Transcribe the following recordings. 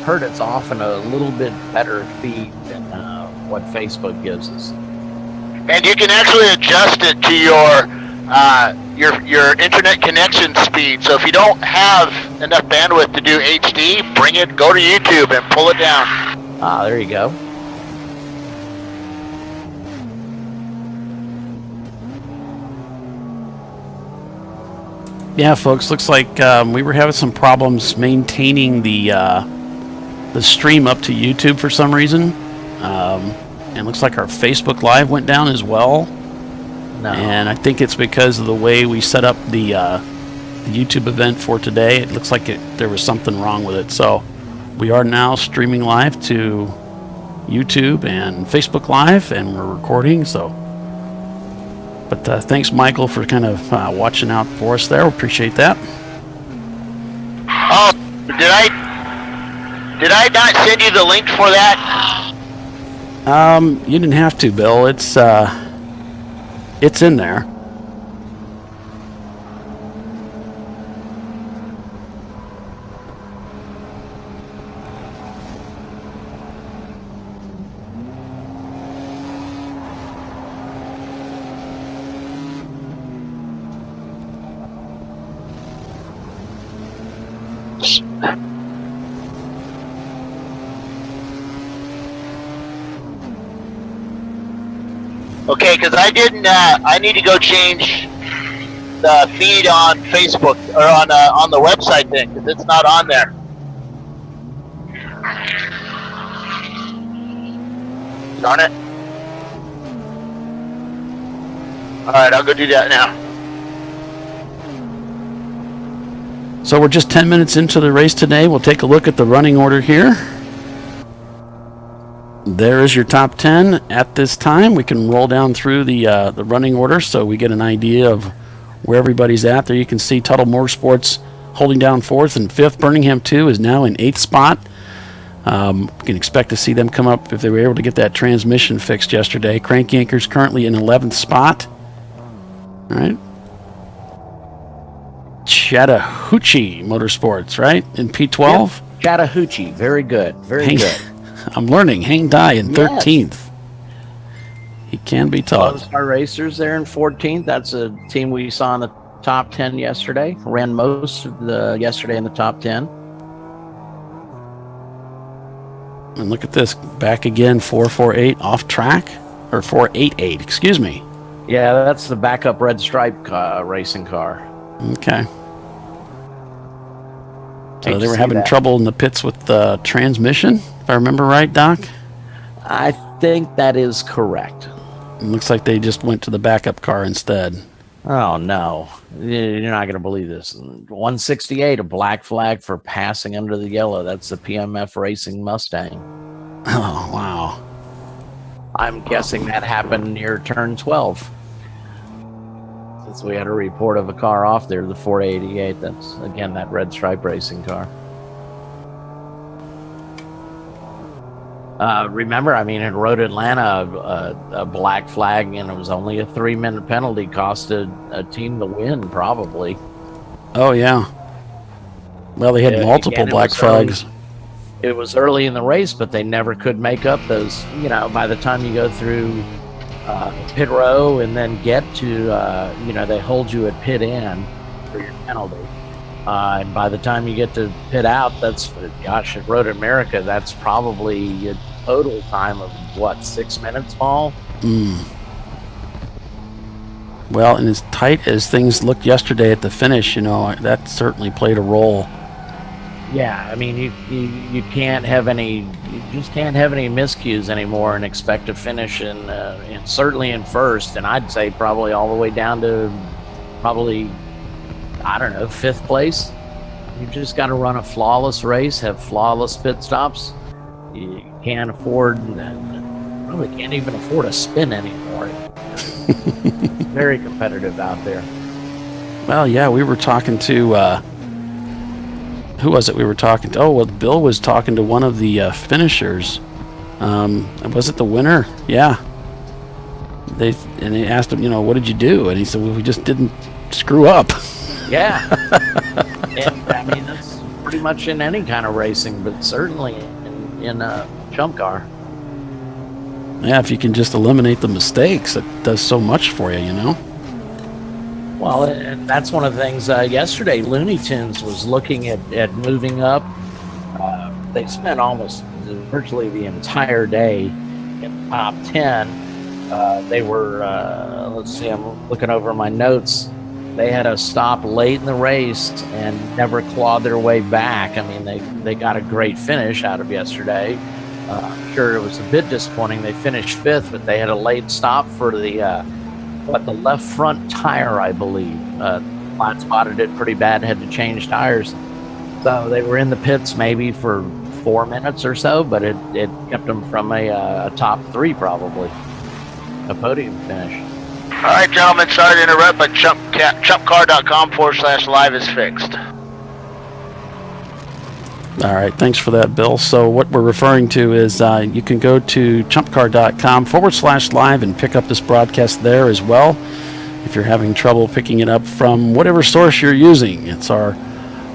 heard it's often a little bit better feed than what Facebook gives us. And you can actually adjust it to your internet connection speed. So if you don't have enough bandwidth to do HD, go to YouTube and pull it down. Ah, there you go. Yeah, folks, looks like we were having some problems maintaining the stream up to YouTube for some reason. And looks like our Facebook Live went down as well. No. And I think it's because of the way we set up the YouTube event for today. It looks like there was something wrong with it. So we are now streaming live to YouTube and Facebook Live, and we're recording. But thanks, Michael, for kind of watching out for us there. We appreciate that. Oh, did I not send you the link for that? You didn't have to, Bill. It's in there. Okay, because I didn't. I need to go change the feed on Facebook or on the website thing because it's not on there. Darn it! All right, I'll go do that now. So we're just 10 minutes into the race today. We'll take a look at the running order here. There is your top 10 at this time. We can roll down through the running order so we get an idea of where everybody's at. There you can see Tuttle Motorsports holding down 4th and 5th. Birmingham 2 is now in 8th spot. You can expect to see them come up if they were able to get that transmission fixed yesterday. Crank Yankers currently in 11th spot. All right. Chattahoochee Motorsports, right? In P12? Yep. Chattahoochee. Very good. Very good. I'm learning. Hang Dai in 13th. He can be taught. Lone Star Racers there in 14th. That's a team we saw in the top 10 yesterday. Ran most of the yesterday in the top 10. And look at this. Back again, 448 off track. Or 488, excuse me. Yeah, that's the backup red stripe racing car. Okay. So they were having trouble in the pits with the transmission, if I remember right, Doc? I think that is correct. It looks like they just went to the backup car instead. Oh, no. You're not going to believe this. 168, a black flag for passing under the yellow. That's the PMF Racing Mustang. Oh, wow. I'm guessing that happened near turn 12. Since we had a report of a car off there, the 488. That's, again, that red stripe racing car. Remember, I mean, in Road Atlanta, a black flag, and it was only a 3-minute penalty, cost a team the win, probably. Oh, yeah. Well, they had multiple black flags. It was early in the race, but they never could make up those, by the time you go through pit row and then get to, they hold you at pit in for your penalty. And by the time you get to pit out, at Road America, that's probably a total time of 6 minutes, Paul? Well, and as tight as things looked yesterday at the finish, that certainly played a role. Yeah, I mean, you can't have any, you just can't have any miscues anymore and expect to finish in certainly in first, and I'd say probably all the way down to probably, I don't know, 5th place. You just got to run a flawless race, have flawless pit stops. You can't afford, really can't even afford a spin anymore. Very competitive out there. Well, yeah, we were talking to, who was it we were talking to? Oh, well, Bill was talking to one of the finishers. Was it the winner? Yeah. They asked him, what did you do? And he said, well, we just didn't screw up. Yeah. And I mean, that's pretty much in any kind of racing, but certainly in Chump Car. Yeah, if you can just eliminate the mistakes, it does so much for you, you know? Well, and that's one of the things yesterday, Looney Tunes was looking at moving up. They spent almost virtually the entire day in the top 10. They were, let's see, I'm looking over my notes. They had a stop late in the race and never clawed their way back. I mean, they got a great finish out of yesterday. I'm sure it was a bit disappointing. They finished 5th, but they had a late stop for the left front tire, I believe. Flat spotted it pretty bad, had to change tires. So they were in the pits maybe for 4 minutes or so, but it kept them from a top 3 probably, a podium finish. All right, gentlemen, sorry to interrupt, but chumpcar.com/live is fixed. All right, thanks for that, Bill. So what we're referring to is you can go to chumpcar.com/live and pick up this broadcast there as well. If you're having trouble picking it up from whatever source you're using, it's our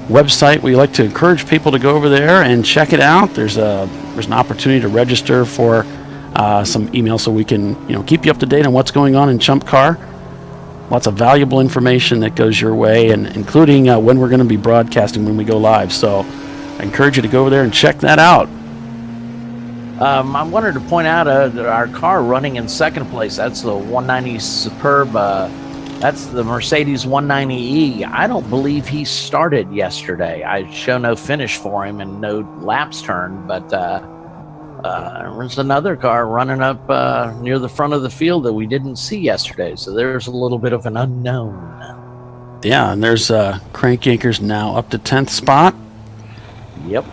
website. We like to encourage people to go over there and check it out. There's an opportunity to register for some email so we can keep you up to date on what's going on in Chump Car. Lots of valuable information that goes your way, and including when we're going to be broadcasting when we go live. So I encourage you to go over there and check that out. I wanted to point out our car running in second place. That's the 190 Superb. That's the Mercedes 190E. I don't believe he started yesterday. I show no finish for him and no laps turned, but there's another car running up near the front of the field that we didn't see yesterday. So there's a little bit of an unknown. Yeah, and there's Crank Yankers now up to 10th spot. Yep.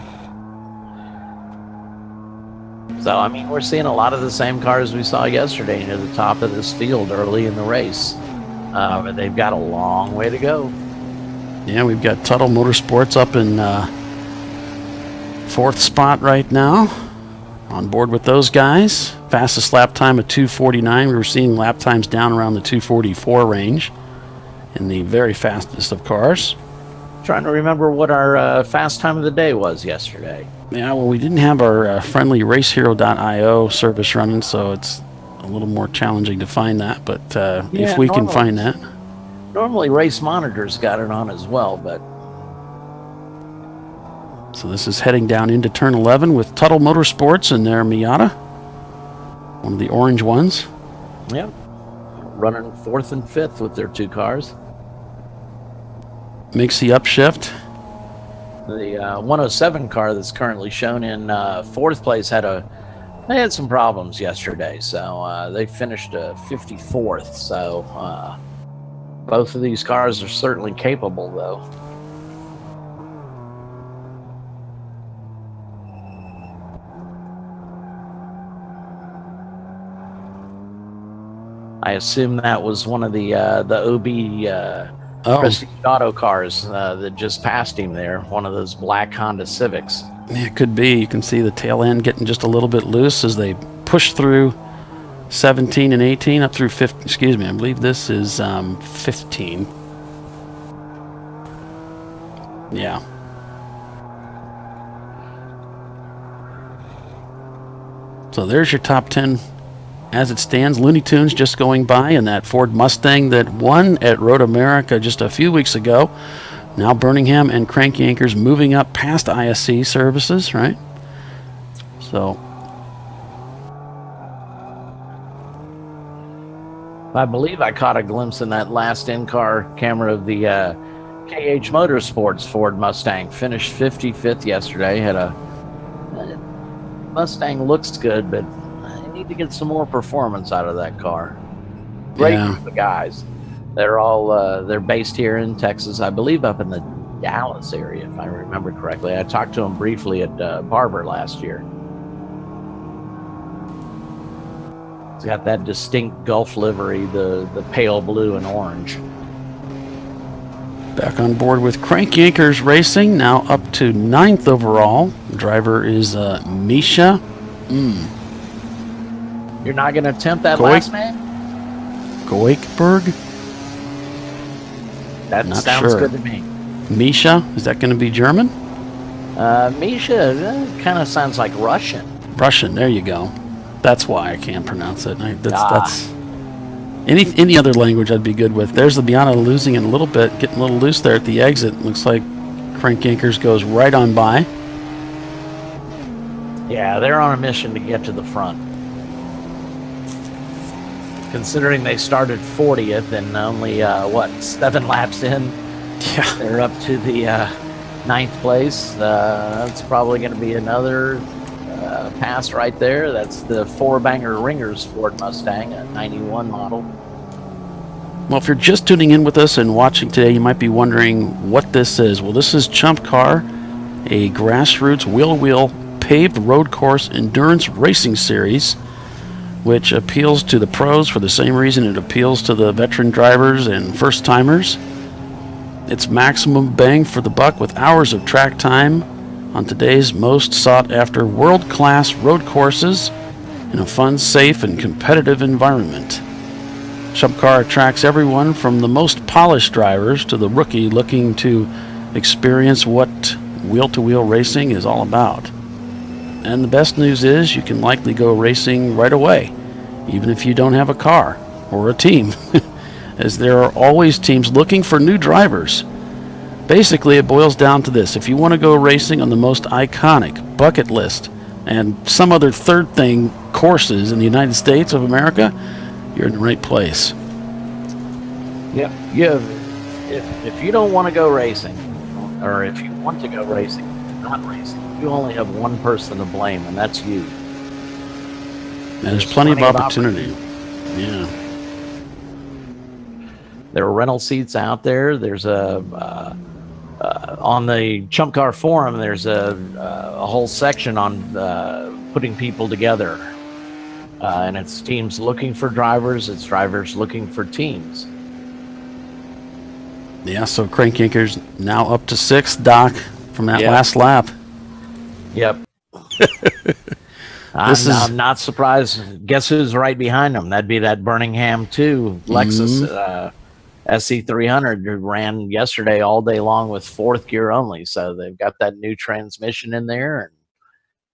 So, I mean, we're seeing a lot of the same cars we saw yesterday near the top of this field early in the race. But they've got a long way to go. Yeah, we've got Tuttle Motorsports up in 4th spot right now. On board with those guys. Fastest lap time of 2:49. We were seeing lap times down around the 2:44 range in the very fastest of cars. Trying to remember what our fast time of the day was yesterday. Yeah, well, we didn't have our friendly RaceHero.io service running, so it's a little more challenging to find that, but if we can find that. Normally Race Monitor's got it on as well, but... So this is heading down into turn 11 with Tuttle Motorsports and their Miata. One of the orange ones. Yep. Running 4th and 5th with their 2 cars. Makes the upshift. The 107 car that's currently shown in 4th place they had some problems yesterday, so they finished 54th. So both of these cars are certainly capable, though. I assume that was one of the OB Prestige Auto cars that just passed him there. One of those black Honda Civics. Yeah, it could be. You can see the tail end getting just a little bit loose as they push through 17 and 18 up through 15. Excuse me, I believe this is 15. Yeah. So there's your top 10 as it stands. Looney Tunes just going by in that Ford Mustang that won at Road America just a few weeks ago. Now Birmingham and Crank Yankers moving up past ISC services, right? So I believe I caught a glimpse in that last in-car camera of the KH Motorsports Ford Mustang. Finished 55th yesterday. Mustang looks good, but I need to get some more performance out of that car. Great group of guys. They're all they're based here in Texas, I believe, up in the Dallas area, if I remember correctly. I talked to them briefly at Barber last year. It's got that distinct Gulf livery, the pale blue and orange. Back on board with Crank Yankers Racing, now up to 9th overall. The driver is Misha. You're not going to attempt that last name? Goikberg? That sounds good to me. Misha, is that going to be German? Misha kind of sounds like Russian. Russian, there you go. That's why I can't pronounce it. That's Ah. any other language I'd be good with. There's the Miata losing it a little bit, getting a little loose there at the exit. Looks like Crank Yankers goes right on by. Yeah, they're on a mission to get to the front. Considering they started 40th and only, 7 laps in, Yeah. they're up to the 9th place. That's probably going to be another pass right there. That's the 4-banger Ringers Ford Mustang, a 91 model. Well, if you're just tuning in with us and watching today, you might be wondering what this is. Well, this is Chump Car, a grassroots wheel-to-wheel paved road course endurance racing series, which appeals to the pros for the same reason it appeals to the veteran drivers and first-timers. It's maximum bang for the buck with hours of track time on today's most sought-after world-class road courses in a fun, safe, and competitive environment. Chump Car attracts everyone from the most polished drivers to the rookie looking to experience what wheel-to-wheel racing is all about. And the best news is you can likely go racing right away, even if you don't have a car or a team, as there are always teams looking for new drivers. Basically, it boils down to this. If you want to go racing on the most iconic bucket list and some other third thing courses in the United States of America, you're in the right place. Yep. If you don't want to go racing, or if you want to go racing, not racing, you only have one person to blame, and that's you. And there's plenty of opportunity. Yeah. There are rental seats out there. There's on the Chump Car forum, there's a whole section on putting people together. And it's teams looking for drivers. It's drivers looking for teams. Yeah, so Crank Yankers now up to 6th, Doc, from that last lap. Yep. I'm not surprised. Guess who's right behind them? That'd be that Birmingham 2 Lexus SC300 who ran yesterday all day long with 4th gear only. So they've got that new transmission in there, and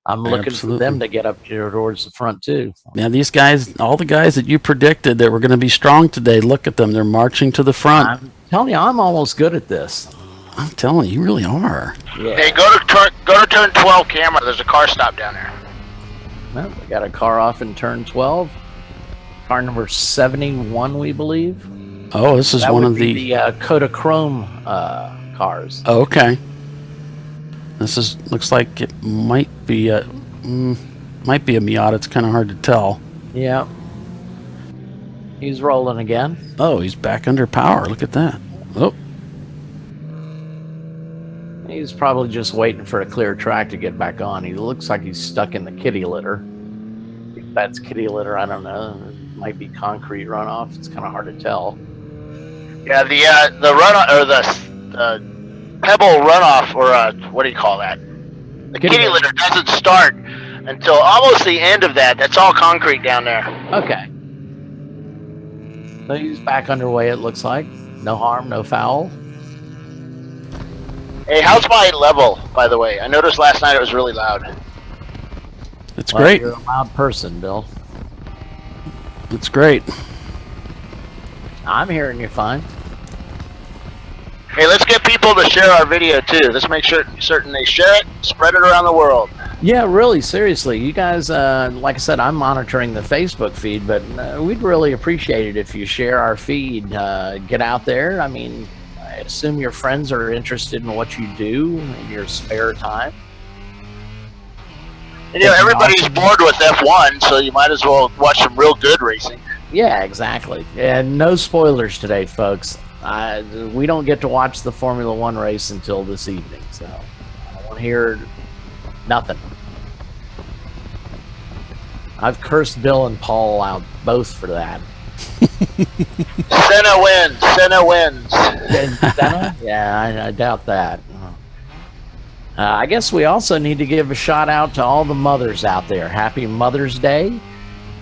I'm looking for them to get up towards the front too. Now these guys, all the guys that you predicted that were going to be strong today, look at them. They're marching to the front. I'm telling you, I'm almost good at this. I'm telling you, you really are. Yeah. Hey, go to turn 12 camera. There's a car stop down there. Well, we got a car off in turn 12. Car number 71, we believe. Oh, this is that one would of be the Kodachrome cars. Oh, okay. This is looks like it might be a Miata. It's kind of hard to tell. Yeah. He's rolling again. Oh, he's back under power. Look at that. Oh. He's probably just waiting for a clear track to get back on. He looks like he's stuck in the kitty litter. If that's kitty litter, I don't know. It might be concrete runoff. It's kind of hard to tell. Yeah, the runoff, or the pebble runoff, or what do you call that? The kitty litter doesn't start until almost the end of that. That's all concrete down there. Okay. So he's back underway, it looks like. No harm, no foul. Hey, how's my level, by the way? I noticed last night it was really loud. It's great. You're a loud person, Bill. It's great. I'm hearing you fine. Hey, let's get people to share our video too. Let's make certain they share it, spread it around the world. Yeah, really, seriously. You guys, like I said, I'm monitoring the Facebook feed, but we'd really appreciate it if you share our feed. Get out there. I mean, I assume your friends are interested in what you do in your spare time. And, you know, everybody's bored with F1, so you might as well watch some real good racing. Yeah, exactly. And no spoilers today, folks. We don't get to watch the Formula One race until this evening, so I don't want to hear nothing. I've cursed Bill and Paul out both for that. Senna wins. Senna wins. Senna? Yeah, I doubt that. I guess we also need to give a shout out to all the mothers out there. Happy Mother's Day.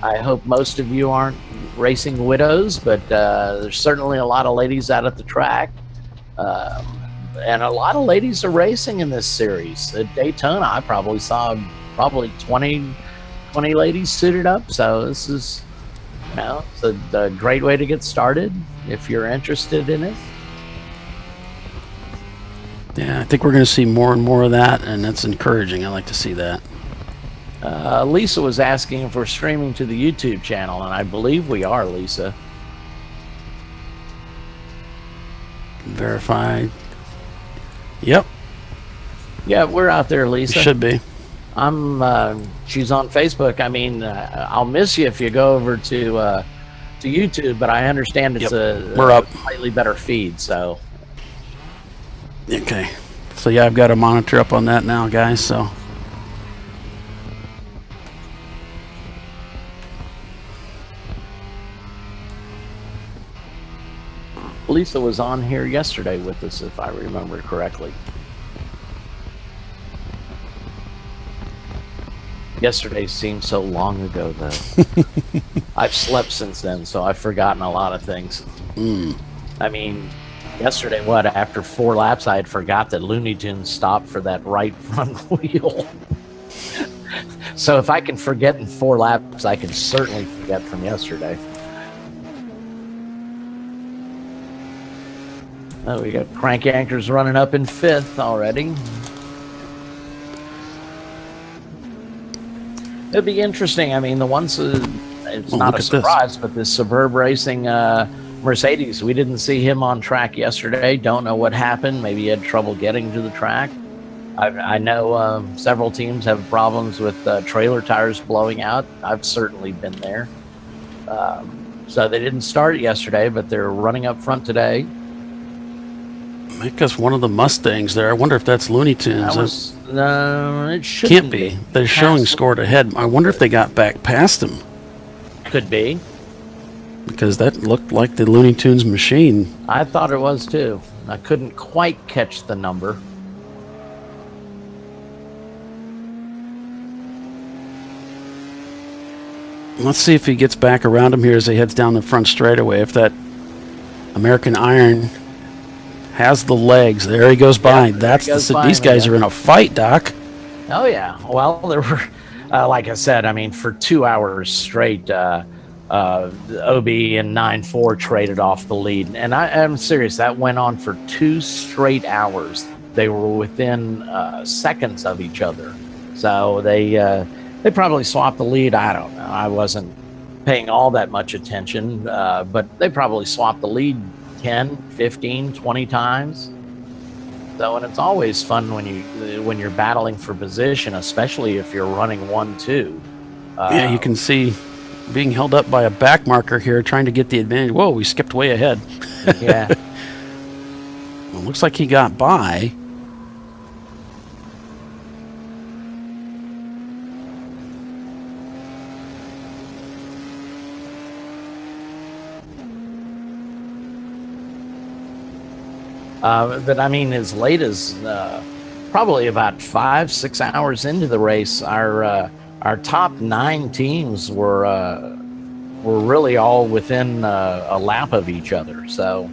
I hope most of you aren't racing widows, but there's certainly a lot of ladies out at the track and a lot of ladies are racing in this series. At Daytona, I probably saw 20 ladies suited up. So this is, it's a great way to get started if you're interested in it. Yeah, I think we're going to see more and more of that, and that's encouraging. I like to see that. Lisa was asking if we're streaming to the YouTube channel, and I believe we are, Lisa. Verified. Yep. Yeah, we're out there, Lisa. We should be. She's on Facebook. I mean, I'll miss you if you go over to YouTube, but I understand it's we're up. Slightly better feed, so. Okay. So yeah, I've got a monitor up on that now, guys, so. Lisa was on here yesterday with us, if I remember correctly. Yesterday seems so long ago, though. I've slept since then, so I've forgotten a lot of things. I mean, yesterday, after 4 laps, I had forgot that Looney Tunes stopped for that right front wheel. So if I can forget in 4 laps, I can certainly forget from yesterday. Oh, we got Crank Yankers running up in 5th already. It'd be interesting. I mean, the ones, it's not a surprise, but this Suburb Racing Mercedes, we didn't see him on track yesterday. Don't know what happened. Maybe he had trouble getting to the track. I know several teams have problems with trailer tires blowing out. I've certainly been there. So they didn't start yesterday, but they're running up front today. Make us one of the Mustangs there. I wonder if that's Looney Tunes. It shouldn't can't be. They're showing scored ahead. I wonder if they got back past him. Could be. Because that looked like the Looney Tunes machine. I thought it was too. I couldn't quite catch the number. Let's see if he gets back around him here as he heads down the front straightaway. If that American Iron has the legs. There he goes by. These guys are in a fight, Doc. Oh, yeah. Well, there were, like I said, I mean, for 2 hours straight, OB and 9-4 traded off the lead. And I'm serious. That went on for 2 straight hours. They were within seconds of each other. So they probably swapped the lead. I don't know. I wasn't paying all that much attention, but they probably swapped the lead 10, 15, 20 times. So, and it's always fun when you're battling for position, especially if you're running 1-2. Yeah, you can see being held up by a back marker here, trying to get the advantage. Whoa, we skipped way ahead. Yeah. Well, looks like he got by. But I mean, as late as probably about 5-6 hours into the race, our top 9 teams were really all within a lap of each other. So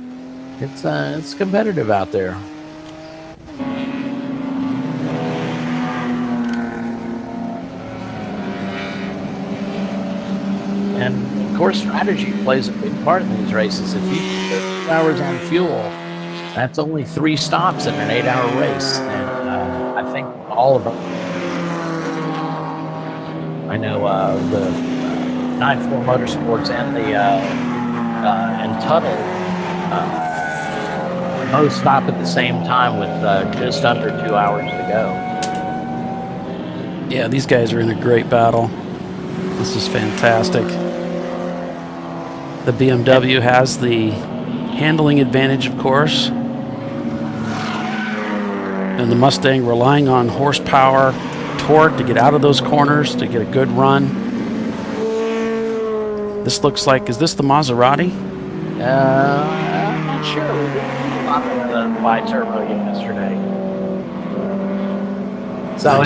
it's competitive out there. And of course, strategy plays a big part in these races. If you put 2 hours on fuel, that's only 3 stops in an 8-hour race, and I think all of them. I know the 9-4 Motorsports and the and Tuttle both stop at the same time with just under 2 hours to go. Yeah, these guys are in a great battle. This is fantastic. The BMW has the handling advantage, of course. And the Mustang relying on horsepower, torque to get out of those corners, to get a good run. This looks like, is this the Maserati? I'm not sure. We didn't talk about the bi-turbo yesterday. So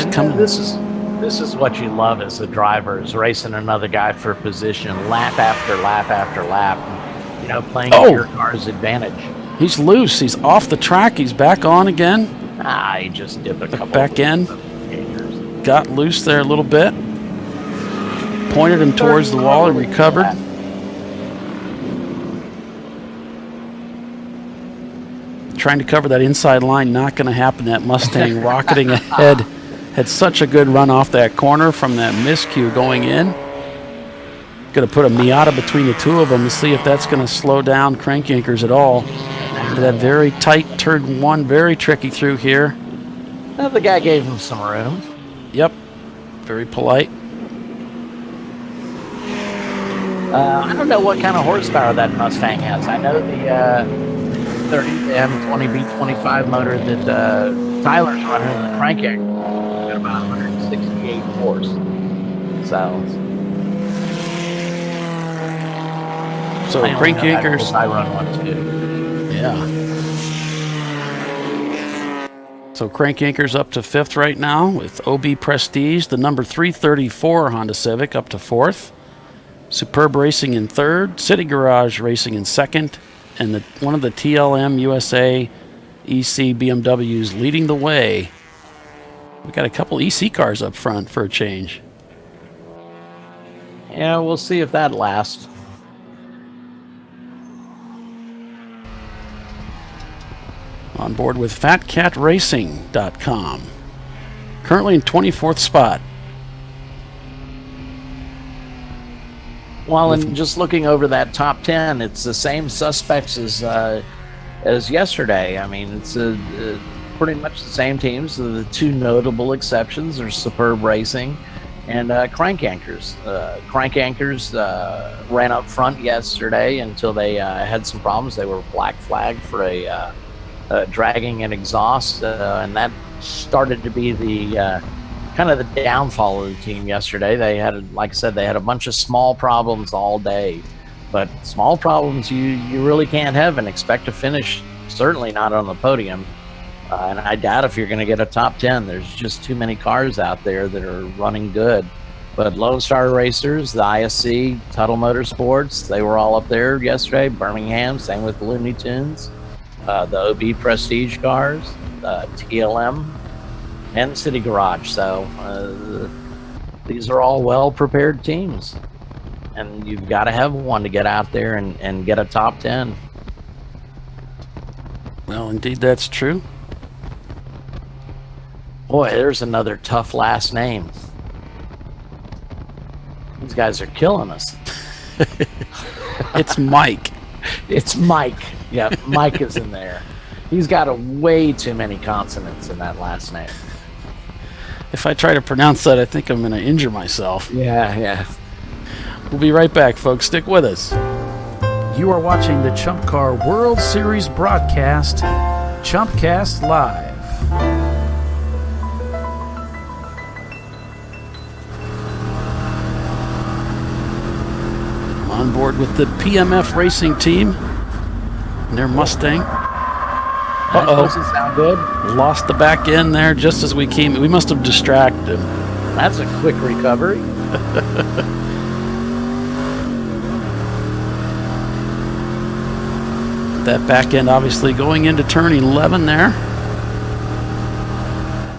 this is what you love as a driver, is racing another guy for a position lap after lap after lap, playing to your car's advantage. He's loose. He's off the track. He's back on again. He just dipped a couple. Back in. Yankers. Got loose there a little bit. Pointed him towards the wall and recovered. Trying to cover that inside line, not going to happen. That Mustang rocketing ahead. Had such a good run off that corner from that miscue going in. Going to put a Miata between the two of them to see if that's going to slow down Crank Yankers at all. That very tight turn one, very tricky through here. Well, the guy gave him some room. Yep, very polite. I don't know what kind of horsepower that Mustang has. I know the 30 M20B25 motor that Tyler's running in the Crank Yanker got about 168 horse. So Crank Yankers. I run one too. Yeah. So Crank Yankers up to 5th right now with OB Prestige, the number 334 Honda Civic up to 4th. Superb Racing in 3rd, City Garage Racing in 2nd, and one of the TLM USA EC BMWs leading the way. We got a couple EC cars up front for a change. Yeah, we'll see if that lasts. On board with FatCatRacing.com. Currently in 24th spot. Well, and just looking over that top 10, it's the same suspects as yesterday. I mean, it's pretty much the same teams. The two notable exceptions are Superb Racing and Crank Yankers. Crank Yankers ran up front yesterday until they had some problems. They were black flagged for a dragging an exhaust, and that started to be the kind of the downfall of the team yesterday. They had, like I said, they had a bunch of small problems all day, but small problems you really can't have and expect to finish, certainly not on the podium. And I doubt if you're going to get a top 10. There's just too many cars out there that are running good. But Lone Star Racers, the ISC, Tuttle Motorsports, they were all up there yesterday. Birmingham, same with Looney Tunes. The OB Prestige cars, TLM, and City Garage. So these are all well-prepared teams. And you've got to have one to get out there and get a top 10. Well, indeed, that's true. Boy, there's another tough last name. These guys are killing us. It's Mike. It's Mike. Yeah, Mike is in there. He's got way too many consonants in that last name. If I try to pronounce that, I think I'm going to injure myself. Yeah. We'll be right back, folks. Stick with us. You are watching the Chump Car World Series broadcast, Chumpcast Live. On board with the PMF Racing team and their Mustang. Doesn't sound good. Lost the back end there just as we came. We must have distracted him. That's a quick recovery. That back end obviously going into turn 11 there.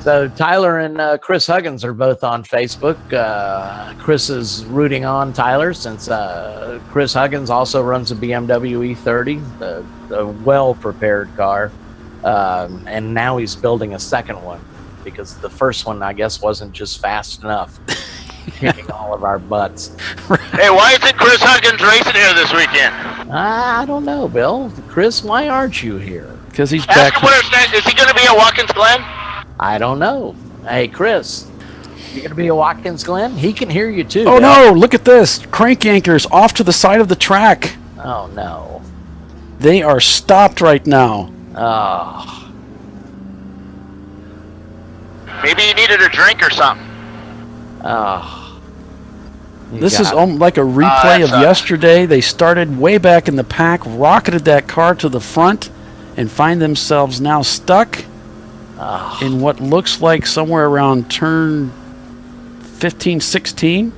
So Tyler and Chris Huggins are both on Facebook. Chris is rooting on Tyler since Chris Huggins also runs a BMW E30, a well-prepared car. And now he's building a second one because the first one, I guess, wasn't just fast enough, kicking all of our butts. Hey, why isn't Chris Huggins racing here this weekend? I don't know, Bill. Chris, why aren't you here? Because he's Ask back. him is he going to be at Watkins Glen? I don't know. Hey, Chris, you going to be at Watkins Glen? He can hear you, too. Oh, Bill. no, look at this. Crank Yankers off to the side of the track. Oh, no. They are stopped right now. Oh. Maybe he needed a drink or something. Oh. This is like a replay of yesterday. They started way back in the pack, rocketed that car to the front, and find themselves now stuck in what looks like somewhere around turn 15, 16.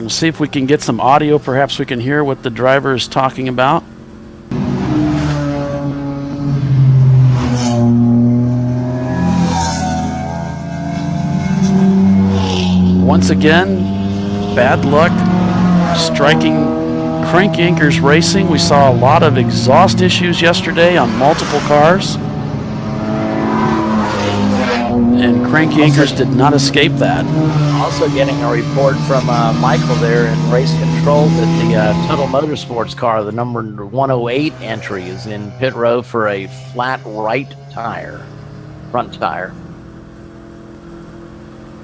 We'll see if we can get some audio. Perhaps we can hear what the driver is talking about. Once again, bad luck striking Crank Yankers Racing. We saw a lot of exhaust issues yesterday on multiple cars. And Crank Yankers did not escape that. Also getting a report from Michael there in race control that the Tuttle Motorsports car, the number 108 entry, is in pit row for a flat right tire, front tire.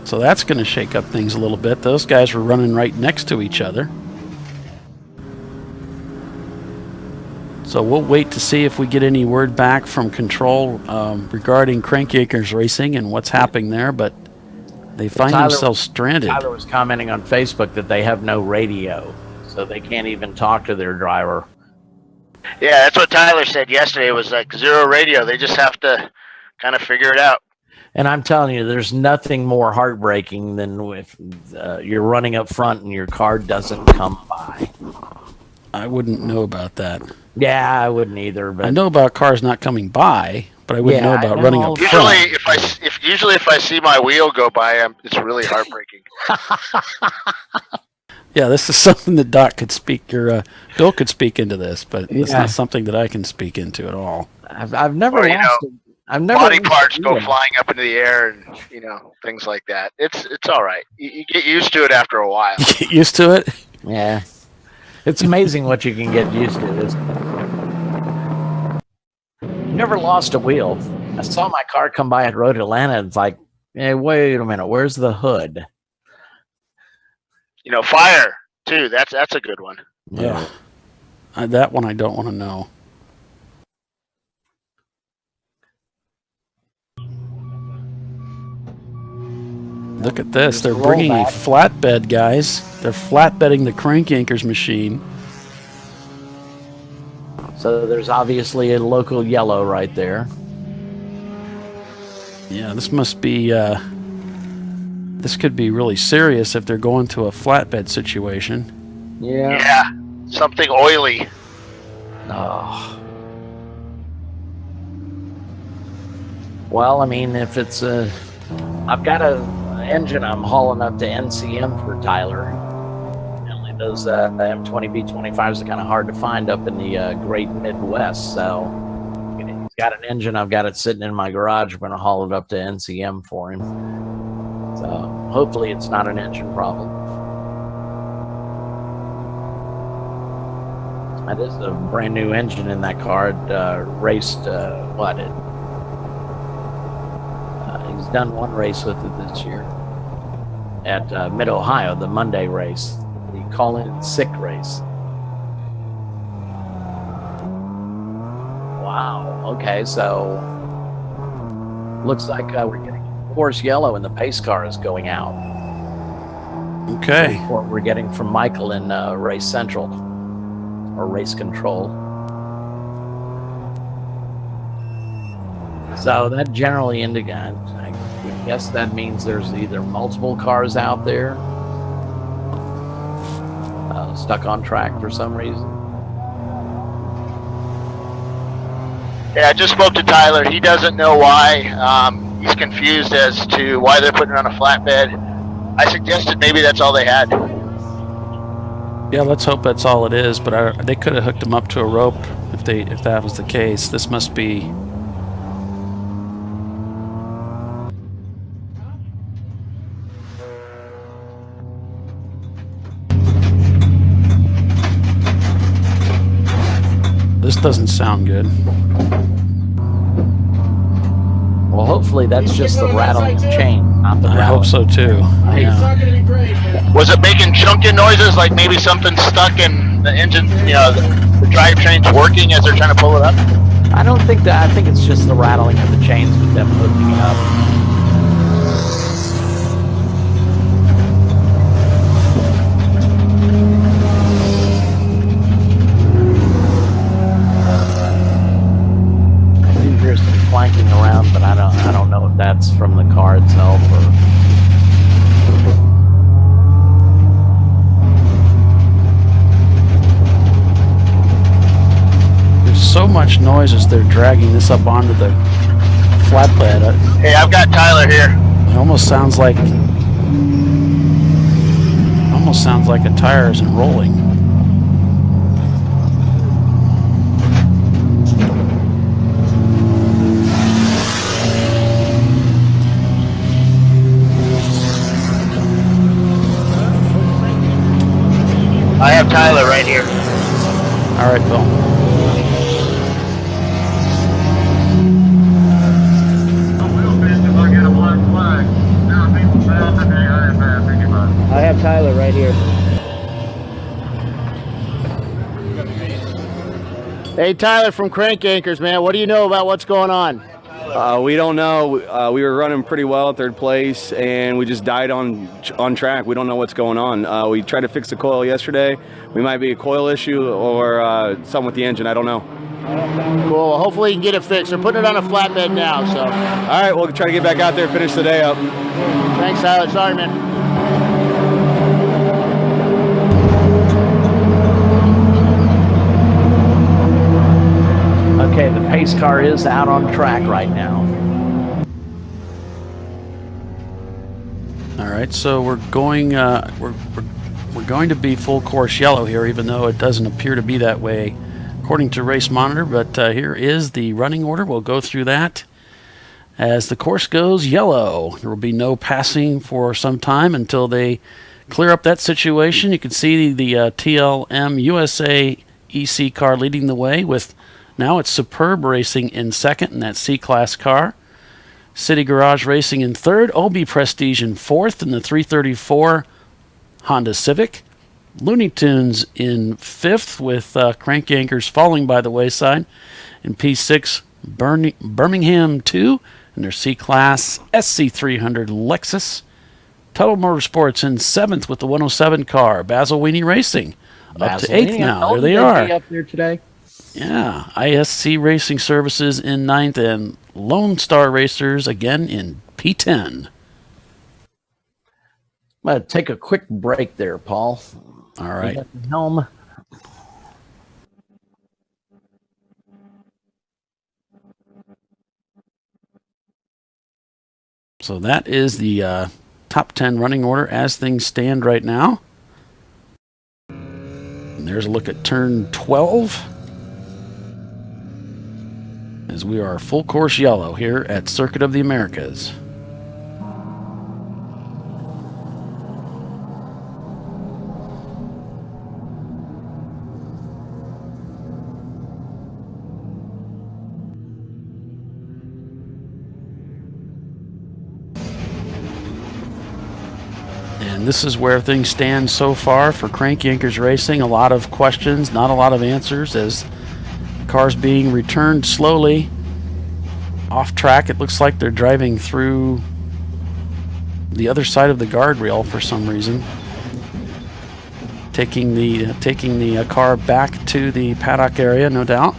So that's going to shake up things a little bit. Those guys were running right next to each other. So we'll wait to see if we get any word back from control regarding Crank Yankers Racing and what's happening there, but they find themselves stranded. Tyler was commenting on Facebook that they have no radio, so they can't even talk to their driver. Yeah, that's what Tyler said yesterday. It was like zero radio. They just have to kind of figure it out. And I'm telling you, there's nothing more heartbreaking than if you're running up front and your car doesn't come by. I wouldn't know about that. Yeah, I wouldn't either. But I know about cars not coming by, but I wouldn't know about running up front. Usually, if I see my wheel go by, it's really heartbreaking. Yeah, this is something that Doc could speak, or Bill could speak into this, but it's not something that I can speak into at all. I've never lost. I've never body parts go flying up into the air, and things like that. It's all right. You get used to it after a while. Get used to it. Yeah, it's amazing what you can get used to. Never lost a wheel. I saw my car come by at Road Atlanta, and it's like, hey, wait a minute, where's the hood? Fire too. That's a good one. Yeah, that one I don't want to know. Look at this. They're bringing a flatbed, guys. They're flatbedding the Crank Yankers machine. So there's obviously a local yellow right there. Yeah, this must be, this could be really serious if they're going to a flatbed situation. Yeah, something oily. Oh. Well, I mean, if it's I've got a engine I'm hauling up to NCM for Tyler. Only those M20B25s are kind of hard to find up in the great Midwest. So he's got an engine. I've got it sitting in my garage. I'm going to haul it up to NCM for him. So hopefully it's not an engine problem. That is a brand new engine in that car. It raced he's done one race with it this year at Mid-Ohio, the Monday race, the call-in sick race. Wow. Okay, so looks like we're getting course yellow and the pace car is going out. Okay. What we're getting from Michael in Race Central or Race Control. So that generally indicates, I guess that means there's either multiple cars out there stuck on track for some reason. Yeah, I just spoke to Tyler. He doesn't know why. He's confused as to why they're putting it on a flatbed. I suggested maybe that's all they had. Yeah, let's hope that's all it is. But they could have hooked them up to a rope if that was the case. This must be. This doesn't sound good. Well, hopefully that's just the rattling of chain, not the rattling. I hope so too. Yeah. Was it making chunking noises, like maybe something stuck in the engine, the drivetrain's working as they're trying to pull it up? I don't think that. I think it's just the rattling of the chains with them hooking it up. Clanking around, but I don't know if that's from the car itself or. so much noise as they're dragging this up onto the flatbed. Hey, I've got Tyler here. It almost sounds like a tire isn't rolling. I have Tyler right here. All right, Bill. I have Tyler right here. Hey, Tyler from Crank Yankers, man. What do you know about what's going on? We don't know. We were running pretty well at third place, and we just died on track. We don't know what's going on. We tried to fix the coil yesterday. We might be a coil issue or something with the engine. I don't know. Cool. Well, hopefully you can get it fixed. They're putting it on a flatbed now, so. All right, we'll try to get back out there and finish the day up. Thanks, Tyler. Sorry, man. Okay, the pace car is out on track right now. All right, so we're going to be full course yellow here, even though it doesn't appear to be that way according to Race Monitor. But here is the running order. We'll go through that as the course goes yellow. There will be no passing for some time until they clear up that situation. You can see the TLM USA EC car leading the way with. Now it's Superb Racing in second in that C-Class car. City Garage Racing in third. OB Prestige in fourth in the 334 Honda Civic. Looney Tunes in fifth with Crank Yankers falling by the wayside. In P6, Birmingham 2 in their C-Class SC300 Lexus. Total Motorsports in seventh with the 107 car. Basil Weenie Racing up to eighth now. There they are. Up there today. Yeah, ISC Racing Services in ninth, and Lone Star Racers again in P10. I'm going to take a quick break there, Paul. All right. You got the helm. So that is the top 10 running order as things stand right now. And there's a look at turn 12. As we are full course yellow here at Circuit of the Americas. And this is where things stand so far for Crank Yankers Racing. A lot of questions, not a lot of answers, as cars being returned slowly off track. It looks like they're driving through the other side of the guardrail for some reason, taking the car back to the paddock area, no doubt,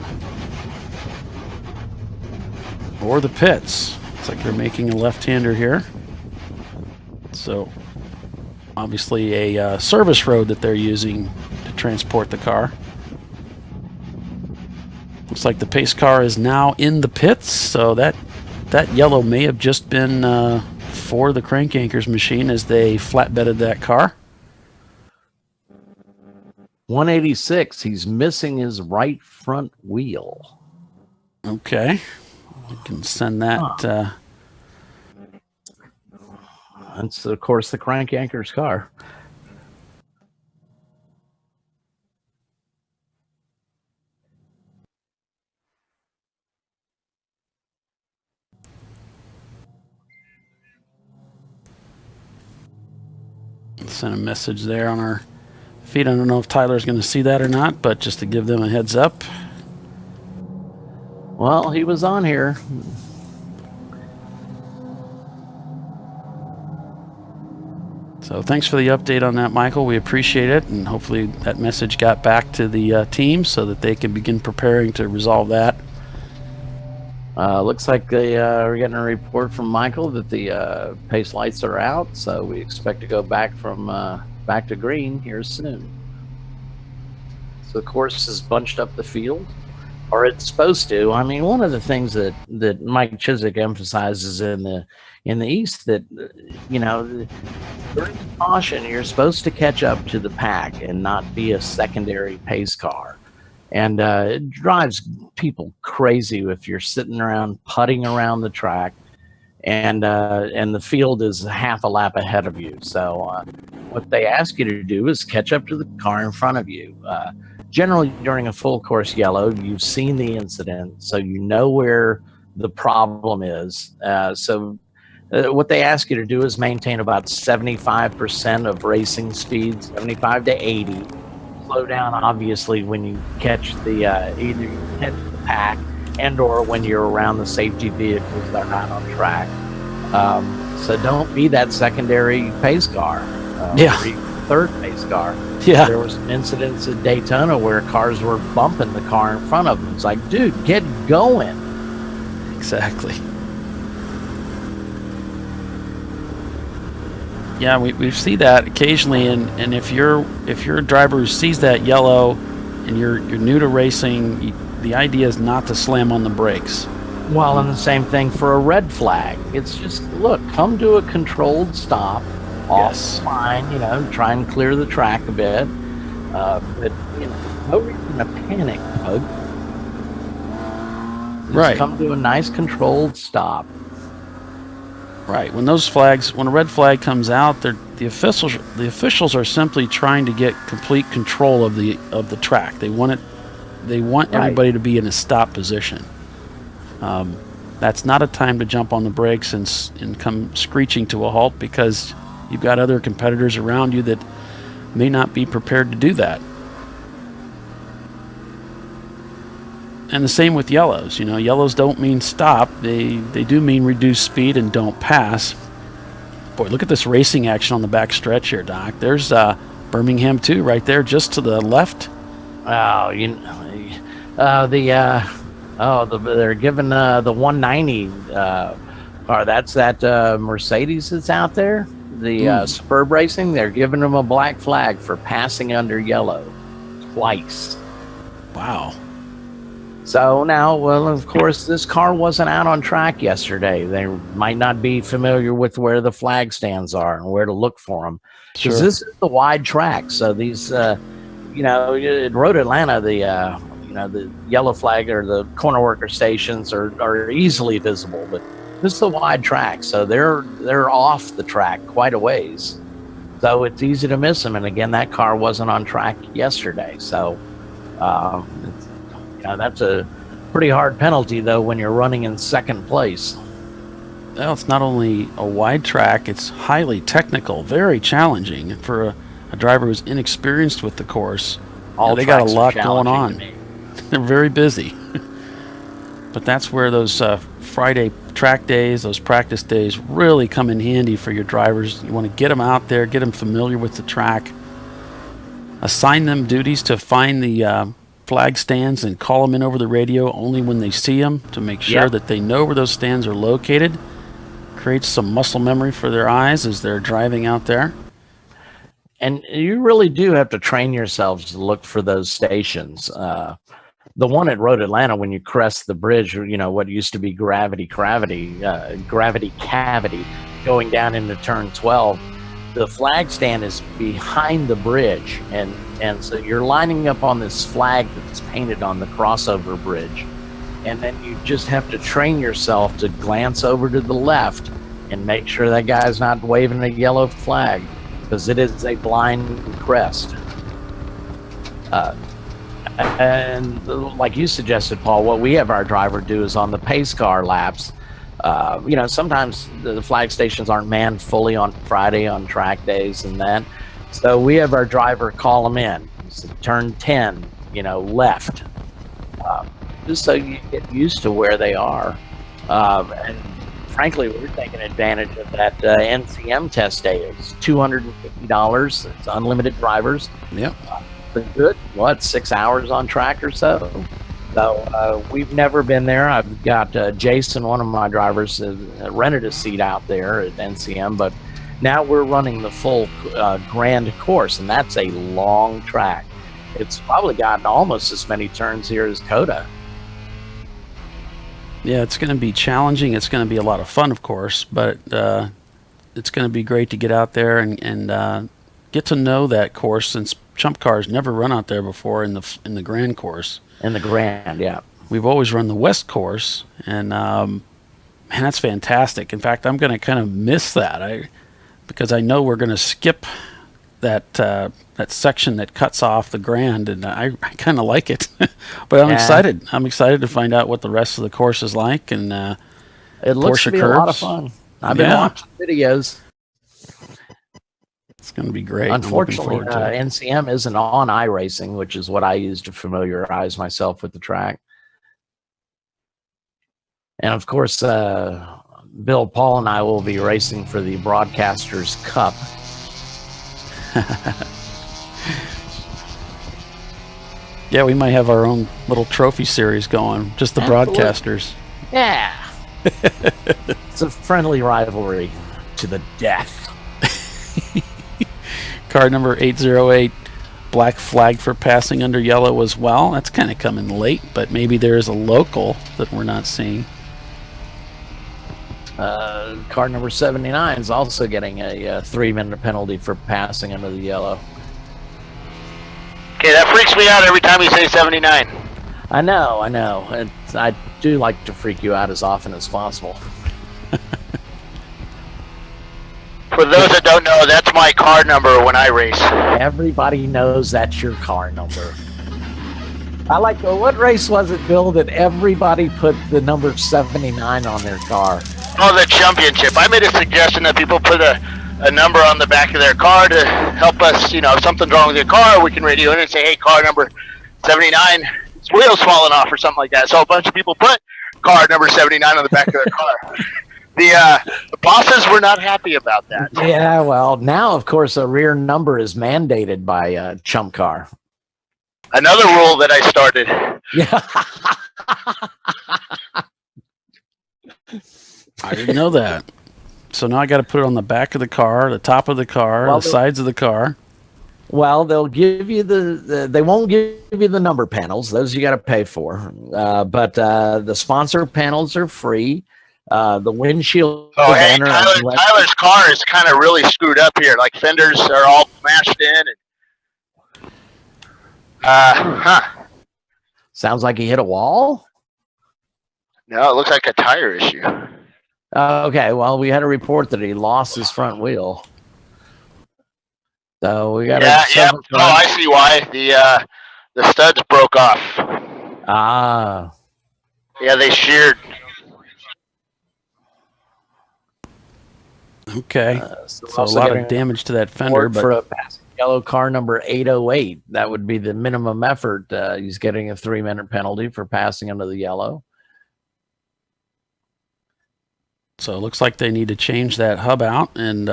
or the pits. Looks like they're making a left-hander here. So obviously a service road that they're using to transport the car. Looks like the pace car is now in the pits, so that yellow may have just been for the Crank Yankers machine as they flatbedded that car. 186. He's missing his right front wheel. Okay, we can send that. That's of course the Crank Yankers car. Send a message there on our feed. I don't know if Tyler's going to see that or not, but just to give them a heads up. Well, he was on here. So thanks for the update on that, Michael. We appreciate it, and hopefully that message got back to the team so that they can begin preparing to resolve that. Looks like we're getting a report from Michael that the pace lights are out, so we expect to go back to green here soon. So the course is bunched up the field. or it's supposed to. I mean, one of the things that Mike Chiswick emphasizes in the East, that during the caution, you're supposed to catch up to the pack and not be a secondary pace car. And it drives people crazy if you're sitting around putting around the track, and the field is half a lap ahead of you. So what they ask you to do is catch up to the car in front of you. Generally, during a full course yellow, you've seen the incident, so you know where the problem is. What they ask you to do is maintain about 75% of racing speed, 75 to 80. Slow down, obviously, when you catch the either you catch the pack and or when you're around the safety vehicles that are not on track. So don't be that secondary pace car. Yeah. Or even third pace car. Yeah. There was incidents at Daytona where cars were bumping the car in front of them. It's like, dude, get going. Exactly. Yeah, we see that occasionally, and if you're a driver who sees that yellow, and you're new to racing, the idea is not to slam on the brakes. Well, and the same thing for a red flag. It's just, look, come to a controlled stop, off the line, try and clear the track a bit. But no reason to panic, Doug. Just come to a nice controlled stop. Right. When a red flag comes out, the officials are simply trying to get complete control of the track. They want everybody to be in a stop position. That's not a time to jump on the brakes and come screeching to a halt, because you've got other competitors around you that may not be prepared to do that. And the same with yellows. Yellows don't mean stop. They do mean reduce speed and don't pass. Boy, look at this racing action on the back stretch here, Doc. There's Birmingham 2 right there, just to the left. Oh, they're giving the 190 car. That's that Mercedes that's out there. The Superb Racing. They're giving them a black flag for passing under yellow twice. Wow. So now, well, of course, this car wasn't out on track yesterday. They might not be familiar with where the flag stands are and where to look for them. Because this is the wide track. So these, at Road Atlanta, the yellow flag or the corner worker stations are easily visible. But this is the wide track, so they're off the track quite a ways. So it's easy to miss them. And again, that car wasn't on track yesterday. So that's a pretty hard penalty, though, when you're running in second place. Well, it's not only a wide track, it's highly technical, very challenging. And for a driver who's inexperienced with the course, they got a lot going on. They're very busy. But that's where those Friday track days, those practice days, really come in handy for your drivers. You want to get them out there, get them familiar with the track, assign them duties to find the flag stands and call them in over the radio only when they see them, to make sure that they know where those stands are located. Creates some muscle memory for their eyes as they're driving out there. And you really do have to train yourselves to look for those stations. The one at Road Atlanta, when you crest the bridge, what used to be gravity cavity, going down into turn 12, the flag stand is behind the bridge, and so you're lining up on this flag that's painted on the crossover bridge, and then you just have to train yourself to glance over to the left and make sure that guy's not waving a yellow flag, because it is a blind crest. And like you suggested, Paul, what we have our driver do is on the pace car laps. Sometimes the flag stations aren't manned fully on Friday on track days and that. So we have our driver call them in. So turn 10, left. Just so you get used to where they are. And frankly, we're taking advantage of that NCM test day. It's $250. It's unlimited drivers. Yep. Good. 6 hours on track or so? So we've never been there. I've got Jason, one of my drivers, rented a seat out there at NCM, but now we're running the full grand course, and that's a long track. It's probably gotten almost as many turns here as COTA. Yeah, it's going to be challenging. It's going to be a lot of fun, of course, but it's going to be great to get out there and get to know that course, since Chump Car's never run out there before in the Grand course. In the Grand, yeah. We've always run the West course, and man, that's fantastic. In fact, I'm going to kind of miss that because I know we're going to skip that section that cuts off the Grand, and I kind of like it. But I'm excited. I'm excited to find out what the rest of the course is like, and it looks to be a lot of fun. I've been watching videos. It's going to be great. Unfortunately, NCM isn't on iRacing, which is what I use to familiarize myself with the track. And of course, Bill, Paul, and I will be racing for the Broadcasters Cup. Yeah, we might have our own little trophy series going, just the broadcasters. Yeah. It's a friendly rivalry to the death. Car number 808, black flag for passing under yellow as well. That's kind of coming late, but maybe there is a local that we're not seeing. Car number 79 is also getting a 3-minute penalty for passing under the yellow. Okay, that freaks me out every time you say 79. I know. I do like to freak you out as often as possible. For those that don't know, that's my car number when I race. Everybody knows that's your car number. I like, what race was it, Bill, that everybody put the number 79 on their car? Oh, the championship. I made a suggestion that people put a number on the back of their car to help us, if something's wrong with your car, we can radio in and say, hey, car number 79, its wheel's falling off or something like that. So a bunch of people put car number 79 on the back of their car. The bosses were not happy about that. Yeah, well, now, of course, a rear number is mandated by Chump Car. Another rule that I started. Yeah. I didn't know that. So now I got to put it on the back of the car, the top of the car, the sides of the car. Well, they'll give you they won't give you the number panels. Those you got to pay for. But the sponsor panels are free. The windshield. Oh, hey, Tyler's car is kind of really screwed up here. Like fenders are all smashed in. Sounds like he hit a wall. No, it looks like a tire issue. Okay, well, we had a report that he lost his front wheel. So we got yeah. Oh, I see why. The studs broke off. Ah. Yeah, they sheared. Okay. So a lot of damage to that fender. But for a passing yellow car number 808, that would be the minimum effort. He's getting a 3-minute penalty for passing under the yellow. So it looks like they need to change that hub out, and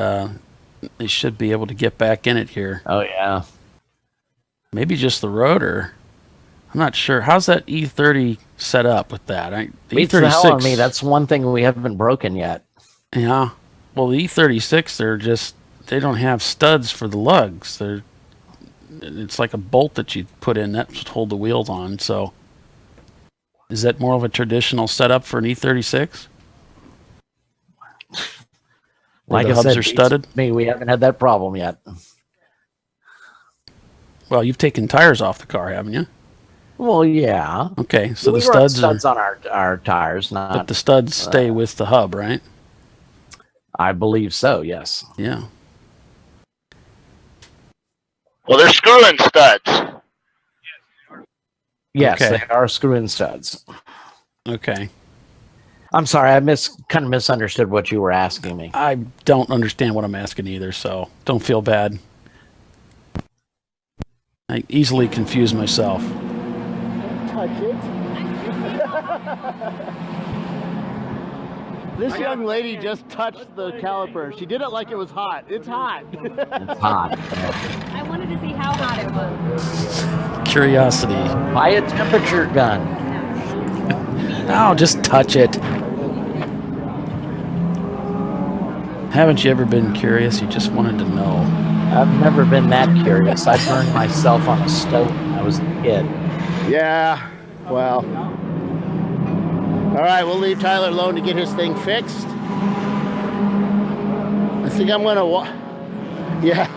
they should be able to get back in it here. Oh, yeah. Maybe just the rotor. I'm not sure. How's that E30 set up with that? The Beats the hell out of me. That's one thing we haven't broken yet. Yeah. Well, the E36, they don't have studs for the lugs. It's like a bolt that you put in that to hold the wheels on. So is that more of a traditional setup for an E36? Like the hubs are studded? We haven't had that problem yet. Well, you've taken tires off the car, haven't you? Well, yeah. Okay, so we the studs on our tires, but the studs stay with the hub, right? I believe so, yes. Yeah. Well, they're screw-in studs. Yes, okay. They are screw-in studs. Okay. I'm sorry, I kind of misunderstood what you were asking me. I don't understand what I'm asking either, so don't feel bad. I easily confuse myself. Touch it. This young lady just touched the caliper. She did it like it was hot. It's hot. It's hot. I wanted to see how hot it was. Curiosity. Buy a temperature gun. No, just touch it. Haven't you ever been curious? You just wanted to know. I've never been that curious. I burned myself on a stove when I was a kid. Yeah, well. All right, we'll leave Tyler alone to get his thing fixed. I think I'm gonna yeah.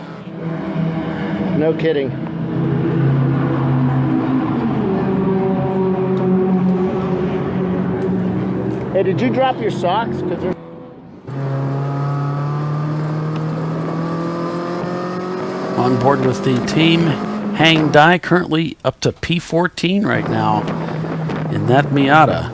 No kidding. Hey, did you drop your socks? Because they're... On board with the team, Hang Dai, currently up to P14 right now in that Miata.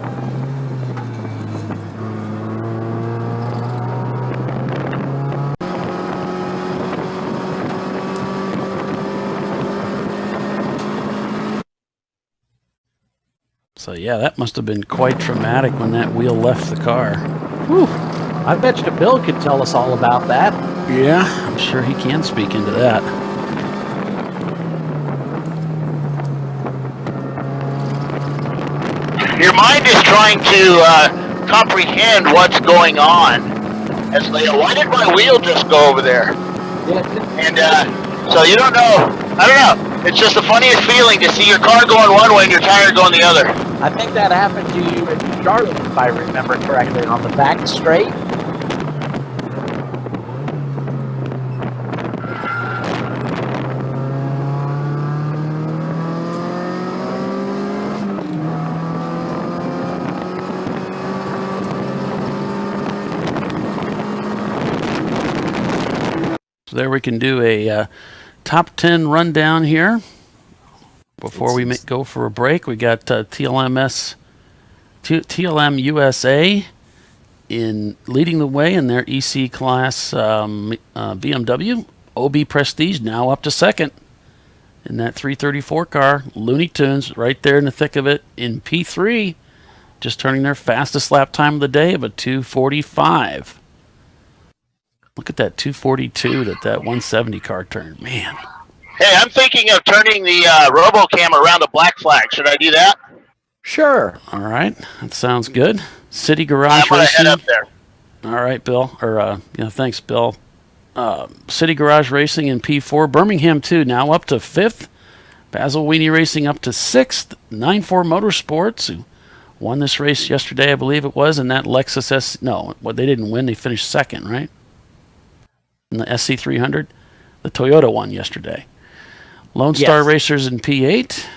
So yeah, that must have been quite traumatic when that wheel left the car. Whew. I bet you Bill could tell us all about that. Yeah, I'm sure he can speak into that. Your mind is trying to comprehend what's going on. As why did my wheel just go over there? And so you don't know. I don't know. It's just the funniest feeling to see your car going one way and your tire going the other. I think that happened to you in Charlotte, if I remember correctly, on the back straight. So there we can do a top 10 rundown here. Before we go for a break, we got TLM USA in leading the way in their EC class BMW. OB Prestige now up to second in that 334 car. Looney Tunes right there in the thick of it in P3, just turning their fastest lap time of the day of a 2:45. Look at that 2:42 that 170 car turned, man. Hey, I'm thinking of turning the RoboCam around the black flag. Should I do that? Sure. All right, that sounds good. City Garage I'm gonna Racing. head up there. All right, Bill. Thanks, Bill. City Garage Racing in P4. Birmingham 2 now up to 5th. Basil Weenie Racing up to 6th. 9-4 Motorsports, who won this race yesterday, I believe it was, and that Lexus S. No, well, they didn't win. They finished second, right? In the SC300. The Toyota won yesterday. Lone Star Racers in P8.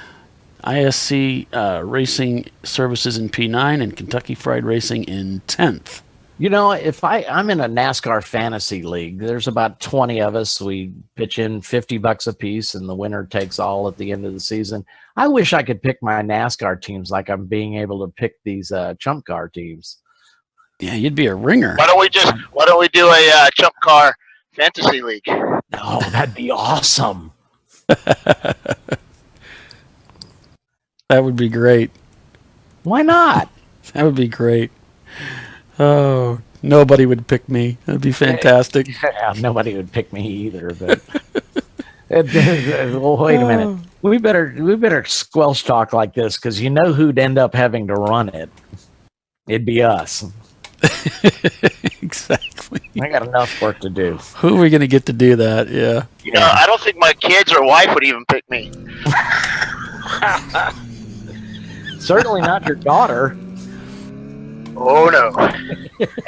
ISC Racing Services in P9, and Kentucky Fried Racing in 10th. You know, if I'm in a NASCAR fantasy league, there's about 20 of us. We pitch in $50 a piece, and the winner takes all at the end of the season. I wish I could pick my NASCAR teams like I'm being able to pick these Chump Car teams. Yeah, you'd be a ringer. Why don't we do a Chump Car fantasy league? Oh, that'd be awesome. That would be great. Why not? That would be great. Oh, nobody would pick me. That'd be fantastic. Yeah, nobody would pick me either. But well, wait a minute. We better squelch talk like this, because you know who'd end up having to run it. It'd be us. Exactly. I got enough work to do. Who are we going to get to do that? Yeah. You know, I don't think my kids or wife would even pick me. Certainly not your daughter. Oh, no.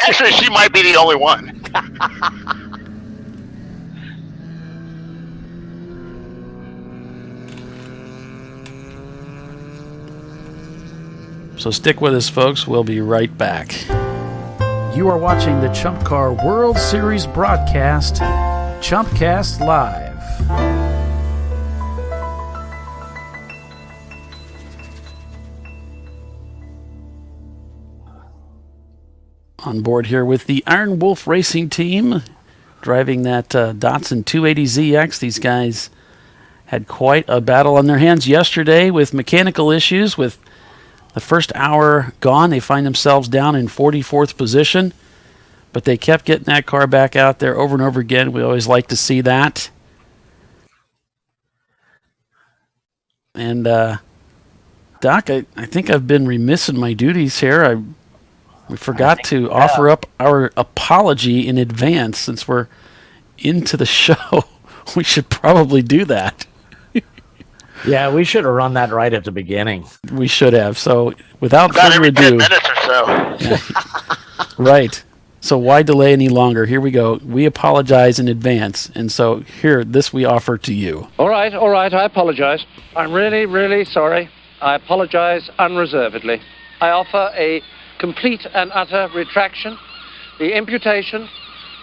Actually, she might be the only one. So stick with us, folks. We'll be right back. You are watching the Chump Car World Series broadcast, Chumpcast Live. On board here with the Iron Wolf Racing Team, driving that Datsun 280ZX. These guys had quite a battle on their hands yesterday with mechanical issues. With the first hour gone, they find themselves down in 44th position, but they kept getting that car back out there over and over again. We always like to see that. And Doc, I think I've been remiss in my duties here. We forgot to offer up our apology in advance. Since we're into the show, we should probably do that. Yeah, we should have run that right at the beginning. We should have. So without About further every 10 ado, minutes or So Right. So why delay any longer? Here we go. We apologize in advance. And so here, this we offer to you. All right, I apologize. I'm really, really sorry. I apologize unreservedly. I offer a complete and utter retraction. The imputation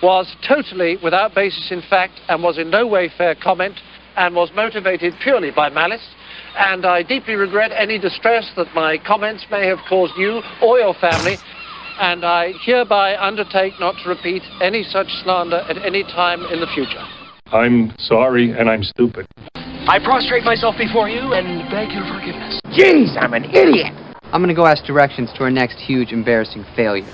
was totally without basis in fact and was in no way fair comment and was motivated purely by malice. And I deeply regret any distress that my comments may have caused you or your family. And I hereby undertake not to repeat any such slander at any time in the future. I'm sorry and I'm stupid. I prostrate myself before you and beg your forgiveness. Jeez, I'm an idiot! I'm gonna go ask directions to our next huge, embarrassing failure.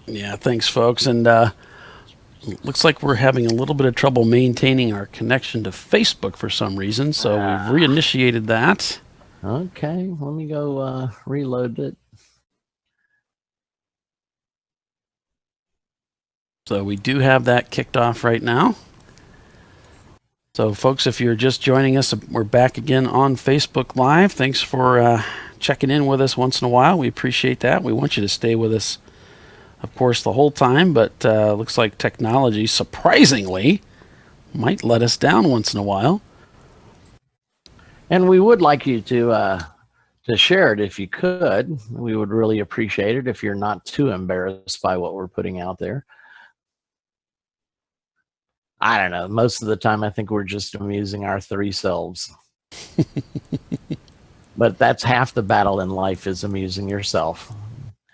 Yeah, thanks, folks. And looks like we're having a little bit of trouble maintaining our connection to Facebook for some reason, so we've reinitiated that. Okay, let me go reload it. So we do have that kicked off right now. So, folks, if you're just joining us, we're back again on Facebook Live. Thanks for checking in with us once in a while. We appreciate that. We want you to stay with us, of course, the whole time, but looks like technology, surprisingly, might let us down once in a while. And we would like you to share it if you could. We would really appreciate it if you're not too embarrassed by what we're putting out there. I don't know. Most of the time, I think we're just amusing our three selves. But that's half the battle in life, is amusing yourself.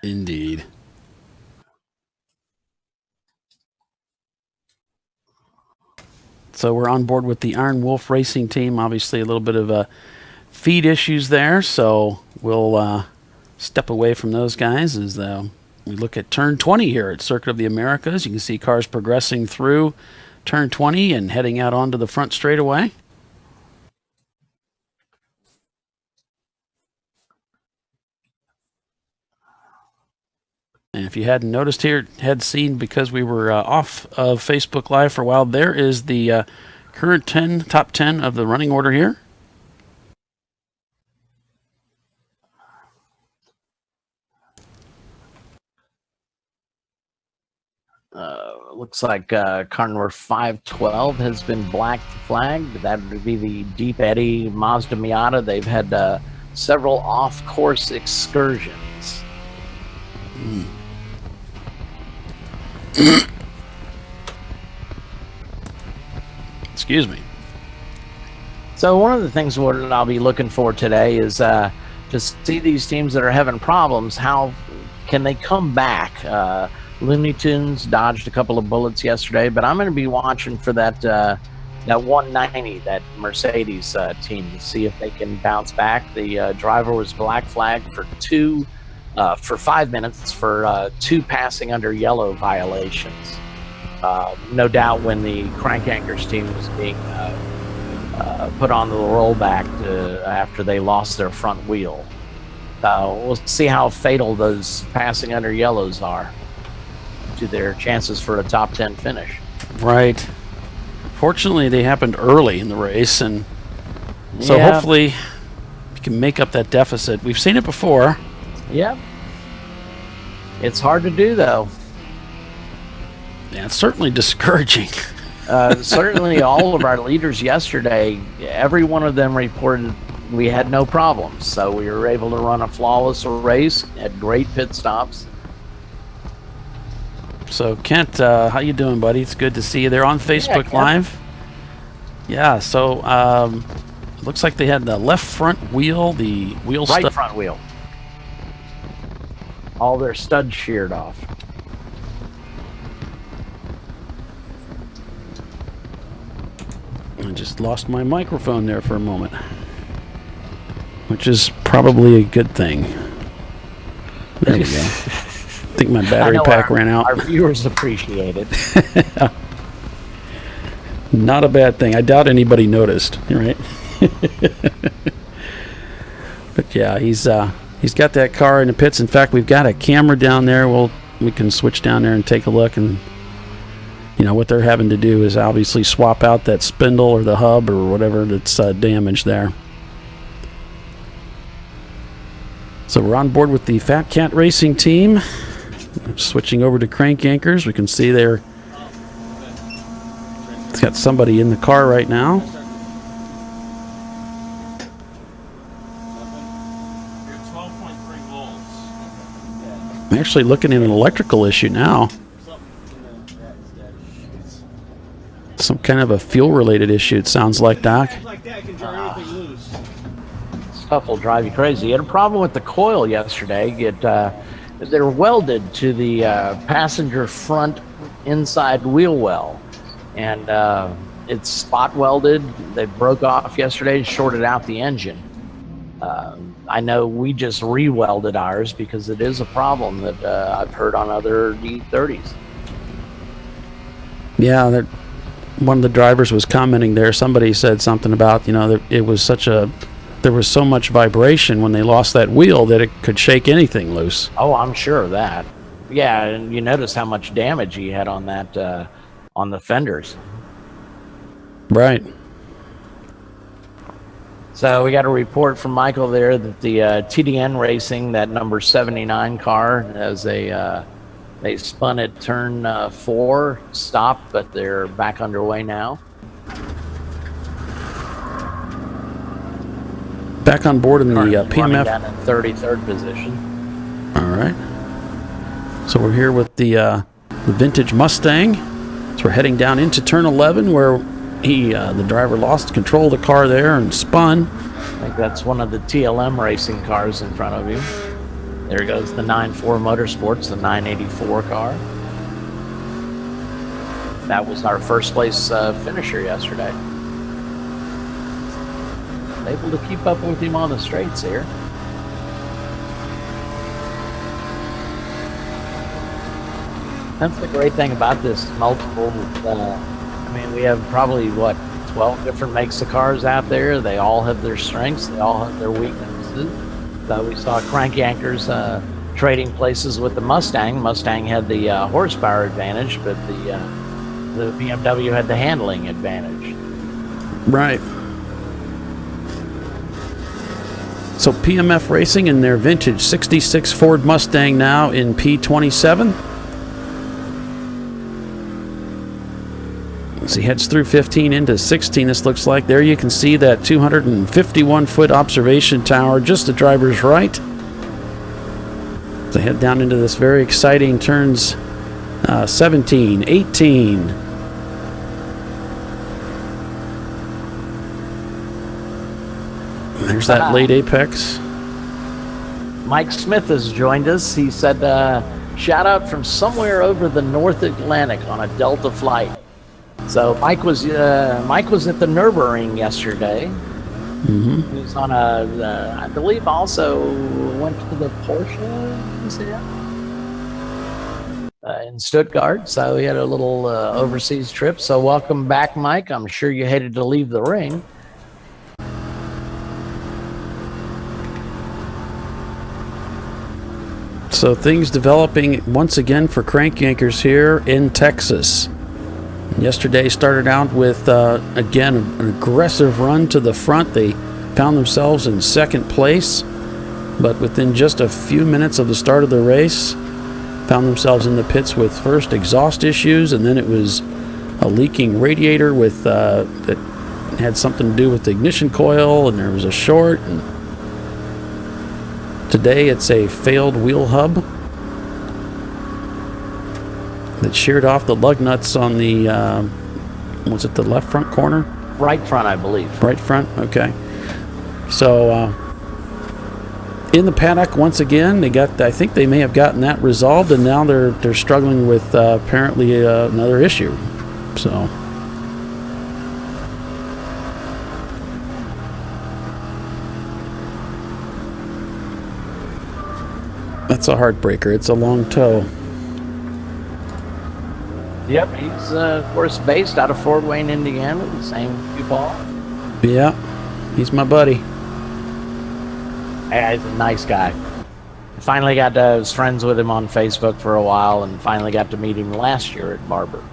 Indeed. So we're on board with the Iron Wolf Racing team. Obviously, a little bit of feed issues there, so we'll step away from those guys as we look at turn 20 here at Circuit of the Americas. You can see cars progressing through turn 20 and heading out onto the front straightaway. And if you hadn't noticed here, had seen because we were off of Facebook Live for a while, there is the current top 10 of the running order here. Looks like car number 512 has been black flagged. That would be the Deep Eddy Mazda Miata. They've had several off-course excursions. Excuse me. So one of the things what I'll be looking for today is to see these teams that are having problems, how can they come back? Looney Tunes dodged a couple of bullets yesterday, but I'm going to be watching for that 190, that Mercedes team, to see if they can bounce back. The driver was black flagged for 5 minutes for 2 passing under yellow violations. No doubt when the Crank Yankers team was being put on the rollback after they lost their front wheel. We'll see how fatal those passing under yellows are to their chances for a top 10 finish. Right. Fortunately, they happened early in the race, and so hopefully we can make up that deficit. We've seen it before. Yep. It's hard to do, though. Yeah, it's certainly discouraging. Certainly all of our leaders yesterday, every one of them reported we had no problems. So we were able to run a flawless race, had great pit stops. So Kent, how you doing, buddy? It's good to see you there on Facebook Live. Yeah, so looks like they had the left front wheel, the wheel right front wheel. All their studs sheared off. I just lost my microphone there for a moment, which is probably a good thing. There we go. I think my battery pack ran out. Our viewers appreciate it. Not a bad thing. I doubt anybody noticed, right? But yeah, he's got that car in the pits. In fact, we've got a camera down there. We can switch down there and take a look and what they're having to do is obviously swap out that spindle or the hub or whatever that's damaged there. So we're on board with the Fat Cat Racing team. Switching over to Crank Yankers, we can see there. It's got somebody in the car right now. I'm actually looking at an electrical issue now. Some kind of a fuel-related issue, it sounds like, Doc. Stuff will drive you crazy. You had a problem with the coil yesterday. They're welded to the passenger front inside wheel well, and it's spot welded. They broke off yesterday, shorted out the engine. I know we just re-welded ours because it is a problem that I've heard on other D30s. Yeah, one of the drivers was commenting there. Somebody said something about, that it was there was so much vibration when they lost that wheel that it could shake anything loose. Oh, I'm sure of that. Yeah, and you notice how much damage he had on that, on the fenders. Right. So we got a report from Michael there that the TDN Racing, that number 79 car, has they spun at turn 4, stopped, but they're back underway now. Back on board in the PMF. Down in 33rd position. All right. So we're here with the vintage Mustang. So we're heading down into turn 11 where the driver lost control of the car there and spun. I think that's one of the TLM racing cars in front of you. There goes the 9.4 Motorsports, the 984 car. That was our first place finisher yesterday. Able to keep up with him on the straights here. That's the great thing about this multiple. We have probably 12 different makes of cars out there. They all have their strengths. They all have their weaknesses. So we saw Crank Yankers trading places with the Mustang. Mustang had the horsepower advantage, but the BMW had the handling advantage. Right. So PMF Racing in their vintage 66 Ford Mustang now in P27. As he heads through 15 into 16, this looks like. There you can see that 251-foot observation tower just to driver's right. As they head down into this very exciting turns 17, 18. There's that late apex. Mike Smith has joined us. He said, shout out from somewhere over the North Atlantic on a Delta flight. So Mike was at the Nürburgring yesterday. Mm-hmm. He was on I believe also went to the Porsche museum in Stuttgart. So he had a little overseas trip. So welcome back, Mike. I'm sure you hated to leave the ring. So things developing once again for Crank Yankers here in Texas. Yesterday started out with, again, an aggressive run to the front. They found themselves in second place, but within just a few minutes of the start of the race, found themselves in the pits with first exhaust issues, and then it was a leaking radiator with that had something to do with the ignition coil, and there was a short. And today it's a failed wheel hub that sheared off the lug nuts on the, was it the left front corner? Right front, I believe. Right front, okay. So, in the paddock once again, I think they may have gotten that resolved, and now they're struggling with apparently another issue. So. That's a heartbreaker. It's a long tow. Yep, he's of course based out of Fort Wayne, Indiana, the same Paul. Yeah, he's my buddy. Yeah, he's a nice guy. I was friends with him on Facebook for a while, and finally got to meet him last year at Barber.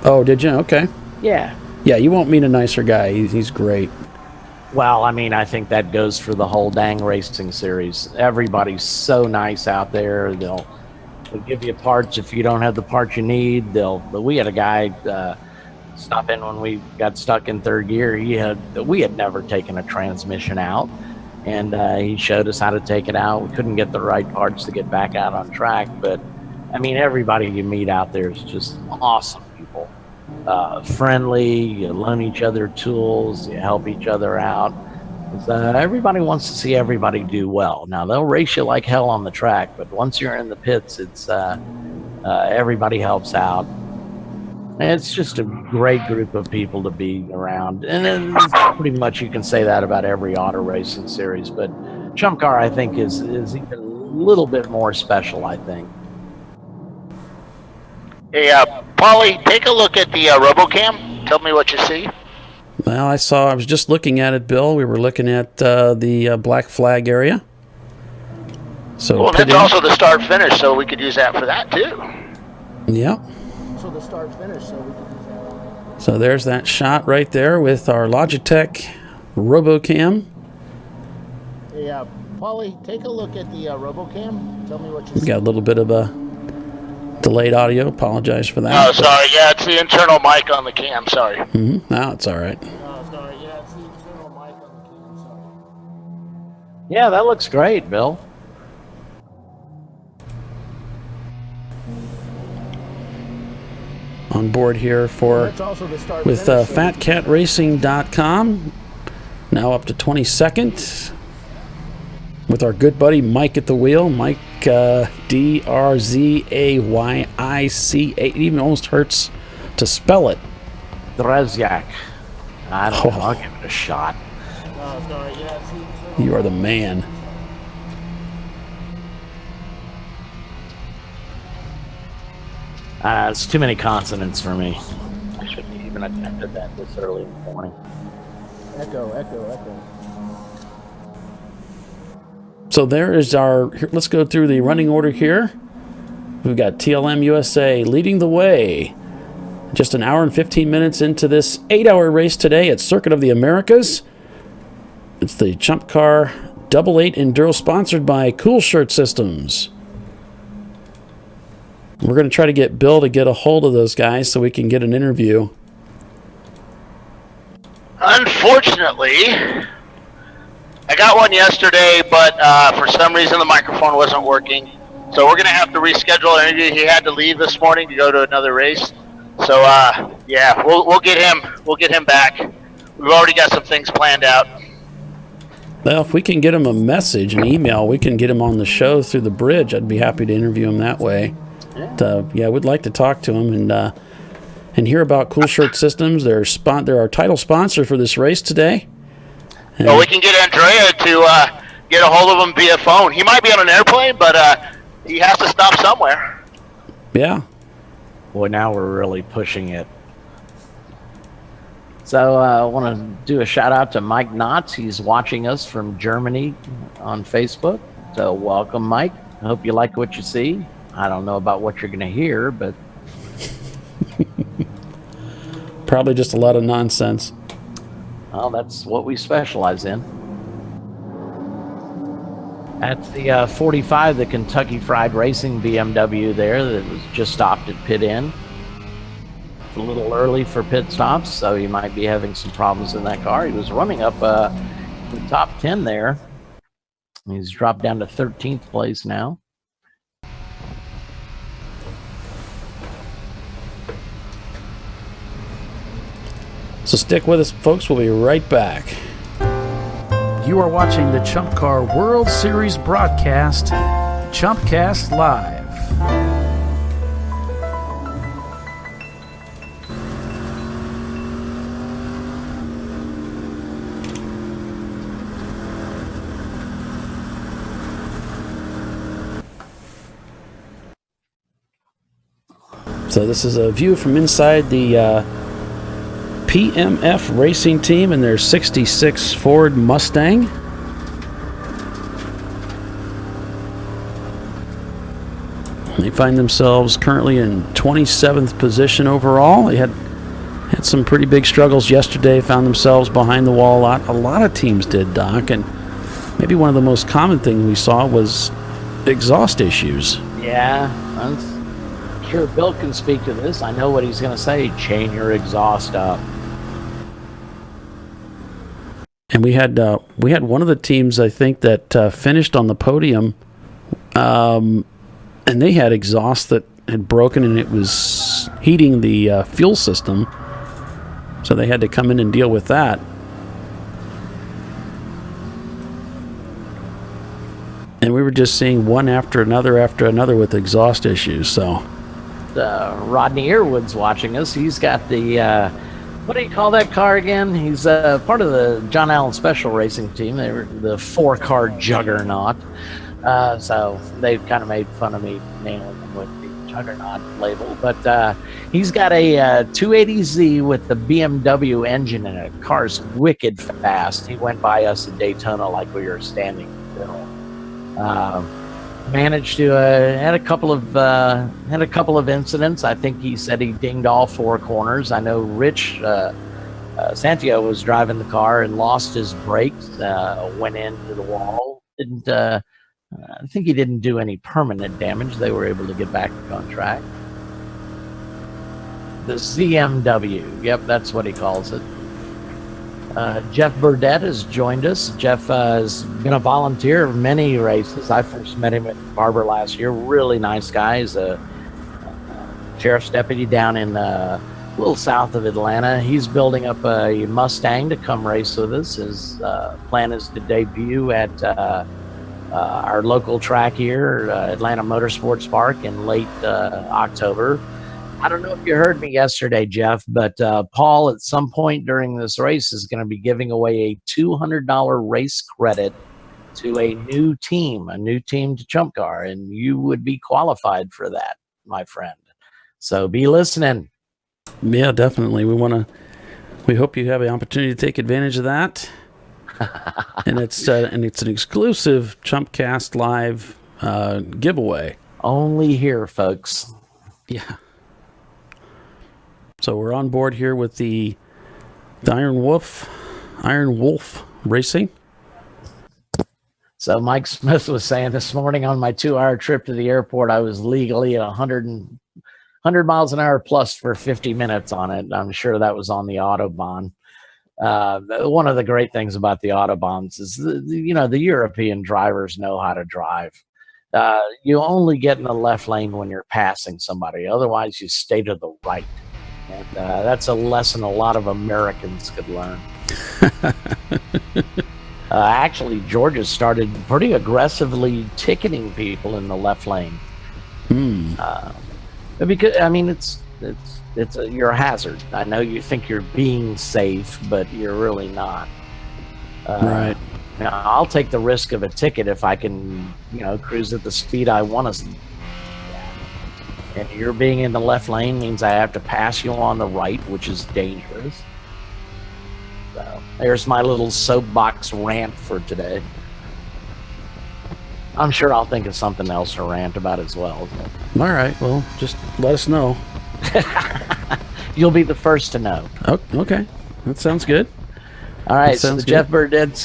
Oh, did you? Okay. Yeah. Yeah, you won't meet a nicer guy. He's great. Well, I mean, I think that goes for the whole dang racing series. Everybody's so nice out there. They'll give you parts if you don't have the parts you need. We had a guy stop in when we got stuck in third gear. We had never taken a transmission out, and he showed us how to take it out. We couldn't get the right parts to get back out on track, but I mean, everybody you meet out there is just awesome people. Friendly, you loan each other tools, you help each other out. Everybody wants to see everybody do well. Now, they'll race you like hell on the track, but once you're in the pits, it's everybody helps out. And it's just a great group of people to be around. And then pretty much you can say that about every auto racing series, but Chump Car, I think, is even a little bit more special, I think. Hey, Paulie, take a look at the RoboCam. Tell me what you see. Well, I was just looking at it, Bill. We were looking at the black flag area. So well, that's also the start-finish, so we could use that for that, too. Yep. So the start-finish, so we could use that. So there's that shot right there with our Logitech RoboCam. Hey, Paulie, take a look at the RoboCam. Tell me what you see. We got a little bit of a delayed audio. Apologize for that. Oh, sorry. Yeah, it's the internal mic on the cam. Sorry. Mm-hmm. No, it's all right. Oh, sorry. Yeah, it's the internal mic on the cam. Sorry. Yeah, that looks great, Bill. On board here with fatcatracing.com. Now up to 22nd. With our good buddy Mike at the wheel. Mike, Drzayc. It even almost hurts to spell it. Drzayc. I don't know. I'll give it a shot. Oh, sorry. Yeah, it's the internal You are the man. It's too many consonants for me. I shouldn't have even attempted that this early in the morning. Echo. So there is let's go through the running order here. We've got TLM USA leading the way. Just an hour and 15 minutes into this 8-hour race today at Circuit of the Americas. It's the Chump Car 88 Enduro sponsored by Cool Shirt Systems. We're going to try to get Bill to get a hold of those guys so we can get an interview. Unfortunately, I got one yesterday, but for some reason the microphone wasn't working. So we're going to have to reschedule an interview. He had to leave this morning to go to another race. So yeah, we'll get him back. We've already got some things planned out. Well, if we can get him a message, an email, we can get him on the show through the bridge. I'd be happy to interview him that way. Yeah, we'd like to talk to him and hear about Cool Shirt Systems. They're our title sponsor for this race today. Well, we can get Andrea to get a hold of him via phone. He might be on an airplane, but he has to stop somewhere. Yeah. Boy, now we're really pushing it. So I want to do a shout out to Mike Knotts. He's watching us from Germany on Facebook. So welcome, Mike. I hope you like what you see. I don't know about what you're going to hear, but probably just a lot of nonsense. Well, that's what we specialize in. At the 45, the Kentucky Fried Racing BMW there that was just stopped at pit in. It's a little early for pit stops, so he might be having some problems in that car. He was running up the top 10 there. He's dropped down to 13th place now. So stick with us, folks. We'll be right back. You are watching the Chump Car World Series broadcast, Chumpcast Live. So this is a view from inside the PMF Racing Team and their 66 Ford Mustang. They find themselves currently in 27th position overall. They had some pretty big struggles yesterday, found themselves behind the wall a lot. A lot of teams did, Doc, and maybe one of the most common things we saw was exhaust issues. Yeah, I'm sure Bill can speak to this. I know what he's going to say. Chain your exhaust up. And we had one of the teams, I think, that finished on the podium, and they had exhaust that had broken, and it was heating the fuel system, so they had to come in and deal with that. And we were just seeing one after another with exhaust issues. So Rodney Earwood's watching us. He's got the what do you call that car again? He's part of the John Allen Special Racing team. They were the 4-car juggernaut. So they kind of made fun of me naming them with the juggernaut label. But he's got a 280Z with the BMW engine in it. Car's wicked fast. He went by us at Daytona like we were standing still. Managed to had a couple of incidents. I think he said he dinged all 4 corners. I know Rich Santiago was driving the car and lost his brakes, went into the wall. I think he didn't do any permanent damage. They were able to get back on track. The ZMW, yep, that's what he calls it. Jeff Burdett has joined us. Jeff has been a volunteer of many races. I first met him at Barber last year. Really nice guy. He's a sheriff's deputy down in a little south of Atlanta. He's building up a Mustang to come race with us. His plan is to debut at our local track here, Atlanta Motorsports Park, in late October. I don't know if you heard me yesterday, Jeff, but Paul at some point during this race is going to be giving away a $200 race credit to a new team to Chump Car, and you would be qualified for that, my friend. So be listening. Yeah, definitely. We hope you have the opportunity to take advantage of that. and it's an exclusive Chumpcast Live giveaway. Only here, folks. Yeah. So we're on board here with the Iron Wolf Racing. So Mike Smith was saying this morning on my 2-hour trip to the airport, I was legally at 100 miles an hour plus for 50 minutes on it. I'm sure that was on the Autobahn. One of the great things about the Autobahns is, the European drivers know how to drive. You only get in the left lane when you're passing somebody. Otherwise, you stay to the right. And that's a lesson a lot of Americans could learn. Actually, Georgia started pretty aggressively ticketing people in the left lane. Because you're a hazard. I know you think you're being safe, but you're really not. Right. Now, I'll take the risk of a ticket if I can, cruise at the speed I want to. And you're being in the left lane means I have to pass you on the right, which is dangerous. So there's my little soapbox rant for today. I'm sure I'll think of something else to rant about as well. All right. Well, just let us know. You'll be the first to know. Oh, okay. That sounds good. All right. So Jeff Burdett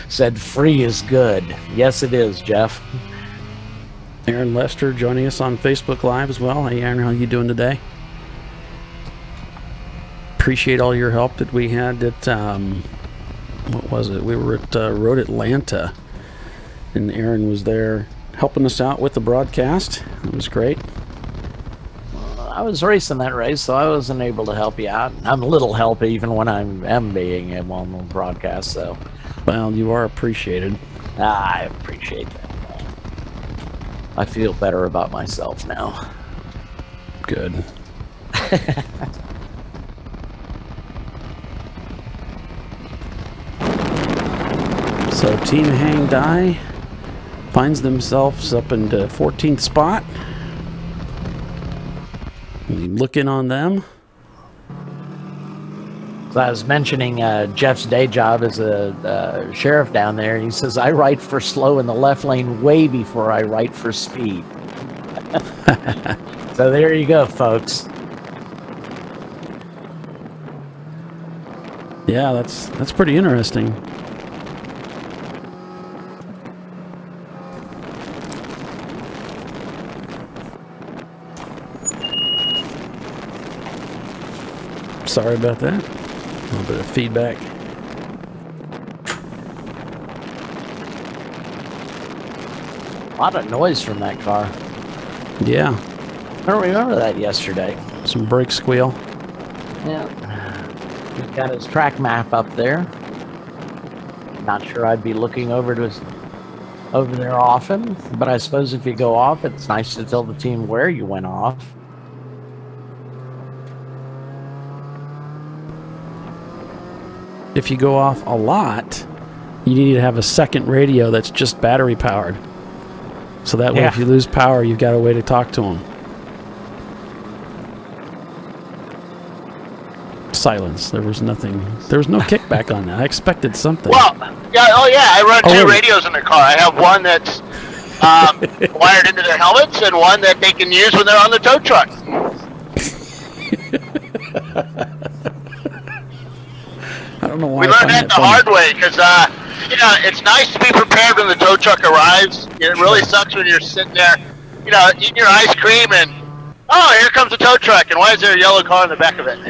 said free is good. Yes, it is, Jeff. Aaron Lester joining us on Facebook Live as well. Hey, Aaron, how you doing today? Appreciate all your help that we had at, what was it? We were at Road Atlanta, and Aaron was there helping us out with the broadcast. It was great. I was racing that race, so I wasn't able to help you out. I'm a little help even when I am being on the broadcast. So, well, you are appreciated. I appreciate that. I feel better about myself now. Good. So Team Hang Dai finds themselves up in the 14th spot. Look in on them. So I was mentioning Jeff's day job as a sheriff down there, and he says, I write for slow in the left lane way before I write for speed. So there you go, folks. Yeah, that's pretty interesting. Sorry about that. A little bit of feedback. A lot of noise from that car. Yeah. I don't remember that yesterday. Some brake squeal. Yeah. He's got his track map up there. Not sure I'd be looking over there often, but I suppose if you go off, it's nice to tell the team where you went off. If you go off a lot, you need to have a second radio that's just battery powered. So that way, if you lose power, you've got a way to talk to them. Silence. There was nothing. There was no kickback on that. I expected something. Well, yeah, I run two radios in the car. I have one that's wired into their helmets and one that they can use when they're on the tow truck. I don't know why. We learned that the hard way because, it's nice to be prepared when the tow truck arrives. It really sucks when you're sitting there, eating your ice cream and, oh, here comes the tow truck, and why is there a yellow car in the back of it?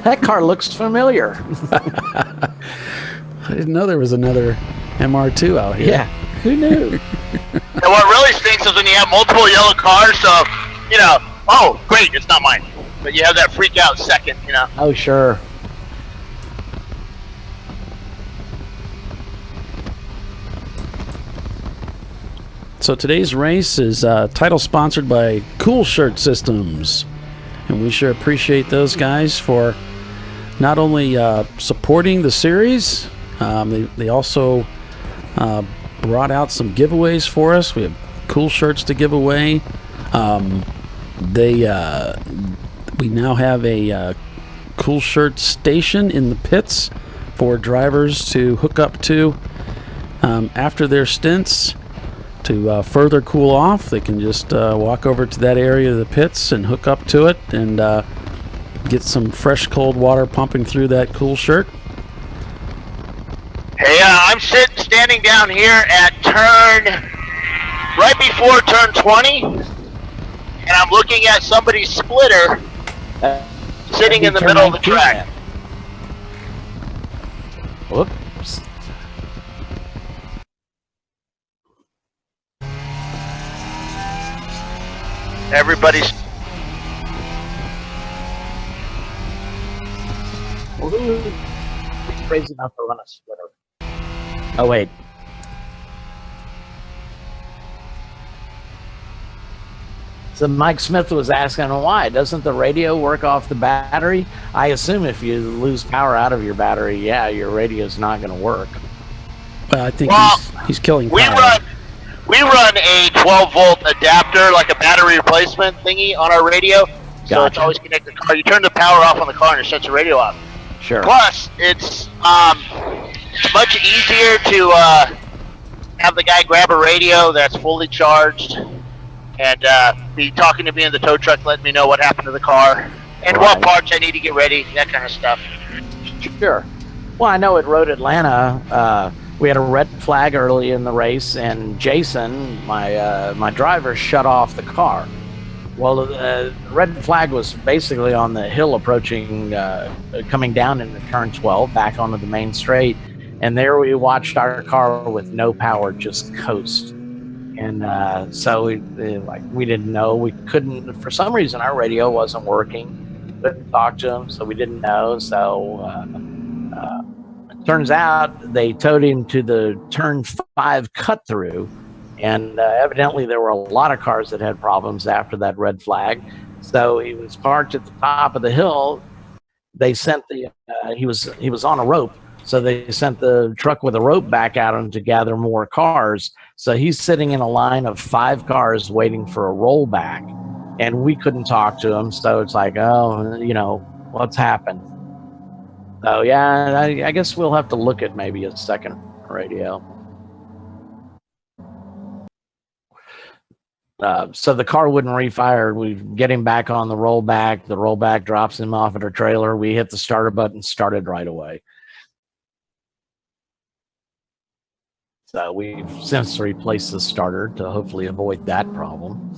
That car looks familiar. I didn't know there was another MR2 out here. Yeah, who knew? And what really stinks is when you have multiple yellow cars, so, oh, great, it's not mine. But you have that freak out second, Oh, sure. So today's race is title sponsored by Cool Shirt Systems. And we sure appreciate those guys for not only supporting the series, they also brought out some giveaways for us. We have cool shirts to give away. We now have a cool shirt station in the pits for drivers to hook up to after their stints. To further cool off, they can just walk over to that area of the pits and hook up to it and get some fresh cold water pumping through that cool shirt. Hey, I'm standing down here at right before turn 20, and I'm looking at somebody's splitter sitting in the middle of the track. Whoops. Everybody's. Well, who's crazy enough to run a splitter? Oh, wait. So Mike Smith was asking why. Doesn't the radio work off the battery? I assume if you lose power out of your battery, yeah, your radio's not going to work. I think he's killing power. We run a 12-volt adapter, like a battery replacement thingy on our radio. Gotcha. So it's always connected to the car. You turn the power off on the car and it shuts the radio off. Sure. Plus, it's much easier to have the guy grab a radio that's fully charged and be talking to me in the tow truck, letting me know what happened to the car and what parts I need to get ready, that kind of stuff. Sure. Well, I know at Road Atlanta, we had a red flag early in the race, and Jason, my driver, shut off the car. Well, the red flag was basically on the hill approaching, coming down into turn 12, back onto the main straight, and there we watched our car with no power just coast. And so we didn't know. We couldn't, for some reason, our radio wasn't working. Couldn't talk to him, so we didn't know. So turns out they towed him to the turn 5 cut through, and evidently there were a lot of cars that had problems after that red flag. So he was parked at the top of the hill. They sent he was on a rope, so they sent the truck with a rope back at him to gather more cars. So he's sitting in a line of 5 cars waiting for a rollback, and we couldn't talk to him. So it's like, oh, what's happened? So yeah, I guess we'll have to look at maybe a second radio. So the car wouldn't refire. We get him back on the rollback. The rollback drops him off at our trailer. We hit the starter button, started right away. So we've since replaced the starter to hopefully avoid that problem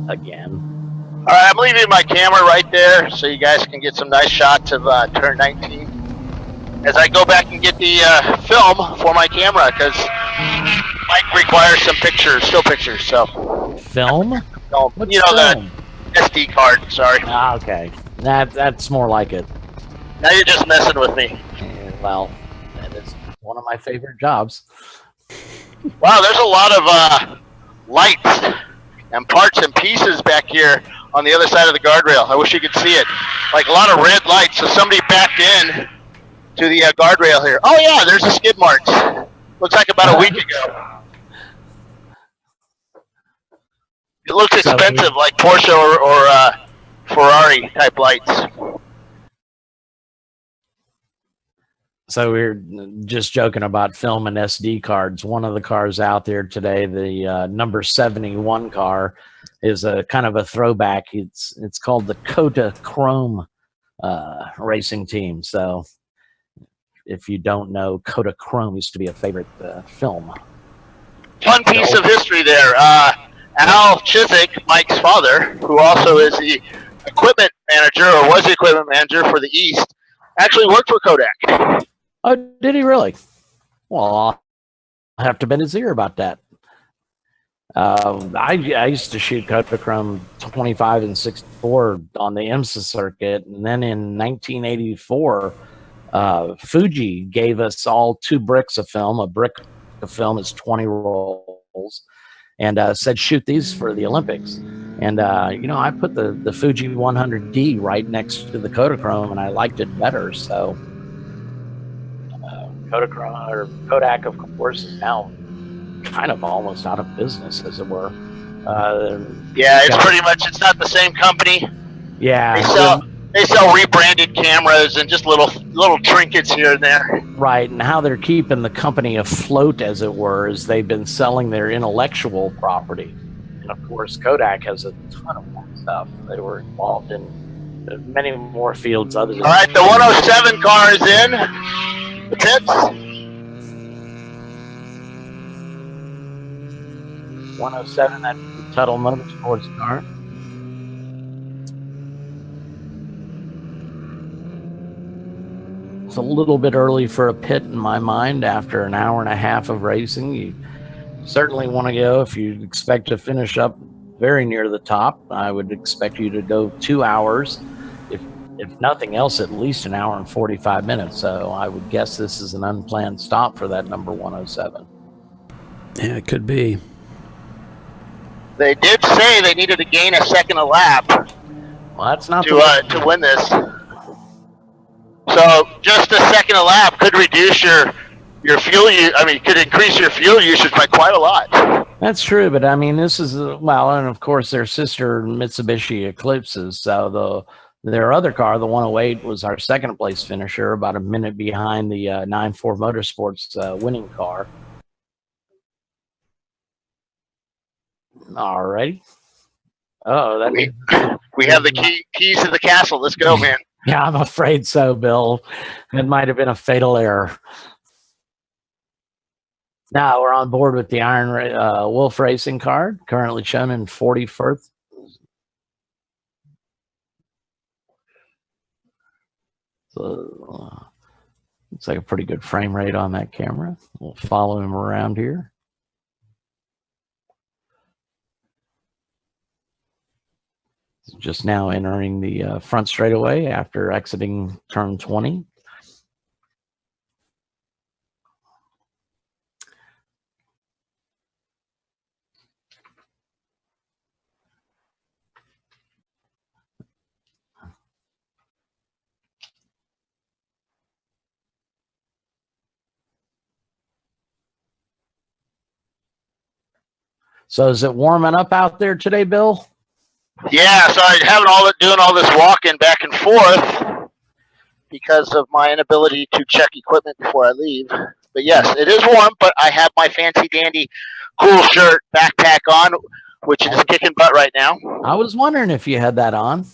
again. All right, I'm leaving my camera right there so you guys can get some nice shots of turn 19. As I go back and get the film for my camera, because Mike requires some pictures, still pictures. So film? Film. What's You know, film? the SD card. Sorry. Ah, okay. That's more like it. Now you're just messing with me. Well, that is one of my favorite jobs. Wow, there's a lot of lights and parts and pieces back here on the other side of the guardrail. I wish you could see it. Like a lot of red lights. So somebody backed in to the guardrail here. Oh yeah, there's the skid marks. Looks like about a week ago. It looks expensive, like Porsche or Ferrari type lights. So we were just joking about film and SD cards. One of the cars out there today, the number 71 car, is a kind of a throwback. It's called the Kodachrome racing team. So if you don't know, Kodachrome used to be a favorite film. Fun piece of history there. Al Chiswick, Mike's father, who also is the equipment manager, or was the equipment manager for the East, actually worked for Kodak. Oh, did he really? Well, I'll have to bet his ear about that. I used to shoot Kodachrome 25 and 64 on the IMSA circuit, and then in 1984, Fuji gave us all 2 bricks of film. A brick of film is 20 rolls, and said shoot these for the Olympics. And you know, I put the Fuji 100D right next to the Kodachrome, and I liked it better. So Kodachrome, or Kodak, of course, is now kind of almost out of business, as it were. Yeah, it's pretty much, it's not the same company. Yeah. They sell rebranded cameras and just little trinkets here and there. Right, and how they're keeping the company afloat, as it were, is they've been selling their intellectual property. And of course, Kodak has a ton of more stuff. They were involved in many more fields other than... All right, the 107 car is in the pits. 107, that's the Tuttle Motorsports car. It's a little bit early for a pit in my mind after an hour and a half of racing. You certainly want to go, if you expect to finish up very near the top, I would expect you to go 2 hours. If nothing else, at least an hour and 45 minutes. So I would guess this is an unplanned stop for that number 107. Yeah, it could be. They did say they needed to gain a second a lap. Well, that's not to win this. So just a second a lap could reduce your fuel use. I mean, could increase your fuel usage by quite a lot. That's true, but I mean, this is well, and of course their sister Mitsubishi Eclipses. So their other car, the 108, was our second place finisher, about a minute behind the 9-4 Motorsports winning car. All righty. Oh, that we have the keys to the castle. Let's go, man. Yeah, I'm afraid so, Bill. It might have been a fatal error. Now we're on board with the Iron Wolf racing car, currently shown in 41st. So looks like a pretty good frame rate on that camera. We'll follow him around here. Just now entering the front straightaway after exiting turn 20. So is it warming up out there today, Bill? Yeah, so I'm doing all this walking back and forth because of my inability to check equipment before I leave. But yes, it is warm, but I have my fancy dandy cool shirt, backpack on. which is kicking butt right now. I was wondering if you had that on.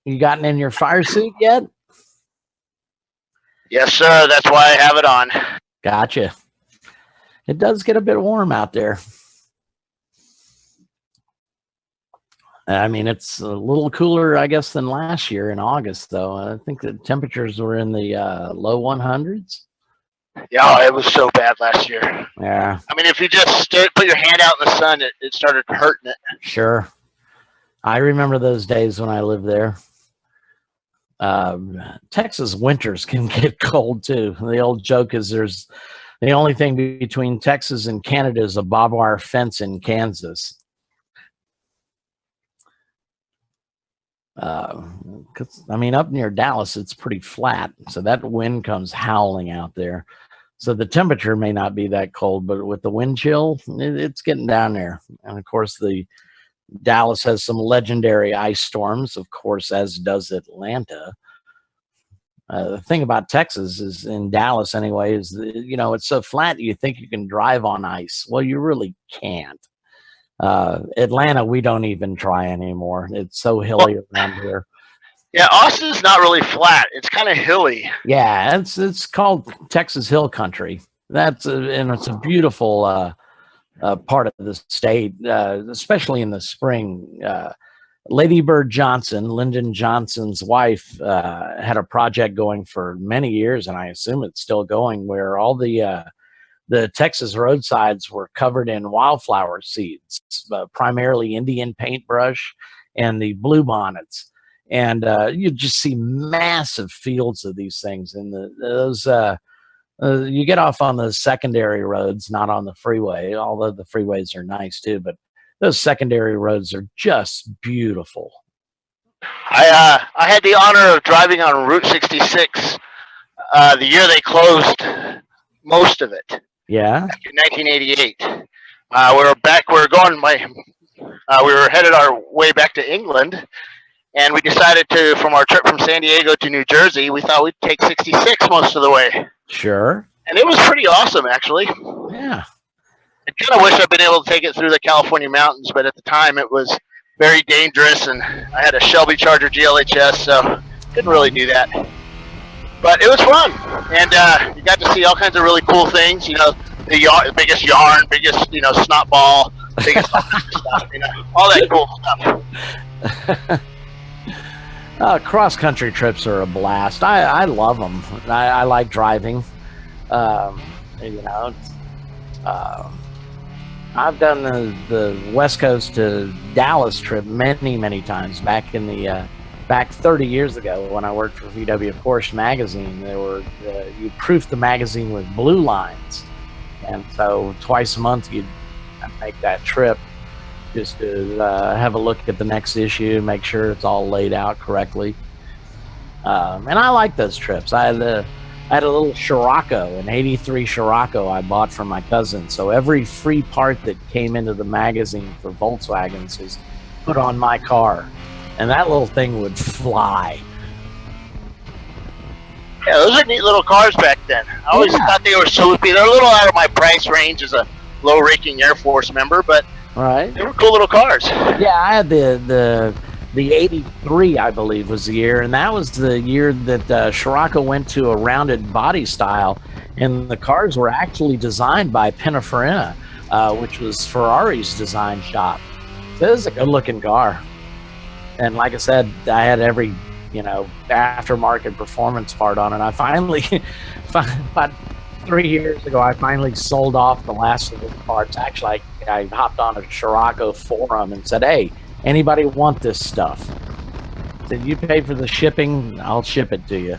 You gotten in your fire suit yet? Yes, sir. That's why I have it on. Gotcha. It does get a bit warm out there. I mean, it's a little cooler, I guess, than last year in August, though. I think the temperatures were in the low 100s. Yeah, it was so bad last year. Yeah. I mean, if you just put your hand out in the sun, it started hurting it. Sure. I remember those days when I lived there. Texas winters can get cold, too. The old joke is there's the only thing between Texas and Canada is a barbed wire fence in Kansas. 'Cause, I mean, up near Dallas, it's pretty flat, so that wind comes howling out there. So the temperature may not be that cold, but with the wind chill, it's getting down there. And of course, the Dallas has some legendary ice storms, of course, as does Atlanta. The thing about Texas is, in Dallas anyway, is it's so flat you think you can drive on ice. Well, you really can't. Atlanta, we don't even try anymore. It's so hilly around here. Yeah, Austin's not really flat. It's kind of hilly. Yeah, it's called Texas Hill Country. And it's a beautiful part of the state, especially in the spring. Lady Bird Johnson, Lyndon Johnson's wife, had a project going for many years, and I assume it's still going, where all the Texas roadsides were covered in wildflower seeds, primarily Indian paintbrush and the bluebonnets. And you just see massive fields of these things. And you get off on the secondary roads, not on the freeway, although the freeways are nice too. But those secondary roads are just beautiful. I had the honor of driving on Route 66 the year they closed most of it. Yeah. Back in 1988. We were headed our way back to England, and we decided to, from our trip from San Diego to New Jersey, we thought we'd take 66 most of the way. Sure. And it was pretty awesome, actually. Yeah. I kind of wish I'd been able to take it through the California mountains, but at the time it was very dangerous, and I had a Shelby Charger GLHS, so couldn't really do that. But it was fun, and you got to see all kinds of really cool things. The biggest yarn, biggest snot ball, biggest stuff, all that cool stuff. Cross country trips are a blast. I love them. I like driving. I've done the West Coast to Dallas trip many times back in the. Back 30 years ago, when I worked for VW Porsche magazine, you proofed the magazine with blue lines, and so twice a month you'd make that trip just to have a look at the next issue, make sure it's all laid out correctly. And I like those trips. I had a little Scirocco, an '83 Scirocco I bought from my cousin. So every free part that came into the magazine for Volkswagens was put on my car. And that little thing would fly. Yeah, those are neat little cars back then. I always thought they were swoopy. They're a little out of my price range as a low-ranking Air Force member, but they were cool little cars. Yeah, I had the '83, I believe, was the year, and that was the year that Scirocco went to a rounded body style, and the cars were actually designed by Pininfarina, which was Ferrari's design shop. So it was a good-looking car. And like I said, I had every, aftermarket performance part on it. I finally, about 3 years ago, I finally sold off the last of the parts. Actually, I hopped on a Scirocco forum and said, "Hey, anybody want this stuff? Did you pay for the shipping? I'll ship it to you."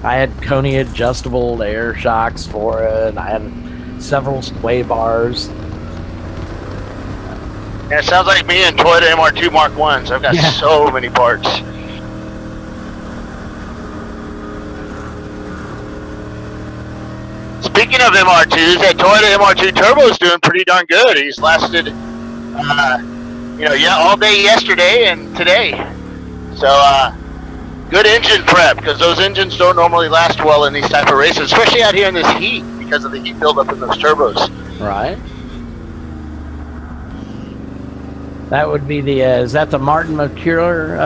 I had Coney adjustable air shocks for it. I had several sway bars. Yeah, it sounds like me and Toyota MR2 Mark 1s. I've got so many parts. Speaking of MR2s, that Toyota MR2 Turbo is doing pretty darn good. He's lasted, all day yesterday and today. So, good engine prep, because those engines don't normally last well in these type of races, especially out here in this heat because of the heat buildup in those turbos. Right. That would be the, is that the Martin Mercure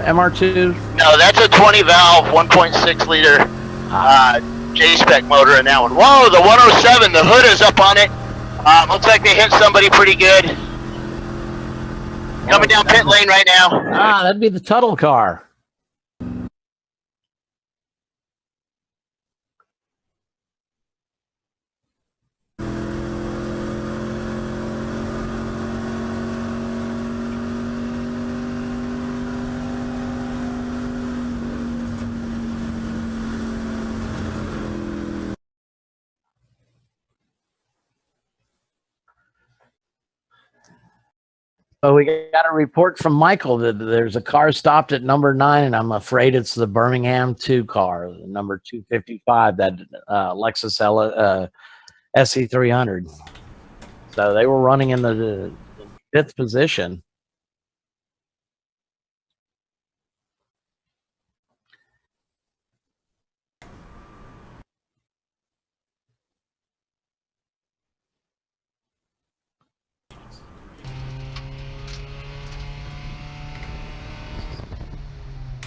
MR2? No, that's a 20 valve, 1.6 liter J-spec motor in that one. Whoa, the 107, the hood is up on it. Looks like they hit somebody pretty good. Coming down pit lane right now. That'd be the Tuttle car. So we got a report from Michael that there's a car stopped at number 9, and I'm afraid it's the Birmingham 2 car, number 255, that Lexus SE300. So they were running in the 5th position.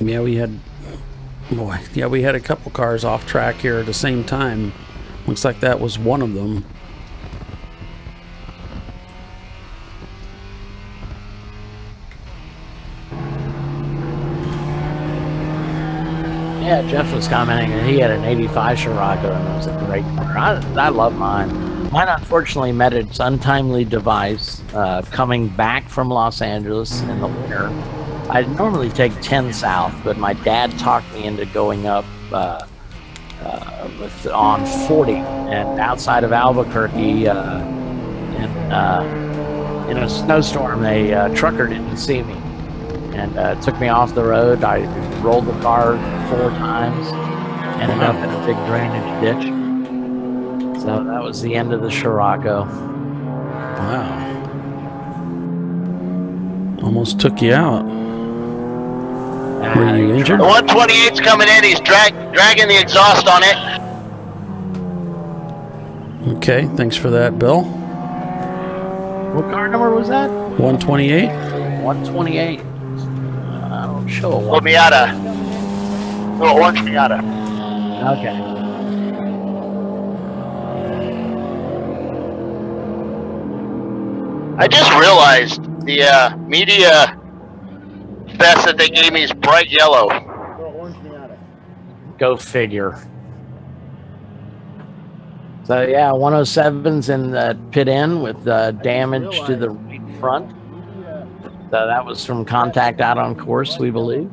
Yeah, we had a couple cars off track here at the same time. Looks like that was one of them. Yeah, Jeff was commenting that he had an 85 Scirocco, and it was a great car. I love mine. Mine unfortunately met its untimely device coming back from Los Angeles in the winter. I normally take 10 south, but my dad talked me into going up on 40, and outside of Albuquerque, in a snowstorm, a trucker didn't see me, and took me off the road. I rolled the car 4 times, ended up in a big drainage ditch. So that was the end of the Scirocco. Wow. Almost took you out. Were you injured? The 128's coming in. He's dragging the exhaust on it. Okay, thanks for that, Bill. What car number was that? 128? 128. I don't show a Little Miata. Little orange Miata. Okay. I just realized the media vest that they gave me is bright yellow. Go figure. So yeah, 107's in the pit end with damage to the right front. So that was from contact out on course, we believe.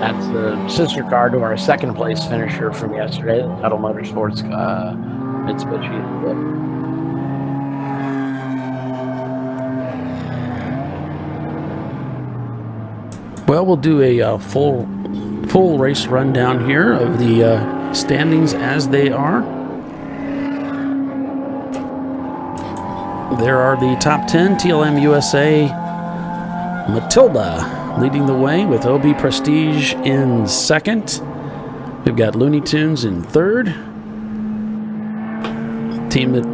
That's the sister car to our second place finisher from yesterday, the Tuttle Motorsports Mitsubishi. Well, we'll do a full race rundown here of the standings as they are. There are the top 10. TLM USA Matilda leading the way with OB Prestige in second. We've got Looney Tunes in third. Team that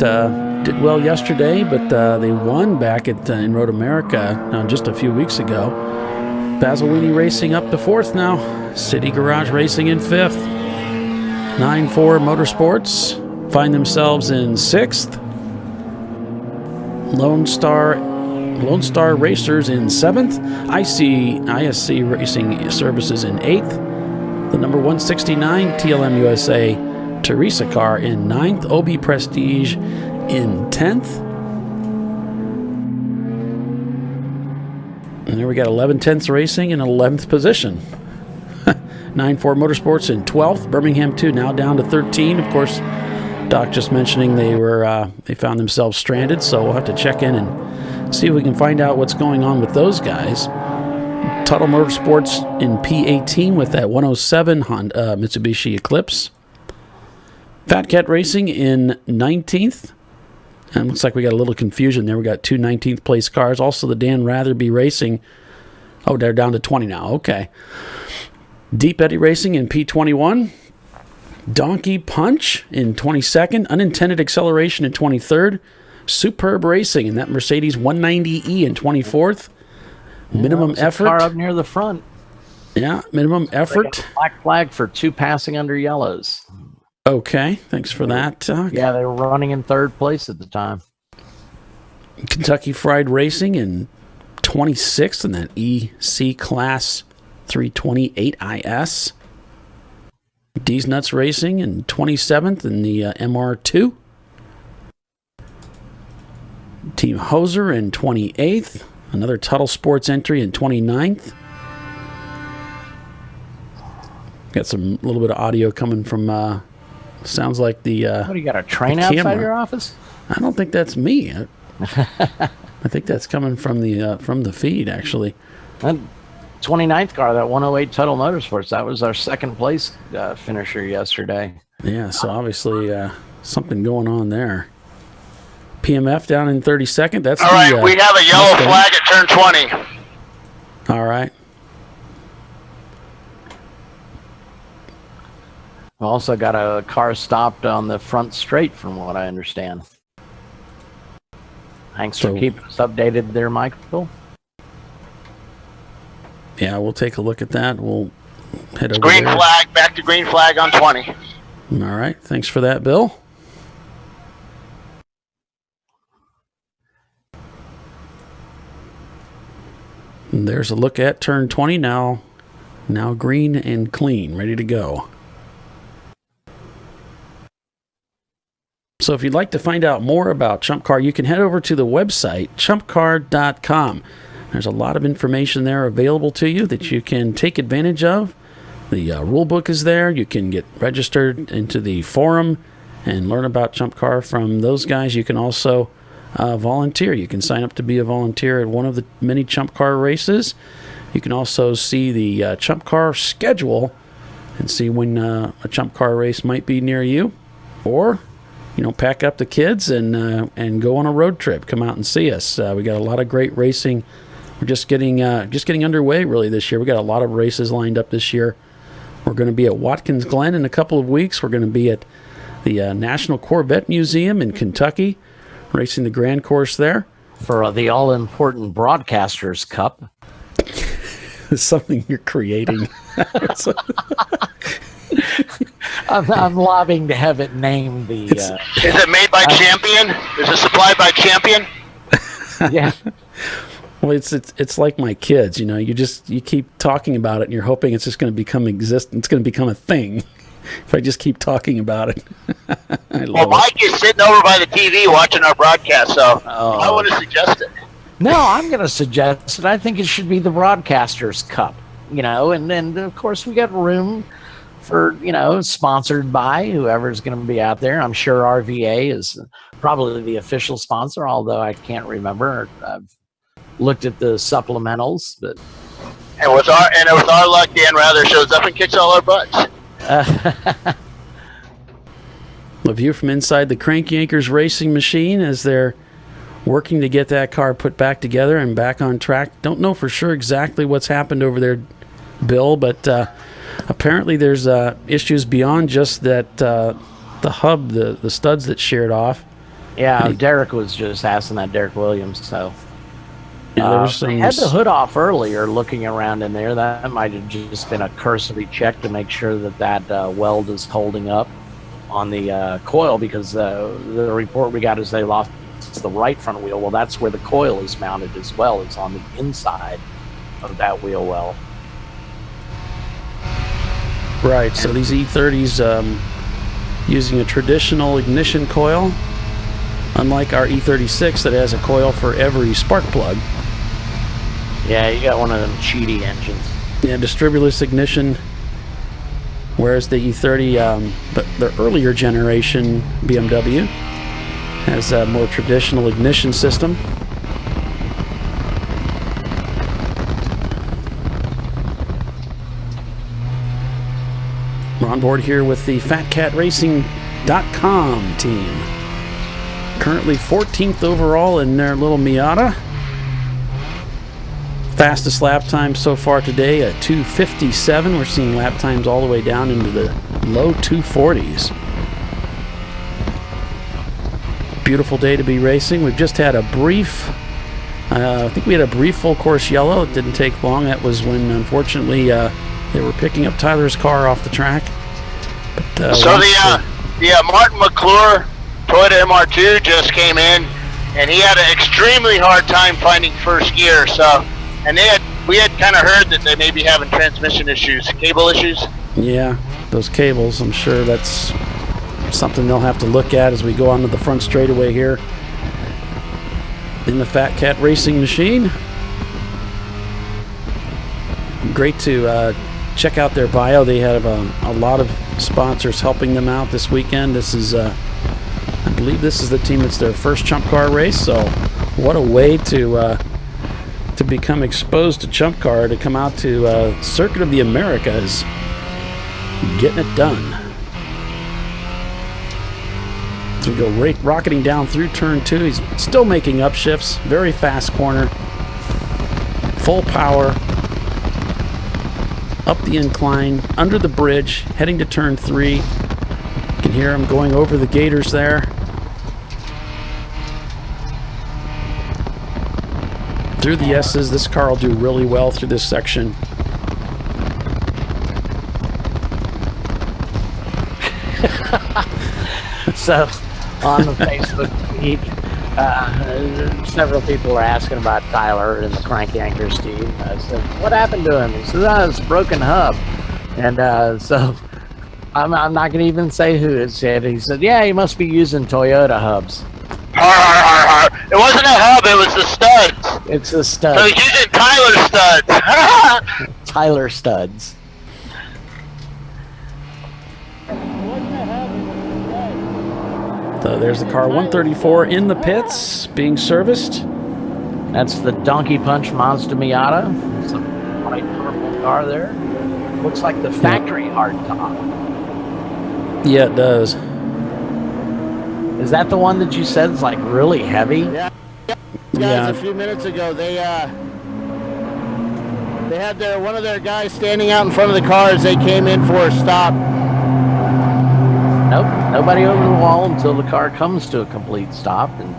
did well yesterday, but they won back in Road America just a few weeks ago. Basilini Racing up to fourth now. City Garage Racing in fifth. 9-4 Motorsports find themselves in sixth. Lone Star Racers in seventh. ISC Racing Services in eighth. The number 169 TLM USA Teresa Car in ninth. OB Prestige in 10th. And there we got 11/10 Racing in 11th position. 9-4 Motorsports in 12th. Birmingham 2 now down to 13. Of course, Doc just mentioning they found themselves stranded, so we'll have to check in and see if we can find out what's going on with those guys. Tuttle Motorsports in P18 with that 107 Honda Mitsubishi Eclipse. Fat Cat Racing in 19th. And it looks like we got a little confusion there. We got 2 19th place cars. Also the Dan Ratherby Racing. Oh, they're down to 20 now. Okay. Deep Eddy Racing in P21. Donkey Punch in 22nd. Unintended Acceleration in 23rd. Superb Racing in that Mercedes 190E in 24th. Minimum Effort. Car up near the front. Yeah, Minimum Effort. Black flag for 2 passing under yellows. Okay, thanks for that. Yeah, they were running in 3rd place at the time. Kentucky Fried Racing in 26th in that EC Class 328 IS. D's Nuts Racing in 27th in the MR2. Team Hoser in 28th. Another Tuttle Sports entry in 29th. Got some little bit of audio coming from, sounds like the What, do you got a train outside camera. your office? I don't think that's me. I think that's coming from the feed, actually. That 29th car, that 108 Tuttle Motorsports, that was our 2nd place finisher yesterday. Yeah, so obviously something going on there. PMF down in 32nd. That's all right. We have a yellow Mustang. flag at turn 20. All right. We also got a car stopped on the front straight, from what I understand. Thanks for keeping us updated there, Michael. Yeah, we'll take a look at that. We'll head over Green there. flag, back to green flag on 20. All right. Thanks for that, Bill. And there's a look at turn 20 now. Now green and clean, ready to go. So if you'd like to find out more about Chump Car, you can head over to the website, chumpcar.com. There's a lot of information there available to you that you can take advantage of. The rule book is there. You can get registered into the forum and learn about Chump Car from those guys. You can also volunteer. You can sign up to be a volunteer at one of the many Chump Car races. You can also see the Chump Car schedule and see when a Chump Car race might be near you. Or, pack up the kids and go on a road trip. Come out and see us. We got a lot of great racing. We're just getting underway really this year. We got a lot of races lined up this year. We're going to be at Watkins Glen in a couple of weeks. We're going to be at the National Corvette Museum in Kentucky, racing the Grand Course there. For the all-important Broadcasters Cup. It's something you're creating. I'm lobbying to have it named the... Is it made by Champion? Is it supplied by Champion? Yeah. Well, it's like my kids, you keep talking about it and you're hoping it's just going to become it's going to become a thing. If I just keep talking about it. Well, Mike is sitting over by the TV watching our broadcast, so I would have suggested. No, I'm going to suggest it. I think it should be the Broadcasters Cup, and then, of course, we got room for, sponsored by whoever's going to be out there. I'm sure RVA is probably the official sponsor, although I can't remember. I've looked at the supplementals, but... And with our luck, Dan Rather shows up and kicks all our butts. A view from inside the Crank Yankers racing machine as they're working to get that car put back together and back on track. Don't know for sure exactly what's happened over there, Bill, but apparently there's issues beyond just that the hub, the studs that sheared off. Yeah, Derek was just asking that, Derek Williams, so... Yeah, there was they had the hood off earlier looking around in there. That might have just been a cursory check to make sure that weld is holding up on the coil, because the report we got is they lost the right front wheel. Well, that's where the coil is mounted as well. It's on the inside of that wheel well. Right, so these E30s using a traditional ignition coil, unlike our E36 that has a coil for every spark plug. Yeah, you got one of them cheaty engines. Yeah, distributorless ignition, whereas the E30, the earlier generation BMW, has a more traditional ignition system. We're on board here with the FatCatRacing.com team. Currently 14th overall in their little Miata. Fastest lap time so far today at 2:57. We're seeing lap times all the way down into the low 240s. Beautiful day to be racing. We've just had a brief, I think we had a brief full course yellow. It didn't take long. That was when, unfortunately, they were picking up Tyler's car off the track. But, so the Martin McClure Toyota MR2 just came in, and he had an extremely hard time finding first gear. So, and we had kind of heard that they may be having transmission issues, cable issues. Yeah, those cables. I'm sure that's something they'll have to look at as we go onto the front straightaway here in the Fat Cat Racing machine. Great to check out their bio. They have a lot of sponsors helping them out this weekend. This is, I believe this is the team that's their first Chump Car race, so what a way to become exposed to Chump Car, to come out to Circuit of the Americas, getting it done. As we go rocketing down through turn 2, he's still making upshifts, very fast corner, full power, up the incline, under the bridge, heading to turn 3. You can hear him going over the gators there. Through the S's, this car will do really well through this section. So, on the Facebook feed, several people are asking about Tyler and the Crank Yankers team. I said, what happened to him? He said, it's a broken hub. And so, I'm not going to even say who it said. He said, yeah, he must be using Toyota hubs. It wasn't a hub, it was the studs. It's the studs. So he's using Tyler studs. Tyler studs. So there's the car 134 in the pits being serviced. That's the Donkey Punch Mazda Miata. It's a white purple car there. Looks like the factory hardtop. Yeah, it does. Is that the one that you said is like really heavy? Yeah. Guys, a few minutes ago, they had one of their guys standing out in front of the car as they came in for a stop. Nope, nobody over the wall until the car comes to a complete stop. And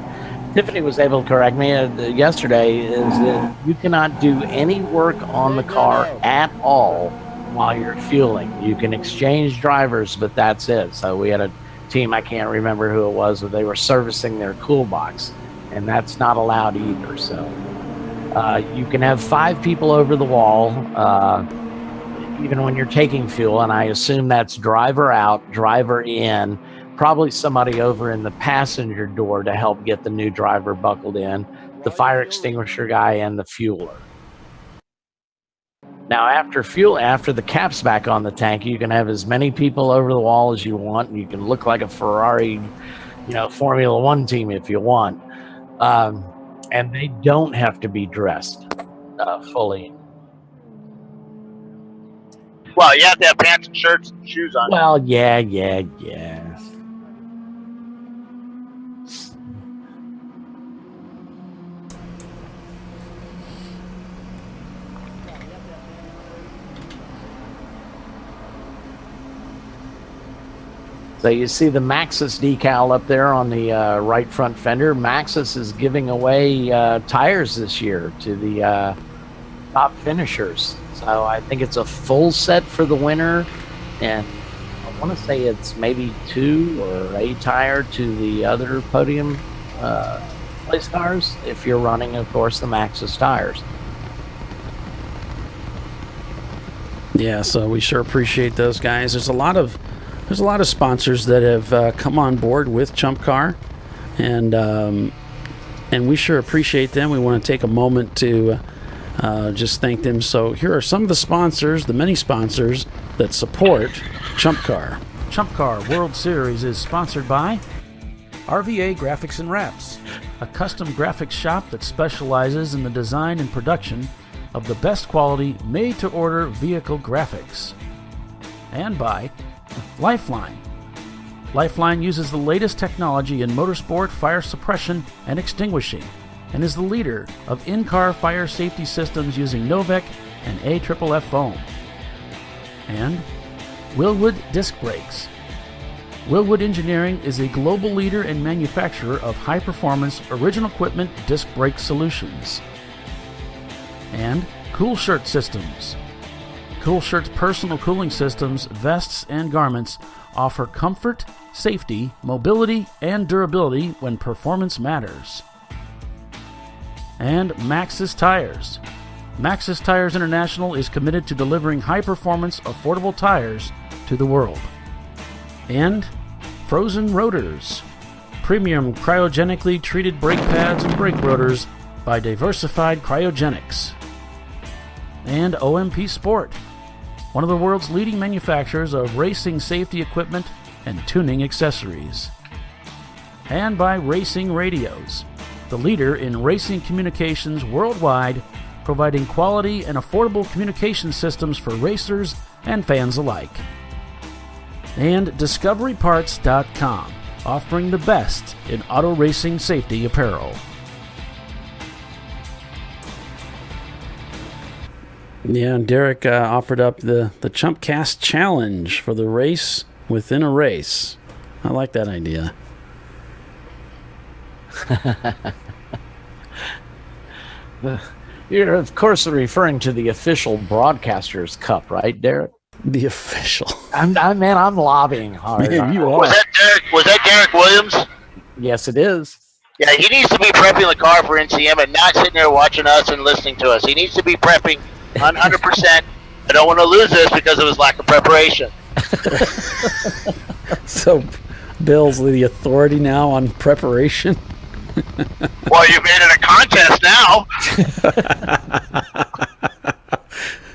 Tiffany was able to correct me yesterday, is that you cannot do any work on the car at all while you're fueling. You can exchange drivers, but that's it. So we had a team, I can't remember who it was, but they were servicing their cool box, and that's not allowed either. So you can have 5 people over the wall, even when you're taking fuel, and I assume that's driver out, driver in, probably somebody over in the passenger door to help get the new driver buckled in, the fire extinguisher guy, and the fueler. Now, after the cap's back on the tank, you can have as many people over the wall as you want, and you can look like a Ferrari, Formula One team if you want. And they don't have to be dressed fully. Well, you have to have pants and shirts and shoes on. Well, yeah. So you see the Maxxis decal up there on the right front fender. Maxxis is giving away tires this year to the top finishers. So I think it's a full set for the winner, and I want to say it's maybe 2 or a tire to the other podium place cars if you're running, of course, the Maxxis tires. Yeah, so we sure appreciate those guys. There's a lot of sponsors that have come on board with Chump Car, and we sure appreciate them. We want to take a moment to just thank them. So here are some of the sponsors, the many sponsors that support Chump Car. Chump Car World Series is sponsored by RVA Graphics and Wraps, a custom graphics shop that specializes in the design and production of the best quality made-to-order vehicle graphics. And by Lifeline. Lifeline uses the latest technology in motorsport, fire suppression, and extinguishing. and is the leader of in-car fire safety systems using Novec and AFFF foam. And Willwood Disc Brakes. Willwood Engineering is a global leader and manufacturer of high-performance original equipment disc brake solutions. And Cool Shirt Systems. Cool Shirt's personal cooling systems, vests, and garments offer comfort, safety, mobility, and durability when performance matters. And Maxxis Tires. Maxxis Tires International is committed to delivering high-performance, affordable tires to the world. And Frozen Rotors. Premium cryogenically treated brake pads and brake rotors by Diversified Cryogenics. And OMP Sport, one of the world's leading manufacturers of racing safety equipment and tuning accessories. And by Racing Radios, the leader in racing communications worldwide, providing quality and affordable communication systems for racers and fans alike. And DiscoveryParts.com, offering the best in auto racing safety apparel. Yeah, and Derek offered up the ChumpCast Challenge for the race within a race. I like that idea. You're, of course, referring to the official Broadcasters Cup, right, Derek? The official. I'm lobbying hard. Man, you are. Was that Derek Williams? Yes, it is. Yeah, he needs to be prepping the car for NCM and not sitting there watching us and listening to us. He needs to be prepping 100%. I don't want to lose this because of his lack of preparation. So, Bill's the authority now on preparation? Well, you made it a contest now.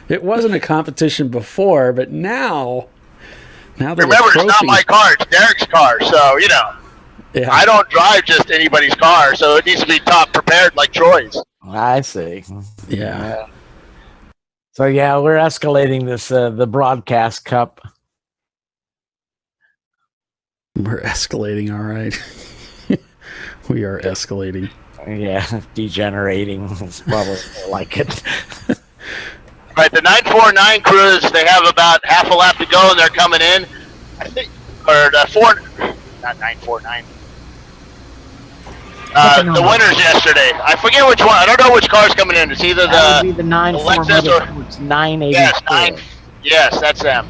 It wasn't a competition before, but now that Remember, it's not my car, it's Derek's car, so, yeah. I don't drive just anybody's car, so it needs to be top prepared like Troy's. I see. Yeah. So, yeah, we're escalating this, the Broadcast Cup. We're escalating, all right. We are escalating. Yeah, degenerating is probably more like it. Right, the 949 crews, they have about half a lap to go, and they're coming in. I think, or the not 949. The winners yesterday. I forget which one. I don't know which car's coming in. It's either That would be the Lexus or it's 984. Yes, that's them.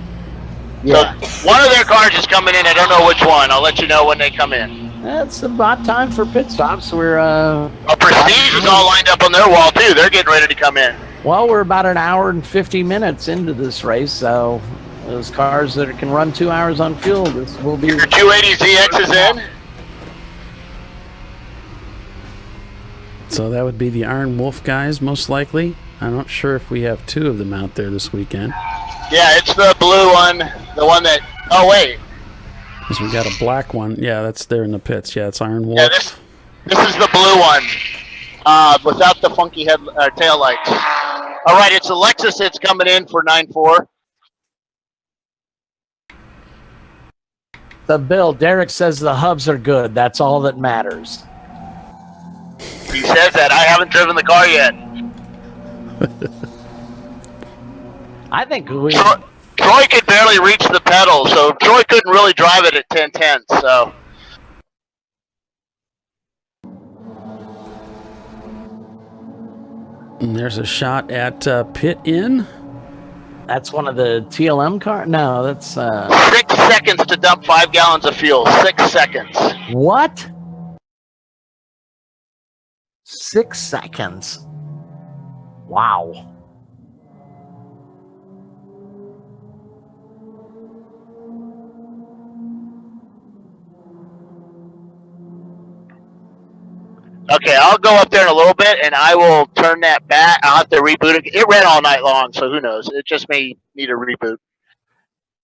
Yeah. So one of their cars is coming in. I don't know which one. I'll let you know when they come in. That's about time for pit stops. We're Prestige is all lined up on their wall too. They're getting ready to come in. Well, we're about an hour and 50 minutes into this race, so those cars that can run 2 hours on fuel, this will be... Your 280ZX is in? So that would be the Iron Wolf guys, most likely. I'm not sure if we have two of them out there this weekend. Yeah, it's the blue one. The one that... Oh, wait. Because we got a black one. Yeah, that's there in the pits. Yeah, it's Iron Wolf. Yeah, this is the blue one. Without the funky tail lights. All right, it's a Lexus that's coming in for 9.4. The Bill, Derek says the hubs are good. That's all that matters. He says that. I haven't driven the car yet. I think we... Troy could barely reach the pedal, so Troy couldn't really drive it at 1010, so... And there's a shot at Pit Inn. That's one of the TLM cars? No, that's... 6 seconds to dump 5 gallons of fuel. 6 seconds. What? 6 seconds. Wow. Okay, I'll go up there in a little bit, and I will turn that back. I'll have to reboot it. It ran all night long, so who knows? It just may need a reboot.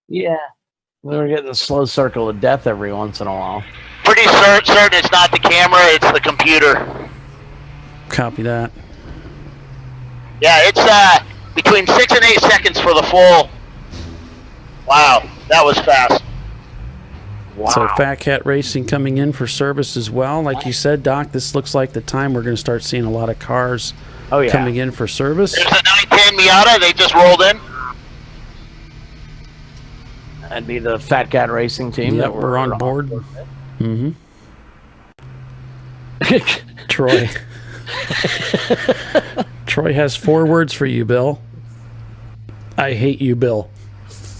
Yeah. We were getting a slow circle of death every once in a while. Pretty certain it's not the camera, it's the computer. Copy that. Yeah, it's between 6 and 8 seconds for the full. Wow, that was fast. Wow. So Fat Cat Racing coming in for service as well. Like you said, Doc, this looks like the time we're going to start seeing a lot of cars coming in for service. There's a 910 Miata. They just rolled in. That'd be the Fat Cat Racing team Yep, that we're on board. Mm-hmm. Troy. Troy has 4 words for you, Bill. I hate you, Bill.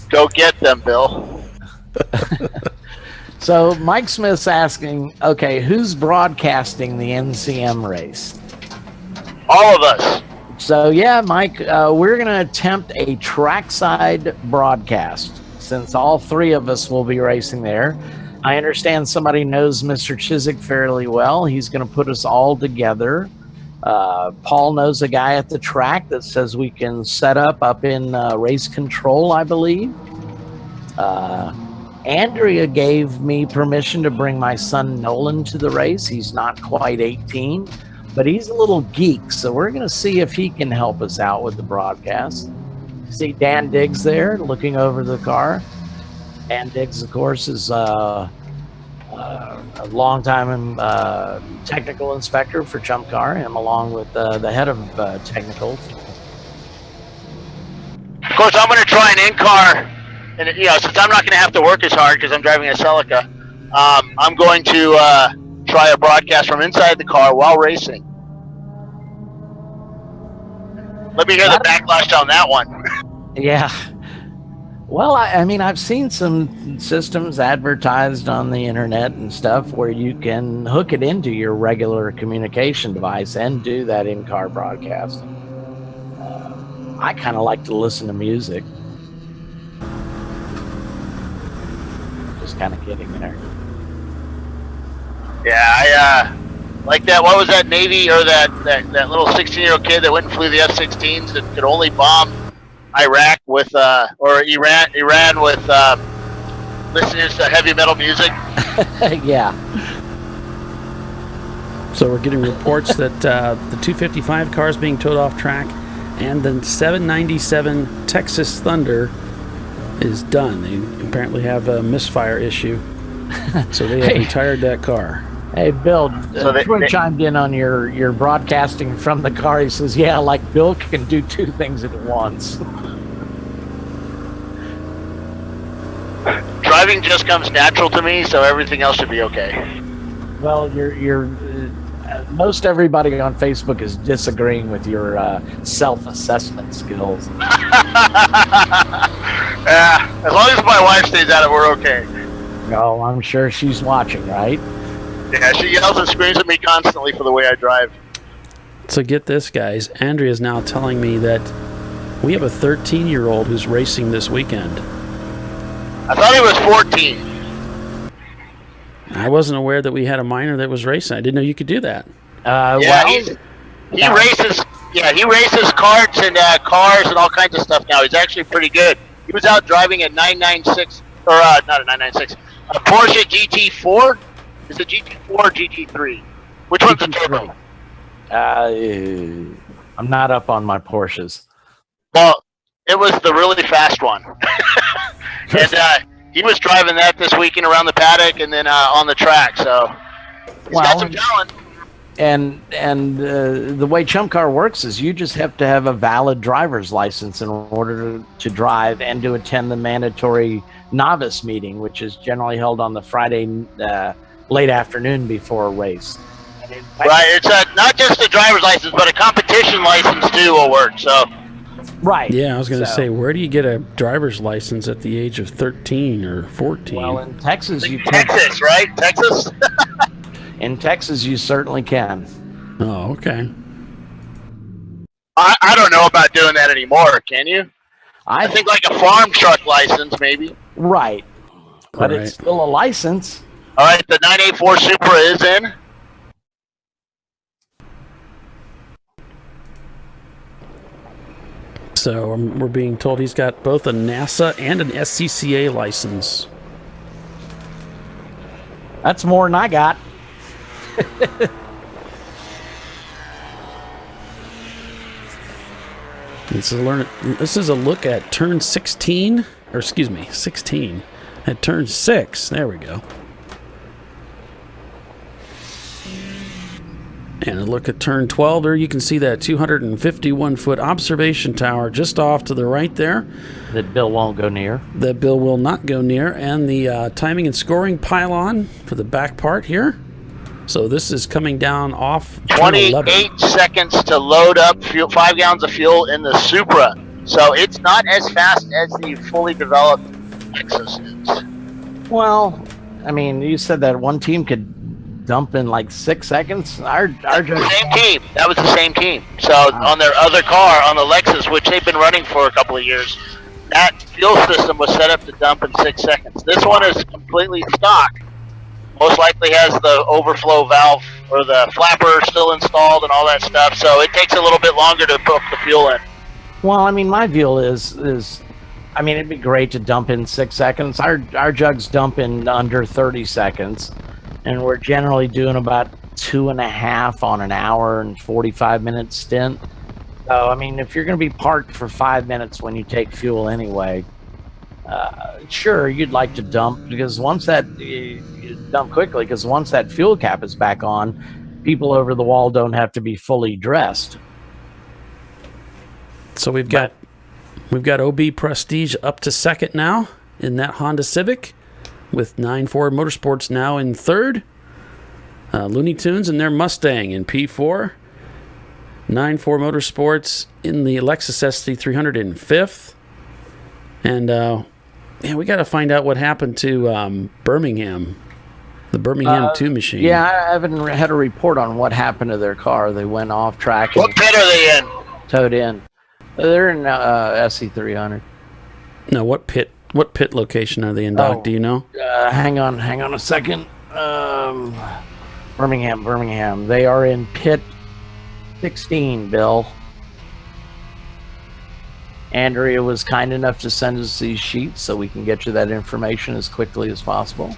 Go get them, Bill. So Mike Smith's asking, okay, who's broadcasting the NCM race? All of us. So yeah, Mike, we're going to attempt a trackside broadcast since all 3 of us will be racing there. I understand somebody knows Mr. Chiswick fairly well. He's going to put us all together. Paul knows a guy at the track that says we can set up in race control, I believe. Andrea gave me permission to bring my son Nolan to the race. He's not quite 18, but he's a little geek, so we're going to see if he can help us out with the broadcast. See Dan Diggs there looking over the car. Dan Diggs, of course, is a long-time technical inspector for Chump Car, him along with the head of technicals. Of course, I'm going to try an in-car, and since I'm not going to have to work as hard because I'm driving a Celica, I'm going to try a broadcast from inside the car while racing. Let me hear the backlash on that one. Yeah. Well, I mean, I've seen some systems advertised on the internet and stuff where you can hook it into your regular communication device and do that in-car broadcast. I kind of like to listen to music. Just kind of kidding there. Yeah, I like that. What was that Navy or that little 16-year-old kid that went and flew the F-16s that could only bomb Iraq with or Iran with listening to heavy metal music? Yeah. So we're getting reports that the 255 car is being towed off track, and the 797 Texas Thunder is done. They apparently have a misfire issue, so they have retired that car. Hey, Bill, Troy chimed in on your broadcasting from the car. He says, yeah, like Bill can do 2 things at once. Driving just comes natural to me, so everything else should be okay. Well, most everybody on Facebook is disagreeing with your self-assessment skills. Yeah, as long as my wife stays out of it, we're okay. Oh, I'm sure she's watching, right? Yeah, she yells and screams at me constantly for the way I drive. So get this, guys. Andrea's now telling me that we have a 13-year-old who's racing this weekend. I thought he was 14. I wasn't aware that we had a minor that was racing. I didn't know you could do that. He races. Yeah, he races karts and cars and all kinds of stuff now. He's actually pretty good. He was out driving a 996 or not a 996, a Porsche GT4. Is it GT4 or GT3? Which one's the turbo? I'm not up on my Porsches. Well, it was the really fast one. And he was driving that this weekend around the paddock and then on the track. So he's got some talent. And the way Chump Car works is you just have to have a valid driver's license in order to drive and to attend the mandatory novice meeting, which is generally held on the Friday late afternoon before a race. Right, it's not just a driver's license, but a competition license too will work. So. Right. Yeah, I was going to say, where do you get a driver's license at the age of 13 or 14? Well, in Texas, you can. Texas, right? Texas. In Texas, you certainly can. Oh, okay. I don't know about doing that anymore. Can you? I think like a farm truck license, maybe. Right. But it's still a license. All right, the 984 Supra is in. So we're being told he's got both a NASA and an SCCA license. That's more than I got. This is a look at turn 16, or excuse me, 16, At turn 6. There we go. And a look at turn 12. There you can see that 251-foot observation tower just off to the right there. That Bill won't go near. That Bill will not go near. And the timing and scoring pylon for the back part here. So this is coming down off 28 seconds to load up 5 gallons of fuel in the Supra. So it's not as fast as the fully developed Lexus is. Well, I mean, you said that one team could dump in like 6 seconds. Our same team. That was the same team. So on their other car, on the Lexus, which they've been running for a couple of years, that fuel system was set up to dump in 6 seconds. This one is completely stock. Most likely has the overflow valve or the flapper still installed and all that stuff. So it takes a little bit longer to put the fuel in. Well, I mean, my view is I mean, it'd be great to dump in 6 seconds. Our jugs dump in under 30 seconds. And we're generally doing about 2.5 on an hour and 45-minute stint. So, I mean, if you're going to be parked for 5 minutes when you take fuel anyway, sure, you'd like to dump, because once that you dump quickly, because once that fuel cap is back on, people over the wall don't have to be fully dressed. So we've got OB Prestige up to second now in that Honda Civic, with 9-4 Motorsports now in third. Looney Tunes and their Mustang in P4. 9-4 Motorsports in the Lexus SC300 in fifth. And yeah, we got to find out what happened to Birmingham, the Birmingham 2 machine. Yeah, I haven't had a report on what happened to their car. They went off track. What pit are they in? Towed in. They're in SC300. No, what pit location are they in, Doc? Do you know? Hang on a second. Birmingham. They are in pit 16, Bill. Andrea was kind enough to send us these sheets so we can get you that information as quickly as possible.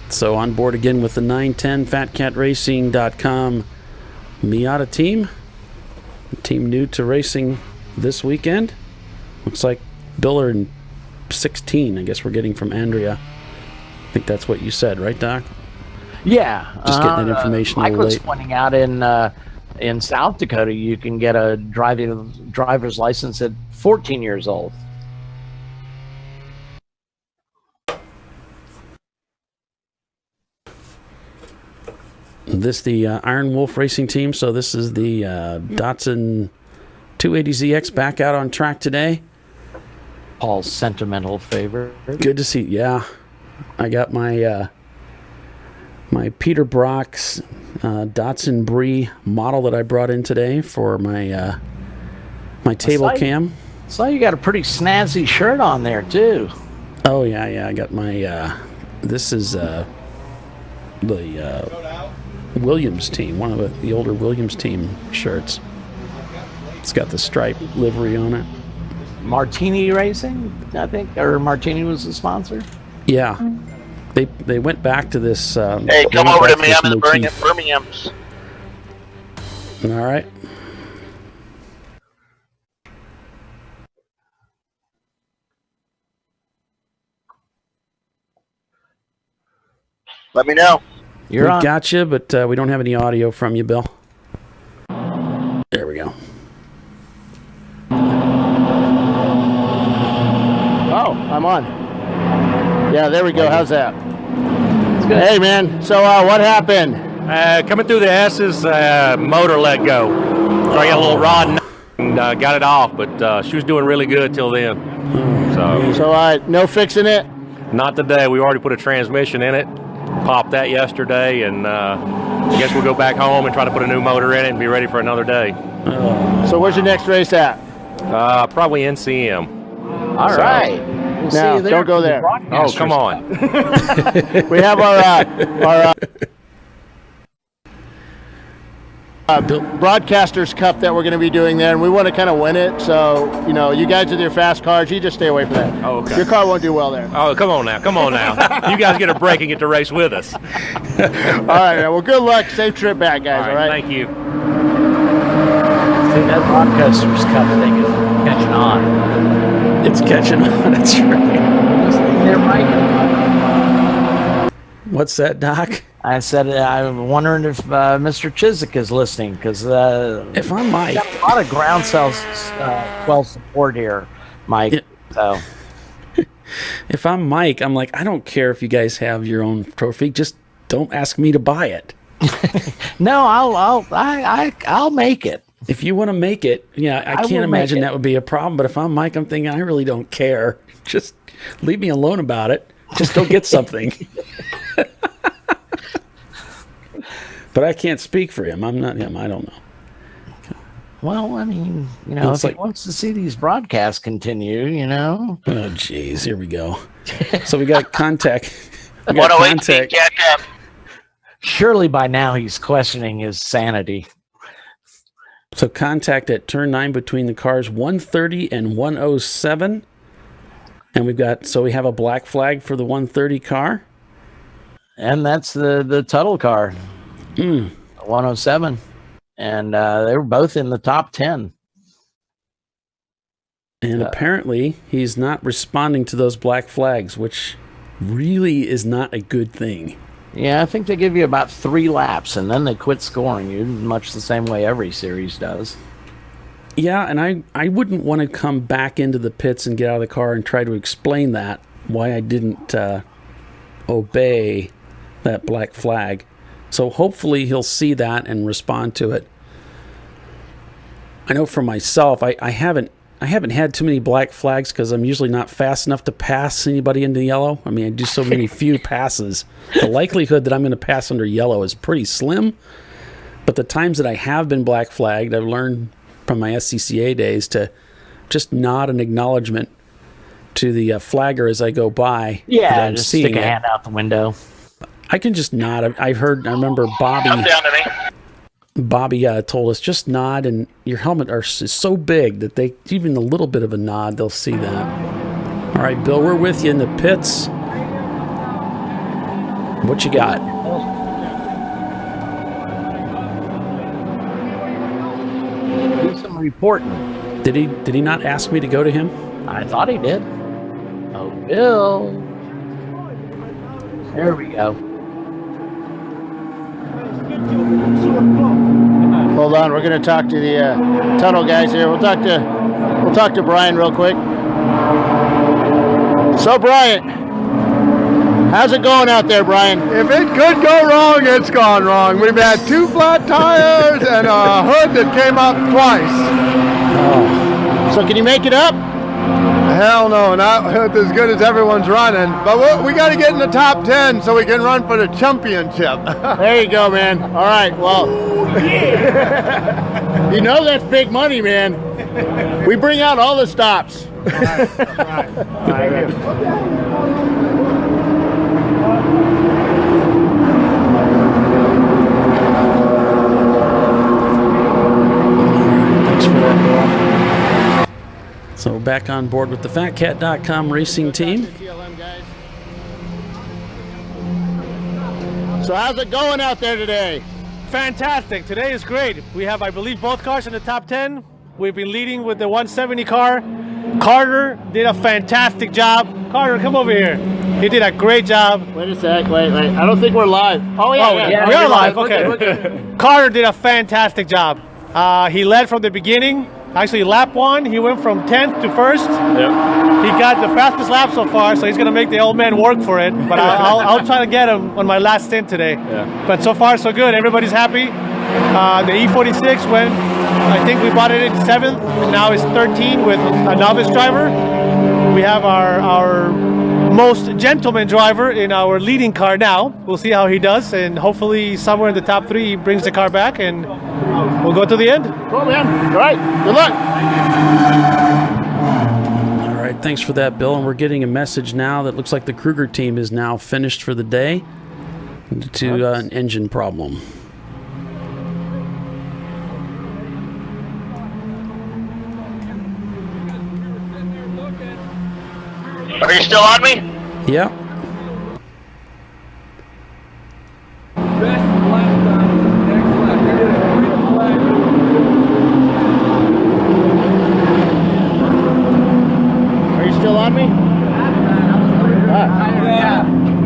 So on board again with the 910 FatCatRacing.com Miata team. Team new to racing this weekend. Looks like Bill are in 16. I guess we're getting from Andrea. I think that's what you said, right, Doc? Yeah. Just getting that information a Mike little was late. pointing out in South Dakota, you can get a driver's license at 14 years old. This the Iron Wolf Racing Team. So this is the Datsun 280ZX back out on track today. Paul's sentimental favorite. Good to see. Yeah, I got my my Peter Brock's Datsun Brie model that I brought in today for my my table cam. So you got a pretty snazzy shirt on there too. Oh yeah. I got my this is the Williams team, one of the older Williams team shirts. It's got the stripe livery on it. Martini Racing, I think, or Martini was the sponsor. Yeah, they went back to this. Hey, come over to me. I'm in the Birmingham's. All right. Let me know. We got you, but we don't have any audio from you, Bill. There we go. Oh, I'm on. Yeah, there we go. How's that? Hey, man. So what happened? Coming through the S's, motor let go. So I got a little rod and got it off, but she was doing really good till then. So no fixing it? Not today. We already put a transmission in it. Popped that yesterday, and I guess we'll go back home and try to put a new motor in it and be ready for another day. So where's your next race at? Probably NCM. All right. We'll now, see you there. don't go there. Oh, come on. We have our Broadcasters Cup that we're going to be doing there, and we want to kind of win it. So, you know, you guys with your fast cars, you just stay away from that. Oh, okay. Your car won't do well there. Oh, come on now. You guys get a break and get to race with us. All right, man. Well, good luck. Safe trip back, guys. All right. Thank you. See, that Broadcasters Cup thing is catching on. It's catching on. That's right. They're right. What's that, Doc? I said I'm wondering if Mr. Chiswick is listening because if I'm Mike, got a lot of ground cells 12 support here, Mike. So if I'm Mike, I'm like, I don't care if you guys have your own trophy, just don't ask me to buy it. No, I'll make it. If you want to make it, yeah, I can't imagine that would be a problem. But if I'm Mike, I'm thinking I really don't care. Just leave me alone about it. Just go get something. But I can't speak for him. I'm not him. I don't know. Well, I mean, if he wants to see these broadcasts continue, Oh, jeez. Here we go. So we got contact. Surely by now he's questioning his sanity. So contact at turn 9 between the cars 130 and 107. And we have a black flag for the 130 car. And that's the Tuttle car. 107. And they were both in the top 10. And apparently he's not responding to those black flags, which really is not a good thing. Yeah, I think they give you about 3 laps, and then they quit scoring you, much the same way every series does. Yeah, and I wouldn't want to come back into the pits and get out of the car and try to explain why I didn't obey that black flag. So hopefully he'll see that and respond to it. I know for myself, I haven't had too many black flags because I'm usually not fast enough to pass anybody into yellow. I mean, I do so many few passes. The likelihood that I'm going to pass under yellow is pretty slim. But the times that I have been black flagged, I've learned from my SCCA days to just nod an acknowledgement to the flagger as I go by. Yeah, just stick a hand out the window. I can just nod. I remember Bobby. Come down to me. Bobby told us just nod, and your helmet is so big that even a little bit of a nod, they'll see that. All right, Bill, we're with you in the pits. What you got? Do some reporting. Did he not ask me to go to him? I thought he did. Oh, Bill. There we go. Hold on, we're going to talk to the tunnel guys here. We'll talk to Brian real quick. So, Brian, how's it going out there, Brian? If it could go wrong, it's gone wrong. We've had 2 flat tires and a hood that came up twice. Oh. So can you make it up? Hell no, not as good as everyone's running. But we got to get in the top 10 so we can run for the championship. There you go, man. All right, well. Yeah. You know that's big money, man. We bring out all the stops. All right. Thank you. Thanks for that, Bill. So back on board with the FatCat.com racing team. So how's it going out there today? Fantastic. Today is great. We have, I believe, both cars in the top 10. We've been leading with the 170 car. Carter did a fantastic job. Carter, come over here. He did a great job. Wait a sec. Wait. I don't think we're live. Oh, yeah. We are live. Okay. Carter did a fantastic job. He led from the beginning. Actually, lap 1, he went from 10th to 1st. Yep. He got the fastest lap so far, so he's going to make the old man work for it. But I'll try to get him on my last stint today. Yeah. But so far, so good. Everybody's happy. The E46 went, I think we bought it in 7th, and now it's 13 with a novice driver. We have our most gentleman driver in our leading car now. We'll see how he does, and hopefully somewhere in the top 3 he brings the car back, and we'll go to the end. Cool, man. All right. Good luck. All right. Thanks for that, Bill. And we're getting a message now that looks like the Kruger team is now finished for the day due to an engine problem. Are you still on me? Yeah. on me?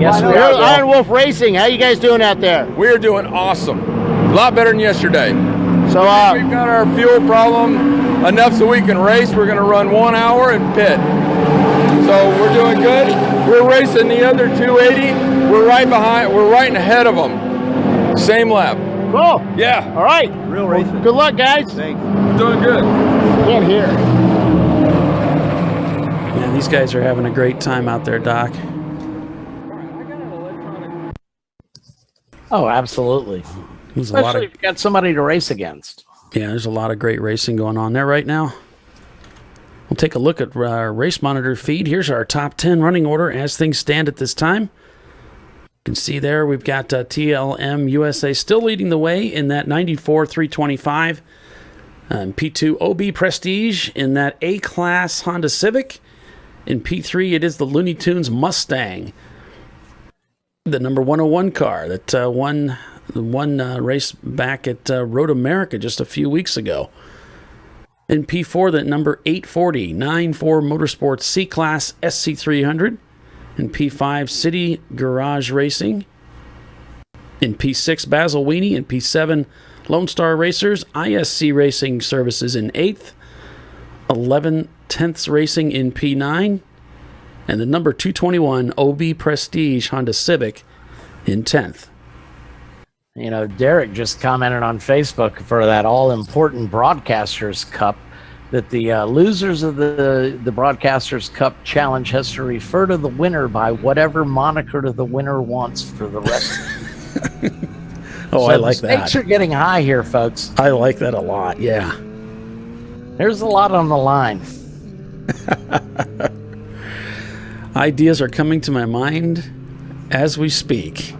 Yes, we Here's are. Iron Wolf Racing. How you guys doing out there? We're doing awesome. A lot better than yesterday. So we've got our fuel problem enough so we can race. We're going to run 1 hour and pit. So we're doing good. We're racing the other 280. We're right behind. We're right ahead of them. Same lap. Cool. Yeah. All right. Real racing. Good luck, guys. Thanks. Doing good. Can't hear. Yeah, these guys are having a great time out there, Doc. Oh, absolutely. There's a lot Especially of, if you've got somebody to race against. yeah, there's a lot of great racing going on there right now. We'll take a look at our race monitor feed. Here's our top 10 running order as things stand at this time. You can see there we've got TLM USA still leading the way in that 94-325. P2 OB Prestige in that A-Class Honda Civic. In P3 it is the Looney Tunes Mustang. The number 101 car that won the one race back at Road America just a few weeks ago. In P4, the number 840 94 Motorsports C-Class SC300. In P5, City Garage Racing. In P6, Basil Weenie. In P7, Lone Star Racers. ISC Racing Services in 8th. 11 10ths Racing in P9. And the number 221 OB Prestige Honda Civic in 10th. You know, Derek just commented on Facebook for that all-important Broadcasters Cup that the losers of the Broadcasters Cup Challenge has to refer to the winner by whatever moniker the winner wants for the rest. Oh, So I like the stakes that. are getting high here, folks. I like that a lot, yeah. There's a lot on the line. Ideas are coming to my mind as we speak.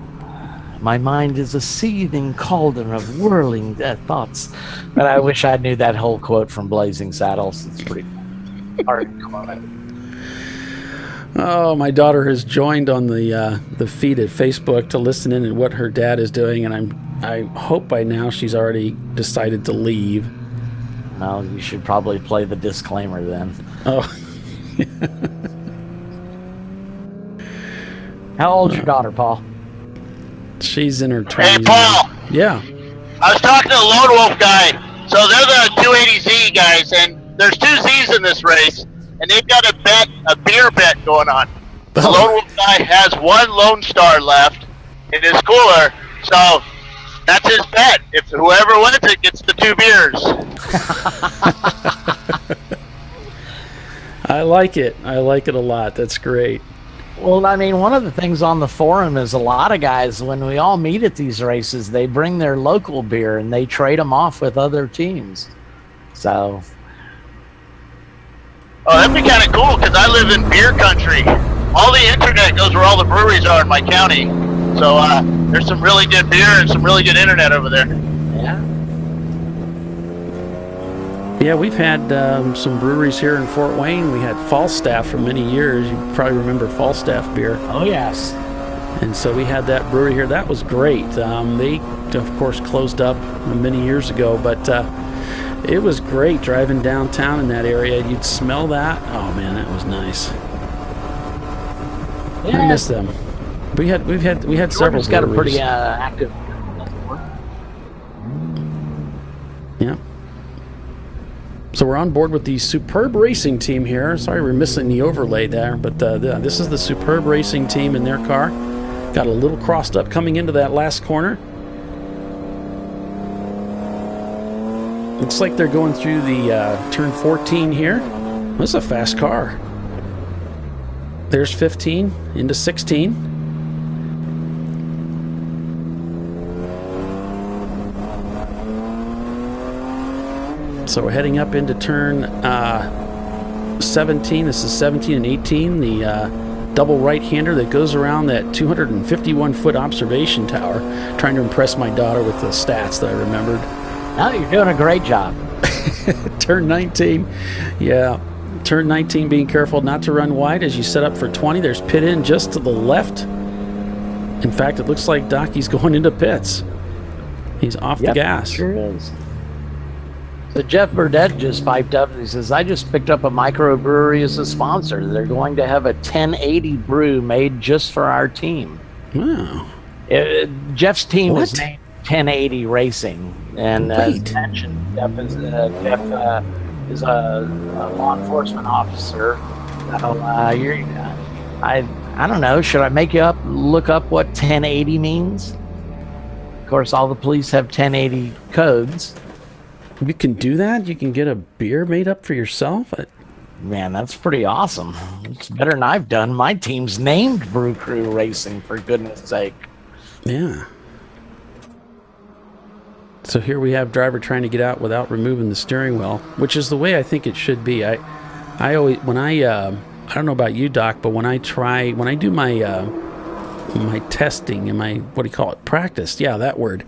My mind is a seething cauldron of whirling thoughts. But I wish I knew that whole quote from Blazing Saddles. It's pretty hard to quote. Oh, my daughter has joined on the feed at Facebook to listen in at what her dad is doing, and I hope by now she's already decided to leave. Well, you should probably play the disclaimer then. Oh. How old's your daughter, Paul? She's in her 20s. Hey, Paul. Yeah. I was talking to the Lone Wolf guy. So they're the 280Z guys, and there's 2 Z's in this race, and they've got a beer bet going on. The Lone Wolf guy has 1 Lone Star left in his cooler, so that's his bet. If whoever wins it gets the 2 beers. I like it. I like it a lot. That's great. Well, I mean, one of the things on the forum is a lot of guys, when we all meet at these races, they bring their local beer and they trade them off with other teams. So. Oh, that'd be kind of cool because I live in beer country. All the internet goes where all the breweries are in my county. So there's some really good beer and some really good internet over there. Yeah. Yeah, we've had some breweries here in Fort Wayne. We had Falstaff for many years. You probably remember Falstaff beer. Oh, yes. And so we had that brewery here. That was great. They, of course, closed up many years ago, but it was great driving downtown in that area. You'd smell that. Oh, man, that was nice. Yeah. I miss them. We had several breweries. Got a pretty active. Yeah. So we're on board with the Superb Racing team here. Sorry we're missing the overlay there, but this is the Superb Racing team in their car. Got a little crossed up coming into that last corner. Looks like they're going through the turn 14 here. This is a fast car. There's 15 into 16. So we're heading up into turn 17. This is 17 and 18, the double right-hander that goes around that 251-foot observation tower, trying to impress my daughter with the stats that I remembered. No, you're doing a great job. Turn 19. Yeah. Turn 19, being careful not to run wide as you set up for 20. There's pit in just to the left. In fact, it looks like Docky's going into pits. He's off the gas. Sure is. So Jeff Burdett just piped up and he says, I just picked up a microbrewery as a sponsor. They're going to have a 1080 brew made just for our team. Wow. Jeff's team What? is named 1080 Racing. And as mentioned, Jeff is a law enforcement officer. So I don't know. Should I make you look up what 1080 means? Of course, all the police have 1080 codes. You can do that? You can get a beer made up for yourself? Man, that's pretty awesome. It's better than I've done. My team's named Brew Crew Racing, for goodness sake. Yeah. So here we have driver trying to get out without removing the steering wheel, which is the way I think it should be. I always, I don't know about you, Doc, but when I do my testing and my, what do you call it, practice, yeah, that word.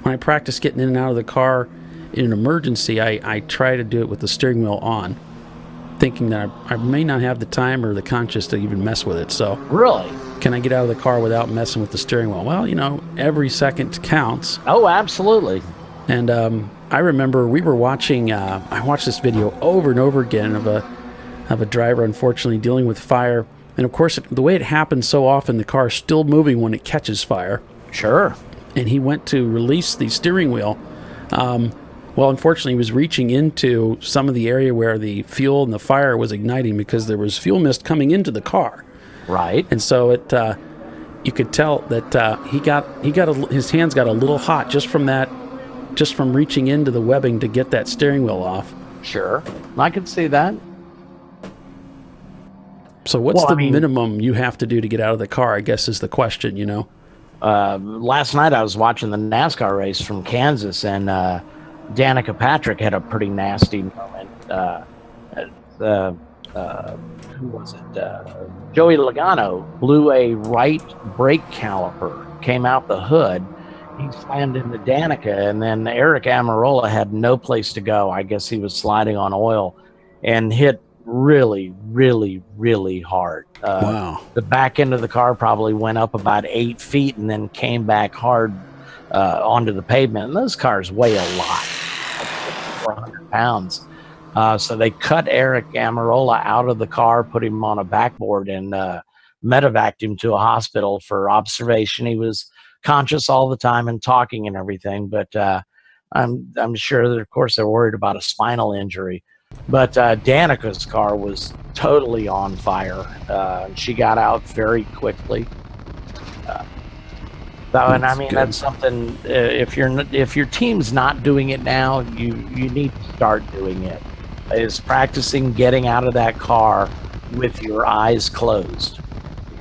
When I practice getting in and out of the car in an emergency, I try to do it with the steering wheel on, thinking that I may not have the time or the conscience to even mess with it. So really, can I get out of the car without messing with the steering wheel? Well, every second counts. Oh, absolutely. And I remember we were watching. I watched this video over and over again of a driver, unfortunately, dealing with fire. And of course, the way it happens so often, the car is still moving when it catches fire. Sure. And he went to release the steering wheel. Well, unfortunately, he was reaching into some of the area where the fuel and the fire was igniting because there was fuel mist coming into the car. Right. And so you could tell that his hands got a little hot just from reaching into the webbing to get that steering wheel off. Sure, I can see that. So what's the minimum you have to do to get out of the car, I guess, is the question, Last night I was watching the NASCAR race from Kansas, and Danica Patrick had a pretty nasty moment. Who was it? Joey Logano blew a right brake caliper, came out the hood. He slammed into Danica, and then Eric Amarola had no place to go. I guess he was sliding on oil and hit really, really, really hard. Wow. The back end of the car probably went up about 8 feet and then came back hard onto the pavement. And those cars weigh a lot, like 400 pounds. So they cut Eric Amarola out of the car, put him on a backboard, and medevaced him to a hospital for observation. He was conscious all the time and talking and everything, but I'm sure that, of course, they're worried about a spinal injury. But Danica's car was totally on fire. She got out very quickly. That's something. If your team's not doing it now, you need to start doing it. Is practicing getting out of that car with your eyes closed.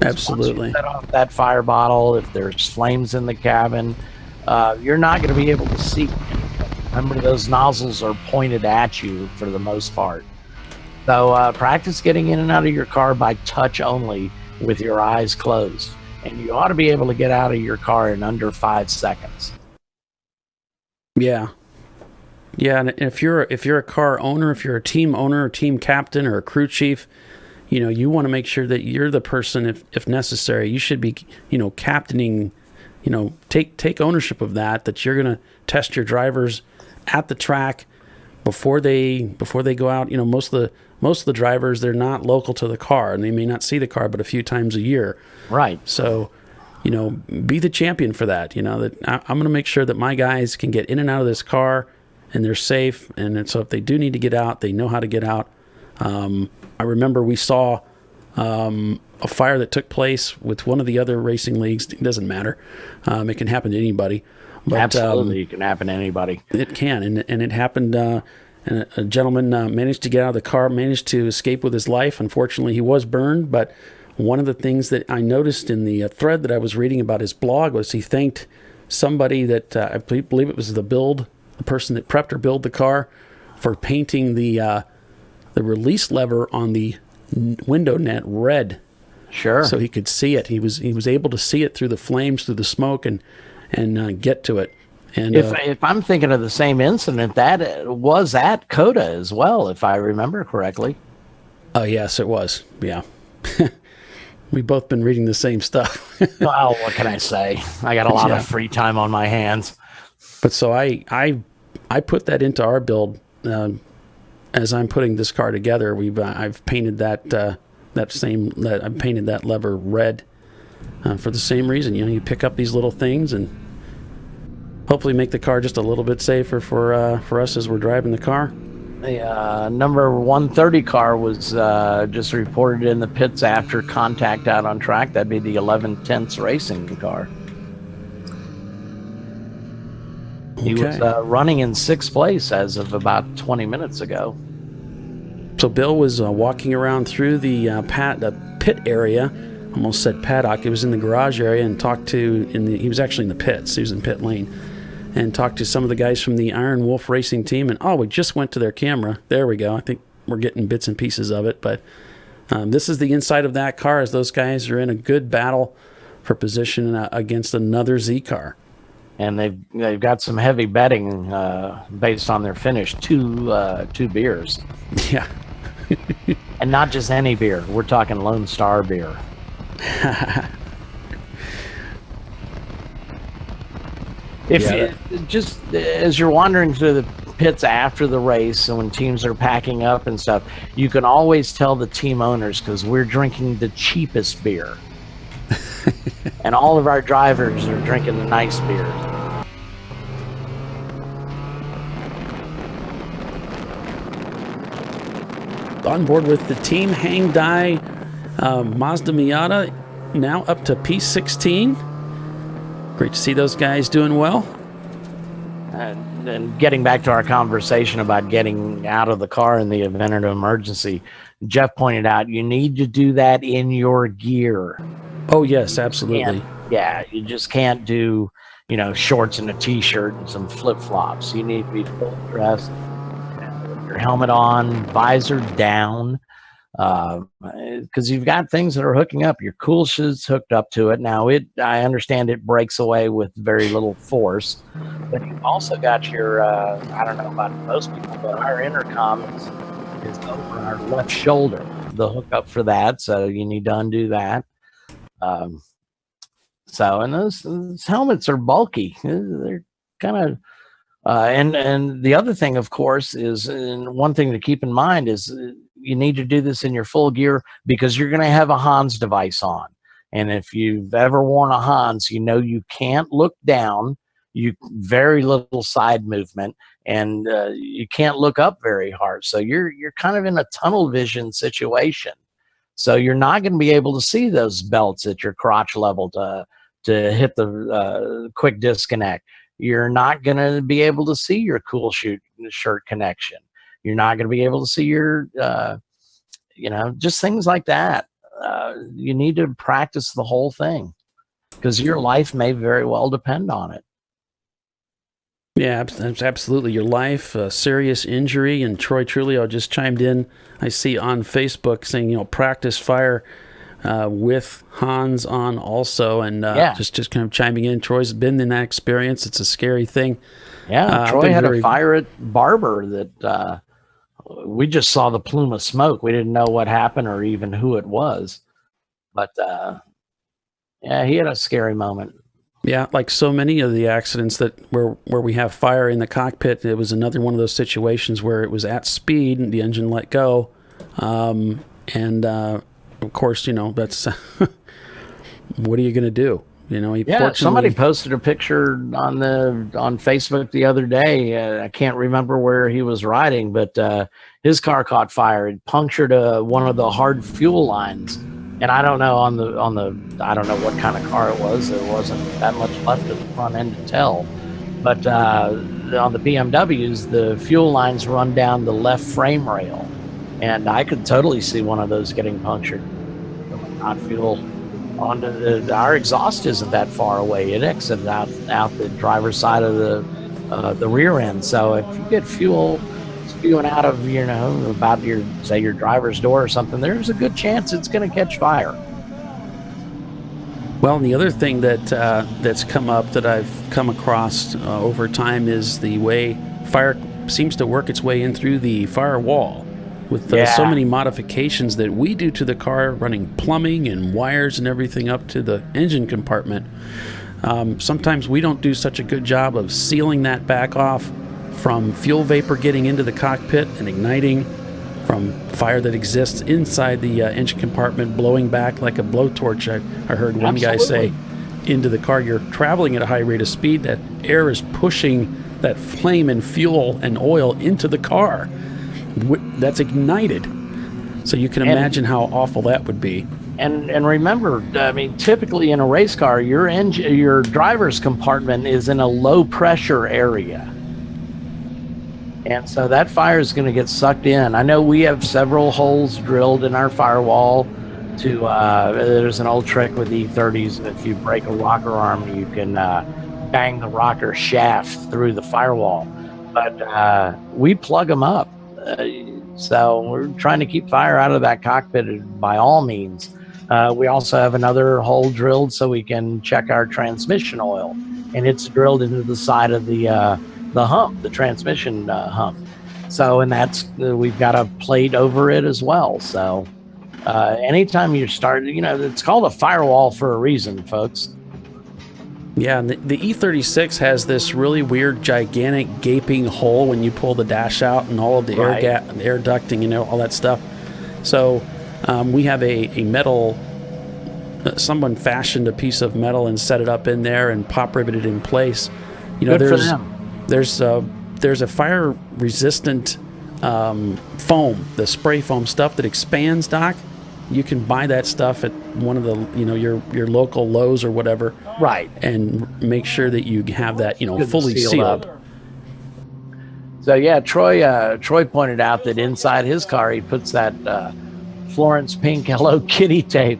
Absolutely. Once you set off that fire bottle, if there's flames in the cabin, you're not going to be able to see. Remember, those nozzles are pointed at you for the most part. So practice getting in and out of your car by touch only with your eyes closed. And you ought to be able to get out of your car in under 5 seconds. Yeah. Yeah, and if you're a car owner, if you're a team owner, or team captain, or a crew chief, you want to make sure that you're the person, if necessary. You should be, captaining, take ownership of that you're going to test your drivers at the track before they go out. Most of the drivers, they're not local to the car, and they may not see the car but a few times a year. Right. So, be the champion for that. That I'm going to make sure that my guys can get in and out of this car and they're safe. And so if they do need to get out, they know how to get out. I remember we saw a fire that took place with one of the other racing leagues. It doesn't matter. It can happen to anybody. But, absolutely, it can happen to anybody. It can, and it happened. And a gentleman managed to get out of the car, managed to escape with his life. Unfortunately, he was burned. But one of the things that I noticed in the thread that I was reading about his blog was he thanked somebody that I believe it was the person that prepped or built the car, for painting the release lever on the window net red. Sure. So he could see it. He was able to see it through the flames, through the smoke, and get to it. And if I'm thinking of the same incident, that was at COTA as well, if I remember correctly. Oh yes, it was. Yeah. We've both been reading the same stuff. Well, what can I say? I got a lot of free time on my hands. But so I put that into our build as I'm putting this car together, I've painted that I've painted that lever red for the same reason. You pick up these little things and hopefully make the car just a little bit safer for us as we're driving the car. The number 130 car was just reported in the pits after contact out on track. That'd be the 11/10 racing car. He was running in 6th place as of about 20 minutes ago. So Bill was walking around through the pit area. Almost said paddock. It was in the garage area, and he was actually in the pits. He was in pit lane, and talked to some of the guys from the Iron Wolf Racing team. And we just went to their camera. There we go. I think we're getting bits and pieces of it. But this is the inside of that car, as those guys are in a good battle for position against another Z car. And they've got some heavy betting based on their finish. Two beers. Yeah. And not just any beer. We're talking Lone Star beer. Just as you're wandering through the pits after the race and when teams are packing up and stuff, you can always tell the team owners because we're drinking the cheapest beer. And all of our drivers are drinking the nice beers. On board with the team Hyundai Mazda Miata, now up to P16. Great to see those guys doing well. And getting back to our conversation about getting out of the car in the event of an emergency, Jeff pointed out you need to do that in your gear. Oh, yes, absolutely. You just can't do, shorts and a t-shirt and some flip-flops. You need to be full dressed, with your helmet on, visor down, because you've got things that are hooking up. Your cool shoes hooked up to it. Now, I understand it breaks away with very little force, but you've also got your, I don't know about most people, but our intercom is over our left shoulder, the hookup for that, so you need to undo that. And those helmets are bulky. They're kind of, and the other thing, of course, is, and one thing to keep in mind is you need to do this in your full gear because you're going to have a Hans device on. And if you've ever worn a Hans, you can't look down, very little side movement, and you can't look up very hard. So you're kind of in a tunnel vision situation. So you're not going to be able to see those belts at your crotch level to hit the quick disconnect. You're not going to be able to see your cool shirt connection. You're not going to be able to see your, just things like that. You need to practice the whole thing because your life may very well depend on it. Yeah, absolutely. Your life, serious injury, and Troy Trulio just chimed in. I see on Facebook saying, practice fire with Hans on also, and just kind of chiming in. Troy's been in that experience. It's a scary thing. Yeah, Troy had a fire at Barber that we just saw the plume of smoke. We didn't know what happened or even who it was, but he had a scary moment. Yeah, like so many of the accidents where we have fire in the cockpit, it was another one of those situations where it was at speed and the engine let go. Of course, that's what are you going to do? Somebody posted a picture on Facebook the other day. I can't remember where he was riding, but his car caught fire. It punctured one of the hard fuel lines. And I don't know I don't know what kind of car it was. There wasn't that much left of the front end to tell. But on the BMWs, the fuel lines run down the left frame rail. And I could totally see one of those getting punctured. Hot fuel onto our exhaust isn't that far away. It exited out the driver's side of the rear end. So if you get fuel spewing out of about your driver's door or something, there's a good chance it's going to catch fire. Well, and the other thing that's come up that I've come across over time is the way fire seems to work its way in through the firewall. With so many modifications that we do to the car, running plumbing and wires and everything up to the engine compartment, sometimes we don't do such a good job of sealing that back off from fuel vapor getting into the cockpit and igniting, from fire that exists inside the engine compartment blowing back like a blowtorch. I heard one guy say into the car. You're traveling at a high rate of speed. That air is pushing that flame and fuel and oil into the car. That's ignited. So you can imagine how awful that would be. And remember, I mean, typically in a race car, your driver's compartment is in a low pressure area. And so that fire is going to get sucked in. I know we have several holes drilled in our firewall there's an old trick with E30s. If you break a rocker arm, you can bang the rocker shaft through the firewall. But we plug them up. So we're trying to keep fire out of that cockpit by all means. We also have another hole drilled so we can check our transmission oil. And it's drilled into the side of the hump, the transmission hump. So, and that's, we've got a plate over it as well. So anytime you start, it's called a firewall for a reason, folks. Yeah, and the E36 has this really weird, gigantic, gaping hole when you pull the dash out and all of the air ducting, all that stuff. So we have a metal, someone fashioned a piece of metal and set it up in there and pop ribbeted in place. Good for them. There's a fire-resistant foam, the spray foam stuff that expands, Doc. You can buy that stuff at one of the, your local Lowe's or whatever. Right. And make sure that you have that, fully sealed. So yeah, Troy pointed out that inside his car, he puts that Florence Pink Hello Kitty tape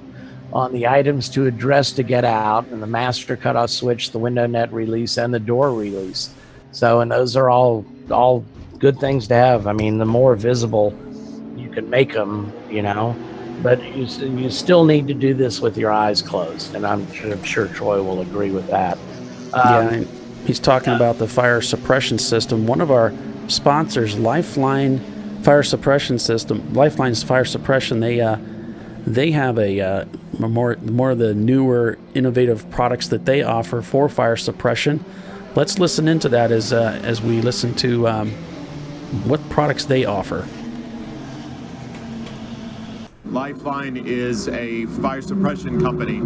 on the items to address to get out, and the master cutoff switch, the window net release, and the door release. So, and those are all good things to have. I mean, the more visible you can make them, but you still need to do this with your eyes closed, and I'm sure Troy will agree with that. Yeah, he's talking about the fire suppression system. One of our sponsors, Lifeline's fire suppression, they have a more of the newer, innovative products that they offer for fire suppression. Let's listen into that as we listen to what products they offer. Lifeline is a fire suppression company.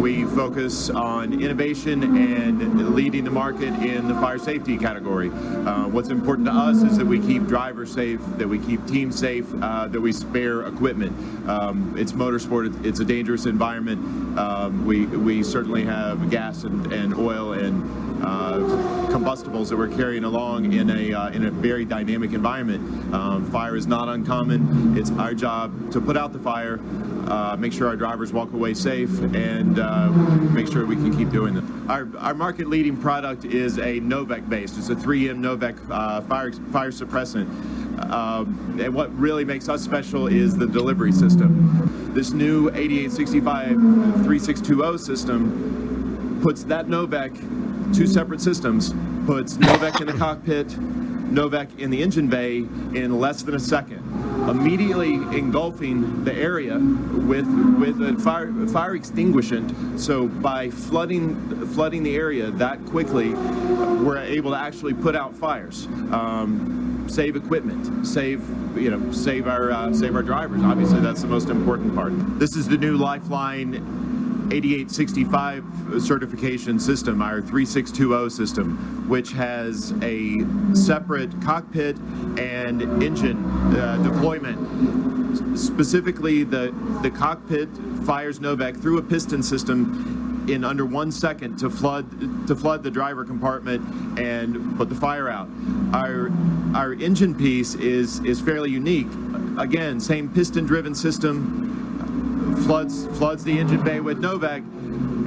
We focus on innovation and leading the market in the fire safety category. What's important to us is that we keep drivers safe, that we keep teams safe, that we spare equipment. It's motorsport, it's a dangerous environment. We certainly have gas and oil and combustibles that we're carrying along in a very dynamic environment. Fire is not uncommon. It's our job to put out the fire, make sure our drivers walk away safe, and make sure we can keep doing it. Our market-leading product is a Novec-based. It's a 3M Novec fire suppressant. And what really makes us special is the delivery system. This new 8865 3620 system puts that Novec, two separate systems, puts Novec in the cockpit, Novec in the engine bay in less than a second, immediately engulfing the area with a fire extinguishant. So by flooding the area that quickly, we're able to actually put out fires, save equipment, save our drivers. Obviously, that's the most important part. This is the new Lifeline 8865 certification system, our 3620 system, which has a separate cockpit and engine deployment. Specifically, the cockpit fires Novec through a piston system in under 1 second to flood the driver compartment and put the fire out. Our engine piece is fairly unique. Again, same piston-driven system. Floods the engine bay with Novec,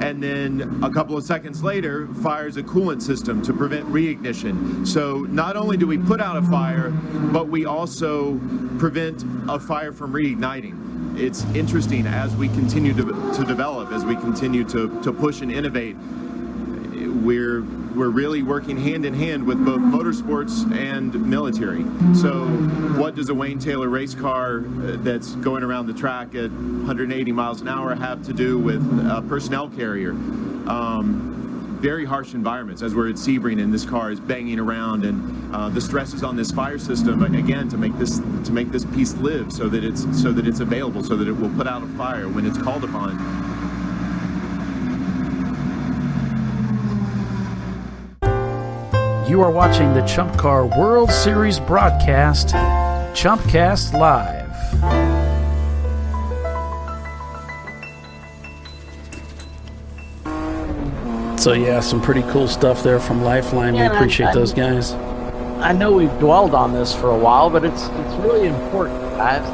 and then a couple of seconds later fires a coolant system to prevent reignition. So not only do we put out a fire, but we also prevent a fire from reigniting. It's interesting as we continue to develop, as we continue to push and innovate. We're really working hand in hand with both motorsports and military. So what does a Wayne Taylor race car that's going around the track at 180 miles an hour have to do with a personnel carrier? very harsh environments, as we're at Sebring and this car is banging around, and the stress is on this fire system again to make this piece live, so that it's available, so that it will put out a fire when it's called upon. You are watching the ChumpCar World Series broadcast, ChumpCast Live. So yeah, some pretty cool stuff there from Lifeline. Yeah, we appreciate those guys. I know we've dwelled on this for a while, but it's really important, guys.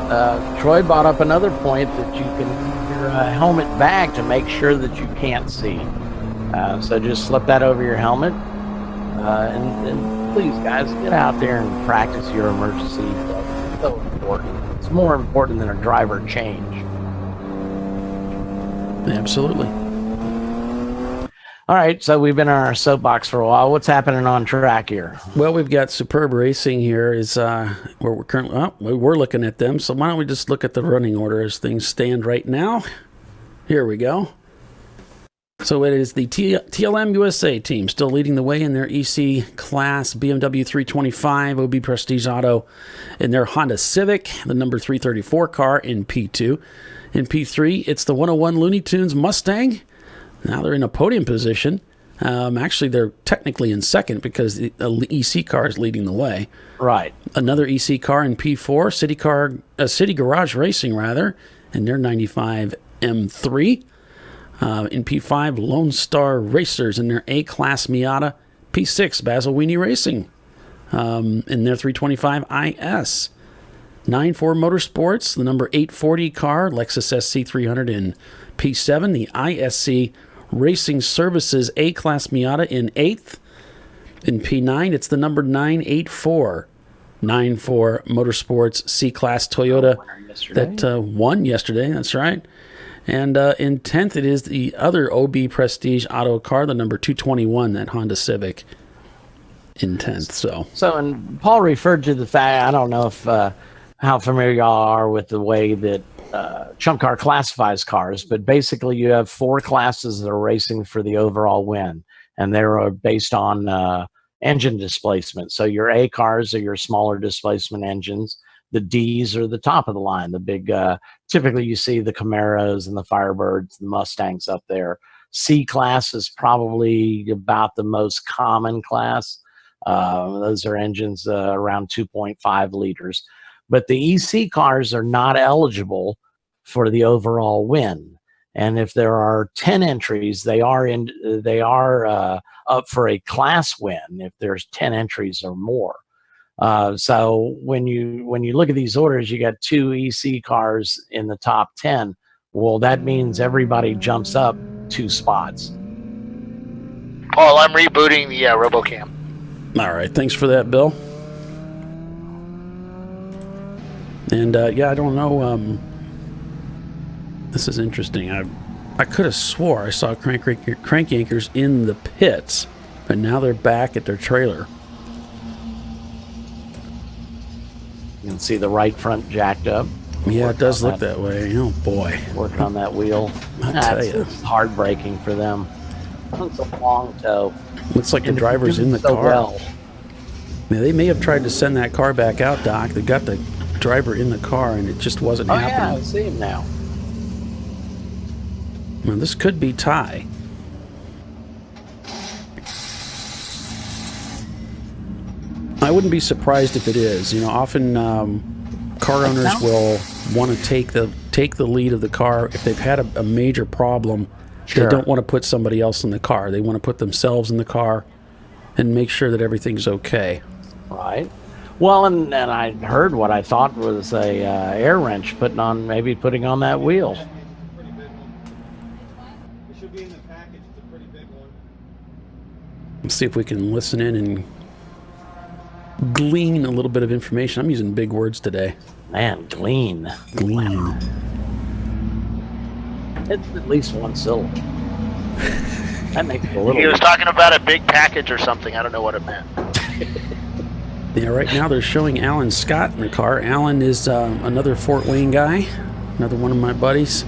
Troy brought up another point that you can move your helmet back to make sure that you can't see. So just slip that over your helmet. And please, guys, get out there and practice your emergency. It's so important. It's more important than a driver change. Absolutely. All right, so we've been on our soapbox for a while. What's happening on track here? Well, we've got Superb Racing here is where we're currently, we're looking at them. So why don't we just look at the running order as things stand right now? Here we go. So it is the TLM USA team still leading the way in their EC class, BMW 325, OB Prestige Auto in their Honda Civic, the number 334 car in P2. In P3, it's the 101 Looney Tunes Mustang. Now they're in a podium position. Actually, they're technically in second because the EC car is leading the way. Right. Another EC car in P4, City Garage Racing, rather, and their 95 M3. In P5, Lone Star Racers in their A-Class Miata. P6, Basil Weenie Racing in their 325 IS. 94 Motorsports, the number 840 car, Lexus SC300 in P7. The ISC Racing Services A-Class Miata in 8th. In P9, it's the number 984. 94 Motorsports C-Class Toyota that won yesterday, that's right. And in 10th, it is the other OB Prestige Auto car, the number 221, that Honda Civic in 10th. So, and Paul referred to the fact, I don't know if how familiar you are with the way that Chump Car classifies cars, but basically you have 4 classes that are racing for the overall win, and they're based on engine displacement. So your A cars are your smaller displacement engines. The D's are the top of the line. The big, typically you see the Camaros and the Firebirds, the Mustangs up there. C class is probably about the most common class. Those are engines around 2.5 liters. But the EC cars are not eligible for the overall win. And if there are 10 entries, they are up for a class win if there's 10 entries or more. So when you look at these orders, you got 2 EC cars in the top 10. Well, that means everybody jumps up 2 spots. Paul, I'm rebooting the RoboCam. all right, thanks for that, Bill. And yeah, I don't know. This is interesting. I could have swore I saw Crank Yankers in the pits, but now they're back at their trailer. You can see the right front jacked up. Yeah, it does look that way. Oh boy, working on that wheel. It's heartbreaking for them. It's a long tow. Looks like the driver's in the car. Well. Yeah, they may have tried to send that car back out, Doc. They got the driver in the car, and it just wasn't happening. Yeah, I see him now. Well, this could be Ty. I wouldn't be surprised if it is. You know, often car owners will want to take the lead of the car if they've had a major problem. Sure. They don't want to put somebody else in the car. They want to put themselves in the car and make sure that everything's okay. Right. Well, and I heard what I thought was a air wrench putting on that wheel. Let's see if we can listen in and glean a little bit of information. I'm using big words today. Man, glean. Glean. It's at least one syllable. That makes it a little. He was talking about a big package or something. I don't know what it meant. Yeah, right now they're showing Alan Scott in the car. Alan is another Fort Wayne guy, another one of my buddies.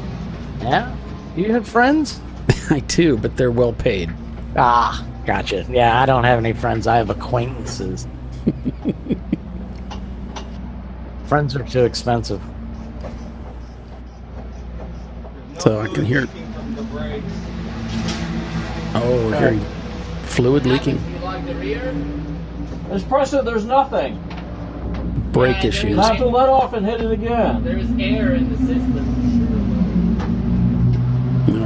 Yeah? You have friends? I do, but they're well paid. Ah, gotcha. Yeah, I don't have any friends. I have acquaintances. Friends are too expensive. So I can hear. Oh, we're hearing fluid leaking. Let's press it. There's nothing. Brake issues. You have to let off and hit it again. There's air in the system.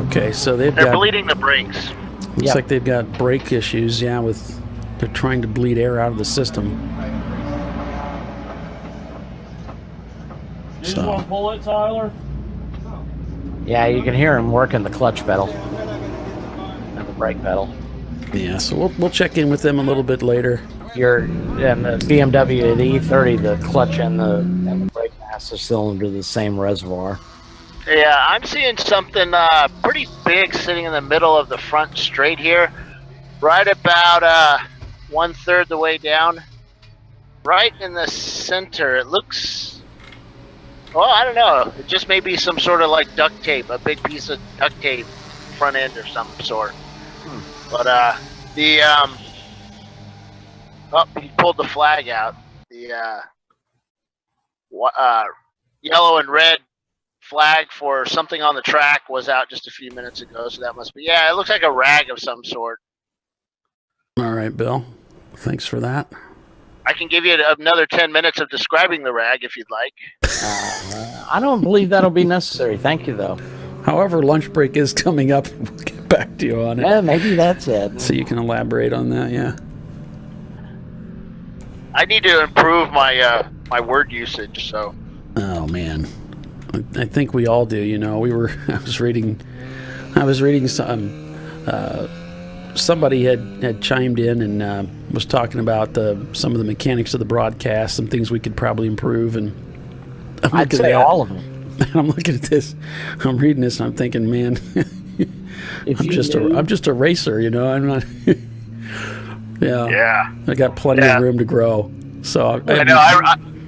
Okay, so they're bleeding the brakes. Looks like they've got brake issues. Yeah, they're trying to bleed air out of the system. You just want to pull it, Tyler? Yeah, you can hear him working the clutch pedal and the brake pedal. Yeah, so we'll check in with them a little bit later. And the BMW, the E30, the clutch and the brake master cylinder, the same reservoir. Yeah, I'm seeing something pretty big sitting in the middle of the front straight here, right about 1/3 the way down, right in the center. It looks, well, I don't know. It just may be some sort of like duct tape, a big piece of duct tape, front end or some sort. But oh, he pulled the flag out. The yellow and red flag for something on the track was out just a few minutes ago, so that must be, yeah, it looks like a rag of some sort. All right, Bill. Thanks for that. I can give you another 10 minutes of describing the rag if you'd like. I don't believe that'll be necessary. Thank you, though. However, lunch break is coming up. We'll get back to you on it. Yeah, maybe that's it. So you can elaborate on that, yeah. I need to improve my my word usage, so. Oh, man. I think we all do, you know. I was reading some, somebody had chimed in and was talking about some of the mechanics of the broadcast, some things we could probably improve, and I'd say all of them. And I'm looking at this, I'm reading this, and I'm thinking, man, I'm just a racer, you know. I'm not. Yeah. I got plenty of room to grow. So I know.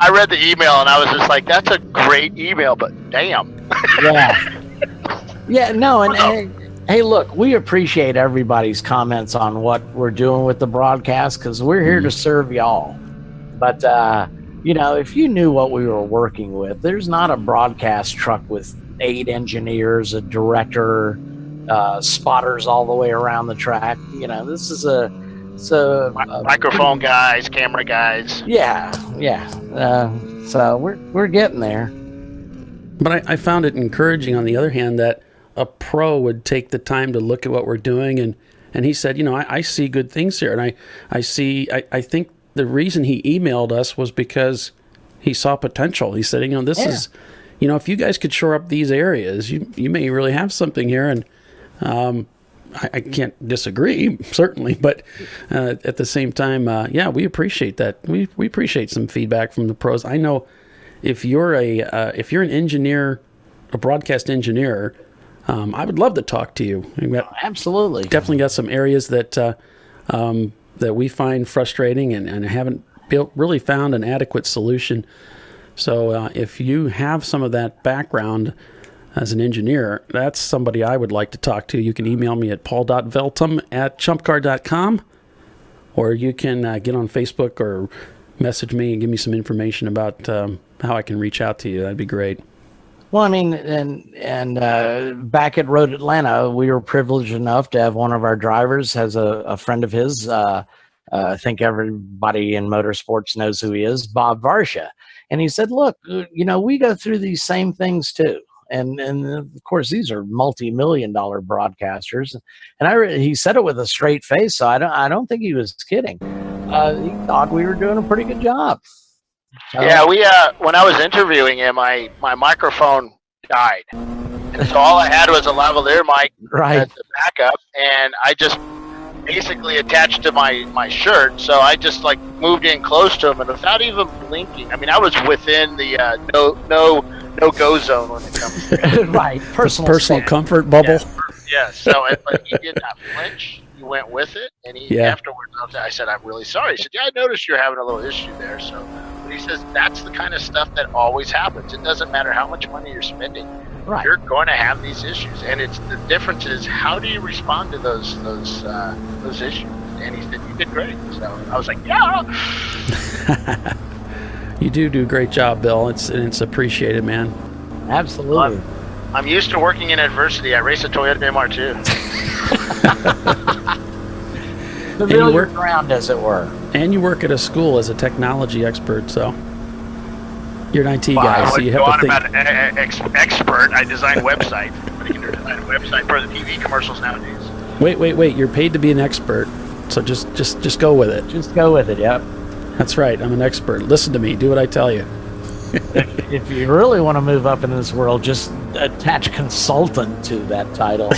I read the email and I was just like, that's a great email, but damn. Yeah, no, and hey, look, we appreciate everybody's comments on what we're doing with the broadcast because we're here to serve y'all. But, you know, if you knew what we were working with, there's not a broadcast truck with 8 engineers, a director, spotters all the way around the track. You know, this is a microphone guys, camera guys. Yeah. So we're getting there. But I found it encouraging, on the other hand, that a pro would take the time to look at what we're doing, and he said, you know, I see good things here, and I think the reason he emailed us was because he saw potential. He said, you know, this is, you know, if you guys could shore up these areas, you may really have something here, and I can't disagree, certainly, but at the same time, yeah, we appreciate that. We appreciate some feedback from the pros. I know if you're an engineer, a broadcast engineer, I would love to talk to you. Absolutely, definitely got some areas that that we find frustrating and haven't really found an adequate solution. So if you have some of that background as an engineer, that's somebody I would like to talk to. You can email me at paul.veltum@chumpcar.com, or you can get on Facebook or message me and give me some information about how I can reach out to you. That'd be great. Well, I mean, and back at Road Atlanta, we were privileged enough to have one of our drivers has a friend of his. I think everybody in motorsports knows who he is, Bob Varsha. And he said, look, you know, we go through these same things too. And of course, these are multi-million-dollar broadcasters. And he said it with a straight face, so I don't think he was kidding. He thought we were doing a pretty good job. So, yeah, we when I was interviewing him, my microphone died, and so all I had was a lavalier mic as the backup, and I just basically attached to my shirt. So I just like moved in close to him, and without even blinking, I mean, I was within the no-go zone when it comes to right, personal comfort bubble. Yeah, so but he did not flinch. He went with it, and afterwards I said, I'm really sorry. He said, yeah, I noticed you're having a little issue there, so what He says that's the kind of stuff that always happens. It doesn't matter how much money you're spending. Right. You're going to have these issues, and it's the difference is how do you respond to those issues? And he said you did great. So I was like, yeah. You do a great job, Bill. It's appreciated, man. Absolutely. I'm used to working in adversity. I race a Toyota MR2. Familiar ground, as it were. And you work at a school as a technology expert, so you're an IT Well, guy, I so you wouldn't have go to on think. about an expert. I design websites. Everybody can design a website for the TV commercials nowadays. Wait. You're paid to be an expert, so just go with it. Just go with it. Yep. That's right. I'm an expert. Listen to me. Do what I tell you. If you really want to move up in this world, just attach consultant to that title.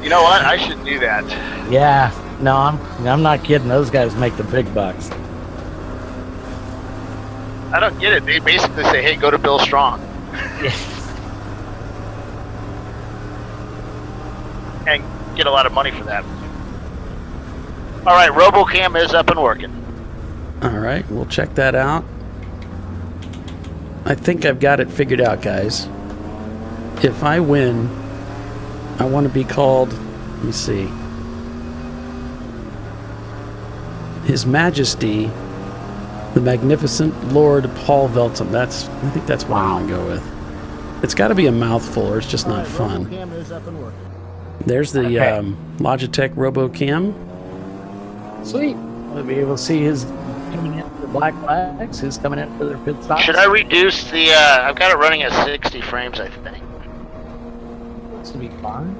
You know what? I should do that. Yeah. No, I'm not kidding. Those guys make the big bucks. I don't get it. They basically say, "Hey, go to Bill Strong," and get a lot of money for that. All right, RoboCam is up and working. All right, we'll check that out. I think I've got it figured out, guys. If I win, I want to be called, let me see, His Majesty, the Magnificent Lord Paul Veltum. I think that's what I'm going to go with. It's got to be a mouthful or it's just not fun. RoboCam is up and working. There's the Logitech RoboCam. Sweet. We'll be able to see his coming in for the black flags, who's coming in for their pit stops. Should I reduce the? I've got it running at 60 frames, I think. This will be fine.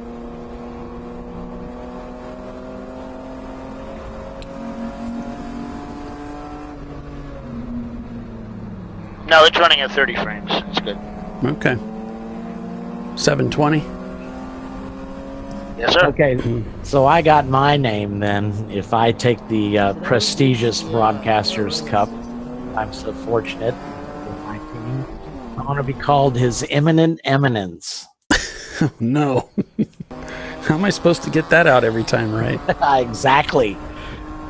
No, it's running at 30 frames. It's good. Okay. 720. Yes, sir. Okay, so I got my name then. If I take the prestigious Broadcasters Cup, I'm so fortunate with my team. I want to be called His Eminent Eminence. No. How am I supposed to get that out every time, right? Exactly.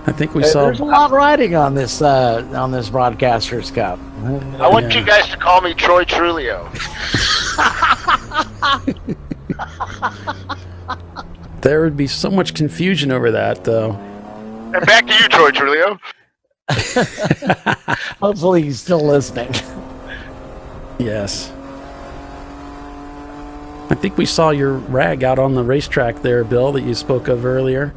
I think we saw. There's a lot riding on this Broadcasters Cup. I want you guys to call me Troy Trulio. There would be so much confusion over that, though. And back to you, Troy Trulio. Hopefully he's still listening. Yes. I think we saw your rag out on the racetrack there, Bill, that you spoke of earlier.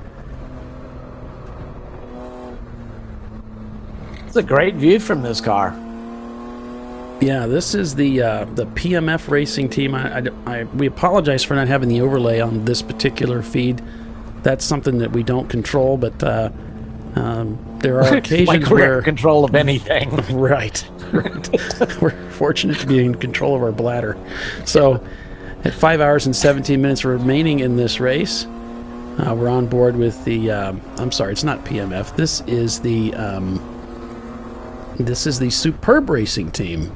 It's a great view from this car. Yeah, this is the PMF racing team. We apologize for not having the overlay on this particular feed. That's something that we don't control, but there are occasions like we're where in control of anything. Right. We're fortunate to be in control of our bladder. So, at 5 hours and 17 minutes remaining in this race, we're on board with the. I'm sorry, it's not PMF. This is the Superb Racing team.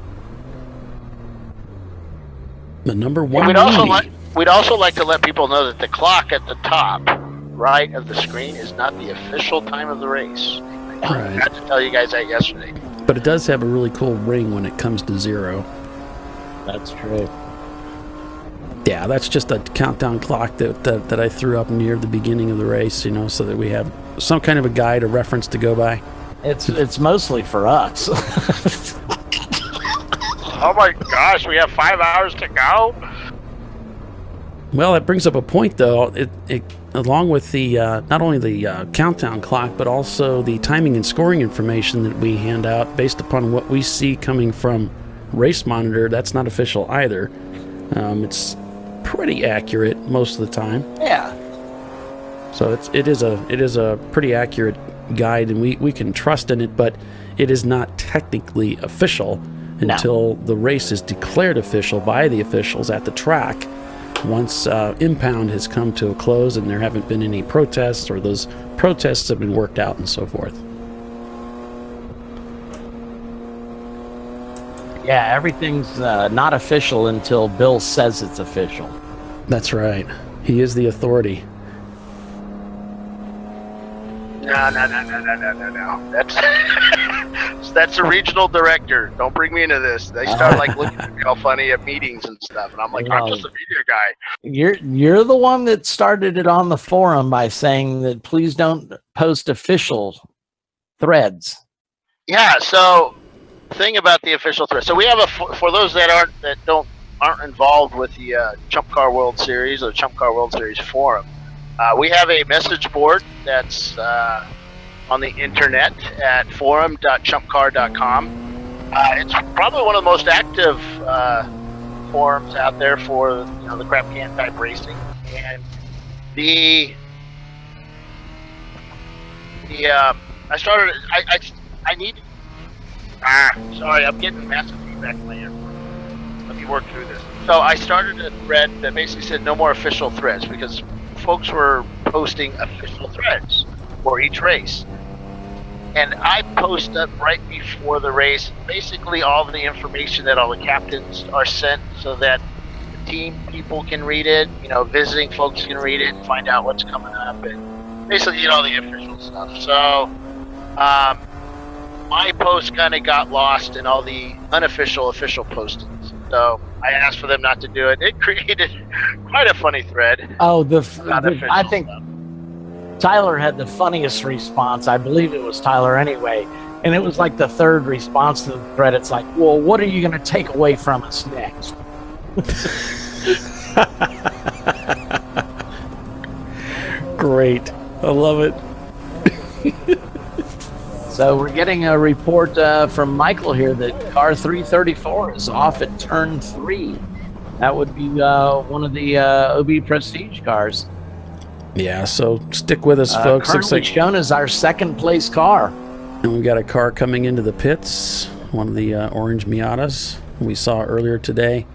The number one. We'd also like to let people know that the clock at the top right of the screen is not the official time of the race. I forgot to tell you guys that yesterday. But it does have a really cool ring when it comes to 0. That's true. Yeah, that's just a countdown clock that I threw up near the beginning of the race, you know, so that we have some kind of a guide, a reference to go by. It's mostly for us. Oh my gosh, we have 5 hours to go. Well, that brings up a point, though. It along with the not only the countdown clock, but also the timing and scoring information that we hand out based upon what we see coming from Race Monitor. That's not official either. It's pretty accurate most of the time. Yeah. So it is a pretty accurate guide, and we can trust in it, but it is not technically official until the race is declared official by the officials at the track. Once impound has come to a close and there haven't been any protests, or those protests have been worked out and so forth. Yeah, everything's not official until Bill says it's official. That's right. He is the authority. No. That's a regional director. Don't bring me into this. They start like looking at me all funny at meetings and stuff, and I'm like, I'm just a media guy. You're the one that started it on the forum by saying that please don't post official threads. Yeah. So, thing about the official thread. So we have for those that aren't involved with the ChumpCar World Series or ChumpCar World Series forum. We have a message board that's on the internet at forum.chumpcar.com. It's probably one of the most active forums out there for the crap can type racing. And sorry, I'm getting massive feedback in my ear. Let me work through this. So I started a thread that basically said no more official threads because folks were posting official threads for each race. And I post up right before the race basically all of the information that all the captains are sent so that the team people can read it, visiting folks can read it and find out what's coming up and basically all the official stuff. So my post kind of got lost in all the unofficial official postings. So I asked for them not to do it. It created quite a funny thread. Oh, I think Tyler had the funniest response. I believe it was Tyler anyway. And it was like the third response to the thread. It's like, well, what are you going to take away from us next? Great. I love it. So we're getting a report from Michael here that car 334 is off at turn 3. That would be one of the OB Prestige cars. Yeah, so stick with us, folks. Currently shown as our second place car. And we've got a car coming into the pits, one of the orange Miatas we saw earlier today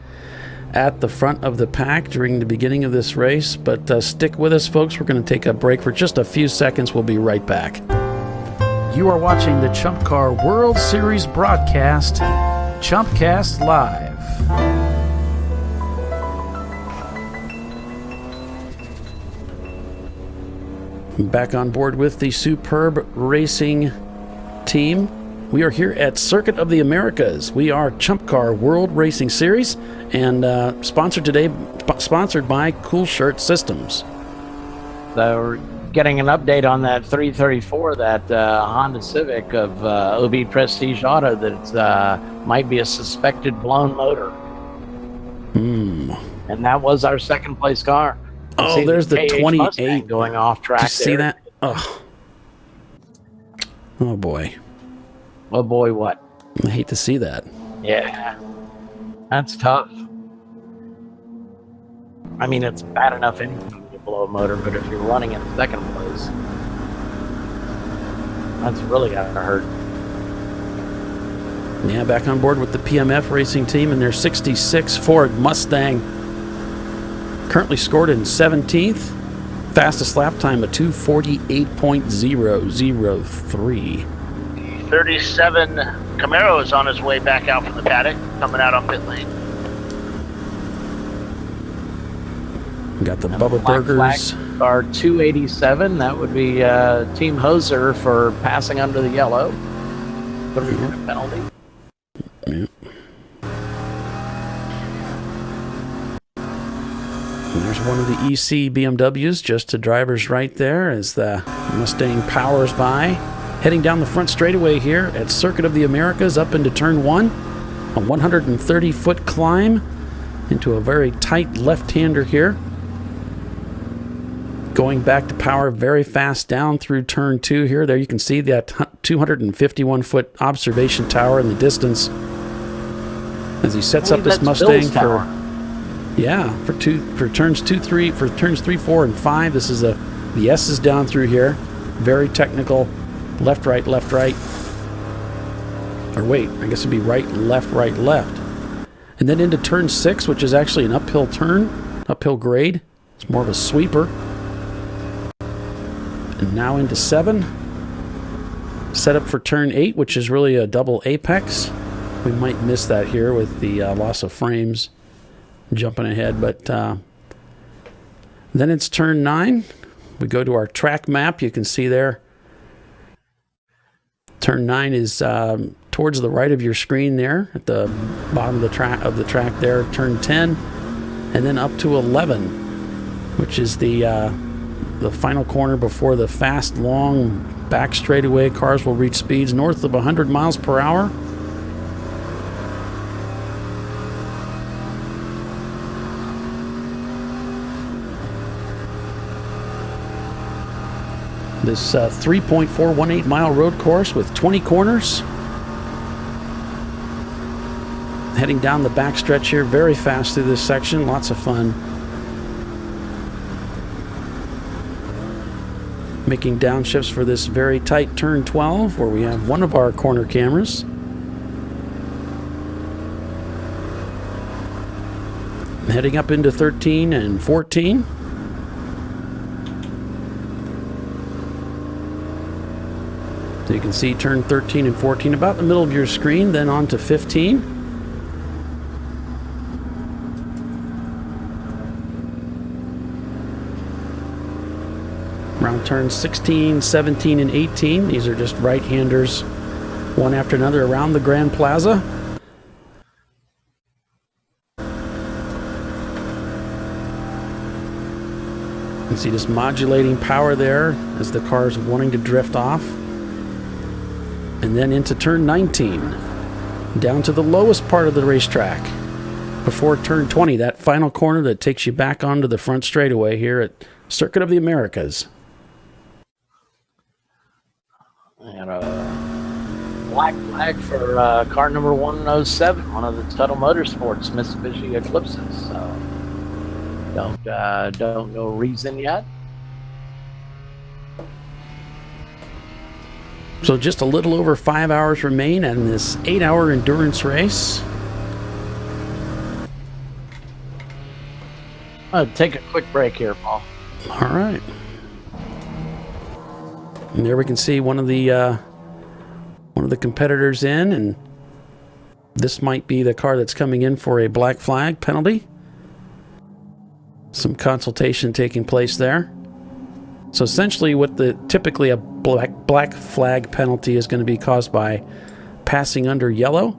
at the front of the pack during the beginning of this race. But stick with us, folks. We're going to take a break for just a few seconds. We'll be right back. You are watching the Chump Car World Series broadcast, Chumpcast Live. Back on board with the superb racing team. We are here at Circuit of the Americas. We are Chump Car World Racing Series and sponsored by Cool Shirt Systems. So we're getting an update on that 334, that Honda Civic of OB Prestige Auto that might be a suspected blown motor. And that was our second place car. Oh, there's the 28 Mustang going off track. Did you see that? Oh boy. Oh boy, what? I hate to see that. Yeah, that's tough. I mean, it's bad enough anything to blow a motor, but if you're running in second place, that's really gotta hurt. Yeah, back on board with the PMF racing team and their 66 Ford Mustang. Currently scored in 17th. Fastest lap time of 2:48.003. 37 Camaro is on his way back out from the paddock, coming out on pit lane. We got the Bubba Burgers. Car 287, that would be Team Hoser for passing under the yellow. 3-minute penalty. Yeah. And there's one of the EC BMWs just to driver's right there as the Mustang powers by. Heading down the front straightaway here at Circuit of the Americas up into turn 1. A 130-foot climb into a very tight left-hander here. Going back to power very fast down through turn 2 here. There you can see that 251-foot observation tower in the distance as he sets up this Mustang for... Yeah, for turns 3, 4, and 5. This is the S is down through here. Very technical. Left, right, left, right. Or wait, I guess it'd be right, left, left. And then into turn 6, which is actually an uphill turn, uphill grade. It's more of a sweeper. And now into 7. Set up for turn 8, which is really a double apex. We might miss that here with the loss of frames. Jumping ahead, but then it's turn 9. We go to our track map. You can see there Turn 9 is towards the right of your screen there at the bottom of the track there. Turn 10, and then up to 11, which is the final corner before the fast, long back straightaway. Cars will reach speeds north of 100 miles per hour. This 3.418 mile road course with 20 corners. Heading down the backstretch here very fast through this section. Lots of fun. Making downshifts for this very tight turn 12 where we have one of our corner cameras. Heading up into 13 and 14. So you can see turn 13 and 14 about the middle of your screen, then on to 15. Around turns 16, 17, and 18. These are just right-handers, one after another around the Grand Plaza. You can see this modulating power there as the car's wanting to drift off. And then into turn 19, down to the lowest part of the racetrack before turn 20, that final corner that takes you back onto the front straightaway here at Circuit of the Americas. And a black flag for car number 107, one of the Tuttle Motorsports Mitsubishi Eclipses. So don't know reason yet. So just a little over 5 hours remain in this 8-hour endurance race. I'll take a quick break here, Paul. All right. And there we can see one of the competitors in, and this might be the car that's coming in for a black flag penalty. Some consultation taking place there. So essentially what typically a black flag penalty is going to be caused by passing under yellow.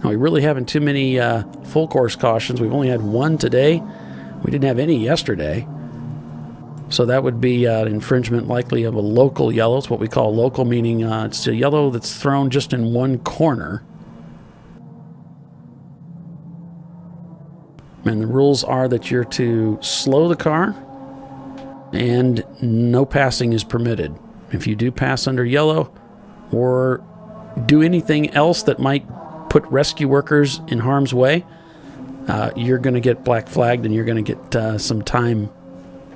Now, we really haven't too many full course cautions. We've only had one today. We didn't have any yesterday. So that would be an infringement likely of a local yellow. It's what we call local, meaning it's a yellow that's thrown just in one corner. And the rules are that you're to slow the car and no passing is permitted. If you do pass under yellow or do anything else that might put rescue workers in harm's way, you're going to get black flagged and you're going to get some time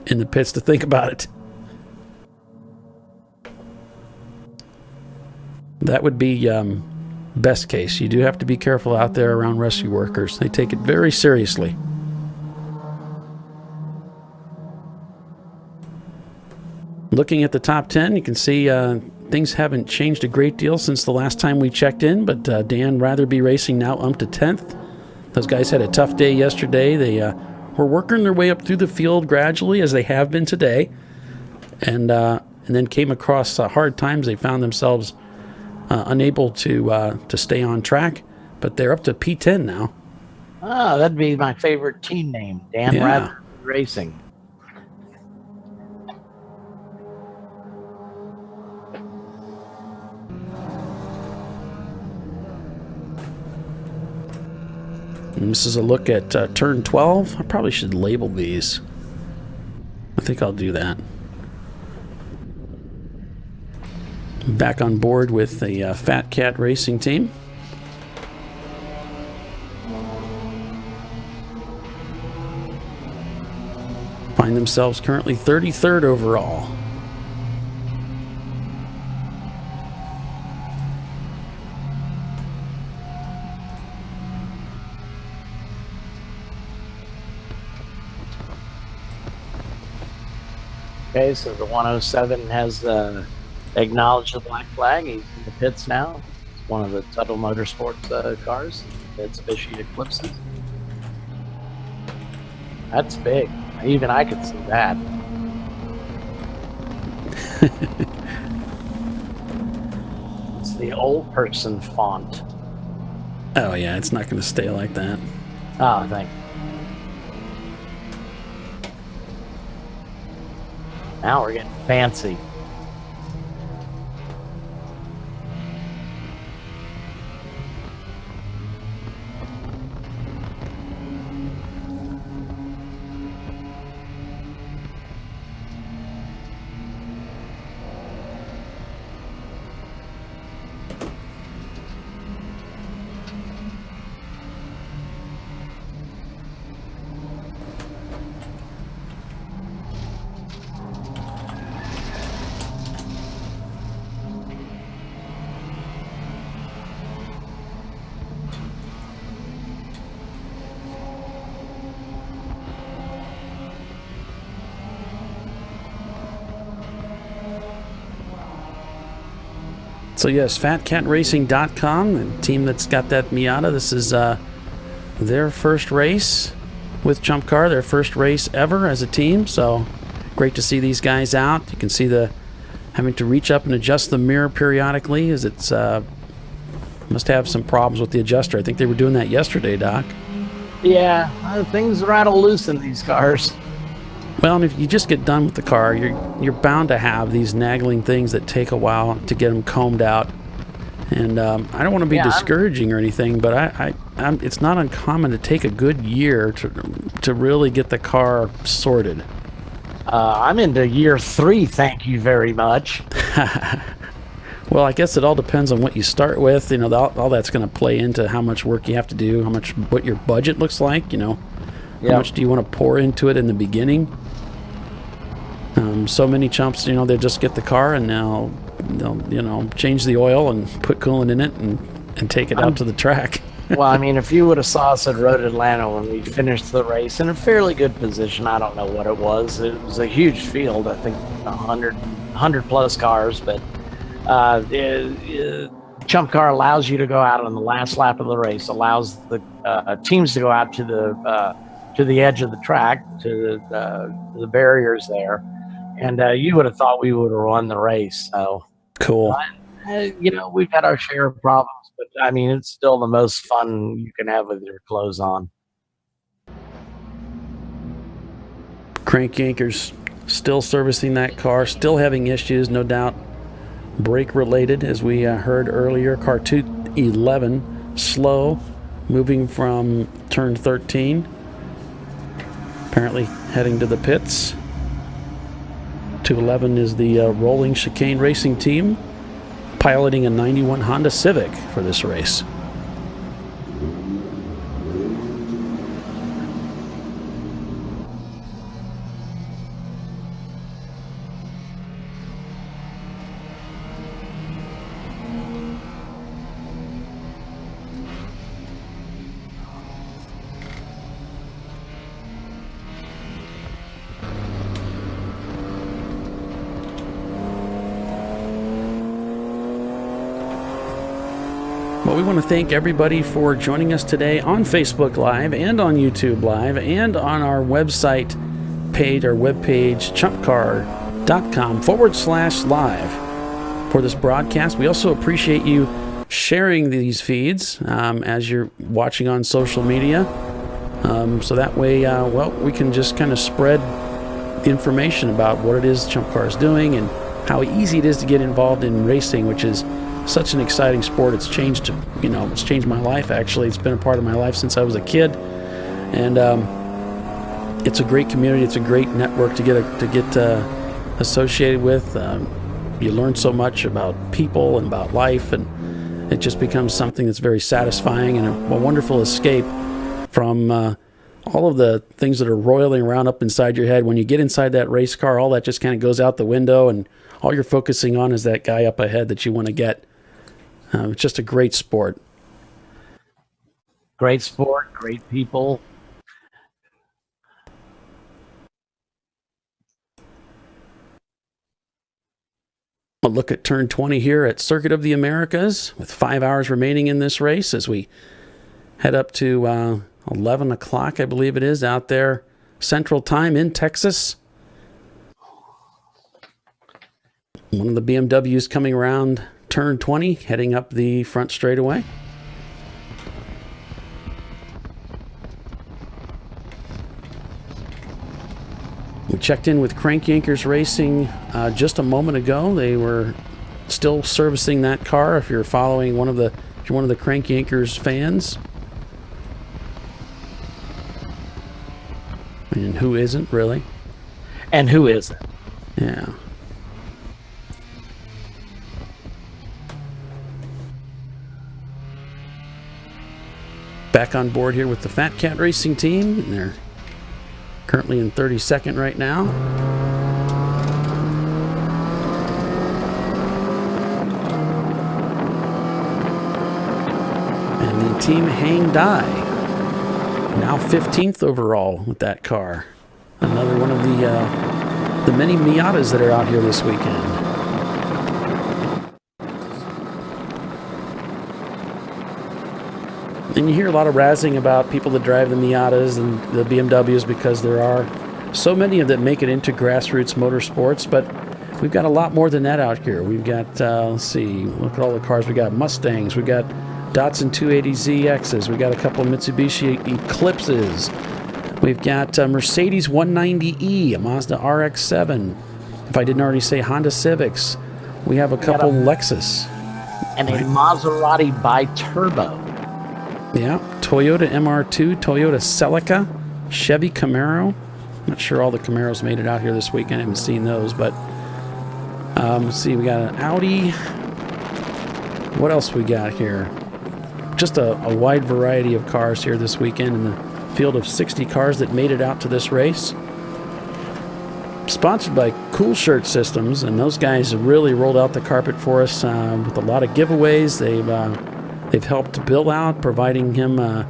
in the pits to think about it. That would be best case. You do have to be careful out there around rescue workers. They take it very seriously. Looking at the top 10, you can see things haven't changed a great deal since the last time we checked in, but Dan Ratherby Racing now up to 10th. Those guys had a tough day yesterday. They were working their way up through the field gradually, as they have been today, and then came across hard times. They found themselves unable to stay on track, but they're up to P10 now. Ah, that'd be my favorite team name, Dan Ratherby Racing. And this is a look at turn 12. I probably should label these. I think I'll do that. Back on board with the Fat Cat Racing team. Find themselves currently 33rd overall. Okay, so the 107 has acknowledged the black flag. He's in the pits now. It's one of the Tuttle Motorsports cars, Mitsubishi Eclipses. That's big. Even I could see that. It's the old person font. Oh yeah, it's not going to stay like that. Oh, thank you. Now we're getting fancy. So yes, FatCatRacing.com, the team that's got that Miata. This is their first race with Chump Car, their first race ever as a team. So great to see these guys out. You can see the having to reach up and adjust the mirror periodically, as it's must have some problems with the adjuster. I think they were doing that yesterday, Doc. Yeah, things rattle loose in these cars. Well, and if you just get done with the car, you're bound to have these nagging things that take a while to get them combed out. And I don't want to be discouraging or anything, but it's not uncommon to take a good year to really get the car sorted. I'm into year 3, thank you very much. Well, I guess it all depends on what you start with. You know, all that's going to play into how much work you have to do, what your budget looks like. You know, how much do you want to pour into it in the beginning? So many chumps, you know, they just get the car and now they'll you know, change the oil and put coolant in it and take it out to the track. Well, I mean, if you would have saw us at Road Atlanta when we finished the race in a fairly good position, I don't know what it was. It was a huge field, I think 100 plus cars, but Chump Car allows you to go out on the last lap of the race, allows the teams to go out to the edge of the track, to the barriers there, and you would have thought we would have won the race. So cool. You know, we've had our share of problems, but I mean, it's still the most fun you can have with your clothes on. Crank Yankers still servicing that car, still having issues, no doubt brake related, as we heard earlier. Car 211 slow, moving from turn 13, apparently heading to the pits. 211 is the rolling chicane racing team, piloting a 91 Honda Civic for this race. Well, we want to thank everybody for joining us today on Facebook Live and on YouTube Live and on our website page, our webpage, chumpcar.com/live for this broadcast. We also appreciate you sharing these feeds as you're watching on social media. So that way, we can just kind of spread information about what it is Chump Car is doing and how easy it is to get involved in racing, which is such an exciting sport. It's changed, it's changed my life. Actually, it's been a part of my life since I was a kid, and it's a great community. It's a great network to get associated with. You learn so much about people and about life, and it just becomes something that's very satisfying and a wonderful escape from all of the things that are roiling around up inside your head. When you get inside that race car, all that just kind of goes out the window, and all you're focusing on is that guy up ahead that you want to get. It's just a great sport. Great sport, great people. A look at turn 20 here at Circuit of the Americas with 5 hours remaining in this race as we head up to 11 o'clock, I believe it is, out there Central Time in Texas. One of the BMWs coming around turn 20, heading up the front straightaway. We checked in with Crank Yankers Racing just a moment ago. They were still servicing that car. If you're following if you're one of the Crank Yankers fans, and who isn't really? And who isn't? Yeah. Back on board here with the Fat Cat Racing team, and they're currently in 32nd right now. And the team Hang Dai, now 15th overall with that car. Another one of the many Miatas that are out here this weekend. And you hear a lot of razzing about people that drive the Miatas and the BMWs because there are so many of them make it into grassroots motorsports, but we've got a lot more than that out here. We've got, let's see, look at all the cars. We got Mustangs, we got Datsun 280ZXs, we got a couple of Mitsubishi Eclipses, we've got Mercedes 190E, a Mazda RX-7. If I didn't already say, Honda Civics. We have a couple Lexus. And a Maserati bi-turbo. Yeah, Toyota MR2, Toyota Celica, Chevy Camaro. Not sure all the Camaros made it out here this weekend. I haven't seen those, but let's see, we got an Audi. What else we got here? Just a wide variety of cars here this weekend in the field of 60 cars that made it out to this race. Sponsored by Cool Shirt Systems, and those guys have really rolled out the carpet for us with a lot of giveaways. They've helped Bill out, providing him, it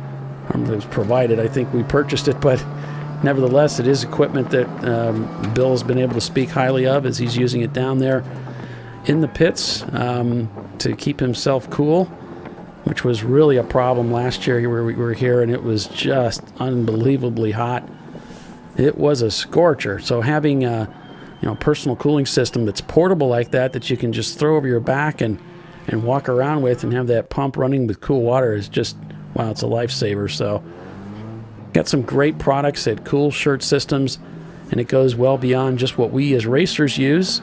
was provided, I think we purchased it, but nevertheless, it is equipment that Bill has been able to speak highly of as he's using it down there in the pits to keep himself cool, which was really a problem last year where we were here, and it was just unbelievably hot. It was a scorcher. So having a personal cooling system that's portable like that you can just throw over your back and walk around with and have that pump running with cool water is just, wow, it's a lifesaver. So got some great products at Cool Shirt Systems, and it goes well beyond just what we as racers use.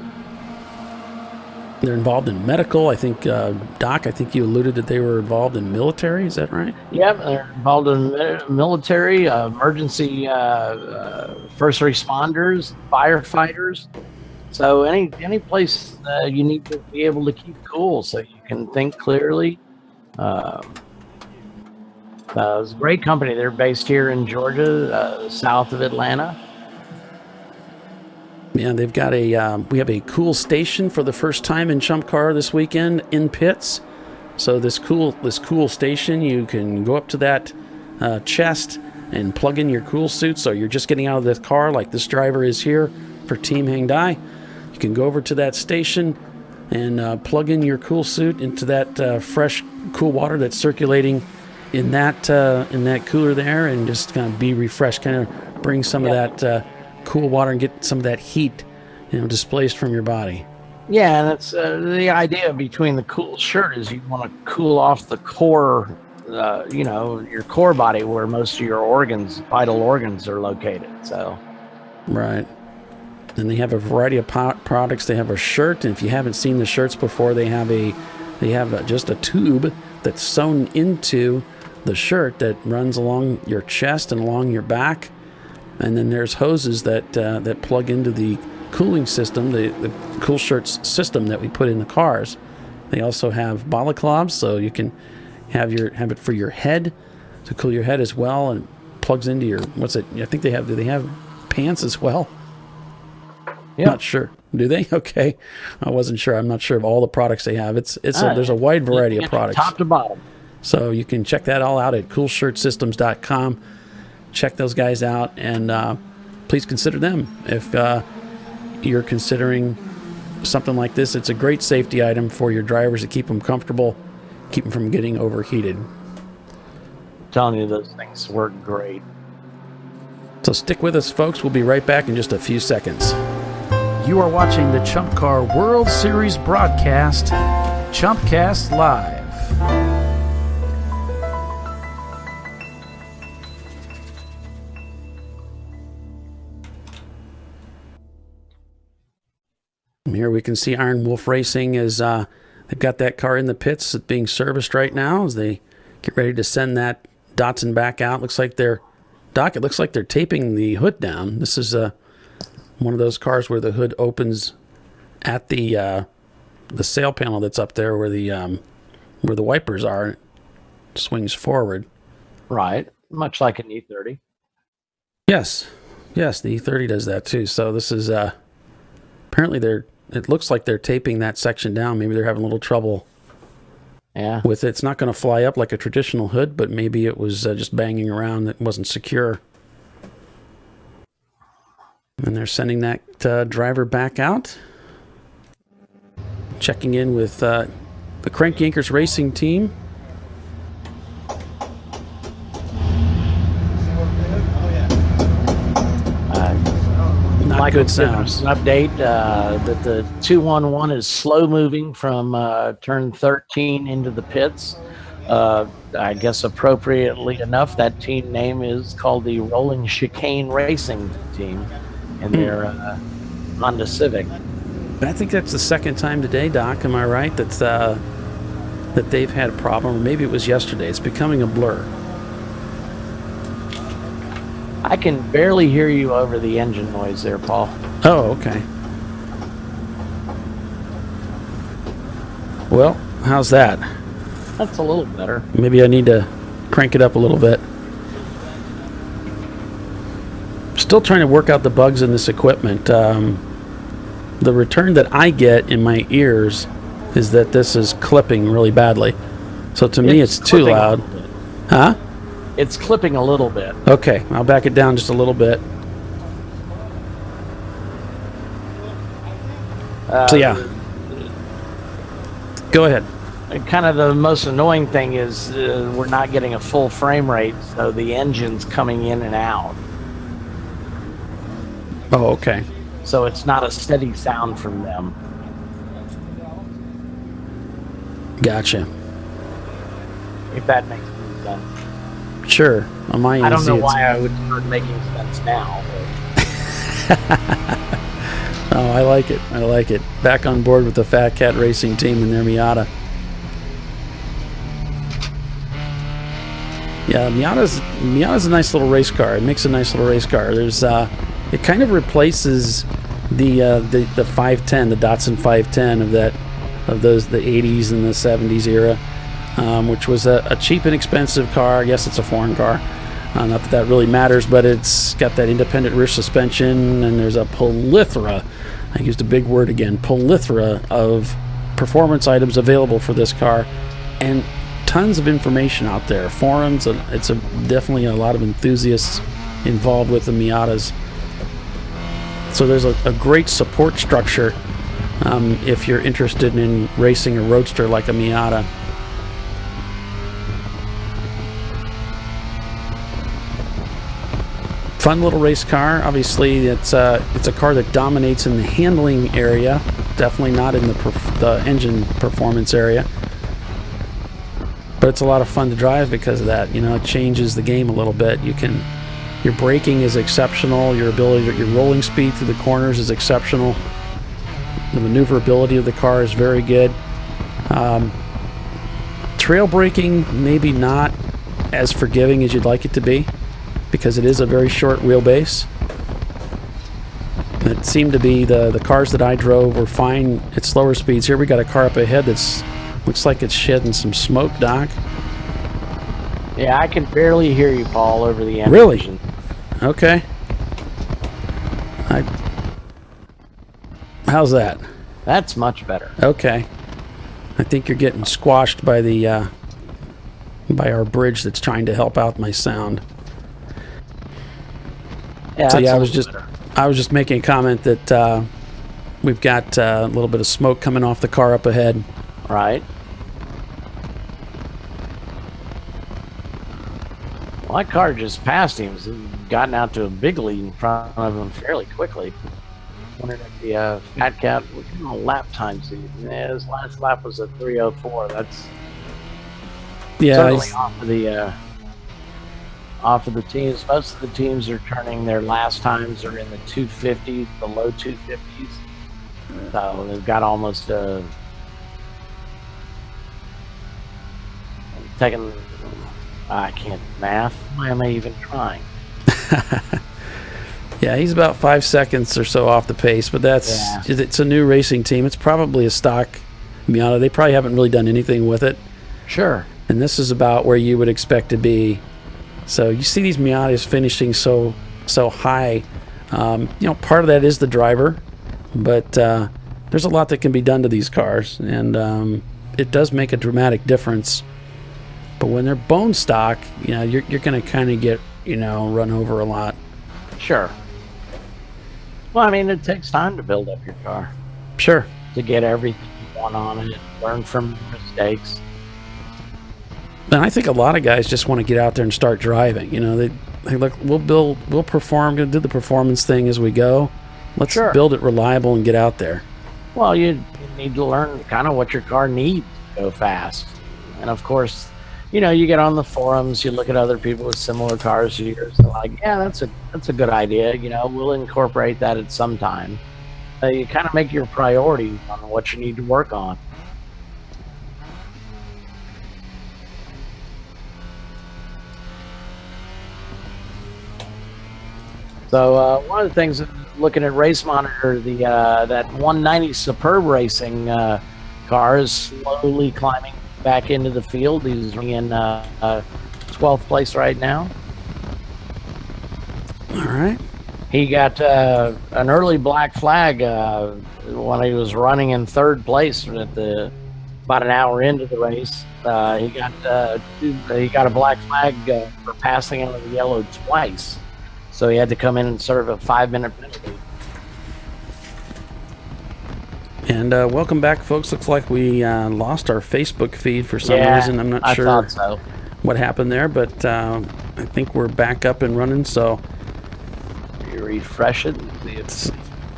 They're involved in medical. I think, Doc, I think you alluded that they were involved in military. Is that right? Yeah, they're involved in military, emergency first responders, firefighters. So any place you need to be able to keep cool so you can think clearly. It's a great company. They're based here in Georgia, south of Atlanta. Yeah, they've got we have a cool station for the first time in Chump Car this weekend in pits. So this cool station, you can go up to that chest and plug in your cool suit. So you're just getting out of the car like this driver is here for Team Hang Dai. You can go over to that station and plug in your cool suit into that fresh, cool water that's circulating in that cooler there, and just kind of be refreshed, kind of bring some of that cool water and get some of that heat, displaced from your body. Yeah, and it's the idea between the cool shirt is you want to cool off the core, your core body where most of your organs, vital organs, are located. So, right. And they have a variety of products. They have a shirt, and if you haven't seen the shirts before, they have just a tube that's sewn into the shirt that runs along your chest and along your back, and then there's hoses that plug into the cooling system, the Cool Shirts system that we put in the cars. They also have balaclavas, so you can have it for your head to cool your head as well, and plugs into your I think do they have pants as well? Yeah. Not sure. Do they? Okay. I wasn't sure. I'm not sure of all the products they have. There's a wide variety of products. Top to bottom. So you can check that all out at coolshirtsystems.com. Check those guys out, and please consider them. If you're considering something like this, it's a great safety item for your drivers to keep them comfortable, keep them from getting overheated. I'm telling you, those things work great. So stick with us, folks. We'll be right back in just a few seconds. You are watching the Chump Car World Series broadcast Chumpcast Live. Here we can see Iron Wolf Racing is they've got that car in the pits being serviced right now as they get ready to send that Datsun back out. Looks like they're it looks like they're taping the hood down. This is one of those cars where the hood opens at the sail panel that's up there where the wipers are. It swings forward. Right, much like an E30. Yes, the E30 does that too. So this is apparently it looks like they're taping that section down. Maybe they're having a little trouble with it. It's not going to fly up like a traditional hood, but maybe it was just banging around. It wasn't secure. And they're sending that driver back out. Checking in with the Crank Yankers racing team. Not good sounds. An update that the 211 is slow moving from turn 13 into the pits. I guess appropriately enough, that team name is called the Rolling Chicane Racing Team, and they're Honda Civic. I think that's the second time today, Doc. Am I right? That they've had a problem, or maybe it was yesterday. It's becoming a blur. I can barely hear you over the engine noise there, Paul. Oh, okay. Well, how's that? That's a little better. Maybe I need to crank it up a little bit. Still trying to work out the bugs in this equipment. The return that I get in my ears is that this is clipping really badly. So to me, it's too loud. Huh? It's clipping a little bit. Okay, I'll back it down just a little bit. So yeah. Go ahead. Kind of the most annoying thing is we're not getting a full frame rate, so the engine's coming in and out. Oh, okay. So it's not a steady sound from them. Gotcha. If that makes any sense. Sure. On my end, I don't know why I would start making sense now. Oh, I like it. I like it. Back on board with the Fat Cat Racing team and their Miata. Yeah, Miata's a nice little race car. It makes a nice little race car. There's it kind of replaces the 510, the Datsun 510 of the 80s and the 70s era, which was a cheap and expensive car. I guess it's a foreign car. Not that really matters, but it's got that independent rear suspension, and there's a plethora, I used a big word again, plethora of performance items available for this car, and tons of information out there. Forums, it's definitely a lot of enthusiasts involved with the Miatas. So there's a great support structure if you're interested in racing a roadster like a Miata. Fun little race car. Obviously, it's a car that dominates in the handling area. Definitely not in the engine performance area. But it's a lot of fun to drive because of that. You know, it changes the game a little bit. Your braking is exceptional. Your rolling speed through the corners is exceptional. The maneuverability of the car is very good. Trail braking, maybe not as forgiving as you'd like it to be, because it is a very short wheelbase. It seemed to be the cars that I drove were fine at slower speeds. Here we got a car up ahead that's looks like it's shedding some smoke, Doc. Yeah, I can barely hear you, Paul, over the engine. Really? Okay. How's that? That's much better. Okay. I think you're getting squashed by by our bridge that's trying to help out my sound. Yeah, so yeah, I was just making a comment that we've got a little bit of smoke coming off the car up ahead. Right. Well, that car just passed him. He's gotten out to a big lead in front of him fairly quickly. Wondering if the Fat Cat, what kind of lap times? Yeah, his last lap was a 3:04. That's certainly off of the teams. Most of the teams are turning their last times are in the 250s, the low 250s. So they've got almost taking. I can't math. Why am I even trying? Yeah, he's about 5 seconds or so off the pace, but it's a new racing team. It's probably a stock Miata. They probably haven't really done anything with it. Sure. And this is about where you would expect to be. So you see these Miatas finishing so high. Part of that is the driver, but there's a lot that can be done to these cars, and it does make a dramatic difference. But when they're bone stock, you're going to kind of get run over a lot. Sure. Well, I mean, it takes time to build up your car. Sure. To get everything you want on it, learn from your mistakes. And I think a lot of guys just want to get out there and start driving. They look, we'll perform, going to do the performance thing as we go. Let's build it reliable and get out there. Well, you need to learn kind of what your car needs to go fast. And of course, you get on the forums, you look at other people with similar cars to yours, they're like, yeah, that's a good idea. We'll incorporate that at some time. You kind of make your priorities on what you need to work on. So one of the things, looking at Race Monitor, that 190 Superb Racing car is slowly climbing back into the field. He's in 12th place right now. All right. He got an early black flag when he was running in 3rd place about an hour into the race. He got a black flag for passing under the yellow twice. So he had to come in and serve a 5-minute penalty. And welcome back, folks. Looks like we lost our Facebook feed for some reason. I'm not sure I thought so. What happened there, but I think we're back up and running. So you refresh it.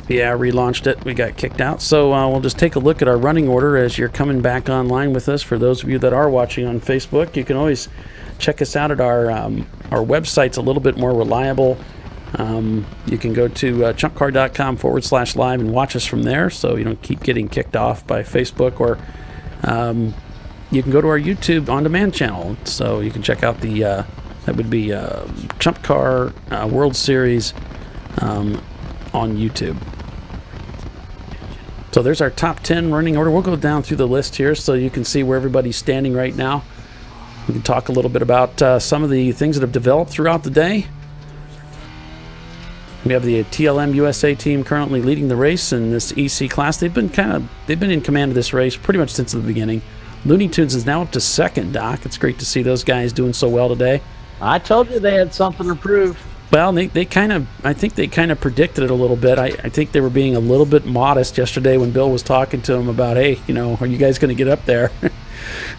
Yeah, relaunched it. We got kicked out. So we'll just take a look at our running order as you're coming back online with us. For those of you that are watching on Facebook, you can always check us out at our website's a little bit more reliable. You can go to chumpcar.com/live and watch us from there, so you don't keep getting kicked off by Facebook, or you can go to our YouTube on-demand channel, so you can check out that would be ChumpCar World Series on YouTube. So there's our top 10 running order. We'll go down through the list here so you can see where everybody's standing right now. We can talk a little bit about some of the things that have developed throughout the day. We have the TLM USA team currently leading the race in this EC class. They've been in command of this race pretty much since the beginning. Looney Tunes is now up to 2nd, Doc. It's great to see those guys doing so well today. I told you they had something to prove. Well, I think they kind of predicted it a little bit. I think they were being a little bit modest yesterday when Bill was talking to them about, hey, are you guys going to get up there?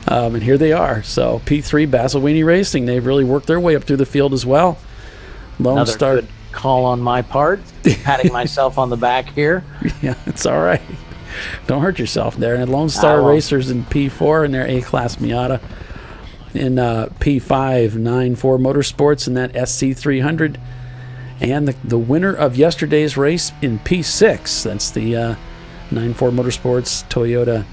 And here they are. So P3 Basilwini Racing, they've really worked their way up through the field as well. Lone Star. Good call on my part. Patting myself on the back here. Yeah, it's all right. Don't hurt yourself there. And Lone Star Racers in P4 in their A-Class Miata. In P5, 9-4 Motorsports in that SC300. And the winner of yesterday's race in P6. That's the 9-4 Motorsports Toyota,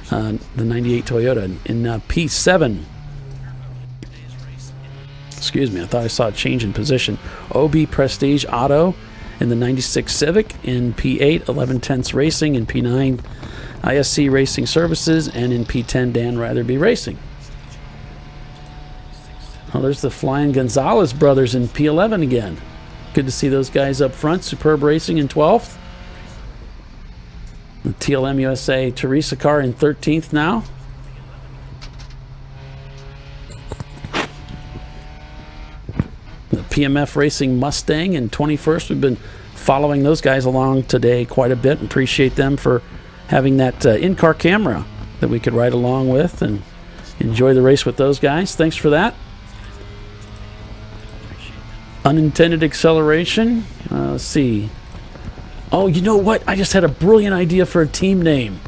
the 98 Toyota in P7. Excuse me, I thought I saw a change in position. OB Prestige Auto in the 96 Civic in P8, 11/10 Racing in P9, ISC Racing Services, and in P10, Dan Ratherby Racing. Well, there's the Flying Gonzalez brothers in P11 again. Good to see those guys up front. Superb Racing in 12th. The TLM USA Teresa car in 13th now. The PMF Racing Mustang in 21st. We've been following those guys along today quite a bit and appreciate them for having that in-car camera that we could ride along with and enjoy the race with those guys. Thanks for that. Unintended acceleration. Let's see. Oh, you know what? I just had a brilliant idea for a team name.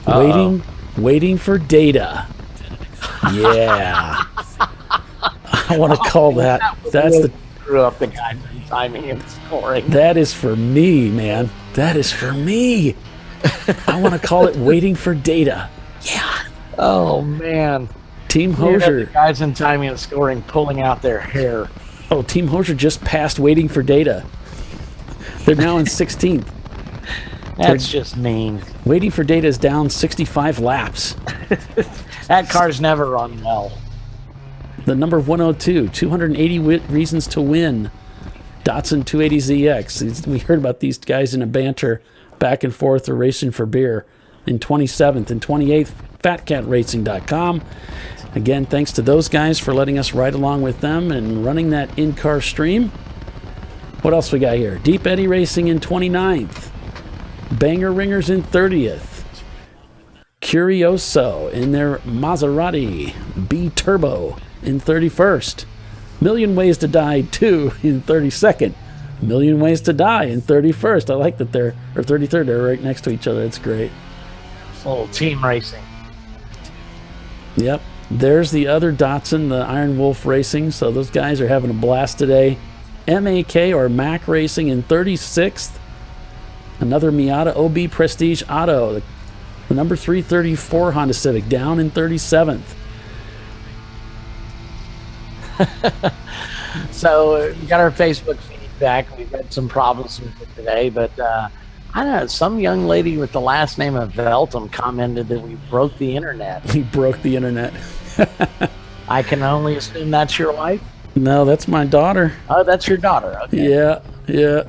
Uh-oh. Waiting for data. Yeah. I want to call that. That's the. Screw up the guy in timing and scoring. That is for me, man. That is for me. I want to call it Waiting for Data. Yeah. Oh man. Team You have Hosier. the guys in timing and scoring pulling out their hair. Oh, Team Hosier just passed Waiting for Data. They're now in 16th. That's just mean. Waiting for Data is down 65 laps. That car's never run well. The number 102, 280 reasons to win. Datsun 280ZX. We heard about these guys in a banter back and forth or racing for beer. In 27th and 28th, fatcatracing.com. Again, thanks to those guys for letting us ride along with them and running that in-car stream. What else we got here? Deep Eddy Racing in 29th. Banger Ringers in 30th. Curioso in their Maserati B-Turbo in 31st. Million Ways to Die 2 in 32nd. Million Ways to Die in 31st. I like that they're, or 33rd, they're right next to each other. It's great. Little team racing. Yep. There's the other Datsun, the Iron Wolf Racing. So those guys are having a blast today. MAK or Mac Racing in 36th. Another Miata OB Prestige Auto. The number 334 Honda Civic down in 37th. So we got our Facebook feedback. We've had some problems with it today, but I don't know. Some young lady with the last name of Veltum commented that we broke the internet. We broke the internet. I can only assume that's your wife? No, that's my daughter. Oh, that's your daughter. Okay. Yeah.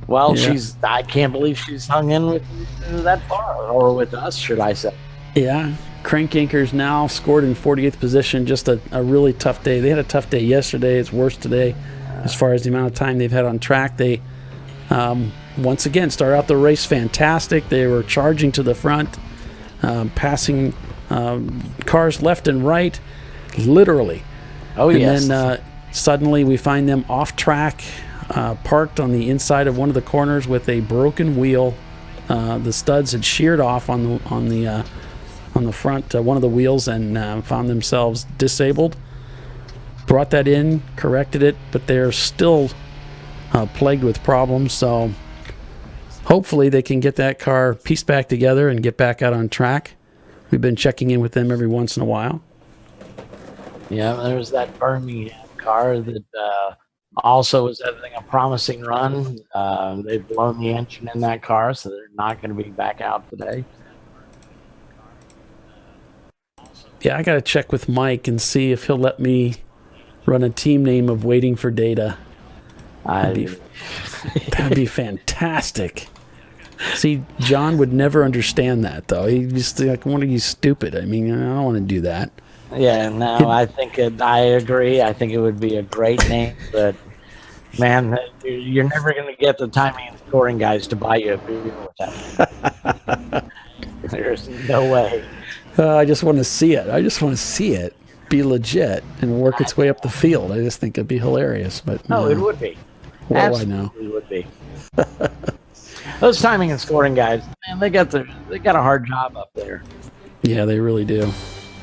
Well, Yeah. I can't believe she's hung in with you that far, or with us, should I say. Yeah. Crank Yankers now scored in 48th position. Just a really tough day. They had a tough day yesterday. It's worse today as far as the amount of time they've had on track. They, once again, started out the race fantastic. They were charging to the front, passing cars left and right, literally. Oh, yes. And then suddenly we find them off track, parked on the inside of one of the corners with a broken wheel. The studs had sheared off on the front, one of the wheels, and found themselves disabled. Brought that in, corrected it, but they're still plagued with problems. So hopefully they can get that car pieced back together and get back out on track. We've been checking in with them every once in a while. Yeah, there's that Birmingham car that also was having a promising run. They've blown the engine in that car, so they're not going to be back out today. Yeah, I got to check with Mike and see if he'll let me run a team name of Waiting for Data. That'd be fantastic. See, John would never understand that, though. He'd just like, what are you, stupid? I mean, I don't want to do that. Yeah, no, I think I agree. I think it would be a great name, but man, you're never going to get the timing and scoring guys to buy you a beer with that. There's no way. I just want to see it. I just want to see it be legit and work its way up the field. I just think it'd be hilarious. But it would be. What do I know? It would be. Those timing and scoring guys, man, they got a hard job up there. Yeah, they really do.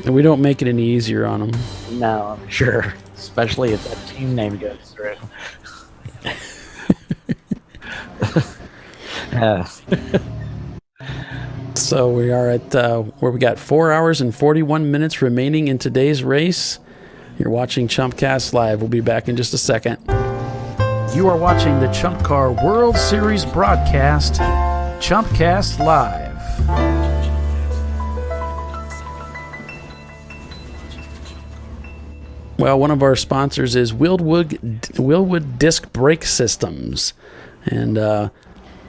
And we don't make it any easier on them. No, I'm sure. Especially if that team name goes through. So we are at where we got 4 hours and 41 minutes remaining in today's race. You're watching ChumpCast Live. We'll be back in just a second. You are watching the Chump Car World Series broadcast, ChumpCast Live. Well, one of our sponsors is Wheelwood Disc Brake Systems. And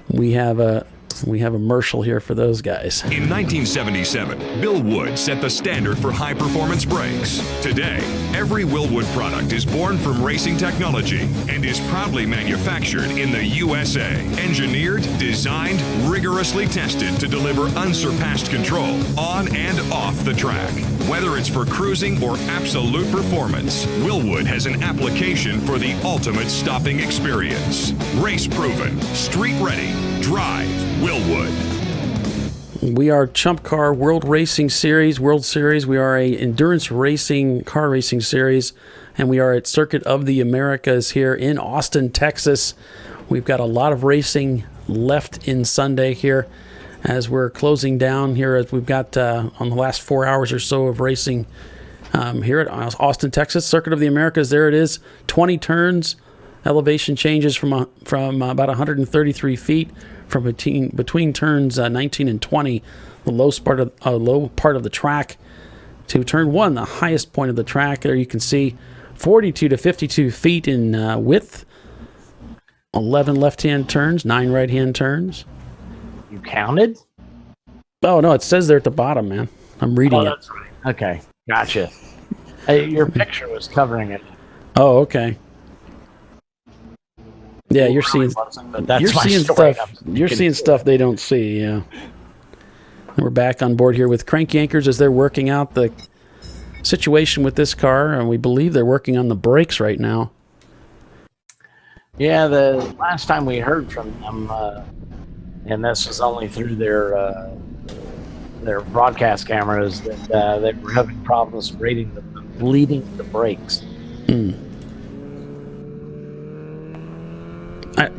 we have We have a commercial here for those guys. In 1977, Bill Wood set the standard for high-performance brakes. Today, every Willwood product is born from racing technology and is proudly manufactured in the USA. Engineered, designed, rigorously tested to deliver unsurpassed control on and off the track. Whether it's for cruising or absolute performance, Willwood has an application for the ultimate stopping experience. Race-proven, street-ready, drive Willwood. We are Chump Car World Series. We are a endurance racing, car racing series, and we are at Circuit of the Americas here in Austin, Texas. We've got a lot of racing left in Sunday here as we're closing down here. As we've got on the last 4 hours or so of racing here at Austin, Texas, Circuit of the Americas. There it is, 20 turns. Elevation changes from about 133 feet from between turns 19 and 20, the low part of the track, to turn 1, the highest point of the track. There you can see 42 to 52 feet in width, 11 left-hand turns, 9 right-hand turns. You counted? Oh, no, it says there at the bottom, man. I'm reading it. That's right. Okay, gotcha. Your picture was covering it. Oh, okay. Yeah, you're seeing stuff. You're seeing stuff they don't see. Yeah. And we're back on board here with Crank Yankers as they're working out the situation with this car, and we believe they're working on the brakes right now. Yeah, the last time we heard from them, and this was only through their broadcast cameras, that they were having problems bleeding the brakes.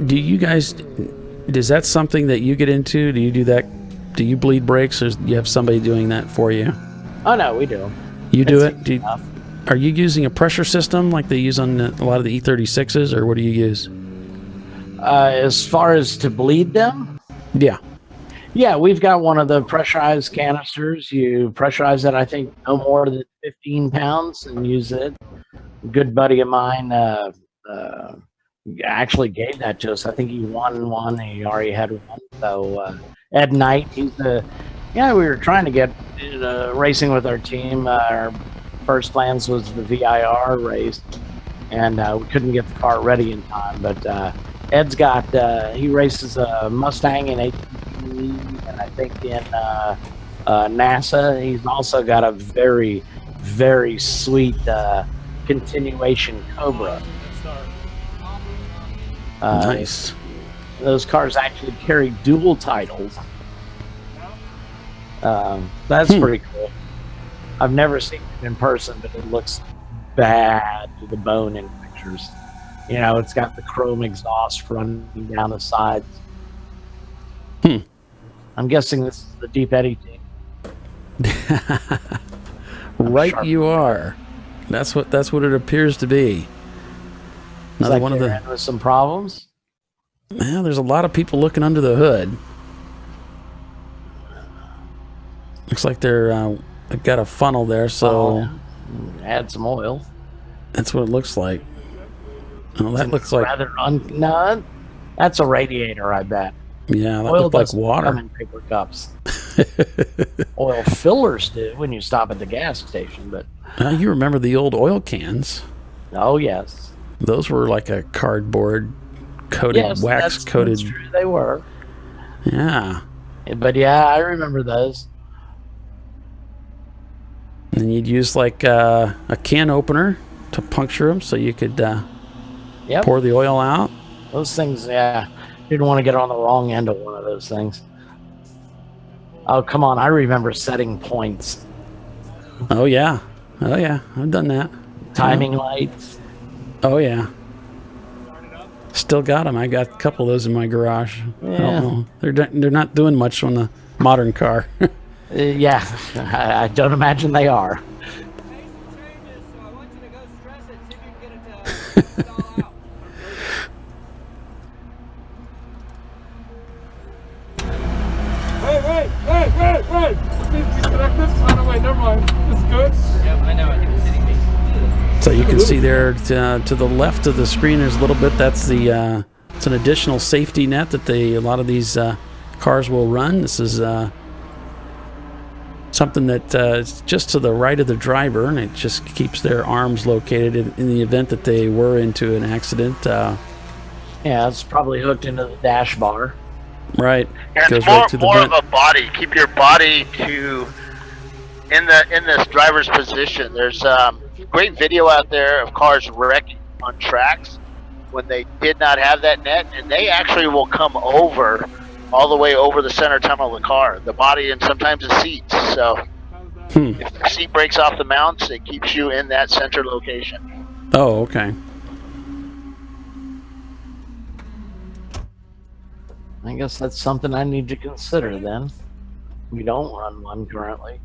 Do you guys? Is that something that you get into? Do you do that? Do you bleed brakes, or do you have somebody doing that for you? Oh no, we do. You do it? Are you using a pressure system like they use on a lot of the E36s, or what do you use? As far as to bleed them? Yeah, we've got one of the pressurized canisters. You pressurize it, I think, no more than 15 pounds and use it. A good buddy of mine actually gave that to us. I think he won one. He already had one. So Ed Knight, we were trying to get racing with our team. Our first plans was the VIR race, and we couldn't get the car ready in time. But Ed's got he races a Mustang in ATV, and I think in NASA. He's also got a very, very sweet continuation Cobra. Nice. Those cars actually carry dual titles. That's pretty cool. I've never seen it in person, but it looks bad to the bone in pictures. You know, it's got the chrome exhaust running down the sides. I'm guessing this is the Deep Eddy team. Right, you are. That's what it appears to be. Another one of the with some problems. Yeah, there's a lot of people looking under the hood. Looks like they've got a funnel there, so add some oil. That's what it looks like. Oh, that looks like no, that's a radiator, I bet. Yeah, that oil looked like water. Come in paper cups. Oil fillers do when you stop at the gas station, but you remember the old oil cans? Oh yes. Those were like a cardboard coated, wax coated. That's true, they were. Yeah. But yeah, I remember those. And you'd use like a can opener to puncture them so you could pour the oil out. Those things, yeah. Didn't want to get on the wrong end of one of those things. Oh, come on. I remember setting points. Oh, yeah. I've done that. Timing lights. Oh, yeah. Still got them. I got a couple of those in my garage. Yeah. I don't know. They're not doing much on the modern car. Yeah, I don't imagine they are. Wait! Oh, wait, never mind. This is good? Yep, I know. I think it's hitting me. So you can see there to the left of the screen, there's a little bit. That's it's an additional safety net that a lot of these cars will run. This is something that is just to the right of the driver, and it just keeps their arms located in the event that they were into an accident. Yeah, it's probably hooked into the dash bar. Right. And Goes it's more, right to the more vent. of a body. Keep your body in this driver's position. There's great video out there of cars wrecking on tracks when they did not have that net, and they actually will come over all the way over the center tunnel of the car, the body, and sometimes the seats. So if the seat breaks off the mounts, it keeps you in that center location. Oh, okay. I guess that's something I need to consider then. We don't run one currently.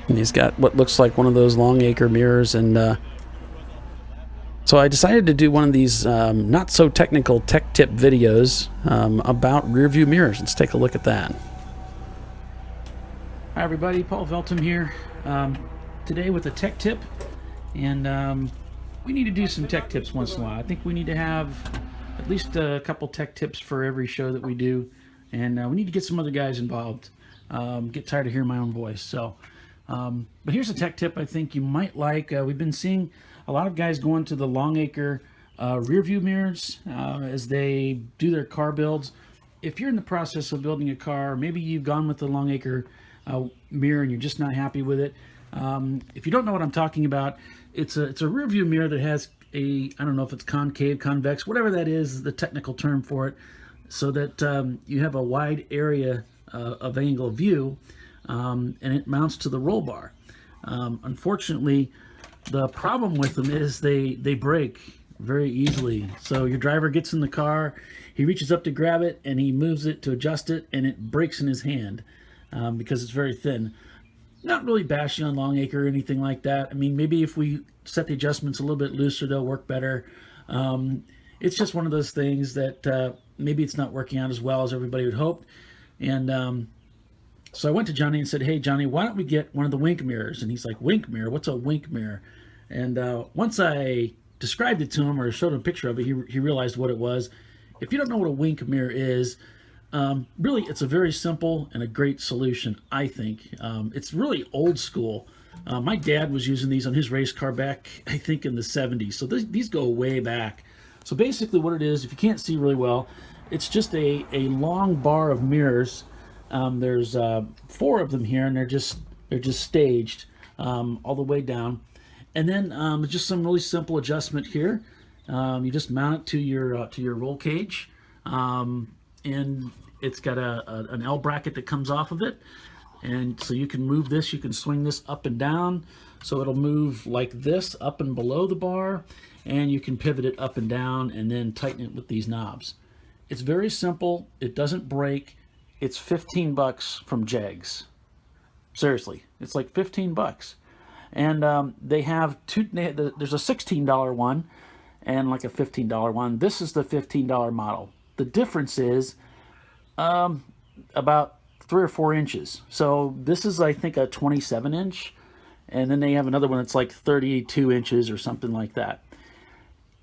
And he's got what looks like one of those Longacre mirrors, and so I decided to do one of these not so technical tech tip videos about rear view mirrors. Let's take a look at that. Hi everybody, Paul Veltum here. Today with a tech tip, and we need to do some tech tips once in a while. I think we need to have at least a couple tech tips for every show that we do, and we need to get some other guys involved. Get tired of hearing my own voice. So, but here's a tech tip I think you might like. We've been seeing a lot of guys going to the Longacre rear view mirrors as they do their car builds. If you're in the process of building a car, maybe you've gone with the Longacre mirror and you're just not happy with it. If you don't know what I'm talking about, it's a rear view mirror that has I don't know if it's concave, convex, whatever that is, the technical term for it, so that you have a wide area of angle of view, and it mounts to the roll bar. Unfortunately, the problem with them is they break very easily. So your driver gets in the car, he reaches up to grab it, and he moves it to adjust it, and it breaks in his hand because it's very thin. Not really bashing on Longacre or anything like that. I mean, maybe if we set the adjustments a little bit looser, they'll work better. It's just one of those things that maybe it's not working out as well as everybody would hope. And so I went to Johnny and said, hey, Johnny, why don't we get one of the wink mirrors? And he's like, wink mirror? What's a wink mirror? And once I described it to him or showed him a picture of it, he realized what it was. If you don't know what a wink mirror is, really, it's a very simple and a great solution, I think. It's really old school. My dad was using these on his race car back, I think, in the 70s. So these go way back. So basically what it is, if you can't see really well, it's just a long bar of mirrors. There's 4 of them here, and they're just staged all the way down. And then just some really simple adjustment here. You just mount it to your roll cage. And it's got an L bracket that comes off of it, and so you can move this, you can swing this up and down, so it'll move like this up and below the bar, and you can pivot it up and down and then tighten it with these knobs. It's very simple, it doesn't break. It's $15 from Jegs. Seriously, it's like $15. And they have there's a $16 one and like a $15 one. This is the $15 model. The difference is about 3 or 4 inches. So this is, I think, a 27 inch, and then they have another one that's like 32 inches or something like that.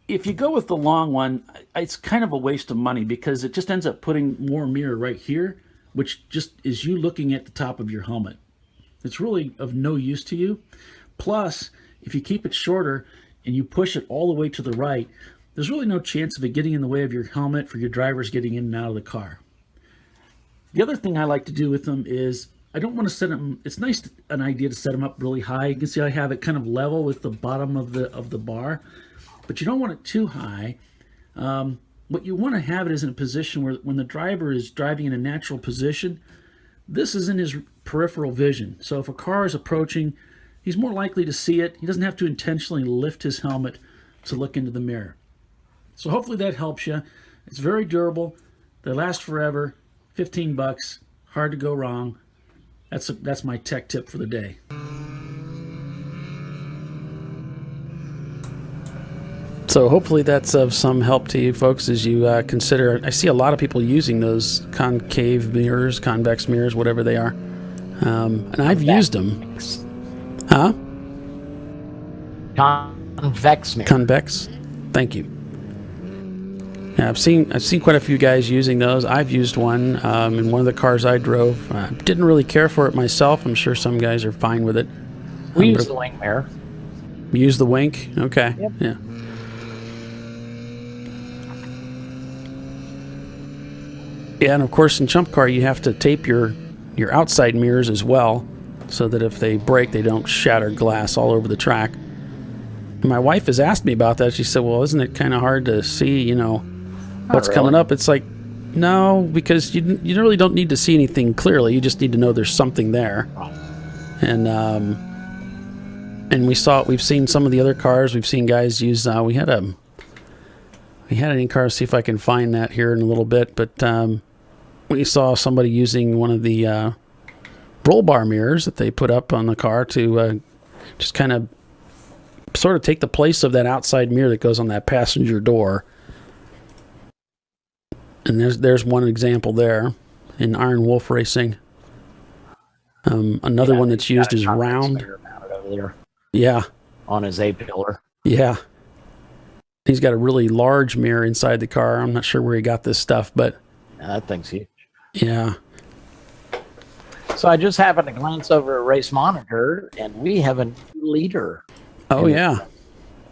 If you go with the long one, it's kind of a waste of money because it just ends up putting more mirror right here, which just is you looking at the top of your helmet. It's really of no use to you. Plus, if you keep it shorter and you push it all the way to the right, there's really no chance of it getting in the way of your helmet for your drivers getting in and out of the car. The other thing I like to do with them is I don't want to set them, it's an idea to set them up really high. You can see I have it kind of level with the bottom of the bar, but you don't want it too high. What you want to have it is in a position where when the driver is driving in a natural position, this is in his peripheral vision. So if a car is approaching, he's more likely to see it. He doesn't have to intentionally lift his helmet to look into the mirror. So hopefully that helps you. It's very durable. They last forever. $15, hard to go wrong. That's my tech tip for the day. So hopefully that's of some help to you folks as you consider. I see a lot of people using those concave mirrors, convex mirrors, whatever they are. And I've used them. Huh? Convex mirror. Convex. Thank you. Yeah, I've seen quite a few guys using those. I've used one in one of the cars I drove. Didn't really care for it myself. I'm sure some guys are fine with it. We use the wing mirror. Use the wink? Okay. Yep. Yeah. Yeah, and of course in Chump Car you have to tape your outside mirrors as well, so that if they break they don't shatter glass all over the track. And my wife has asked me about that. She said, well, isn't it kind of hard to see, what's coming up? It's like, no, because you really don't need to see anything clearly. You just need to know there's something there. And we've seen some of the other cars. We've seen guys use. We had an in-car. See if I can find that here in a little bit. But we saw somebody using one of the roll bar mirrors that they put up on the car to just kind of sort of take the place of that outside mirror that goes on that passenger door. And there's one example there in Iron Wolf Racing. Another one that's used is round. Yeah. On his A-pillar. Yeah. He's got a really large mirror inside the car. I'm not sure where he got this stuff, but... That thing's huge. Yeah. So I just happened to glance over a race monitor, and we have a new leader. Oh, yeah.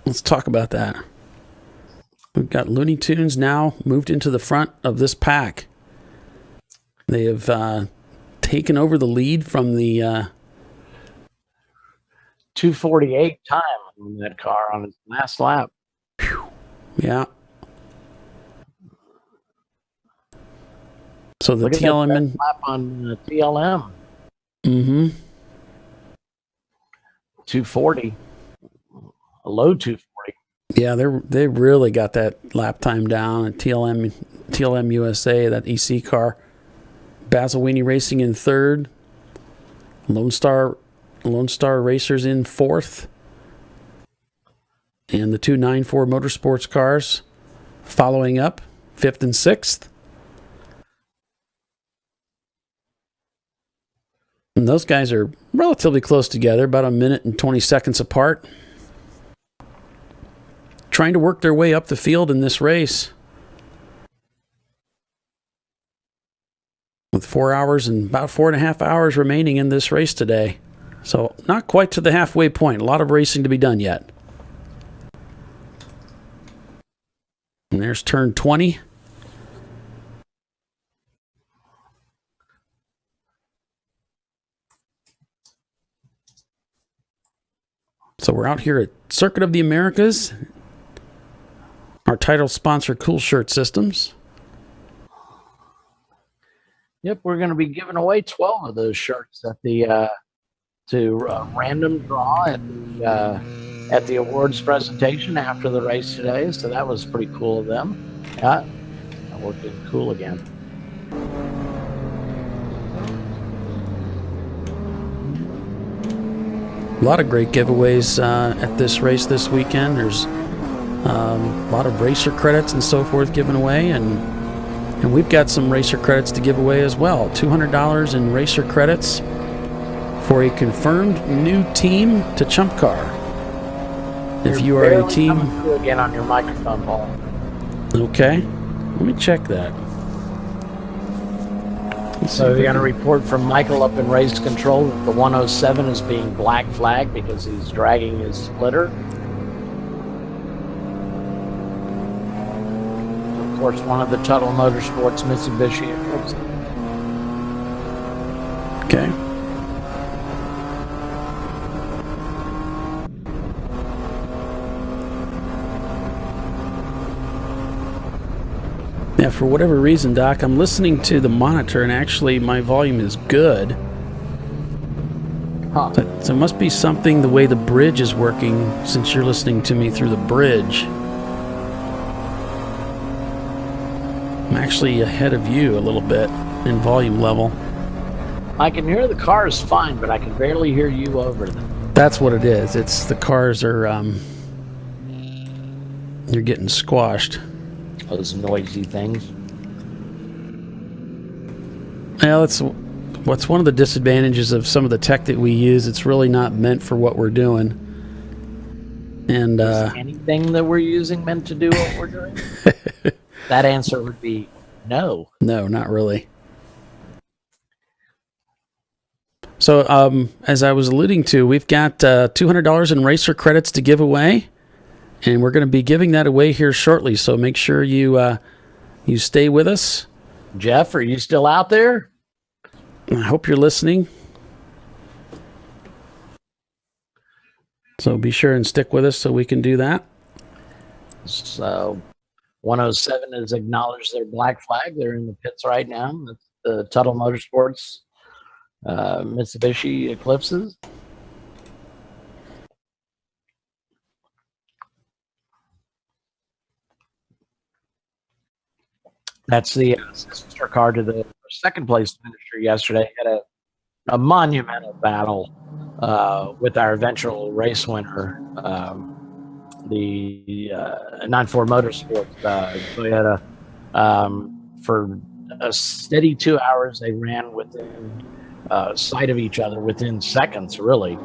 Let's talk about that. We've got Looney Tunes now moved into the front of this pack. They have taken over the lead from the... 2:48 time on that car on his last lap. Yeah. So the Look TLM at that lap on TLM. Mm-hmm. 2:40. A low 2:40. Yeah, they really got that lap time down at TLM USA, that EC car. Basil Weenie Racing in third. Lone Star Racers in fourth. And the two 9.4 Motorsports cars following up, fifth and sixth. And those guys are relatively close together, about a minute and 20 seconds apart. Trying to work their way up the field in this race. With 4 hours and about 4.5 hours remaining in this race today. So not quite to the halfway point. A lot of racing to be done yet. And there's turn 20. So we're out here at Circuit of the Americas. Our title sponsor, Cool Shirt Systems. Yep, we're going to be giving away 12 of those shirts at the random draw at the awards presentation after the race today. So that was pretty cool of them. Yeah, that worked in cool again. A lot of great giveaways at this race this weekend. There's a lot of racer credits and so forth given away, and we've got some racer credits to give away as well. $200 in racer credits for a confirmed new team to Chump Car. If you are a team... Again on your microphone, Paul. Okay. Let me check that. So we got a report from Michael up in race control that the 107 is being black flagged because he's dragging his splitter. Of course, one of the Tuttle Motorsports Mitsubishi Eclipse. Okay. Yeah, for whatever reason, Doc, I'm listening to the monitor and actually my volume is good. Huh. So it must be something the way the bridge is working since you're listening to me through the bridge. I'm actually ahead of you a little bit in volume level. I can hear the cars fine, but I can barely hear you over them. That's what it is. It's the cars are, you're getting squashed. Those noisy things. Well, that's what's one of the disadvantages of some of the tech that we use. It's really not meant for what we're doing. And is anything that we're using meant to do what we're doing? That answer would be no. No, not really. So, as I was alluding to, we've got $200 in racer credits to give away, and we're going to be giving that away here shortly. So make sure you stay with us. Jeff, are you still out there? I hope you're listening. So be sure and stick with us so we can do that. So 107 has acknowledged their black flag. They're in the pits right now. That's the Tuttle Motorsports Mitsubishi Eclipses. That's the sister car to the second place finisher yesterday. Had a monumental battle with our eventual race winner, the 94 Motorsports Toyota. For a steady 2 hours, they ran within sight of each other, within seconds, really.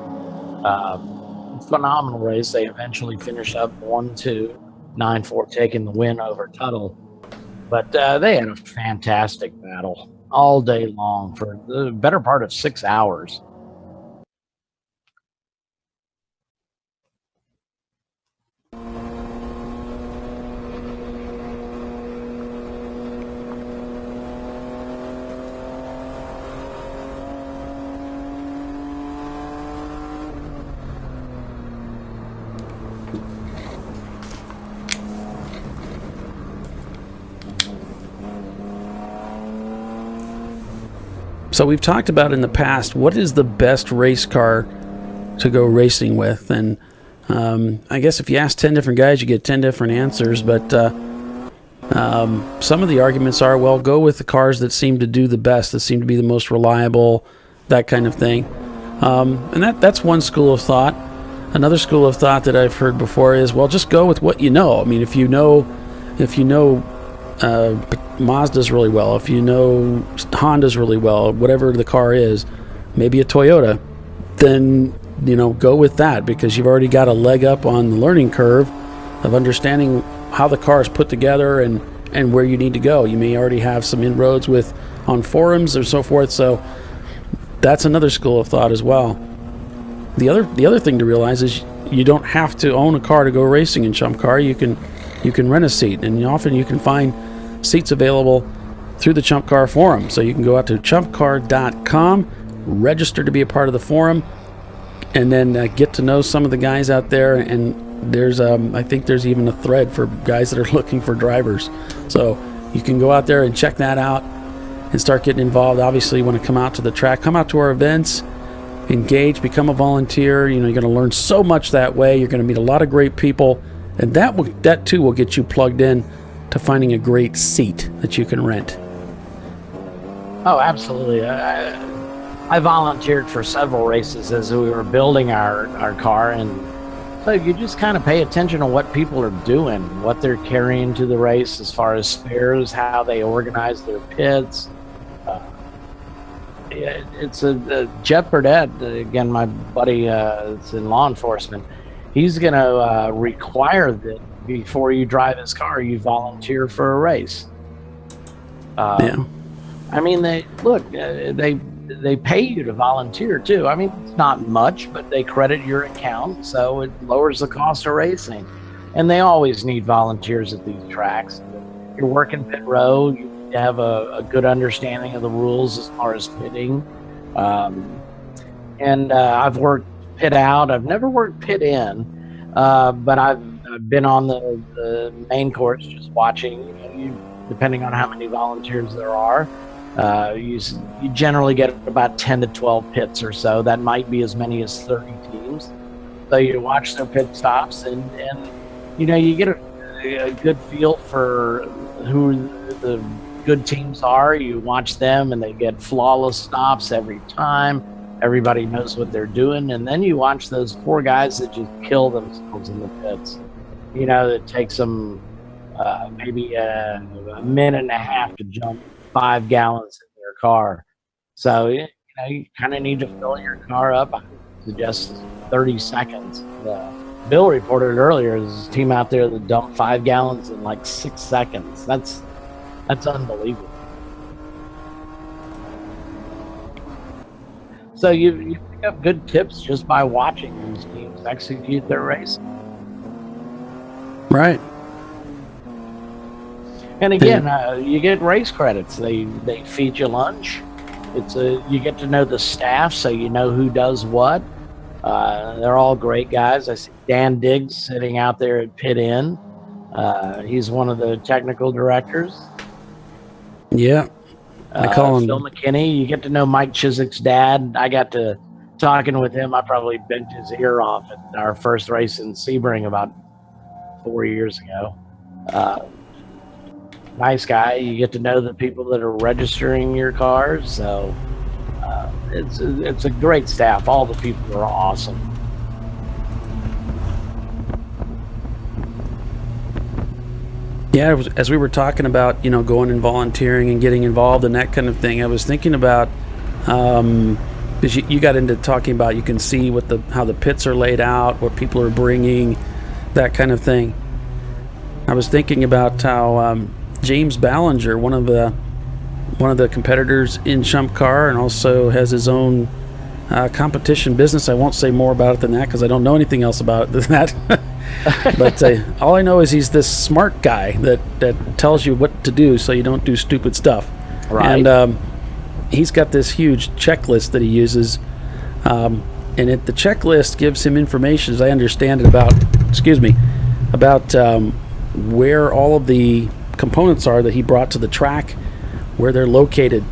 Phenomenal race. They eventually finished up 1-2, 9-4, taking the win over Tuttle. But they had a fantastic battle all day long for the better part of 6 hours. So we've talked about in the past, what is the best race car to go racing with? And I guess if you ask 10 different guys, you get 10 different answers. But some of the arguments are, well, go with the cars that seem to do the best, that seem to be the most reliable, that kind of thing. And that's one school of thought. Another school of thought that I've heard before is, well, just go with what you know. I mean, if you know Mazda's really well, if you know Honda's really well, whatever the car is, maybe a Toyota, then go with that, because you've already got a leg up on the learning curve of understanding how the car is put together and where you need to go. You may already have some inroads on forums or so forth, so that's another school of thought as well. The other thing to realize is you don't have to own a car to go racing in Chump Car. You can rent a seat, and often you can find seats available through the Chump Car forum. So you can go out to chumpcar.com, register to be a part of the forum, and then get to know some of the guys out there. And there's I think there's even a thread for guys that are looking for drivers. So you can go out there and check that out and start getting involved. Obviously, you want to come out to the track, come out to our events, engage, become a volunteer. You're going to learn so much that way. You're going to meet a lot of great people, and that too will get you plugged in to finding a great seat that you can rent. Oh, absolutely. I volunteered for several races as we were building our car, and so you just kind of pay attention to what people are doing, what they're carrying to the race as far as spares, how they organize their pits. It's a Jeff Burdett, again, my buddy, is in law enforcement. He's going to require that before you drive his car, you volunteer for a race. Yeah. I mean, they pay you to volunteer too. I mean, it's not much, but they credit your account, so it lowers the cost of racing. And they always need volunteers at these tracks. If you're working pit row, you have a good understanding of the rules as far as pitting. I've worked pit out. I've never worked pit in, but I've been on the main course just watching. Depending on how many volunteers there are, you generally get about 10 to 12 pits or so. That might be as many as 30 teams. So you watch their pit stops, and you get a good feel for who the good teams are. You watch them, and they get flawless stops every time. Everybody knows what they're doing, and then you watch those poor guys that just kill themselves in the pits. It takes them maybe a minute and a half to jump 5 gallons in their car. So you kind of need to fill your car up. I suggest 30 seconds. Bill reported earlier, there's a team out there that dumped 5 gallons in like 6 seconds. That's unbelievable. So you pick up good tips just by watching these teams execute their race. Right. And again, you get race credits. They feed you lunch. You get to know the staff, so you know who does what. They're all great guys. I see Dan Diggs sitting out there at Pit Inn. He's one of the technical directors. Yeah. I call him Phil McKinney. You get to know Mike Chiswick's dad. I got to talking with him. I probably bent his ear off at our first race in Sebring about 4 years ago. Nice guy. You get to know the people that are registering your cars. So it's a great staff. All the people are awesome. Yeah, as we were talking about, going and volunteering and getting involved and that kind of thing, I was thinking about, because you got into talking about, you can see how the pits are laid out, what people are bringing, that kind of thing. I was thinking about how James Ballinger, one of the competitors in Chump Car, and also has his own competition business. I won't say more about it than that because I don't know anything else about it than that. But all I know is he's this smart guy that tells you what to do so you don't do stupid stuff. Right. And he's got this huge checklist that he uses, and the checklist gives him information, as I understand it, about where all of the components are that he brought to the track, where they're located.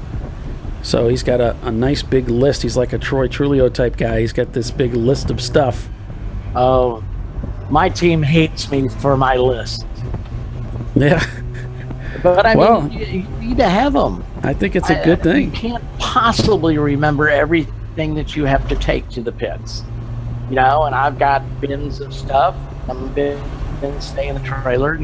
So he's got a nice big list. He's like a Troy Trulio type guy. He's got this big list of stuff. Oh, my team hates me for my list. Yeah. But I mean, you need to have them. I think it's a good thing. You can't possibly remember everything that you have to take to the pits. And I've got bins of stuff. Some bins stay in the trailer.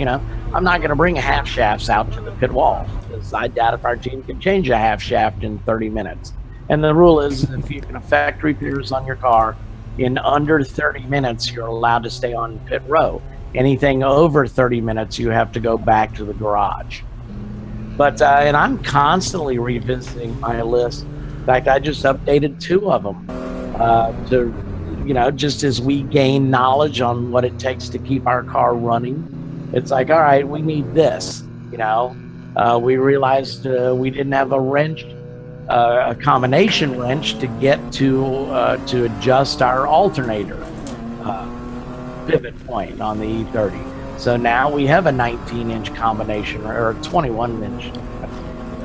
I'm not going to bring half shafts out to the pit wall because I doubt if our team can change a half shaft in 30 minutes. And the rule is if you can effect repairs on your car in under 30 minutes, you're allowed to stay on pit row. Anything over 30 minutes, you have to go back to the garage. But and I'm constantly revisiting my list. In fact, I just updated 2 of them to, just as we gain knowledge on what it takes to keep our car running. It's like, all right, we need this. We realized we didn't have a wrench, a combination wrench to get to adjust our alternator pivot point on the E30. So now we have a 19-inch combination, or a 21-inch,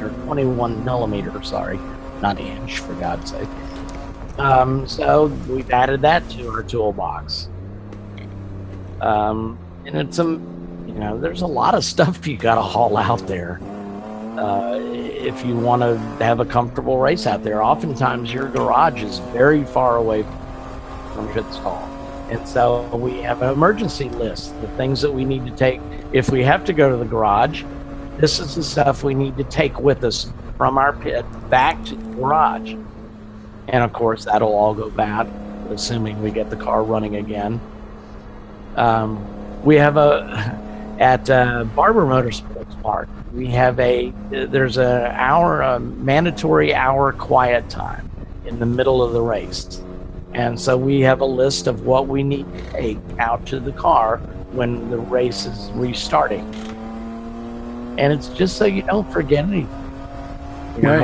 or 21 millimeter, sorry, not inch, for God's sake. So we've added that to our toolbox. And it's there's a lot of stuff you got to haul out there if you want to have a comfortable race out there. Oftentimes your garage is very far away from pit stall. And so we have an emergency list, the things that we need to take. If we have to go to the garage, this is the stuff we need to take with us from our pit back to the garage. And of course, that'll all go bad, assuming we get the car running again. We have at Barber Motorsports Park, we have there's a mandatory hour quiet time in the middle of the race. And so we have a list of what we need to take out to the car when the race is restarting. And it's just so you don't forget anything.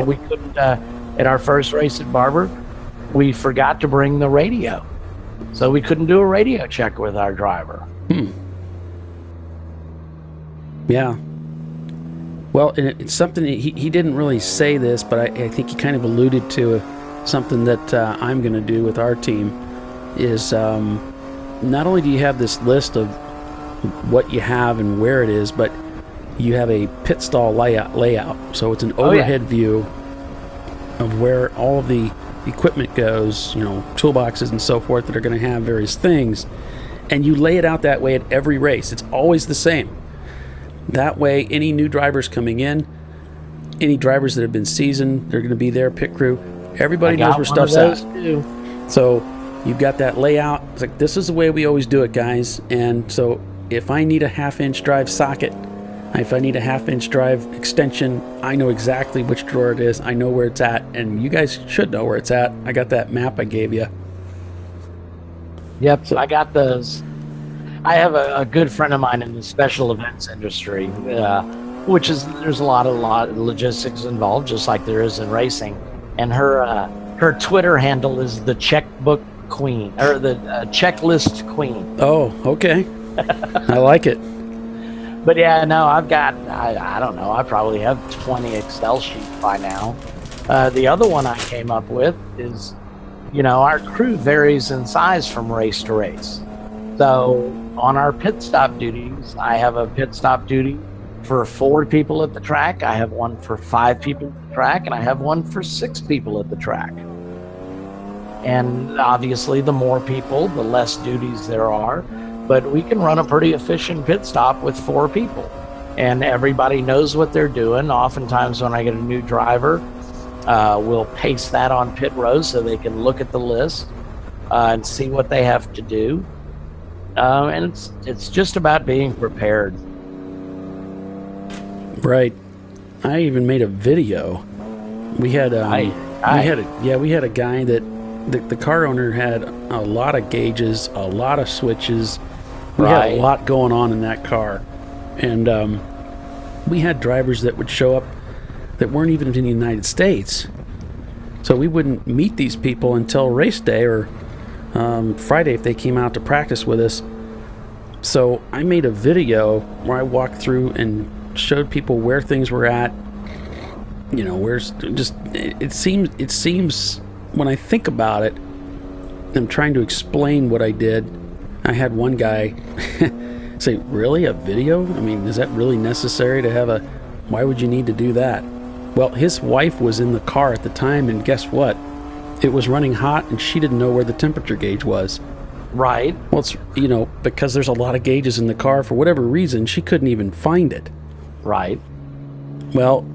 We couldn't, at our first race at Barber, we forgot to bring the radio. So we couldn't do a radio check with our driver. Yeah. Well, it's something he didn't really say this, but I think he kind of alluded to something that I'm going to do with our team is not only do you have this list of what you have and where it is, but you have a pit stall layout. So it's an overhead view of where all of the equipment goes, toolboxes and so forth that are going to have various things. And you lay it out that way at every race. It's always the same. That way, any new drivers coming in, any drivers that have been seasoned, they're going to be there, pit crew. Everybody knows where stuff's at. So You've got that layout. It's like, this is the way we always do it, guys. And so if I need a 1/2-inch drive socket, if I need a 1/2-inch drive extension, I know exactly which drawer it is. I know where it's at, and you guys should know where it's at. I got that map I gave you. Yep, so I got those. I have a good friend of mine in the special events industry, which is there's a lot of logistics involved, just like there is in racing. And her Twitter handle is the checkbook queen, or the checklist queen. Oh, okay. I like it. But yeah, no, I've got, I don't know, I probably have 20 Excel sheets by now. The other one I came up with is, our crew varies in size from race to race. So on our pit stop duties, I have a pit stop duty for 4 people at the track. I have one for 5 people at the track, and I have one for 6 people at the track. And obviously, the more people, the less duties there are. But we can run a pretty efficient pit stop with 4 people. And everybody knows what they're doing. Oftentimes when I get a new driver, we'll paste that on pit row so they can look at the list and see what they have to do. And it's just about being prepared. Right. I even made a video. We had a guy that the car owner had a lot of gauges, a lot of switches. We had a lot going on in that car. And we had drivers that would show up that weren't even in the United States. So we wouldn't meet these people until race day or Friday if they came out to practice with us. So I made a video where I walked through and showed people where things were at. Where's just it seems when I think about it, I'm trying to explain what I did. I had one guy say, "Really, a video? I mean, is that really necessary to have a? Why would you need to do that?" Well, his wife was in the car at the time, and guess what? It was running hot, and she didn't know where the temperature gauge was. Right. Well, it's because there's a lot of gauges in the car for whatever reason, she couldn't even find it. Right. Well,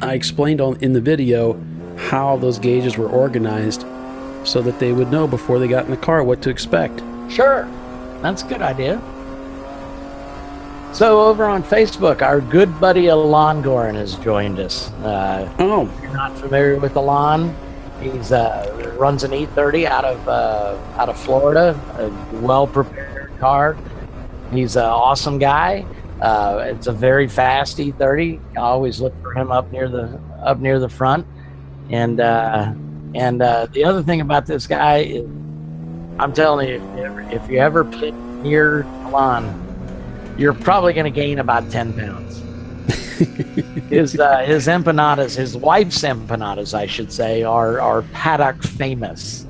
I explained in the video how those gauges were organized so that they would know before they got in the car what to expect. Sure. That's a good idea. So over on Facebook, our good buddy Alon Gorin has joined us. If you're not familiar with Alon, he's runs an E30 out of Florida, a well-prepared car. He's an awesome guy. It's a very fast E30. I always look for him up near the front. And the other thing about this guy is, I'm telling you, if you ever pit near Alon, you're probably going to gain about 10 pounds. His empanadas, his wife's empanadas, I should say, are paddock famous.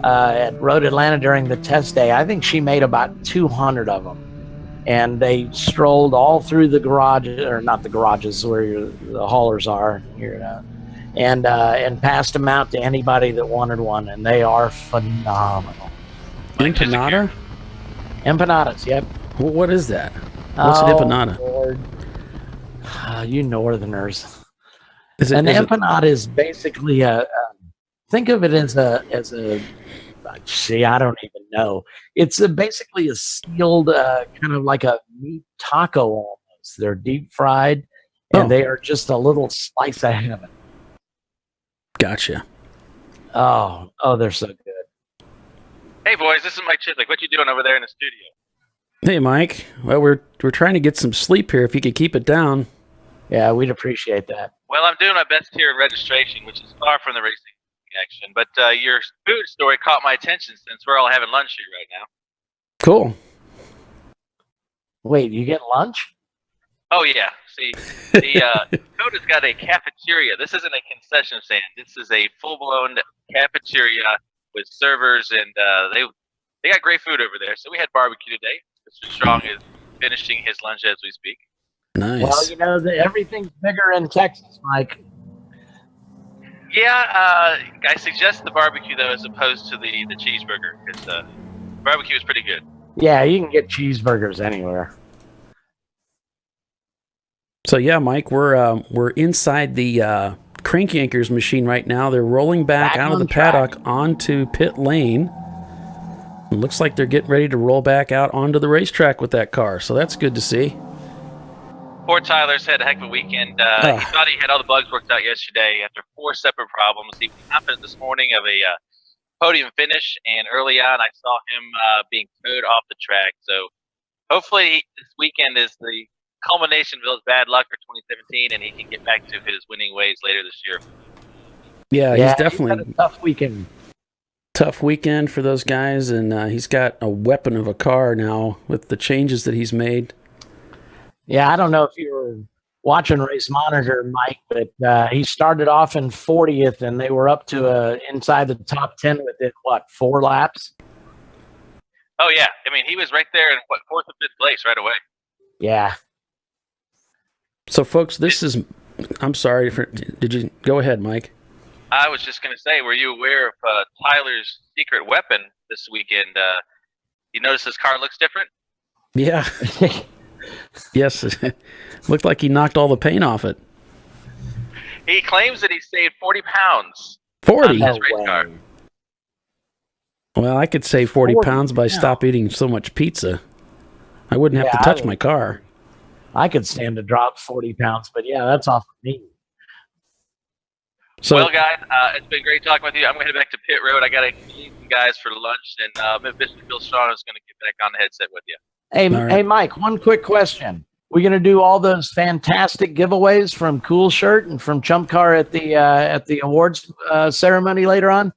At Road Atlanta during the test day, I think she made about 200 of them. And they strolled all through the garages, or not the garages where the haulers are, and passed them out to anybody that wanted one, and they are phenomenal. Empanada? Empanadas, yep. Well, what is that? What's an empanada? Lord. You Northerners. An empanada is basically think of it as a. See, I don't even know. It's basically a sealed, kind of like a meat taco almost. They're deep fried, and they are just a little slice of heaven. Gotcha. Oh, they're so good. Hey, boys, this is Mike Chidlick. What you doing over there in the studio? Hey, Mike. Well, we're trying to get some sleep here. If you could keep it down. Yeah, we'd appreciate that. Well, I'm doing my best here in registration, which is far from the racing action. But your food story caught my attention since we're all having lunch here right now. Cool. Wait, you get lunch? Oh, yeah. See, the Dakota's got a cafeteria. This isn't a concession stand. This is a full-blown cafeteria with servers, and they got great food over there. So we had barbecue today. Mr. Strong is finishing his lunch as we speak. Nice. Well, everything's bigger in Texas, Mike. Yeah, I suggest the barbecue, though, as opposed to the cheeseburger, because barbecue is pretty good. Yeah, you can get cheeseburgers anywhere. So yeah, Mike, we're inside the Crank Yankers machine right now. They're rolling back out of the paddock onto pit lane. It looks like they're getting ready to roll back out onto the racetrack with that car, so that's good to see. Poor Tyler's had a heck of a weekend. He thought he had all the bugs worked out yesterday after 4 separate problems. He was confident this morning of a podium finish, and early on I saw him being towed off the track. So hopefully this weekend is the culmination of his bad luck for 2017, and he can get back to his winning ways later this year. Yeah, he's definitely had a tough weekend. Tough weekend for those guys, and he's got a weapon of a car now with the changes that he's made. Yeah, I don't know if you were watching Race Monitor, Mike, but he started off in 40th, and they were up to inside the top 10 within, 4 laps? Oh, yeah. I mean, he was right there in, 4th or 5th place right away. Yeah. So, folks, this is... I'm sorry. Did you... Go ahead, Mike. I was just going to say, were you aware of Tyler's secret weapon this weekend? You notice his car looks different? Yeah. Yes. Looked like he knocked all the paint off it. He claims that he saved 40 pounds 40? on his race car. Well, I could save 40 pounds by stop eating so much pizza. I wouldn't have to touch my car. I could stand to drop 40 pounds, but yeah, that's off of me. So, well, guys, it's been great talking with you. I'm going to head back to pit road. I got to meet some guys for lunch, and Mr. Phil Strong is going to get back on the headset with you. Hey, Mike, one quick question. We're going to do all those fantastic giveaways from Cool Shirt and from Chump Car at the awards ceremony later on?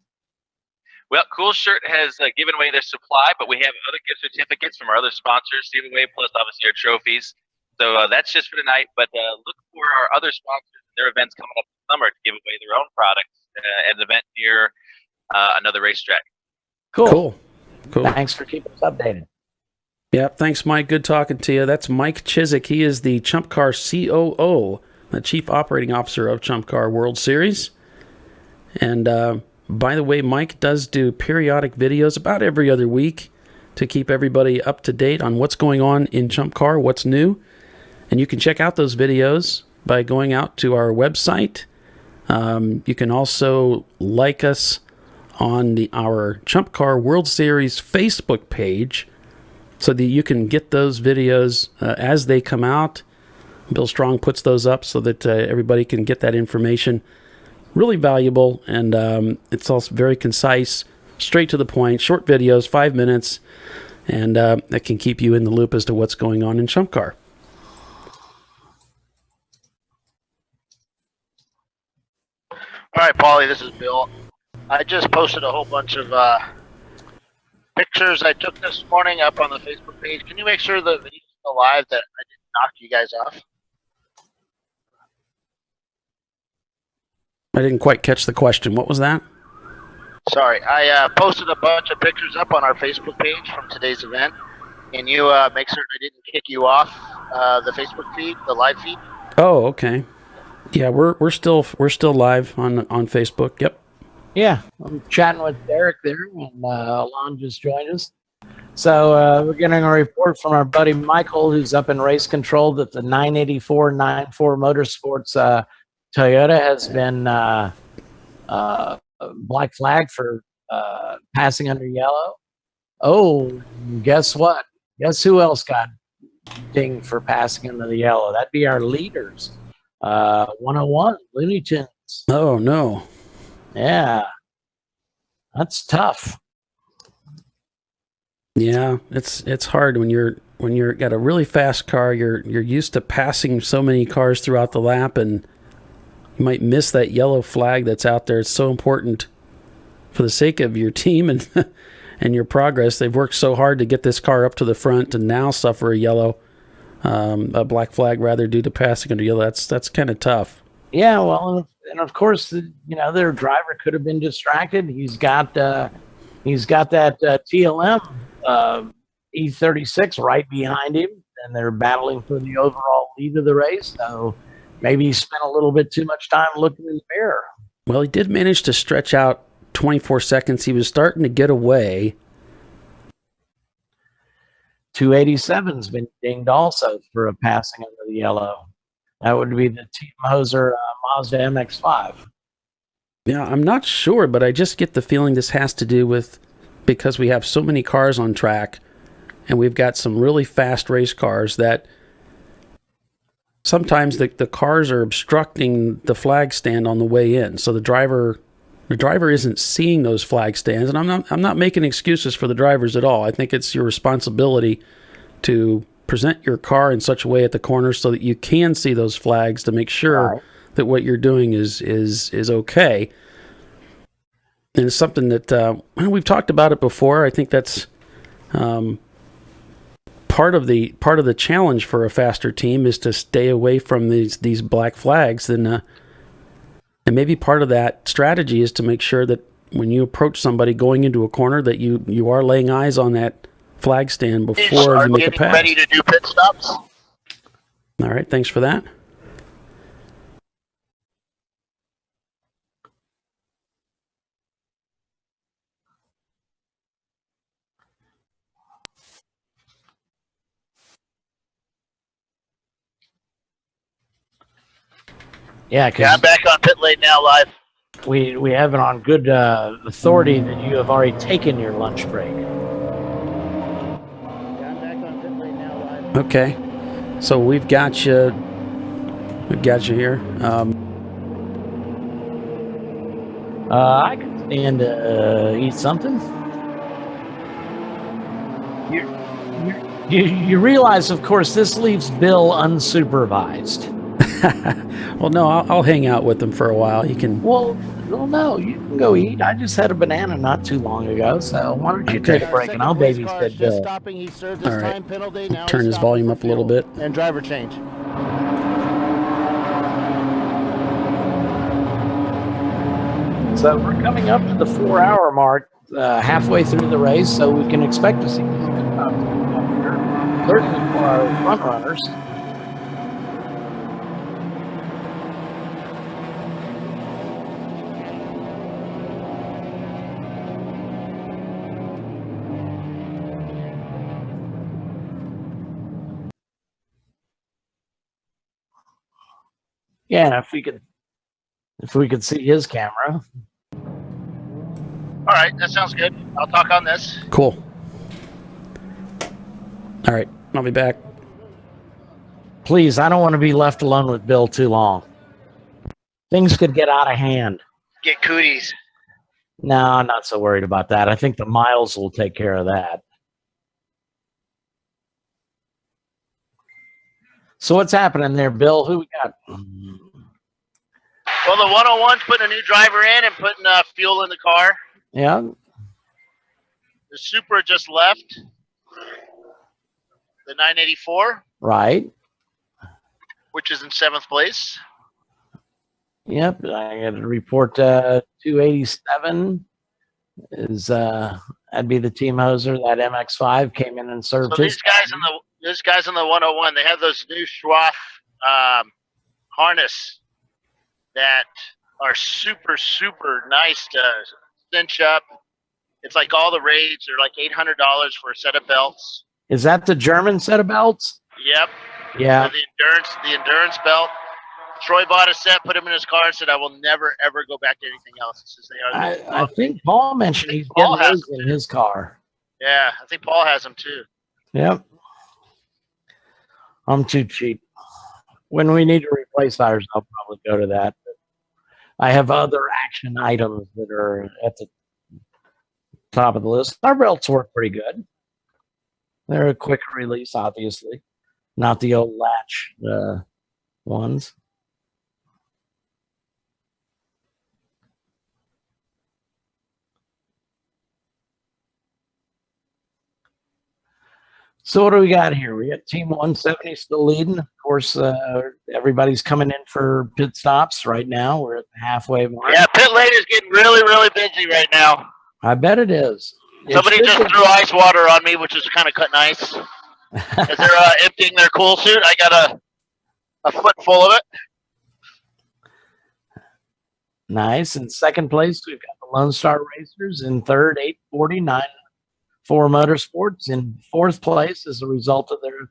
Well, Cool Shirt has given away their supply, but we have other gift certificates from our other sponsors to give away, plus obviously our trophies. So that's just for tonight, but look for our other sponsors and their events coming up this summer to give away their own products at an event near another racetrack. Cool. Thanks for keeping us updated. Yeah, thanks, Mike. Good talking to you. That's Mike Chiswick. He is the Chump Car COO, the Chief Operating Officer of ChumpCar World Series. And by the way, Mike does do periodic videos about every other week to keep everybody up to date on what's going on in Chump Car, what's new. And you can check out those videos by going out to our website. You can also like us on our Chump Car World Series Facebook page so that you can get those videos as they come out. Bill Strong puts those up so that everybody can get that information. Really valuable, and it's also very concise, straight to the point, short videos, 5 minutes, and that can keep you in the loop as to what's going on in Chump Car. All right, Paulie, this is Bill. I just posted a whole bunch of pictures I took this morning up on the Facebook page. Can you make sure the video's still live, that I didn't knock you guys off? I didn't quite catch the question. What was that? Sorry, I posted a bunch of pictures up on our Facebook page from today's event. Can you make certain I didn't kick you off the Facebook feed, the live feed? Oh, okay. Yeah, we're still live on Facebook. Yep. Yeah, I'm chatting with Derek there, and Alon just joined us. So we're getting a report from our buddy Michael, who's up in race control, that the 984-94 Motorsports Toyota has been black flag for passing under yellow. Oh, guess what? Guess who else got dinged for passing under the yellow? That'd be our leaders. 101 Looney Tunes. Oh no. Yeah, that's tough. Yeah, it's hard when you're got a really fast car. You're used to passing so many cars throughout the lap, and you might miss that yellow flag that's out there. It's so important for the sake of your team and and your progress. They've worked so hard to get this car up to the front, and now suffer a black flag rather, due to passing under yellow. That's kind of tough. Yeah, well, and of course, their driver could have been distracted. He's got that TLM E36 right behind him, and they're battling for the overall lead of the race. So maybe he spent a little bit too much time looking in the mirror. Well, he did manage to stretch out 24 seconds. He was starting to get away. 287's been dinged also for a passing under the yellow. That would be the Team Hoser Mazda MX-5. Yeah, I'm not sure, but I just get the feeling this has to do with because we have so many cars on track and we've got some really fast race cars that sometimes the cars are obstructing the flag stand on the way in. So the driver isn't seeing those flag stands, and I'm not making excuses for the drivers at all. I think it's your responsibility to present your car in such a way at the corner so that you can see those flags to make sure that what you're doing is okay. And it's something that we've talked about it before. I think that's part of the challenge for a faster team is to stay away from these black flags. And maybe part of that strategy is to make sure that when you approach somebody going into a corner that you are laying eyes on that flag stand before you make a pass. Ready to do pit stops. All right, thanks for that. Yeah, I'm back on pit lane now live. I'm back on pit lane now live. We have it on good authority that you have already taken your lunch break. Okay, so we've got you here. I could stand to eat something. You realize, of course, this leaves Bill unsupervised. Well, no, I'll hang out with them for a while. You can. Well, no, you can go eat. I just had a banana not too long ago, so why don't you take a break and I'll babysit Bill. Stopping, he served All his right. time penalty. Now Turn his volume up a little bit. And driver change. So we're coming up to the 4-hour mark, halfway through the race, so we can expect to see certainly for our front runners. Yeah, and if we could see his camera. All right, that sounds good. I'll talk on this. Cool. All right, I'll be back. Please, I don't want to be left alone with Bill too long. Things could get out of hand. Get cooties. No, I'm not so worried about that. I think the miles will take care of that. So what's happening there, Bill? Who we got? Well, the 101's putting a new driver in and putting fuel in the car. Yeah. The Supra just left. The 984. Right. Which is in 7th place. Yep. I got to report 287 is that'd be the team hoser. That MX-5 came in and served So his. these guys in the 101, they have those new Schwab harness that are super, super nice to cinch up. It's like all the raids are like $800 for a set of belts. Is that the German set of belts? Yep. Yeah. So the endurance belt. Troy bought a set, put him in his car, and said, "I will never ever go back to anything else." He says they are. I think Paul mentioned he's getting those in his car. Yeah, I think Paul has them too. Yep. I'm too cheap. When we need to replace ours, I'll probably go to that. But I have other action items that are at the top of the list. Our belts work pretty good. They're a quick release, obviously, not the old latch ones. So what do we got here? We got Team 170 still leading. Of course, everybody's coming in for pit stops right now. We're at the halfway mark. Yeah, pit lane is getting really, really busy right now. I bet it is. Somebody just threw ice water on me, which is kind of nice. As they're emptying their cool suit, I got a foot full of it. Nice. In second place, we've got the Lone Star Racers. In third, 849 for Motorsports. In fourth place, as a result of their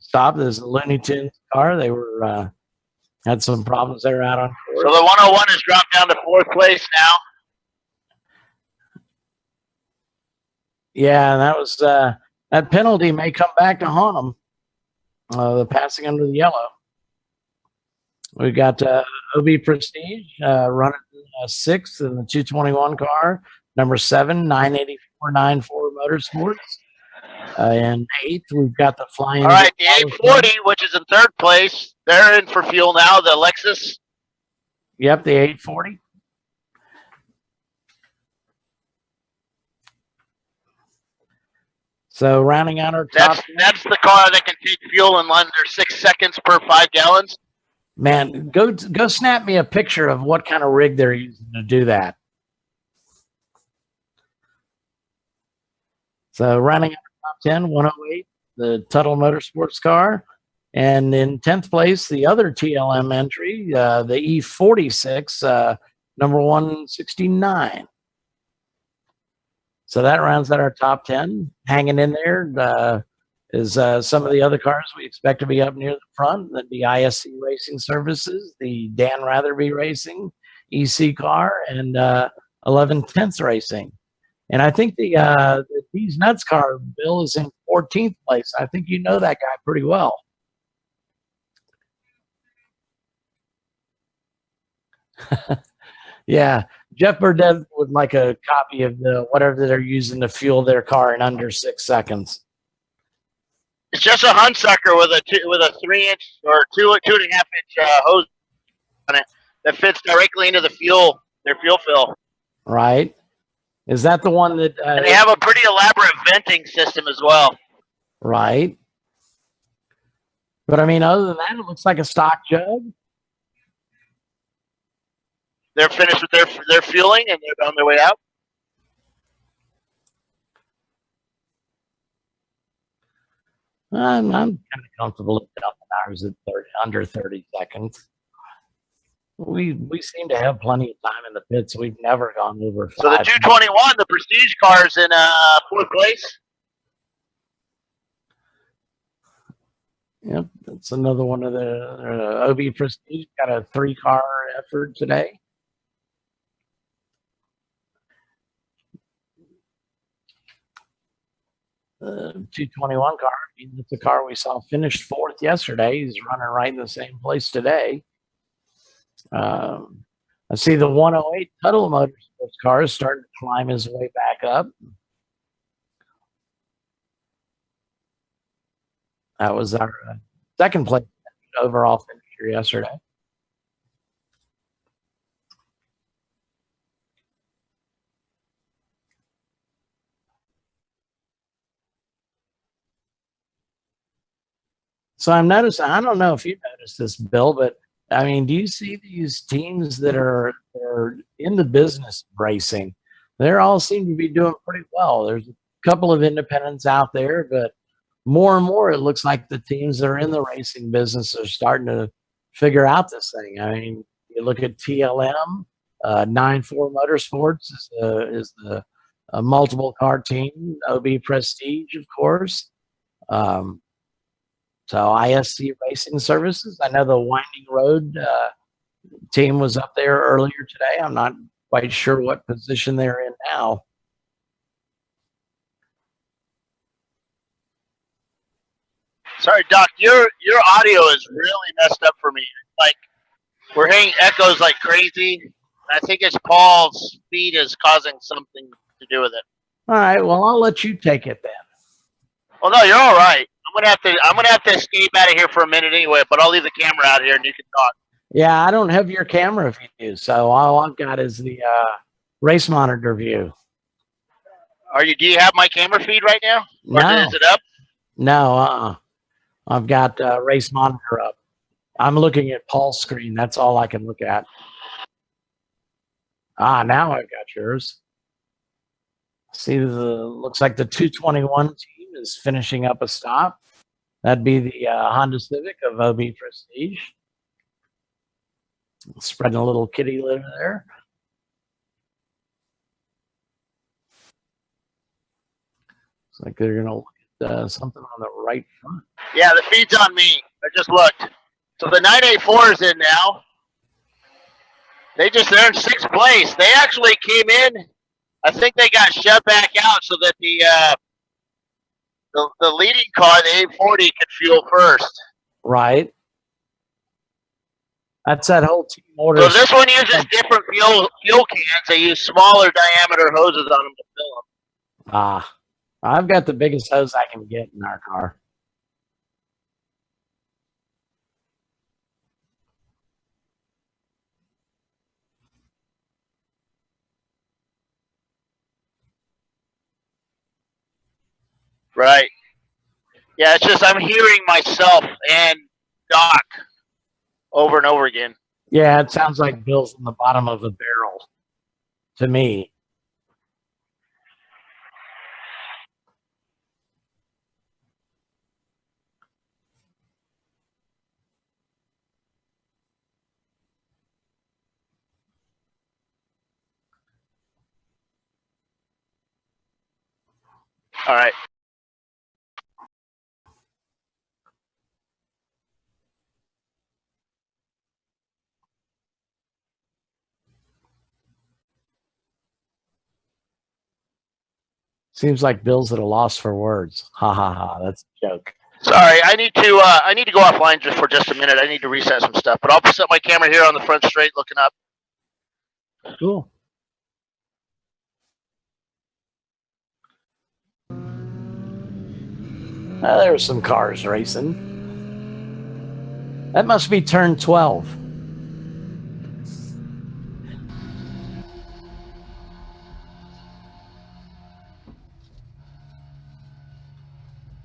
stop, there's a Looney Tunes car. They were Had some problems there out on So the 101 has dropped down to 4th place now. Yeah, that was that penalty may come back to haunt them. The passing under the yellow. We got OB Prestige running 6th in the 221 car. Number 7, 98494 Motorsports. And 8th, we've got the Flying. All right, the 840, which is in 3rd place. They're in for fuel now, the Lexus. Yep, the 840. So rounding out our top. That's the car that can take fuel in under 6 seconds per 5 gallons. Man, go snap me a picture of what kind of rig they're using to do that. So rounding out our top 10, 108, the Tuttle Motorsports car. And in 10th place, the other TLM entry, the E46, number 169. So that rounds out our top 10. Hanging in there is some of the other cars we expect to be up near the front. That'd be ISC Racing Services, the Dan Ratherby Racing, EC Car, and 11/10 Racing. And I think the These Nuts car, Bill, is in 14th place. I think you know that guy pretty well. Yeah, Jeff Burdett would like a copy of the whatever they're using to fuel their car in under 6 seconds. It's just a Hunsucker with a 3-inch or 2.5 inch hose on it that fits directly into their fuel fill. Right? Is that the one that? And they have a pretty elaborate venting system as well. Right. But I mean, other than that, it looks like a stock jug. They're finished with their fueling and they're on their way out. I'm kind of comfortable with hours at under 30 seconds. We seem to have plenty of time in the pits. We've never gone over 5. So the 221, the Prestige car, is in 4th place. Yep, that's another one of the OB Prestige. Got a 3-car effort today. The 221 car. I mean, it's a car we saw finished 4th yesterday. He's running right in the same place today. I see the 108 Tuttle Motorsports car is starting to climb his way back up. That was our 2nd place overall finisher yesterday. So I'm noticing, I don't know if you noticed this, Bill, but I mean, do you see these teams that are in the business of racing? They all seem to be doing pretty well. There's a couple of independents out there, but more and more it looks like the teams that are in the racing business are starting to figure out this thing. I mean, you look at TLM, 94 Motorsports is the multiple car team, OB Prestige, of course. So ISC Racing Services. I know the Winding Road team was up there earlier today. I'm not quite sure what position they're in now. Sorry, Doc, your audio is really messed up for me. Like, we're hearing echoes like crazy. I think it's Paul's speed is causing something to do with it. All right, well, I'll let you take it then. Well, no, you're all right. I'm gonna have to escape out of here for a minute anyway. But I'll leave the camera out here and you can talk. Yeah, I don't have your camera view, so all I've got is the race monitor view. Do you have my camera feed right now? Or No. is it up? No, I've got race monitor up. I'm looking at Paul's screen. That's all I can look at. Now I've got yours. See, looks like the 221 team is finishing up a stop. That'd be the Honda Civic of OB Prestige. Spreading a little kitty litter there. Looks like they're going to look at something on the right front. Yeah, the feed's on me. I just looked. So the 984 is in now. They're in 6th place. They actually came in. I think they got shut back out so that the leading car, the 840, could fuel first. Right. That's that whole team order. So this one uses different fuel cans. They use smaller diameter hoses on them to fill them. Ah, I've got the biggest hose I can get in our car. Right. Yeah, it's just I'm hearing myself and Doc over and over again. Yeah, it sounds like Bill's in the bottom of a barrel to me. All right. Seems like Bill's at a loss for words. Ha ha ha. That's a joke. Sorry, I need to go offline just for a minute. I need to reset some stuff, but I'll set my camera here on the front straight, looking up. Cool. There's some cars racing. That must be turn 12.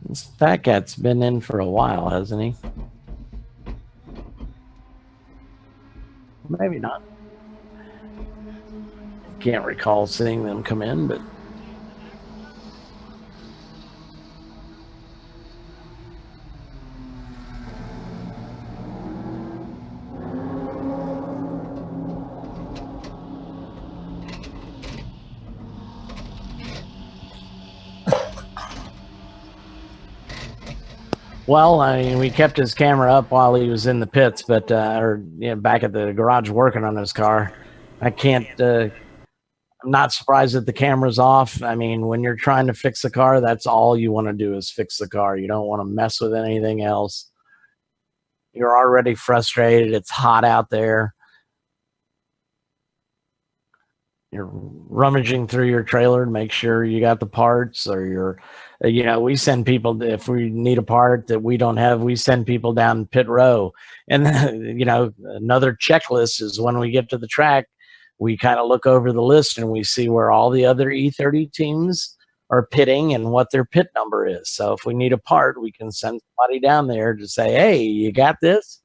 This fat cat's been in for a while, hasn't he? Maybe not. Can't recall seeing them come in, but well, I mean, we kept his camera up while he was in the pits, but back at the garage working on his car. I can't. I'm not surprised that the camera's off. I mean, when you're trying to fix a car, that's all you want to do is fix the car. You don't want to mess with anything else. You're already frustrated. It's hot out there. You're rummaging through your trailer to make sure you got the parts, or we send people, if we need a part that we don't have, we send people down pit row. And, another checklist is when we get to the track, we kind of look over the list and we see where all the other E30 teams are pitting and what their pit number is. So if we need a part, we can send somebody down there to say, hey, you got this?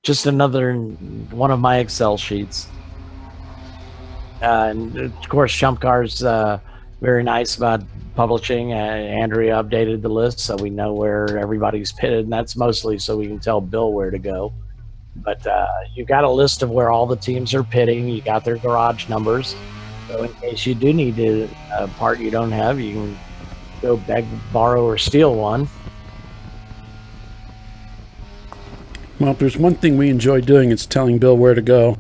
Just another one of my Excel sheets. And of course, Chump Car's very nice about publishing. Andrea updated the list so we know where everybody's pitted, and that's mostly so we can tell Bill where to go. But you got a list of where all the teams are pitting. You got their garage numbers. So in case you do need a part you don't have, you can go beg, borrow, or steal one. Well, if there's one thing we enjoy doing, it's telling Bill where to go.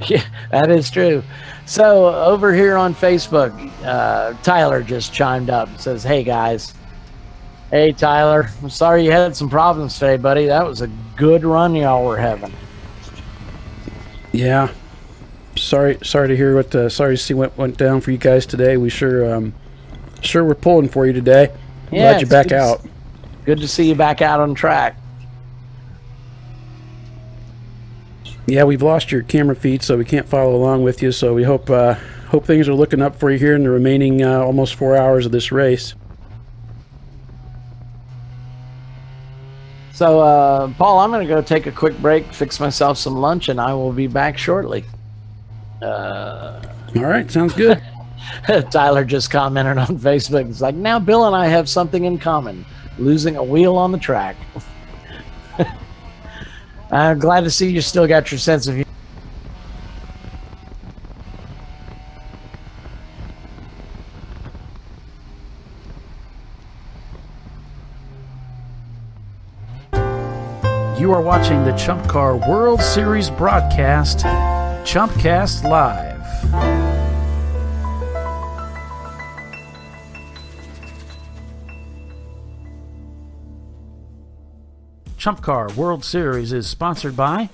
Yeah, that is true. So over here on Facebook, Tyler just chimed up and says, hey guys. Hey Tyler, I'm sorry you had some problems today, buddy. That was a good run y'all were having. Yeah. Sorry to hear sorry to see what went down for you guys today. We sure we're pulling for you today. Yeah, Glad you're back out. Good to see you back out on track. Yeah, we've lost your camera feed, so we can't follow along with you. So we hope things are looking up for you here in the remaining almost 4 hours of this race. So, Paul, I'm going to go take a quick break, fix myself some lunch, and I will be back shortly. All right, sounds good. Tyler just commented on Facebook. It's like, now Bill and I have something in common. Losing a wheel on the track. I'm glad to see you still got your sense of humor. You are watching the Chump Car World Series broadcast, Chumpcast Live. Chump Car World Series is sponsored by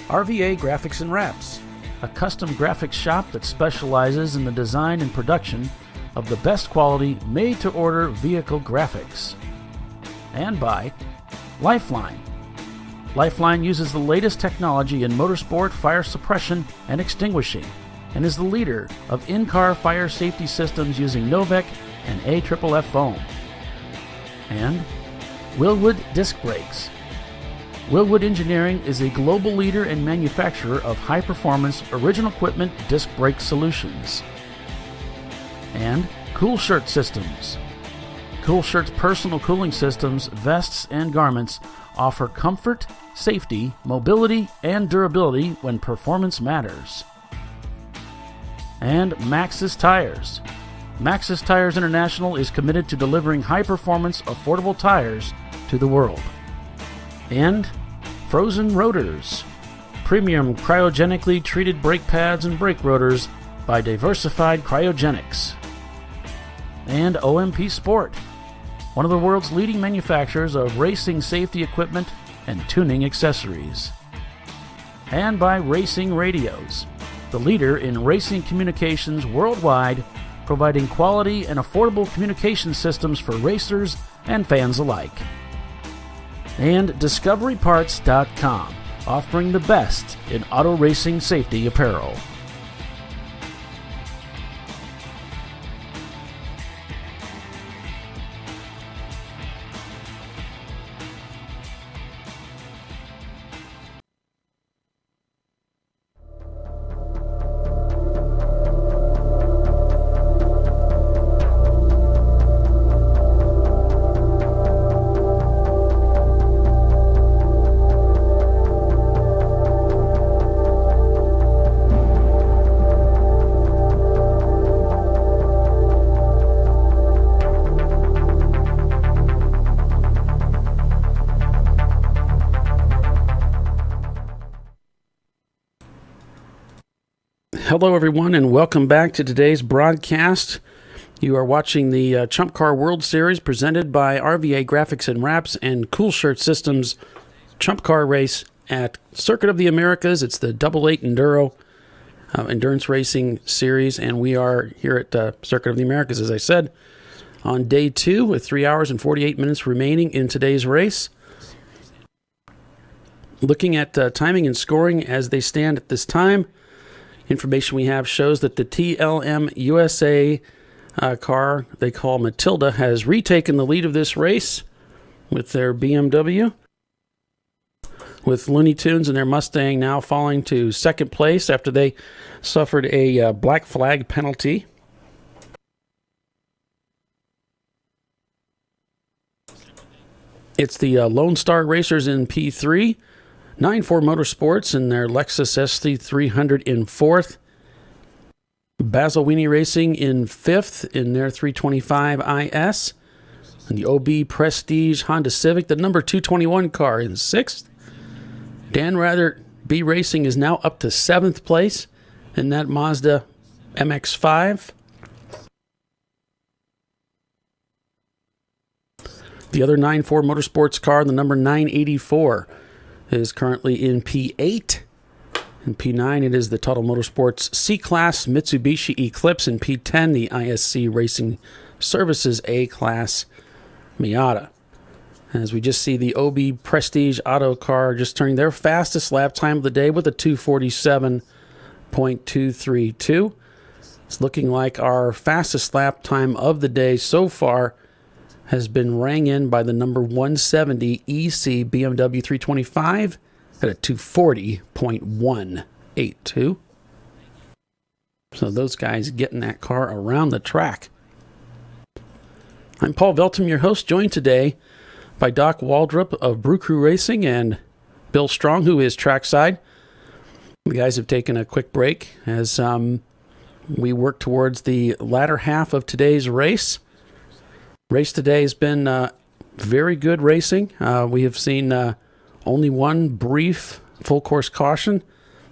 RVA Graphics and Wraps, a custom graphics shop that specializes in the design and production of the best quality made-to-order vehicle graphics. And by Lifeline. Lifeline uses the latest technology in motorsport fire suppression and extinguishing, and is the leader of in-car fire safety systems using Novec and AFFF foam. And Willwood Disc Brakes. Willwood Engineering is a global leader and manufacturer of high-performance original equipment disc brake solutions. And Cool Shirt Systems. Cool Shirt's personal cooling systems, vests, and garments offer comfort, safety, mobility, and durability when performance matters. And Maxxis Tires. Maxxis Tires International is committed to delivering high-performance, affordable tires to the world. And Frozen Rotors. Premium cryogenically treated brake pads and brake rotors by Diversified Cryogenics. And OMP Sport, one of the world's leading manufacturers of racing safety equipment and tuning accessories. And by Racing Radios, the leader in racing communications worldwide, providing quality and affordable communication systems for racers and fans alike. And DiscoveryParts.com, offering the best in auto racing safety apparel. Hello, everyone, and welcome back to today's broadcast. You are watching the Chump Car World Series presented by RVA Graphics and Wraps and Cool Shirt Systems Chump Car race at Circuit of the Americas. It's the 88 Enduro Endurance Racing Series, and we are here at Circuit of the Americas, as I said, on day 2 with 3 hours and 48 minutes remaining in today's race. Looking at timing and scoring as they stand at this time, information we have shows that the TLM USA car they call Matilda has retaken the lead of this race with their BMW, with Looney Tunes and their Mustang now falling to second place after they suffered a black flag penalty. It's the Lone Star Racers in P3, 94 Motorsports in their Lexus SC300 in 4th. Basil Weenie Racing in 5th in their 325 IS. And the OB Prestige Honda Civic, the number 221 car, in 6th. Dan Rather B Racing is now up to 7th place in that Mazda MX-5. The other 94 Motorsports car, the number 984, is currently in P8. In P9, it is the Total Motorsports C-Class Mitsubishi Eclipse. In P10, the ISC Racing Services A-Class Miata. As we just see the OB Prestige Auto car just turning their fastest lap time of the day with a 247.232. It's looking like our fastest lap time of the day so far has been rang in by the number 170 EC BMW 325 at a 240.182. So those guys getting that car around the track. I'm Paul Veltum, your host, joined today by Doc Waldrop of Brew Crew Racing and Bill Strong, who is trackside. The guys have taken a quick break as we work towards the latter half of today's race. Race today has been very good racing. We have seen only one brief full course caution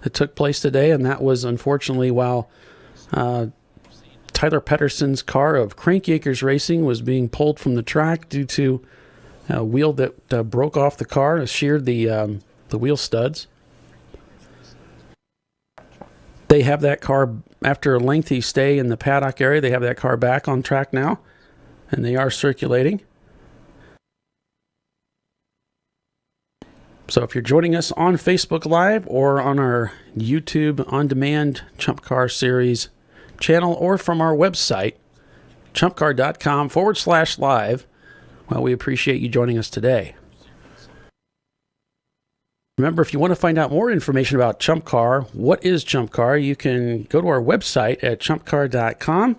that took place today, and that was unfortunately while Tyler Pedersen's car of Crank Yankers Racing was being pulled from the track due to a wheel that broke off the car, sheared the wheel studs. They have that car, after a lengthy stay in the paddock area, they have that car back on track now, and they are circulating. So if you're joining us on Facebook Live or on our YouTube on-demand Chump Car Series channel or from our website, chumpcar.com/live, well, we appreciate you joining us today. Remember, if you want to find out more information about Chump Car, what is Chump Car, you can go to our website at chumpcar.com.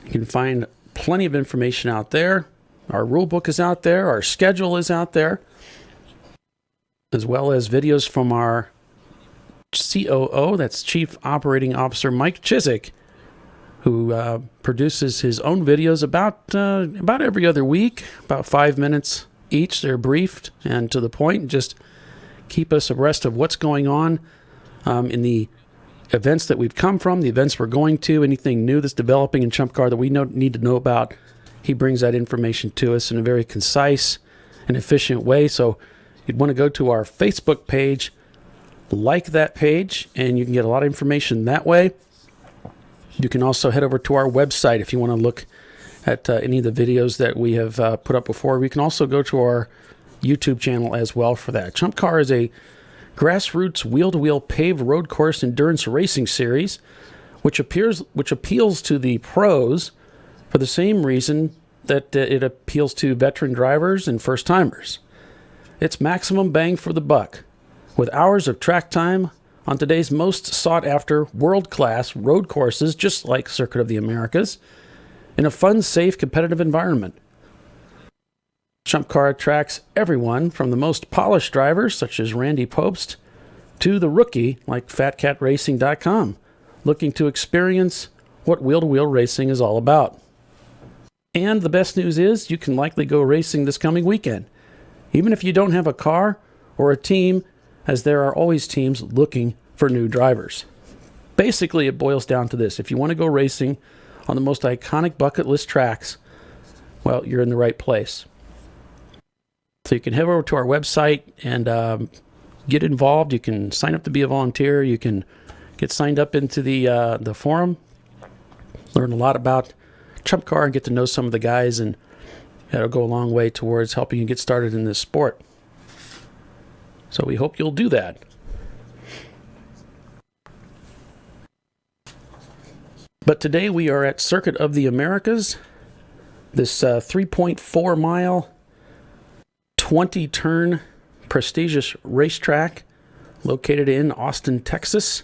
You can find plenty of information out there. Our rule book is out there. Our schedule is out there, as well as videos from our COO, that's Chief Operating Officer Mike Chiswick, who produces his own videos about every other week, about 5 minutes each. They're briefed and to the point, just keep us abreast of what's going on in the events that we've come from, the events we're going to, anything new that's developing in Chump Car that we need to know about. He brings that information to us in a very concise and efficient way. So you'd want to go to our Facebook page, like that page, and you can get a lot of information that way. You can also head over to our website if you want to look at any of the videos that we have put up before. We can also go to our YouTube channel as well for that. Chump Car is a grassroots wheel-to-wheel paved road course endurance racing series, which appeals to the pros for the same reason that it appeals to veteran drivers and first-timers. It's maximum bang for the buck, with hours of track time on today's most sought-after world-class road courses, just like Circuit of the Americas, in a fun, safe, competitive environment. Chump Car attracts everyone from the most polished drivers, such as Randy Pobst, to the rookie, like FatCatRacing.com, looking to experience what wheel-to-wheel racing is all about. And the best news is you can likely go racing this coming weekend, even if you don't have a car or a team, as there are always teams looking for new drivers. Basically, it boils down to this. If you want to go racing on the most iconic bucket list tracks, well, you're in the right place. So you can head over to our website and get involved. You can sign up to be a volunteer. You can get signed up into the forum, learn a lot about Chump Car, and get to know some of the guys, and that'll go a long way towards helping you get started in this sport. So we hope you'll do that. But today we are at Circuit of the Americas, this 3.4 mile, 20-turn prestigious racetrack located in Austin, Texas.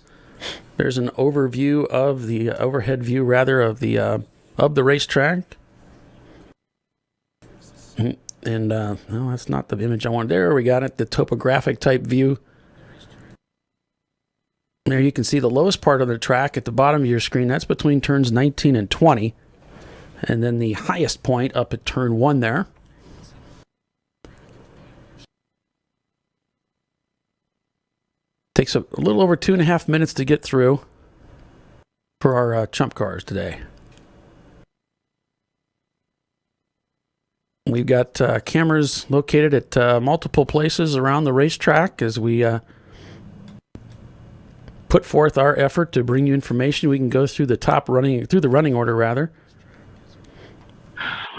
There's an overview of the overhead view, rather, of the racetrack. And no, that's not the image I wanted. There we got it, the topographic type view. There you can see the lowest part of the track at the bottom of your screen. That's between turns 19 and 20. And then the highest point up at turn 1 there. Takes a little over 2.5 minutes to get through for our Chump Cars today. We've got cameras located at multiple places around the racetrack as we put forth our effort to bring you information. We can go through the running order rather.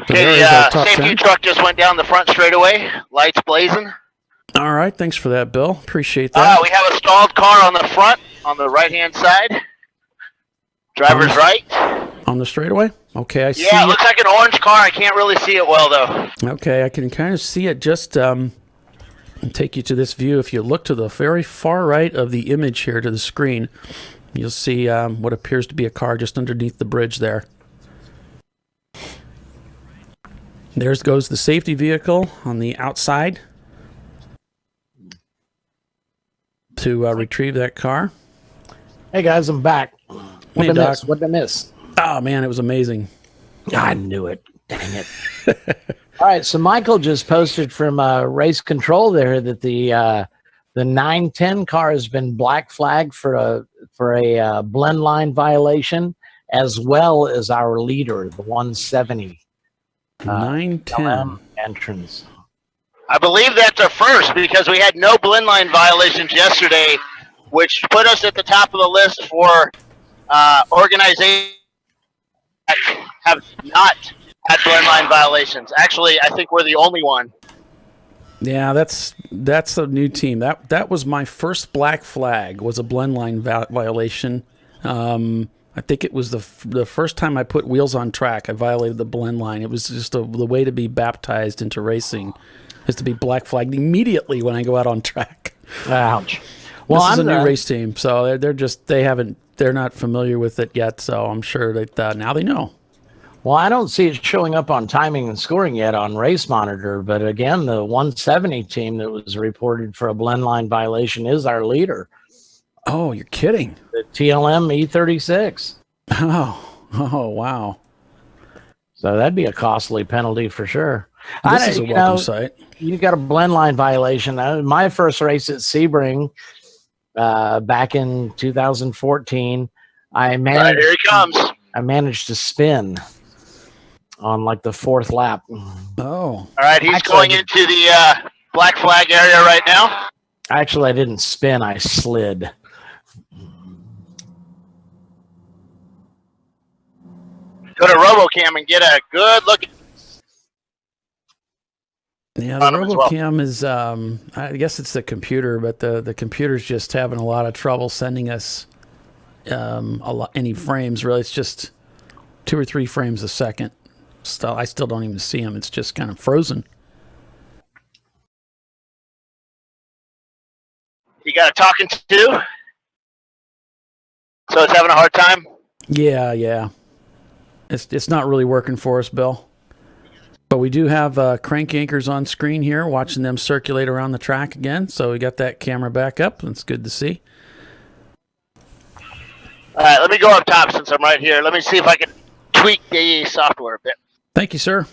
Okay, safety truck just went down the front straightaway, lights blazing. All right, thanks for that, Bill. Appreciate that. We have a stalled car on the front, on the right-hand side. Driver's right. On the straightaway? Okay, I see. Yeah, it looks like an orange car. I can't really see it well, though. Okay, I can kind of see it. Just take you to this view. If you look to the very far right of the image here to the screen, you'll see what appears to be a car just underneath the bridge there. There goes the safety vehicle on the outside to retrieve that car. Hey, guys, I'm back. What Hey, did I Doc. miss? What did I miss? Oh, man, it was amazing. I knew it. Dang it. All right, so Michael just posted from Race Control there that the 910 car has been black flagged for a blend line violation, as well as our leader, the 170 910 entrance. I believe that's a first because we had no blend line violations yesterday, which put us at the top of the list for organizations that have not had blend line violations. Actually, I think we're the only one. Yeah, that's a new team. That was my first black flag, was a blend line violation. I think it was the first time I put wheels on track, I violated the blend line. It was just the way to be baptized into racing is to be black flagged immediately when I go out on track. Ouch. Well, this is a new race team, so they're not familiar with it yet, so I'm sure that now they know. Well, I don't see it showing up on timing and scoring yet on Race Monitor, but again, the 170 team that was reported for a blend line violation is our leader. Oh, you're kidding. The TLM E36. Oh, wow. So that'd be a costly penalty for sure. This is a welcome sight. You got a blend line violation. My first race at Sebring back in 2014, Here he comes. I managed to spin on like the fourth lap. Oh. All right, he's going into the black flag area right now. Actually, I didn't spin. I slid. Go to RoboCam and get a good look. Yeah, the RoboCam is, I guess it's the computer, but the computer's just having a lot of trouble sending us any frames. Really, it's just 2 or 3 frames a second. I still don't even see them. It's just kind of frozen. You got a talking to? So it's having a hard time? Yeah. It's not really working for us, Bill. But we do have crank anchors on screen here, watching them circulate around the track again. So we got that camera back up. That's good to see. All right, let me go up top since I'm right here. Let me see if I can tweak the software a bit. Thank you, sir.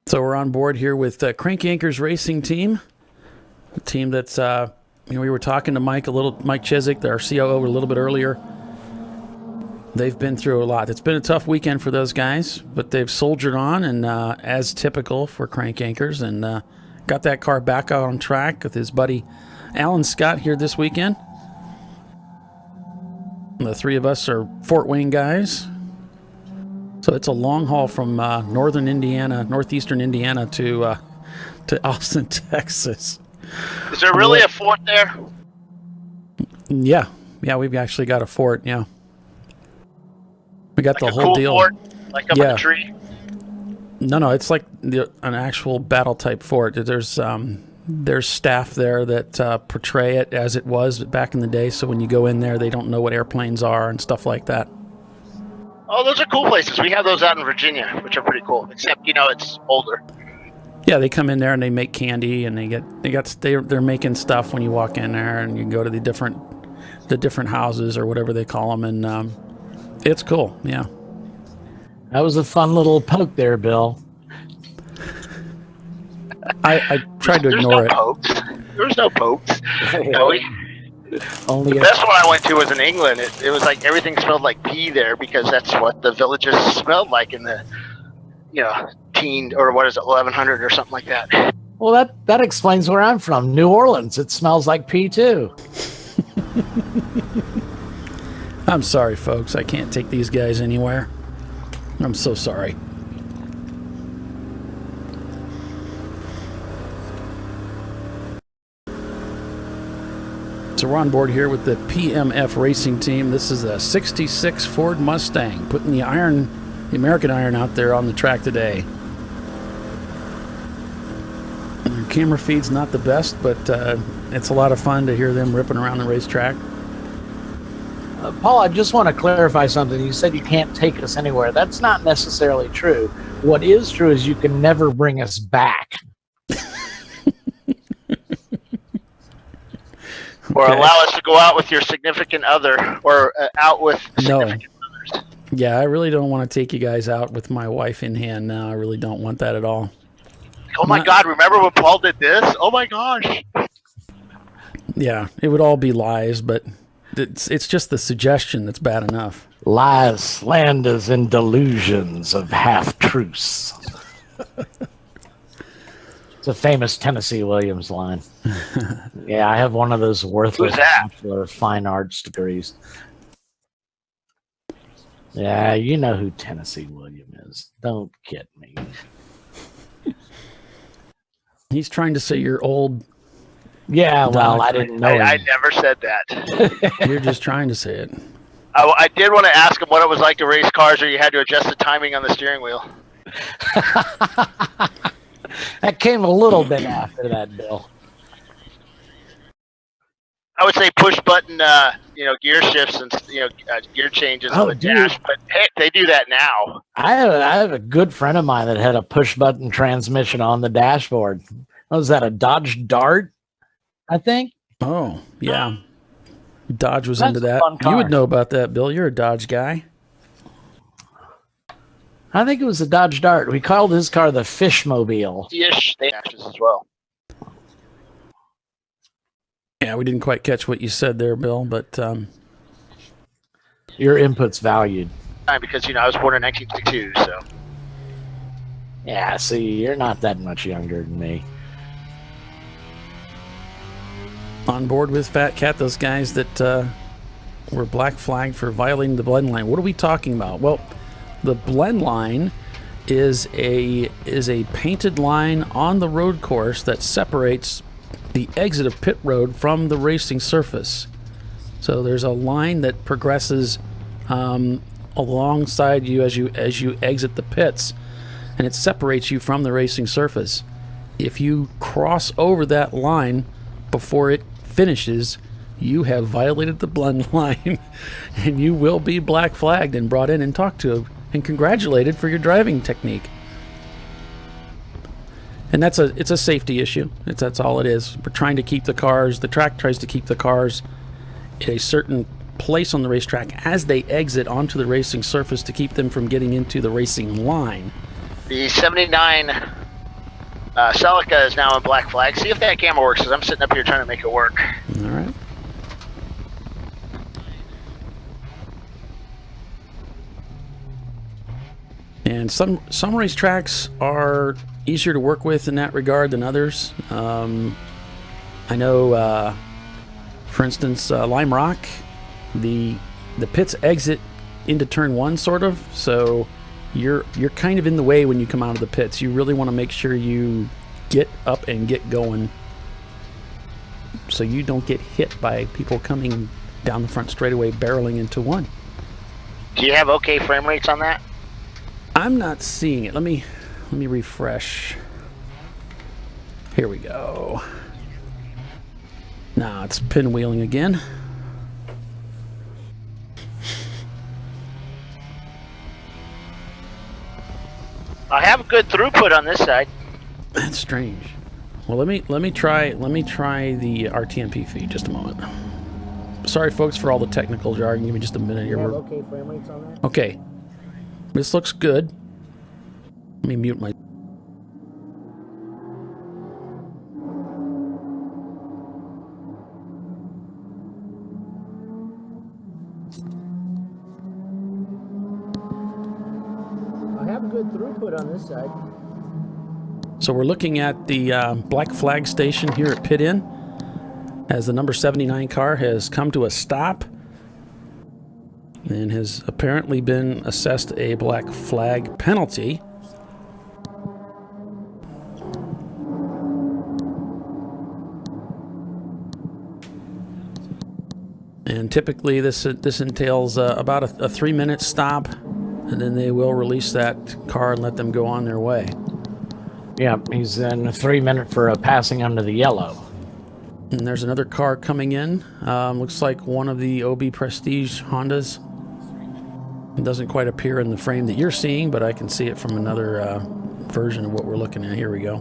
So we're on board here with Crank Anchors Racing Team, a team that's, we were talking to Mike Chizik, our COO, a little bit earlier. They've been through a lot. It's been a tough weekend for those guys, but they've soldiered on, and as typical for Crank Anchors, and got that car back out on track with his buddy Alan Scott here this weekend. The 3 of us are Fort Wayne guys. So it's a long haul from northeastern Indiana to Austin, Texas. Is there really a fort there? Yeah, we've actually got a fort, yeah. We got like the a whole cool deal. Fort, like up in a tree? No, it's like an actual battle type fort. There's staff there that portray it as it was back in the day, so when you go in there, they don't know what airplanes are and stuff like that. Oh, those are cool places. We have those out in Virginia, which are pretty cool, except, it's older. Yeah, they come in there and they make candy, and they're making stuff when you walk in there, and you go to the different houses or whatever they call them, and it's cool. Yeah, that was a fun little poke there, Bill. I tried to ignore it. There's no pokes. Only the best one I went to was in England. It was like everything smelled like pee there because that's what the villages smelled like in the, 1100 or something like that. Well, that explains where I'm from, New Orleans. It smells like pee too. I'm sorry, folks. I can't take these guys anywhere. I'm so sorry. So we're on board here with the PMF Racing Team. This is a 66 Ford Mustang, putting the American iron out there on the track today. Their camera feed's not the best, but it's a lot of fun to hear them ripping around the racetrack. Paul, I just want to clarify something. You said you can't take us anywhere. That's not necessarily true. What is true is you can never bring us back. Or Okay. allow us to go out with your significant other, or out with significant others. Yeah, I really don't want to take you guys out with my wife in hand now. I really don't want that at all. Oh my God! Remember when Paul did this? Oh my gosh! Yeah, it would all be lies, but it's just the suggestion that's bad enough. Lies, slanders, and delusions of half-truths. It's a famous Tennessee Williams line. Yeah, I have one of those worthless Bachelor of Fine Arts degrees. Yeah, you know who Tennessee Williams is. Don't kid me. He's trying to say you're old. Yeah, well, I didn't know. I never said that. You're just trying to say it. I did want to ask him what it was like to race cars where you had to adjust the timing on the steering wheel. That came a little bit after that, Bill. I would say push button, gear shifts and gear changes on the dash, but hey, they do that now. I have a good friend of mine that had a push button transmission on the dashboard. Was that a Dodge Dart? I think. Oh yeah, Dodge was That's into a that. fun car. You would know about that, Bill. You're a Dodge guy. I think it was a Dodge Dart. We called his car the Fishmobile. Ish, they dashes as well. Yeah, we didn't quite catch what you said there, Bill, but your input's valued. Because I was born in 1962, so. Yeah, see, you're not that much younger than me. On board with Fat Cat, those guys that were black flagged for violating the blend line. What are we talking about? Well, the blend line is a painted line on the road course that separates the exit of pit road from the racing surface. So there's a line that progresses alongside you as you exit the pits, and it separates you from the racing surface. If you cross over that line before it finishes, you have violated the blend line, and you will be black flagged and brought in and talked to and congratulated for your driving technique. And it's a safety issue. That's all it is. We're trying to keep the track tries to keep the cars at a certain place on the racetrack as they exit onto the racing surface to keep them from getting into the racing line. The 79 Celica is now on black flag. See if that camera works, because I'm sitting up here trying to make it work. All right. And some racetracks are easier to work with in that regard than others. I know, for instance, Lime Rock, the pits exit into turn one, sort of. So you're kind of in the way when you come out of the pits. You really want to make sure you get up and get going, so you don't get hit by people coming down the front straightaway barreling into one. Do you have okay frame rates on that? I'm not seeing it. Let me refresh. Here we go. Now it's pinwheeling again. I have good throughput on this side. That's strange. Well, let me try the RTMP feed. Just a moment. Sorry, folks, for all the technical jargon. Give me just a minute here. Okay frame rates on that? Okay. This looks good. Let me mute my... I have good throughput on this side. So we're looking at the black flag station here at Pit Inn as the number 79 car has come to a stop and has apparently been assessed a black flag penalty. And typically this entails about a 3-minute stop, and then they will release that car and let them go on their way. Yeah, he's in a 3-minute for a passing under the yellow. And there's another car coming in. Looks like one of the OB Prestige Hondas. It doesn't quite appear in the frame that you're seeing, but I can see it from another version of what we're looking at. Here we go.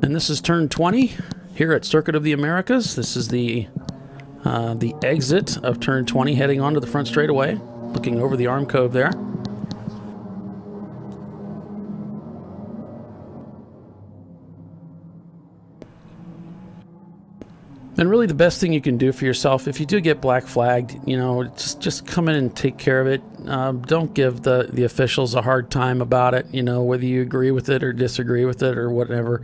And this is turn 20. here at Circuit of the Americas. This is the exit of turn 20 heading onto the front straightaway, looking over the arm cove there. And really the best thing you can do for yourself, if you do get black flagged, you know, just come in and take care of it. Don't give the officials a hard time about it, you know, whether you agree with it or disagree with it or whatever.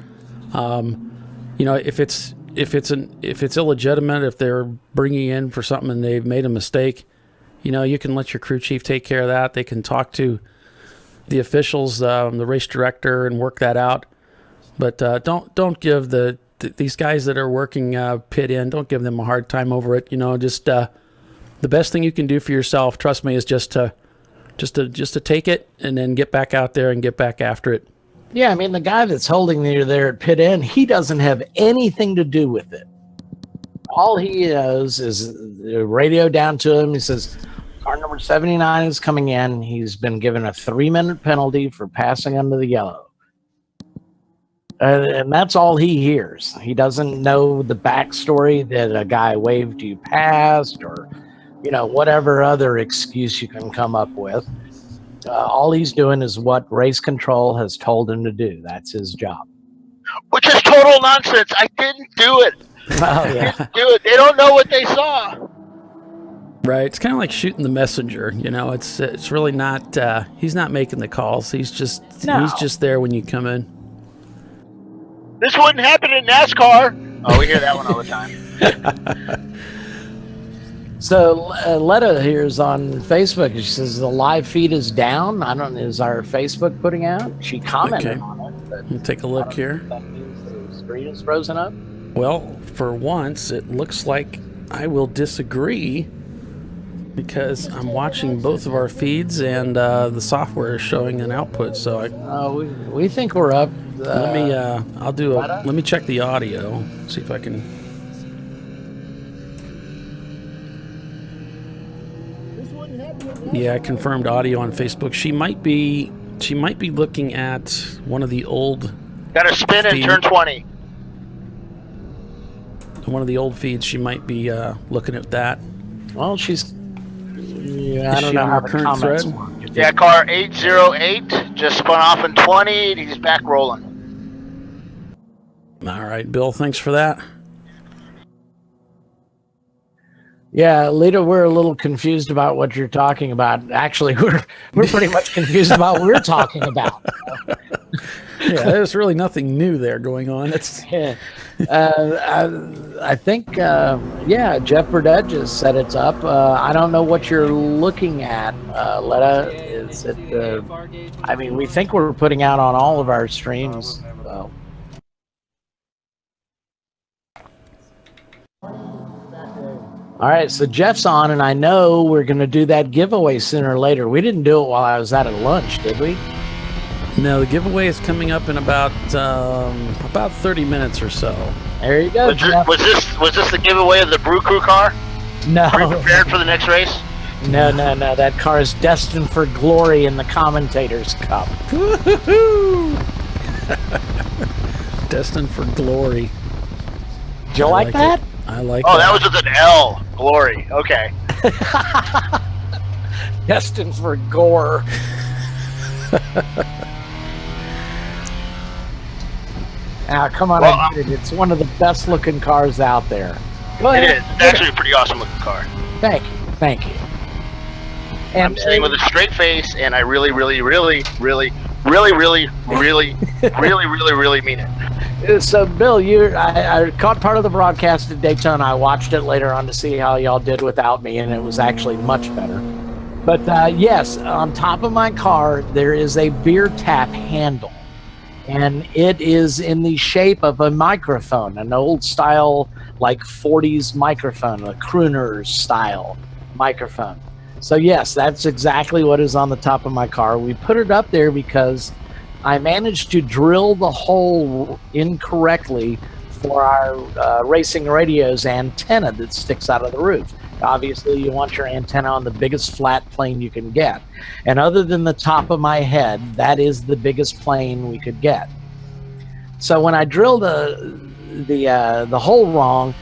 You know, if it's illegitimate, if they're bringing you in for something and they've made a mistake, you know, you can let your crew chief take care of that. They can talk to the officials, the race director, and work that out. But don't give these guys that are working pit in, don't give them a hard time over it. You know, just the best thing you can do for yourself, trust me, is just to take it and then get back out there and get back after it. Yeah, I mean, the guy that's holding you there at pit end, he doesn't have anything to do with it. All he knows is the radio down to him. He says, car number 79 is coming in. He's been given a 3-minute penalty for passing under the yellow. And that's all he hears. He doesn't know the backstory that a guy waved you past or, you know, whatever other excuse you can come up with. All he's doing is what race control has told him to do. That's his job. Which is total nonsense. I didn't do it. Oh, yeah. I didn't do it. They don't know what they saw. Right. It's kind of like shooting the messenger. You know, it's really not. He's not making the calls. He's just there when you come in. This wouldn't happen in NASCAR. Oh, we hear that one all the time. So Letta here is on Facebook. She says the live feed is down. I don't know. Is our Facebook putting out? She commented on it. But we'll take a look here. That means the screen is frozen up. Well, for once, it looks like I will disagree because I'm watching both of our feeds and the software is showing an output. So we think we're up. Let me check the audio. See if I can. Yeah, confirmed audio on Facebook. She might be looking at one of the old. Got to spin and turn 20. One of the old feeds. She might be looking at that. Well, she's. Yeah, I don't know how the comments work. Yeah, car 808 just spun off in 20. And he's back rolling. All right, Bill. Thanks for that. Yeah, Lita, we're a little confused about what you're talking about. Actually, we're pretty much confused about what we're talking about. Yeah, there's really nothing new there going on. It's I think Jeff Burdett just set it up. I don't know what you're looking at, Letta. Is it? I mean, we think we're putting out on all of our streams. So. All right, so Jeff's on, and I know we're going to do that giveaway sooner or later. We didn't do it while I was out at lunch, did we? No, the giveaway is coming up in about 30 minutes or so. There you go, Jeff. Was this the giveaway of the Brew Crew car? No. Are you prepared for the next race? No. That car is destined for glory in the Commentators Cup. Destined for glory. Do you like that? I like that. Oh, that was with an L. Glory. Okay. Destined for gore. Come on, Well, it's one of the best looking cars out there. Go It ahead. is. It's actually a pretty awesome looking car. Thank you. I'm sitting with a straight face, and I really mean it. So, Bill, I caught part of the broadcast at Daytona. I watched it later on to see how y'all did without me, and it was actually much better. But yes, on top of my car, there is a beer tap handle, and it is in the shape of a microphone, an old style, like 40s microphone, a crooner style microphone. So yes, that's exactly what is on the top of my car. We put it up there because I managed to drill the hole incorrectly for our racing radio's antenna that sticks out of the roof. Obviously, you want your antenna on the biggest flat plane you can get. And other than the top of my head, that is the biggest plane we could get. So when I drilled the hole wrong.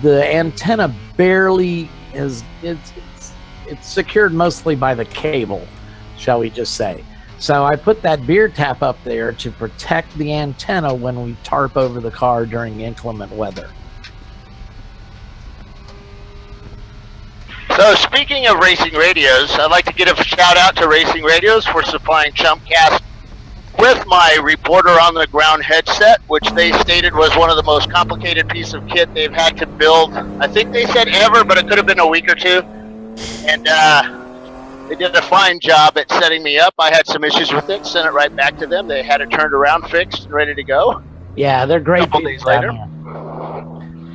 The antenna barely is. It's secured mostly by the cable, shall we just say. So I put that beer tap up there to protect the antenna when we tarp over the car during inclement weather. So speaking of racing radios, I'd like to give a shout out to Racing Radios for supplying ChumpCast with my reporter on the ground headset, which they stated was one of the most complicated piece of kit they've had to build. I think they said ever, but it could have been a week or two. And they did a fine job at setting me up. I had some issues with it, sent it right back to them. They had it turned around, fixed, and ready to go. Yeah, they're great. A couple days later.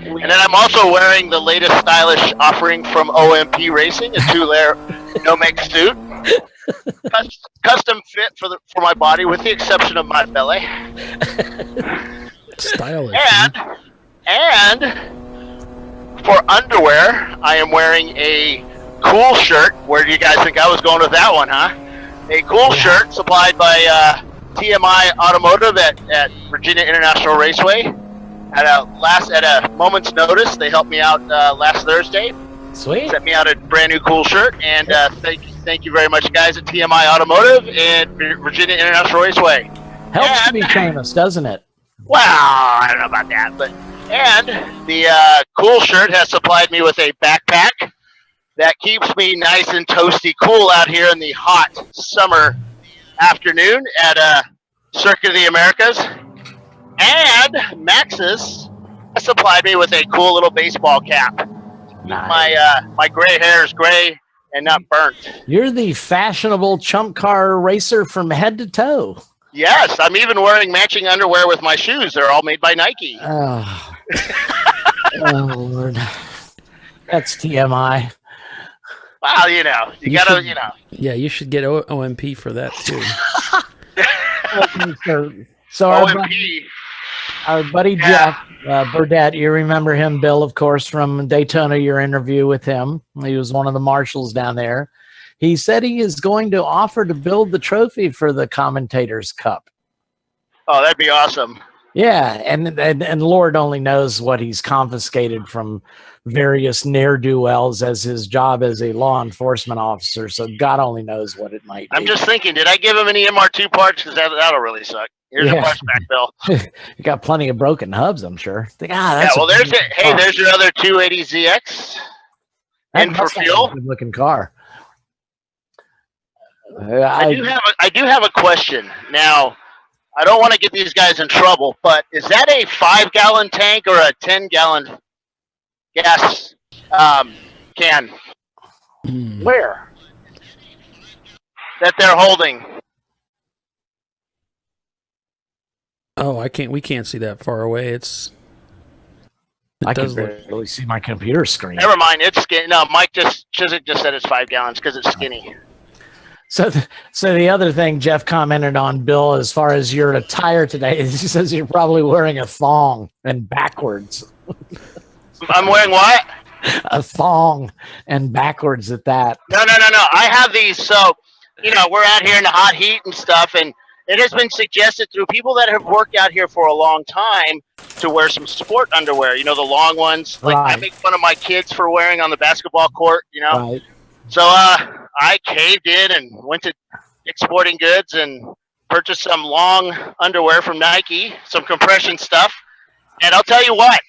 And then I'm also wearing the latest stylish offering from OMP Racing, a 2-layer no-make suit. Custom fit for my body, with the exception of my belly. Stylish. And for underwear, I am wearing a cool shirt. Where do you guys think I was going with that one, huh? A cool shirt supplied by TMI Automotive at Virginia International Raceway. At a moment's notice, they helped me out last Thursday. Sweet. Sent me out a brand new cool shirt, and thank you very much, guys, at TMI Automotive and Virginia International Raceway. Helps to be famous, doesn't it? Well, I don't know about that, and the cool shirt has supplied me with a backpack that keeps me nice and toasty cool out here in the hot summer afternoon at Circuit of the Americas. And Maxis has supplied me with a cool little baseball cap. Nice. My gray hair is gray and not burnt. You're the fashionable Chump Car racer from head to toe. Yes, I'm even wearing matching underwear with my shoes. They're all made by Nike. Oh, oh Lord. That's TMI. Well, you gotta. Yeah, you should get OMP for that too. So OMP. Our buddy Jeff Burdett, you remember him, Bill, of course, from Daytona, your interview with him. He was one of the marshals down there. He said he is going to offer to build the trophy for the Commentators Cup. Oh, that'd be awesome. Yeah, and Lord only knows what he's confiscated from various ne'er-do-wells as his job as a law enforcement officer, so God only knows what it might be. I'm just thinking, did I give him any MR2 parts? Because that'll really suck. Here's a parts back, Bill. You got plenty of broken hubs, I'm sure. There's your other 280ZX. And for fuel. Good looking car. I do have a question. Now, I don't want to get these guys in trouble, but is that a 5-gallon tank or a 10-gallon gas can? Where? That they're holding. Oh, we can't see that far away. I can barely see my computer screen. Never mind, it's skinny. No, Chiswick just said it's 5 gallons because it's skinny. So the other thing Jeff commented on, Bill, as far as your attire today, he says you're probably wearing a thong and backwards. I'm wearing what? A thong and backwards at that. No. I have these, so, we're out here in the hot heat and stuff, and it has been suggested through people that have worked out here for a long time to wear some sport underwear, the long ones. Like I make fun of my kids for wearing on the basketball court, Right. So I caved in and went to Dick's Sporting Goods and purchased some long underwear from Nike, some compression stuff. And I'll tell you what,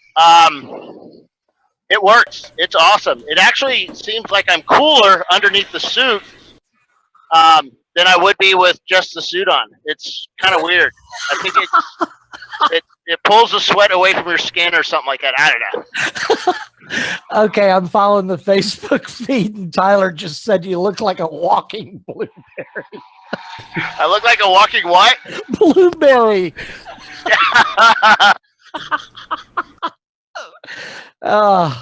it works. It's awesome. It actually seems like I'm cooler underneath the suit than I would be with just the suit on. It's kind of weird. I think it pulls the sweat away from your skin or something like that. I don't know. Okay, I'm following the Facebook feed, and Tyler just said you look like a walking blueberry. I look like a walking what? Blueberry. Yeah,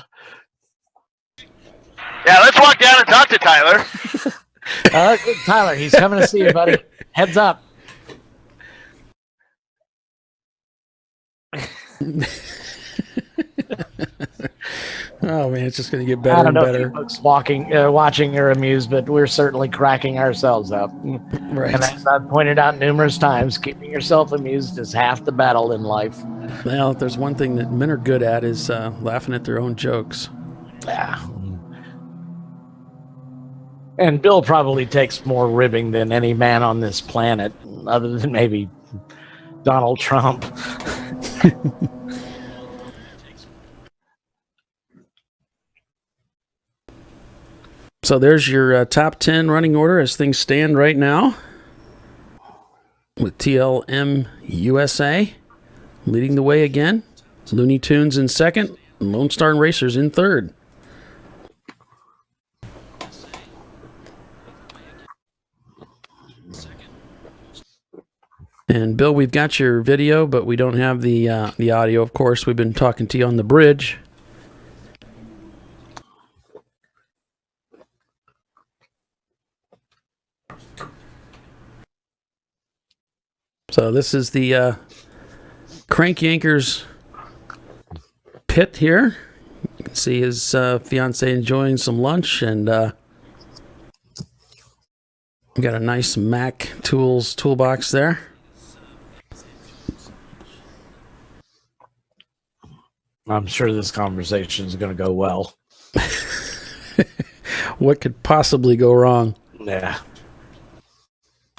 let's walk down and talk to Tyler. Tyler, he's coming to see you, buddy. Heads up. Oh man, it's just going to get better I don't know and better. if you folks watching are amused, but we're certainly cracking ourselves up. Right. And as I've pointed out numerous times, keeping yourself amused is half the battle in life. Well, if there's one thing that men are good at is laughing at their own jokes. Yeah. And Bill probably takes more ribbing than any man on this planet, other than maybe Donald Trump. So there's your top 10 running order as things stand right now, with TLM USA leading the way again, Looney Tunes in second, Lone Star Racers in third. And Bill, we've got your video, but we don't have the audio, of course. We've been talking to you on the bridge. So this is the Crank Yankers pit here. You can see his fiance enjoying some lunch, and got a nice Mac Tools toolbox there. I'm sure this conversation is going to go well. What could possibly go wrong? Yeah.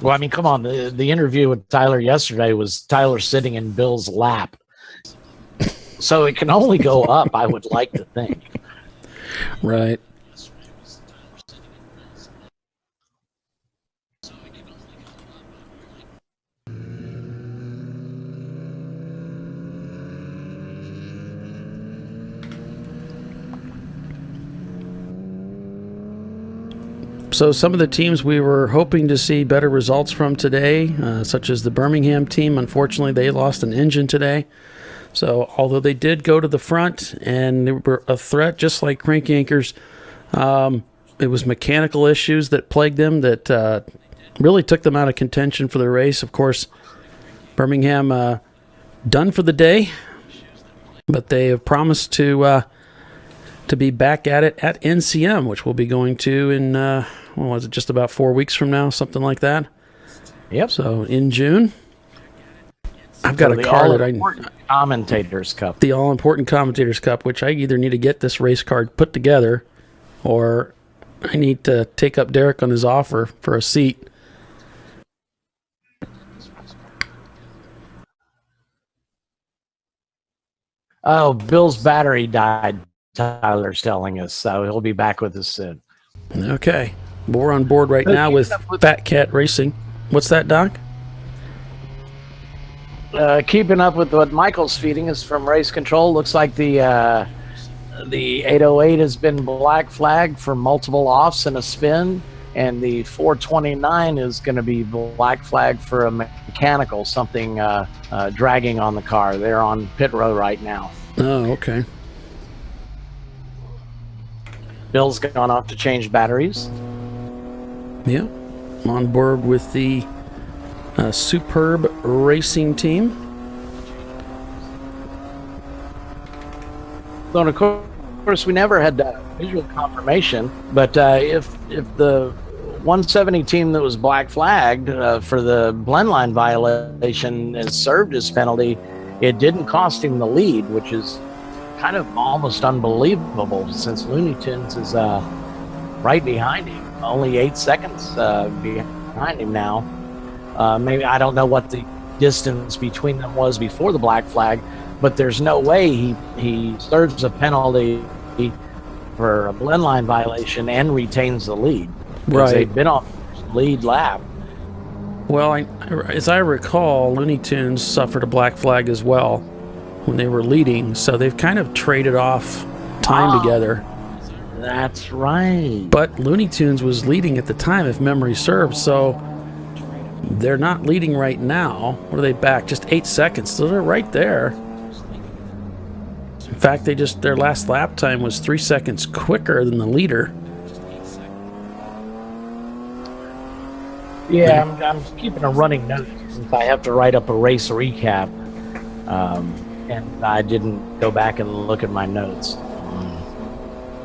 Well, I mean, come on. The interview with Tyler yesterday was Tyler sitting in Bill's lap. So it can only go up, I would like to think. Right. So some of the teams we were hoping to see better results from today, such as the Birmingham team, unfortunately they lost an engine today. So although they did go to the front and they were a threat, just like Crank Yankers, it was mechanical issues that plagued them that really took them out of contention for the race. Of course, Birmingham done for the day, but they have promised to be back at it at NCM, which we'll be going to in, what was it, just about 4 weeks from now, something like that? Yep. So in June. I've got a car that Commentators Cup. The all-important Commentators Cup, which I either need to get this race card put together or I need to take up Derek on his offer for a seat. Oh, Bill's battery died, Tyler's telling us, so he'll be back with us soon. Okay. We're on board right now with Fat Cat Racing. What's that, Doc? Keeping up with what Michael's feeding us from Race Control. Looks like the 808 has been black flagged for multiple offs and a spin, and the 429 is going to be black flagged for a mechanical, something dragging on the car. They're on pit row right now. Oh, okay. Bill's gone off to change batteries. Yeah, I'm on board with the Superb Racing team. So, of course, we never had visual confirmation, but if the 170 team that was black flagged for the blend line violation has served his penalty, it didn't cost him the lead, which is kind of almost unbelievable since Looney Tunes is right behind him, only 8 seconds behind him now. Maybe I don't know what the distance between them was before the black flag, but there's no way he serves a penalty for a blend line violation and retains the lead. Right. They've been on lead lap. Well, as I recall, Looney Tunes suffered a black flag as well when they were leading, so they've kind of traded off time together. That's right. But Looney Tunes was leading at the time, if memory serves, so they're not leading right now. What are they back? Just 8 seconds. So they're right there. In fact, their last lap time was 3 seconds quicker than the leader. Yeah, I'm keeping a running note since I have to write up a race recap, and I didn't go back and look at my notes.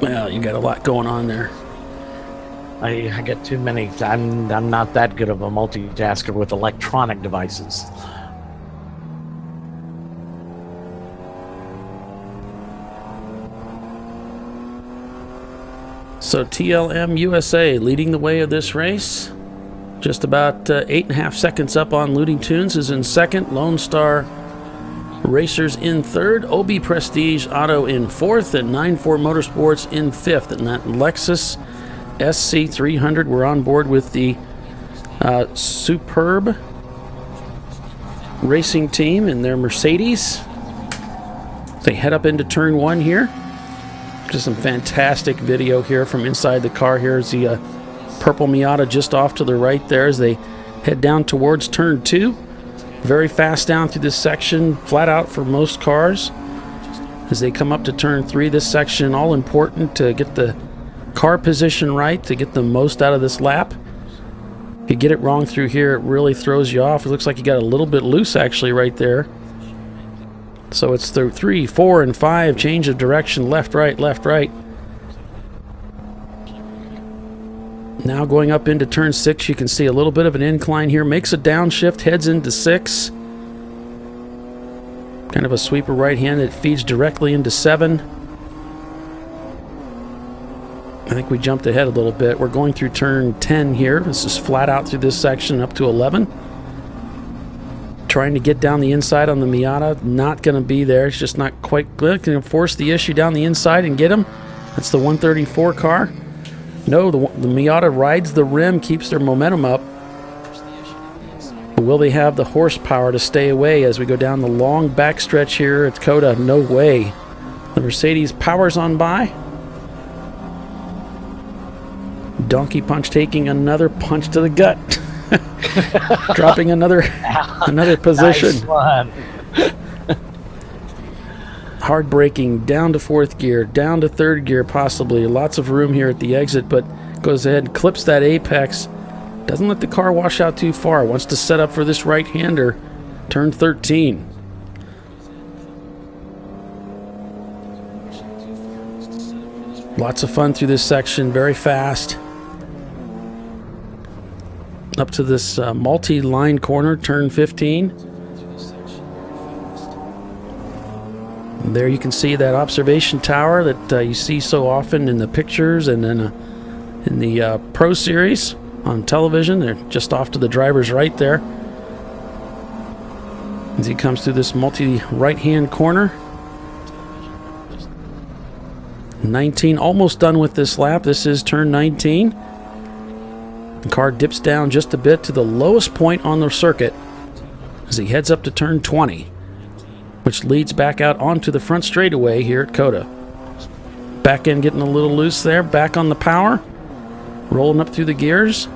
Well, you got a lot going on there. I get too many. I'm not that good of a multitasker with electronic devices. So TLM USA leading the way of this race. Just about 8.5 seconds up on Looting Tunes is in second. Lone Star Racers in third. OB Prestige Auto in fourth. And 94 Motorsports in fifth. And that Lexus SC300. We're on board with the Superb Racing Team and their Mercedes. They head up into turn one here. Just some fantastic video here from inside the car. Here's the purple Miata just off to the right there as they head down towards turn two. Very fast down through this section, flat out for most cars. As they come up to turn three, this section all important to get the car position right, to get the most out of this lap. If you get it wrong through here, it really throws you off. It looks like you got a little bit loose actually right there. So it's the 3, 4, and 5 change of direction, left, right, left, right. Now going up into turn 6, you can see a little bit of an incline here. Makes a downshift, heads into 6. Kind of a sweeper right hand that feeds directly into 7. I think we jumped ahead a little bit. We're going through turn 10 here. This is flat out through this section up to 11. Trying to get down the inside on the Miata. Not going to be there. It's just not quite good. Can force the issue down the inside and get him. That's the 134 car. No, the Miata rides the rim, keeps their momentum up. But will they have the horsepower to stay away as we go down the long backstretch here at COTA? No way. The Mercedes powers on by. Donkey Punch taking another punch to the gut. Dropping another position. Nice one. Hard braking down to 4th gear, down to 3rd gear possibly. Lots of room here at the exit, but goes ahead, clips that apex. Doesn't let the car wash out too far. Wants to set up for this right-hander. Turn 13. Lots of fun through this section, very fast. Up to this multi-line corner, turn 15. And there you can see that observation tower that you see so often in the pictures and in the Pro Series on television. They're just off to the driver's right there. As he comes through this multi-right-hand corner. 19, almost done with this lap. This is turn 19. The car dips down just a bit to the lowest point on the circuit as he heads up to turn 20, which leads back out onto the front straightaway here at COTA. Back end getting a little loose there, back on the power, rolling up through the gears,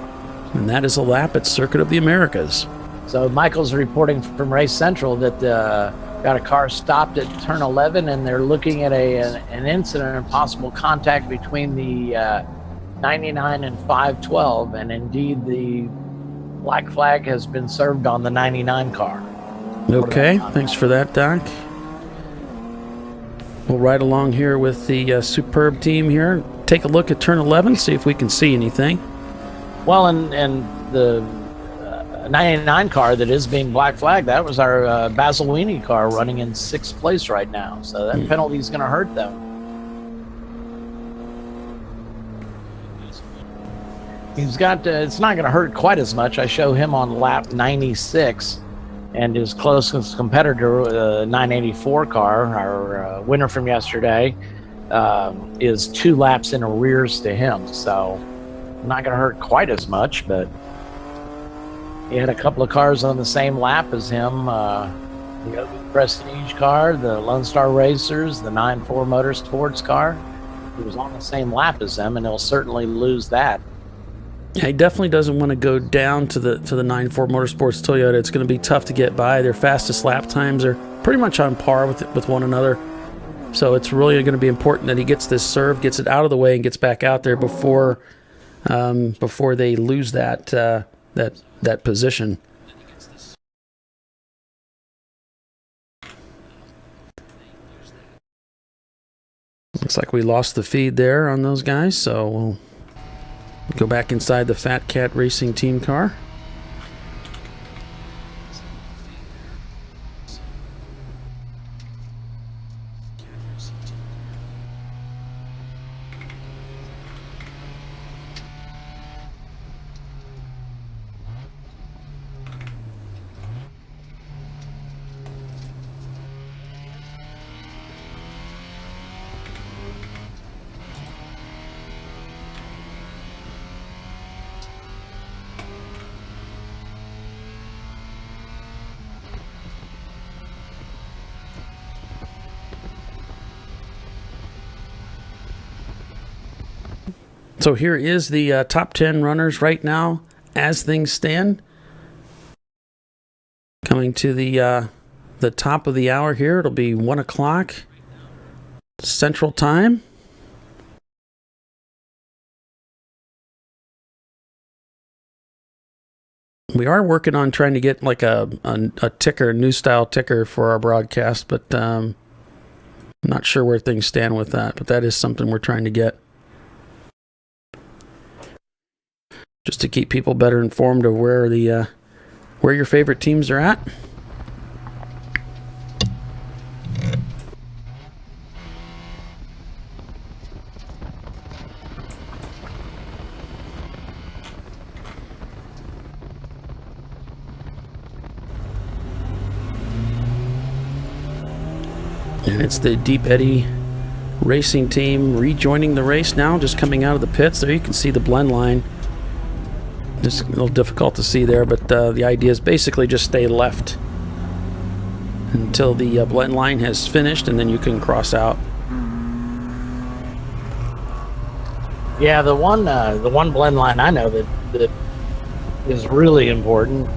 and that is a lap at Circuit of the Americas. So Michael's reporting from Race Central that got a car stopped at turn 11, and they're looking at an incident and possible contact between the 99 and 512, and indeed the black flag has been served on the 99 car. Okay, thanks for that, Doc. We'll ride along here with the Superb team here. Take a look at turn 11, see if we can see anything. Well, and the 99 car that is being black flagged, that was our Basilwini car running in 6th place right now. So that penalty is going to hurt them. He's got, it's not going to hurt quite as much. I show him on lap 96, and his closest competitor, 984 car, our winner from yesterday, is 2 laps in arrears to him. So not going to hurt quite as much, but he had a couple of cars on the same lap as him. The OB Prestige car, the Lone Star Racers, the 94 Motorsports car. He was on the same lap as them, and he'll certainly lose that. Yeah, he definitely doesn't want to go down to the 94 Motorsports Toyota. It's going to be tough to get by. Their fastest lap times are pretty much on par with one another. So it's really going to be important that he gets this serve, gets it out of the way, and gets back out there before they lose that position. Looks like we lost the feed there on those guys, so we'll go back inside the Fat Cat Racing team car. So here is the top 10 runners right now as things stand. Coming to the top of the hour here. It'll be 1 o'clock Central Time. We are working on trying to get like a ticker, new style ticker for our broadcast, but I'm not sure where things stand with that. But that is something we're trying to get, just to keep people better informed of where your favorite teams are at. And it's the Deep Eddy Racing team rejoining the race now, just coming out of the pits. There you can see the blend line. It's a little difficult to see there, but the idea is basically just stay left until the blend line has finished, and then you can cross out. Yeah, the one blend line I know that is really important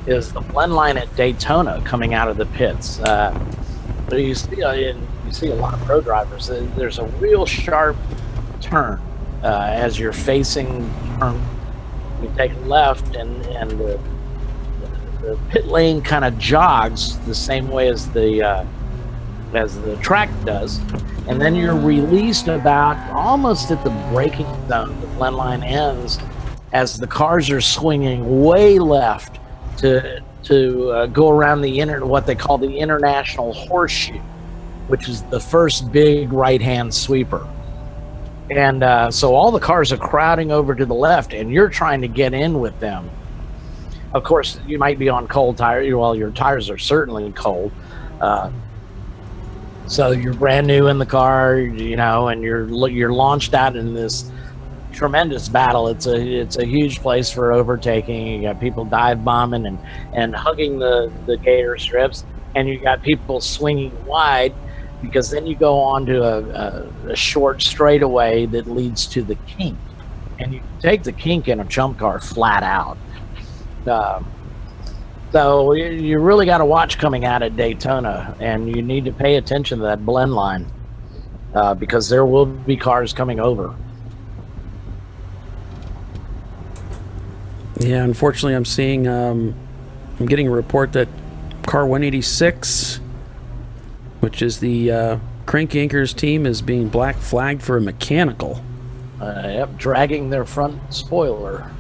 is the blend line at Daytona coming out of the pits. But you see a lot of pro drivers. There's a real sharp turn as you're facing turn. You take left, and the pit lane kind of jogs the same way as the track does, and then you're released about almost at the braking zone. The blend line ends as the cars are swinging way left to go around what they call the International Horseshoe, which is the first big right-hand sweeper. And so all the cars are crowding over to the left, and you're trying to get in with them. Of course, you might be on cold tires. Well, your tires are certainly cold. So you're brand new in the car, and you're launched out in this tremendous battle. It's a huge place for overtaking. You got people dive bombing and hugging the gator strips, and you got people swinging wide, because then you go on to a short straightaway that leads to the kink, and you take the kink in a Chump Car flat out. So you really got to watch coming out at Daytona, and you need to pay attention to that blend line because there will be cars coming over. Yeah, unfortunately, I'm getting a report that car 186, which is the Crank Yankers team, is being black flagged for a mechanical. Yep, dragging their front spoiler.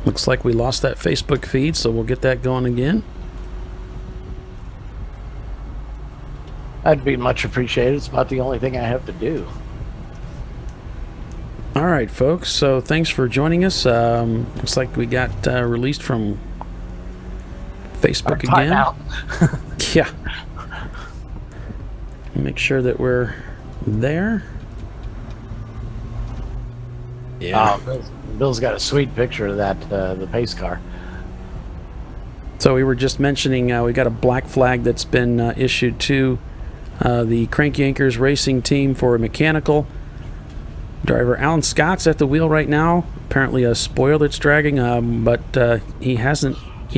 Looks like we lost that Facebook feed, so we'll get that going again. That'd be much appreciated. It's about the only thing I have to do. All right, folks. So thanks for joining us. Looks like we got released from Facebook again. Yeah. Make sure that we're there. Yeah. Bill's got a sweet picture of that, the pace car. So we were just mentioning we got a black flag that's been issued to the Crank Yankers racing team for a mechanical. Driver Alan Scott's at the wheel right now. Apparently a spoil that's dragging, but he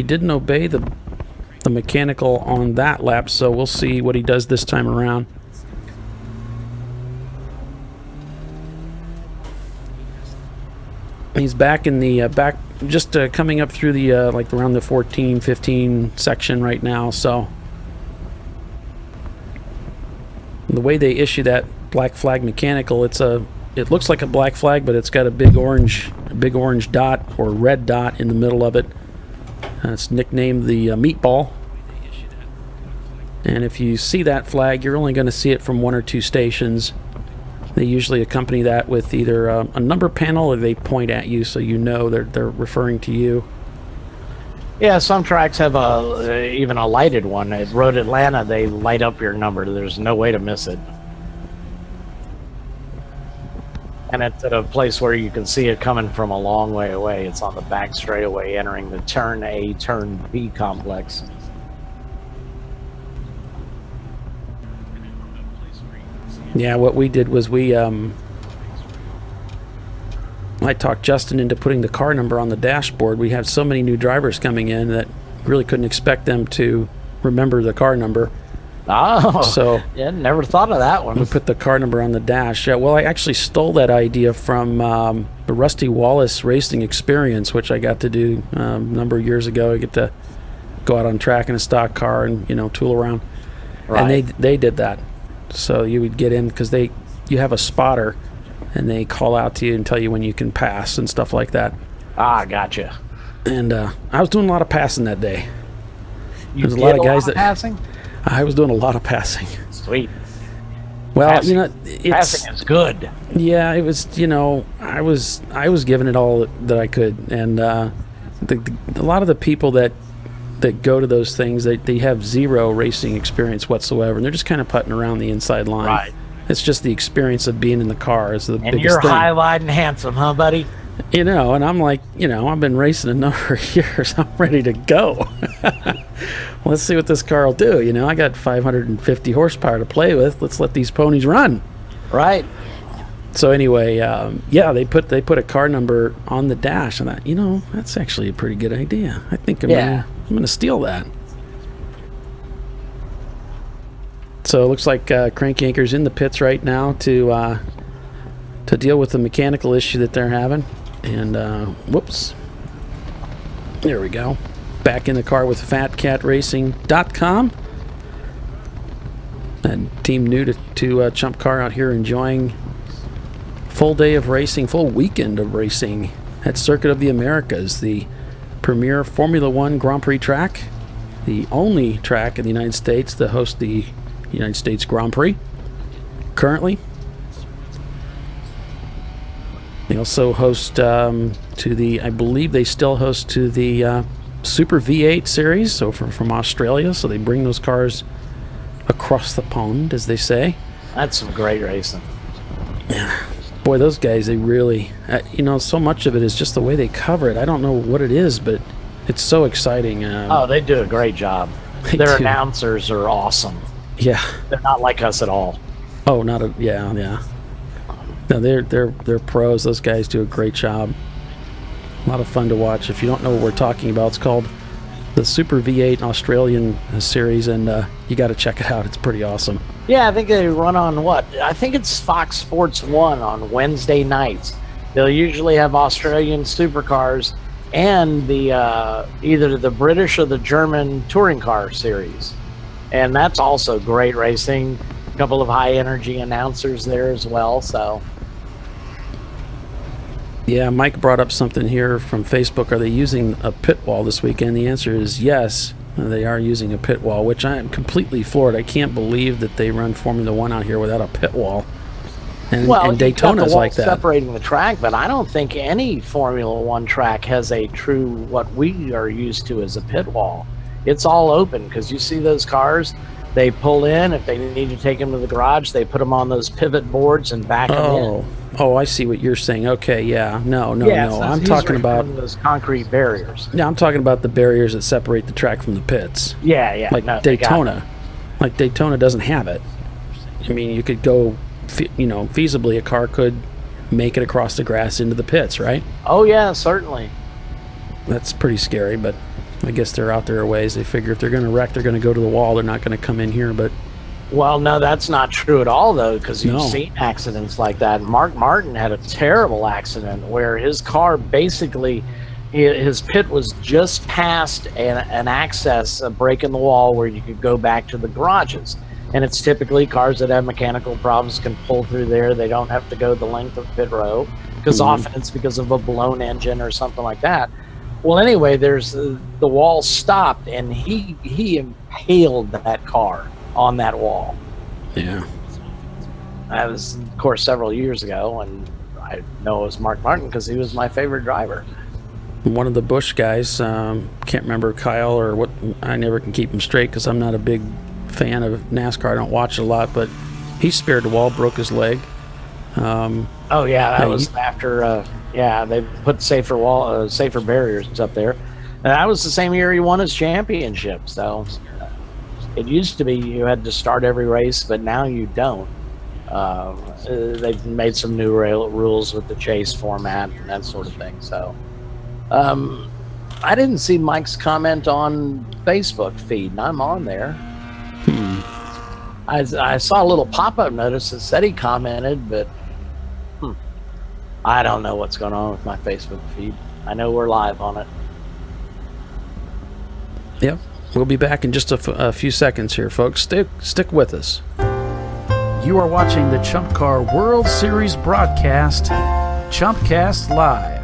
didn't obey the mechanical on that lap, so we'll see what he does this time around. He's back in the back, just coming up through the like around the 14-15 section right now. So the way they issue that black flag mechanical, it looks like a black flag, but it's got a big orange dot or red dot in the middle of it. It's nicknamed the meatball. And if you see that flag, you're only going to see it from one or two stations. They usually accompany that with either a number panel, or they point at you so you know they're referring to you. Yeah, some tracks have even a lighted one. At Road Atlanta, they light up your number. There's no way to miss it. And it's at a place where you can see it coming from a long way away. It's on the back straightaway entering the Turn A, Turn B complex. Yeah, what we did was I talked Justin into putting the car number on the dashboard. We have so many new drivers coming in that really couldn't expect them to remember the car number. Oh, so yeah, never thought of that one. We put the car number on the dash. Yeah, well, I actually stole that idea from the Rusty Wallace Racing Experience, which I got to do a number of years ago. I get to go out on track in a stock car and tool around. Right. And they did that. So you would get in because you have a spotter, and they call out to you and tell you when you can pass and stuff like that. Ah, gotcha. And I was doing a lot of passing that day. There's a lot of guys that passing. I was doing a lot of passing. Sweet. Well, passing, passing is good. Yeah, it was. I was giving it all that I could, and a lot of the people that go to those things, they have zero racing experience whatsoever, and they're just kind of putting around the inside line. Right. It's just the experience of being in the car is the biggest thing. And you're highlight and handsome, huh, buddy? And I'm like, I've been racing a number of years. I'm ready to go. Let's see what this car will do. I got 550 horsepower to play with. Let's let these ponies run. Right. So anyway, they put a car number on the dash, and that's actually a pretty good idea. I think I'm gonna steal that. So it looks like Crank Yankers in the pits right now to deal with the mechanical issue that they're having. And whoops, there we go. Back in the car with FatCatRacing.com. And team new to Chump Car out here enjoying full day of racing, full weekend of racing at Circuit of the Americas, the premier Formula One Grand Prix track, the only track in the United States to host the United States Grand Prix currently. They also host I believe they still host to the Super V8 series, so from Australia, so they bring those cars across the pond, as they say. That's some great racing. Yeah. Boy, those guys, they really, so much of it is just the way they cover it. I don't know what it is, but it's so exciting. They do a great job. Their announcers are awesome. Yeah. They're not like us at all. Oh, yeah. No, they're pros. Those guys do a great job. A lot of fun to watch. If you don't know what we're talking about, it's called the Super V8 Australian series, and you got to check it out. It's pretty awesome. Yeah, I think they run on I think it's Fox Sports 1 on Wednesday nights. They'll usually have Australian supercars and the either the British or the German touring car series. And that's also great racing. A couple of high energy announcers there as well, so. Yeah, Mike brought up something here from Facebook. Are they using a pit wall this weekend? The answer is yes. They are using a pit wall, which I am completely floored. I can't believe that they run Formula One out here without a pit wall. And Daytona's like that. Separating the track, but I don't think any Formula One track has a true, what we are used to as a pit wall. It's all open, because you see those cars, they pull in. If they need to take them to the garage, they put them on those pivot boards and back them in. Oh, I see what you're saying. Okay, yeah. No. I'm talking about those concrete barriers. Yeah, I'm talking about the barriers that separate the track from the pits. Yeah. Like Daytona. Like Daytona doesn't have it. I mean, you could go, feasibly a car could make it across the grass into the pits, right? Oh, yeah, certainly. That's pretty scary, but I guess they're out there ways. They figure if they're going to wreck, they're going to go to the wall. They're not going to come in here, but... Well, no, that's not true at all, though, because you've seen accidents like that. Mark Martin had a terrible accident where his car basically, his pit was just past an access, a break in the wall where you could go back to the garages. And it's typically cars that have mechanical problems can pull through there. They don't have to go the length of pit row, because often it's because of a blown engine or something like that. Well, anyway, there's the wall stopped, and he impaled that car on that wall. Yeah. That was, of course, several years ago, and I know it was Mark Martin because he was my favorite driver. one of the Bush guys, can't remember Kyle or what. I never can keep him straight because I'm not a big fan of NASCAR. I don't watch it a lot, but he spared the wall, broke his leg. Oh yeah, that was after. They put safer barriers up there. And that was the same year he won his championship. So it used to be you had to start every race, but now you don't. They've made some new rules with the chase format and that sort of thing. So I didn't see Mike's comment on Facebook feed, and I'm on there. I saw a little pop-up notice that said he commented, but I don't know what's going on with my Facebook feed. I know we're live on it. Yep, we'll be back in just a few seconds here, folks. Stick with us. You are watching the Chump Car World Series broadcast, Chumpcast Live.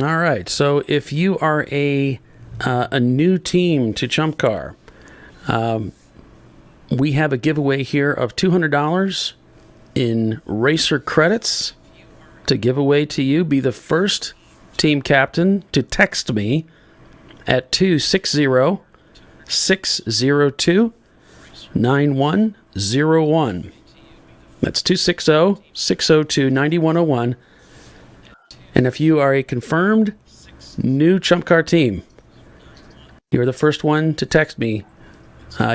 All right, so if you are a new team to Chump Car, we have a giveaway here of $200 in racer credits to give away to you. Be the first team captain to text me at 260-602-9101. That's 260-602-9101. And if you are a confirmed new Chump Car team, you're the first one to text me,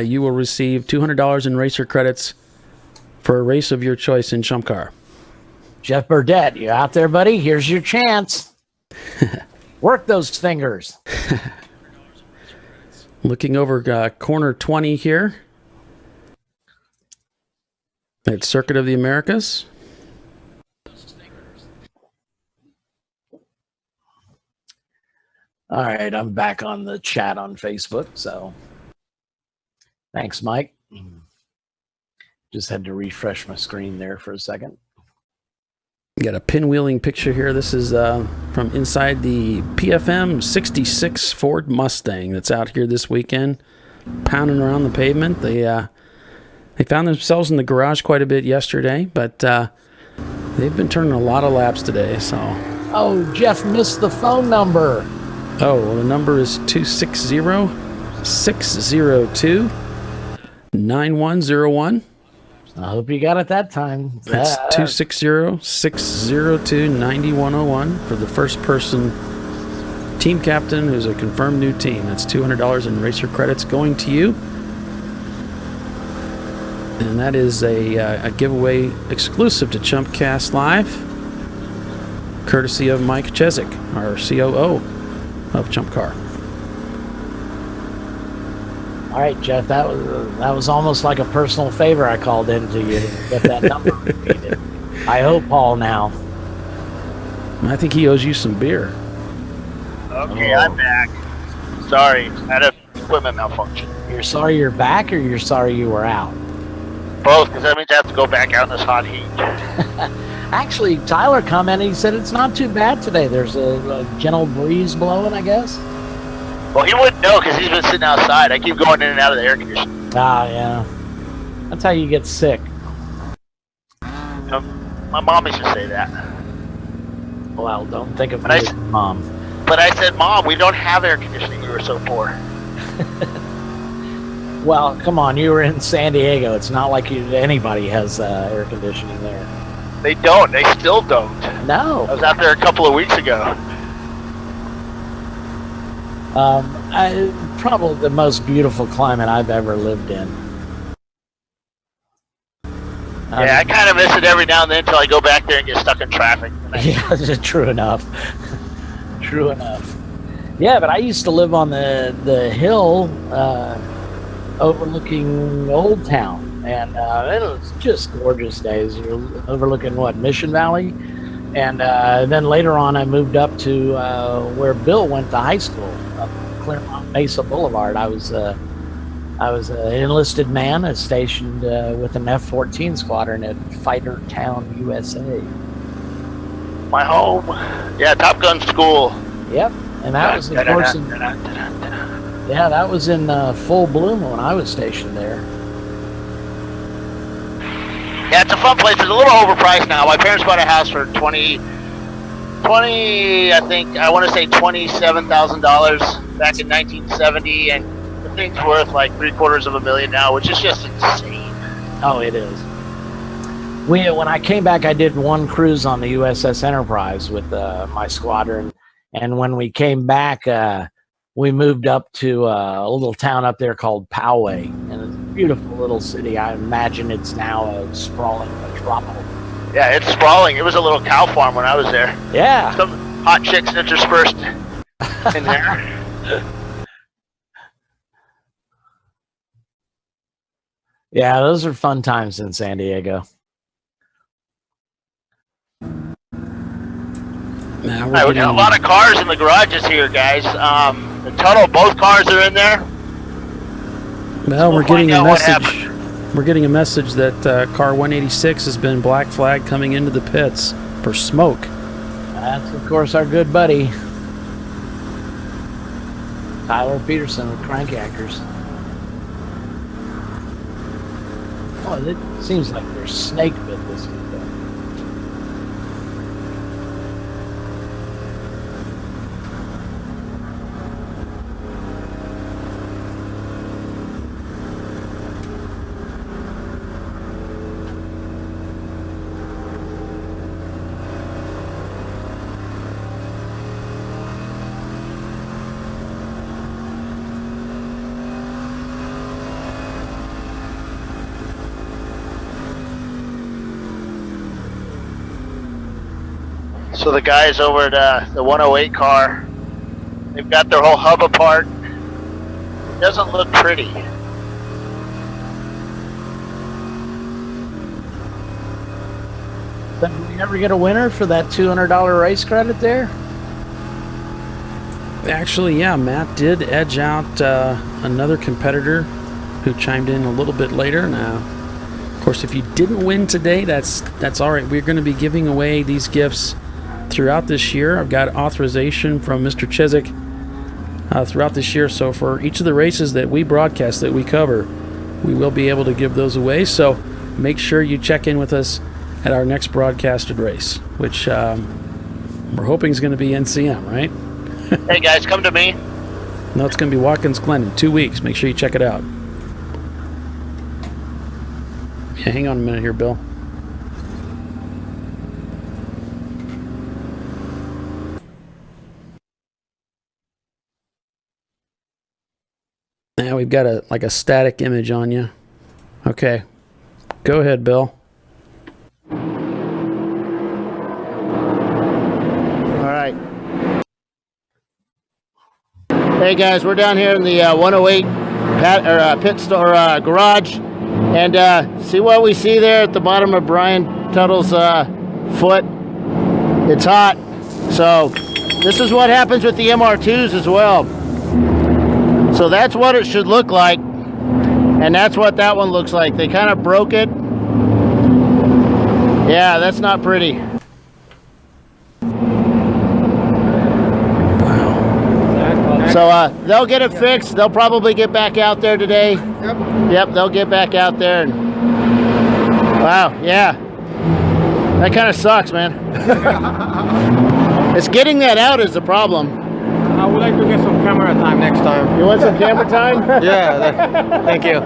you will receive $200 in racer credits for a race of your choice in Chump Car. Jeff Burdett, you out there, buddy? Here's your chance. Work those fingers. Looking over corner 20 here at Circuit of the Americas. All right, I'm back on the chat on Facebook, so thanks, Mike. Just had to refresh my screen there for a second. Got a pinwheeling picture here. This is from inside the PFM 66 Ford Mustang that's out here this weekend, pounding around the pavement. They found themselves in the garage quite a bit yesterday, but they've been turning a lot of laps today. So. Oh, Jeff missed the phone number. Oh, well, the number is 260-602-9101. I hope you got it that time. That's 260-602-9101 for the first person team captain who's a confirmed new team. That's $200 in racer credits going to you. And that is a giveaway exclusive to Chumpcast Live, courtesy of Mike Chezik, our COO of Chump Car. All right, Jeff, that was almost like a personal favor I called in to you to get that number repeated. I owe Paul now. I think he owes you some beer. Okay, I'm back. Sorry, I had an equipment malfunction. You're sorry you're back, or you're sorry you were out? Both, because that means I have to go back out in this hot heat. Actually, Tyler commented, he said it's not too bad today. There's a gentle breeze blowing, I guess. Well, he wouldn't know because he's been sitting outside. I keep going in and out of the air conditioning. Ah, yeah. That's how you get sick. My mom used to say that. Well, don't think of me as mom. But I said, Mom, we don't have air conditioning. We were so poor. Well, come on. You were in San Diego. It's not like anybody has air conditioning there. They don't. They still don't. No. I was out there a couple of weeks ago. Probably the most beautiful climate I've ever lived in. Yeah, I kind of miss it every now and then until I go back there and get stuck in traffic. Yeah, true enough. True enough. Yeah, but I used to live on the hill overlooking Old Town, and it was just gorgeous days. You're overlooking Mission Valley, and then later on I moved up to where Bill went to high school, up Claremont Mesa Boulevard. I was an enlisted man, stationed with an F-14 squadron at Fighter Town, USA. My home. Yeah, Top Gun school. Yep, and that was of course that was in full bloom when I was stationed there. Yeah, it's a fun place. It's a little overpriced now. My parents bought a house for 20, I think, I want to say $27,000 back in 1970, and the thing's worth like $750,000 now, which is just insane. Oh, it is. When I came back, I did one cruise on the USS Enterprise with my squadron, and when we came back, we moved up to a little town up there called Poway, and it's a beautiful little city. I imagine it's now a sprawling metropolis. Yeah, it's sprawling. It was a little cow farm when I was there. Yeah. Some hot chicks interspersed in there. Yeah, those are fun times in San Diego. All right, we got a lot of cars in the garages here, guys. The Tuttle, both cars are in there. Well, we're getting a message. We're getting a message that car 186 has been black flagged coming into the pits for smoke. That's, of course, our good buddy, Tyler Peterson with Crank Yankers. Oh, it seems like there's snake bit this weekend. So the guys over at the 108 car, they've got their whole hub apart. It doesn't look pretty. Did we ever get a winner for that $200 race credit there? Actually, yeah, Matt did edge out another competitor who chimed in a little bit later. Now, of course, if you didn't win today, that's all right. We're going to be giving away these gifts throughout this year. I've got authorization from Mr. Chiswick throughout this year. So for each of the races that we broadcast, that we cover, we will be able to give those away. So make sure you check in with us at our next broadcasted race, which we're hoping is going to be NCM, right? Hey guys, come to me. No, it's going to be Watkins Glen in 2 weeks. Make sure you check it out. Yeah, hang on a minute here, Bill. Now we've got a static image on you. Okay. Go ahead, Bill. All right. Hey guys, we're down here in the 108 pit store garage, and see what we see there at the bottom of Brian Tuttle's foot. It's hot. So this is what happens with the MR2s as well. So that's what it should look like, and that's what that one looks like. They kind of broke it. Yeah, that's not pretty. Wow. So they'll get it fixed. They'll probably get back out there today. Yep, they'll get back out there. And wow, yeah. That kind of sucks, man. It's getting that out is the problem. I would like to get some camera time next time. You want some camera time? Yeah, thank you.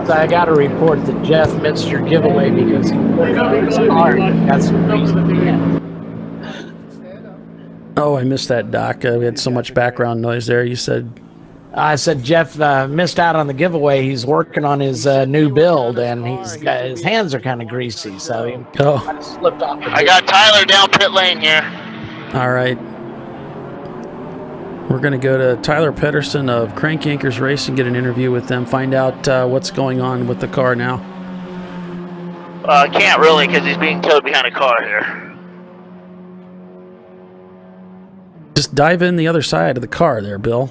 So I got to report that Jeff missed your giveaway because he put on his car. That's the reason. Oh, I missed that, Doc. We had so much background noise there. You said... I said Jeff missed out on the giveaway. He's working on his new build, and his hands are kind of greasy, so he kind of slipped off. I got Tyler down pit lane here. All right. We're going to go to Tyler Pedersen of Crank Yankers Racing, get an interview with them, find out what's going on with the car now. I can't really because he's being towed behind a car here. Just dive in the other side of the car there, Bill.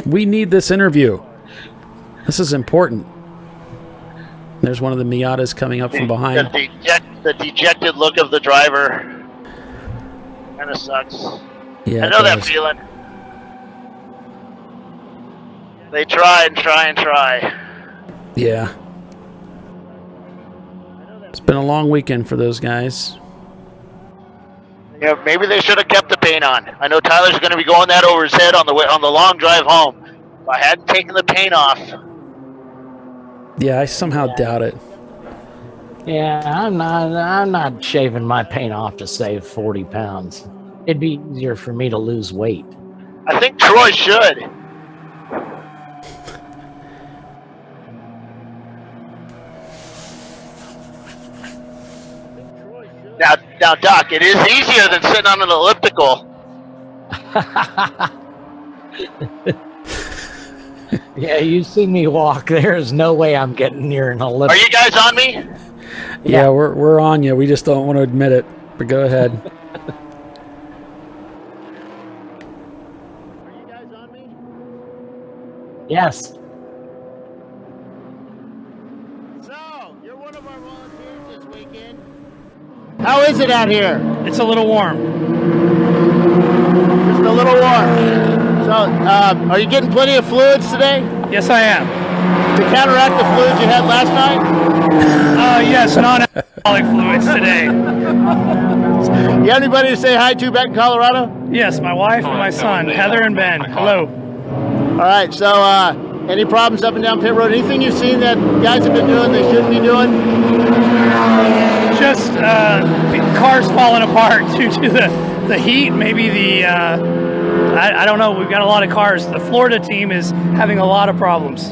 we need this interview. This is important. There's one of the Miatas coming up from behind. The dejected look of the driver kind of sucks. Yeah, I know that feeling. They try and try and try. Yeah. It's been a long weekend for those guys. Yeah, maybe they should have kept the paint on. I know Tyler's going to be going that over his head on the long drive home. If I hadn't taken the paint off. Yeah, I somehow doubt it. Yeah, I'm not shaving my paint off to save 40 pounds. It'd be easier for me to lose weight. I think Troy should. Now, Doc, it is easier than sitting on an elliptical. Yeah, you see me walk. There's no way I'm getting near an elliptical. Are you guys on me? Yeah, we're on you. We just don't want to admit it. But go ahead. Are you guys on me? Yes. So, you're one of our volunteers this weekend. How is it out here? It's a little warm. Just a little warm. So, are you getting plenty of fluids today? Yes, I am. To counteract the fluids you had last night? Yes, non-alcoholic fluids today. You have anybody to say hi to back in Colorado? Yes, my wife and my son, Heather and Ben. Hello. All right, so any problems up and down pit road? Anything you've seen that guys have been doing they shouldn't be doing? Just cars falling apart due to the heat, maybe the... I don't know. We've got a lot of cars. The Florida team is having a lot of problems.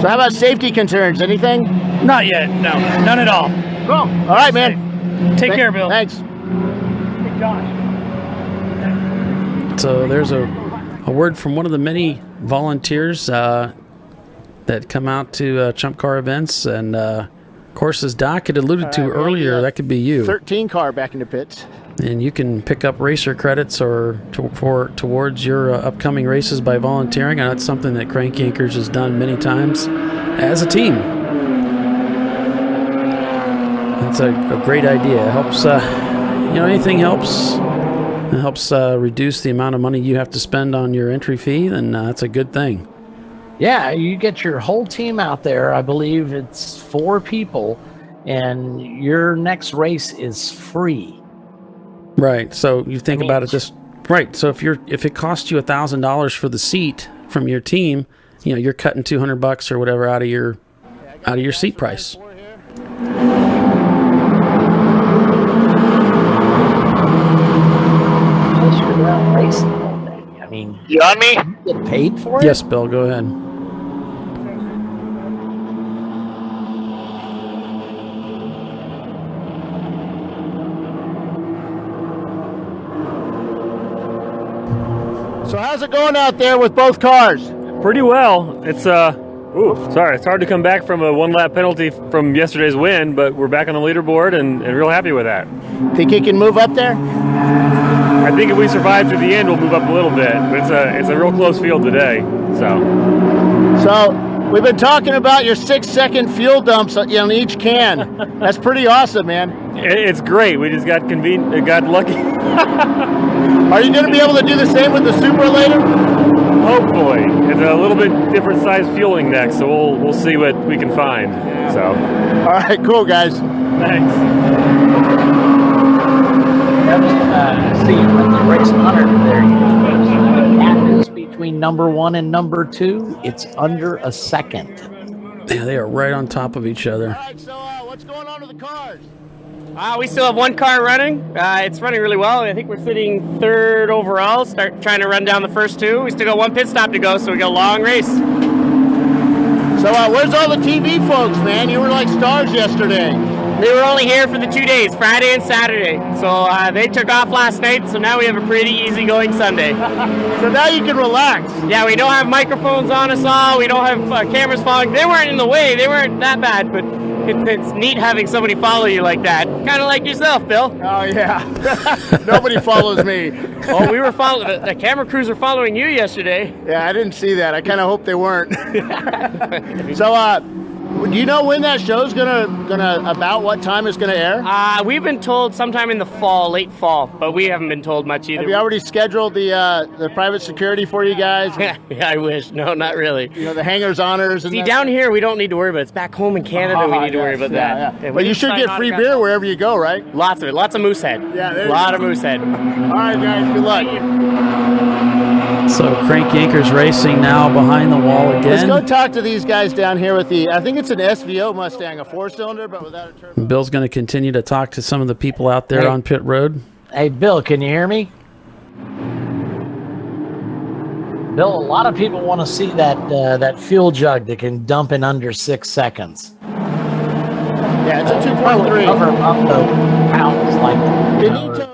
So how about safety concerns? Anything? Not yet. No, none at all. Cool. All right, man. Take care, Bill. Thanks. Hey, Josh. So there's a word from one of the many volunteers that come out to Chump Car events. And, of course, as Doc had alluded to earlier, that could be you. 13 car back in the pits. And you can pick up racer credits or towards your upcoming races by volunteering. And that's something that Crank Yankers has done many times as a team. That's a great idea. It helps, anything helps. It helps reduce the amount of money you have to spend on your entry fee, then that's a good thing. Yeah, you get your whole team out there. I believe it's 4 people, and your next race is free. Right. So you think about it this right. So if it costs you $1,000 for the seat from your team, you're cutting $200 or whatever out of your seat price. I mean, you on me? You get paid for it? Yes, Bill. Go ahead. So how's it going out there with both cars? Pretty well. It's it's hard to come back from a 1-lap penalty from yesterday's win, but we're back on the leaderboard and real happy with that. Think you can move up there? I think if we survive to the end, we'll move up a little bit. But it's a real close field today. So we've been talking about your 6-second fuel dumps on each can. That's pretty awesome, man. It's great. We just got lucky. Are you going to be able to do the same with the Supra later? Hopefully. It's a little bit different size fueling next, so we'll see what we can find. So. All right, cool, guys. Thanks. See, when the race monitor there, the gap is between number 1 and number 2. It's under a second. Yeah, they are right on top of each other. All right, so what's going on with the cars? We still have 1 car running. It's running really well. I think we're sitting 3rd overall. Trying to run down the first 2. We still got 1 pit stop to go, so we got a long race. So where's all the TV folks, man? You were like stars yesterday. They were only here for the 2 days, Friday and Saturday. So they took off last night, so now we have a pretty easygoing Sunday. So now you can relax. Yeah, we don't have microphones on us all. We don't have cameras following. They weren't in the way. They weren't that bad, but it's neat having somebody follow you like that. Kind of like yourself, Bill. Oh, yeah. Nobody follows me. Oh, we were following. The camera crews were following you yesterday. Yeah, I didn't see that. I kind of hope they weren't. So, Do you know when that show's gonna about what time it's gonna air? We've been told sometime in the fall, late fall, but we haven't been told much either. Have you already scheduled the private security for you guys? Yeah, I wish. No, not really. You know, the hangers honors. And see, down here we don't need to worry about it. It's back home in Canada we need to worry about that. Yeah. But you should get free beer wherever you go, right? Lots of it. Lots of Moosehead. Yeah, a lot of Moosehead. All right, guys. Good luck. So Crank Yankers Racing now behind the wall again. Let's go talk to these guys down here with I think it's an SVO Mustang, a 4-cylinder, but without a turbo. Bill's going to continue to talk to some of the people out there on pit road. Hey, Bill, can you hear me? Bill, a lot of people want to see that fuel jug that can dump in under 6 seconds. Yeah, it's a 2.3. Cover up the pounds like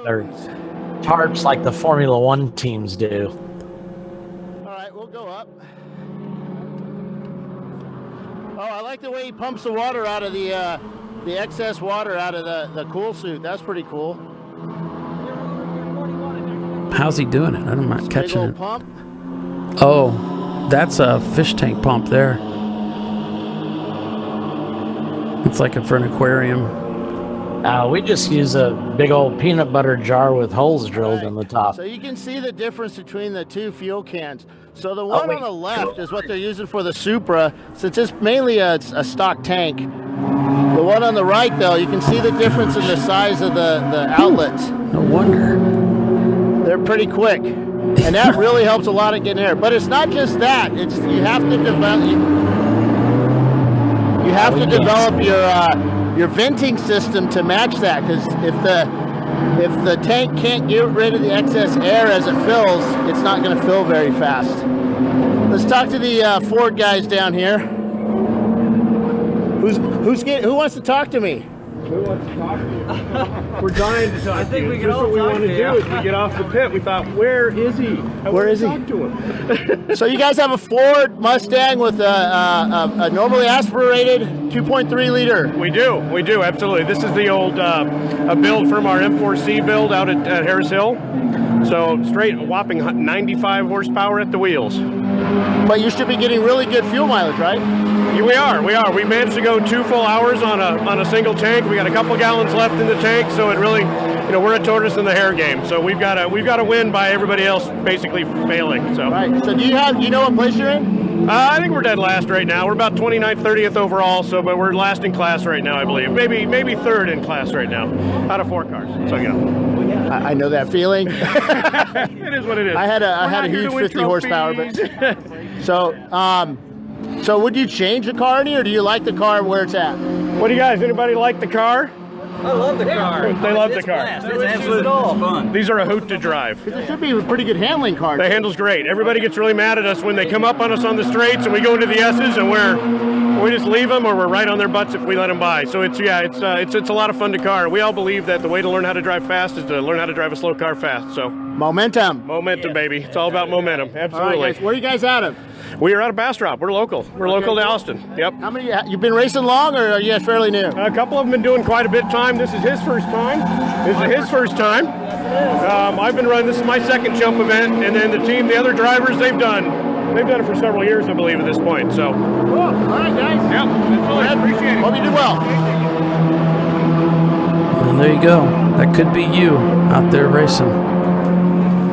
or tarps like the Formula One teams do. All right, we'll go up. Oh, I like the way he pumps the water out of the excess water out of the cool suit. That's pretty cool. How's he doing it? I'm not catching it. Pump. Oh, that's a fish tank pump there. It's like for an aquarium. We just use a big old peanut butter jar with holes drilled in the top. So you can see the difference between the two fuel cans. So the one on the left is what they're using for the Supra, since it's mainly a stock tank. The one on the right, though, you can see the difference in the size of the outlets. No wonder. They're pretty quick. And that really helps a lot at getting air. But it's not just that. It's you have to develop your venting system to match that, because if the tank can't get rid of the excess air as it fills, it's not going to fill very fast. Let's talk to the Ford guys down here. Who wants to talk to me? Who wants to talk to you? We're dying to talk to you. I think what we want to do is we get off the pit. We thought, where is he? Where is he? Talk to him. So you guys have a Ford Mustang with a normally aspirated 2.3 liter. We do, absolutely. This is the old a build from our M4C build out at Harris Hill. So straight whopping 95 horsepower at the wheels. But you should be getting really good fuel mileage, right? Yeah, we are. We managed to go 2 full hours on a single tank. We got a couple gallons left in the tank, so it really, we're a tortoise in the hare game. So we've got to win by everybody else basically failing. So right. So do you know what place you're in? I think we're dead last right now. We're about 29th, 30th overall. So, but we're last in class right now, I believe. Maybe third in class right now, out of 4 cars. So I know that feeling. It is what it is. I had a huge 50 horsepower, but so would you change the car any, or do you like the car where it's at? What do you guys? Anybody like the car? I love the car. They love the car. It's absolutely fun. These are a hoot to drive. It should be a pretty good handling car. The handle's great. Everybody gets really mad at us when they come up on us on the straights and we go into the S's and we just leave them, or we're right on their butts if we let them by. So it's a lot of fun to car. We all believe that the way to learn how to drive fast is to learn how to drive a slow car fast. So momentum, baby. It's all about momentum. Absolutely. All right, guys, where are you guys out of? We are out of Bastrop. We're local. We're local to Alston. Yep. How many? You've been racing long, or are you guys fairly new? A couple of them been doing quite a bit of time. This is his first time. I've been running. This is my second Chump event, and then the other drivers, they've done it for several years, I believe, at this point. So. Cool. All right, guys. Yep. Absolutely. Appreciate it. Hope you do well. And there you go. That could be you out there racing.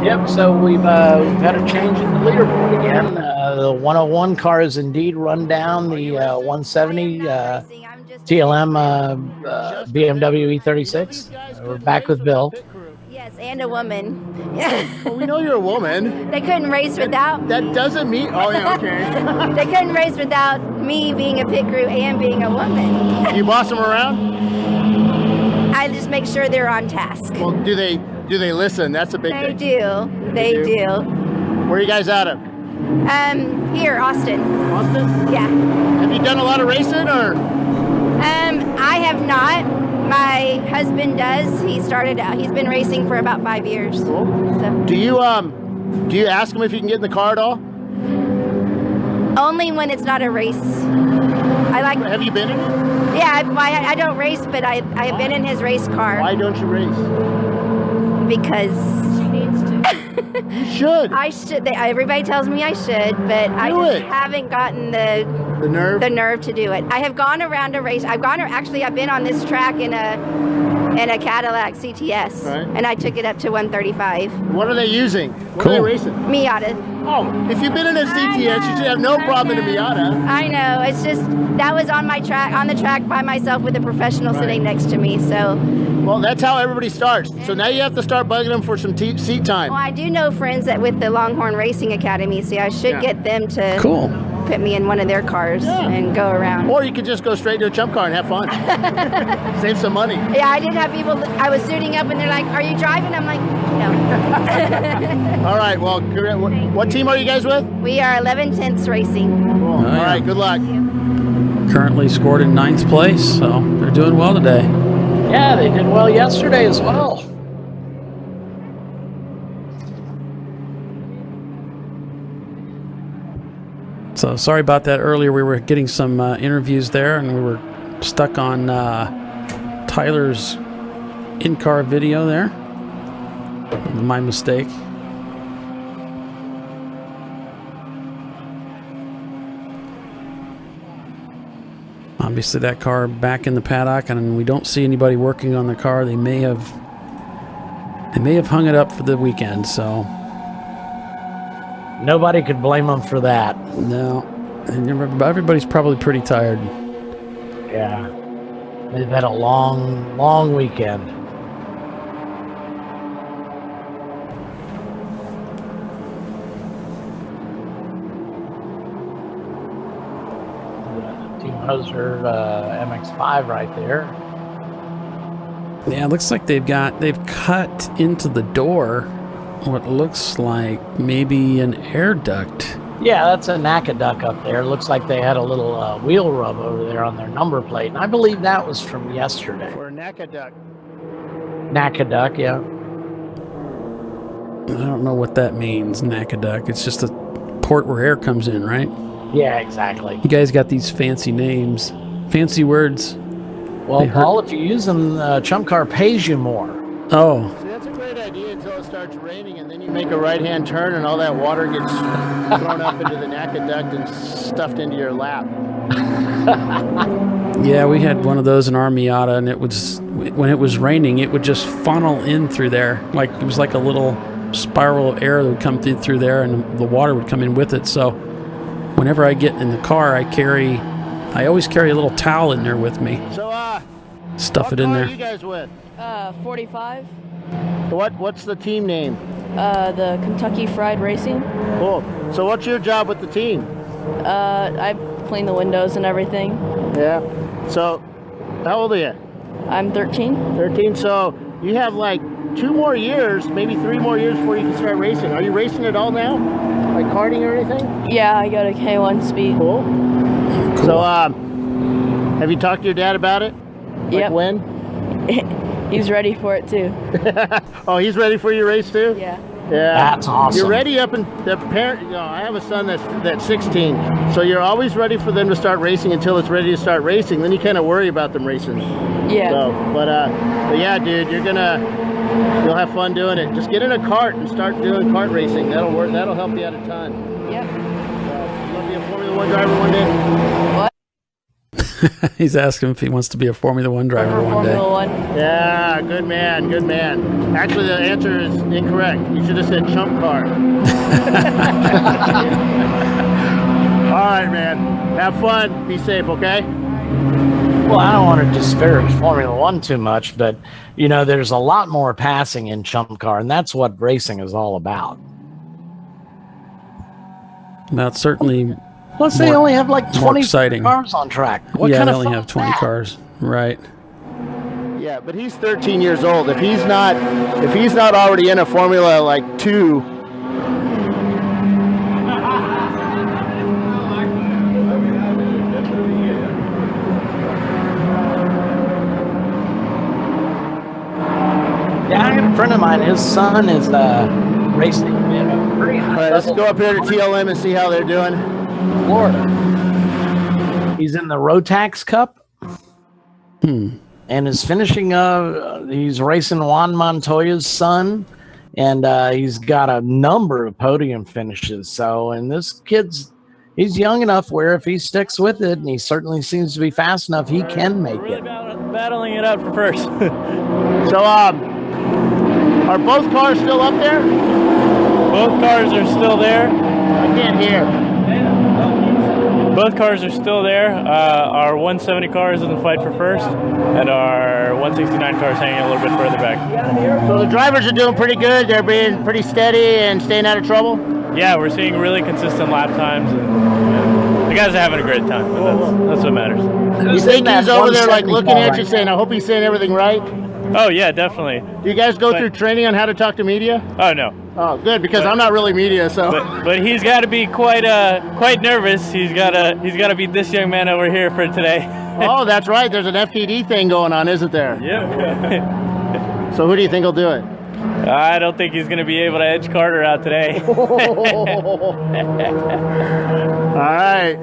Yep, so we've had a change in the leaderboard again. The 101 car is indeed run down. The 170 TLM BMW E36. We're back with Bill. Yes, and a woman. Well, we know you're a woman. They couldn't race without. That doesn't mean. Oh yeah, okay. They couldn't race without me being a pit crew and being a woman. You boss them around? I just make sure they're on task. Well, do they listen? That's a big thing. They do. Where are you guys out of? Here, Austin. Austin? Yeah. Have you done a lot of racing, or? I have not. My husband does. He's been racing for about 5 years. Cool. So. Do you ask him if you can get in the car at all? Only when it's not a race. Have you been in it? Yeah, I don't race, but I've been in his race car. Why don't you race? Because she needs to. You should. I should. Everybody tells me I should, but I just haven't gotten the The nerve? The nerve to do it. I have gone around a race. I've been on this track in a Cadillac CTS, and I took it up to 135. What are they using? What are they racing? Miata. Oh, if you've been in a CTS, you should have no problem in a Miata. I know. It's just that was on the track by myself with a professional sitting next to me. So. Well, that's how everybody starts. So now you have to start bugging them for some seat time. Well, I do know friends that with the Longhorn Racing Academy, so I should get them to put me in one of their cars and go around. Or you could just go straight to a Chump Car and have fun. Save some money. Yeah, I did have people, I was suiting up and they're like, are you driving? I'm like, no. All right, well, what team are you guys with? We are 11/10 Racing. Cool. All right, good luck. Currently scored in 9th place, so they're doing well today. Yeah, they did well yesterday as well. So sorry about that earlier. We were getting some interviews there, and we were stuck on Tyler's in-car video there. My mistake. Obviously that car back in the paddock, and we don't see anybody working on the car. They may have hung it up for the weekend, so nobody could blame them for that. No. And everybody's probably pretty tired. Yeah. They've had a long, long weekend. Moser MX-5 right there. Yeah, it looks like they've cut into the door what looks like maybe an air duct. Yeah, that's a NACA duct up there. It looks like they had a little wheel rub over there on their number plate, and I believe that was from yesterday. Or a NACA duct. NACA duct, yeah. I don't know what that means, NACA duct. It's just a port where air comes in, right? Yeah, exactly. You guys got these fancy names, fancy words. Well, Paul, if you use them, Chump Car pays you more. Oh. See, that's a great idea until it starts raining, and then you make a right-hand turn, and all that water gets thrown up into the NACA duct and stuffed into your lap. Yeah, we had one of those in our Miata, and it was when it was raining, it would just funnel in through there, like it was like a little spiral of air that would come through there, and the water would come in with it. So whenever I get in the car, I always carry a little towel in there with me. So, stuff it in there. What car are you guys with? 45. What's the team name? The Kentucky Fried Racing. Cool. So what's your job with the team? I clean the windows and everything. Yeah. So, how old are you? I'm 13. 13. So you have like 2 more years, maybe 3 more years before you can start racing. Are you racing at all now? Like karting or anything? Yeah, I got a K1 speed. Cool. So, have you talked to your dad about it? Yep. When? He's ready for it too. Oh, he's ready for your race too? Yeah. Yeah. That's awesome. You're ready up in the parent. You know, I have a son that's 16, so you're always ready for them to start racing until it's ready to start racing. Then you kind of worry about them racing. Yeah. So, but yeah, dude, you'll have fun doing it. Just get in a cart and start doing kart racing. That'll work. That'll help you out a ton. Yep. You want to be a Formula 1 driver one day? What? He's asking if he wants to be a Formula 1 driver one day. Formula 1. Yeah, good man, good man. Actually, the answer is incorrect. You should have said Chump Car. All right, man. Have fun. Be safe, okay? Well, I don't want to disparage Formula 1 too much, but, you know, there's a lot more passing in Chump Car, and that's what racing is all about. That's certainly... Plus, they only have like 20 exciting cars on track. What yeah, kind they of only have 20 cars, right? Yeah, but he's 13 years old. If he's not already in a Formula like 2. Yeah, I have a friend of mine. His son is racing. All right, let's go up here to TLM and see how they're doing. Florida. He's in the Rotax Cup. And is finishing he's racing Juan Montoya's son, and he's got a number of podium finishes. So, and this kid's He's young enough where if he sticks with it, and he certainly seems to be fast enough, he can make it. Battling it out for first. So, are both cars still up there? Both cars are still there. I can't hear. Both cars are still there. Our 170 car is in the fight for first, and our 169 car is hanging a little bit further back. So the drivers are doing pretty good. They're being pretty steady and staying out of trouble? Yeah, we're seeing really consistent lap times, and the guys are having a great time. That's what matters. You think he's over there like looking at you saying, I hope he's saying everything right? Oh, yeah, definitely. Do you guys go through training on how to talk to media? Oh, no. Oh, good, because I'm not really media, so. But he's got to be quite nervous. He's got to beat this young man over here for today. Oh, that's right. There's an FTD thing going on, isn't there? Yep. So who do you think will do it? I don't think he's going to be able to edge Carter out today. All right.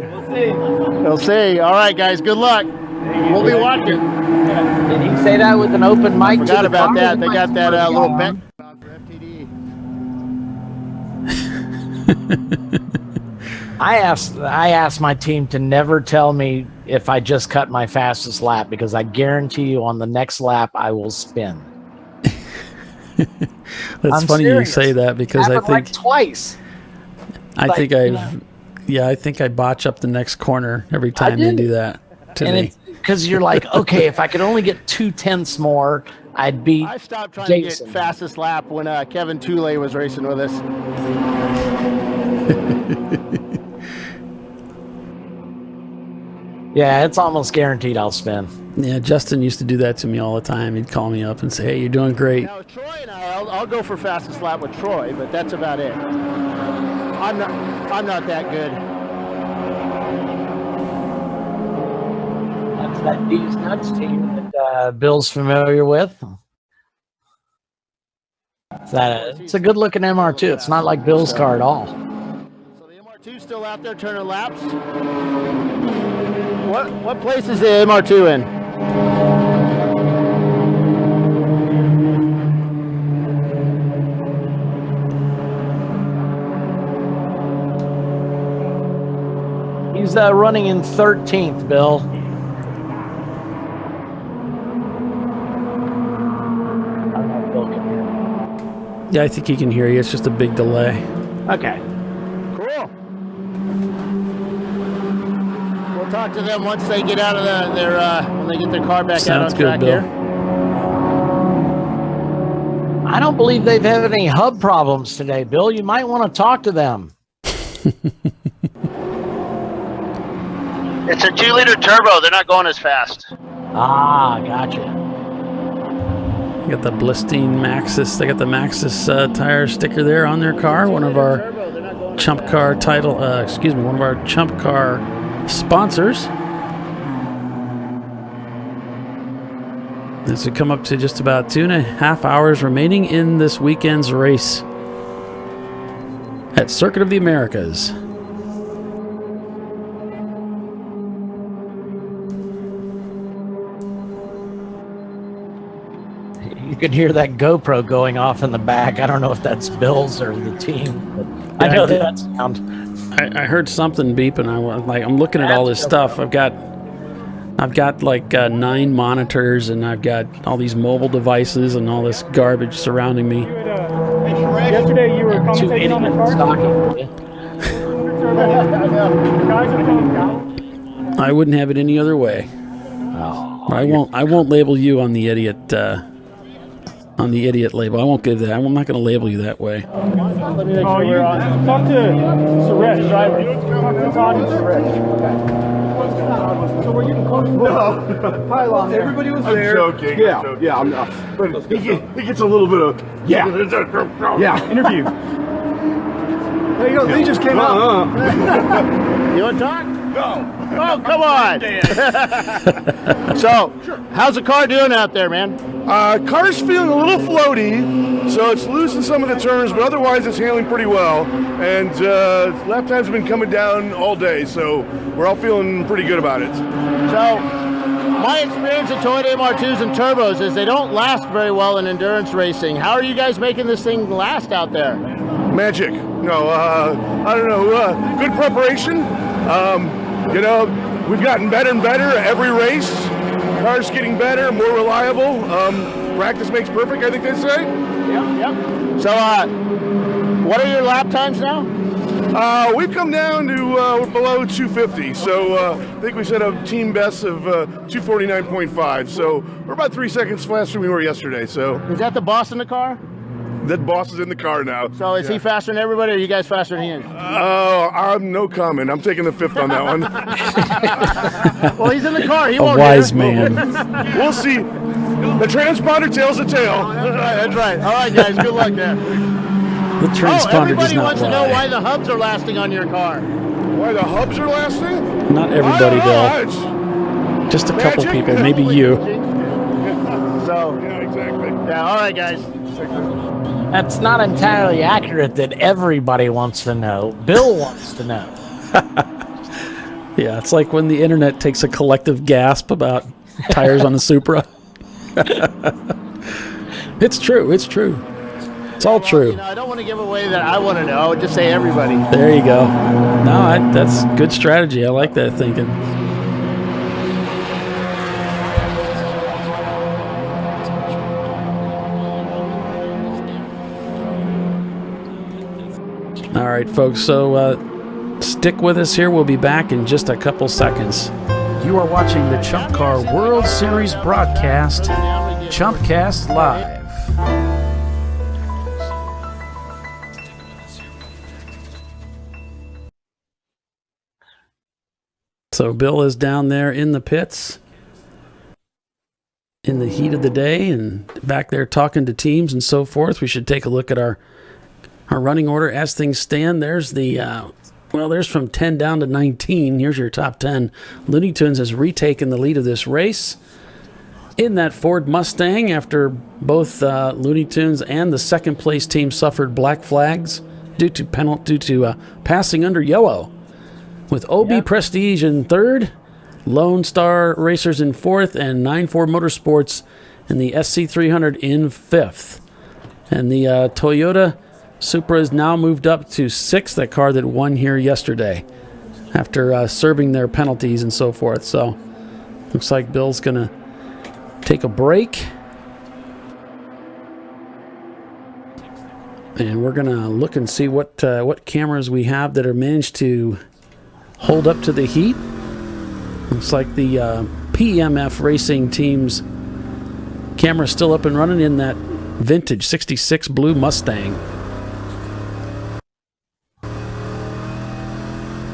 We'll see. All right, guys. Good luck. We'll be watching. Did he say that with an open mic? I forgot about that. They got that little bet for FTD. I asked my team to never tell me if I just cut my fastest lap, because I guarantee you on the next lap I will spin. That's funny you say that, because I think like twice. I think I botch up the next corner every time they do that to me. Because you're like, okay, if I could only get 2/10 more, I'd beat I stopped trying Jason. to get fastest lap when Kevin Tooley was racing with us. Yeah, it's almost guaranteed I'll spin. Yeah, Justin used to do that to me all the time. He'd call me up and say, hey, you're doing great. Now, with Troy and I'll go for fastest lap with Troy, but that's about it. I'm not that good. That's that D's Nuts team that Bill's familiar with. It's a good looking MR2. It's not like Bill's car at all. So the MR2's still out there turning laps. What place is the MR2 in? He's running in 13th, Bill. Yeah, I think he can hear you. It's just a big delay. Okay. Cool. We'll talk to them once they get out of their when they get their car back out on track here. I don't believe they've had any hub problems today, Bill. You might want to talk to them. It's a 2-liter turbo. They're not going as fast. Ah, gotcha. Got the Blistine Maxxis. They got the Maxxis tire sticker there on their car. One of our Chump Car one of our Chump Car sponsors. As we come up to just about 2.5 hours remaining in this weekend's race at Circuit of the Americas. You can hear that GoPro going off in the back. I don't know if that's Bill's or the team, but I know that sound. I heard something beep, and I'm looking at all this stuff. I've got like 9 monitors, and I've got all these mobile devices and all this garbage surrounding me. Yesterday you were commentating on the car. I wouldn't have it any other way. Oh, I won't label you on the idiot label. I won't give that. I'm not going to label you that way. Oh, you talk to Suresh, driver. Talk to Todd and Suresh. So we're getting close to pylon there. Everybody was there. I'm joking. Yeah, I'm not. But he gets a little bit of Interview. There you go. They just came out. You want to talk? No. Oh, come on. So, how's the car doing out there, man? Car's feeling a little floaty, so it's loose in some of the turns, but otherwise it's handling pretty well. And lap times have been coming down all day, so we're all feeling pretty good about it. So, my experience with Toyota MR2s and turbos is they don't last very well in endurance racing. How are you guys making this thing last out there? Magic. No, I don't know. Good preparation. You know, we've gotten better and better every race. Cars getting better, more reliable. Practice makes perfect, I think they say. Yep. So, what are your lap times now? We've come down to below 250, so I think we set a team best of 249.5. So we're about 3 seconds faster than we were yesterday. So is that the boss in the car? That boss is in the car now. So is he faster than everybody, or are you guys faster than he is? I'm no comment. I'm taking the fifth on that one. Well, he's in the car. He A won't wise hear it. man. We'll see. The transponder tells the tale. That's right. All right, guys. Good luck there. The transponder everybody does not wants to know lie. why the hubs are lasting on your car. Why the hubs are lasting? Not everybody, Bill. Just a couple Magic. people, maybe you. So, yeah, exactly. Yeah, all right, guys. That's not entirely accurate that everybody wants to know. Bill wants to know. Yeah, it's like when the internet takes a collective gasp about tires on a Supra. It's true. It's true. It's all true. You know, I don't want to give away that I want to know. I would just say everybody. There you go. No, that's good strategy. I like that thinking. All right, folks. So stick with us here. We'll be back in just a couple seconds. You are watching the Chump Car World Series broadcast, Chumpcast Live. So Bill is down there in the pits in the heat of the day and back there talking to teams and so forth. We should take a look at our running order as things stand. There's there's from 10 down to 19. Here's your top 10. Looney Tunes has retaken the lead of this race in that Ford Mustang after both Looney Tunes and the second place team suffered black flags due to passing under yellow. With OB Prestige in third, Lone Star Racers in fourth, and 9-4 Motorsports in the SC300 in fifth. And the Toyota Supra is now moved up to sixth, that car that won here yesterday after serving their penalties and so forth. So looks like Bill's going to take a break. And we're going to look and see what cameras we have that are managed to hold up to the heat. Looks like the PMF Racing team's camera's still up and running in that vintage 66 blue Mustang.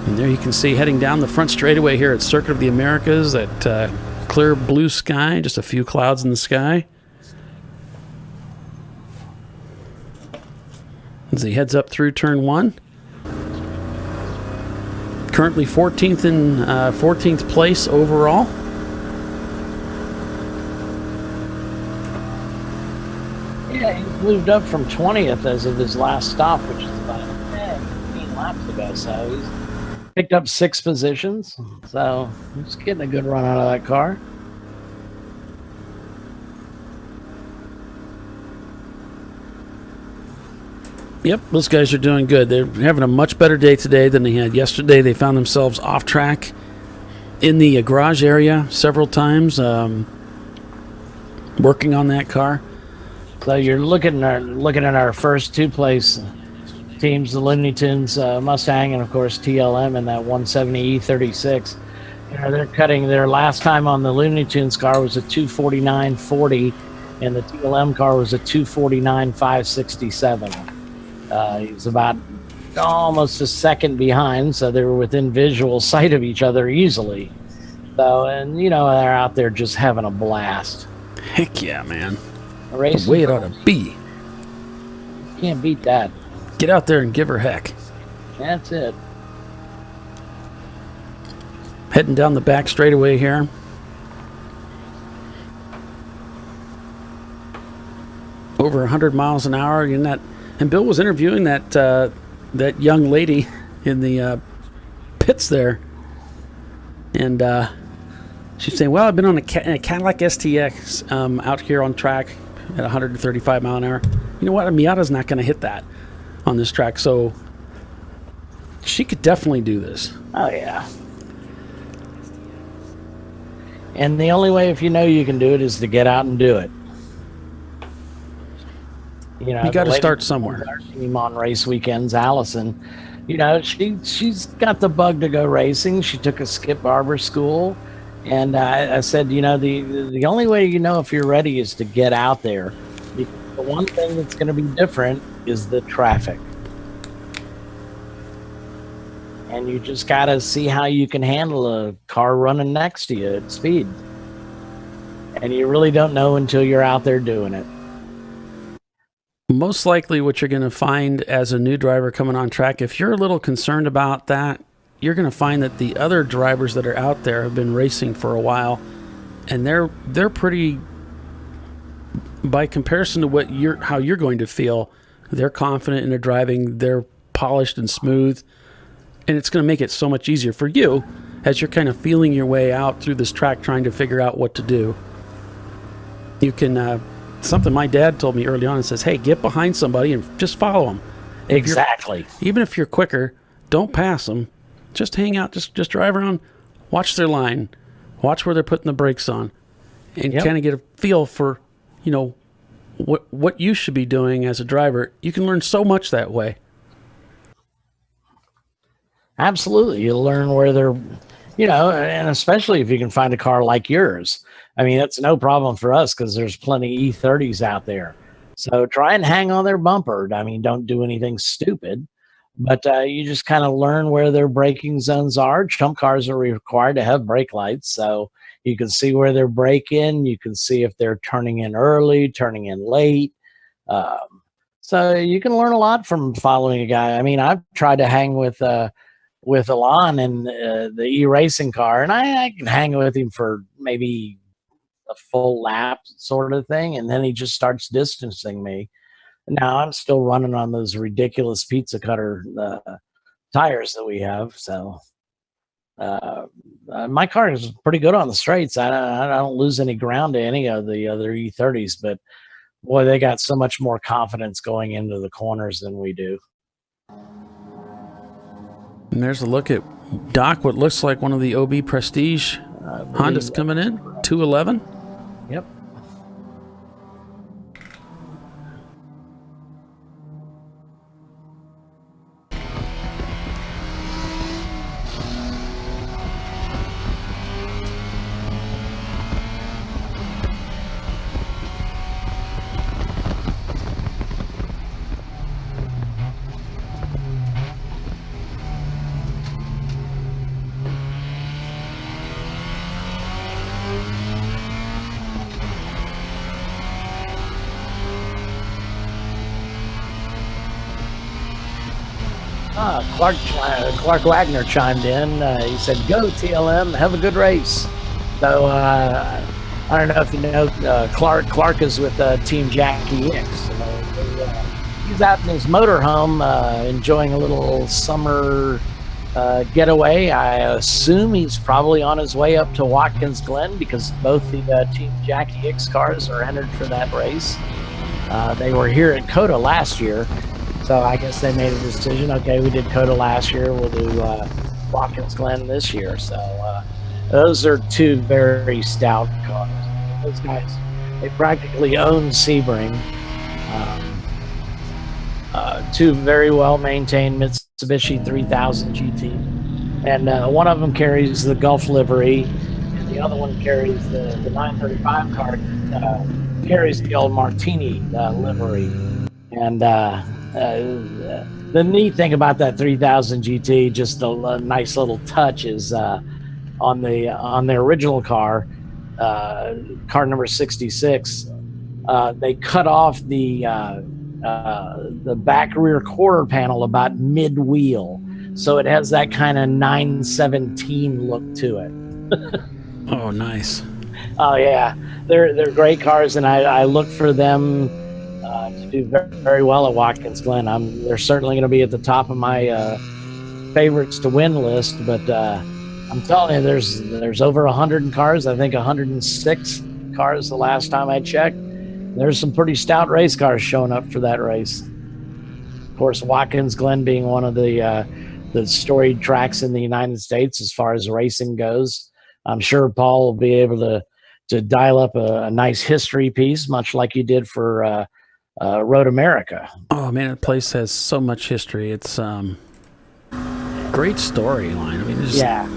And there you can see heading down the front straightaway here at Circuit of the Americas, that clear blue sky, just a few clouds in the sky. As he heads up through turn one. Currently 14th in 14th place overall. Yeah, he's moved up from 20th as of his last stop, which is about 15 laps ago. So he's picked up 6 positions. So he's getting a good run out of that car. Yep, those guys are doing good. They're having a much better day today than they had yesterday. They found themselves off track in the garage area several times, working on that car. So you're looking at our first 2 place teams, the Looney Tunes Mustang, and of course TLM in that 170 E36. You know, they're cutting their last time on the Looney Tunes car was a 249.40, and the TLM car was a 249.567. He's about almost a second behind, so they were within visual sight of each other easily. So, and you know, they're out there just having a blast. Heck yeah, man. The race the way it ought to be. Can't beat that. Get out there and give her heck. That's it. Heading down the back straightaway here. Over 100 miles an hour in that. And Bill was interviewing that young lady in the pits there, and she's saying, "Well, I've been on a Cadillac STX out here on track at 135 mile an hour. You know what? A Miata's not going to hit that on this track, so she could definitely do this." Oh, yeah. And the only way, if you know you can do it, is to get out and do it. You know, You got to start somewhere. Our team on race weekends, Allison, you know, she's got the bug to go racing. She took a Skip Barber school, and I said, you know, the only way you know if you're ready is to get out there. Because the one thing that's going to be different is the traffic, and you just got to see how you can handle a car running next to you at speed. And you really don't know until you're out there doing it. Most likely what you're going to find as a new driver coming on track, if you're a little concerned about that, you're going to find that the other drivers that are out there have been racing for a while, and they're pretty, by comparison to how you're going to feel, they're confident in their driving, they're polished and smooth, and it's going to make it so much easier for you as you're kind of feeling your way out through this track trying to figure out what to do. You can something my dad told me early on, and says, hey, get behind somebody and just follow them. Exactly. Even if you're quicker, don't pass them. Just hang out, just drive around, watch their line, watch where they're putting the brakes on, and kind of get a feel for, you know, what you should be doing as a driver. You can learn so much that way. Absolutely. You'll learn where they're, you know, and especially if you can find a car like yours. I mean, that's no problem for us because there's plenty E30s out there. So try and hang on their bumper. I mean, don't do anything stupid, but you just kind of learn where their braking zones are. Chump cars are required to have brake lights, so you can see where they're braking. You can see if they're turning in early, turning in late. So you can learn a lot from following a guy. I mean, I've tried to hang with Alon in the e-racing car, and I can hang with him for maybe a full lap sort of thing, and then he just starts distancing me. Now I'm still running on those ridiculous pizza cutter tires that we have, so my car is pretty good on the straights. I don't lose any ground to any of the other E30s, but boy, they got so much more confidence going into the corners than we do. And there's a look at Doc, what looks like one of the OB Prestige Hondas coming in, 211. Yep. Clark Wagner chimed in. He said, "Go TLM, have a good race." So I don't know if you know, Clark is with Team Jackie X. He's out in his motorhome enjoying a little summer getaway. I assume he's probably on his way up to Watkins Glen because both the Team Jackie X cars are entered for that race. They were here at COTA last year. So I guess they made a decision. Okay, we did COTA last year. We'll do Watkins Glen this year. So those are two very stout cars. Those guys, they practically own Sebring. Two very well-maintained Mitsubishi 3000 GT. And one of them carries the Gulf livery, and the other one carries the 935 car, carries the old Martini livery. And the neat thing about that 3000 GT, just a nice little touch, is on the original car, car number 66, they cut off the back rear quarter panel about mid wheel, so it has that kind of 917 look to it. Oh, nice. Oh yeah, they're great cars, and I look for them to do very, very well at Watkins Glen. They're certainly going to be at the top of my favorites to win list, but I'm telling you, there's over 100 cars. I think 106 cars the last time I checked. There's some pretty stout race cars showing up for that race. Of course, Watkins Glen being one of the storied tracks in the United States as far as racing goes. I'm sure Paul will be able to dial up a nice history piece, much like you did for Road America. Oh man, that place has so much history. It's great storyline. I mean, yeah.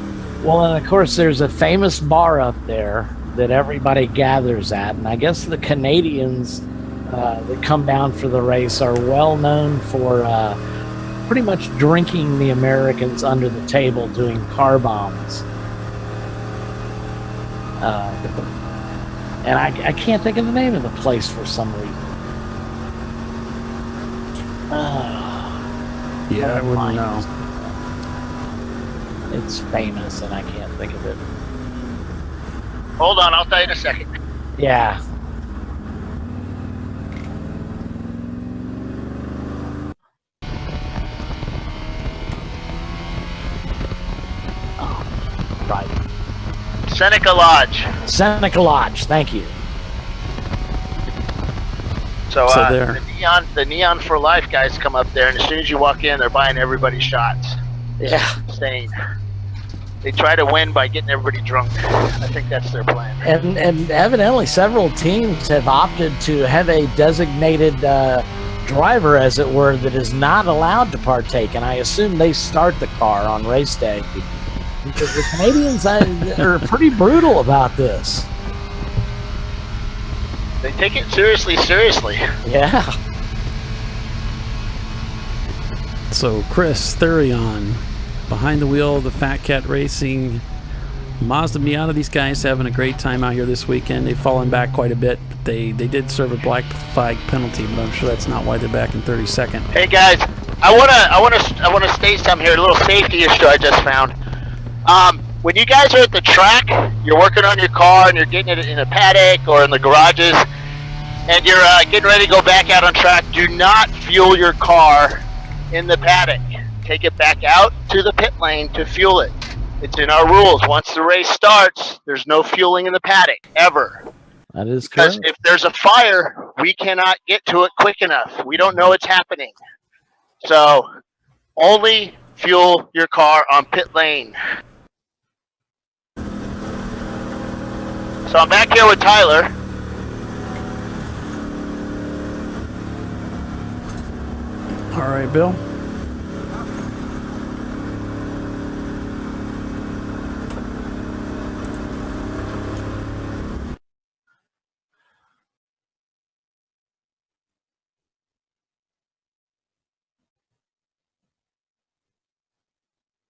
Well, and of course, there's a famous bar up there that everybody gathers at, and I guess the Canadians that come down for the race are well known for pretty much drinking the Americans under the table, doing car bombs. And I can't think of the name of the place for some reason. Yeah, I wouldn't know. It's famous, and I can't think of it. Hold on, I'll tell you in a second. Yeah. Oh, right. Seneca Lodge. Seneca Lodge, thank you. So, there. the Neon for Life guys come up there, and as soon as you walk in, they're buying everybody shots. Yeah. Insane. They try to win by getting everybody drunk. I think that's their plan. And evidently several teams have opted to have a designated driver, as it were, that is not allowed to partake. And I assume they start the car on race day, because the Canadians are pretty brutal about this. They take it seriously. Yeah. So Chris Thurion, behind the wheel of the Fat Cat Racing Mazda Miata. These guys having a great time out here this weekend. They've fallen back quite a bit. They did serve a black flag penalty, but I'm sure that's not why they're back in 32nd. Hey guys, I wanna state something here. A little safety issue I just found. When you guys are at the track, you're working on your car and you're getting it in a paddock or in the garages, and you're getting ready to go back out on track, do not fuel your car in the paddock. Take it back out to the pit lane to fuel it. It's in our rules. Once the race starts, there's no fueling in the paddock, ever. That is because correct. if there's a fire, we cannot get to it quick enough. We don't know it's happening. So only fuel your car on pit lane. So I'm back here with Tyler. All right, Bill.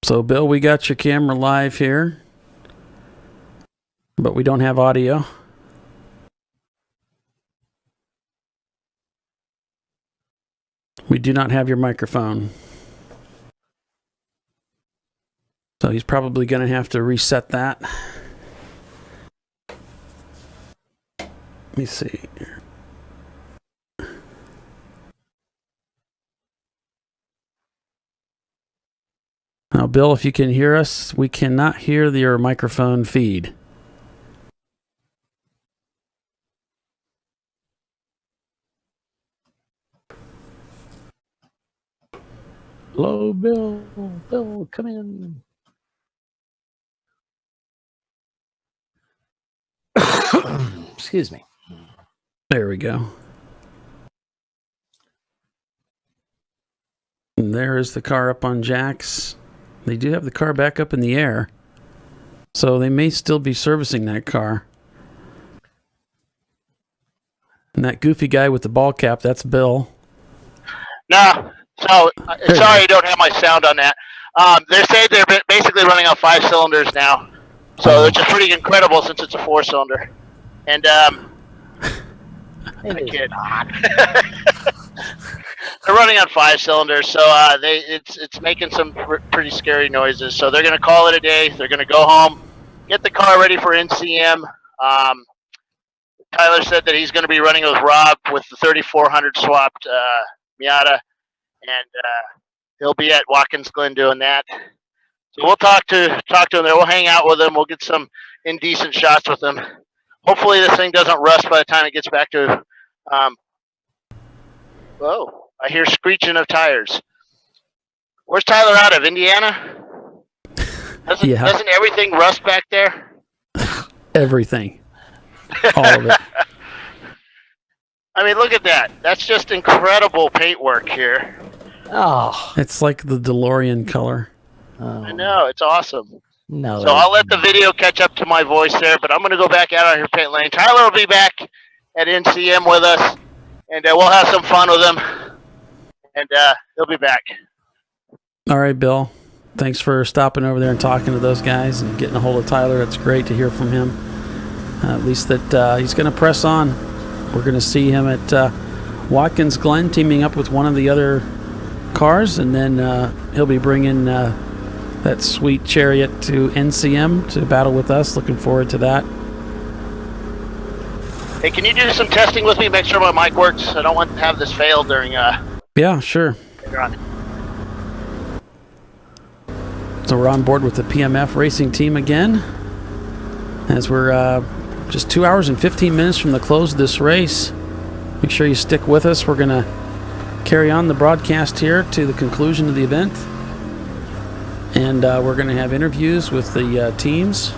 So, Bill, we got your camera live here, but we don't have audio. We do not have your microphone. So he's probably going to have to reset that. Let me see. Now, Bill, if you can hear us, we cannot hear your microphone feed. Hello, Bill. Bill, come in. Excuse me. There we go. And there is the car up on jacks. They do have the car back up in the air, so they may still be servicing that car. And that goofy guy with the ball cap, that's Bill. No, so sorry you don't have my sound on that. They're saying they're basically running on 5 cylinders now, so which is pretty incredible since it's a 4-cylinder. And I kid. They're running on 5 cylinders, so it's making some pretty scary noises. So they're going to call it a day. They're going to go home, get the car ready for NCM. Tyler said that he's going to be running with Rob with the 3400 swapped Miata, and he'll be at Watkins Glen doing that. So we'll talk to him there. We'll hang out with him. We'll get some indecent shots with him. Hopefully this thing doesn't rust by the time it gets back to. Whoa! I hear screeching of tires. Where's Tyler out of? Indiana? Doesn't everything rust back there? Everything. All of it. I mean, look at that. That's just incredible paintwork here. Oh. It's like the DeLorean color. I know. It's awesome. No. So I'll let the video catch up to my voice there, but I'm going to go back out on here pit lane. Tyler will be back at NCM with us, and we'll have some fun with him, and he'll be back. All right, Bill. Thanks for stopping over there and talking to those guys and getting a hold of Tyler. It's great to hear from him. At least that he's going to press on. We're going to see him at Watkins Glen teaming up with one of the other cars, and then he'll be bringing that sweet Chariot to NCM to battle with us. Looking forward to that. Hey, can you do some testing with me? Make sure my mic works. I don't want to have this fail during Yeah, sure. later on. So we're on board with the PMF racing team again, as we're just 2 hours and 15 minutes from the close of this race. Make sure you stick with us. We're going to carry on the broadcast here to the conclusion of the event, and we're going to have interviews with the teams,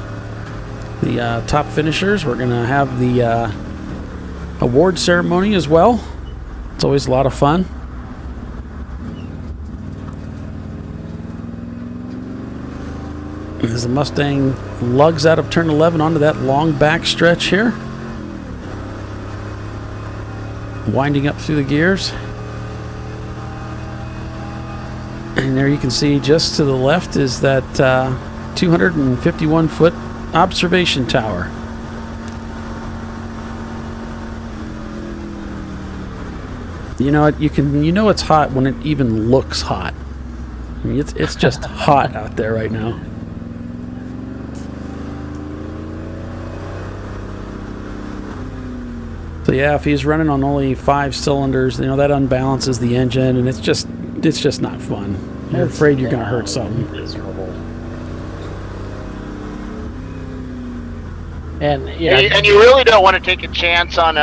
the top finishers. We're going to have the award ceremony as well. It's always a lot of fun. As the Mustang lugs out of turn 11 onto that long back stretch here. Winding up through the gears. And there you can see just to the left is that 251-foot observation tower. You know, you know it's hot when it even looks hot. I mean, it's just hot out there right now. So yeah, if he's running on only 5 cylinders, you know, that unbalances the engine, and it's just not fun. You're afraid you're going to hurt something. Miserable. And you really don't want to take a chance on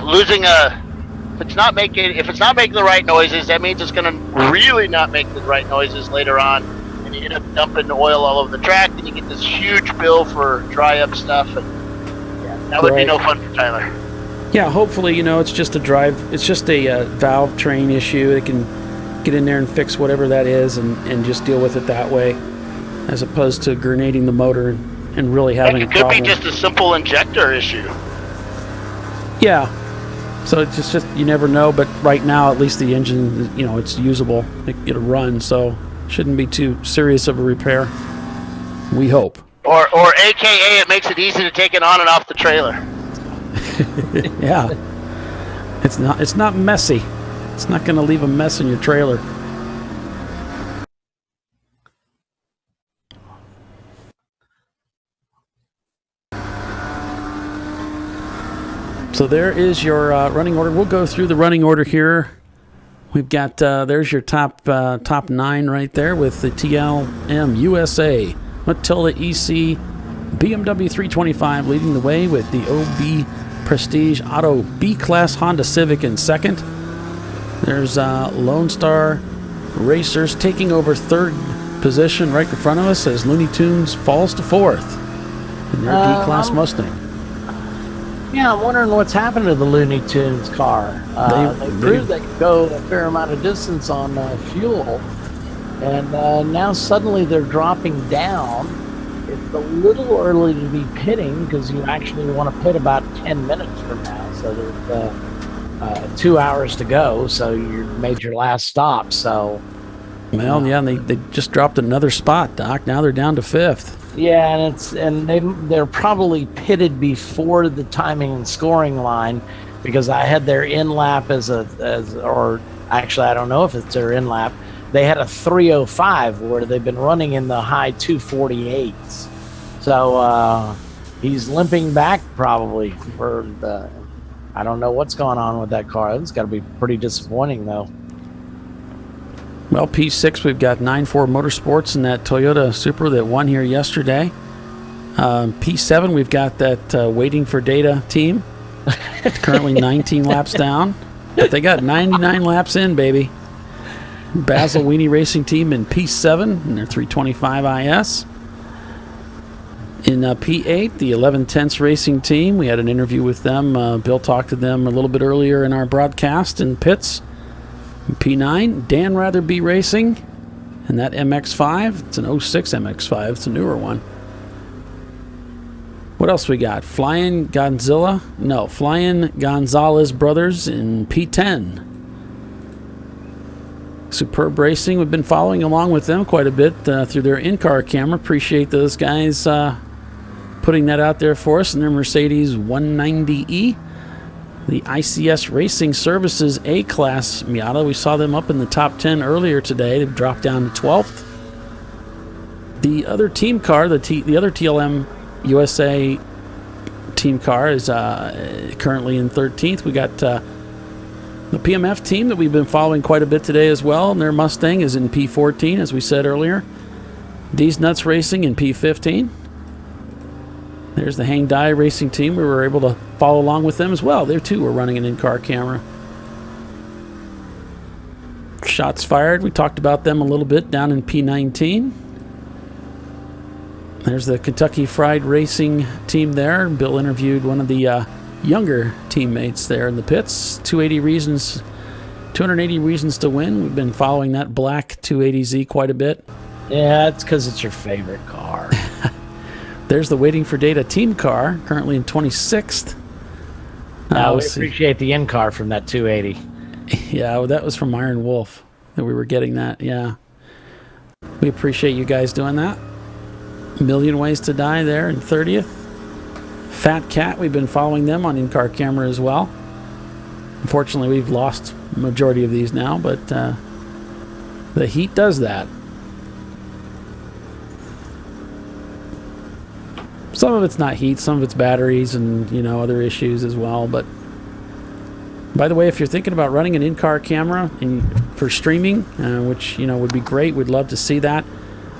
losing a. If it's not making the right noises, that means it's going to really not make the right noises later on, and you end up dumping oil all over the track, and you get this huge bill for dry up stuff, and that would be no fun for Tyler. Yeah, hopefully, it's just a valve train issue. It can get in there and fix whatever that is, and just deal with it that way, as opposed to grenading the motor and really having a problem. It could be just a simple injector issue. Yeah. So it's just you never know, but right now at least the engine, it's usable. It'll run, so shouldn't be too serious of a repair. We hope. Or AKA it makes it easy to take it on and off the trailer. Yeah. It's not messy. It's not going to leave a mess in your trailer. So there is your running order. We'll go through the running order here. We've got, there's your top 9 right there with the TLM USA, Matilda EC, BMW 325 leading the way with the OB Prestige Auto B-Class Honda Civic in second. There's Lone Star Racers taking over third position right in front of us as Looney Tunes falls to fourth in their D-Class Mustang. Yeah, I'm wondering what's happened to the Looney Tunes car. They proved they could go a fair amount of distance on fuel, and now suddenly they're dropping down. It's a little early to be pitting because you actually want to pit about 10 minutes from now. So there's 2 hours to go, so you made your last stop. So, well, yeah, they just dropped another spot, Doc. Now they're down to fifth. Yeah, and they're probably pitted before the timing and scoring line, because I had their in lap or actually I don't know if it's their in lap. They had a 305 where they've been running in the high 248s. So he's limping back probably for the. I don't know what's going on with that car. It's got to be pretty disappointing though. Well, P6, we've got 9-4 Motorsports and that Toyota Supra that won here yesterday. P7, we've got that Waiting for Data team. Currently 19 laps down. But they got 99 laps in, baby. Basil Weenie Racing Team in P7 in their 325 IS. In P8, the 11 Tenths Racing Team, we had an interview with them. Bill talked to them a little bit earlier in our broadcast in pits. In P9, Dan Ratherby Racing, and that MX-5, it's an 06 MX-5, it's a newer one. What else we got? Flying Gonzalez Brothers in P10. Superb Racing, we've been following along with them quite a bit through their in-car camera. Appreciate those guys putting that out there for us in their Mercedes 190E. The ICS Racing Services A-Class Miata, we saw them up in the top 10 earlier today. They've dropped down to 12th. The other team car, the other TLM USA team car is currently in 13th. We got the PMF team that we've been following quite a bit today as well, and their Mustang is in P14, as we said earlier. D's Nuts Racing in P15. There's the Hang Dye Racing team. We were able to follow along with them as well. They too were running an in-car camera. Shots Fired, we talked about them a little bit down in P19. There's the Kentucky Fried Racing team there. Bill interviewed one of the younger teammates there in the pits. 280 reasons to win. We've been following that black 280Z quite a bit. Yeah, it's because it's your favorite car. There's the Waiting for Data team car, currently in 26th. We appreciate the in-car from that 280. Yeah, well, that was from Iron Wolf that we were getting that, yeah. We appreciate you guys doing that. Million Ways to Die there in 30th. Fat Cat, we've been following them on in-car camera as well. Unfortunately, we've lost the majority of these now, but the heat does that. Some of it's not heat, some of it's batteries and, other issues as well. But by the way, if you're thinking about running an in-car camera for streaming, which, would be great, we'd love to see that.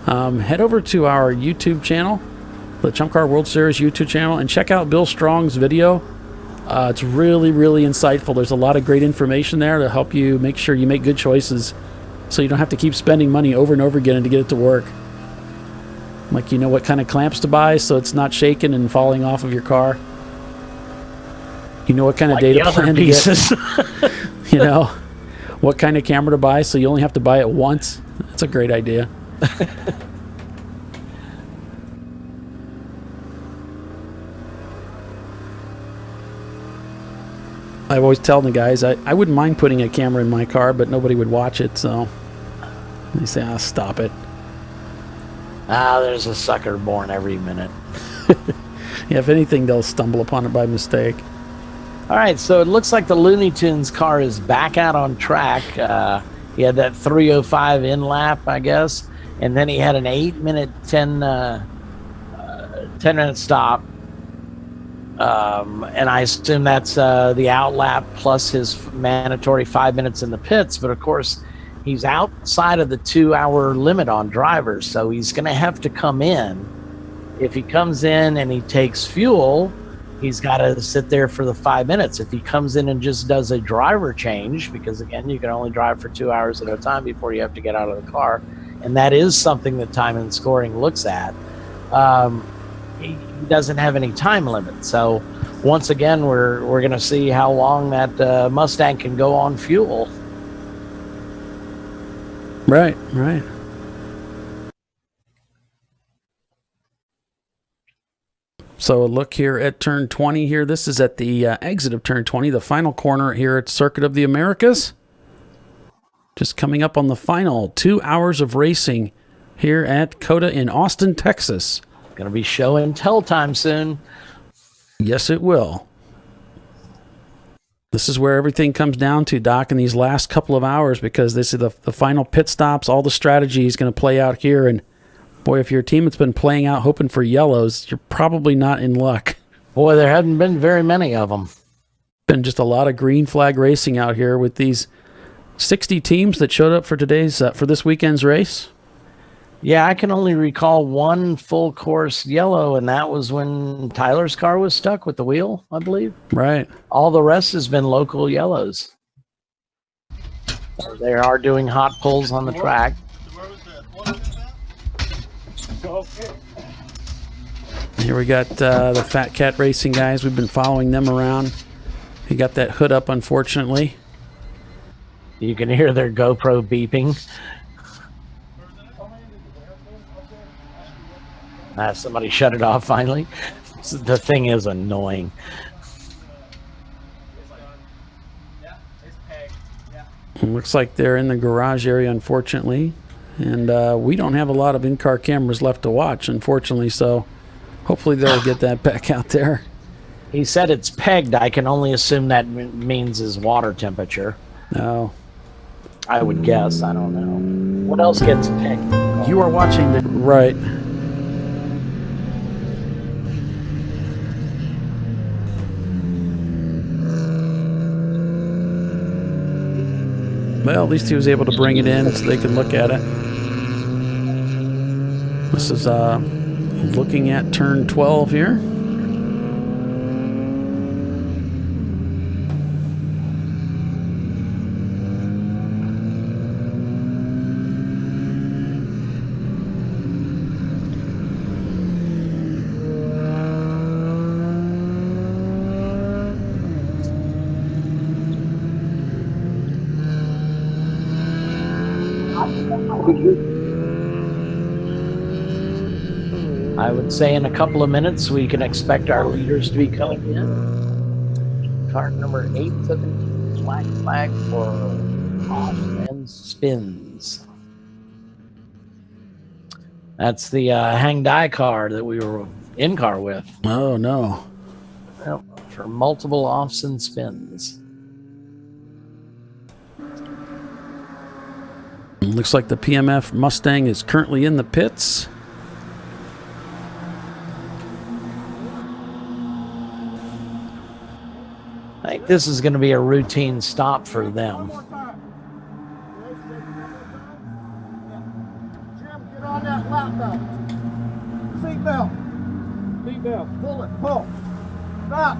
Head over to our YouTube channel, the ChumpCar World Series YouTube channel, and check out Bill Strong's video. It's really, really insightful. There's a lot of great information there to help you make sure you make good choices so you don't have to keep spending money over and over again to get it to work. Like, what kind of clamps to buy so it's not shaking and falling off of your car. What kind of data plan to get. What kind of camera to buy so you only have to buy it once. That's a great idea. I always tell the guys I wouldn't mind putting a camera in my car, but nobody would watch it, so they say, stop it. There's a sucker born every minute. Yeah, if anything, they'll stumble upon it by mistake. All right, so it looks like the Looney Tunes car is back out on track. He had that 3:05 in lap, I guess, and then he had an 8-minute 10-minute stop. And I assume that's the out lap plus his mandatory 5 minutes in the pits. But of course, he's outside of the 2-hour limit on drivers, so he's going to have to come in. If he comes in and he takes fuel, he's got to sit there for the 5 minutes. If he comes in and just does a driver change, because again, you can only drive for 2 hours at a time before you have to get out of the car, and that is something that time and scoring looks at. He doesn't have any time limit. So once again, we're going to see how long that Mustang can go on fuel. Right. So a look here at turn 20 here. This is at the exit of turn 20, the final corner here at Circuit of the Americas. Just coming up on the final 2 hours of racing here at COTA in Austin, Texas. Going to be show and tell time soon. Yes, it will. This is where everything comes down to, Doc, in these last couple of hours, because this is the final pit stops. All the strategy is going to play out here. And boy, if you're a team that's been playing out hoping for yellows, you're probably not in luck. Boy, there haven't been very many of them. Been just a lot of green flag racing out here with these 60 teams that showed up for today's for this weekend's race. Yeah, I can only recall one full course yellow, and that was when Tyler's car was stuck with the wheel, I believe. Right. All the rest has been local yellows. They are doing hot pulls on the track. Here we got the Fat Cat Racing guys. We've been following them around. He got that hood up, unfortunately. You can hear their GoPro beeping. Somebody shut it off finally. The thing is annoying. It looks like they're in the garage area, unfortunately. And we don't have a lot of in-car cameras left to watch, unfortunately, so hopefully they'll get that back out there. He said it's pegged. I can only assume that means his water temperature. No. I would guess. I don't know. What else gets pegged? You are watching the... Right. Well, at least he was able to bring it in so they can look at it. This is looking at turn 12 here. I would say in a couple of minutes we can expect our leaders to be coming in. Car number 817, flag for off and spins. That's the hang die car that we were in car with. Oh no. Yep, for multiple offs and spins. Looks like the PMF Mustang is currently in the pits. I think this is going to be a routine stop for them. Get on that lap belt. Seat belt. Seat belt. Pull it. Pull. Stop.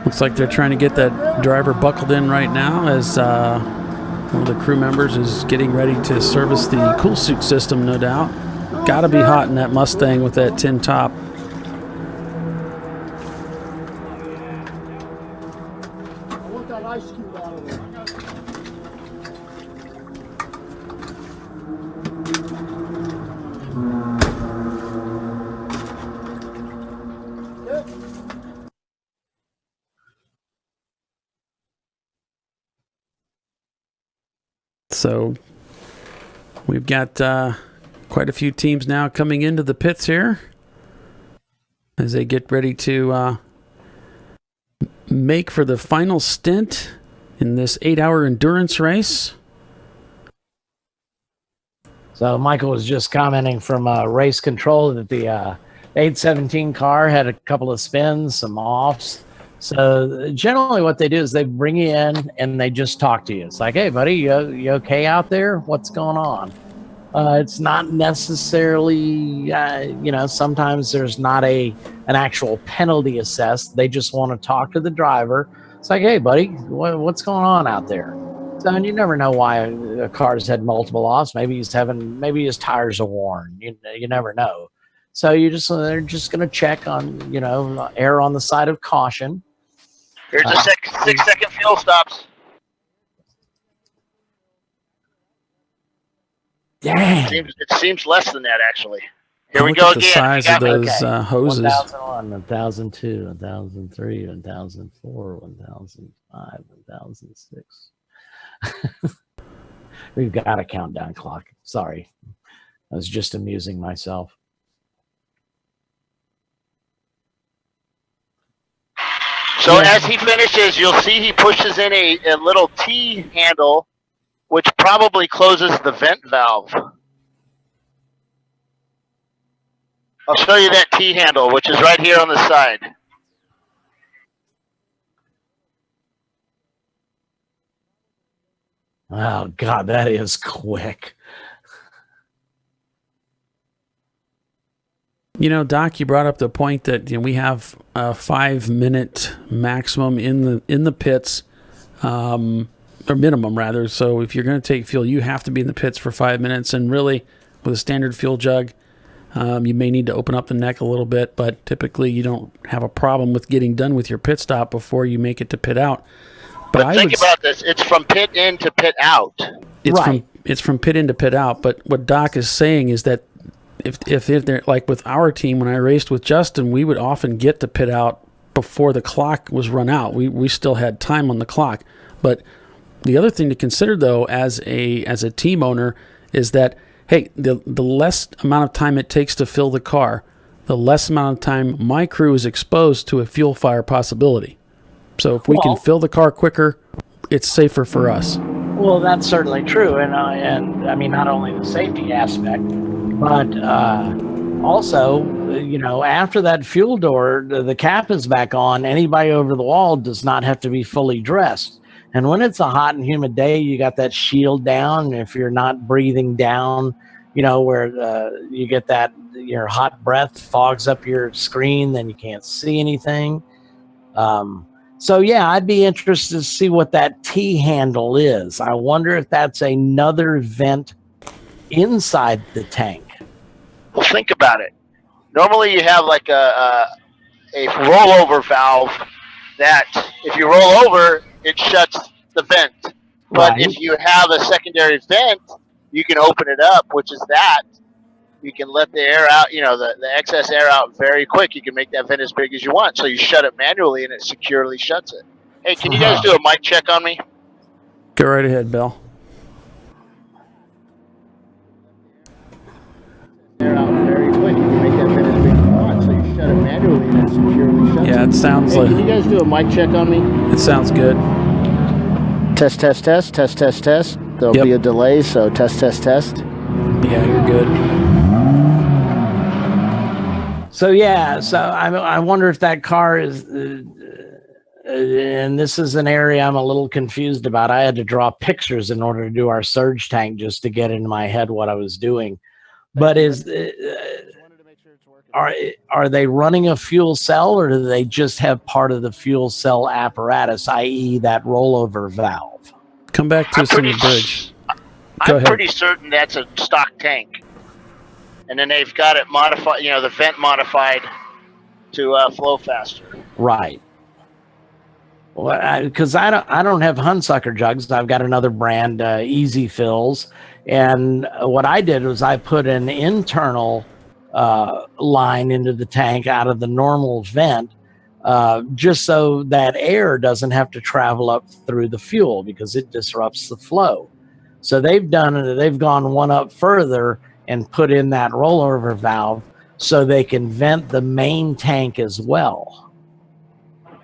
Looks like they're trying to get that driver buckled in right now as one of the crew members is getting ready to service the cool suit system, no doubt. Gotta be hot in that Mustang with that tin top. I want that ice cube out of there. So we've got quite a few teams now coming into the pits here as they get ready to make for the final stint in this 8-hour endurance race. So Michael was just commenting from race control that the 817 car had a couple of spins, some offs. So generally what they do is they bring you in and they just talk to you. It's like, hey, buddy, you okay out there? What's going on? It's not necessarily, sometimes there's not an actual penalty assessed. They just want to talk to the driver. It's like, hey, buddy, what's going on out there? So, and you never know why a car's had multiple offs. Maybe his tires are worn. You never know. So they're just going to check on, err on the side of caution. Here's a 6-second fuel stops. Damn. It seems less than that, actually. Here we Look go at the again. size of those hoses. 1001, 1002, 1003, 1004, 1005, 1006. We've got a countdown clock. Sorry. I was just amusing myself. So as he finishes, you'll see he pushes in a little T handle, which probably closes the vent valve. I'll show you that T handle, which is right here on the side. Oh, God, that is quick. Doc, you brought up the point that we have a 5-minute maximum in the pits. or minimum rather. So if you're going to take fuel, you have to be in the pits for 5 minutes. And really, with a standard fuel jug, you may need to open up the neck a little bit, but typically you don't have a problem with getting done with your pit stop before you make it to pit out. But think about this: it's from pit in to pit out. It's from pit in to pit out. But what Doc is saying is that if they're like with our team, when I raced with Justin, we would often get to pit out before the clock was run out. We still had time on the clock. But the other thing to consider, though, as a team owner, is that hey, the less amount of time it takes to fill the car, the less amount of time my crew is exposed to a fuel fire possibility. So if we can fill the car quicker, it's safer for us. Well, that's certainly true, and I mean not only the safety aspect, but also, after that fuel door, the cap is back on. Anybody over the wall does not have to be fully dressed. And when it's a hot and humid day, you got that shield down. And if you're not breathing down, where you get that your hot breath fogs up your screen, then you can't see anything. So yeah, I'd be interested to see what that T handle is. I wonder if that's another vent inside the tank. Well, think about it. Normally you have like a rollover valve that if you roll over, it shuts the vent. But if you have a secondary vent, you can open it up, which is that. You can let the air out, the excess air out very quick. You can make that vent as big as you want. So you shut it manually and it securely shuts it. Hey, can you guys do a mic check on me? Go right ahead, Bill. Air out very quick. You can make that vent as big as you want. So you shut it manually and it securely shuts it. Yeah, it sounds Can you guys do a mic check on me? It sounds good. Test, test, test, test, test, test. There'll be a delay, so test, test, test. Yeah, you're good. So yeah, I wonder if that car is, and this is an area I'm a little confused about. I had to draw pictures in order to do our surge tank just to get in my head what I was doing. But are they running a fuel cell, or do they just have part of the fuel cell apparatus, i.e. that rollover valve? Come back to us in the bridge. I'm pretty certain that's a stock tank. And then they've got it modified, the vent modified to flow faster. Right. Well, because I don't have Hunsucker jugs. I've got another brand, Easy Fills. And what I did was I put an internal line into the tank out of the normal vent, just so that air doesn't have to travel up through the fuel because it disrupts the flow. So they've gone one up further and put in that rollover valve so they can vent the main tank as well.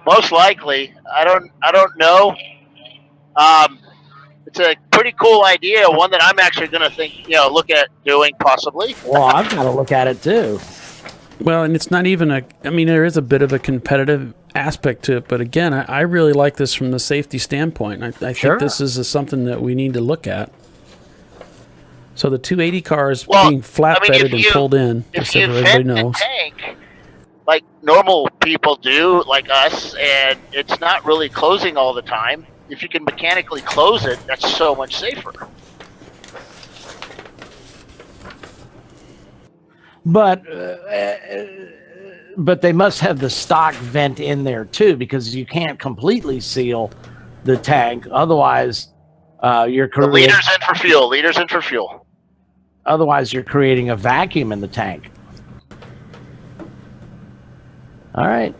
Most likely, I don't know. It's a pretty cool idea, one that I'm actually going to look at doing possibly. Well, I've got to look at it too. Well, and it's not even there is a bit of a competitive aspect to it, but again, I really like this from the safety standpoint. I think this is something that we need to look at. So the 280 car is being flatbedded and pulled in, just so everybody knows. The tank, like normal people do, like us, and it's not really closing all the time. If you can mechanically close it, that's so much safer. But they must have the stock vent in there too, because you can't completely seal the tank. Otherwise, you're creating... Liters in for fuel. Liters in for fuel. Otherwise, you're creating a vacuum in the tank. All right.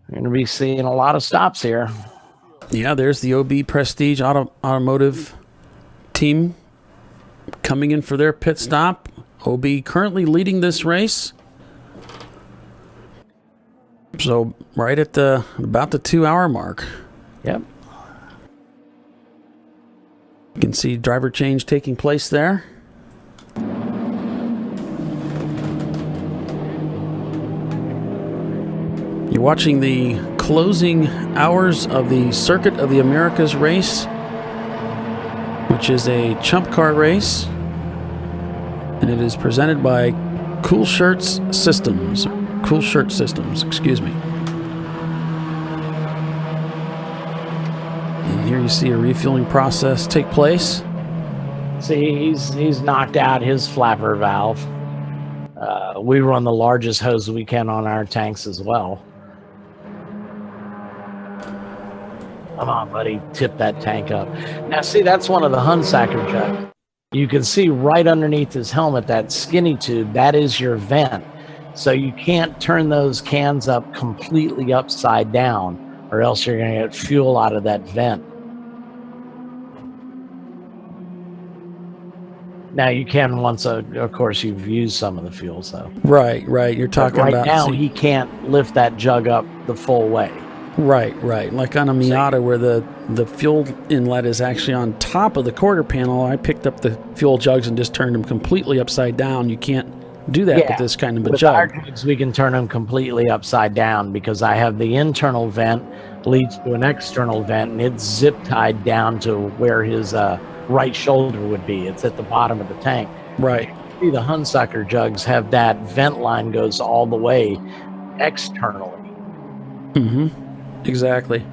We're going to be seeing a lot of stops here. Yeah, there's the OB Prestige Automotive team coming in for their pit stop. OB currently leading this race. So right at about the 2-hour mark. Yep. You can see driver change taking place there. You're watching the closing hours of the Circuit of the Americas race, which is a Chump Car race, and it is presented by Cool Shirt Systems, excuse me. here you see a refueling process take place. See, he's knocked out his flapper valve. We run the largest hose we can on our tanks as well. Come on, buddy, tip that tank up. Now, see, that's one of the Hunsacker jugs. You can see right underneath his helmet, that skinny tube, that is your vent. So you can't turn those cans up completely upside down, or else you're going to get fuel out of that vent. Now you can once, of course, you've used some of the fuel, so. Right. You're talking right about now he can't lift that jug up the full way. Right. Like on a Miata where the fuel inlet is actually on top of the quarter panel. I picked up the fuel jugs and just turned them completely upside down. You can't do that with this kind of a with jug. our jugs, we can turn them completely upside down because I have the internal vent leads to an external vent, and it's zip tied down to where his right shoulder would be. It's at the bottom of the tank. Right. See, the Hunsacker jugs have that vent line goes all the way externally. Mm-hmm. Exactly.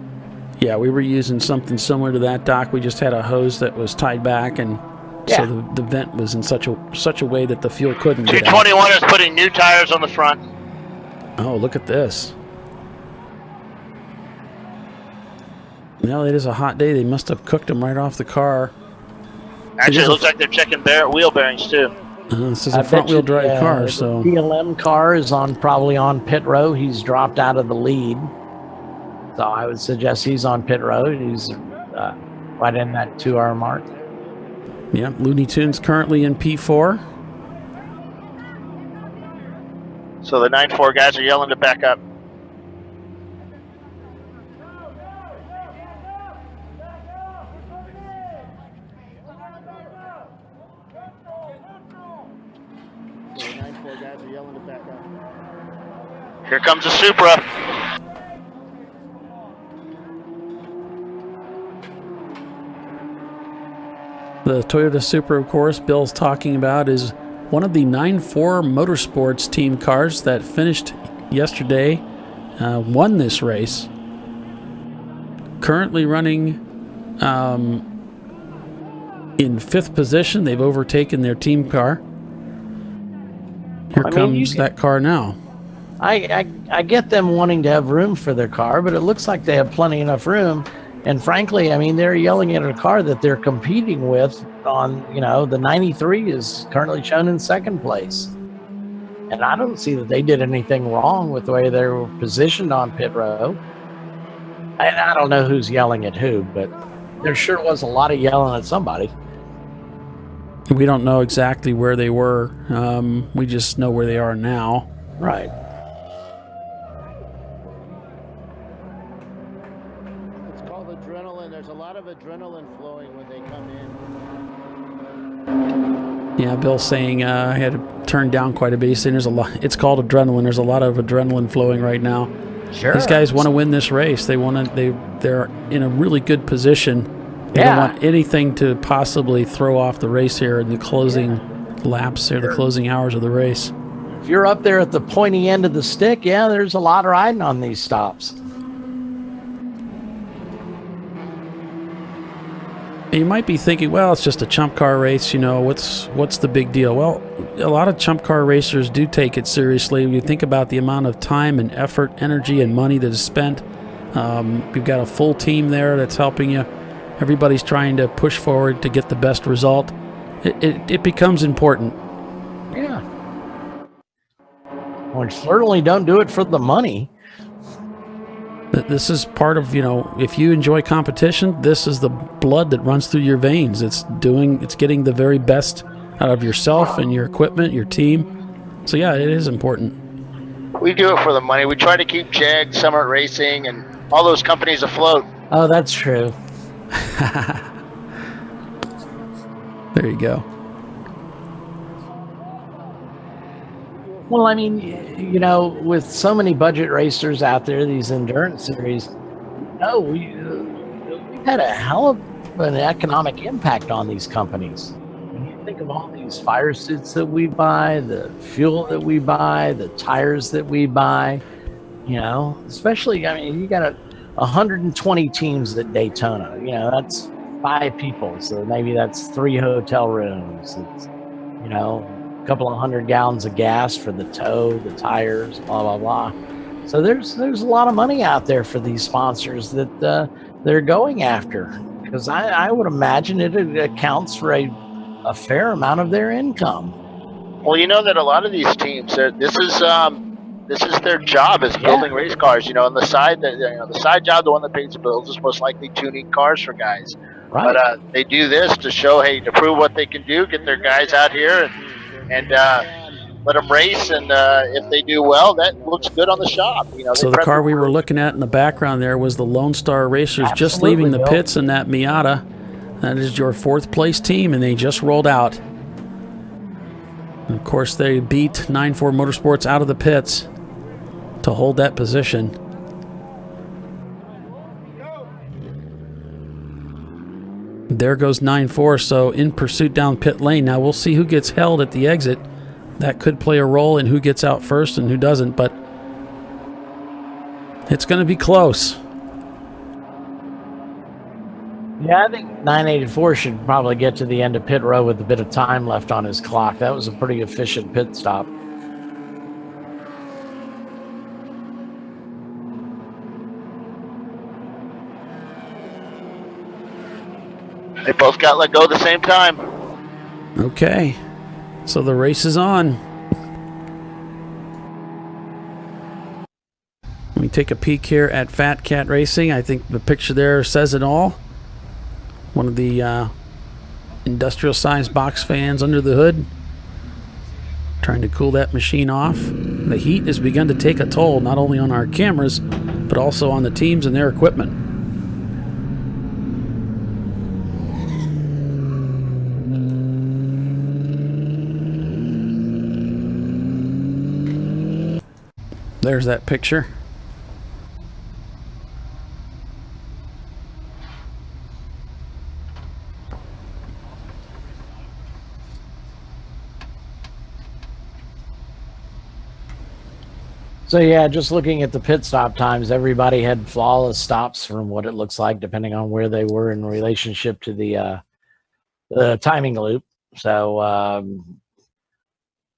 Yeah, we were using something similar to that, Doc. We just had a hose that was tied back, and so the vent was in such a way that the fuel couldn't get out. 221 is putting new tires on the front. Oh, look at this. Well, it is a hot day. They must have cooked them right off the car. Actually, it looks like they're checking wheel bearings, too. This is a front-wheel drive car, so... The PLM car is probably on pit row. He's dropped out of the lead. So I would suggest he's on pit road. He's right in that 2-hour mark. Yeah, Looney Tunes currently in P4. So the 9-4 guys are yelling to back up. Here comes the Supra. The Toyota Supra, of course, Bill's talking about is one of the 9-4 Motorsports team cars that finished yesterday, won this race. Currently running in 5th position. They've overtaken their team car. Here comes that car now. I get them wanting to have room for their car, but it looks like they have plenty enough room. And frankly, I mean, they're yelling at a car that they're competing with on, the 93 is currently shown in 2nd place. And I don't see that they did anything wrong with the way they were positioned on pit row. And I don't know who's yelling at who, but there sure was a lot of yelling at somebody. We don't know exactly where they were. We just know where they are now. Right. There's a lot of adrenaline flowing when they come in. Yeah, Bill's saying I had to turn down quite a bit. He's saying there's a lot. It's called adrenaline. There's a lot of adrenaline flowing right now. Sure. These guys want to win this race. They're in a really good position. They don't want anything to possibly throw off the race here in the closing laps or the closing hours of the race. If you're up there at the pointy end of the stick, there's a lot riding on these stops. You might be thinking, well, it's just a Chump Car race, what's the big deal? Well, a lot of Chump Car racers do take it seriously. When you think about the amount of time and effort, energy, and money that is spent, you've got a full team there that's helping you. Everybody's trying to push forward to get the best result. It becomes important. Yeah. Well, certainly don't do it for the money. This is part of, if you enjoy competition, this is the blood that runs through your veins. It's getting the very best out of yourself and your equipment, your team. So yeah, it is important. We do it for the money. We try to keep Jag, Summit Racing, and all those companies afloat. Oh, that's true. There you go. Well, I mean, with so many budget racers out there, these endurance series, we've had a hell of an economic impact on these companies. When you think of all these fire suits that we buy, the fuel that we buy, the tires that we buy, especially, you got a 120 teams at Daytona. You know, that's 5 people, so maybe that's 3 hotel rooms. It's, you know, a couple of 100 gallons of gas for the tow, the tires, blah blah blah. So there's a lot of money out there for these sponsors that they're going after, because I would imagine it accounts for a fair amount of their income. Well, you know that a lot of these teams, this is their job, is building race cars. You know, and the side job, the one that pays the bills, is most likely tuning cars for guys. Right. But they do this to show, hey, to prove what they can do, get their guys out here and let them race. And if they do well, that looks good on the shop. You know. So the car we were looking at in the background there was the Lone Star Racers, just leaving the pits in that Miata. That is your 4th place team, and they just rolled out. And of course, they beat 9-4 Motorsports out of the pits to hold that position. There goes 9-4, so in pursuit down pit lane. Now we'll see who gets held at the exit. That could play a role in who gets out first and who doesn't, but it's going to be close. Yeah, I think 984 should probably get to the end of pit row with a bit of time left on his clock. That was a pretty efficient pit stop. They both got let go at the same time. Okay, so the race is on. Let me take a peek here at Fat Cat Racing. I think the picture there says it all. One of the industrial-sized box fans under the hood, trying to cool that machine off. The heat has begun to take a toll, not only on our cameras, but also on the teams and their equipment. There's that picture. So yeah, just looking at the pit stop times, everybody had flawless stops from what it looks like, depending on where they were in relationship to the timing loop. So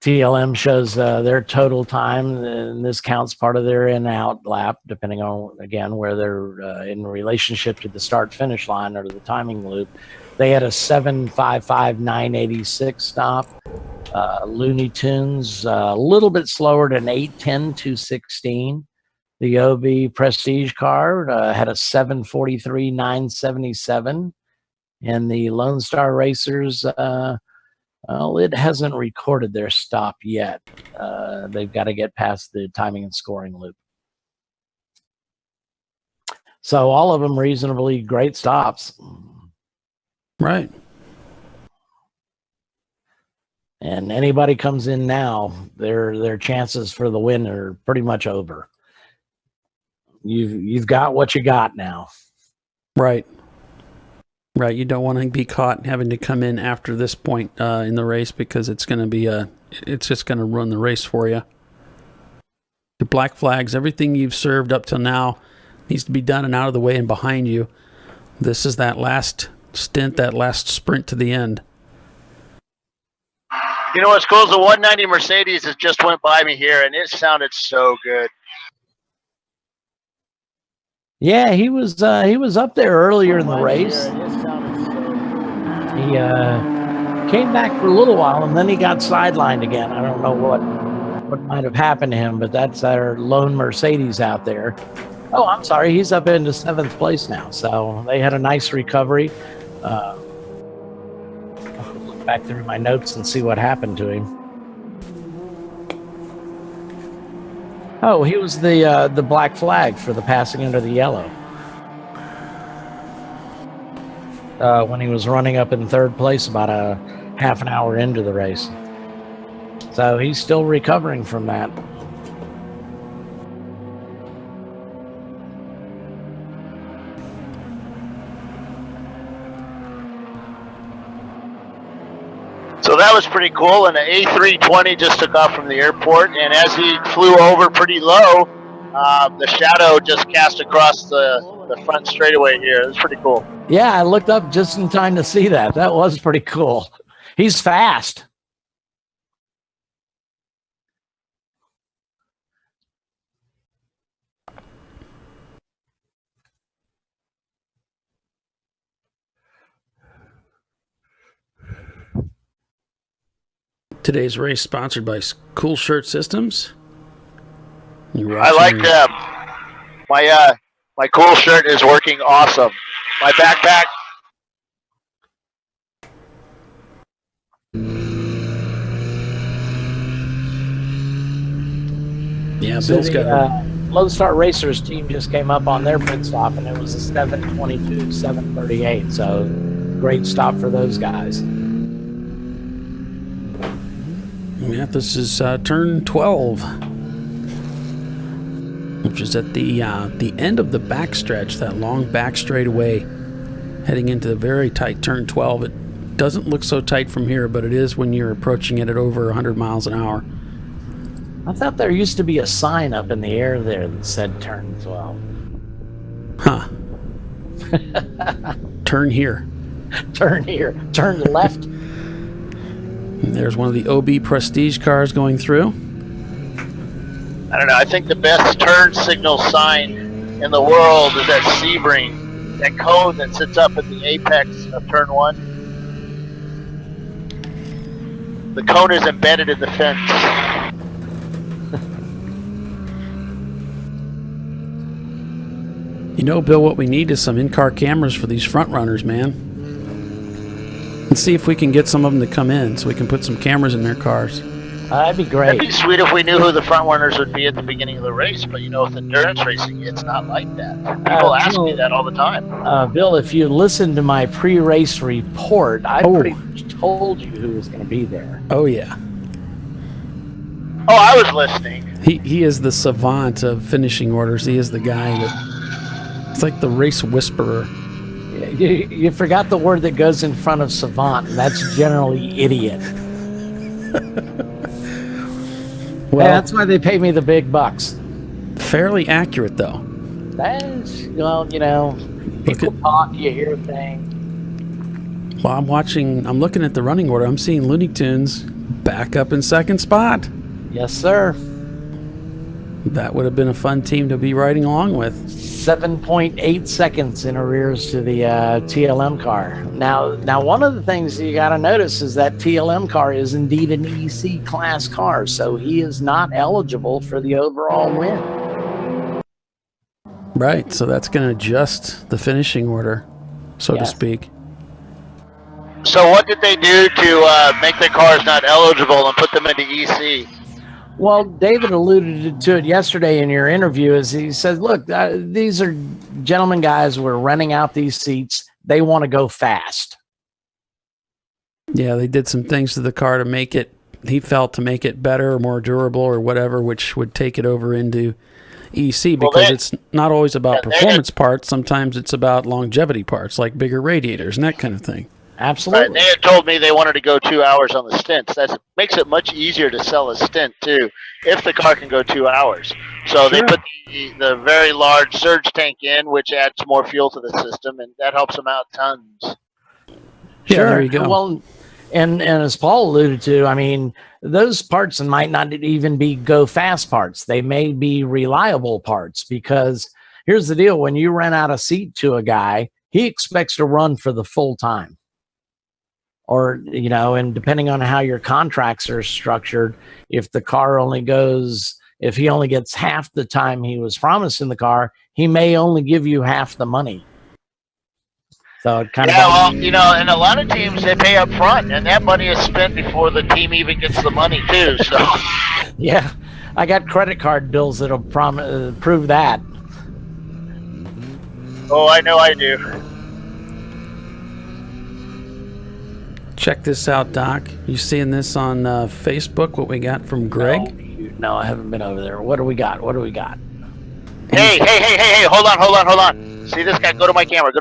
TLM shows their total time, and this counts part of their in-out lap, depending on, again, where they're in relationship to the start-finish line or the timing loop. They had a 7:55.986 stop. Looney Tunes, a little bit slower than 8:10.216. The OB Prestige car had a 7:43.977. And the Lone Star Racers, well, it hasn't recorded their stop yet. They've got to get past the timing and scoring loop. So all of them reasonably great stops. Right. And anybody comes in now, their chances for the win are pretty much over. You've got what you got now. Right. Right. You don't want to be caught having to come in after this point in the race, because it's going to be it's just going to ruin the race for you. The black flags, everything you've served up till now needs to be done and out of the way and behind you. This is that last stint, that last sprint to the end. You know what's cool is the 190 Mercedes that just went by me here, and it sounded so good. Yeah, he was up there earlier in the race. He came back for a little while, and then he got sidelined again. I don't know what might have happened to him, but that's our lone Mercedes out there. Oh, I'm sorry, he's up into 7th place now. So they had a nice recovery. I'll look back through my notes and see what happened to him. Oh, he was the black flag for the passing under the yellow. When he was running up in 3rd place about a half an hour into the race. So he's still recovering from that. So that was pretty cool, and the A320 just took off from the airport, and as he flew over pretty low, the shadow just cast across the front straightaway here. It's pretty cool. Yeah, I looked up just in time to see that. That was pretty cool. He's fast. Today's race sponsored by Cool Shirt Systems. I like them. My cool shirt is working awesome. My backpack. Yeah, So Bill's got Lone Star Racers team just came up on their pit stop, and it was a 7:22, 7:38. So great stop for those guys. Yeah, this is turn 12, which is at the end of the backstretch, that long back straightaway, heading into the very tight turn 12. It doesn't look so tight from here, but it is when you're approaching it at over 100 miles an hour. I thought there used to be a sign up in the air there that said turn 12. Huh. Turn here. Turn here. Turn left. And there's one of the OB Prestige cars going through. I don't know. I think the best turn signal sign in the world is that Sebring, that cone that sits up at the apex of turn 1. The cone is embedded in the fence. You know, Bill, what we need is some in-car cameras for these front runners, man. And see if we can get some of them to come in so we can put some cameras in their cars. That'd be great. It'd be sweet if we knew who the front runners would be at the beginning of the race, but with endurance racing, it's not like that. People ask me that all the time. Bill, if you listened to my pre-race report, I pretty much told you who was going to be there. Oh, yeah. Oh, I was listening. He is the savant of finishing orders. He is the guy that... It's like the race whisperer. You forgot the word that goes in front of savant, and that's generally idiot. Well, that's why they pay me the big bucks. Fairly accurate, though. That's, people talk, you hear things. Well, I'm looking at the running order. I'm seeing Looney Tunes back up in second spot. Yes, sir. That would have been a fun team to be riding along with. 7.8 seconds in arrears to the TLM car. Now, one of the things you got to notice is that TLM car is indeed an EC class car, so he is not eligible for the overall win. Right, so that's going to adjust the finishing order, so to speak. So what did they do to make their cars not eligible and put them into EC? Well, David alluded to it yesterday in your interview. As he said, look, these are gentlemen guys. We're renting out these seats. They want to go fast. Yeah, they did some things to the car to make it, he felt, to make it better or more durable or whatever, which would take it over into EC, because it's not always about performance parts. Sometimes it's about longevity parts, like bigger radiators and that kind of thing. Absolutely. Right. They had told me they wanted to go 2 hours on the stints. That makes it much easier to sell a stint, too, if the car can go 2 hours. So they put the very large surge tank in, which adds more fuel to the system, and that helps them out tons. Yeah, there you go. Well, and as Paul alluded to, I mean, those parts might not even be go fast parts. They may be reliable parts, because here's the deal. When you rent out a seat to a guy, he expects to run for the full time. Or, and depending on how your contracts are structured, if the car if he only gets half the time he was promised in the car, he may only give you half the money. So it kind of... and a lot of teams, they pay up front, and that money is spent before the team even gets the money, too. So yeah, I got credit card bills that'll prove that. Oh, I know I do. Check this out, Doc. You seeing this on Facebook, what we got from Greg? No, I haven't been over there. What do we got? Hey, hold on. See this guy? Go to my camera.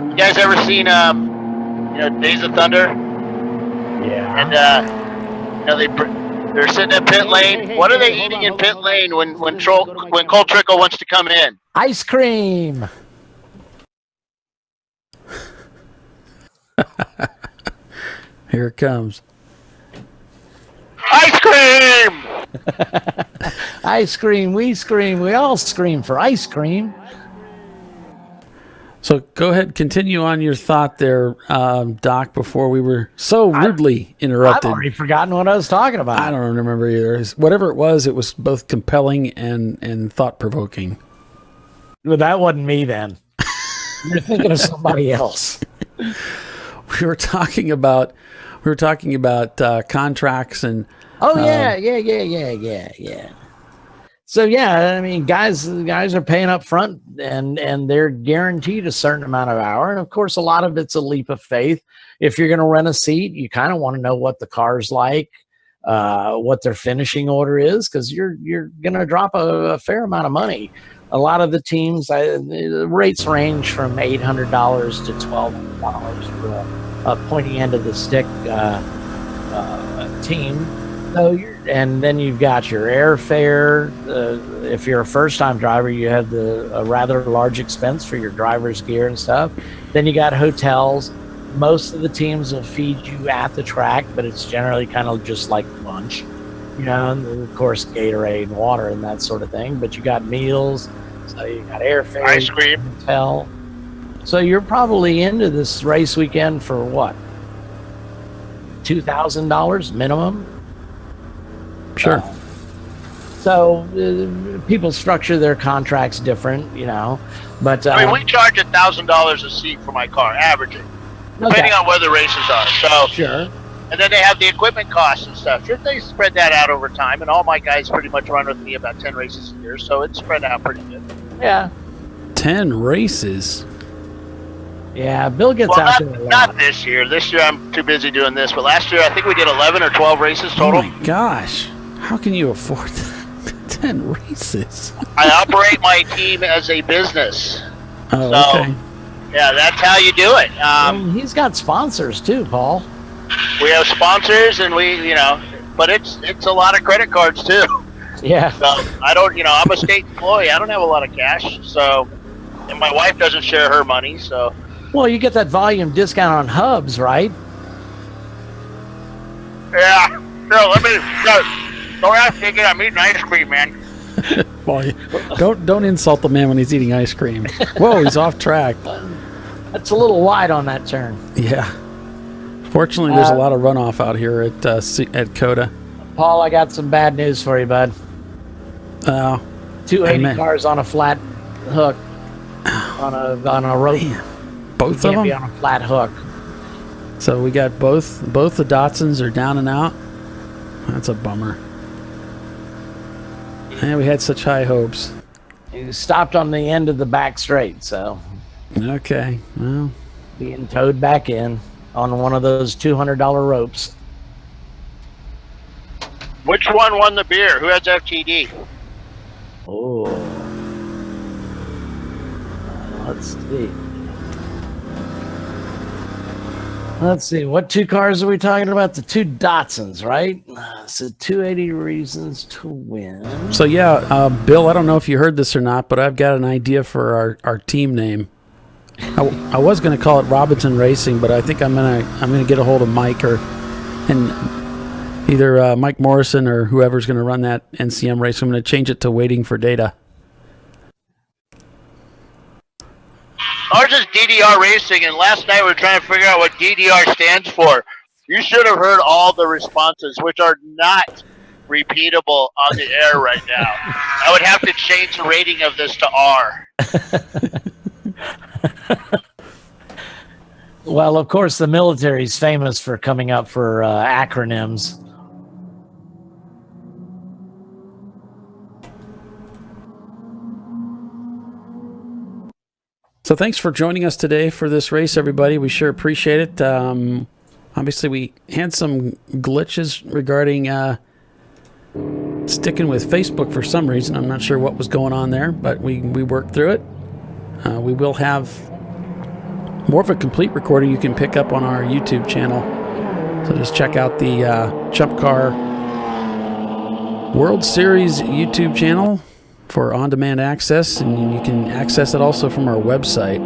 You guys ever seen, Days of Thunder? Yeah. And, They're sitting in pit lane. What are they eating in pit lane when Cole Trickle wants to come in? Ice cream. Here it comes. Ice cream! Ice cream, we scream, we all scream for ice cream. So go ahead, continue on your thought there, Doc, before we were so rudely interrupted. I've already forgotten what I was talking about. I don't remember either. Whatever it was both compelling and thought-provoking. Well, that wasn't me then. You're thinking of somebody else. We were talking about contracts and yeah. So yeah, I mean, guys are paying up front and they're guaranteed a certain amount of hour, and of course, a lot of it's a leap of faith. If you're going to rent a seat, you kind of want to know what the car's like, what their finishing order is, because you're going to drop a fair amount of money. A lot of the teams, the rates range from $800 to $1,200 for a pointy end of the stick team. So and then you've got your airfare. If you're a first-time driver, you have a rather large expense for your driver's gear and stuff. Then you got hotels. Most of the teams will feed you at the track, but it's generally kind of just like lunch, and of course Gatorade and water and that sort of thing. But you got meals, so you got airfare, ice cream, hotel. So you're probably into this race weekend for what? $2,000 minimum. Sure. So people structure their contracts different, but I mean, we charge $1,000 a seat for my car, averaging, depending on where the races are. So sure. And then they have the equipment costs and stuff. Sure, they spread that out over time, and all my guys pretty much run with me about 10 races a year, so it's spread out pretty good. Yeah. 10 races. Yeah, Bill gets out there a lot. Not this year. This year I'm too busy doing this, but last year I think we did 11 or 12 races total. Oh my gosh. How can you afford 10 races? I operate my team as a business. Oh, so, okay. Yeah, that's how you do it. He's got sponsors too, Paul. We have sponsors, and but it's a lot of credit cards too. Yeah. So I don't, I'm a state employee. I don't have a lot of cash, so, and my wife doesn't share her money, so. Well, you get that volume discount on hubs, right? Yeah. No, don't ask me again. I'm eating ice cream, man. Well, don't insult the man when he's eating ice cream. Whoa, he's off track. That's a little wide on that turn. Yeah. Fortunately, there's a lot of runoff out here at COTA. Paul, I got some bad news for you, bud. 280 cars on a flat hook, on a rope. Man, both of them? Can't be on a flat hook. So we got both the Datsuns are down and out. That's a bummer. And we had such high hopes. He stopped on the end of the back straight, so. Okay, well. Being towed back in on one of those $200 ropes. Which one won the beer? Who has FTD? Oh. Let's see. What two cars are we talking about? The two Datsuns, right? So 280 reasons to win. So yeah, Bill, I don't know if you heard this or not, but I've got an idea for our team name. I was going to call it Robinson Racing, but I think I'm gonna get a hold of Mike and either Mike Morrison or whoever's going to run that NCM race. I'm going to change it to Waiting for Data. Ours is DDR Racing, and last night we were trying to figure out what DDR stands for. You should have heard all the responses, which are not repeatable on the air right now. I would have to change the rating of this to R. Well, of course, the military's famous for coming up for acronyms. So thanks for joining us today for this race, everybody. We sure appreciate it. Obviously, we had some glitches regarding sticking with Facebook for some reason. I'm not sure what was going on there, but we worked through it. We will have more of a complete recording you can pick up on our YouTube channel. So just check out the Chump Car World Series YouTube channel for on-demand access, and you can access it also from our website.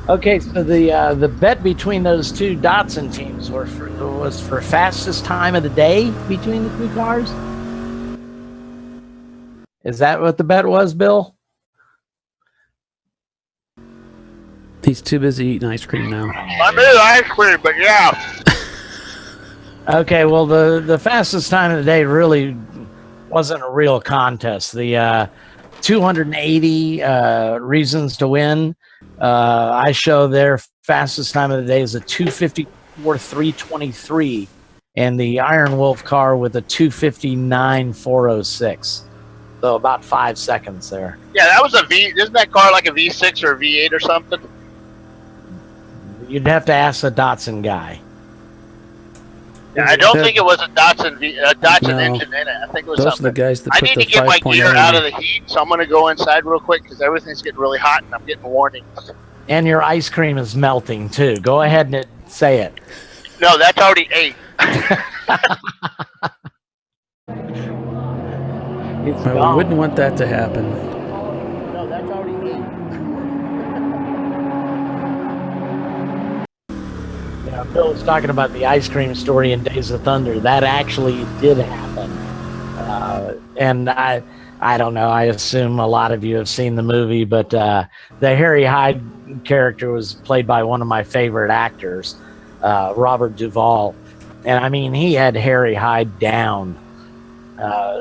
Okay, so the bet between those two Datsun teams was for fastest time of the day between the two cars. Is that what the bet was, Bill? He's too busy eating ice cream now. I'm eating ice cream, but yeah. Okay, well the fastest time of the day really wasn't a real contest. The 280 reasons to win. I show their fastest time of the day is a 254.323, and the Iron Wolf car with a 259.406. So about 5 seconds there. Yeah, that was a V. Isn't that car like a V6 or a V8 or something? You'd have to ask the Datsun guy. Yeah, I don't think it was a Datsun engine in it. I think it was Those something. are the guys that I put need the to get my 5.0 gear in. out of the heat, so I'm going to go inside real quick because everything's getting really hot and I'm getting warnings. And your ice cream is melting too. Go ahead and say it. No, that's already ate. Well, we wouldn't want that to happen. No, that's already ate. Yeah, Bill was talking about the ice cream story in Days of Thunder. That actually did happen. And I don't know. I assume a lot of you have seen the movie, but the Harry Hyde character was played by one of my favorite actors, Robert Duvall. And I mean, he had Harry Hyde down,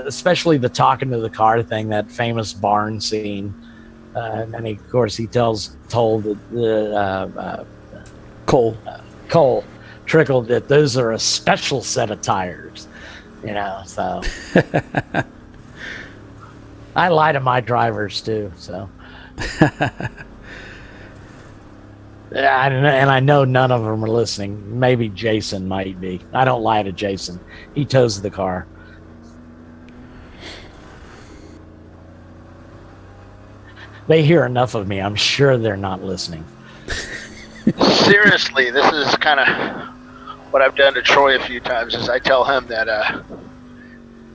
especially the talking to the car thing, that famous barn scene. And then, of course, he told Cole Trickled that those are a special set of tires, so. I lie to my drivers too, so. Yeah, and I know none of them are listening. Maybe Jason might be. I don't lie to Jason. He tows the car. They hear enough of me. I'm sure they're not listening. Seriously, this is kind of what I've done to Troy a few times. Is I tell him that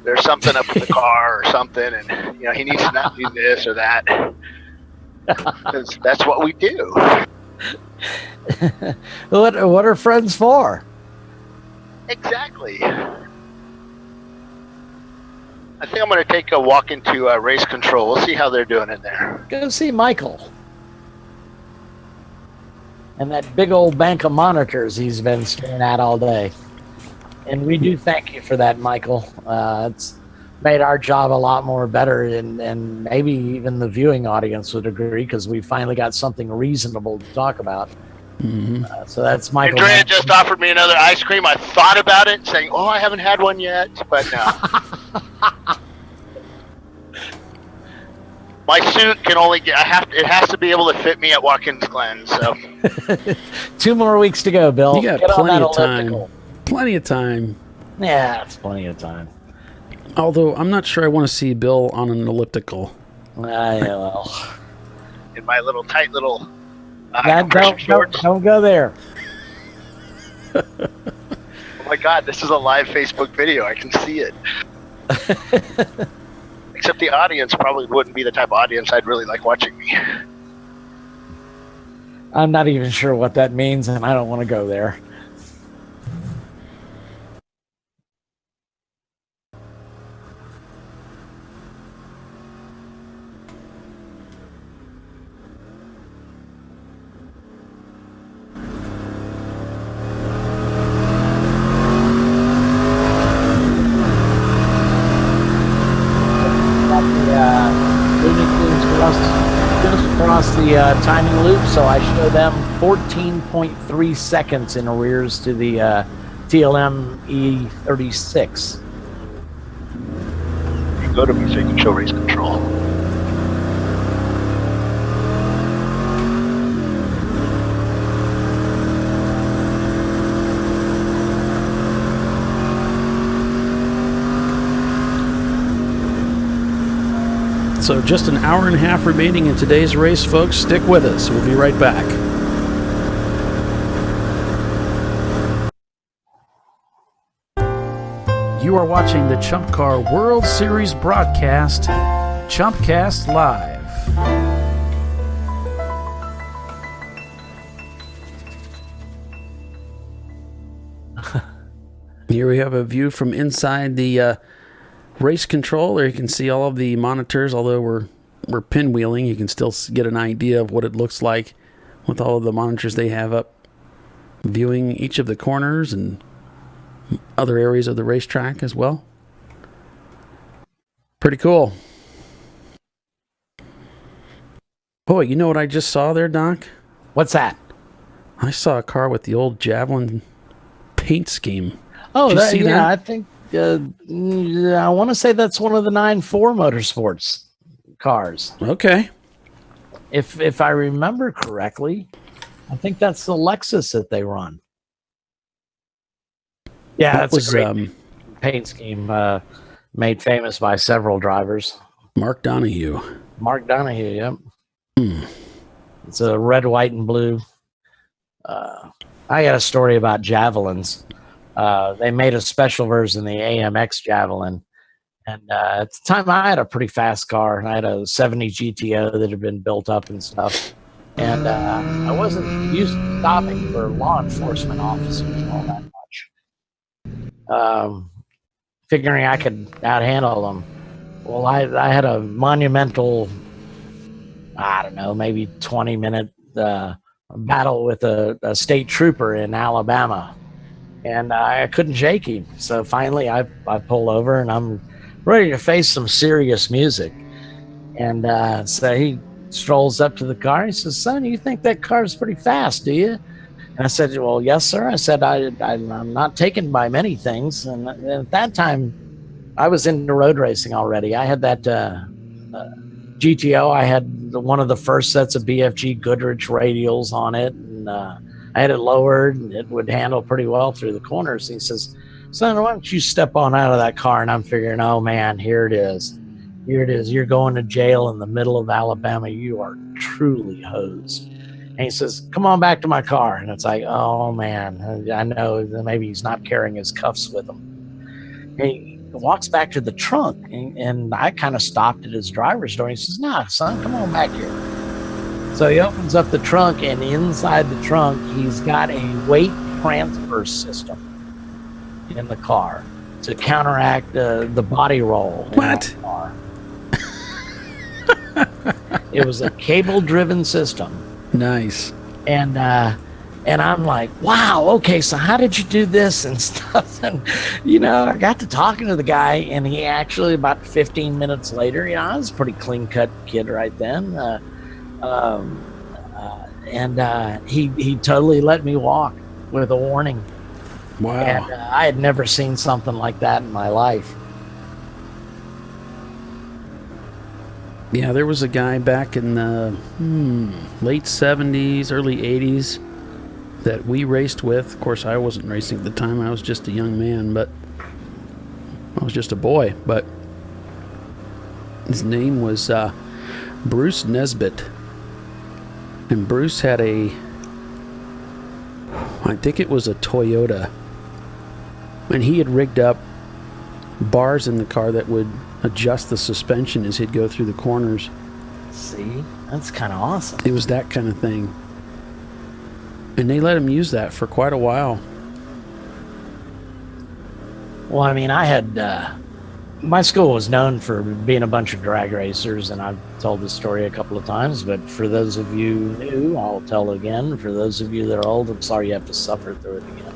there's something up with the car or something, and he needs to not do this or that, because that's what we do. What are friends for? Exactly. I think I'm going to take a walk into race control. We'll see how they're doing in there. Go see Michael. And that big old bank of monitors he's been staring at all day. And we do thank you for that, Michael. It's made our job a lot more better, and maybe even the viewing audience would agree, because we finally got something reasonable to talk about. Mm-hmm. So that's Michael. Andrea just offered me another ice cream. I thought about it, saying, "Oh, I haven't had one yet," but no. My suit can only get. It has to be able to fit me at Watkins Glen. So 2 more weeks to go, Bill. You got Get on plenty that of time. elliptical. Plenty of time. Yeah, it's plenty of time. Although I'm not sure I want to see Bill on an elliptical. Yeah, well. in my little tight little Don't go there. Oh my God, this is a live Facebook video. I can see it. Except the audience probably wouldn't be the type of audience I'd really like watching me. I'm not even sure what that means, and I don't want to go there. Across the timing loop, so I show them 14.3 seconds in arrears to the TLM E36. You can go to me so you can show race control. So just an hour and a half remaining in today's race, folks. Stick with us. We'll be right back. You are watching the Chump Car World Series broadcast, Chumpcast Live. Here we have a view from inside the race control. There you can see all of the monitors. Although we're pinwheeling, you can still get an idea of what it looks like with all of the monitors they have up, viewing each of the corners and other areas of the racetrack as well. Pretty cool. Boy, you know what I just saw there, Doc? What's that? I saw a car with the old Javelin paint scheme. Oh, Did you see that? I think I want to say that's one of the 9.4 Motorsports cars. Okay. If I remember correctly, I think that's the Lexus that they run. Yeah, That that's was, a great paint scheme made famous by several drivers. Mark Donahue. Mark Donahue, yep. It's a red, white, and blue. I got a story about Javelins. They made a special version, the AMX Javelin. And at the time, I had a pretty fast car. I had a 70 GTO that had been built up and stuff. And I wasn't used to stopping for law enforcement officers all that much. Figuring I could outhandle them. Well, I had a monumental, I don't know, maybe 20-minute battle with a state trooper in Alabama. And I couldn't shake him. So finally I pull over and I'm ready to face some serious music. And so he strolls up to the car. He says, "Son, you think that car's pretty fast, do you?" And I said, "Well, yes, sir." I said, I'm not taken by many things. And at that time, I was into road racing already. I had that GTO. I had one of the first sets of BFG Goodrich radials on it. And I had it lowered, and it would handle pretty well through the corners. He says, "Son, why don't you step on out of that car?" And I'm figuring, oh, man, here it is. Here it is. You're going to jail in the middle of Alabama. You are truly hosed. And he says, "Come on back to my car." And it's like, oh, man, I know that maybe he's not carrying his cuffs with him. And he walks back to the trunk, and I kind of stopped at his driver's door. And he says, "Nah, son, come on back here." So he opens up the trunk, and inside the trunk, he's got a weight transfer system in the car to counteract the body roll. What? In the car. It was a cable-driven system. Nice. And I'm like, wow, okay, so how did you do this and stuff? And, I got to talking to the guy, and he actually, about 15 minutes later, I was a pretty clean-cut kid right then. He totally let me walk with a warning. Wow. And I had never seen something like that in my life. Yeah, there was a guy back in the late 70s, early 80s that we raced with. Of course, I wasn't racing at the time. I was just a young man, but I was just a boy. But his name was Bruce Nesbitt. And Bruce had I think it was a Toyota. And he had rigged up bars in the car that would adjust the suspension as he'd go through the corners. See? That's kind of awesome. It was that kind of thing. And they let him use that for quite a while. Well, I mean, I had... my school was known for being a bunch of drag racers, and I've told this story a couple of times, but for those of you new, I'll tell again. For those of you that are old, I'm sorry you have to suffer through it again.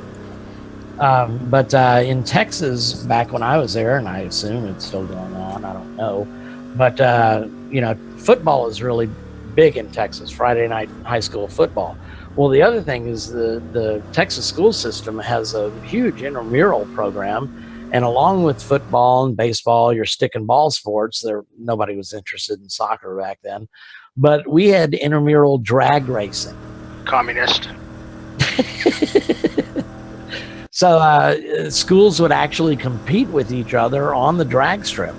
But in Texas, back when I was there, and I assume it's still going on, I don't know, but, football is really big in Texas, Friday night high school football. Well, the other thing is the Texas school system has a huge intramural program, and along with football and baseball, your stick and ball sports, nobody was interested in soccer back then, but we had intramural drag racing. Communist. So schools would actually compete with each other on the drag strip.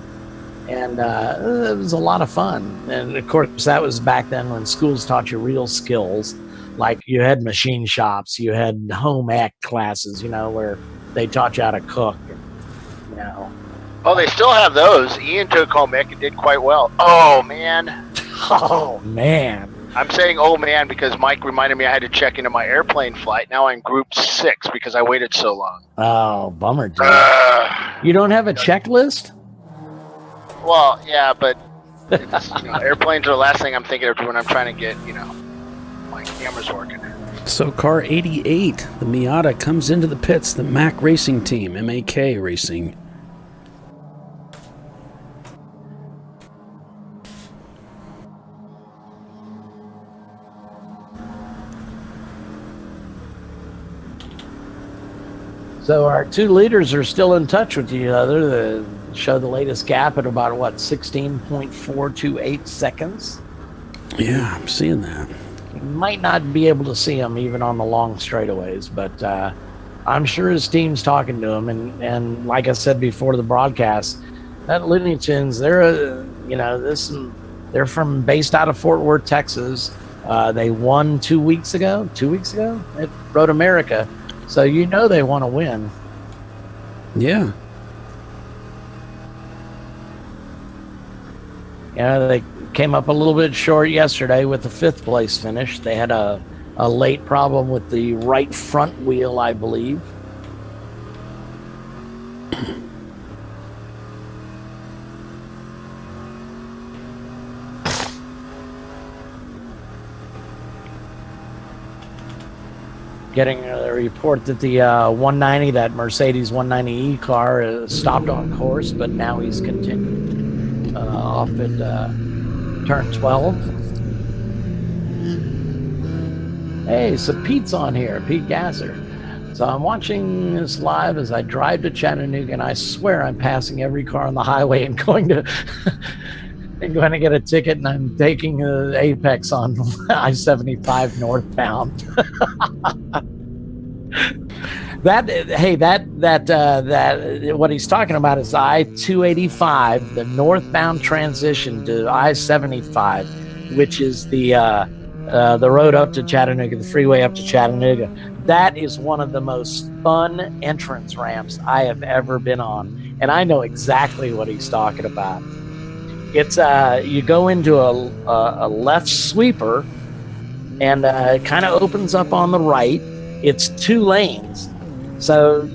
And it was a lot of fun. And of course, that was back then when schools taught you real skills. Like you had machine shops, you had home ec classes, where they taught you how to cook. Oh, they still have those. Ian took home ec and did quite well. Oh, man. Oh, man. I'm saying oh, man, because Mike reminded me I had to check into my airplane flight. Now I'm group 6 because I waited so long. Oh, bummer, dude. You don't have a checklist? Well, yeah, but it's, airplanes are the last thing I'm thinking of when I'm trying to get, my camera's working. So car 88, the Miata, comes into the pits, the Mack Racing Team, MAK Racing. So our 2 leaders are still in touch with each other. Show the latest gap at about, 16.428 seconds? Yeah, I'm seeing that. You might not be able to see him even on the long straightaways, but I'm sure his team's talking to him. And like I said before the broadcast, that Looney Tunes, they're based out of Fort Worth, Texas. They won 2 weeks ago at Road America. So they want to win. Yeah. Yeah, they came up a little bit short yesterday with the 5th place finish. They had a late problem with the right front wheel, I believe. Getting a report that the 190, that Mercedes 190E car, stopped on course, but now he's continuing off at turn 12. Hey, so Pete's on here, Pete Gasser. So I'm watching this live as I drive to Chattanooga, and I swear I'm passing every car on the highway and going to get a ticket, and I'm taking Apex on I-75 northbound. That what he's talking about is I-285, the northbound transition to I-75, which is the road up to Chattanooga, the freeway up to Chattanooga. That is one of the most fun entrance ramps I have ever been on, and I know exactly what he's talking about. It's you go into a left sweeper, and it kind of opens up on the right. It's 2 lanes. So,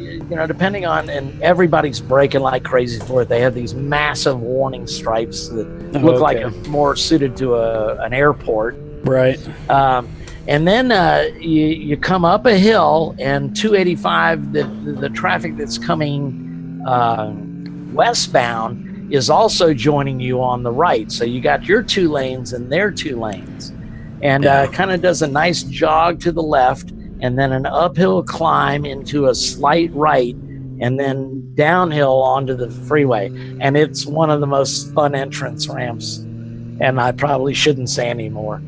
depending on, and everybody's braking like crazy for it. They have these massive warning stripes that look like a more suited to an airport. Right. And then you come up a hill, and 285, the traffic that's coming westbound is also joining you on the right. So you got your 2 lanes and their 2 lanes. And kind of does a nice jog to the left, and then an uphill climb into a slight right, and then downhill onto the freeway. And it's one of the most fun entrance ramps. And I probably shouldn't say anymore.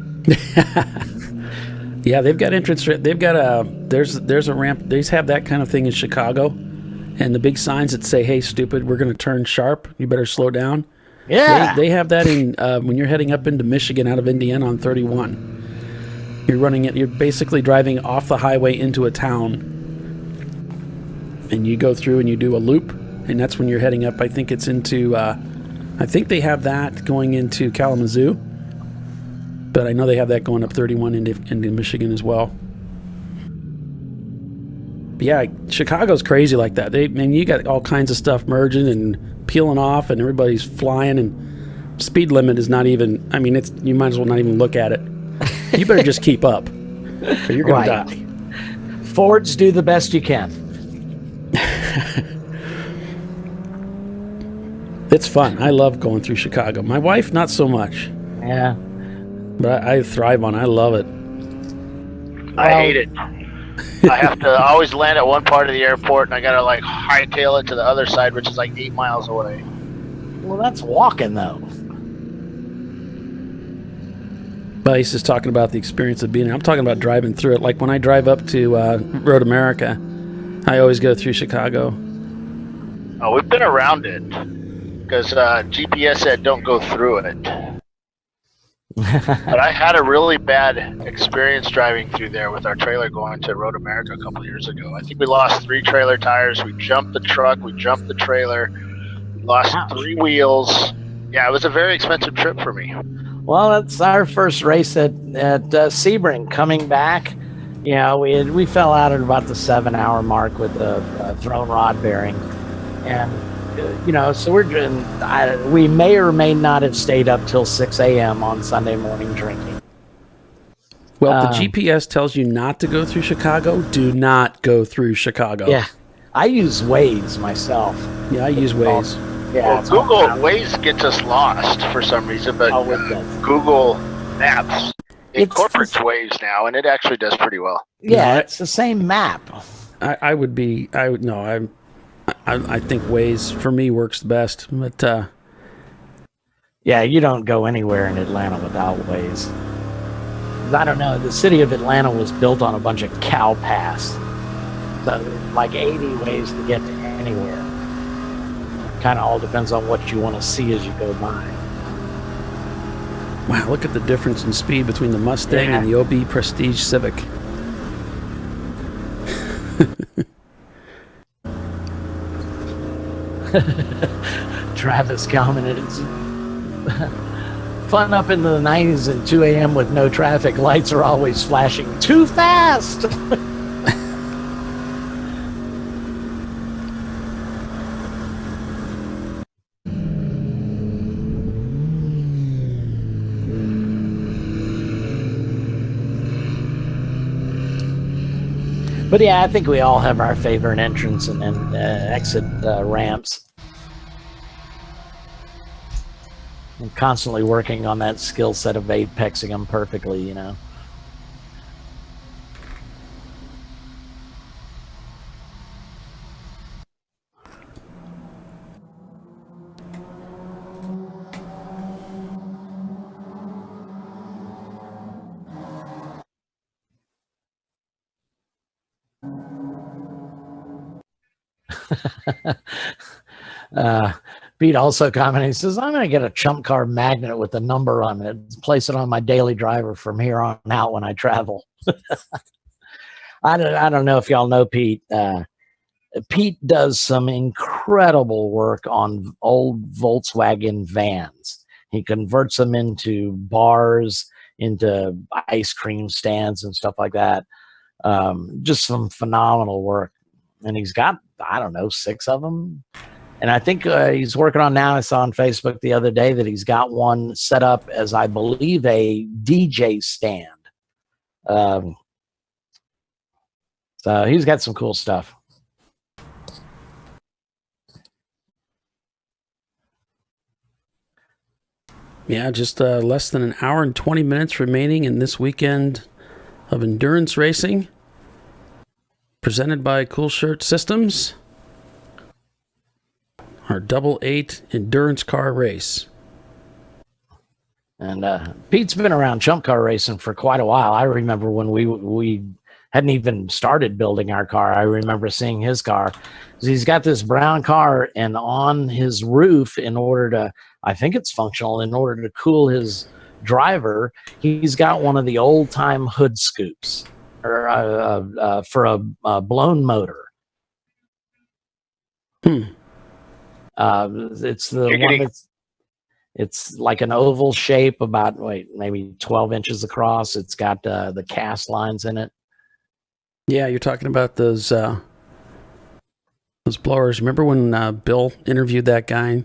Yeah, they've got entrance. They've got there's a ramp. They have that kind of thing in Chicago, and the big signs that say, "Hey, stupid, we're going to turn sharp. You better slow down." Yeah, they have that in when you're heading up into Michigan out of Indiana on 31. You're running it. You're basically driving off the highway into a town, and you go through and you do a loop, and that's when you're heading up. I think it's into. I think they have that going into Kalamazoo, but I know they have that going up 31 into Michigan as well. But yeah, Chicago's crazy like that. You got all kinds of stuff merging and peeling off, and everybody's flying, and speed limit is not even. I mean, you might as well not even look at it. You better just keep up, or you're going to die. Fords, do the best you can. It's fun. I love going through Chicago. My wife, not so much. Yeah. But I thrive on it. I love it. I hate it. I have to always land at one part of the airport, and I got to hightail it to the other side, which is 8 miles away. Well, that's walking, though. But he's just talking about the experience of being there. I'm talking about driving through it. Like when I drive up to Road America, I always go through Chicago. Oh, we've been around it. because GPS said don't go through it. But I had a really bad experience driving through there with our trailer going to Road America a couple years ago. I think we lost 3 trailer tires. We jumped the truck. We jumped the trailer. We lost 3 wheels. Yeah, it was a very expensive trip for me. Well, that's our first race at Sebring. Coming back, you know, we fell out at about the 7-hour mark with the thrown rod bearing, and you know, so we may or may not have stayed up till 6 a.m. on Sunday morning drinking. Well, if the GPS tells you not to go through Chicago, do not go through Chicago. Yeah, I use Waze myself. Yeah, I use Waze. Yeah, well, Google Waze gets us lost for some reason, but Google Maps incorporates Waze now, and it actually does pretty well. Yeah, it's the same map. I think Waze for me works the best, but yeah, you don't go anywhere in Atlanta without Waze. I don't know. The city of Atlanta was built on a bunch of cow paths, so like 80 ways to get to anywhere. Kind of all depends on what you want to see as you go by. Wow, look at the difference in speed between the Mustang and the OB Prestige Civic. Travis commented, it's fun up into the 90s at 2 a.m. with no traffic. Lights are always flashing too fast. But yeah, I think we all have our favorite entrance and then exit ramps. I'm constantly working on that skill set of apexing them perfectly, you know. Pete also commented, he says, I'm going to get a Chump Car magnet with a number on it, place it on my daily driver from here on out when I travel. I don't know if y'all know Pete. Pete does some incredible work on old Volkswagen vans. He converts them into bars, into ice cream stands and stuff like that. Just some phenomenal work. And he's got, I don't know, 6 of them. And I think he's working on now. I saw on Facebook the other day that he's got one set up as, I believe, a DJ stand. So he's got some cool stuff. Yeah, just less than an hour and 20 minutes remaining in this weekend of endurance racing, presented by Cool Shirt Systems. Our 8 endurance car race. And Pete's been around Chump Car racing for quite a while. I remember when we hadn't even started building our car. I remember seeing his car. He's got this brown car, and on his roof, in order to, I think it's functional, in order to cool his driver, he's got one of the old-time hood scoops or for a blown motor. It's the one that's, it's like an oval shape, about maybe 12 inches across. It's got the cast lines in it. Yeah, you're talking about those blowers. Remember when Bill interviewed that guy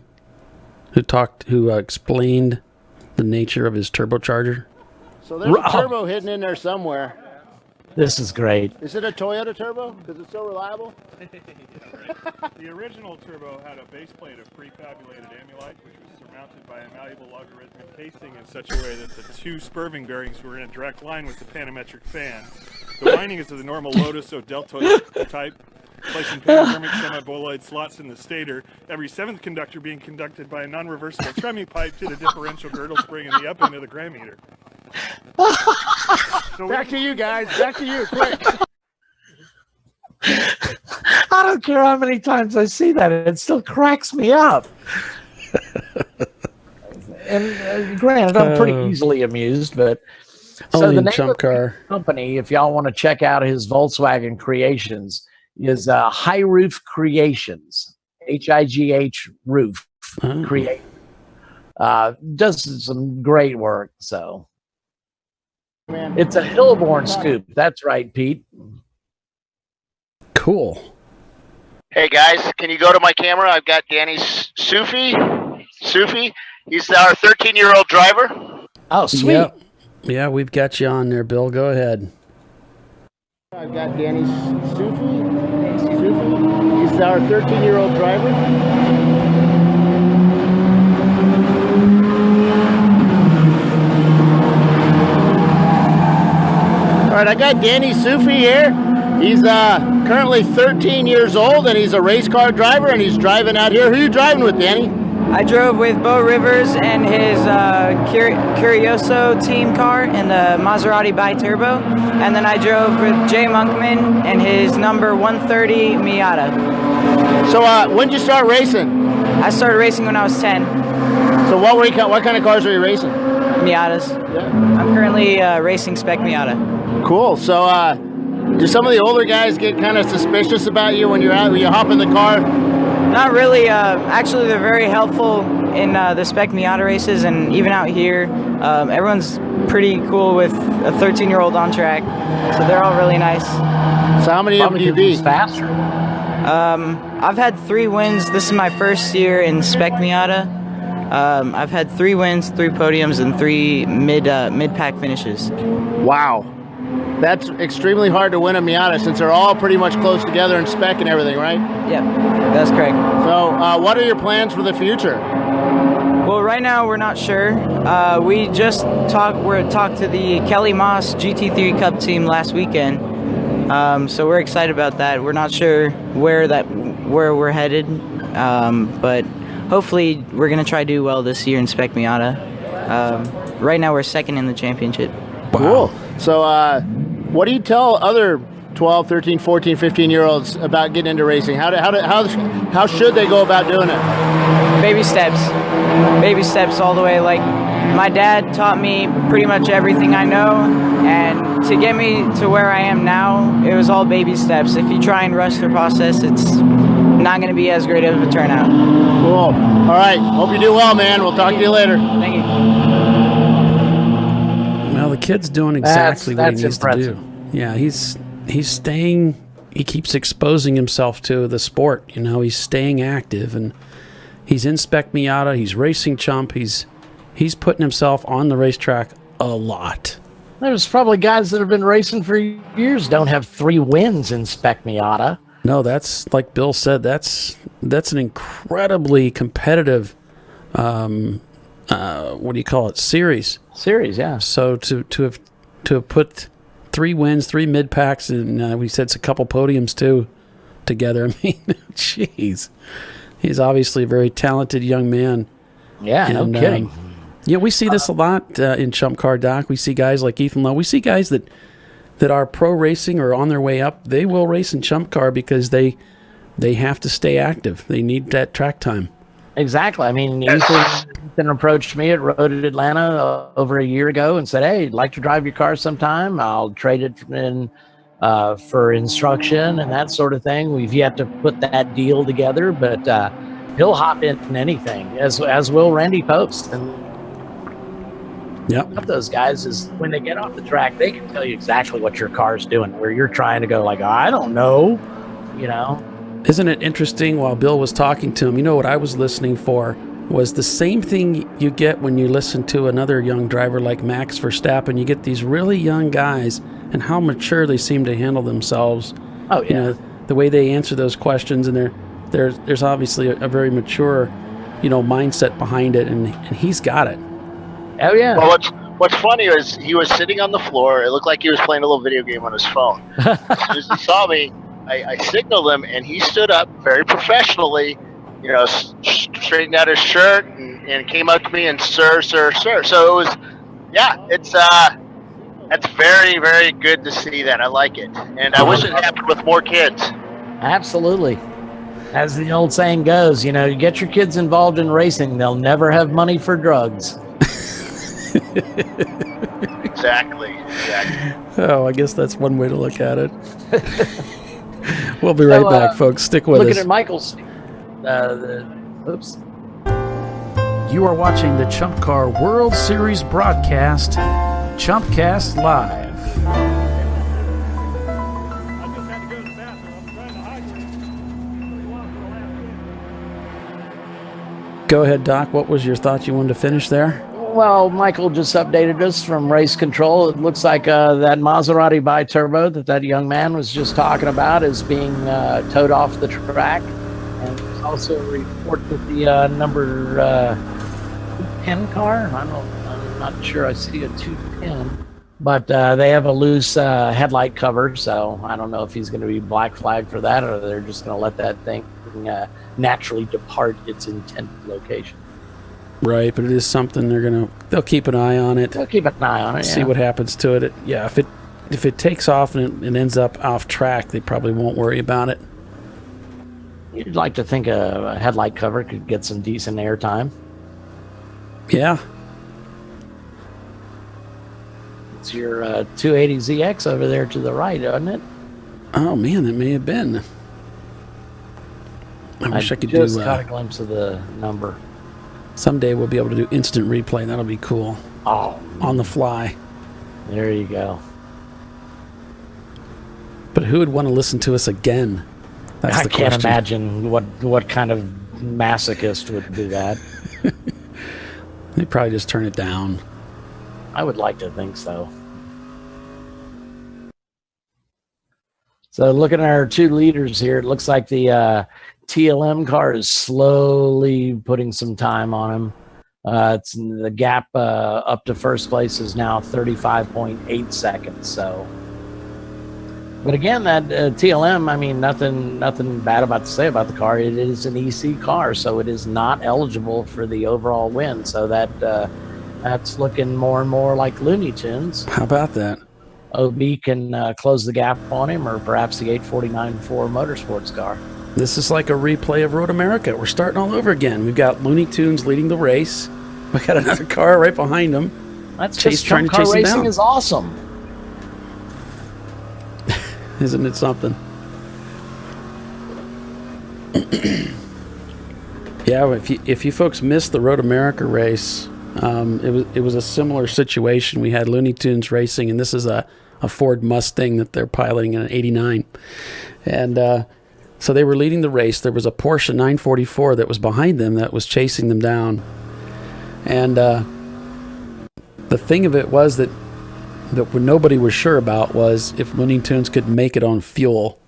who explained the nature of his turbocharger? So there's a turbo hidden in there somewhere. This is great. Is it a Toyota turbo? Because it's so reliable? The original turbo had a base plate of prefabulated amulite, which was surmounted by a malleable logarithmic casing in such a way that the 2 spurving bearings were in a direct line with the panometric fan. The winding is of the normal Lotus or Delta type, placing panoramic semi-boloid slots in the stator, every 7th conductor being conducted by a non-reversible tremie pipe to the differential girdle spring in the up end of the gram meter. So back to you guys. Back to you, quick. I don't care how many times I see that. It still cracks me up. and granted, I'm pretty easily amused, but so Only the in name Chump of the Car. company, if y'all want to check out his Volkswagen creations, is High Roof Creations, HIGH Roof Create. Does some great work. So it's a Hillborn scoop. That's right, Pete. Cool. Hey guys, can you go to my camera? I've got Danny Sufi. He's our 13-year-old driver. Oh, sweet. Yep. Yeah, we've got you on there, Bill. Go ahead. I've got Danny Sufi. He's our 13-year-old driver. All right, I got Danny Sufi here. He's currently 13 years old, and he's a race car driver, and he's driving out here. Who are you driving with, Danny? I drove with Bo Rivers and his Curioso team car in the Maserati Bi-Turbo, and then I drove with Jay Monkman and his number 130 Miata. So when did you start racing? I started racing when I was 10. So what kind of cars are you racing? Miatas. Yeah. I'm currently racing spec Miata. Cool. So do some of the older guys get kind of suspicious about you when you're out, when you hop in the car? Not really. Actually, they're very helpful in the spec Miata races, and even out here, everyone's pretty cool with a 13-year-old on track. So they're all really nice. So how many of them do you beat? Faster. I've had 3 wins. This is my first year in spec Miata. I've had 3 wins, 3 podiums, and 3 mid-pack finishes. Wow. That's extremely hard to win a Miata since they're all pretty much close together in spec and everything, right? Yep, that's correct. So what are your plans for the future? Well, right now we're not sure. We just talked to the Kelly Moss GT3 Cup team last weekend. So we're excited about that. We're not sure where we're headed, but hopefully we're going to try to do well this year in spec Miata. Right now we're second in the championship. Cool. So what do you tell other 12, 13, 14, 15-year-olds about getting into racing? How should they go about doing it? Baby steps. Baby steps all the way. Like, my dad taught me pretty much everything I know, and to get me to where I am now, it was all baby steps. If you try and rush the process, it's not going to be as great of a turnout. Cool. All right. Hope you do well, man. We'll talk to you later. Thank you. Well, the kid's doing exactly what he needs impressive. to do. Yeah, he's staying. He keeps exposing himself to the sport. You know, he's staying active, and he's in spec Miata. He's racing Chump. He's putting himself on the racetrack a lot. There's probably guys that have been racing for years don't have 3 wins in spec Miata. No, that's like Bill said. That's an incredibly competitive. What do you call it? Series, yeah. So to have put 3 wins, 3 mid packs, and we said it's a couple podiums too together. I mean, jeez, he's obviously a very talented young man. Yeah, and, no kidding. Yeah, we see this a lot in Chump Car, Doc. We see guys like Ethan Lowe. We see guys that are pro racing or on their way up. They will race in Chump Car because they have to stay active. They need that track time. Exactly. I mean, Ethan approached me at Road at Atlanta over a year ago and said, "Hey, I'd like to drive your car sometime. I'll trade it in for instruction and that sort of thing." We've yet to put that deal together, but he'll hop in anything, as will Randy Post. And those guys is when they get off the track, they can tell you exactly what your car's doing, where you're trying to go like, I don't know, you know. Isn't it interesting? While Bill was talking to him, you know what I was listening for was the same thing you get when you listen to another young driver like Max Verstappen. You get these really young guys and how mature they seem to handle themselves. Oh yeah, you know, the way they answer those questions, and there's obviously a very mature, mindset behind it, and he's got it. Oh yeah. Well, what's funny is he was sitting on the floor. It looked like he was playing a little video game on his phone. As soon as he saw me, I signaled him, and he stood up very professionally, straightened out his shirt and came up to me and sir. So it was, that's very, very good to see that. I like it, and I wish it happened with more kids. Absolutely. As the old saying goes, you know, you get your kids involved in racing, they'll never have money for drugs. Exactly. Oh, I guess that's one way to look at it. We'll be right back, folks. Stick with looking us. at Michael's. Oops. You are watching the Chump Car World Series broadcast, Chumpcast Live. Go ahead, Doc. What was your thought you wanted to finish there? Well, Michael just updated us from race control. It looks like that Maserati bi-turbo that young man was just talking about is being towed off the track. And there's also a report that the number 10 car, I'm not sure I see a 210, but they have a loose headlight cover, so I don't know if he's going to be black flagged for that or they're just going to let that thing naturally depart its intended location. Right, but it is something they'll keep an eye on it. They'll keep an eye on it. See what happens to it. If it takes off and it ends up off track, they probably won't worry about it. You'd like to think a headlight cover could get some decent airtime. Yeah. It's your 280ZX over there to the right, isn't it? Oh man, it may have been. I wish I could just caught a glimpse of the number. Someday we'll be able to do instant replay. That'll be cool. Oh, on the fly. There you go. But who would want to listen to us again? I can't imagine what kind of masochist would do that. They'd probably just turn it down. I would like to think so. So looking at our two leaders here, it looks like the TLM car is slowly putting some time on him. It's the gap up to first place is now 35.8 seconds. So, but again, that TLM, I mean, nothing bad about to say about the car. It is an EC car, so it is not eligible for the overall win. So that's looking more and more like Looney Tunes. How about that? OB can close the gap on him, or perhaps the 849 Ford Motorsports car. This is like a replay of Road America. We're starting all over again. We've got Looney Tunes leading the race. We got another car right behind him. That's just Chump Car racing is awesome. Isn't it something? Yeah, if you folks missed the Road America race, it was a similar situation. We had Looney Tunes racing, and this is a Ford Mustang that they're piloting in an '89, and so they were leading the race. There was a Porsche 944 that was behind them that was chasing them down. And the thing of it was that what nobody was sure about was if Looney Tunes could make it on fuel.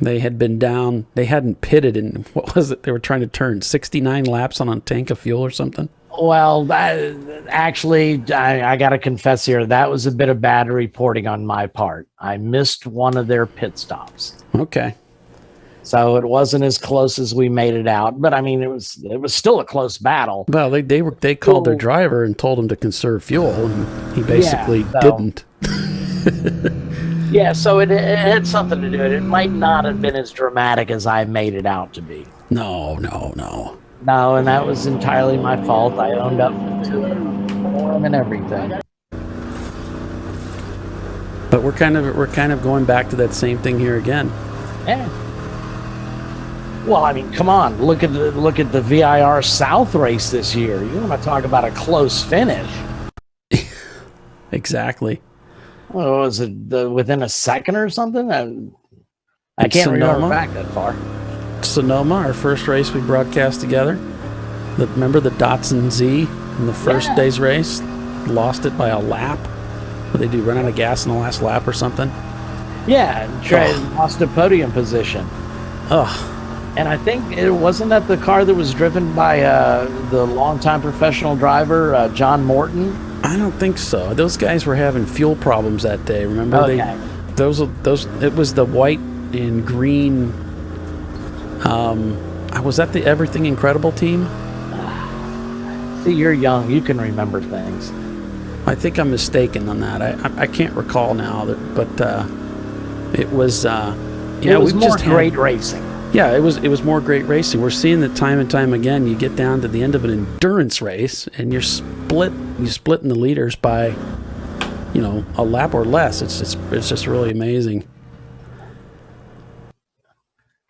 They had been down. They hadn't pitted in, what was it? They were trying to turn 69 laps on a tank of fuel or something. Well, actually, I got to confess here, that was a bit of bad reporting on my part. I missed one of their pit stops. Okay. So it wasn't as close as we made it out, but I mean, it was still a close battle. Well, they called their driver and told him to conserve fuel, and he basically didn't. Yeah, so it had something to do with it. It might not have been as dramatic as I made it out to be. No. No, and that was entirely my fault. I owned up to it for him and everything. But we're kind of going back to that same thing here again. Yeah. Well, I mean, come on. Look at the VIR South race this year. You want to talk about a close finish? Exactly. Well, was it within a second or something? I can't remember back that far. Sonoma, our first race we broadcast together. Remember the Datsun Z in the first day's race? Lost it by a lap. What they do, run out of gas in the last lap or something? Yeah, lost a podium position. Ugh. And I think it wasn't that the car that was driven by the longtime professional driver, John Morton. I don't think so. Those guys were having fuel problems that day. Remember? Okay. Those. It was the white and green. Was that the Everything Incredible team? See, you're young. You can remember things. I think I'm mistaken on that. I can't recall now, but it was. It was more great racing. Yeah, it was more great racing. We're seeing that time and time again. You get down to the end of an endurance race, and you're splitting the leaders by, a lap or less. It's just really amazing.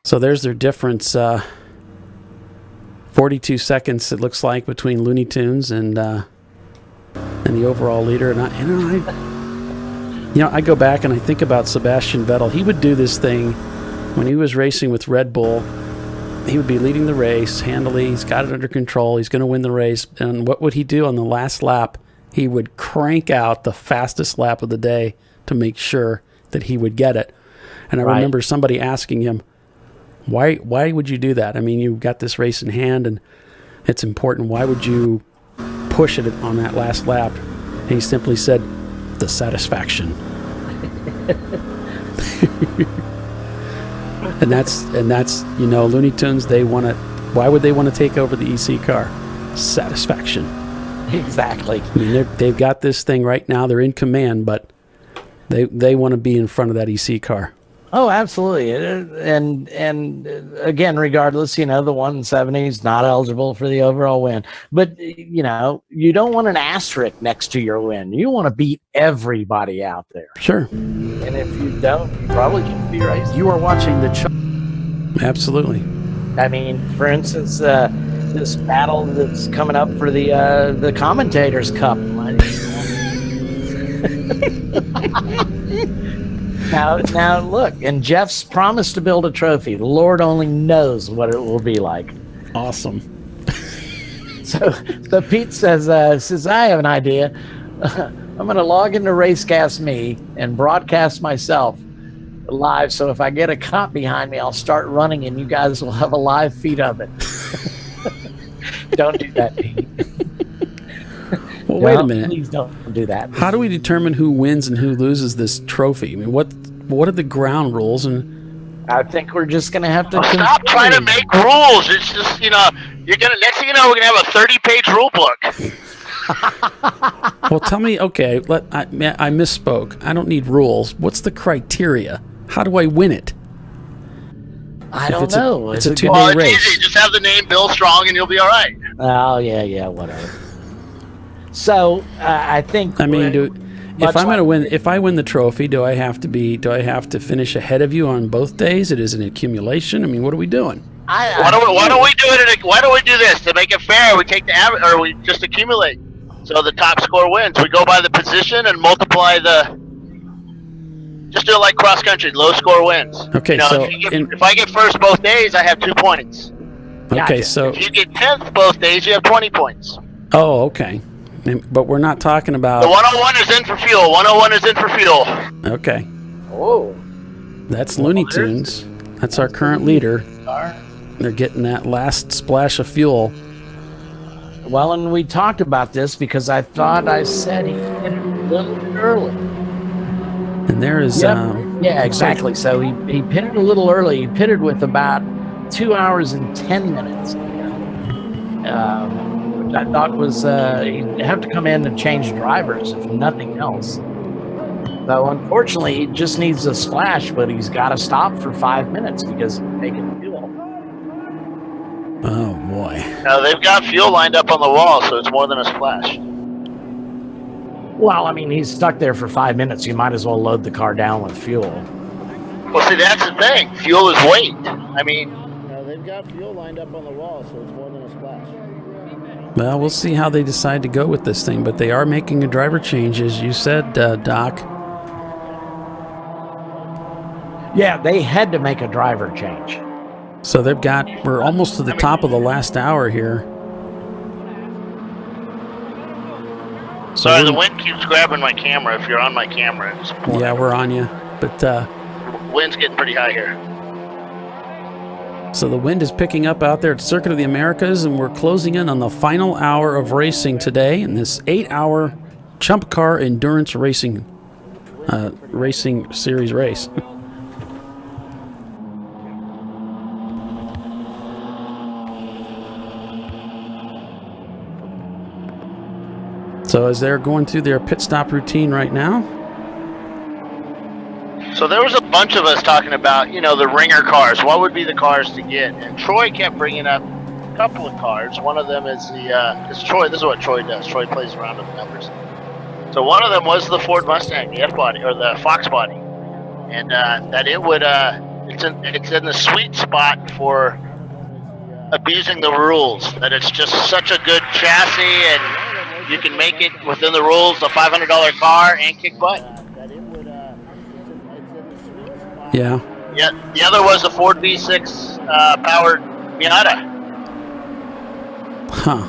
So there's their difference. 42 seconds it looks like between Looney Tunes and the overall leader. And I go back and I think about Sebastian Vettel. He would do this thing when he was racing with Red Bull. He would be leading the race handily. He's got it under control. He's going to win the race. And what would he do on the last lap? He would crank out the fastest lap of the day to make sure that he would get it. And I remember somebody asking him, why would you do that? I mean, you've got this race in hand and it's important. Why would you push it on that last lap? And he simply said, the satisfaction. And that's Looney Tunes, why would they want to take over the EC car? Satisfaction. Exactly. I mean, they've got this thing right now. They're in command, but they want to be in front of that EC car. Oh, absolutely. And again, regardless, the 170 is not eligible for the overall win. But, you don't want an asterisk next to your win. You want to beat everybody out there. Sure. And if you don't, you probably shouldn't be racing. You are watching the Absolutely. I mean, for instance, this battle that's coming up for the Commentators Cup. Now look, and Jeff's promised to build a trophy. The Lord only knows what it will be like. Awesome. So Pete says, I have an idea. I'm going to log into Racecast Me and broadcast myself live. So if I get a cop behind me, I'll start running and you guys will have a live feed of it. Don't do that, Pete. Well, wait a minute. Please don't do that. How do we determine who wins and who loses this trophy? I mean, what are the ground rules? And I think we're just going to have to stop trying to make rules. It's just you're gonna next thing you know we're gonna have a 30-page rule book. Well, tell me. Okay, I misspoke. I don't need rules. What's the criteria? How do I win it? I don't know. It's a 2-day race. It's easy. Just have the name Bill Strong and you'll be all right. Oh yeah, whatever. So I think. I mean, if I win the trophy, do I have to finish ahead of you on both days? It is an accumulation. I mean, what are we doing? Why don't we do this to make it fair? We take the average, or we just accumulate. So the top score wins. We go by the position and multiply just do it like cross country. Low score wins. Okay, if I get first both days, I have 2 points. Okay, so if you get 10th both days, you have 20 points. Oh, okay. But we're not talking about... The 101 is in for fuel. 101 is in for fuel. Okay. Oh. That's Looney Tunes. That's our current leader. They're getting that last splash of fuel. Well, and we talked about this because I thought I said he hit it a little bit early. And there is... yeah, exactly. So he pitted a little early. He pitted with about 2 hours and 10 minutes. Which I thought was he'd have to come in and change drivers, if nothing else. So unfortunately, he just needs a splash, but he's got to stop for 5 minutes because he's taking fuel. Oh, boy. Now, they've got fuel lined up on the wall, so it's more than a splash. Well, I mean, he's stuck there for 5 minutes. You might as well load the car down with fuel. Well, see, that's the thing. Fuel is weight. I mean... they've got fuel lined up on the wall, so it's more than a splash. Well, we'll see how they decide to go with this thing, but they are making a driver change, as you said, Doc. Yeah, they had to make a driver change. So we're almost to the top of the last hour here. Sorry, the wind keeps grabbing my camera. If you're on my camera, it's pouring. Yeah, we're on you, but wind's getting pretty high here. So the wind is picking up out there at Circuit of the Americas, and we're closing in on the final hour of racing today in this 8-hour Chump Car Endurance Racing Series race. So as they're going through their pit stop routine right now. So there was a bunch of us talking about, the ringer cars. What would be the cars to get? And Troy kept bringing up a couple of cars. One of them is because Troy, this is what Troy does. Troy plays around with the numbers. So one of them was the Ford Mustang, the F body or the Fox body, and that it would it's in the sweet spot for abusing the rules. That it's just such a good chassis, and you can make it within the rules. A $500 car and kick butt. Yeah. Yeah. The other was a Ford V6 powered Miata. Huh.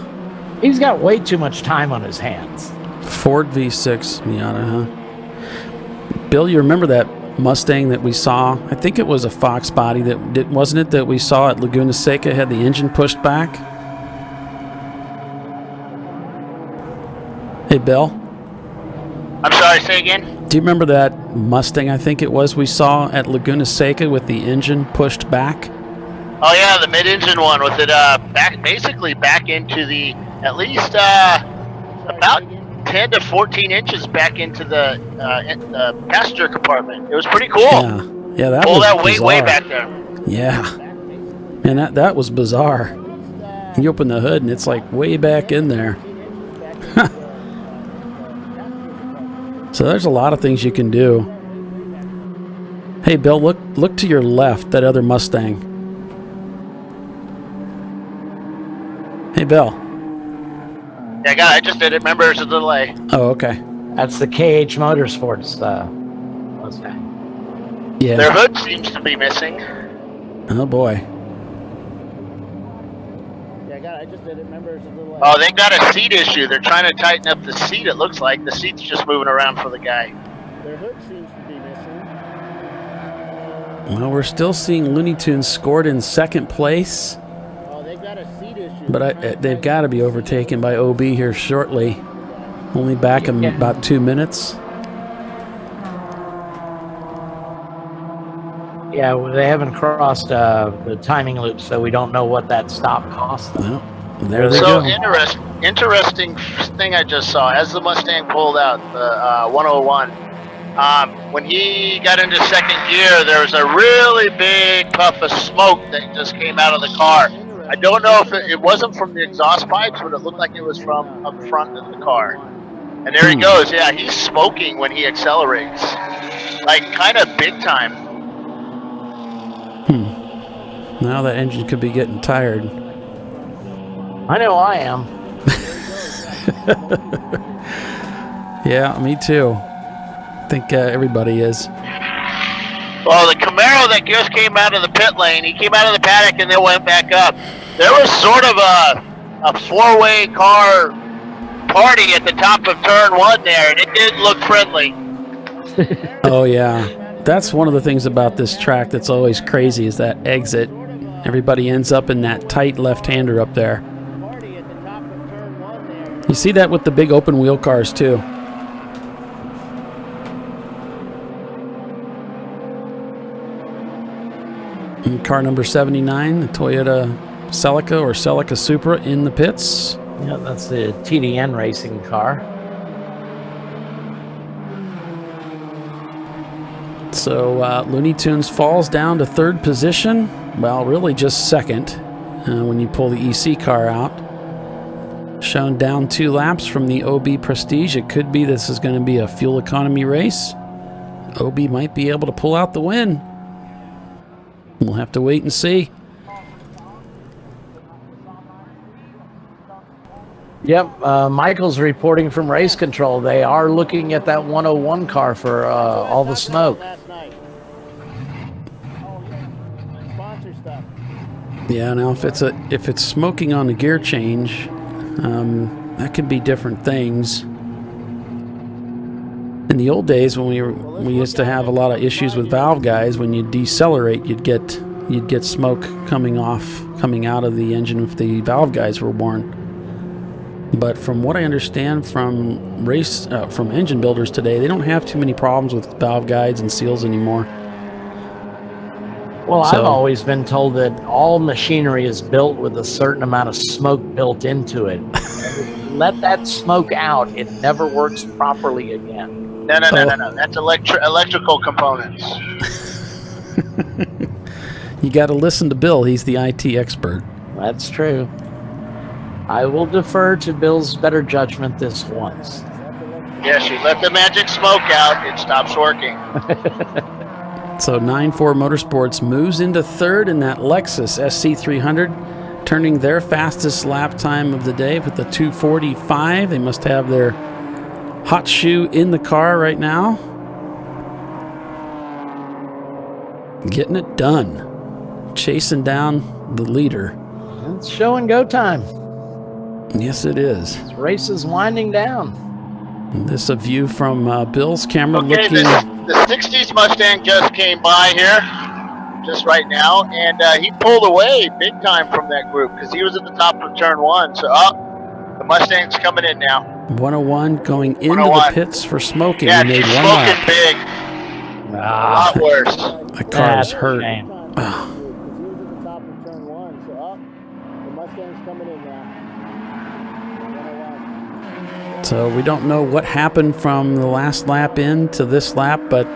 He's got way too much time on his hands. Ford V6 Miata, huh? Bill, you remember that Mustang that we saw? I think it was a Fox body wasn't it that we saw at Laguna Seca had the engine pushed back? Hey, Bill? I'm sorry, say again? Do you remember that Mustang, I think it was, we saw at Laguna Seca with the engine pushed back? Oh, yeah, the mid-engine one with it basically back into the, at least about 10 to 14 inches back into the passenger compartment. It was pretty cool. Yeah, that pull was that bizarre. way back there. Yeah. And that was bizarre. You open the hood and it's like way back in there. So there's a lot of things you can do. Hey, Bill, look to your left, that other Mustang. Hey, Bill. Yeah, I just did it. Remember, there's a delay. Oh, okay. That's the KH Motorsports Mustang. Yeah. Their hood seems to be missing. Oh, boy. I just did it. Remember, there's a delay. Oh, they got a seat issue. They're trying to tighten up the seat, it looks like. The seat's just moving around for the guy. Their hood seems to be missing. Well, we're still seeing Looney Tunes scored in second place. Oh, they've got a seat issue. But they've got to be overtaken by OB here shortly. Only back in about 2 minutes. Yeah, well, they haven't crossed the timing loop, so we don't know what that stop cost them. Well, there they So go. interesting thing I just saw. As the Mustang pulled out, the 101, when he got into second gear, there was a really big puff of smoke that just came out of the car. I don't know if it wasn't from the exhaust pipes, but it looked like it was from up front of the car. And there he goes. Yeah, he's smoking when he accelerates. Like, kind of big time. Now that engine could be getting tired. I know I am. Yeah, me too. I think everybody is. Well, the Camaro that just came out of the pit lane, he came out of the paddock and then went back up. There was sort of a four-way car party at the top of turn one there, and it didn't look friendly. Oh, yeah. That's one of the things about this track that's always crazy is that exit. Everybody ends up in that tight left-hander up there. You see that with the big open wheel cars, too. And car number 79, the Toyota Celica or Celica Supra in the pits. Yeah, that's the TDN racing car. So Looney Tunes falls down to third position. Well, really just second when you pull the EC car out. Shown down 2 laps from the OB Prestige. It could be this is going to be a fuel economy race. OB might be able to pull out the win. We'll have to wait and see. Yep, Michael's reporting from race control. They are looking at that 101 car for all the smoke. Yeah, now if it's smoking on the gear change, that could be different things. In the old days, when we used to have a lot of issues with valve guides, when you decelerate, you'd get smoke coming out of the engine if the valve guides were worn. But from what I understand from engine builders today, they don't have too many problems with valve guides and seals anymore. Well, I've always been told that all machinery is built with a certain amount of smoke built into it. Let that smoke out, it never works properly again. No. That's electrical components. You got to listen to Bill. He's the IT expert. That's true. I will defer to Bill's better judgment this once. Yes, you let the magic smoke out, it stops working. So 9-4 Motorsports moves into third in that Lexus SC300, turning their fastest lap time of the day with the 2:45. They must have their hot shoe in the car right now. Getting it done. Chasing down the leader. It's show and go time. Yes, it is. This race is winding down. And this a view from Bill's camera Okay, looking... the 60s Mustang just came by here, just right now, and he pulled away big time from that group because he was at the top of turn one. So, the Mustang's coming in now. 101 going into the pits for smoking. Yeah, He made he's one smoking lap. big. A lot worse. The car is hurt. So we don't know what happened from the last lap in to this lap, but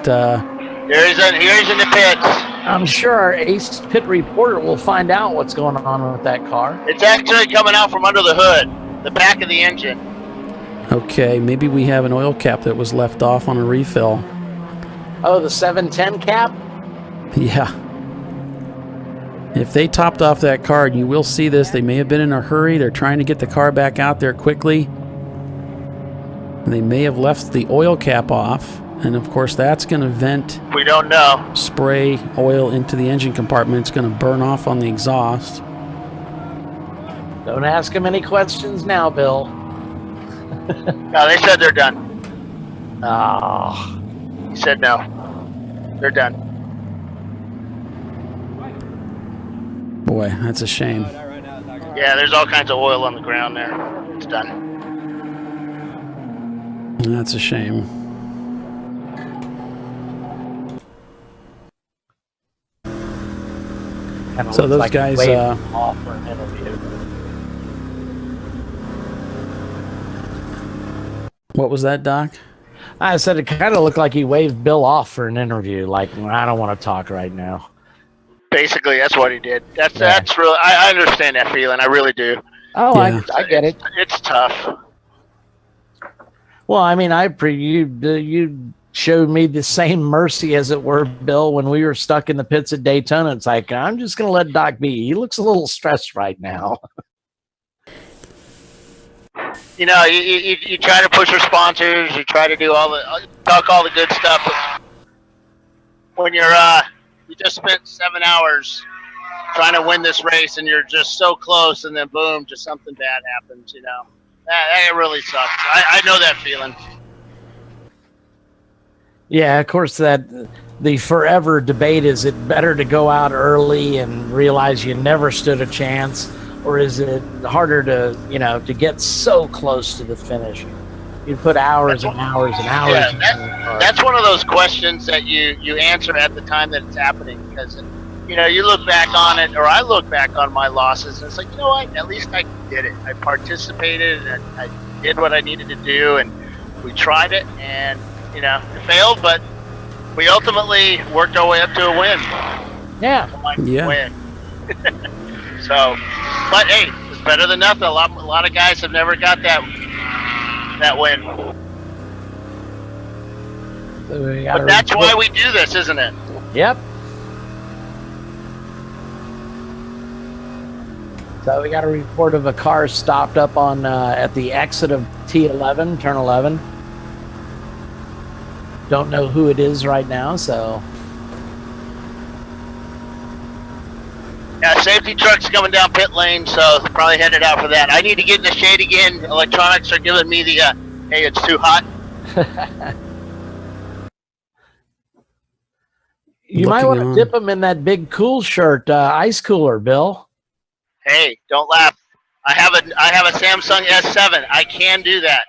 Here he's in the pits. I'm sure our ace pit reporter will find out what's going on with that car. It's actually coming out from under the hood, the back of the engine. okay, maybe we have an oil cap that was left off on a refill. Oh, the 710 cap? Yeah. If they topped off that car, and you will see this, they may have been in a hurry. They're trying to get the car back out there quickly. They may have left the oil cap off, and of course that's going to vent. We don't know. Spray oil into the engine compartment. It's going to burn off on the exhaust. Don't ask him any questions now, Bill. No, they said they're done. Oh. He said no. They're done. Boy, that's a shame. Yeah, there's all kinds of oil on the ground there. It's done. That's a shame. So those guys off for an interview. What was that, Doc? I said it kind of looked like he waved Bill off for an interview. Like, I don't want to talk right now. Basically, that's what he did. That's really. I understand that feeling. I really do. Oh, yeah. I get it. It's tough. Well, I mean, you showed me the same mercy, as it were, Bill, when we were stuck in the pits at Daytona. It's like, I'm just going to let Doc be. He looks a little stressed right now. You know, you try to push your sponsors. You try to do talk all the good stuff. But when you're you just spent 7 hours trying to win this race, and you're just so close, and then boom, just something bad happens. You know, that really sucks. I know that feeling. Yeah, of course, the forever debate, is it better to go out early and realize you never stood a chance, or is it harder to get so close to the finish? You put hours and hours and hours. Yeah, that's one of those questions that you answer at the time that it's happening, because you look back on it, or I look back on my losses, and it's like, you know what? At least I did it. I participated, and I did what I needed to do, and we tried it, and it failed, but we ultimately worked our way up to a win. Yeah. Win. So, but hey, it's better than nothing. A lot of guys have never got that win. But that's why we do this, isn't it? Yep. So we got a report of a car stopped up on at the exit of T11, turn 11. Don't know who it is right now, so. Yeah, safety truck's coming down pit lane, so probably headed out for that. I need to get in the shade again. Electronics are giving me the, hey, it's too hot. You might want to dip them in that big cool shirt ice cooler, Bill. Hey, don't laugh. I have a Samsung S7. I can do that.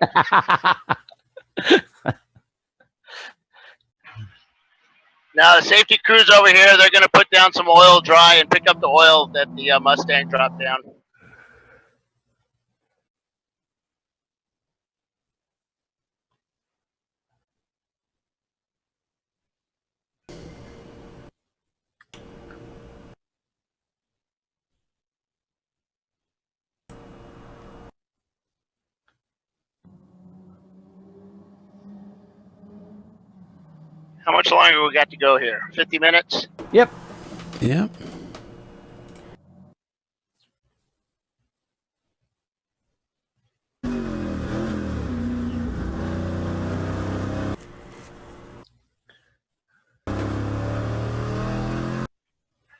Now the safety crew's over here. They're going to put down some oil dry and pick up the oil that the Mustang dropped down. How much longer we got to go here? 50 minutes? Yep. Yep.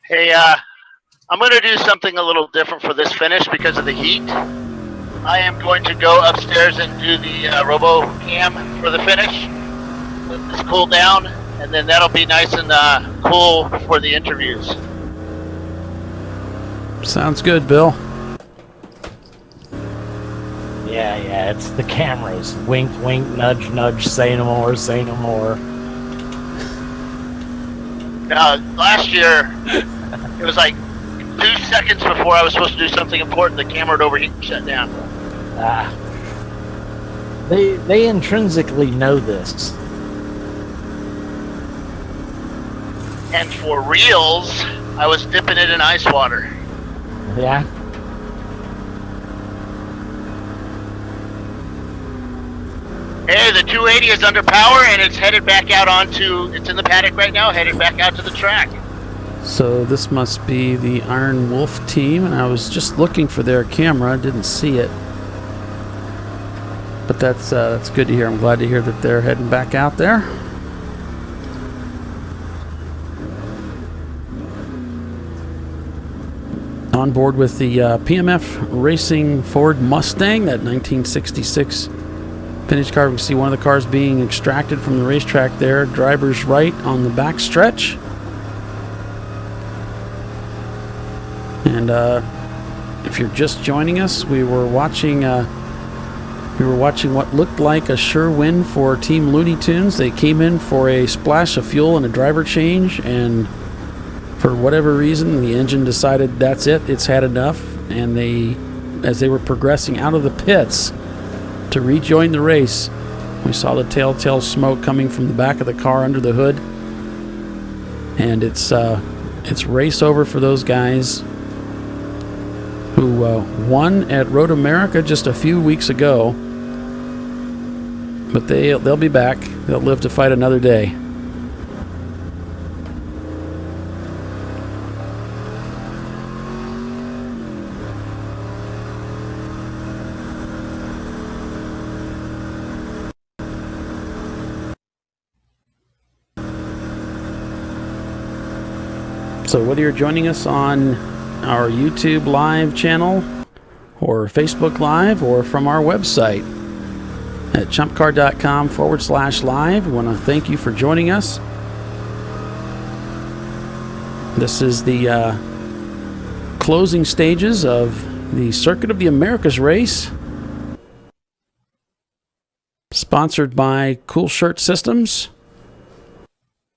Hey, I'm going to do something a little different for this finish because of the heat. I am going to go upstairs and do the robo cam for the finish. Let this cool down, and then that'll be nice and cool for the interviews. Sounds good, Bill. Yeah, it's the cameras. Wink, wink, nudge, nudge, say no more, say no more. Last year, it was like 2 seconds before I was supposed to do something important, the camera would overheat and shut down. They intrinsically know this. And for reals, I was dipping it in ice water. Yeah. Hey, the 280 is under power and it's headed back out it's in the paddock right now, headed back out to the track. So this must be the Iron Wolf team, and I was just looking for their camera, didn't see it. But that's good to hear. I'm glad to hear that they're heading back out there. On board with the PMF Racing Ford Mustang, that 1966 vintage car. We can see one of the cars being extracted from the racetrack there. Driver's right on the back stretch. And if you're just joining us, we were watching what looked like a sure win for Team Looney Tunes. They came in for a splash of fuel and a driver change, and for whatever reason, the engine decided that's it, it's had enough, and as they were progressing out of the pits to rejoin the race, we saw the telltale smoke coming from the back of the car under the hood, and it's race over for those guys who won at Road America just a few weeks ago, but they'll be back. They'll live to fight another day. So whether you're joining us on our YouTube live channel or Facebook Live or from our website at chumpcar.com/live, we want to thank you for joining us. This is the closing stages of the Circuit of the Americas race, sponsored by Cool Shirt Systems.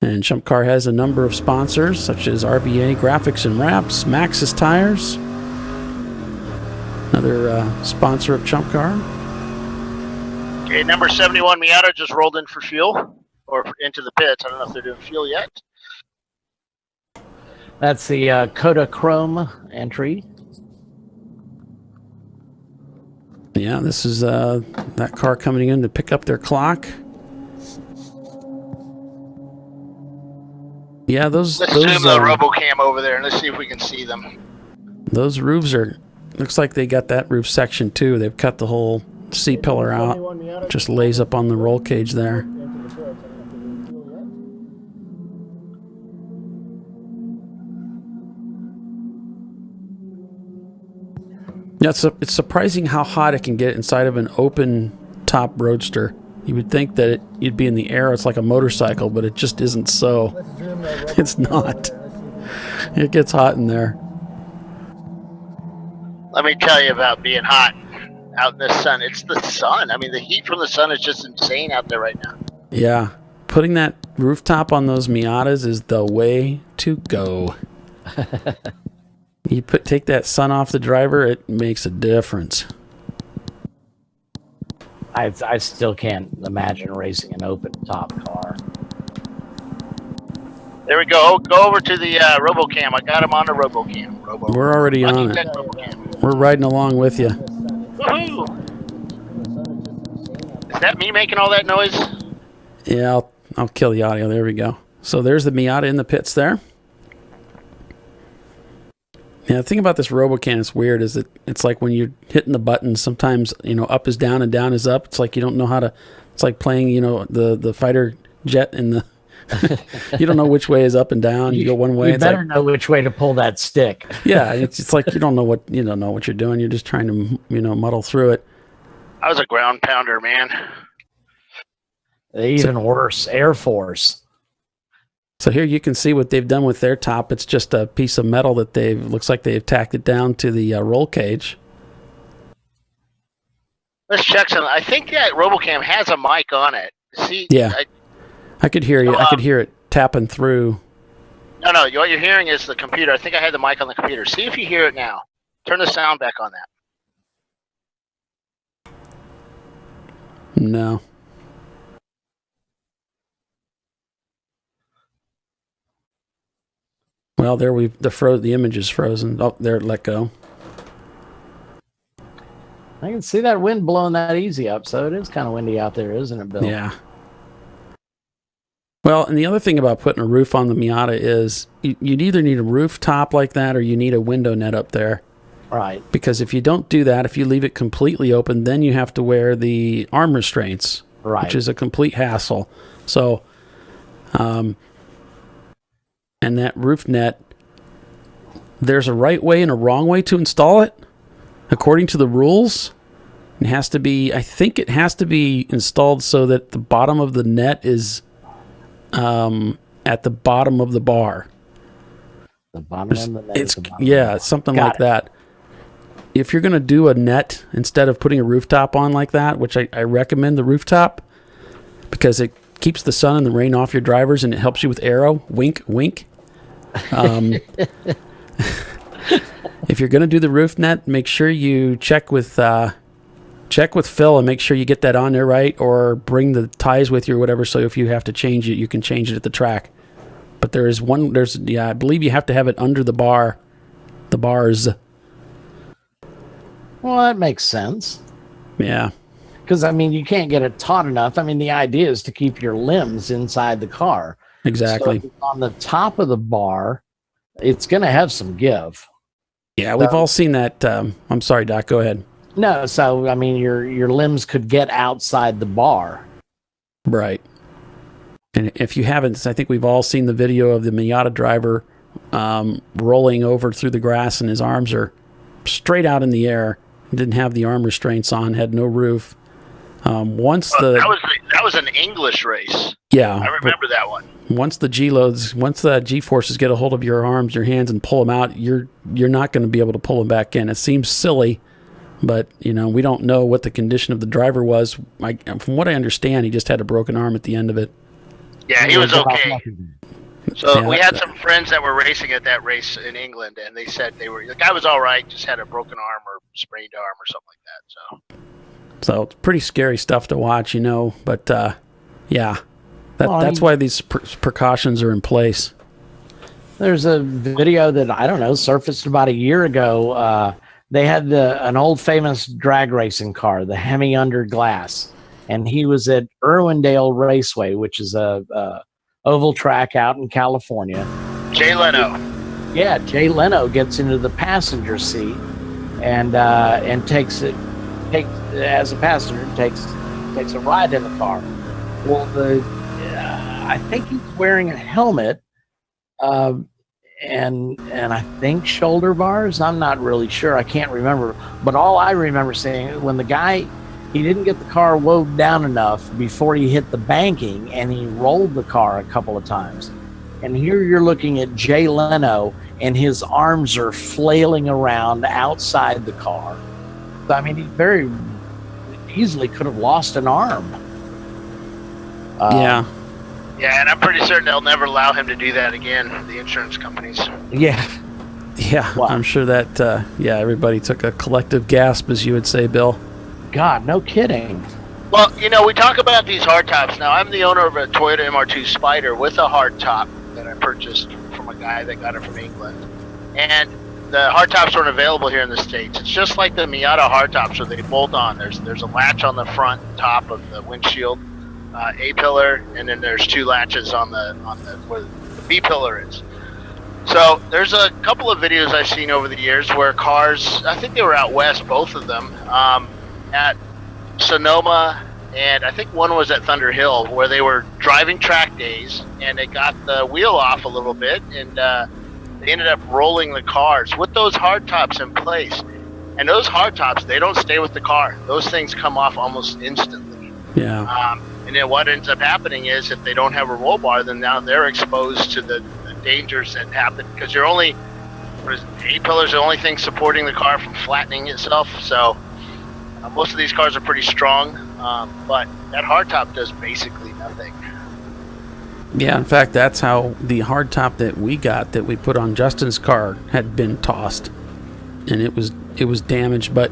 And Chump Car has a number of sponsors, such as RBA Graphics and Wraps, Maxxis Tires, another sponsor of Chump Car. Okay, number 71 Miata just rolled in for fuel, or into the pits. I don't know if they're doing fuel yet. That's the Kodachrome entry. Yeah, this is that car coming in to pick up their clock. Yeah, Let's zoom the RoboCam over there and let's see if we can see them. Those roofs looks like they got that roof section too. They've cut the whole C-pillar out. Just lays up on the roll cage there. Yeah, it's surprising how hot it can get inside of an open top roadster. You would think that you'd be in the air. It's like a motorcycle, but it just isn't so. It's not. It gets hot in there. Let me tell you about being hot out in the sun. It's the sun. I mean, the heat from the sun is just insane out there right now. Yeah. Putting that rooftop on those Miatas is the way to go. You take that sun off the driver, it makes a difference. I still can't imagine racing an open top car. There we go. Go over to the RoboCam. I got him on the RoboCam. We're already on it. We're riding along with you. Woohoo! Is that me making all that noise? Yeah, I'll kill the audio. There we go. So there's the Miata in the pits there. Yeah, the thing about this RoboCam is weird is that it's like when you're hitting the buttons, sometimes, up is down and down is up. It's like you don't know how to, it's like playing, the fighter jet in the, you don't know which way is up and down. You go one way. You better know which way to pull that stick. Yeah, it's like you don't know what you're doing. You're just trying to, muddle through it. I was a ground pounder, man. Even worse, Air Force. So here you can see what they've done with their top. It's just a piece of metal that looks like they've tacked it down to the roll cage. Let's check something. I think that RoboCam has a mic on it. See? Yeah. I could hear you. I could hear it tapping through. No, what you're hearing is the computer. I think I had the mic on the computer. See if you hear it now. Turn the sound back on that. No. Well, there the image is frozen. Oh, there, let go. I can see that wind blowing that easy up, so it is kind of windy out there, isn't it, Bill? Yeah. Well, and the other thing about putting a roof on the Miata is you'd either need a rooftop like that or you need a window net up there. Right. Because if you don't do that, if you leave it completely open, then you have to wear the arm restraints, right, which is a complete hassle. So, and that roof net, there's a right way and a wrong way to install it. According to the rules, it has to be, I think it has to be installed so that the bottom of the net is at the bottom of the bar. The bottom of the net. Yeah, something like that. If you're going to do a net instead of putting a rooftop on like that, which I recommend the rooftop because it keeps the sun and the rain off your drivers and it helps you with aero. Wink, wink. If you're going to do the roof net, make sure you check with Phil and make sure you get that on there right, or bring the ties with you or whatever. So if you have to change it, you can change it at the track. But I believe you have to have it under the bars. Well, that makes sense. Yeah. Because, you can't get it taut enough. The idea is to keep your limbs inside the car. Exactly. So on the top of the bar, it's going to have some give. Yeah, we've all seen that. I'm sorry, Doc, go ahead. No, so, your limbs could get outside the bar. Right. And if you haven't, I think we've all seen the video of the Miata driver rolling over through the grass and his arms are straight out in the air. He didn't have the arm restraints on, had no roof. That was an English race. Yeah. I remember that one. Once the G-forces get a hold of your arms, your hands, and pull them out, you're not going to be able to pull them back in. It seems silly, but we don't know what the condition of the driver was. From what I understand, he just had a broken arm at the end of it. Yeah, he was okay. So we had some friends that were racing at that race in England, and they said the guy was all right, just had a broken arm or sprained arm or something like that. So it's pretty scary stuff to watch, But yeah, that's why these precautions are in place. There's a video that surfaced about a year ago. They had an old famous drag racing car, the Hemi Under Glass, and he was at Irwindale Raceway, which is a oval track out in California. Jay Leno. Yeah, Jay Leno gets into the passenger seat and takes as a passenger takes a ride in the car. Well, I think he's wearing a helmet, and I think shoulder bars. I'm not really sure. I can't remember. But all I remember seeing when the guy, he didn't get the car wound down enough before he hit the banking, and he rolled the car a couple of times. And here you're looking at Jay Leno, and his arms are flailing around outside the car. So, he very easily could have lost an arm. Yeah, and I'm pretty certain they'll never allow him to do that again, the insurance companies. Yeah. Wow. I'm sure that, everybody took a collective gasp, as you would say, Bill. God, no kidding. Well, we talk about these hardtops. Now, I'm the owner of a Toyota MR2 Spider with a hardtop that I purchased from a guy that got it from England. And the hardtops aren't available here in the States. It's just like the Miata hardtops where they bolt on. There's a latch on the front top of the windshield. A pillar, and then there's 2 latches on the where the B pillar is. So there's a couple of videos I've seen over the years where cars, I think they were out west, both of them, at Sonoma, and I think one was at Thunder Hill, where they were driving track days, and they got the wheel off a little bit, and they ended up rolling the cars with those hardtops in place. And those hardtops, they don't stay with the car. Those things come off almost instantly. Yeah. And then what ends up happening is if they don't have a roll bar, then now they're exposed to the dangers that happen, because you're only, A-pillar's the only thing supporting the car from flattening itself. So most of these cars are pretty strong, but that hardtop does basically nothing. Yeah, in fact, that's how the hardtop that we got, that we put on Justin's car, had been tossed, and it was damaged, but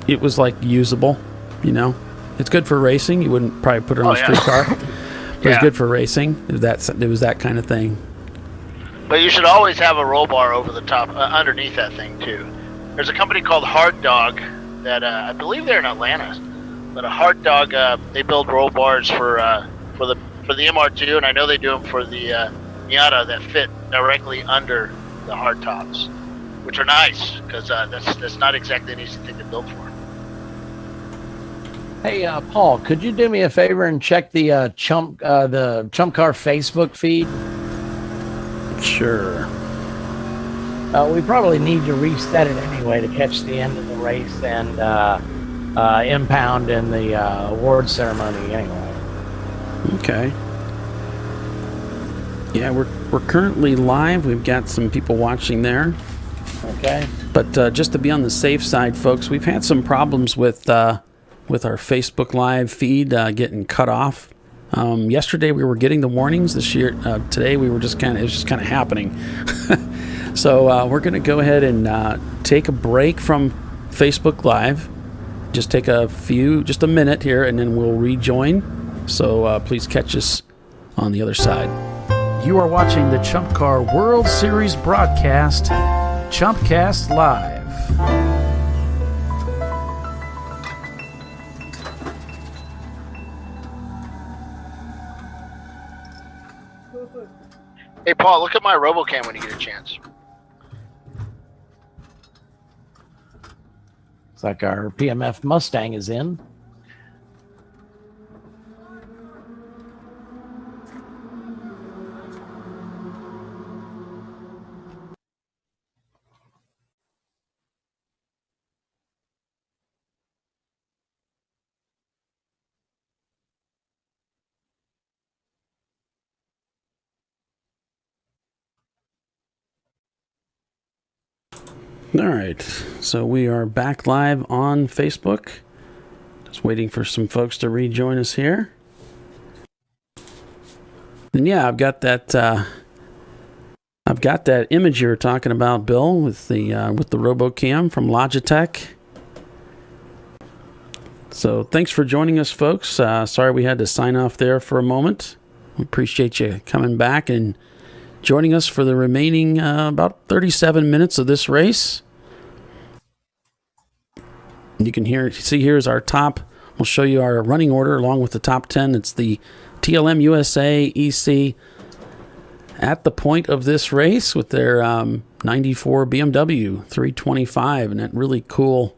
it was like usable. You know, it's good for racing. You wouldn't probably put it on a street car, but it's good for racing. It was that kind of thing. But you should always have a roll bar over the top, underneath that thing too. There's a company called Hard Dog that I believe they're in Atlanta, but a Hard Dog, they build roll bars for the MR2, and I know they do them for the Miata that fit directly under the hard tops, which are nice because that's not exactly an easy thing to build for. Hey, Paul, could you do me a favor and check the Chump Car Facebook feed? Sure. We probably need to reset it anyway to catch the end of the race and impound in the award ceremony anyway. Okay. Yeah, we're currently live. We've got some people watching there. Okay. But just to be on the safe side, folks, we've had some problems with our Facebook Live feed getting cut off. Yesterday we were getting the warnings. Today we were it was just kind of happening. So we're going to go ahead and take a break from Facebook Live. Just take just a minute here, and then we'll rejoin. So please catch us on the other side. You are watching the ChumpCar World Series broadcast, ChumpCast Live. Hey, Paul, look at my RoboCam when you get a chance. It's like our PMF Mustang is in. All right, so we are back live on Facebook. Just waiting for some folks to rejoin us here. And yeah, I've got that image you were talking about, Bill, with the RoboCam from Logitech. So thanks for joining us, folks. Sorry we had to sign off there for a moment. We appreciate you coming back and joining us for the remaining about 37 minutes of this race. You can see here's our top. We'll show you our running order along with the top 10. It's the TLM USA EC at the point of this race with their 94 BMW 325 and that really cool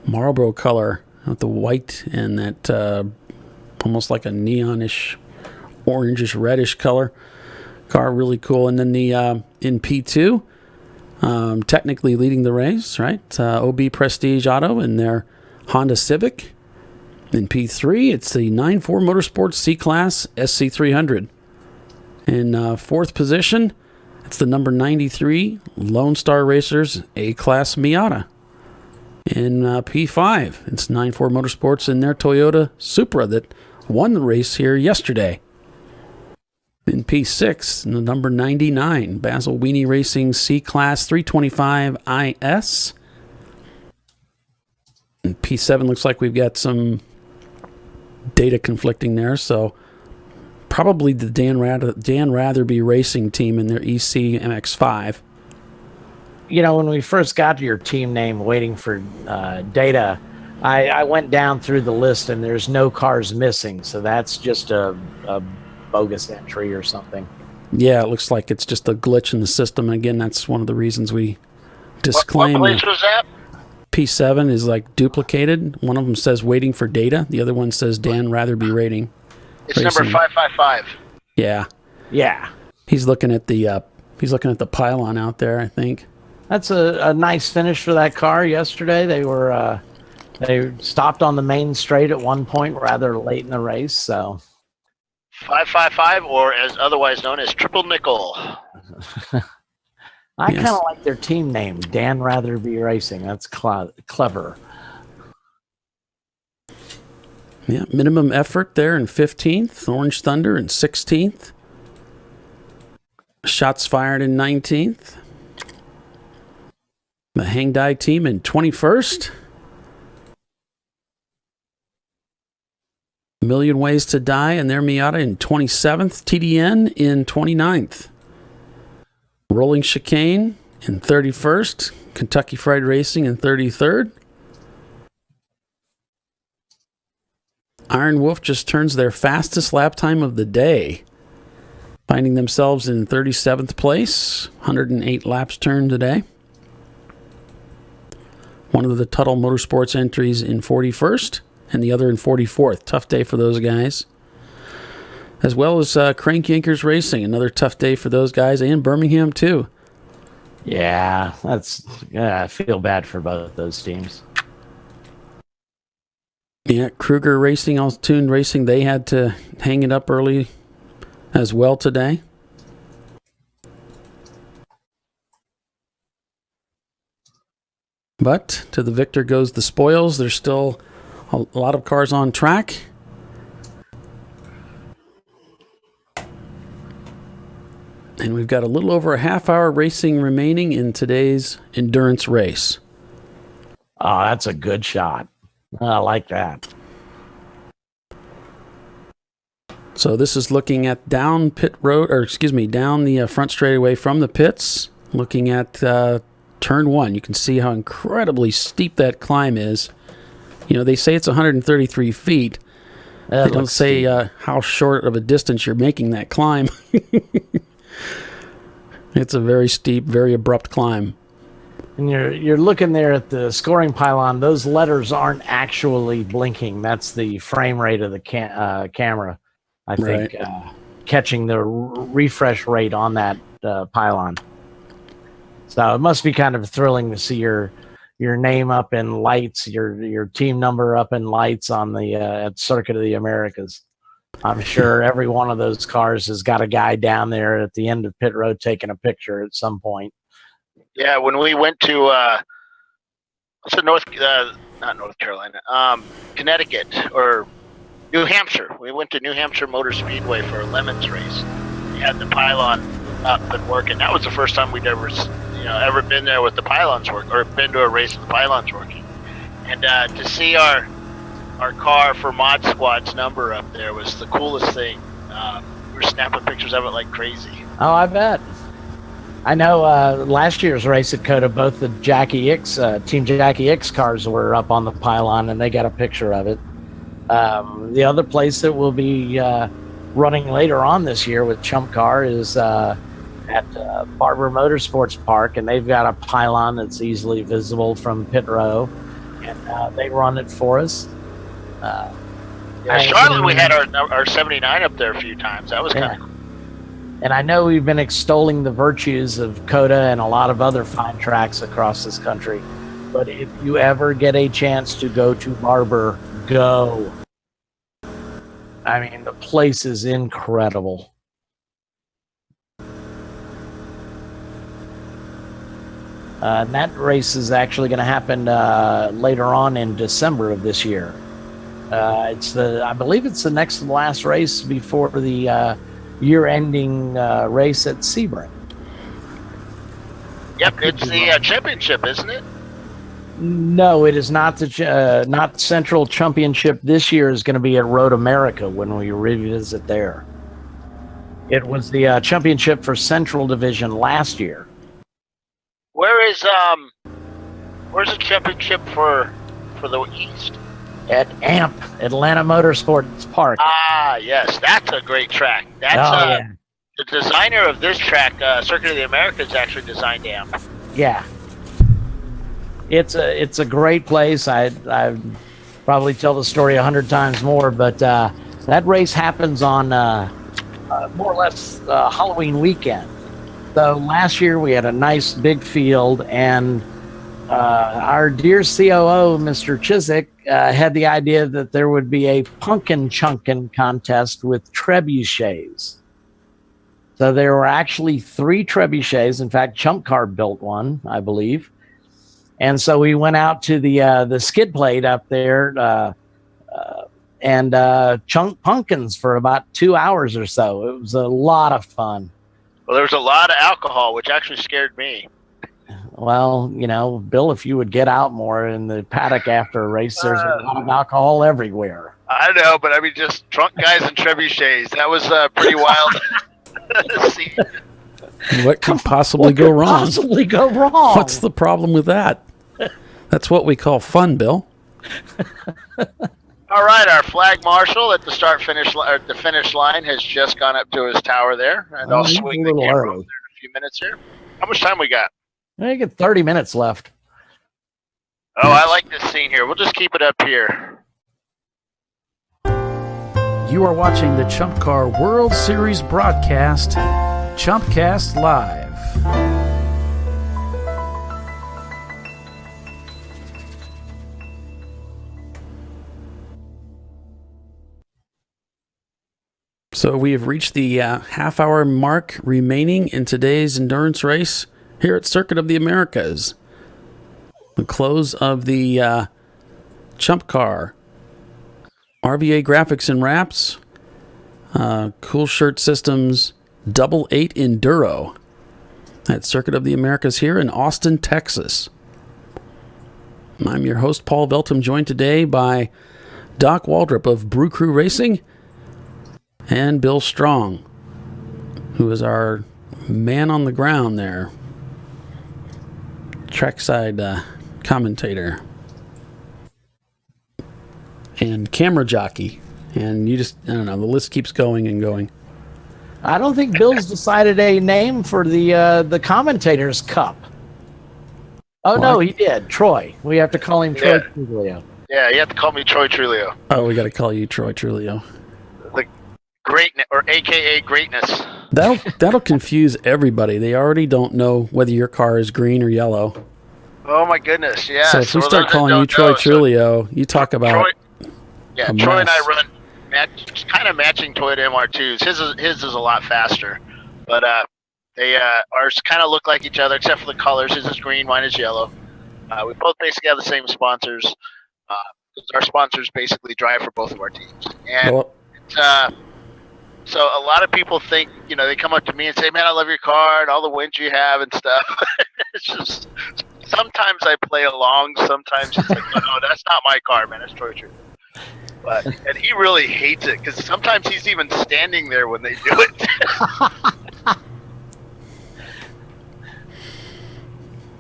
Marlboro color with the white and that almost like a neonish, orangish, reddish color. Car really cool. And then the in P2, technically leading the race, right? OB Prestige Auto and their Honda Civic. In P3, it's the 94 Motorsports C-Class SC300. In fourth position, it's the number 93 Lone Star Racers A-Class Miata. In P5, it's 94 Motorsports in their Toyota Supra that won the race here yesterday. In P6, the number 99, Basil Weenie Racing C-Class 325 IS. In P7, looks like we've got some data conflicting there, so probably the Dan Ratherby Racing team in their EC MX-5. You know, when we first got to your team name waiting for data, I went down through the list and there's no cars missing, so that's just a bogus entry or something. Yeah, it looks like it's just a glitch in the system. Again, that's one of the reasons we disclaim. What glitch was that? P7 is like duplicated. One of them says waiting for data. The other one says Dan rather be rating. It's number 555. Yeah. Yeah. He's looking at the pylon out there, I think. That's a nice finish for that car yesterday. They stopped on the main straight at one point rather late in the race, so 555, or as otherwise known as triple nickel. I kind of like their team name, Dan Rather Be Racing. That's clever. Yeah, minimum effort there in 15th. Orange Thunder in 16th. Shots fired in 19th. The Hang Die team in 21st. Million Ways to Die and their Miata in 27th. TDN in 29th. Rolling Chicane in 31st. Kentucky Fried Racing in 33rd. Iron Wolf just turns their fastest lap time of the day, finding themselves in 37th place. 108 laps turned today. One of the Tuttle Motorsports entries in 41st and the other in 44th. Tough day for those guys. As well as Crank Yankers Racing. Another tough day for those guys, and Birmingham too. Yeah, I feel bad for both those teams. Yeah, Kruger Racing, Altune Racing, they had to hang it up early as well today. But to the victor goes the spoils. There's still a lot of cars on track. And we've got a little over a half hour racing remaining in today's endurance race. Oh, that's a good shot. I like that. So this is looking at down pit road, down the front straightaway from the pits, looking at turn one. You can see how incredibly steep that climb is. You know, they say it's 133 feet. They don't say how short of a distance you're making that climb. It's a very steep, very abrupt climb. And you're looking there at the scoring pylon. Those letters aren't actually blinking. That's the frame rate of the camera, I think, catching the refresh rate on that pylon. So it must be kind of thrilling to see your name up in lights, your team number up in lights on the at Circuit of the Americas. I'm sure every one of those cars has got a guy down there at the end of pit road taking a picture at some point. Yeah, when we went to not North Carolina, Connecticut or New Hampshire. We went to New Hampshire Motor Speedway for a Lemons race. We had the pylon up and working. That was the first time we'd ever been there with the pylons working, or been to a race with the pylons working. And to see our car for Mod Squad's number up there was the coolest thing. We were snapping pictures of it like crazy. Oh, I bet. I know last year's race at COTA, both the Team Jackie X cars were up on the pylon, and they got a picture of it. The other place that will be running later on this year with Chump Car is at Barber Motorsports Park, and they've got a pylon that's easily visible from pit row, and they run it for us. Charlotte, we had our 79 up there a few times. That was kind of cool. And I know we've been extolling the virtues of COTA and a lot of other fine tracks across this country, but if you ever get a chance to go to Barber, go. I mean, the place is incredible. And that race is actually going to happen later on in December of this year. I believe it's the next to the last race before the year-ending race at Sebring. Yep, it's the championship, isn't it? No, it is not the not Central Championship. This year is going to be at Road America when we revisit there. It was the championship for Central Division last year. Where's the championship for for the East? At AMP, Atlanta Motorsports Park. Ah, yes, that's a great track. That's the designer of this track, Circuit of the Americas, actually designed AMP. Yeah. It's a great place. I probably tell the story 100 times more, but that race happens on more or less Halloween weekend. So last year we had a nice big field, and our dear COO, Mr. Chiswick, had the idea that there would be a pumpkin chunkin contest with trebuchets. So there were actually 3 trebuchets. In fact, Chump Car built one, I believe. And so we went out to the skid plate up there and chunked pumpkins for about 2 hours or so. It was a lot of fun. Well, there was a lot of alcohol, which actually scared me. Well, you know, Bill, if you would get out more in the paddock after a race, there's a lot of alcohol everywhere. I know, but I mean, just drunk guys and trebuchets. That was pretty wild. See, What could possibly go wrong? Possibly go wrong. What's the problem with that? That's what we call fun, Bill. all right, our flag marshal at the the finish line has just gone up to his tower there, and I'll swing the camera over there in a few minutes here. How much time we got? I got 30 minutes left. Oh, I like this scene here. We'll just keep it up here. You are watching the Chump Car World Series broadcast, Chumpcast Live. So we have reached the half-hour mark remaining in today's endurance race here at Circuit of the Americas. The close of the Chump Car. RVA Graphics and Wraps, Cool Shirt Systems, 88 Enduro at Circuit of the Americas here in Austin, Texas. I'm your host, Paul Veltum, joined today by Doc Waldrop of Brew Crew Racing and Bill Strong, who is our man on the ground there, trackside commentator and camera jockey. And I don't know, the list keeps going and going. I don't think Bill's decided a name for the Commentators Cup. Oh, no, he did. Troy. We have to call him Troy Trulio. Yeah, you have to call me Troy Trulio. Oh, we got to call you Troy Trulio. The greatness, or AKA greatness. That'll confuse everybody. They already don't know whether your car is green or yellow. Oh my goodness, yeah. So if we start calling you Troy Trulio, you talk about Troy and I run kind of matching Toyota MR2s. His is a lot faster, but they ours kind of look like each other except for the colors. His is green, mine is yellow. We both basically have the same sponsors. Our sponsors basically drive for both of our teams, and so a lot of people think, they come up to me and say, "Man, I love your car and all the wins you have and stuff." It's just sometimes I play along. Sometimes it's like, "No, that's not my car, man. That's torture." And he really hates it because sometimes he's even standing there when they do it.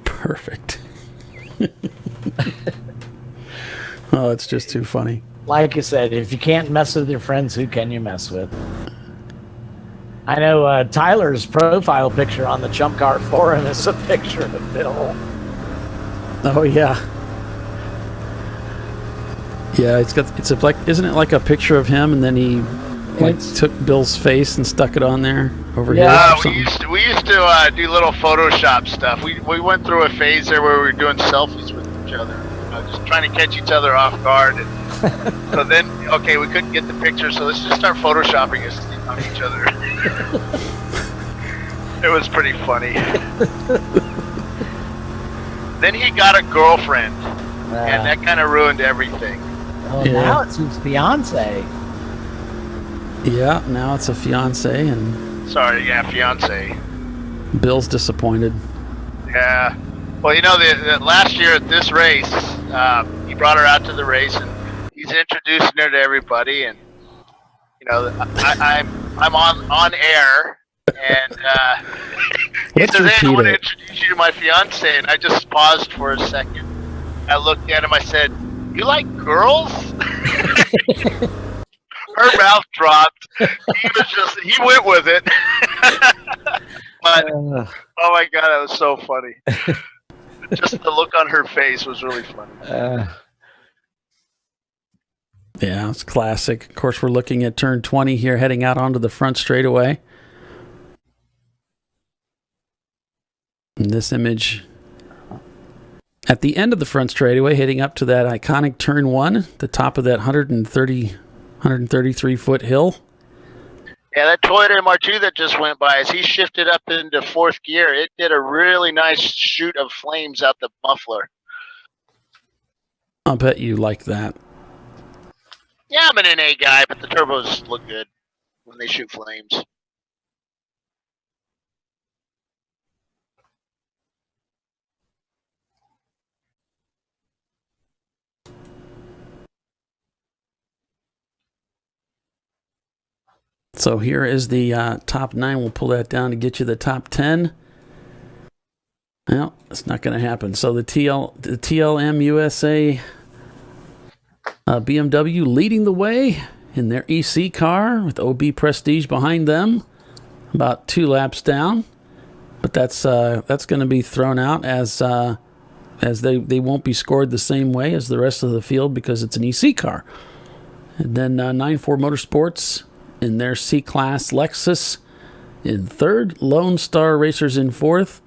Perfect. Oh, it's just too funny. Like you said, if you can't mess with your friends, who can you mess with? I know Tyler's profile picture on the Chump Car forum is a picture of Bill. Oh yeah. Yeah, isn't it like a picture of him and then he took Bill's face and stuck it on there over here? Yeah, we used to do little Photoshop stuff. We went through a phase there where we were doing selfies with each other, just trying to catch each other off guard. And so then, we couldn't get the picture, so let's just start photoshopping us on each other. It was pretty funny. Then he got a girlfriend, and that kind of ruined everything. Well, now it's his fiance. Yeah, now it's a fiance, and fiance. Bill's disappointed. Yeah. Well, the last year at this race, he brought her out to the race, and he's introducing her to everybody, and I'm on air, and he says, "Hey, I want to introduce you to my fiance," and I just paused for a second. I looked at him. I said, You like girls? Her mouth dropped. He went with it. But oh my god, that was so funny. Just the look on her face was really funny. Yeah, it's classic. Of course, we're looking at turn 20 here, heading out onto the front straightaway. And this image at the end of the front straightaway, heading up to that iconic turn 1, the top of that 133-foot hill. Yeah, that Toyota MR2 that just went by, as he shifted up into 4th gear, it did a really nice shoot of flames out the muffler. I'll bet you like that. Yeah, I'm an NA guy, but the turbos look good when they shoot flames. So here is the top 9. We'll pull that down to get you the top 10. Well, it's not going to happen. So the TLM USA BMW leading the way in their EC car with OB Prestige behind them, about 2 laps down. But that's going to be thrown out as they won't be scored the same way as the rest of the field because it's an EC car. And then 94 Motorsports in their C-Class Lexus in 3rd, Lone Star Racers in 4th,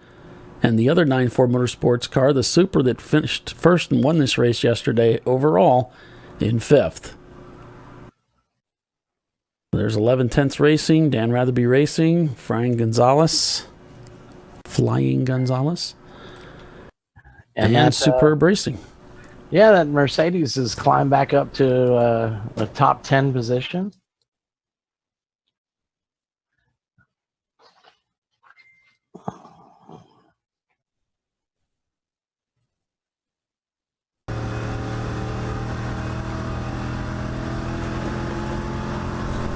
and the other 94 Motorsports car, the Super that finished 1st and won this race yesterday overall, in 5th. There's 11/10 Racing, Dan Ratherby Racing, Flying Gonzalez, and Superb Racing. Yeah, that Mercedes has climbed back up to a top 10 position.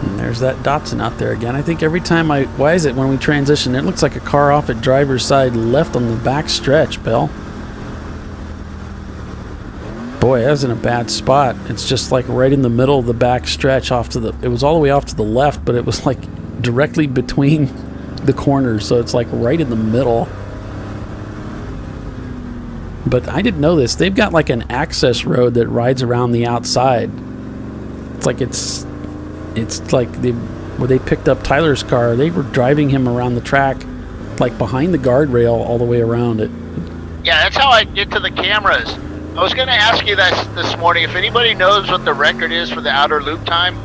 And there's that Datsun out there again. I think every time why is it when we transition, it looks like a car off at driver's side left on the back stretch, Bill? Boy, that was in a bad spot. It's just like right in the middle of the back stretch it was all the way off to the left, but it was like directly between the corners, so it's like right in the middle. But I didn't know this. They've got like an access road that rides around the outside. It's like where they picked up Tyler's car, they were driving him around the track, like behind the guardrail all the way around it. Yeah, that's how I get to the cameras. I was going to ask you this morning, if anybody knows what the record is for the outer loop time.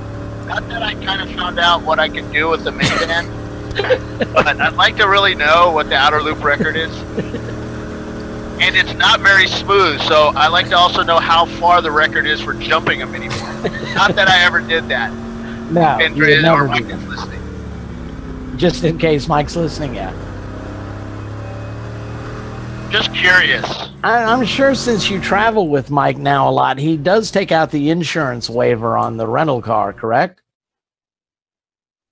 Not that I kind of found out what I could do with the minivan, but I'd like to really know what the outer loop record is. And it's not very smooth, so I like to also know how far the record is for jumping a minivan. Not that I ever did that. No, you would never do Mike's listening. Just in case Mike's listening, yeah. Just curious. I'm sure since you travel with Mike now a lot, he does take out the insurance waiver on the rental car, correct?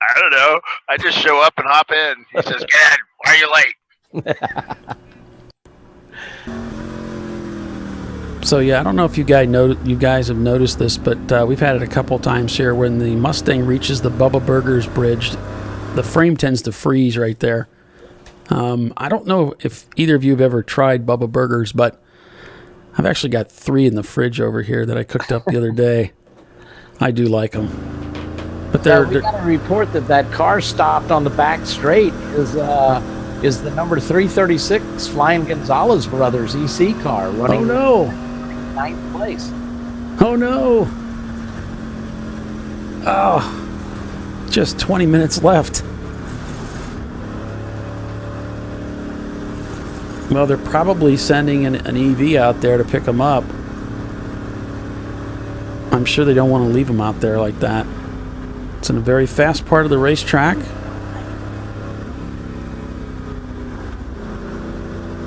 I don't know. I just show up and hop in. He says, "Gad, why are you late?" So yeah, I don't know if you guys have noticed this, but we've had it a couple times here. When the Mustang reaches the Bubba Burgers bridge, the frame tends to freeze right there. I don't know if either of you have ever tried Bubba Burgers, but I've actually got 3 in the fridge over here that I cooked up the other day. I do like them, but we got a report that car stopped on the back straight is the number 336 Flying Gonzalez Brothers EC car running. Oh no! 9th place. Oh no! Oh, just 20 minutes left. Well, they're probably sending an EV out there to pick them up. I'm sure they don't want to leave them out there like that. It's in a very fast part of the racetrack.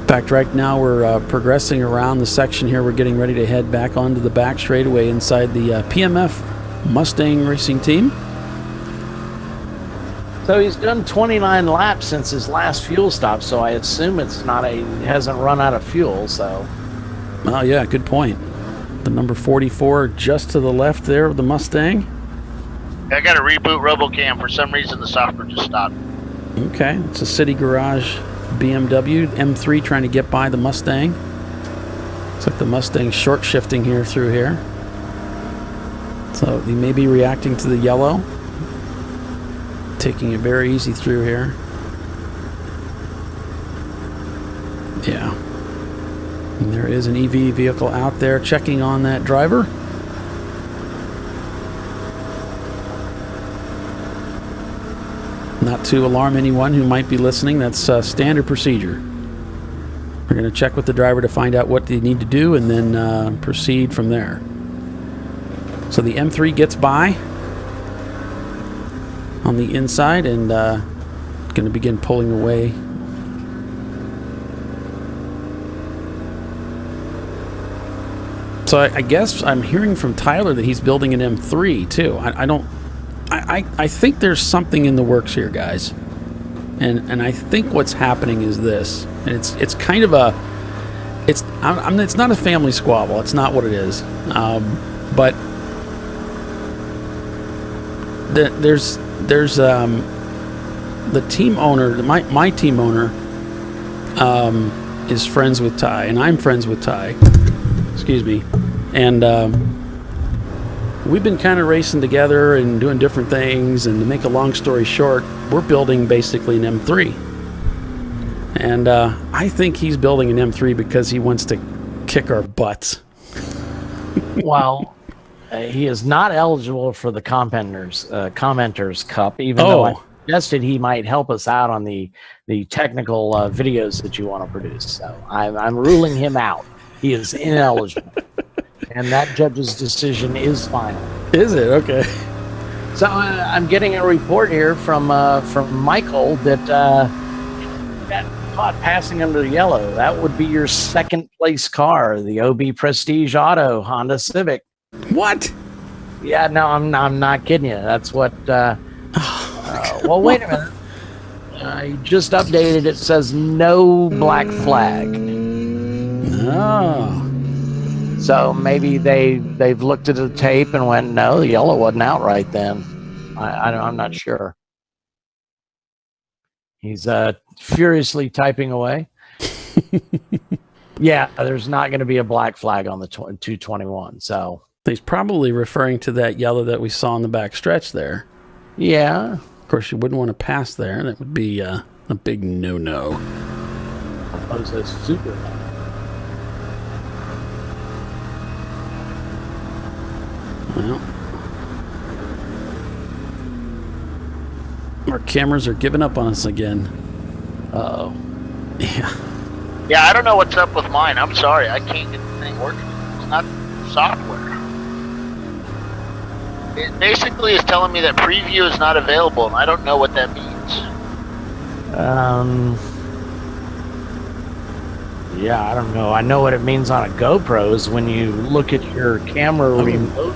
In fact, right now we're progressing around the section here. We're getting ready to head back onto the back straightaway inside the PMF Mustang racing team. So he's done 29 laps since his last fuel stop, so I assume it hasn't run out of fuel, so. Oh yeah, good point. The number 44 just to the left there of the Mustang. I got to reboot RoboCam. For some reason, the software just stopped. Okay, it's a city garage BMW M3 trying to get by the Mustang. Looks like the Mustang's short shifting here through here. So he may be reacting to the yellow. Taking it very easy through here. Yeah. And there is an EV vehicle out there checking on that driver. Not to alarm anyone who might be listening, that's standard procedure. We're going to check with the driver to find out what they need to do and then proceed from there. So the M3 gets by on the inside and going to begin pulling away. So I guess I'm hearing from Tyler that he's building an M3 too. I think there's something in the works here, guys. And I think what's happening is this. And it's kind of a it's not a family squabble. It's not what it is. But there's the team owner, my team owner is friends with Ty, and I'm friends with Ty. Excuse me. And we've been kind of racing together and doing different things, and to make a long story short, we're building basically an M3. And I think he's building an M3 because he wants to kick our butts. Well, he is not eligible for the Commenters Cup, even though I suggested he might help us out on the technical videos that you want to produce. So I'm ruling him out. He is ineligible. And that judge's decision is final. Is it? Okay. So I'm getting a report here from Michael that got caught passing under the yellow. That would be your second place car, the OB Prestige Auto Honda Civic. What? Yeah, no, I'm not kidding you. That's what. Well, wait a minute. I just updated. It says no black flag. Oh. So maybe they've looked at the tape and went, no, the yellow wasn't out right then. I'm not sure. He's furiously typing away. Yeah, there's not going to be a black flag on the 221. So he's probably referring to that yellow that we saw in the back stretch there. Yeah. Of course, you wouldn't want to pass there. That would be a big no-no. Oh, so super. Well, our cameras are giving up on us again. Uh-oh. Yeah. Yeah, I don't know what's up with mine. I'm sorry. I can't get the thing working. It's not software. It basically is telling me that preview is not available, and I don't know what that means. Yeah, I don't know. I know what it means on a GoPro is when you look at your camera remotely.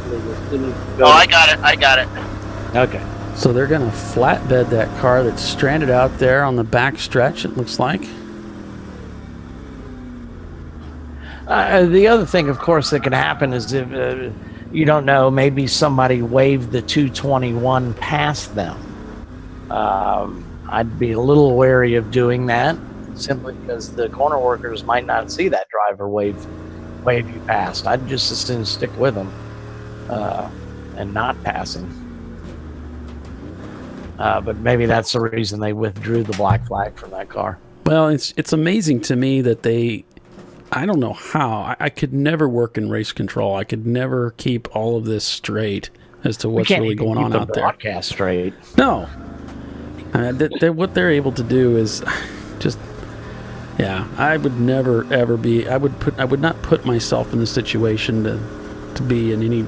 Oh, I got it. Okay. So they're going to flatbed that car that's stranded out there on the back stretch, it looks like. The other thing, of course, that can happen is if you don't know, maybe somebody waved the 221 past them. I'd be a little wary of doing that, simply because the corner workers might not see that driver wave you past. I'd just as soon stick with them and not pass him. But maybe that's the reason they withdrew the black flag from that car. Well, it's amazing to me that I don't know how. I could never work in race control. I could never keep all of this straight as to what's really going on out there. Broadcast straight. No. What they're able to do is just, yeah. I would never ever be. I would not put myself in the situation to be in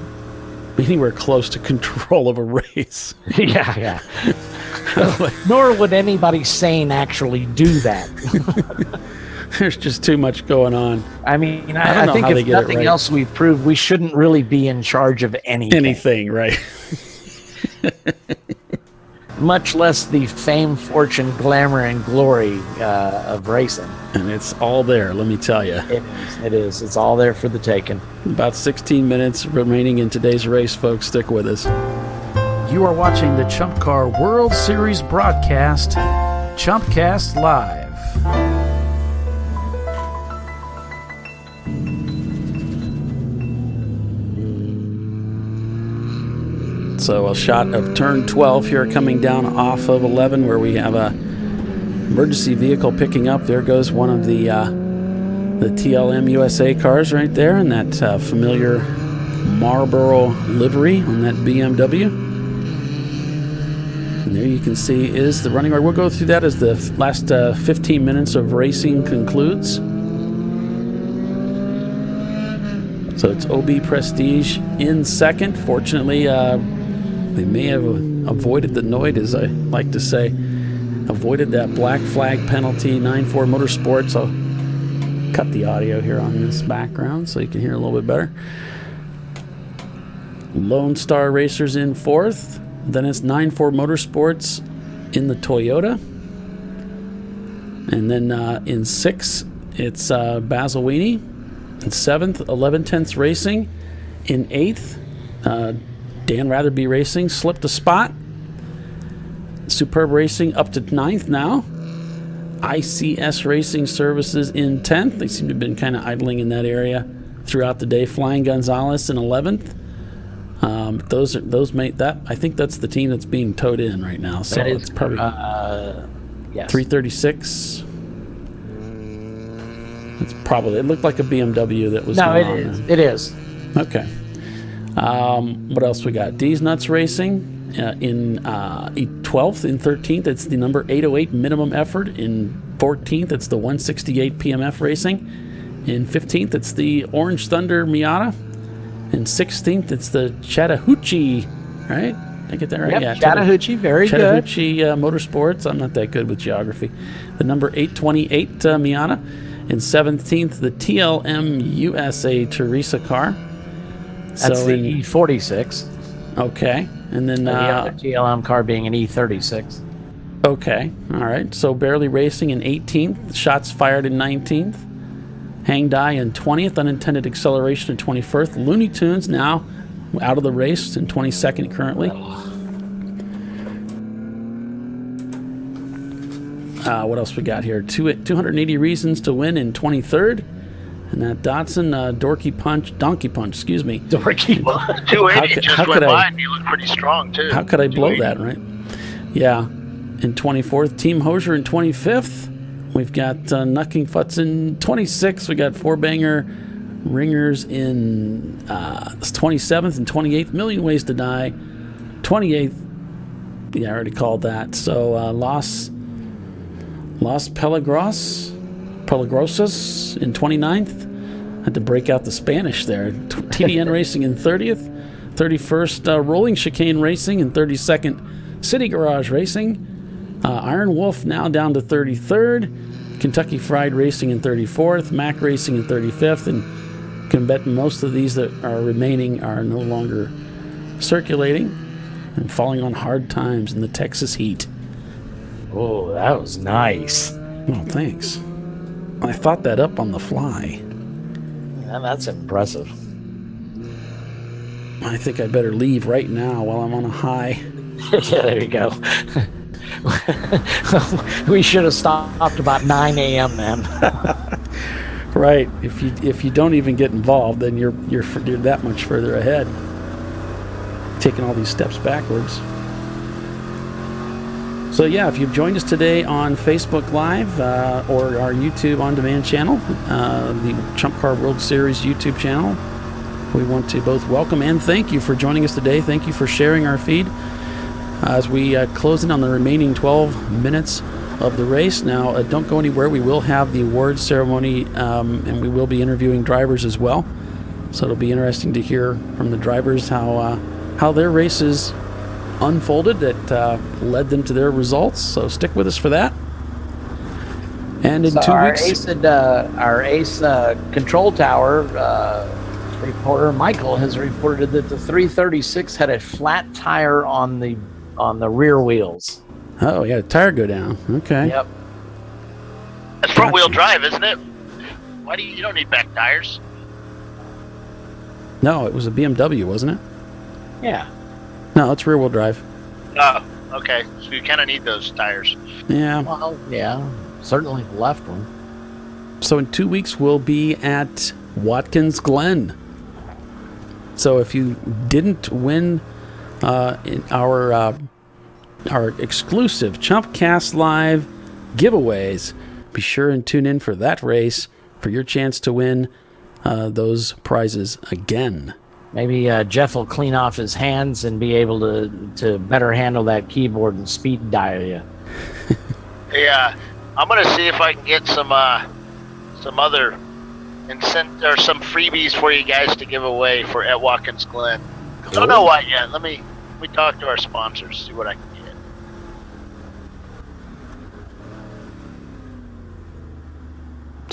anywhere close to control of a race. Yeah. Nor would anybody sane actually do that. There's just too much going on. I mean, I think if nothing else we've proved, we shouldn't really be in charge of anything. Anything, right? much less the fame, fortune, glamour, and glory of racing. And it's all there, let me tell you. It is. It's all there for the taking. About 16 minutes remaining in today's race, folks. Stick with us. You are watching the Chump Car World Series broadcast, Chumpcast Live. So a shot of turn 12 here coming down off of 11 where we have a emergency vehicle picking up. There goes one of the TLM USA cars right there, and that familiar Marlboro livery on that BMW. And there you can see is the running order. We'll go through that as the last 15 minutes of racing concludes. So it's OB Prestige in second. Fortunately, they may have avoided the Noid, as I like to say. Avoided that black flag penalty. 9-4 Motorsports. I'll cut the audio here on this background so you can hear a little bit better. Lone Star Racers in fourth. Then it's 9-4 Motorsports in the Toyota. And then in sixth, it's Basil Weenie. In seventh, 11/10 Racing. In eighth, Dan Ratherby Racing slipped a spot. Superb Racing up to ninth now. ICS Racing Services in 10th. They seem to have been kind of idling in that area throughout the day. Flying Gonzalez in 11th. I think that's the team that's being towed in right now. So it's probably yes. 336. It's probably. It looked like a BMW that was. No, it is. Okay. What else we got? D's Nuts Racing in 12th. In 13th, it's the number 808 Minimum Effort. In 14th, it's the 168 PMF Racing. In 15th, it's the Orange Thunder Miata. In 16th, it's the Chattahoochee, right? Did I get that right? Yep, Yeah, Chattahoochee, very good. Chattahoochee Motorsports. I'm not that good with geography. The number 828 Miata. In 17th, the TLM USA Teresa car. That's the E46. Okay. And then the other TLM car being an E36. Okay. All right. So barely racing in 18th. Shots fired in 19th. Hang Die in 20th. Unintended acceleration in 21st. Looney Tunes now out of the race in 22nd currently. What else we got here? 280 Reasons to Win in 23rd. And that Datsun Donkey Punch, excuse me. Donkey Punch. 280 just went by and you look pretty strong, too. How could I blow that, right? Yeah. In 24th. Team Hosier in 25th. We've got Knucking Futz in 26th. We got Four Banger Ringers in 27th and 28th. Million Ways to Die. 28th. Yeah, I already called that. So Los Peligrosos in 29th. Had to break out the Spanish there. TDN Racing in 30th. 31st, Rolling Chicane Racing in 32nd. City Garage Racing. Iron Wolf now down to 33rd. Kentucky Fried Racing in 34th. Mac Racing in 35th. And you can bet most of these that are remaining are no longer circulating and falling on hard times in the Texas heat. Oh, that was nice. Oh, thanks. I thought that up on the fly. Yeah, that's impressive. I think I better leave right now while I'm on a high. Yeah, there you go. We should have stopped about 9 a.m. then. Right. If you don't even get involved, then you're that much further ahead. Taking all these steps backwards. So yeah, if you've joined us today on Facebook Live or our YouTube On Demand channel, the Chump Car World Series YouTube channel, we want to both welcome and thank you for joining us today. Thank you for sharing our feed as we close in on the remaining 12 minutes of the race. Now, don't go anywhere. We will have the awards ceremony and we will be interviewing drivers as well. So it'll be interesting to hear from the drivers how their races unfolded that led them to their results. So stick with us for that. And in 2 weeks, our ace control tower reporter Michael has reported that the 336 had a flat tire on the on the rear wheels. Oh, yeah, tire go down. Okay. Yep. That's front wheel drive, isn't it? Why do you don't need back tires? No, it was a BMW, wasn't it? Yeah. No, it's rear wheel drive. Oh, okay. So you kind of need those tires. Yeah. Well, yeah, certainly the left one. So in 2 weeks, we'll be at Watkins Glen. So if you didn't win in our exclusive ChumpCast Live giveaways, be sure and tune in for that race for your chance to win those prizes again. Maybe Jeff will clean off his hands and be able to better handle that keyboard and speed dial you. Yeah, I'm gonna see if I can get some other or some freebies for you guys to give away for at Watkins Glen. Don't know what yet. Let me talk to our sponsors, see what I can get.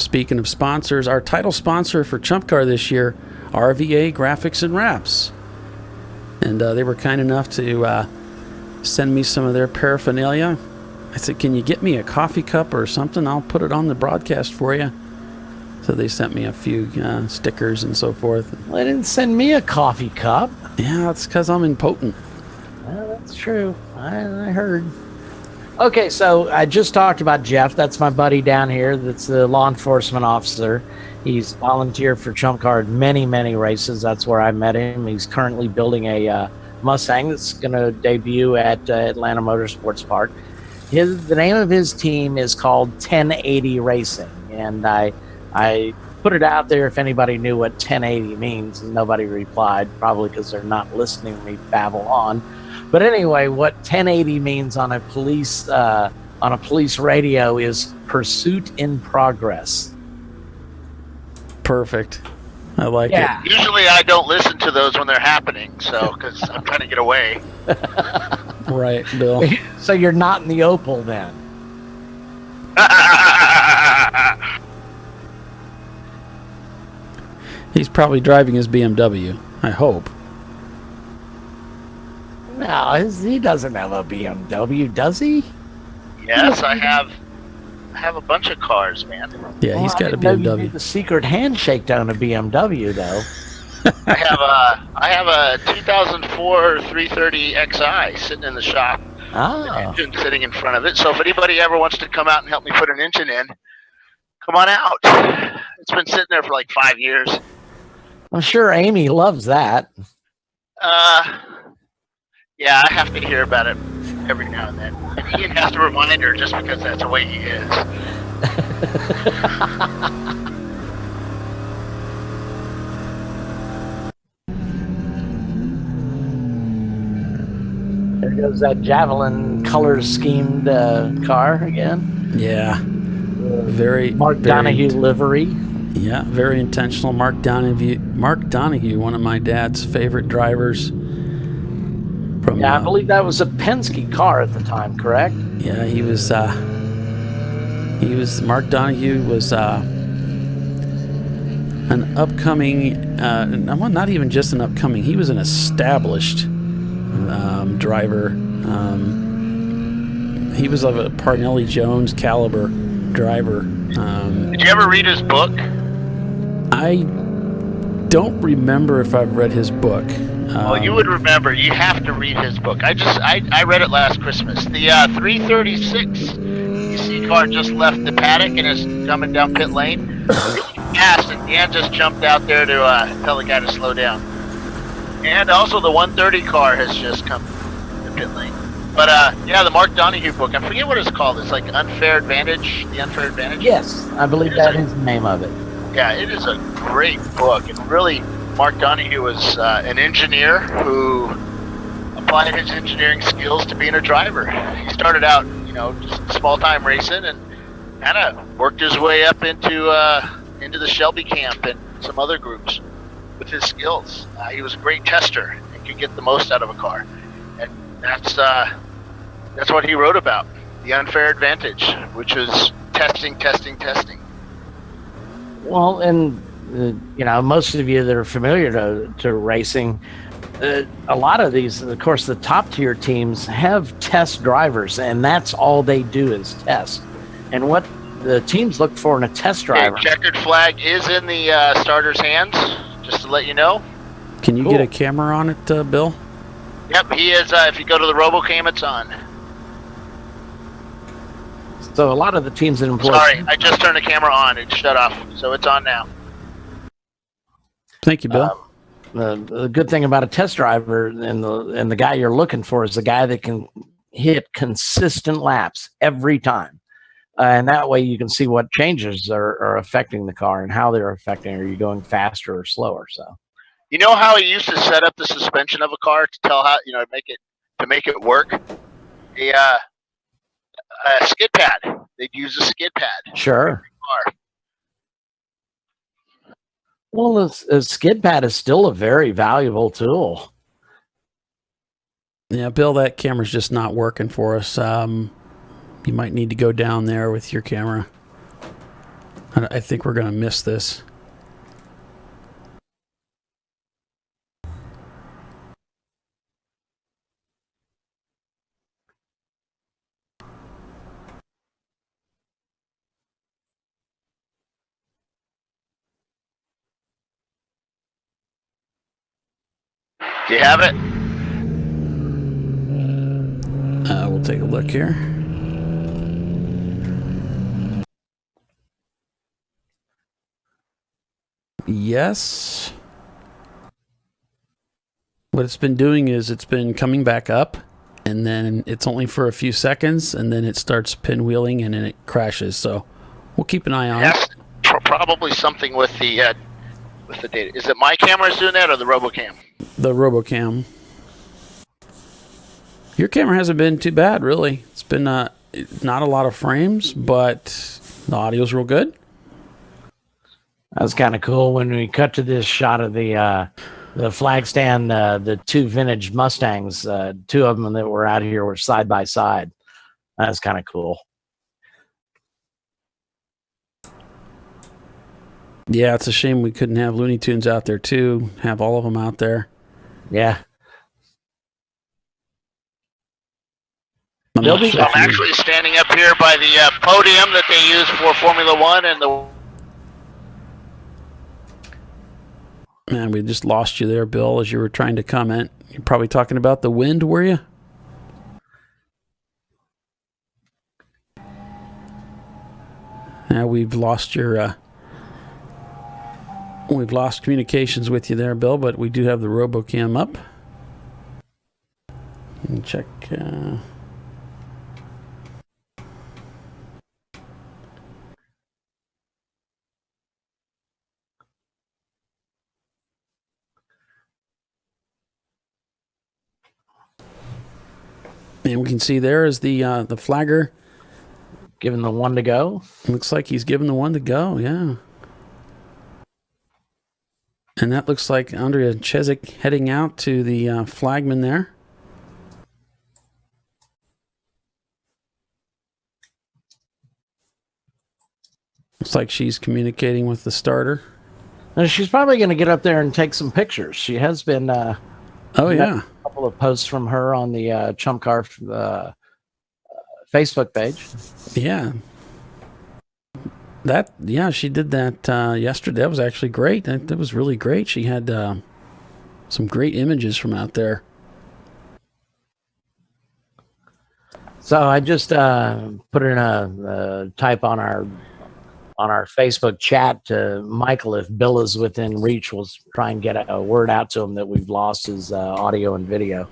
Speaking of sponsors, our title sponsor for Chump Car this year, RVA Graphics and Wraps. And they were kind enough to send me some of their paraphernalia. I said, can you get me a coffee cup or something? I'll put it on the broadcast for you. So they sent me a few stickers and so forth. Well, they didn't send me a coffee cup. Yeah, it's because I'm impotent. Well, that's true. I heard. Okay, so I just talked about Jeff. That's my buddy down here. That's the law enforcement officer. He's volunteered for Chump Car many, many races. That's where I met him. He's currently building a Mustang that's going to debut at Atlanta Motorsports Park. The name of his team is called 1080 Racing, and I put it out there if anybody knew what 1080 means, and nobody replied, probably because they're not listening to me babble on. But anyway, what 1080 means on a police radio is pursuit in progress. Perfect. I like it. Usually I don't listen to those when they're happening, so because I'm trying to get away. Right, Bill. So you're not in the Opal then? He's probably driving his BMW, I hope. No, he doesn't have a BMW, does he? Yes, I have a bunch of cars, man. Yeah, he's got a I didn't know you BMW. did the secret handshake down a BMW, though. I have a 2004 330 Xi sitting in the shop. Engine sitting in front of it. So if anybody ever wants to come out and help me put an engine in, come on out. It's been sitting there for like 5 years. I'm sure Amy loves that. Yeah, I have to hear about it every now and then. And Ian has to remind her just because that's the way he is. There goes that Javelin color schemed car again. Yeah. Very Mark Donahue livery. Yeah, very intentional. Mark Donahue, one of my dad's favorite drivers. I believe that was a Penske car at the time, correct? Yeah, he was Mark Donahue was an upcoming, well, not even just an upcoming, he was an established driver. He was of a Parnelli Jones caliber driver. Did you ever read his book? I don't remember if I've read his book. Well, you would remember. You have to read his book. I read it last Christmas. The 336 EC car just left the paddock and is coming down pit lane. Fast, and Dan just jumped out there to tell the guy to slow down. And also the 130 car has just come to pit lane. But yeah, the Mark Donahue book. I forget what it's called. It's like Unfair Advantage. The Unfair Advantage. Yes, I believe that is the name of it. Yeah, it is a great book. And really, Mark Donahue was an engineer who applied his engineering skills to being a driver. He started out, just small-time racing and kind of worked his way up into the Shelby camp and some other groups with his skills. He was a great tester and could get the most out of a car. And that's what he wrote about, the unfair advantage, which was testing. Well, and most of you that are familiar to racing a lot of these, of course, the top tier teams have test drivers, and that's all they do is test. And what the teams look for in a test driver. Okay, checkered flag is in the starter's hands, just to let you know. Can you get a camera on it, Bill? Yep, he is. If you go to the RoboCam, it's on. So a lot of the teams that employ. Sorry, I just turned the camera on. It shut off, so it's on now. Thank you, Bill. The good thing about a test driver and the guy you're looking for is the guy that can hit consistent laps every time, and that way you can see what changes are affecting the car and how they're affecting. Are you going faster or slower? So, you know how he used to set up the suspension of a car to tell how to make it work. A skid pad. They'd use a skid pad. Sure. Well, a skid pad is still a very valuable tool. Yeah, Bill, that camera's just not working for us. You might need to go down there with your camera. I think we're going to miss this. Do you have it? We'll take a look here. Yes. What it's been doing is it's been coming back up, and then it's only for a few seconds, and then it starts pinwheeling, and then it crashes. So we'll keep an eye on it. Probably something with the data. Is it my camera's doing that or the RoboCam? The RoboCam. Your camera hasn't been too bad, really. It's been not a lot of frames, but the audio's real good. That was kind of cool when we cut to this shot of the flag stand, the two vintage Mustangs, two of them that were out here were side by side. That's kind of cool. Yeah, it's a shame we couldn't have Looney Tunes out there too. Have all of them out there. Yeah. I'm actually standing up here by the podium that they use for Formula One and the. Man, we just lost you there, Bill, as you were trying to comment. You're probably talking about the wind, were you? Yeah, we've lost your. We've lost communications with you there, Bill, but we do have the RoboCam up. And check. And we can see there is the flagger. Giving the one to go? Looks like he's giving the one to go, yeah. And that looks like Andrea Chezik heading out to the flagman there. Looks like she's communicating with the starter. She's probably going to get up there and take some pictures. She has been. Oh yeah, a couple of posts from her on the Chump Car Facebook page. Yeah. She did that yesterday. That was actually great. That was really great. She had some great images from out there. So I just put in a type on our Facebook chat to Michael. If Bill is within reach, we'll try and get a word out to him that we've lost his audio and video.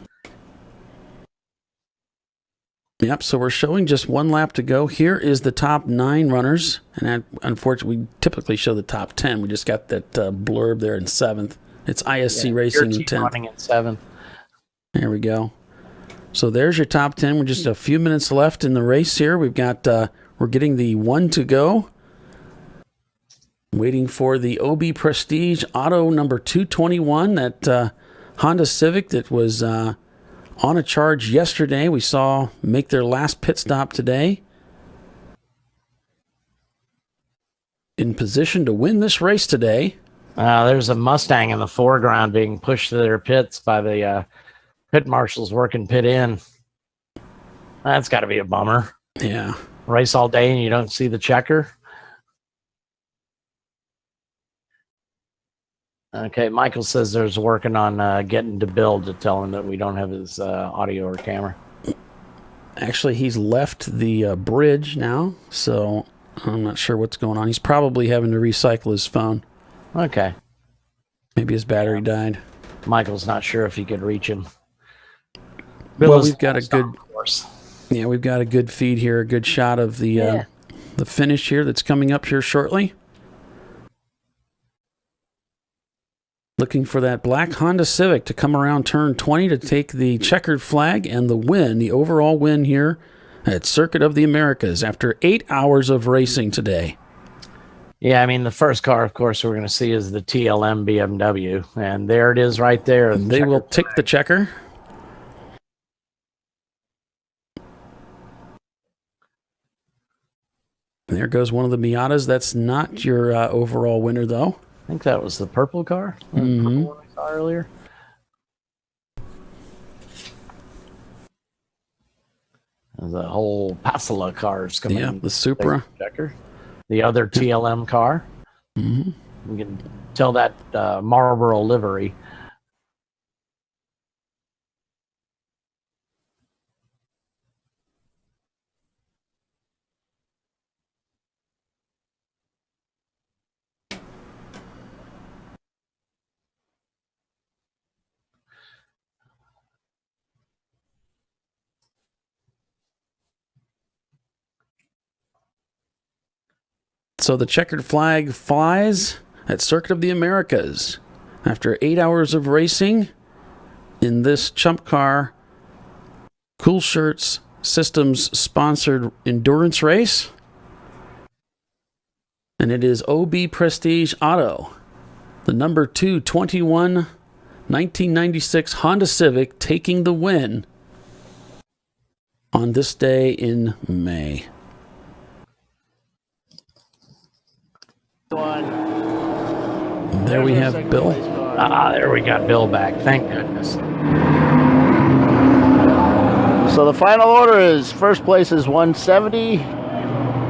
Yep, so we're showing just one lap to go. Here is the top 9 runners. And unfortunately, we typically show the top 10. We just got that blurb there in 7th. It's ISC Racing in 10th. Running in 7th. There we go. So there's your top 10. We're just a few minutes left in the race here. We've got, we're getting the 1 to go. Waiting for the OB Prestige Auto number 221, that Honda Civic that was on a charge yesterday. We saw make their last pit stop today. In position to win this race today. There's a Mustang in the foreground being pushed to their pits by the pit marshals working pit in. That's got to be a bummer. Yeah. Race all day and you don't see the checker. Okay, Michael says there's working on getting to Bill to tell him that we don't have his audio or camera. Actually, he's left the bridge now, so I'm not sure what's going on. He's probably having to recycle his phone. Okay. Maybe his battery died. Michael's not sure if he could reach him. Well, we've got a good... Yeah, we've got a good feed here, a good shot of the finish here that's coming up here shortly. Looking for that black Honda Civic to come around turn 20 to take the checkered flag and the win, the overall win here at Circuit of the Americas after 8 hours of racing today. Yeah, I mean, the first car, of course, we're going to see is the TLM BMW, and there it is right there. They will tick the checker. There goes one of the Miatas. That's not your overall winner, though. I think that was the purple car. Mm-hmm. The purple one I saw earlier. The whole Passela cars coming. Yeah, the Supra. Checker. The other TLM car. Mm-hmm. You can tell that Marlboro livery. So the checkered flag flies at Circuit of the Americas after 8 hours of racing in this Chump Car Cool Shirts Systems sponsored endurance race. And it is OB Prestige Auto, the number 221 1996 Honda Civic, taking the win on this day in May. There we have Bill. There we got Bill back. Thank goodness. So the final order is first place is 170.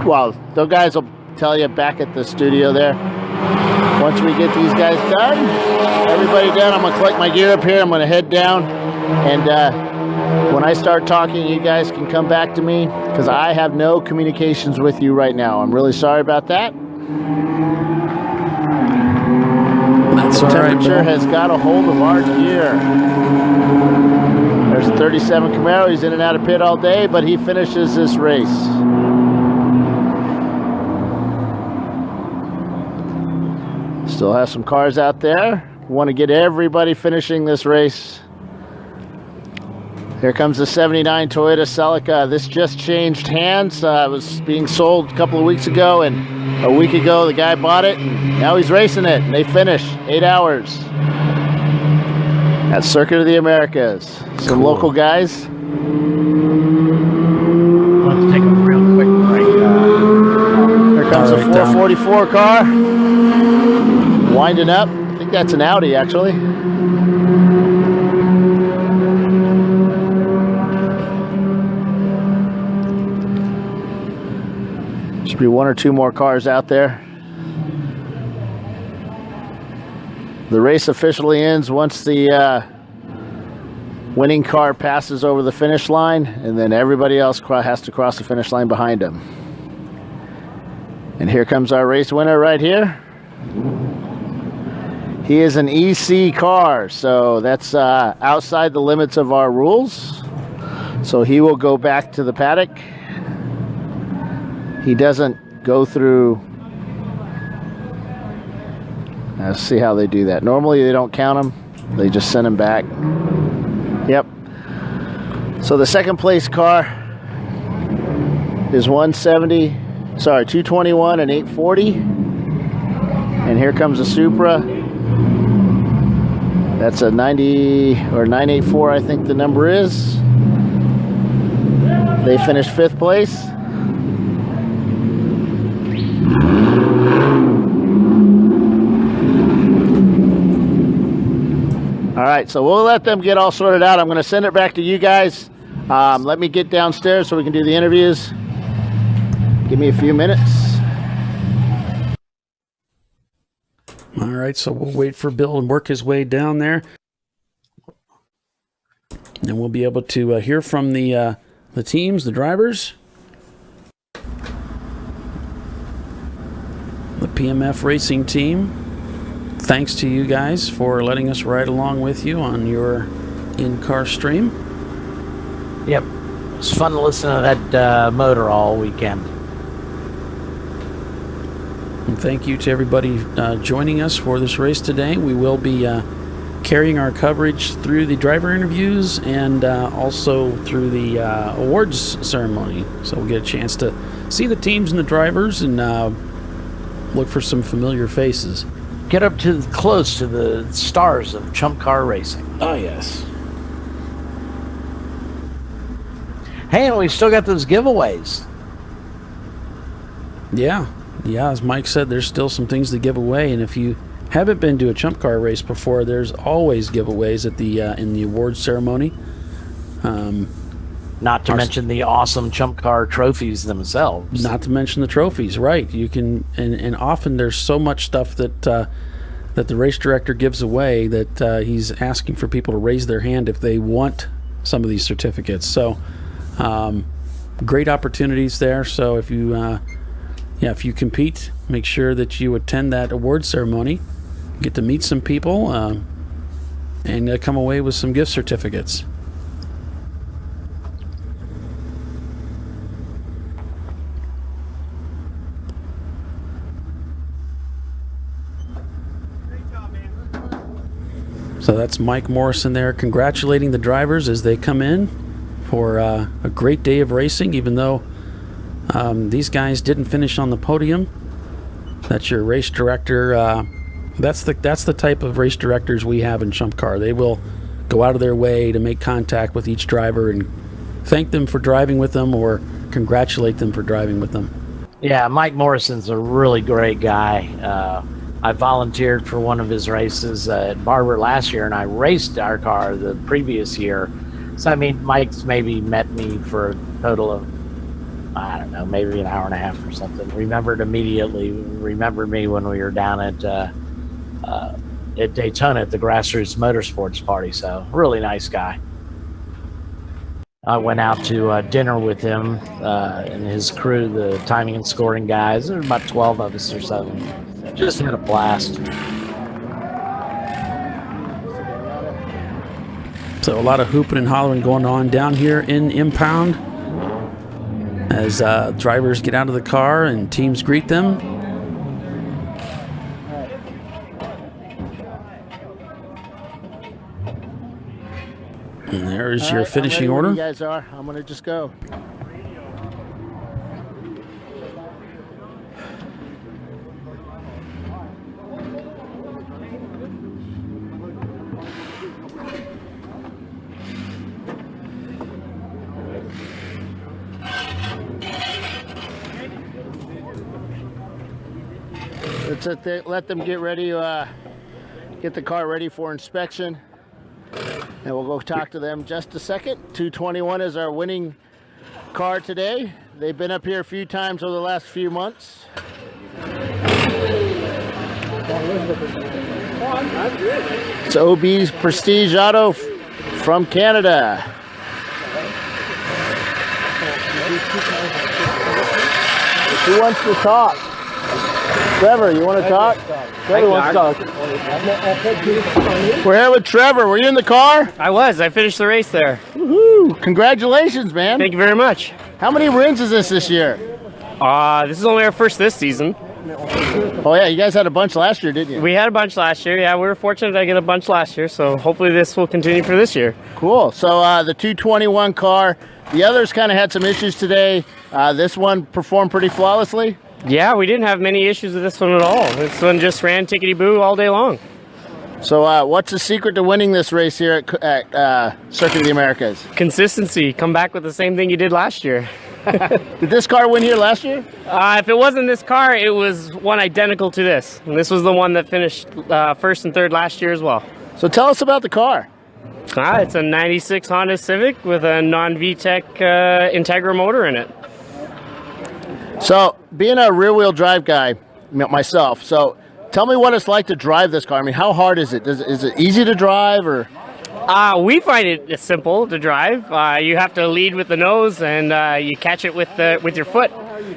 Well, the guys will tell you back at the studio there. Once we get these guys done, everybody done, I'm going to collect my gear up here. I'm going to head down. And when I start talking, you guys can come back to me because I have no communications with you right now. I'm really sorry about that. That's the all right, temperature Bill. has got a hold of our gear. There's a 37 Camaro. He's in and out of pit all day, but he finishes this race. Still have some cars out there. Want to get everybody finishing this race. Here comes the 79 Toyota Celica. This just changed hands. It was being sold a couple of weeks ago, and a week ago the guy bought it, and now he's racing it, and they finish 8 hours at Circuit of the Americas. Some local guys. Let's take a real quick break. Here comes the 444 car. Winding up. I think that's an Audi, actually. Should be one or two more cars out there. The race officially ends once the winning car passes over the finish line, and then everybody else has to cross the finish line behind him. And here comes our race winner right here. He is an EC car, so that's outside the limits of our rules. So he will go back to the paddock. He doesn't go through. Let's see how they do that. Normally they don't count him. They just send him back. Yep. So the second place car is 221 and 840. And here comes a Supra. That's a 90 or 984, I think the number is. They finished 5th place. right, so we'll let them get all sorted out. I'm going to send it back to you guys. Let me get downstairs so we can do the interviews. Give me a few minutes. All right, so we'll wait for Bill and work his way down there. And we'll be able to hear from the teams, the drivers. The PMF Racing team. Thanks to you guys for letting us ride along with you on your in-car stream. Yep. It's fun to listen to that motor all weekend. And thank you to everybody joining us for this race today. We will be carrying our coverage through the driver interviews and also through the awards ceremony. So we'll get a chance to see the teams and the drivers and look for some familiar faces. Get up to close to the stars of Chump Car Racing. Oh, yes. Hey, and we've still got those giveaways. Yeah, as Mike said, there's still some things to give away, and if you haven't been to a Chump Car race before, there's always giveaways at the in the awards ceremony. Not to mention the awesome Chump Car trophies themselves. Not to mention the trophies, right? You can, and often there's so much stuff that that the race director gives away that he's asking for people to raise their hand if they want some of these certificates. So, great opportunities there. So if you if you compete, make sure that you attend that award ceremony, get to meet some people, and come away with some gift certificates. So that's Mike Morrison there congratulating the drivers as they come in for a great day of racing, even though these guys didn't finish on the podium. That's your race director. That's the type of race directors we have in Chump Car. They will go out of their way to make contact with each driver and thank them for driving with them or congratulate them for driving with them. Yeah, Mike Morrison's a really great guy. I volunteered for one of his races at Barber last year, and I raced our car the previous year. So, I mean, Mike's maybe met me for a total of, I don't know, maybe an hour and a half or something. Remembered me when we were down at Daytona at the Grassroots Motorsports party. So, really nice guy. I went out to dinner with him and his crew, the timing and scoring guys. There were about 12 of us or so. Just had a blast. So a lot of hooping and hollering going on down here in Impound as drivers get out of the car and teams greet them. And there's your finishing order. You guys are. I'm going to just go. Let them get ready, get the car ready for inspection, and we'll go talk to them just a second. 221 is our winning car today. They've been up here a few times over the last few months. It's OB's Prestige Auto from Canada. Who wants to talk? Trevor, you want to talk? Trevor wants to talk. We're here with Trevor. Were you in the car? I was. I finished the race there. Woohoo! Congratulations, man. Thank you very much. How many wins is this year? This is only our first this season. Oh, yeah. You guys had a bunch last year, didn't you? We had a bunch last year. Yeah, we were fortunate to get a bunch last year, so hopefully this will continue for this year. Cool. So the 221 car, the others kind of had some issues today. This one performed pretty flawlessly. Yeah, we didn't have many issues with this one at all. This one just ran tickety-boo all day long. So what's the secret to winning this race here at Circuit of the Americas? Consistency. Come back with the same thing you did last year. Did this car win here last year? If it wasn't this car, it was one identical to this. And this was the one that finished first and third last year as well. So tell us about the car. It's a 96 Honda Civic with a non-VTEC Integra motor in it. So, being a rear-wheel drive guy myself, so tell me what it's like to drive this car. I mean, how hard is it? Is it easy to drive, or? We find it simple to drive. You have to lead with the nose, and you catch it with your foot,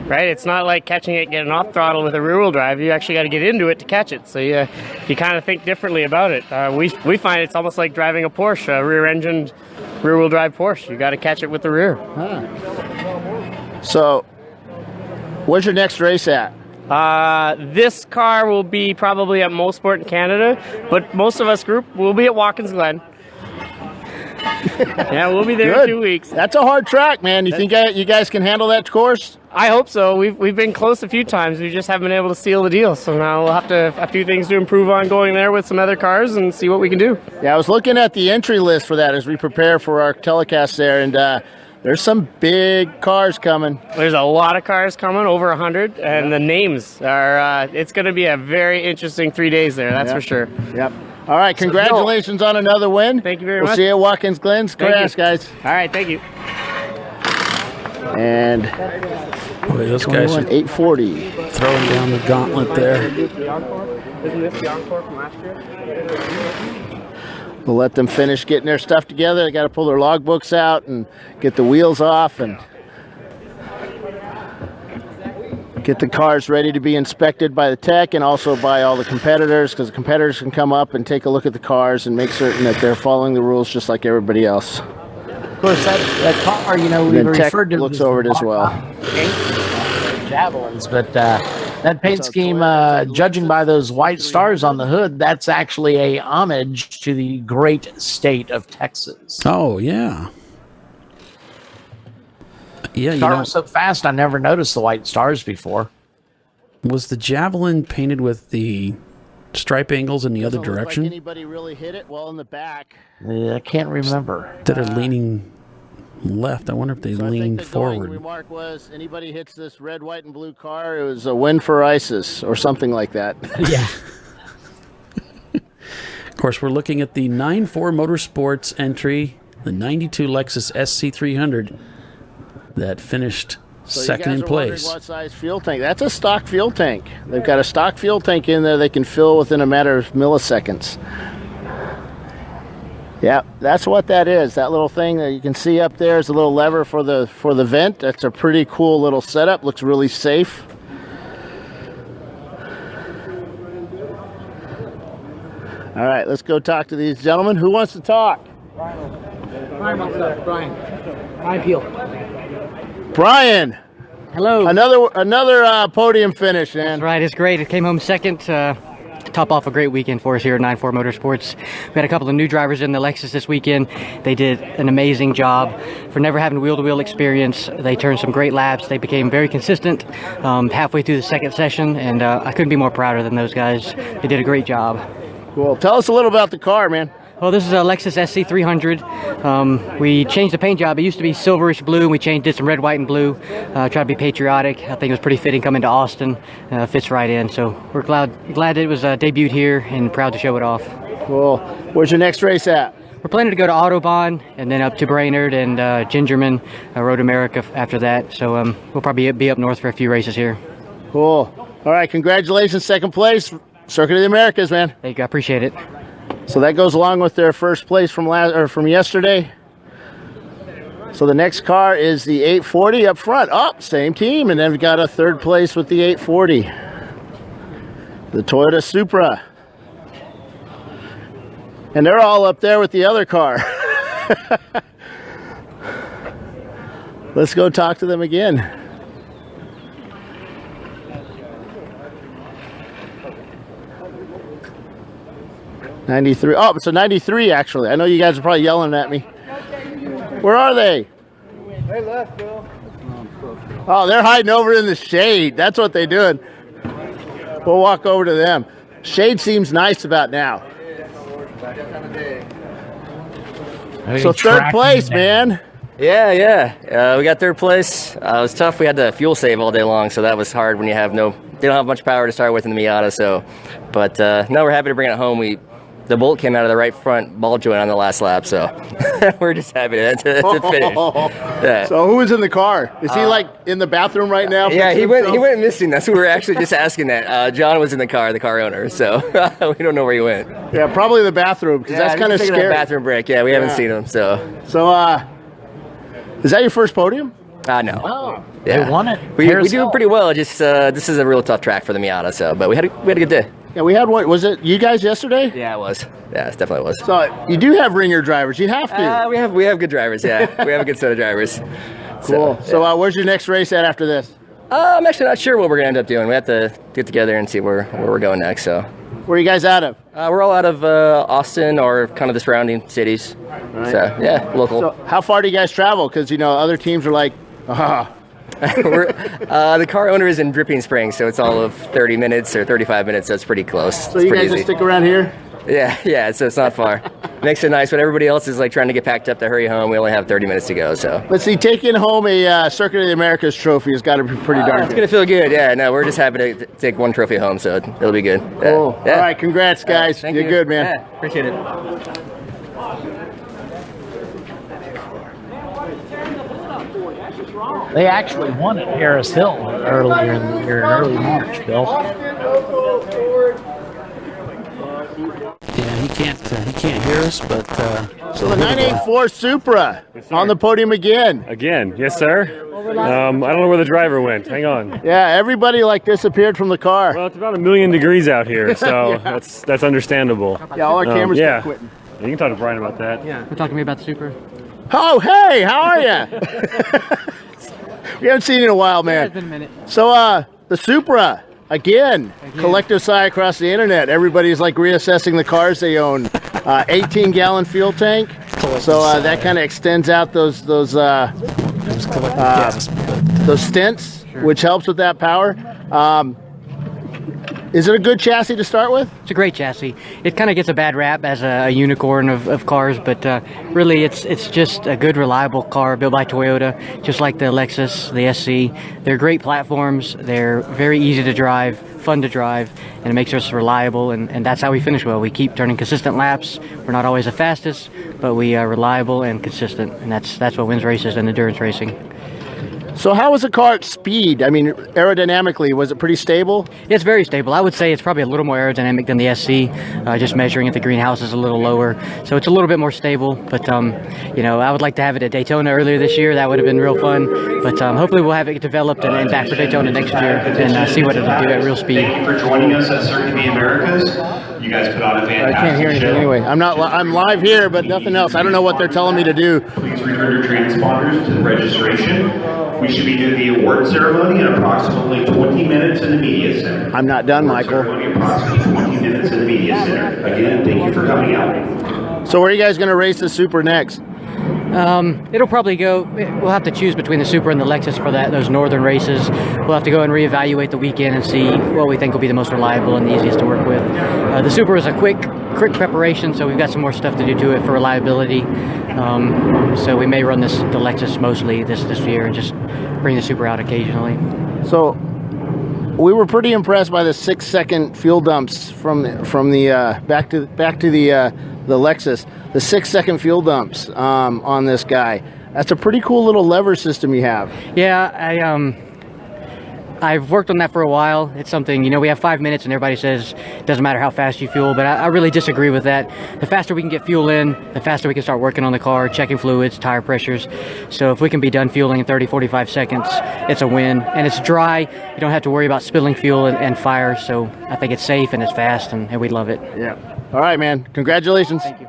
right? It's not like catching it getting off throttle with a rear-wheel drive. You actually got to get into it to catch it. So you kind of think differently about it. We find it's almost like driving a Porsche, a rear-engined, rear-wheel drive Porsche. You got to catch it with the rear. So, where's your next race at? This car will be probably at Mosport in Canada, but most of us group will be at Watkins Glen. Yeah, we'll be there in 2 weeks. That's a hard track, man. You think you guys can handle that course? I hope so. We've been close a few times. We just haven't been able to seal the deal. So now we'll have a few things to improve on going there with some other cars and see what we can do. Yeah, I was looking at the entry list for that as we prepare for our telecast there, and there's some big cars coming. There's a lot of cars coming, over 100, and the names are, it's going to be a very interesting 3 days there, that's for sure. Yep. All right, congratulations on another win. Thank you very much. much. We'll see you at Watkins Glen. Congrats, guys. All right, thank you. And those guys are 840. Throwing down the gauntlet there. Isn't this the Encore from last year? We'll let them finish getting their stuff together. They got to pull their logbooks out and get the wheels off and get the cars ready to be inspected by the tech and also by all the competitors, because the competitors can come up and take a look at the cars and make certain that they're following the rules just like everybody else. Of course, that car, we referred to looks over it as well. Javelins, but that paint scheme, judging by those white stars on the hood, that's actually a homage to the great state of Texas. Oh, yeah. Yeah, Car was so fast, I never noticed the white stars before. Was the Javelin painted with the stripe angles in the other direction? Like anybody really hit it? Well, in the back. I can't remember. That are leaning left. I wonder if they leaned forward. The remark was, anybody hits this red, white, and blue car, it was a win for ISIS or something like that. Yeah. Of course, we're looking at the 9.4 Motorsports entry, the 92 Lexus SC300 that finished second in place. What size fuel tank? That's a stock fuel tank. They've got a stock fuel tank in there they can fill within a matter of milliseconds. Yeah, that's what that is. That little thing that you can see up there is a little lever for the vent. That's a pretty cool little setup. Looks really safe. All right, let's go talk to these gentlemen. Who wants to talk? Brian Peel. Brian. Hello. Another podium finish, man. That's right. It's great. It came home second. Top off a great weekend for us here at 9.4 Motorsports. We had a couple of new drivers in the Lexus this weekend. They did an amazing job. For never having wheel-to-wheel experience, they turned some great laps. They became very consistent halfway through the second session, and I couldn't be more prouder than those guys. They did a great job. Cool. Tell us a little about the car, man. Well, this is a Lexus SC300. We changed the paint job. It used to be silverish blue, and we did some red, white, and blue. Tried to be patriotic. I think it was pretty fitting coming to Austin. Fits right in. So we're glad it was debuted here and proud to show it off. Cool. Where's your next race at? We're planning to go to Autobahn and then up to Brainerd and Gingerman, Road America after that. So we'll probably be up north for a few races here. Cool. All right. Congratulations. Second place. Circuit of the Americas, man. Thank you. I appreciate it. So that goes along with their first place from yesterday. So the next car is the 840 up front. Oh, same team. And then we've got a third place with the 840. The Toyota Supra. And they're all up there with the other car. Let's go talk to them again. '93. Oh, it's a 93 actually. I know you guys are probably yelling at me. Where are they? They left, Bill. Oh, they're hiding over in the shade. That's what they're doing. We'll walk over to them. Shade seems nice about now. So third place, man. Yeah. We got third place. It was tough. We had to fuel save all day long, so that was hard when you have they don't have much power to start with in the Miata. But no, we're happy to bring it home. We the bolt came out of the right front ball joint on the last lap, so we're just happy to finish. Yeah. So who was in the car? Is he like in the bathroom right now? Yeah, he went missing. That's what we were actually just asking that. John was in the car owner, so we don't know where he went. Yeah, probably the bathroom, because that's kind of scary. Bathroom break. Yeah, we haven't seen him. So is that your first podium? No. Oh, Yeah. They won it. We do pretty well. Just this is a real tough track for the Miata, so but we had a good day. Yeah, we had one. Was it you guys yesterday? Yeah, it was. Yeah, it definitely was. So you do have ringer drivers. You have to. We have good drivers. Yeah, we have a good set of drivers. Cool. So where's your next race at after this? I'm actually not sure what we're gonna end up doing. We have to get together and see where we're going next. So. Where are you guys out of? We're all out of Austin or kind of the surrounding cities. Right. So yeah, local. So how far do you guys travel? Because other teams are like, the car owner is in Dripping Springs, so it's all of 30 minutes or 35 minutes, so it's pretty close. So you guys just stick around here? Yeah, so it's not far. Makes it nice when everybody else is like trying to get packed up to hurry home. We only have 30 minutes to go, so. Let's see, taking home a Circuit of the Americas trophy has got to be pretty darn good. It's going to feel good, yeah. No, we're just happy to take one trophy home, so it'll be good. Cool. Yeah. All right, congrats, guys. Thank You're you. good, man. Yeah, appreciate it. They actually won at Harris Hill earlier in the year, in early March, Bill. Yeah, he can't hear us, but so the 984 Supra on the podium again. Again, yes, sir. I don't know where the driver went. Hang on. Yeah, everybody disappeared from the car. Well, it's about 1,000,000 degrees out here, so Yeah. that's understandable. Yeah, all our cameras yeah. quitting. You can talk to Brian about that. Yeah, we're talking to me about the Supra. Oh, hey, how are you? We haven't seen you in a while, man. Yeah, it's been a minute. So, the Supra, again, collective sigh across the internet. Everybody's reassessing the cars they own. 18-gallon fuel tank. So that kind of extends out those stints, which helps with that power. Is it a good chassis to start with? It's a great chassis. It kind of gets a bad rap as a unicorn of cars, but really it's just a good, reliable car built by Toyota, just like the Lexus, the SC. They're great platforms. They're very easy to drive, fun to drive, and it makes us reliable, and that's how we finish well. We keep turning consistent laps. We're not always the fastest, but we are reliable and consistent, and that's what wins races in endurance racing. So how was the car at speed? I mean, aerodynamically, was it pretty stable? It's very stable. I would say it's probably a little more aerodynamic than the SC. Just measuring at the greenhouse is a little lower, so it's a little bit more stable. But I would like to have it at Daytona earlier this year. That would have been real fun. But hopefully we'll have it developed and back for Daytona next year and see what it'll do at real speed. Thank you for joining us at Circuit of the Americas. You guys put on a fantastic I can't hear anything show. anyway. I'm live here, but nothing else. I don't know what they're telling me to do. Please return your transponders to the registration. We should begin the award ceremony in approximately 20 minutes in the media center. I'm not done, Michael. Approximately 20 minutes in the media center. Again, thank you for coming out. So where are you guys going to race the Supra next? It'll probably go. We'll have to choose between the Supra and the Lexus for those northern races. We'll have to go and reevaluate the weekend and see what we think will be the most reliable and the easiest to work with. The Supra is a quick preparation, so we've got some more stuff to do to it for reliability. So we may run the Lexus mostly this year and just bring the Supra out occasionally. So we were pretty impressed by the 6-second fuel dumps from the back to the Lexus. The 6-second fuel dumps on this guy. That's a pretty cool little lever system you have. Yeah, I've worked on that for a while. It's something, we have 5 minutes and everybody says it doesn't matter how fast you fuel, but I really disagree with that. The faster we can get fuel in, the faster we can start working on the car, checking fluids, tire pressures. So if we can be done fueling in 30, 45 seconds, it's a win. And it's dry. You don't have to worry about spilling fuel and fire. So I think it's safe and it's fast and we love it. Yeah. All right, man. Congratulations. Thank you.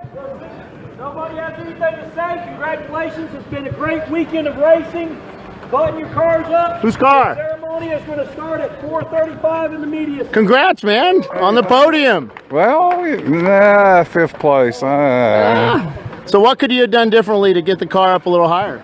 Nobody has anything to say. Congratulations. It's been a great weekend of racing. Button your cars up. Whose car? The ceremony is going to start at 4:35 in the media. Congrats, man. On the podium. Well, 5th place. So what could you have done differently to get the car up a little higher?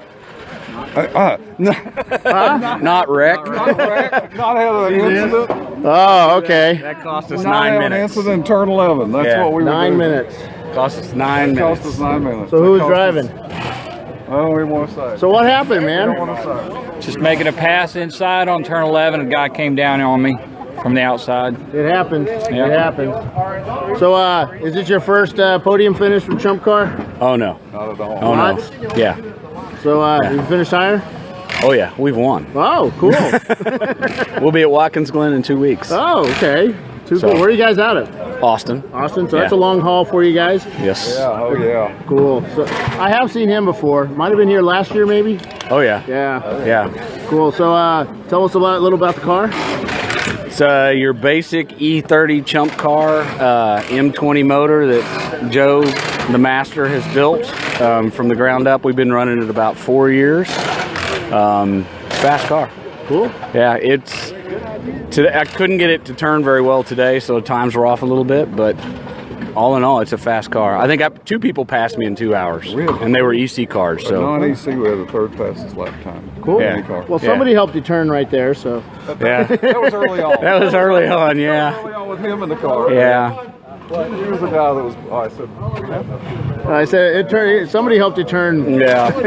Not wrecked. Not have an incident. Oh, okay. That cost us 9 minutes. An incident, turn 11. That's what we were 9 minutes. Cost us 9 minutes. Cost us 9 minutes. So who's driving? I don't even want to say. So what happened, man? I don't want to say. Just making a pass inside on turn 11. A guy came down on me from the outside. It happens. Yep. It happens. So, is this your first podium finish from Chump Car? Oh no. Not at all. Oh Not? no. Yeah. So, you finished higher? Oh yeah, we've won. Oh, cool. We'll be at Watkins Glen in 2 weeks. Oh, okay. Too cool. Where are you guys out of? Austin. Austin. So that's a long haul for you guys. Yes. Yeah. Oh yeah. Cool. So I have seen him before. Might have been here last year, maybe. Oh yeah. Yeah. Yeah. Cool. So tell us a little about the car. It's your basic E30 Chump Car M20 motor that Joe, the master, has built from the ground up. We've been running it about 4 years. Fast car. Cool. Yeah, I couldn't get it to turn very well today, so times were off a little bit, but all in all, it's a fast car. I think 2 people passed me in 2 hours, really? And they were EC cars. So non-EC, we had the 3rd fastest lap time. Cool. Yeah. Well, somebody helped you turn right there, so. Yeah. That was early on. That was early on, yeah. Early on with him in the car. Yeah. He was the guy that was. I said it turned. Somebody helped you turn. Yeah.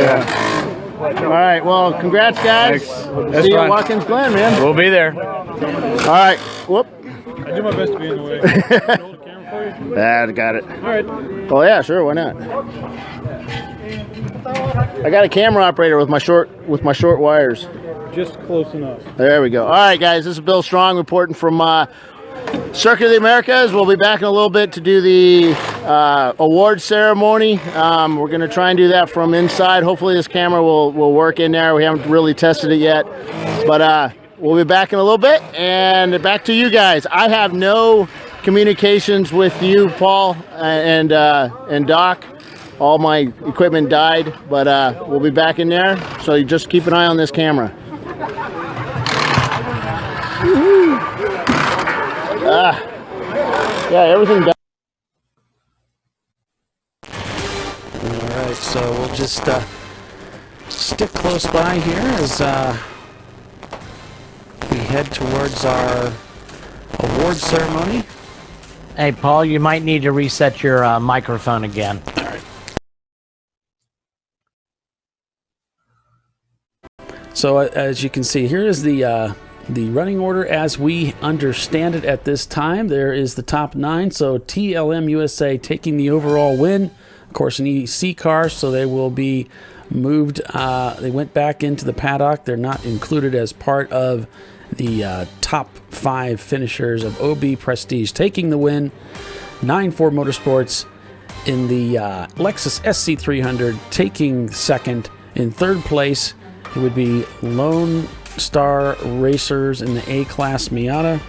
Yeah. All right. Well, congrats, guys. See you at Watkins Glen, man. We'll be there. All right. Whoop. I do my best to be in the way. I got it. All right. Oh yeah, sure. Why not? I got a camera operator with my short wires. Just close enough. There we go. All right, guys. This is Bill Strong reporting from Circuit of the Americas. We'll be back in a little bit to do the award ceremony. We're going to try and do that from inside. Hopefully this camera will work in there. We haven't really tested it yet. But we'll be back in a little bit. And back to you guys. I have no communications with you, Paul, and Doc. All my equipment died. But we'll be back in there. So you just keep an eye on this camera. Yeah, everything done. All right, so we'll just stick close by here as we head towards our award ceremony. Hey, Paul, you might need to reset your microphone again. All right. So as you can see, here is the running order as we understand it at this time. There is the top 9. So TLM USA taking the overall win. Of course, an EC car, so they will be moved. They went back into the paddock. They're not included as part of the top 5 finishers of OB Prestige taking the win. 9-4 Motorsports in the Lexus SC300 taking second. In third place, it would be Lone Star Racers in the A-Class Miata.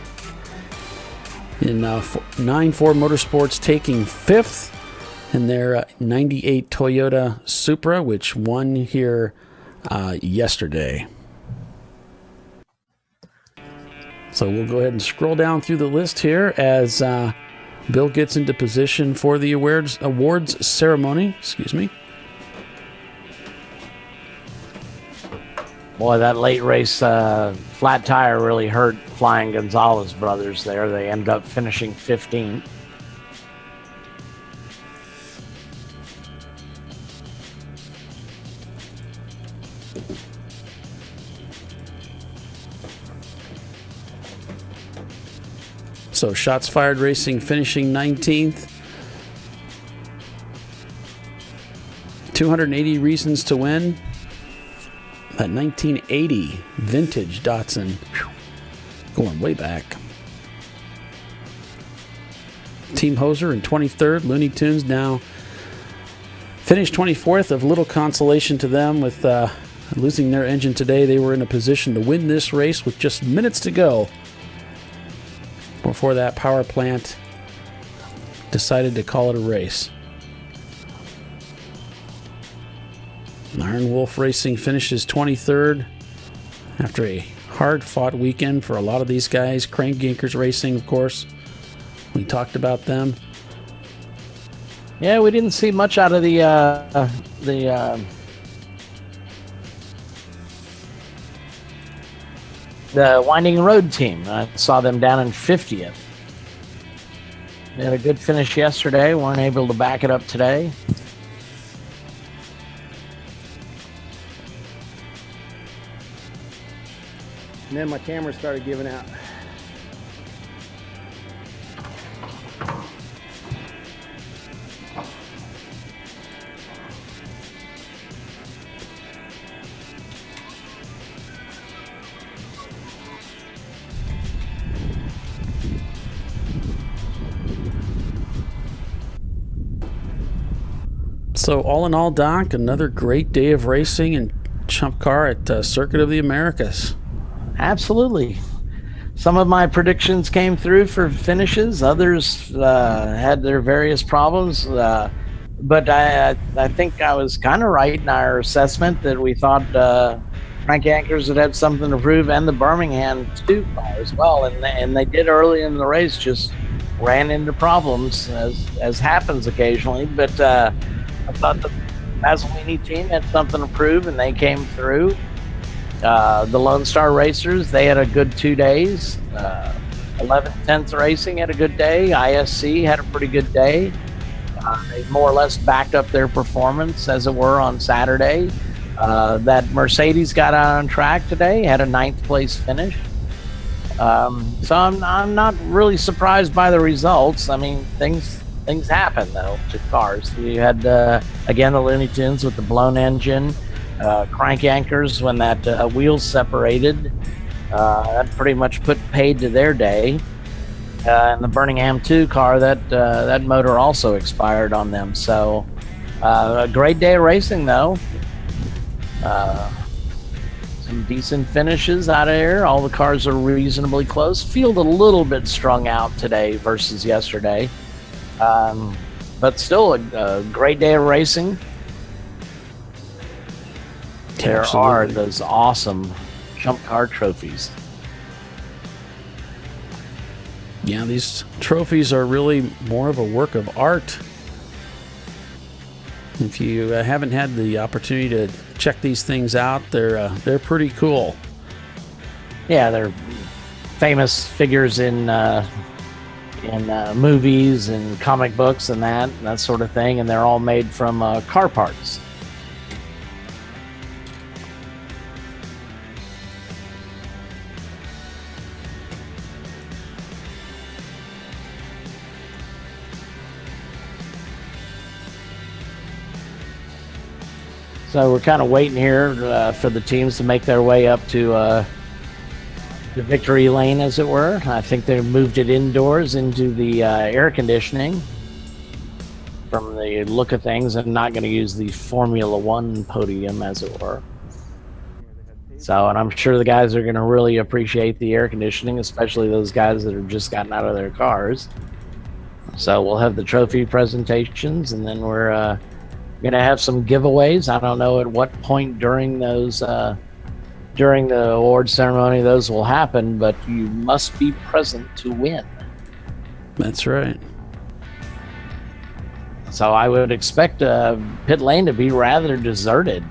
In 9-4 Motorsports taking fifth in their 98 Toyota Supra, which won here yesterday. So we'll go ahead and scroll down through the list here as Bill gets into position for the awards ceremony. Excuse me. Boy, that late race flat tire really hurt Flying Gonzalez brothers there. They end up finishing 15th. So Shots Fired Racing finishing 19th. 280 reasons to win. That 1980 vintage Datsun. Whew, going way back. Team Hoser in 23rd. Looney Tunes now finished 24th. Of little consolation to them with losing their engine today. They were in a position to win this race with just minutes to go before that power plant decided to call it a race. Iron Wolf Racing finishes 23rd after a hard-fought weekend for a lot of these guys. Crank Yankers Racing, of course. We talked about them. Yeah, we didn't see much out of the Winding Road team. I saw them down in 50th. They had a good finish yesterday. Weren't able to back it up today. And then my camera started giving out. So all in all, Doc, another great day of racing in Chump Car at Circuit of the Americas. Absolutely. Some of my predictions came through for finishes. Others had their various problems. But I think I was kind of right in our assessment that we thought Frank Yankers would have something to prove, and the Birmingham 2 car as well. And they did early in the race, just ran into problems, as happens occasionally. But I thought the Mazzolini team had something to prove, and they came through. The Lone Star Racers, they had a good 2 days. 11/10 Racing had a good day. ISC had a pretty good day. They more or less backed up their performance, as it were, on Saturday. That Mercedes got out on track today, had a 9th place finish. So I'm not really surprised by the results. I mean, things happen, though, to cars. You had, again, the Looney Tunes with the blown engine. Crank Yankers, when that wheels separated, that pretty much paid to their day. And the Birmingham 2 car, that motor also expired on them. So a great day of racing, though. Some decent finishes out of here. All the cars are reasonably close. Field a little bit strung out today versus yesterday. But still a great day of racing. There are those awesome Chump Car trophies. Yeah, these trophies are really more of a work of art. If you haven't had the opportunity to check these things out, they're pretty cool. Yeah, they're famous figures in movies and comic books and that sort of thing, and they're all made from car parts. So we're kind of waiting here for the teams to make their way up to the victory lane, as it were. I think they moved it indoors into the air conditioning from the look of things, and not going to use the Formula One podium, as it were. So, and I'm sure the guys are going to really appreciate the air conditioning, especially those guys that have just gotten out of their cars. So we'll have the trophy presentations, and then we're going to have some giveaways. I don't know at what point during those during the award ceremony those will happen, but you must be present to win. That's right. So I would expect pit lane to be rather deserted.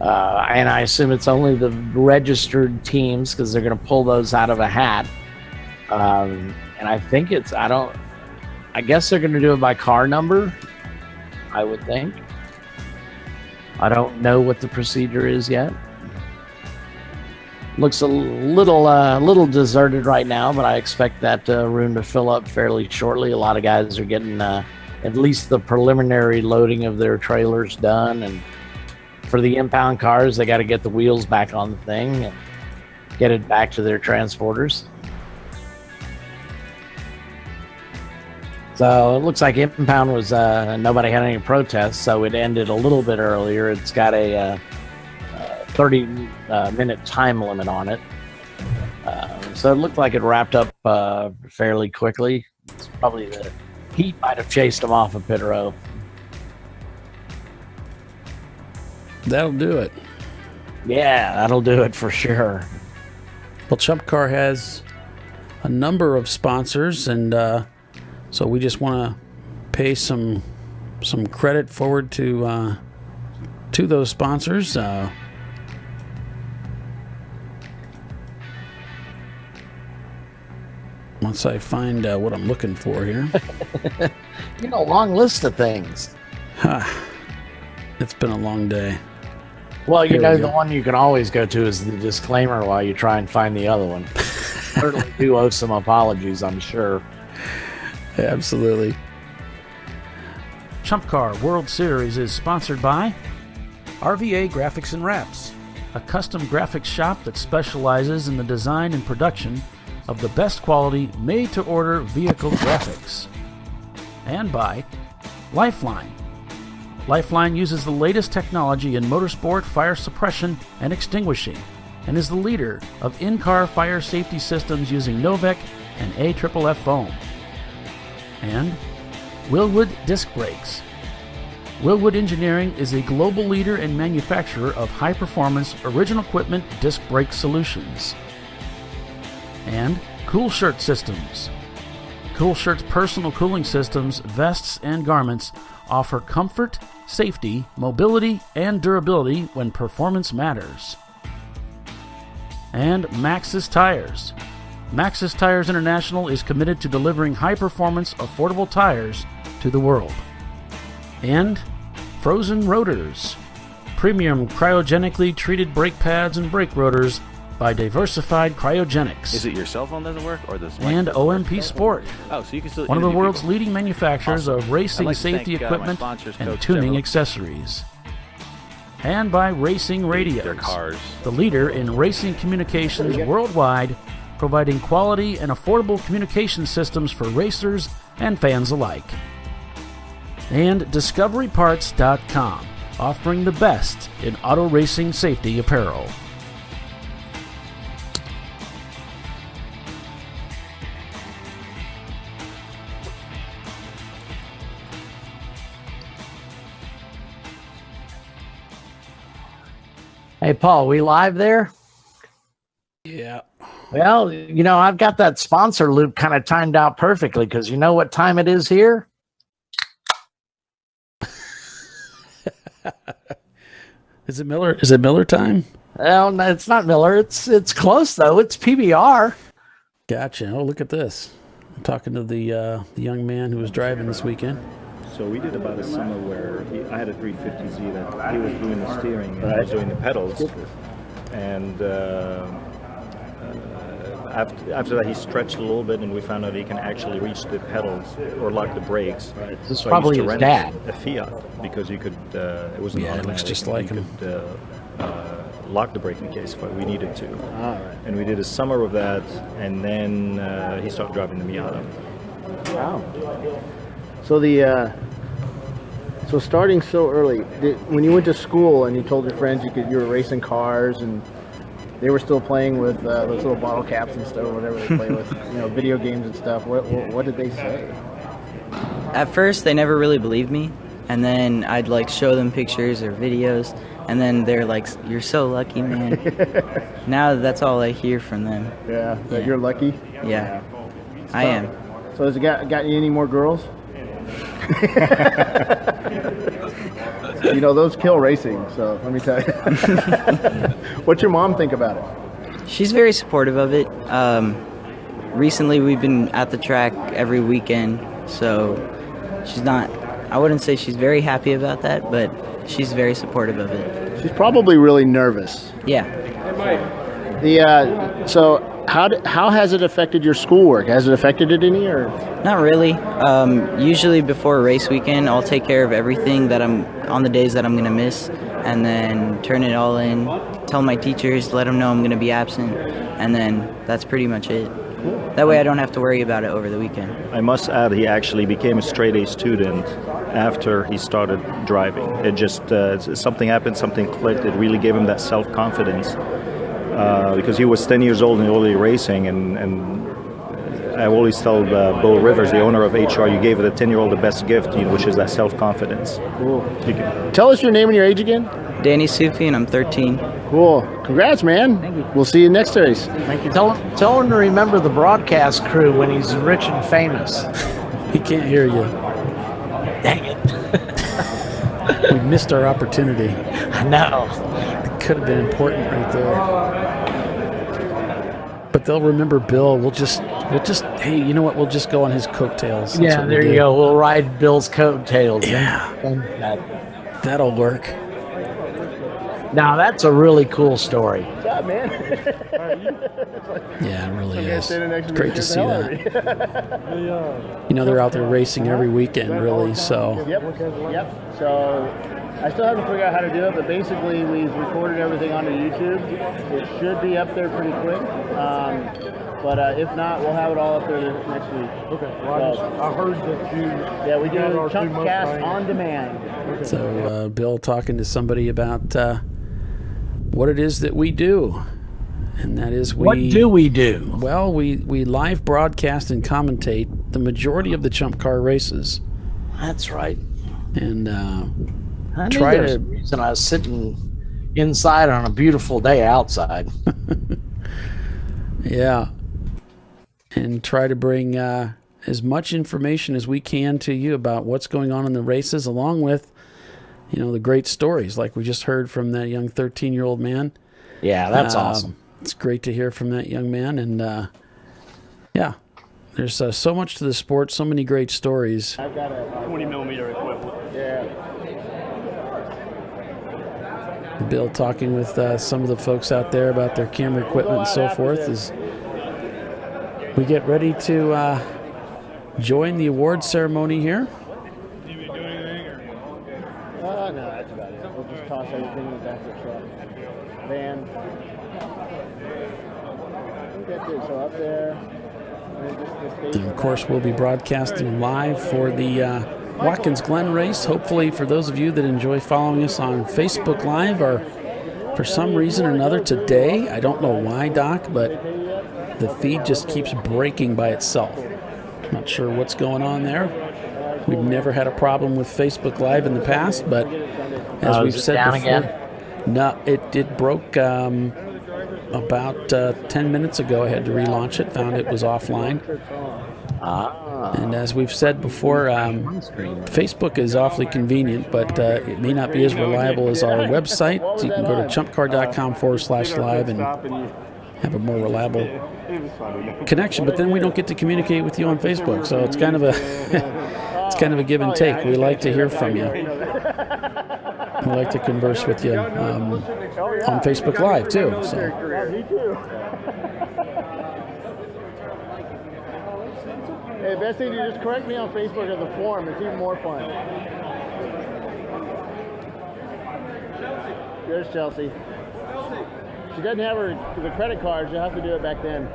And I assume it's only the registered teams, because they're going to pull those out of a hat. And I think I guess they're going to do it by car number, I would think. I don't know what the procedure is yet. Looks a little deserted right now, but I expect that room to fill up fairly shortly. A lot of guys are getting at least the preliminary loading of their trailers done, and for the impound cars, they got to get the wheels back on the thing and get it back to their transporters. So it looks like impound was nobody had any protests, so it ended a little bit earlier. It's got a 30-minute time limit on it. So it looked like it wrapped up fairly quickly. It's probably the heat might have chased them off of pit row. That'll do it. Yeah, that'll do it for sure. Well, Chump Car has a number of sponsors, and so we just want to pay some credit forward to those sponsors. Once I find what I'm looking for here. Long list of things. It's been a long day. Well, the one you can always go to is the disclaimer while you try and find the other one. Certainly do owe some apologies, I'm sure. Absolutely. ChumpCar World Series is sponsored by RVA Graphics and Wraps, a custom graphics shop that specializes in the design and production of the best quality made-to-order vehicle graphics. And by Lifeline, Lifeline uses the latest technology in motorsport fire suppression and extinguishing, and is the leader of in-car fire safety systems using Novec and AFFF foam. And Willwood Disc Brakes. Willwood Engineering is a global leader and manufacturer of high-performance original equipment disc brake solutions. And Cool Shirt Systems. Cool Shirt's personal cooling systems, vests, and garments offer comfort, safety, mobility, and durability when performance matters. And Maxxis Tires. Maxxis Tires International is committed to delivering high-performance, affordable tires to the world. And Frozen Rotors. Premium cryogenically treated brake pads and brake rotors by Diversified Cryogenics. Is it your cell phone doesn't work, or this? And OMP Sport. Oh, so you can still. One of the interview world's people. leading manufacturers Awesome. of racing I'd like to safety thank, my equipment sponsors, and Coach tuning Deborah. accessories. And by Racing Radios, Their cars. the leader in racing communications worldwide, providing quality and affordable communication systems for racers and fans alike. And DiscoveryParts.com, offering the best in auto racing safety apparel. Hey, Paul, we live there? Yeah. Well, you know, I've got that sponsor loop kind of timed out perfectly because you know what time it is here? Is it Miller? Is it Miller time? Well, no, it's not Miller. It's close though. It's PBR. Gotcha. Oh, look at this. I'm talking to the young man who was driving this weekend. So we did about a summer where I had a 350Z that he was doing the steering and I was doing the pedals. And after that he stretched a little bit and we found out he can actually reach the pedals or lock the brakes. This is so probably I used his to rent dad. a Fiat because you could, it was an Yeah, it automatic. looks just and like you him. could lock the brake in case if we needed to. All right. And we did a summer of that and then he started driving the Miata. Wow. So so starting so early, when you went to school and you told your friends you were racing cars and they were still playing with those little bottle caps and stuff, or whatever they play with, video games and stuff, what did they say? At first, they never really believed me, and then I'd like show them pictures or videos, and then they're like, "You're so lucky, man." Now that's all I hear from them. Yeah, that you're lucky? Yeah, I am. So has it got you any more girls? Those kill racing, so let me tell you. What's your mom think about it? She's very supportive of it. Recently, we've been at the track every weekend, so she's not, I wouldn't say she's very happy about that, but she's very supportive of it. She's probably really nervous. Yeah. So how has it affected your schoolwork? Has it affected it any, or? Not really. Usually before a race weekend, I'll take care of everything that I'm on the days that I'm going to miss, and then turn it all in, tell my teachers, let them know I'm going to be absent, and then that's pretty much it. That way I don't have to worry about it over the weekend. I must add, he actually became a straight-A student after he started driving. It just, something happened, something clicked. It really gave him that self-confidence because he was 10 years old and already racing. And I always tell Bo Rivers, the owner of HR, you gave the 10-year-old the best gift, which is that self-confidence. Cool. Tell us your name and your age again. Danny Sufi, and I'm 13. Cool. Congrats, man. Thank you. We'll see you next race. Thank you. Tell him to remember the broadcast crew when he's rich and famous. He can't hear you. Dang it. We missed our opportunity. I know. It could have been important right there. But they'll remember Bill. We'll just hey, you know what? We'll just go on his coattails. That's Yeah, what there we'll you do. go. We'll ride Bill's coattails. Yeah. That'll work. Now that's a really cool story. What's up, man? Yeah, it really is. Standing next to me Great to scared see the hell that. They're out there racing every weekend, really. So Yep. So I still haven't figured out how to do it, but basically we've recorded everything onto YouTube. It should be up there pretty quick. But if not, we'll have it all up there next week. Okay. Well, I heard that you. Yeah, we do ChumpCast on demand. Okay. So Bill talking to somebody about what it is that we do. And that is What do we do? Well, we live broadcast and commentate the majority of the Chump Car races. That's right. And I knew try there's a reason I was sitting inside on a beautiful day outside. Yeah. And try to bring as much information as we can to you about what's going on in the races, along with, the great stories like we just heard from that young 13-year-old man. Yeah, that's awesome. It's great to hear from that young man. And, yeah, there's so much to the sport, so many great stories. I've got a 20mm equivalent. Yeah. Bill talking with some of the folks out there about their camera equipment and so forth as we get ready to join the award ceremony here. No, that's about it. We'll just toss everything in the back of the truck. Van. I think that's it. So up there. And of course, we'll be broadcasting live for the Watkins Glen race. Hopefully, for those of you that enjoy following us on Facebook Live, or for some reason or another today, I don't know why, Doc, but the feed just keeps breaking by itself. Not sure what's going on there. We've never had a problem with Facebook Live in the past, but as we've said before, no, it broke about 10 minutes ago. I had to relaunch it, found it was offline. And as we've said before, Facebook is awfully convenient, but it may not be as reliable as our website. So you can go to chumpcar.com/live and have a more reliable connection. But then we don't get to communicate with you on Facebook, so it's kind of a it's kind of a give and take. We like to hear from you. We like to converse with you on Facebook Live too. So. Me too. Hey, best thing to just correct me on Facebook at the forum. It's even more fun. There's Chelsea. She doesn't have the credit cards. You'll have to do it back then.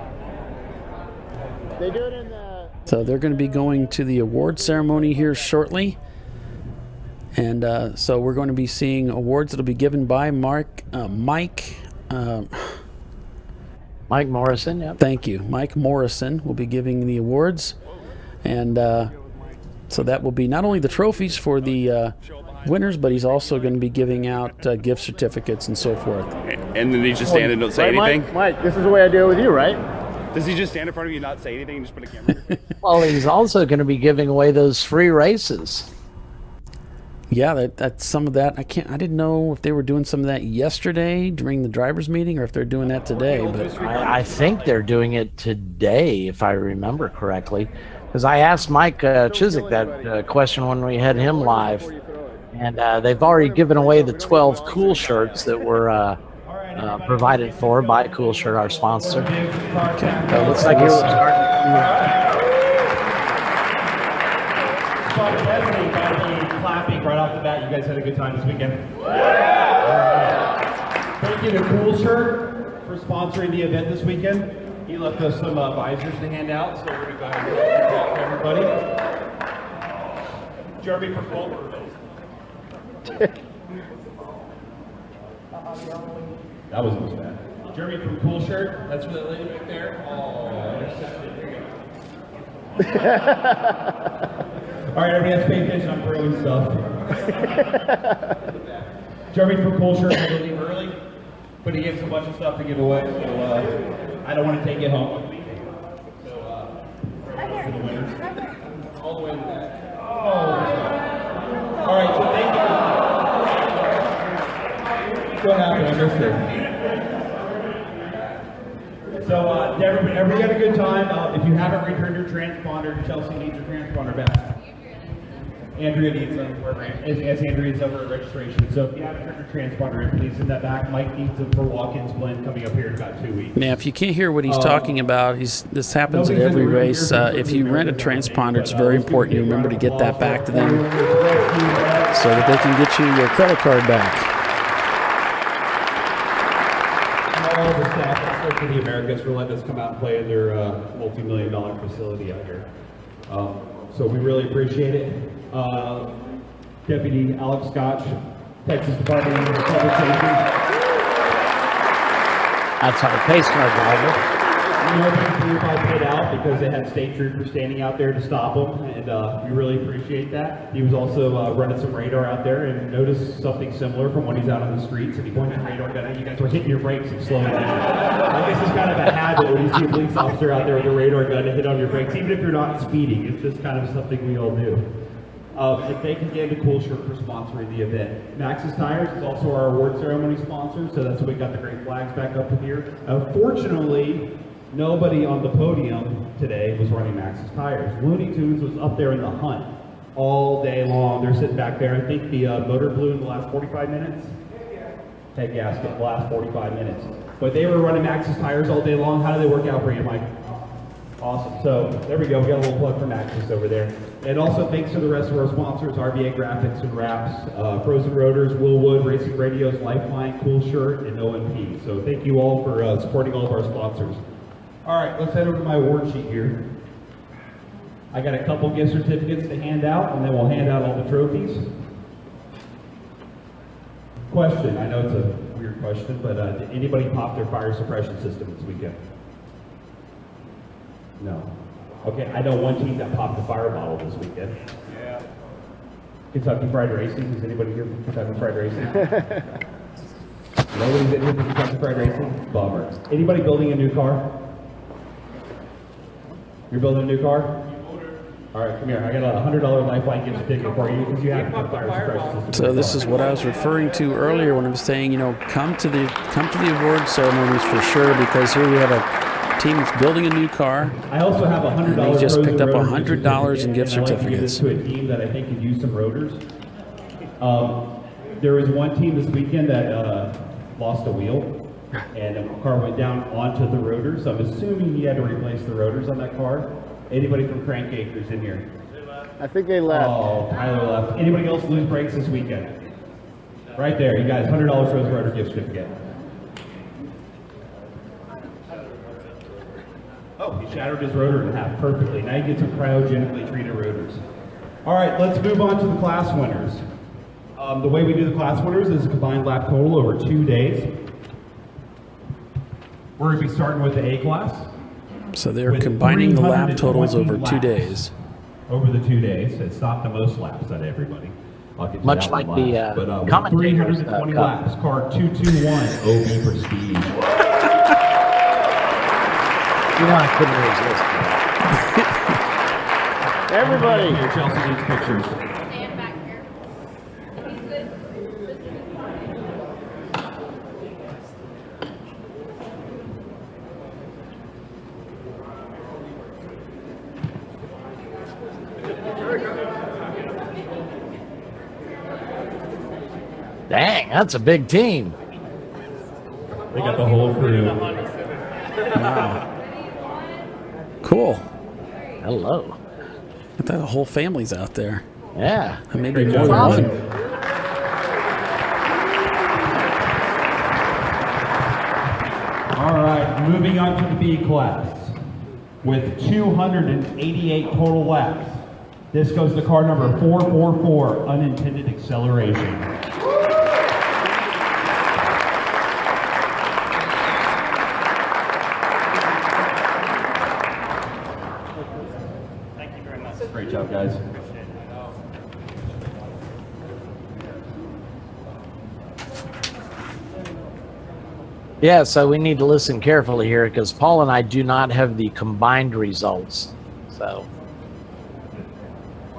They do it in the... So they're going to be going to the award ceremony here shortly. And so we're going to be seeing awards that will be given by Mike Morrison, yeah. Thank you. Mike Morrison will be giving the awards. And so that will be not only the trophies for the winners, but he's also going to be giving out gift certificates and so forth. And then they just stand and don't say anything? Mike, this is the way I do it with you, right? Does he just stand in front of you and not say anything and just put a camera in? Well, he's also going to be giving away those free races. Yeah, that's some of that. I didn't know if they were doing some of that yesterday during the drivers' meeting or if they're doing that today. But I think they're doing it today, if I remember correctly, because I asked Mike Chiswick that question when we had him live, and they've already given away the 12 Cool shirts that were provided for by Cool Shirt, our sponsor. Okay, looks like it's starting. Clapping right off the bat. You guys had a good time this weekend. Thank you to Cool Shirt for sponsoring the event this weekend. He left us some visors to hand out, so we're going to go ahead and give that to everybody. Jeremy from Cool. That wasn't bad. Jeremy from Cool Shirt. That's for that lady right there. Oh, intercepted. Here you go. All right, everybody has to pay attention. I'm throwing stuff. Jeremy from Cool Shirt will leave early, but he gave us a bunch of stuff to give away, so I don't want to take it home with me. So, for the winners. All the way to the back. Oh. All right, so thank you. What happened? I missed it. So, everybody had a good time. If you haven't returned your transponder, Chelsea needs your transponder back. Andrea needs them, as Andrea's over at registration. So if you haven't turned your transponder in, please send that back. Mike needs them for walk-ins blend coming up here in about 2 weeks. Now, if you can't hear what he's talking about, this happens at every race. If you rent a transponder, it's very important you remember to get that back to them so that they can get you your credit card back. All the staff at Circuit of the Americas for letting us come out and play in their multi-million-dollar facility out here. So we really appreciate it. Deputy Alex Scotch, Texas Department of Public Safety. That's our pace car driver. You know, the group all paid out because they had state troopers standing out there to stop them, and we really appreciate that. He was also running some radar out there and noticed something similar from when he's out on the streets, and he pointed the radar gun at you guys were hitting your brakes and slowing down. I guess it's kind of a habit when you see a police officer out there with a radar gun to hit on your brakes, even if you're not speeding. It's just kind of something we all do. And thank you again to Cool Shirt for sponsoring the event. Max's Tires is also our award ceremony sponsor, so that's why we got the great flags back up here. Fortunately, nobody on the podium today was running Max's Tires. Looney Tunes was up there in the hunt all day long. They're sitting back there. I think the motor blew in the last 45 minutes. Head gasket, the last 45 minutes. But they were running Max's Tires all day long. How do they work out for you, Mike? Awesome. So there we go. We got a little plug for Max's over there. And also thanks to the rest of our sponsors, RBA Graphics and Wraps, Frozen Rotors, Willwood, Racing Radios, Lifeline, Cool Shirt, and OMP. So thank you all for supporting all of our sponsors. All right, let's head over to my award sheet here. I got a couple gift certificates to hand out, and then we'll hand out all the trophies. Question, I know it's a weird question, but did anybody pop their fire suppression system this weekend? No. Okay, I know one team that popped the fire bottle this weekend. Yeah. Kentucky Fried Racing. Is anybody here from Kentucky Fried Racing? Nobody's in here from Kentucky Fried Racing? Bummer. Anybody building a new car? You're building a new car? All right, come here. I got a $100 Lifeline gift certificate for you because you have to fire suppression system. So this is what I was referring to earlier when I was saying, you know, come to the award ceremonies for sure, because here we have a team that's building a new car. I also have $100. And he just picked up $100 in gift certificates. To a team that I think could use some rotors. There was one team this weekend that lost a wheel, and a car went down onto the rotors. So I'm assuming he had to replace the rotors on that car. Anybody from Crank Acres in here? I think they left. Oh, Tyler left. Anybody else lose brakes this weekend? Right there, you guys, $100 Rose Rotor gift certificate. Oh, he shattered his rotor in half perfectly. Now you get some cryogenically treated rotors. All right, let's move on to the class winners. The way we do the class winners is a combined lap total over 2 days. We're going to be starting with the A class. So they're combining the lap totals over 2 days. Over the 2 days. It's not the most laps on everybody. I'll get to Much that like one the last. But commentators, 320 laps. Car 221 OB for speed. You know, I couldn't resist. Everybody. Here, Chelsea needs pictures. Stand back here. Dang, that's a big team. They got the whole crew. Wow. Cool. Hello. I thought the whole family's out there. Yeah. And maybe more than one. All right, moving on to the B class. With 288 total laps. This goes to car number 444, unintended acceleration. Thank you very much. Great job, guys. Yeah, so we need to listen carefully here because Paul and I do not have the combined results. So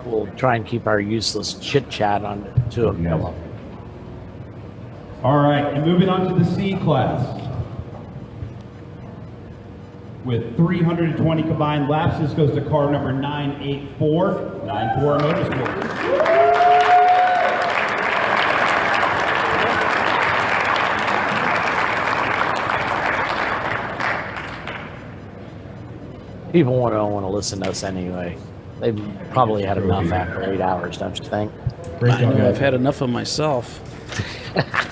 we'll try and keep our useless chit chat on to a minimum. All right, and moving on to the C class. With 320 combined laps, this goes to car number 984. 9-4 Motorsports. People don't want to listen to us anyway. They've probably had enough after 8 hours, don't you think? I know I've had enough of myself.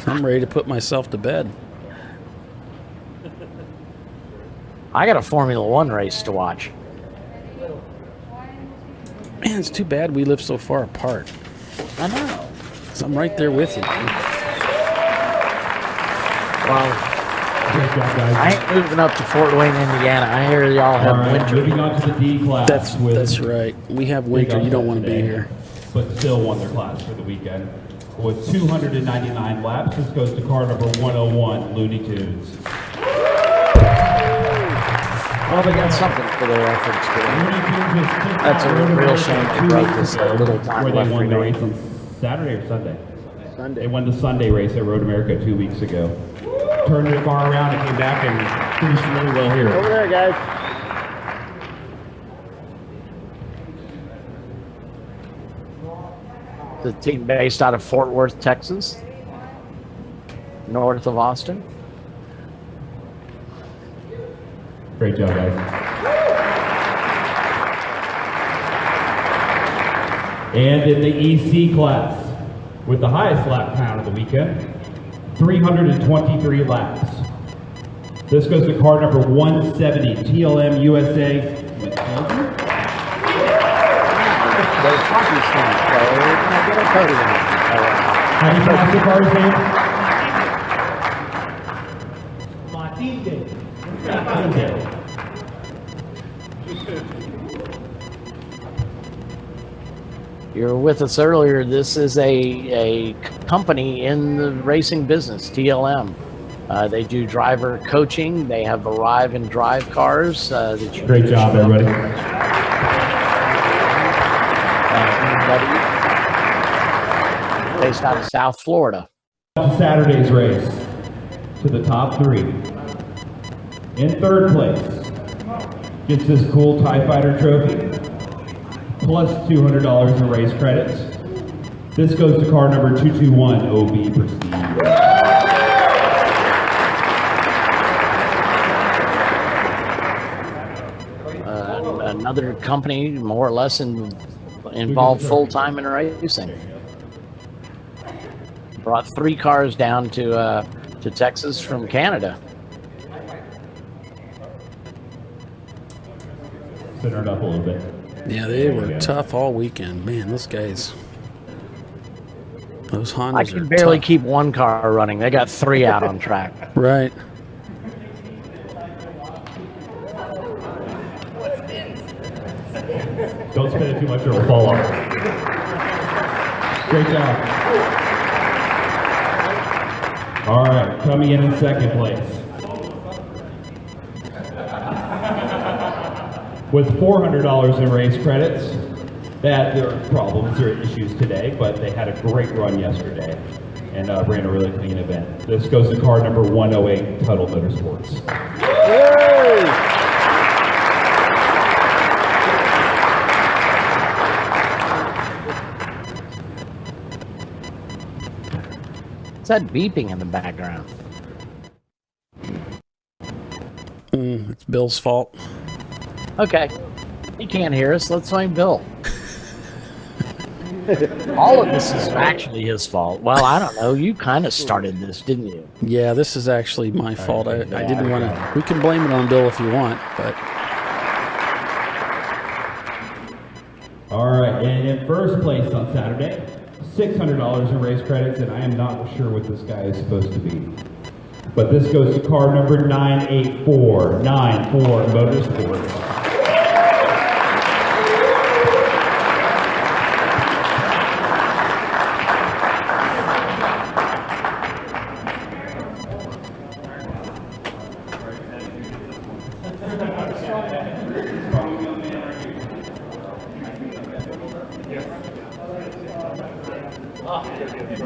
I'm ready to put myself to bed. I got a Formula One race to watch. Man, it's too bad we live so far apart. I know. 'Cause I'm right there with you. Well, I ain't moving up to Fort Wayne, Indiana. I hear y'all have winter. Moving on to the D class. That's right. We have winter. You don't want to be here. But still won their class for the weekend. With 299 laps, this goes to car number 101, Looney Tunes. Well, they got something for their efforts today. That's a real shame they broke this little time Where left they won the race remaining. on Saturday or Sunday? Sunday. They won the Sunday race at Road America 2 weeks ago. Turned their car around and came back and finished really well here. Over there, guys. The team based out of Fort Worth, Texas, north of Austin. Great job, guys. And in the EC class, with the highest lap count of the weekend, 323 laps. This goes to car number 170, TLM USA. How do you pronounce the car's name? You were with us earlier. This is a company in the racing business, TLM. They do driver coaching. They have arrive and drive cars. That you Great job, everybody. Based out of South Florida. Saturday's race to the top three. In third place, gets this cool TIE Fighter trophy, plus $200 in race credits. This goes to car number 221, OB Prestige. Another company more or less involved full-time in racing. Brought 3 cars down to Texas from Canada. Center it up a little bit. Yeah, they were tough all weekend. Man, those guys. Those Hondas I are can barely tough. keep one car running. They got 3 out on track. Right. Don't spin it too much or it'll fall off. Great job. All right, coming in second place. With $400 in race credits. There are problems, there are issues today, but they had a great run yesterday and ran a really clean event. This goes to car number 108, Tuttle Motorsports. What's that beeping in the background? It's Bill's fault. Okay. He can't hear us. Let's blame Bill. All of this is actually his fault. Well, I don't know. You kind of started this, didn't you? Yeah, this is actually my fault. I didn't want to. We can blame it on Bill if you want, but. All right, and in first place on Saturday, $600 in race credits, and I am not sure what this guy is supposed to be. But this goes to car number 984 Motorsports.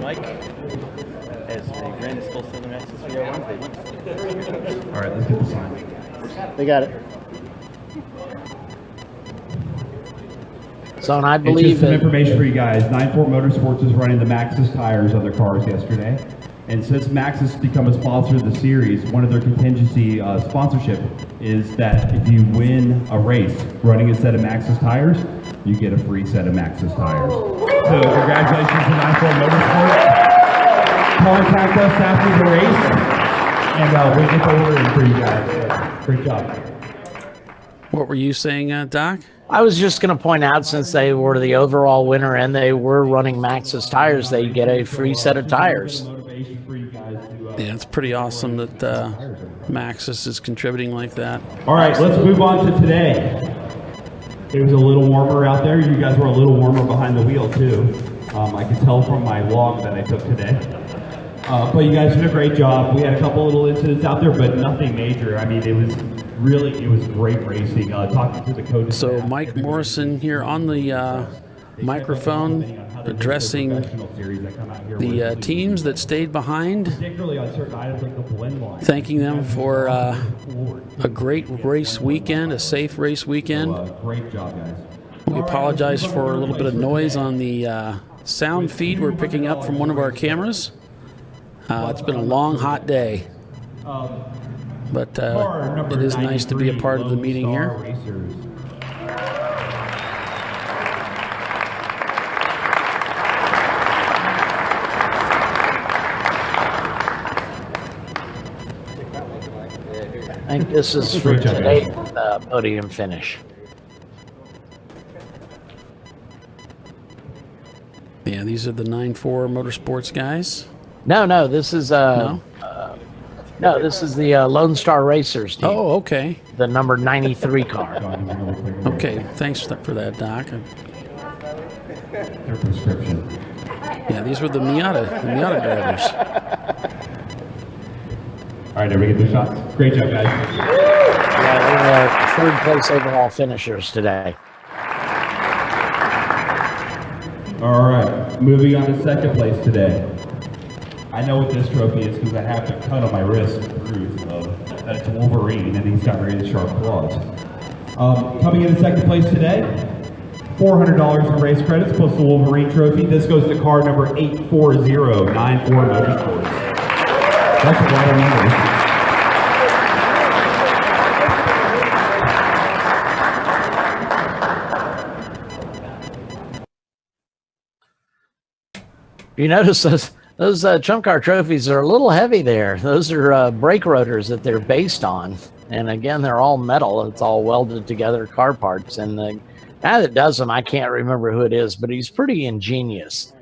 Mike, as the grand is still Southern Access for Wednesday. All right, let's get the sign. They got it. So, and I It's believe just some that information for you guys. 9-4 Motorsports is running the Maxxis tires on their cars yesterday. And since Maxxis has become a sponsor of the series, one of their contingency sponsorship is that if you win a race running a set of Maxxis tires, you get a free set of Maxxis tires. So congratulations to 9-4 Motorsports. Contact us after the race, and we'll get the order in for you guys. Great job. What were you saying, Doc? I was just going to point out, since they were the overall winner and they were running Maxxis tires, they get a free set of tires. Yeah, it's pretty awesome that Maxxis is contributing like that. All right, let's move on to today. It was a little warmer out there. You guys were a little warmer behind the wheel, too. I could tell from my log that I took today. But you guys did a great job. We had a couple little incidents out there, but nothing major. I mean, it was great racing. Talking to the coaches. So Mike Morrison here on the microphone, addressing the teams that stayed behind, thanking them for a great race weekend, a safe race weekend. Great job, guys. We apologize for a little bit of noise on the sound feed we're picking up from one of our cameras. It's been a long, hot day, but it is nice to be a part of the meeting here. I think this is for today's podium finish. Yeah, these are the 9-4 Motorsports guys. No, this is this is the Lone Star Racers team. Oh, okay. The number 93 car. Okay, thanks for that, Doc. Their prescription. Yeah, these were the Miata drivers. All right, everybody get their shots. Great job, guys. Yeah, they're third place overall finishers today. All right, moving on to second place today. I know what this trophy is because I have the cut on my wrist proof that it's Wolverine, and he's got really sharp claws. Coming in second place today, $400 in race credits plus the Wolverine trophy. This goes to car number 84094 Motorsports. That's a lot of numbers. You notice those Chump Car trophies are a little heavy there. Those are brake rotors that they're based on. And again, they're all metal. It's all welded together car parts. And the guy that does them, I can't remember who it is, but he's pretty ingenious.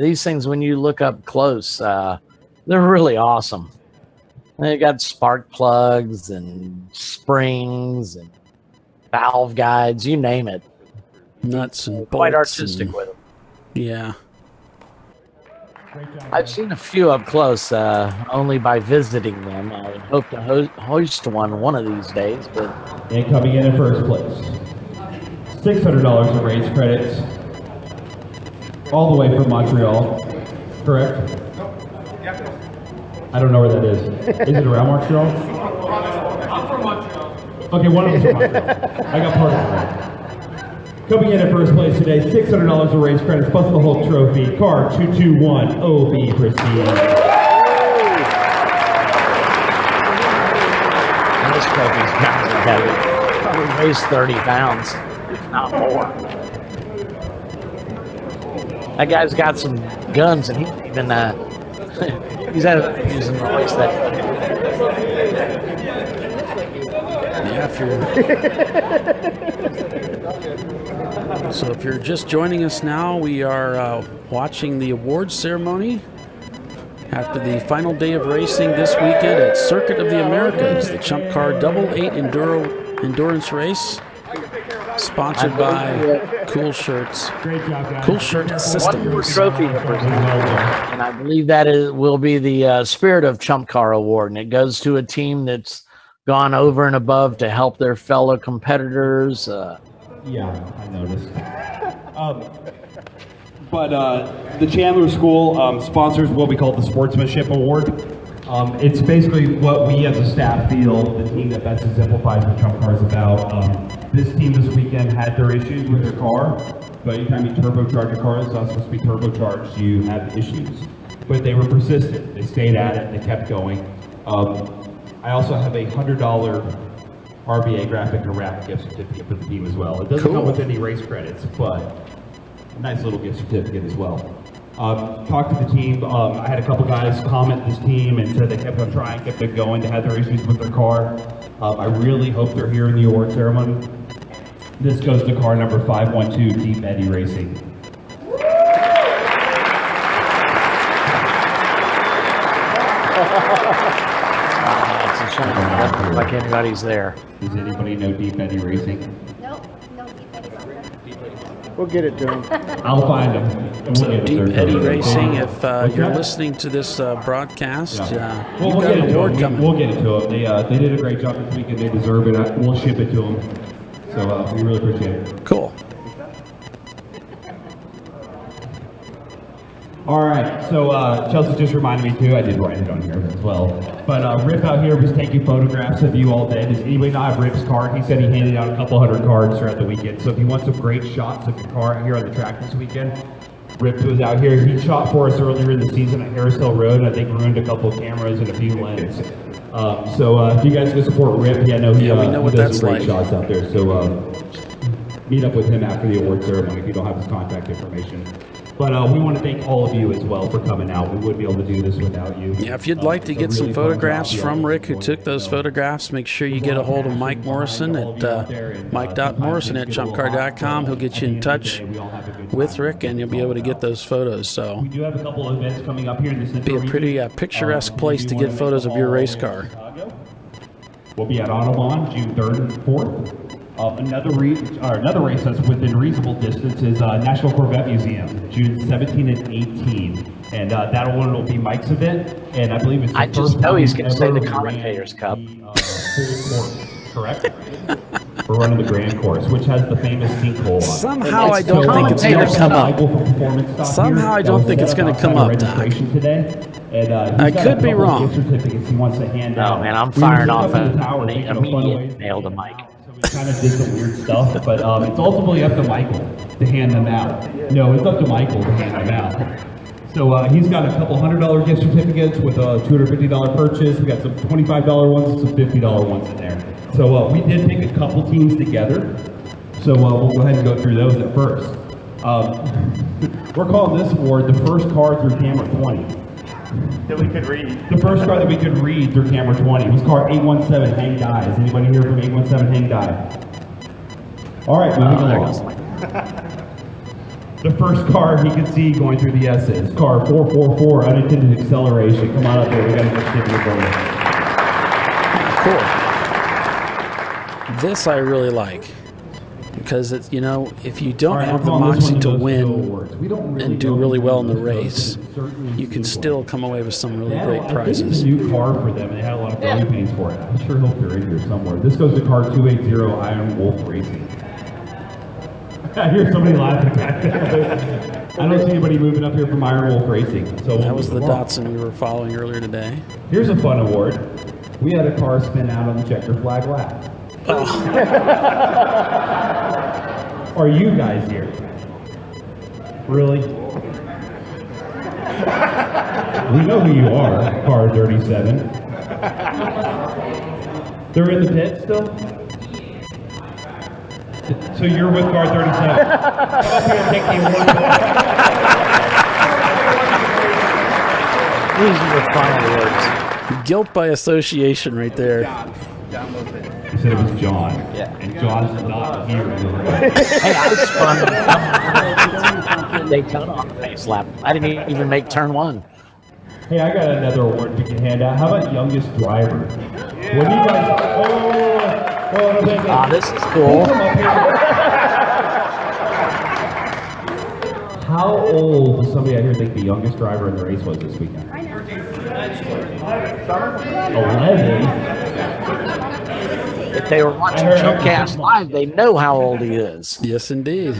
These things, when you look up close, they're really awesome. They got spark plugs and springs and valve guides, you name it. Nuts and bolts. Quite artistic with them. Yeah. I've seen a few up close, only by visiting them. I hope to host one of these days. But And coming in first place, $600 in race credits, all the way from Montreal, correct? I don't know where that is. Is it around Montreal? I'm from Montreal. Okay, one of them's from Montreal. I got part of it right. Coming in first place today, $600 in race credits plus the whole trophy. Car 221 OB Prestige. this trophy's heavy. Probably weighs 30 pounds, if not more. That guy's got some guns, and he's even he's using the voice that. Yeah, So if you're just joining us now, we are watching the awards ceremony after the final day of racing this weekend at Circuit of the Americas, the Chump Car Double 8 Endurance Race, sponsored by Cool Shirts. Cool Shirt Systems. One more trophy to present, and I believe that will be the Spirit of Chump Car Award, and it goes to a team that's gone over and above to help their fellow competitors. Yeah, I noticed. But the Chandler School sponsors what we call the Sportsmanship Award. It's basically what we as a staff feel the team that best exemplifies what Chump Car is about. This team this weekend had their issues with their car, but anytime you turbocharge a car that's not supposed to be turbocharged, you have issues. But they were persistent. They stayed at it. They kept going. I also have a $100 RBA graphic and wrap gift certificate for the team as well. It doesn't come with any race credits, but a nice little gift certificate as well. Talked to the team. I had a couple guys comment this team and said they kept on trying, kept on going. They had their issues with their car. I really hope they're here in the award ceremony. This goes to car number 512, Deep Eddy Racing. It's a shame. It doesn't look like anybody's there. Does anybody know Deep Eddy Racing? Nope, no Deep Eddy's on there. We'll get it to him. I'll find them. And So we'll get it Deep to Eddy them. Racing, if What's you're that? listening to this broadcast, We'll you've get got it an to award them. coming. We'll get it to them. They did a great job this week and they deserve it. We'll ship it to them. So we really appreciate it. Cool. All right, so Chelsea just reminded me too, I did write it on here as well, but Rip out here was taking photographs of you all day. Does anybody not have Rip's card? He said he handed out a couple hundred cards throughout the weekend, so if you want some great shots of your car out here on the track this weekend, Rip was out here. He shot for us earlier in the season at Harris Hill Road, and I think ruined a couple of cameras and a few lenses. So if you guys can support Rip, I know he, we know what he does that's some great like. shots out there, so meet up with him after the award ceremony if you don't have his contact information. But we want to thank all of you as well for coming out. We wouldn't be able to do this without you. Yeah, if you'd like to get some photographs from Rick who took those photographs, make sure you get a hold of Mike Morrison at mike.morrison@chumpcar.com. He'll get you in touch with Rick, and you'll be able to get those photos. So We do have a couple of events coming up here in the be Central a pretty region. picturesque place to get photos of your race car. We'll be at Audubon June 3rd and 4th. Another race that's within reasonable distance is National Corvette Museum, June 17 and 18. And that one will be Mike's event. And I believe it's the I just first know time he's we've going to say ever the ran Commentators Cup. full course, correct? We're running the Grand Course, which has the famous sinkhole on it. Somehow I don't think it's going to come up. Somehow I don't think it's going to come up, Doc. I could be wrong. He wants to hand out. Oh man, I'm We were firing sitting off up in the an tower thinking of fun ways immediate nail to Mike. we kind of did some weird stuff, but it's ultimately up to Michael to hand them out. No, it's up to Michael to hand them out. So he's got a couple $100 gift certificates with a $250 purchase. We got some $25 ones and some $50 ones in there. So we did pick a couple teams together. So we'll go ahead and go through those at first. We're calling this award the first car through camera 20. That we could read. The first car that we could read through camera 20 was car 817 Hang Die. Is anybody here from 817 Hang Die? All right, moving along. The first car he could see going through the S's, car 444 Unintended Acceleration. Come on up there, we got a certificate for Cool. This I really like. Because it's, you know, if you don't have the moxie to win and do really well in the race, you can still come away with some really great prizes. This is a new car for them, and they had a lot of belly paints for it. I sure hope they're in here somewhere. This goes to car 280 Iron Wolf Racing. I hear somebody laughing back there. I don't see anybody moving up here from Iron Wolf Racing. So That was the Datsun we were following earlier today. Here's a fun award. We had a car spin out on the checker flag lap. Are you guys here? Really? We know who you are, car 37. They're in the pit still? So you're with car 37. Come up here and take the award. These are the final words. Guilt by association right there. He said it was John. Yeah. And John's not here. Hey, I was fun. Daytona on the face lap. I didn't even make turn one. Hey, I got another award we can hand out. How about youngest driver? What do you guys? This is cool. How old does somebody out here think the youngest driver in the race was this weekend? 11. If they were watching Chumpcast live, they know how old he is. Yes, indeed.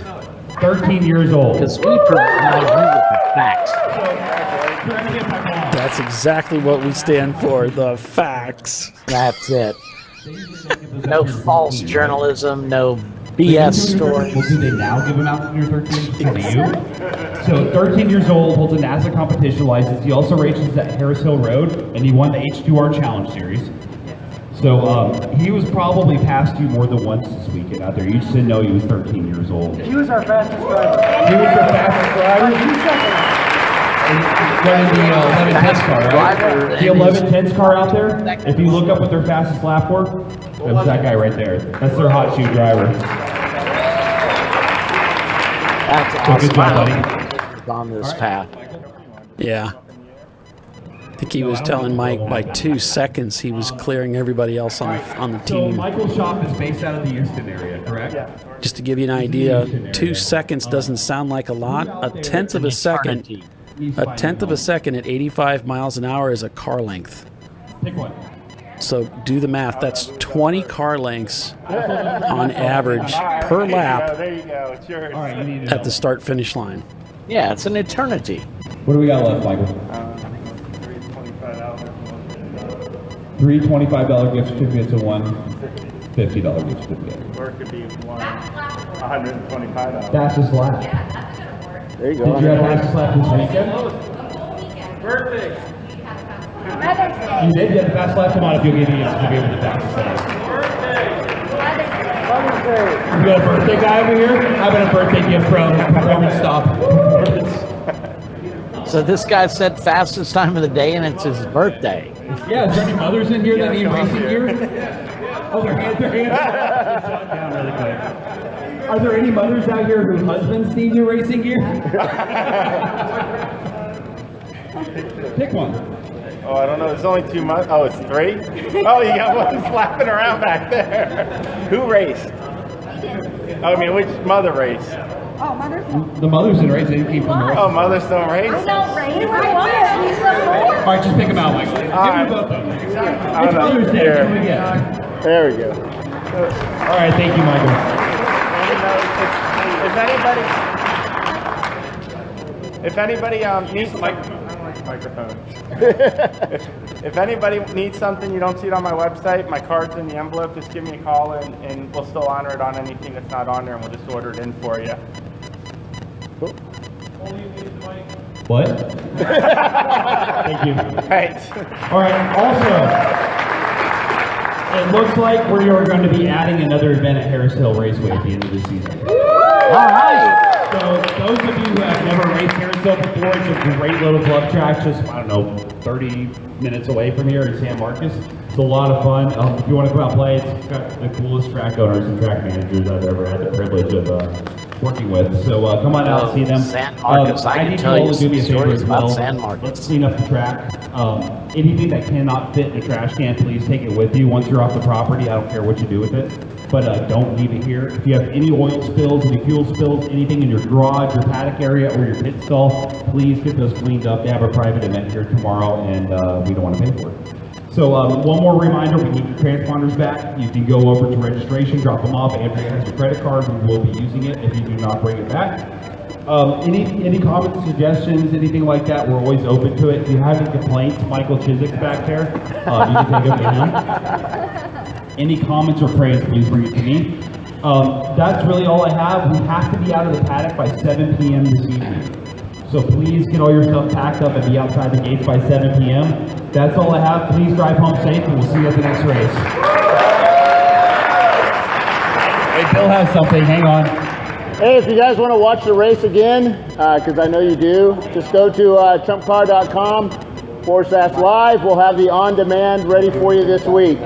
13 years old. Because we provide you with the facts. That's exactly what we stand for, the facts. That's it. No false journalism, no BS stories. Well, do they now give them out to your 13 because of you? So 13 years old, holds a NASA competition license. He also races at Harris Hill Road, and he won the H2R Challenge Series. So he was probably past you more than once this weekend out there. You just didn't know he was 13 years old. He was our fastest driver. He was our fastest driver? Running the 1110s car, right? The 1110s car out there, if you look up what their fastest lap were, that was that guy right there. That's their hot shoe driver. That's So good job, buddy. On this path. Yeah. I think he was telling Mike by 2 seconds he was clearing everybody else on the So team. Michael's shop is based out of the Houston area, correct? Just to give you an idea, 2 seconds doesn't sound like a lot. A tenth of a second at 85 miles an hour is a car length. Pick one. So do the math. That's 20 car lengths on average per lap There you go. It's yours. All right, you need to at the start-finish line. Yeah, it's an eternity. What do we got left, Michael? Three $25 gift certificates and one $50 gift certificate. Or it could be one $125. Fastest lap. There you go. Did you have fastest lap this weekend? Birthday. Mother's Day. You did? You had the fastest lap? Come on, if you'll give me a certificate with the fastest lap. You got a birthday guy over here? How about a birthday gift from Performance Stop? So this guy said fastest time of the day, and it's his birthday. Yeah, is there any mothers in here that need racing gear? Oh, their hands. Shut down really quick. Are there any mothers out here whose husbands need new racing gear? Pick one. Oh, I don't know. There's only 2 months. Oh, it's 3? Oh, you got one slapping around back there. Who raced? I mean, which mother raced? Oh, Mother's The mothers in racing came from the race. Oh, mothers don't race? I don't race. I All right, just pick them out, Michael. Give them both of them. Which Mother's Day can we get? There we go. All right, thank you, Michael. If anybody needs microphone. If anybody needs something you don't see it on my website, my card's in the envelope. Just give me a call and we'll still honor it on anything that's not on there, and we'll just order it in for you. Cool. What? Thank you. Thanks. All right, also, it looks like we are going to be adding another event at Harris Hill Raceway at the end of the season. All right. So those of you who have never raced Harris Hill before, it's a great little club track, just, I don't know, 30 minutes away from here in San Marcos. It's a lot of fun. If you want to come out and play, it's got the coolest track owners and track managers I've ever had the privilege of working with. So come on out and see them. San Marcos, I can need tell you you all to do me a some favor stories as well. about San Marcos. Let's clean up the track. Anything that cannot fit in a trash can, please take it with you. Once you're off the property, I don't care what you do with it. But don't leave it here. If you have any oil spills, any fuel spills, anything in your garage, your paddock area, or your pit stall, please get those cleaned up. They have a private event here tomorrow, and we don't want to pay for it. So one more reminder, we need your transponders back. You can go over to registration, drop them off. Andrea has your credit card. We will be using it if you do not bring it back. Any comments, suggestions, anything like that, we're always open to it. If you have any complaints, Michael Chiswick's back there. You can take them to him. Any comments or praise, please bring it to me. That's really all I have. We have to be out of the paddock by 7 p.m. this evening. So please get all your stuff packed up and be outside the gates by 7 p.m. That's all I have. Please drive home safe, and we'll see you at the next race. Hey, Bill has something. Hang on. Hey, if you guys want to watch the race again, because I know you do, just go to chumpcar.com/live. We'll have the on-demand ready for you this week.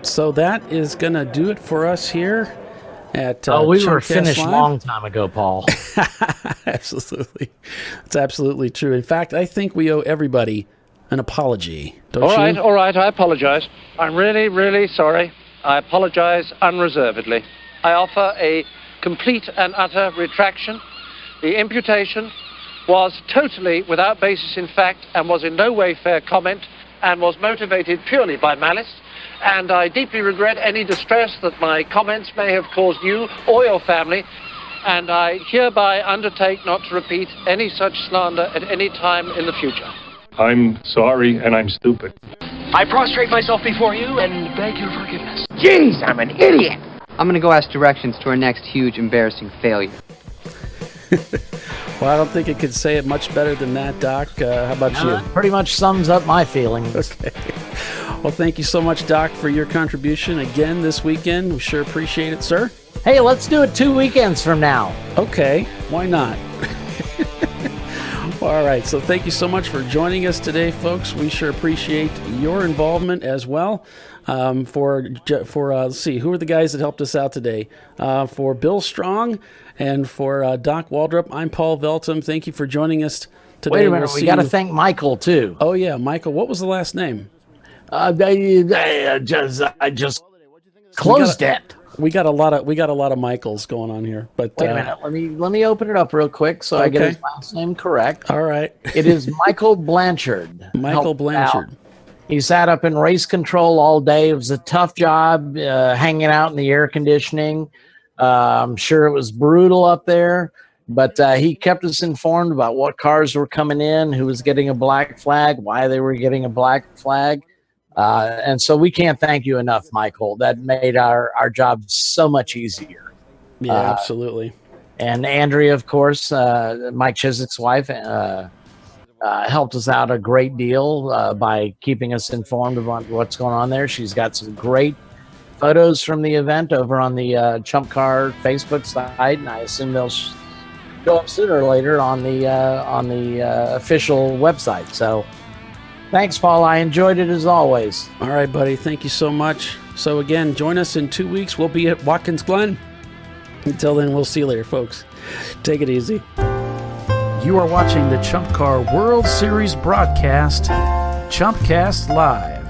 So that is going to do it for us here at we were ChumpCast finished Live. long time ago, Paul. Absolutely. It's absolutely true. In fact, I think we owe everybody an apology. Don't you? All right, I apologize. I'm really, really sorry. I apologize unreservedly. I offer a complete and utter retraction. The imputation was totally without basis in fact and was in no way fair comment. and was motivated purely by malice. And I deeply regret any distress that my comments may have caused you or your family. And I hereby undertake not to repeat any such slander at any time in the future. I'm sorry and I'm stupid. I prostrate myself before you and beg your forgiveness. Jeez, I'm an idiot! I'm gonna go ask directions to our next huge, embarrassing failure. Well, I don't think it could say it much better than that, Doc. How about you? Pretty much sums up my feelings. Okay. Well, thank you so much, Doc, for your contribution again this weekend. We sure appreciate it, sir. Hey, let's do it 2 weekends from now. Okay, why not? All right, so thank you so much for joining us today, folks. We sure appreciate your involvement as well. Let's see, who are the guys that helped us out today? For Bill Strong and for Doc Waldrop, I'm Paul Veltum. Thank you for joining us today. Wait a minute, we got to thank Michael too. Oh yeah, Michael. What was the last name? I just closed it. We got a lot of Michaels going on here, but wait a minute. Let me open it up real quick so I get his last name correct. All right. It is Michael Blanchard. Michael Blanchard. He sat up in race control all day. It was a tough job, hanging out in the air conditioning. I'm sure it was brutal up there, but he kept us informed about what cars were coming in, who was getting a black flag, why they were getting a black flag. And so we can't thank you enough, Michael. That made our job so much easier. Yeah, absolutely. And Andrea, of course, Mike Chiswick's wife, helped us out a great deal by keeping us informed about what's going on there. She's got some great photos from the event over on the Chump Car Facebook site, and I assume they'll go up sooner or later on the official website. So thanks, Paul. I enjoyed it as always. All right, buddy. Thank you so much. So again, join us in 2 weeks. We'll be at Watkins Glen. Until then, we'll see you later, folks. Take it easy. You are watching the Chump Car World Series broadcast, Chumpcast Live.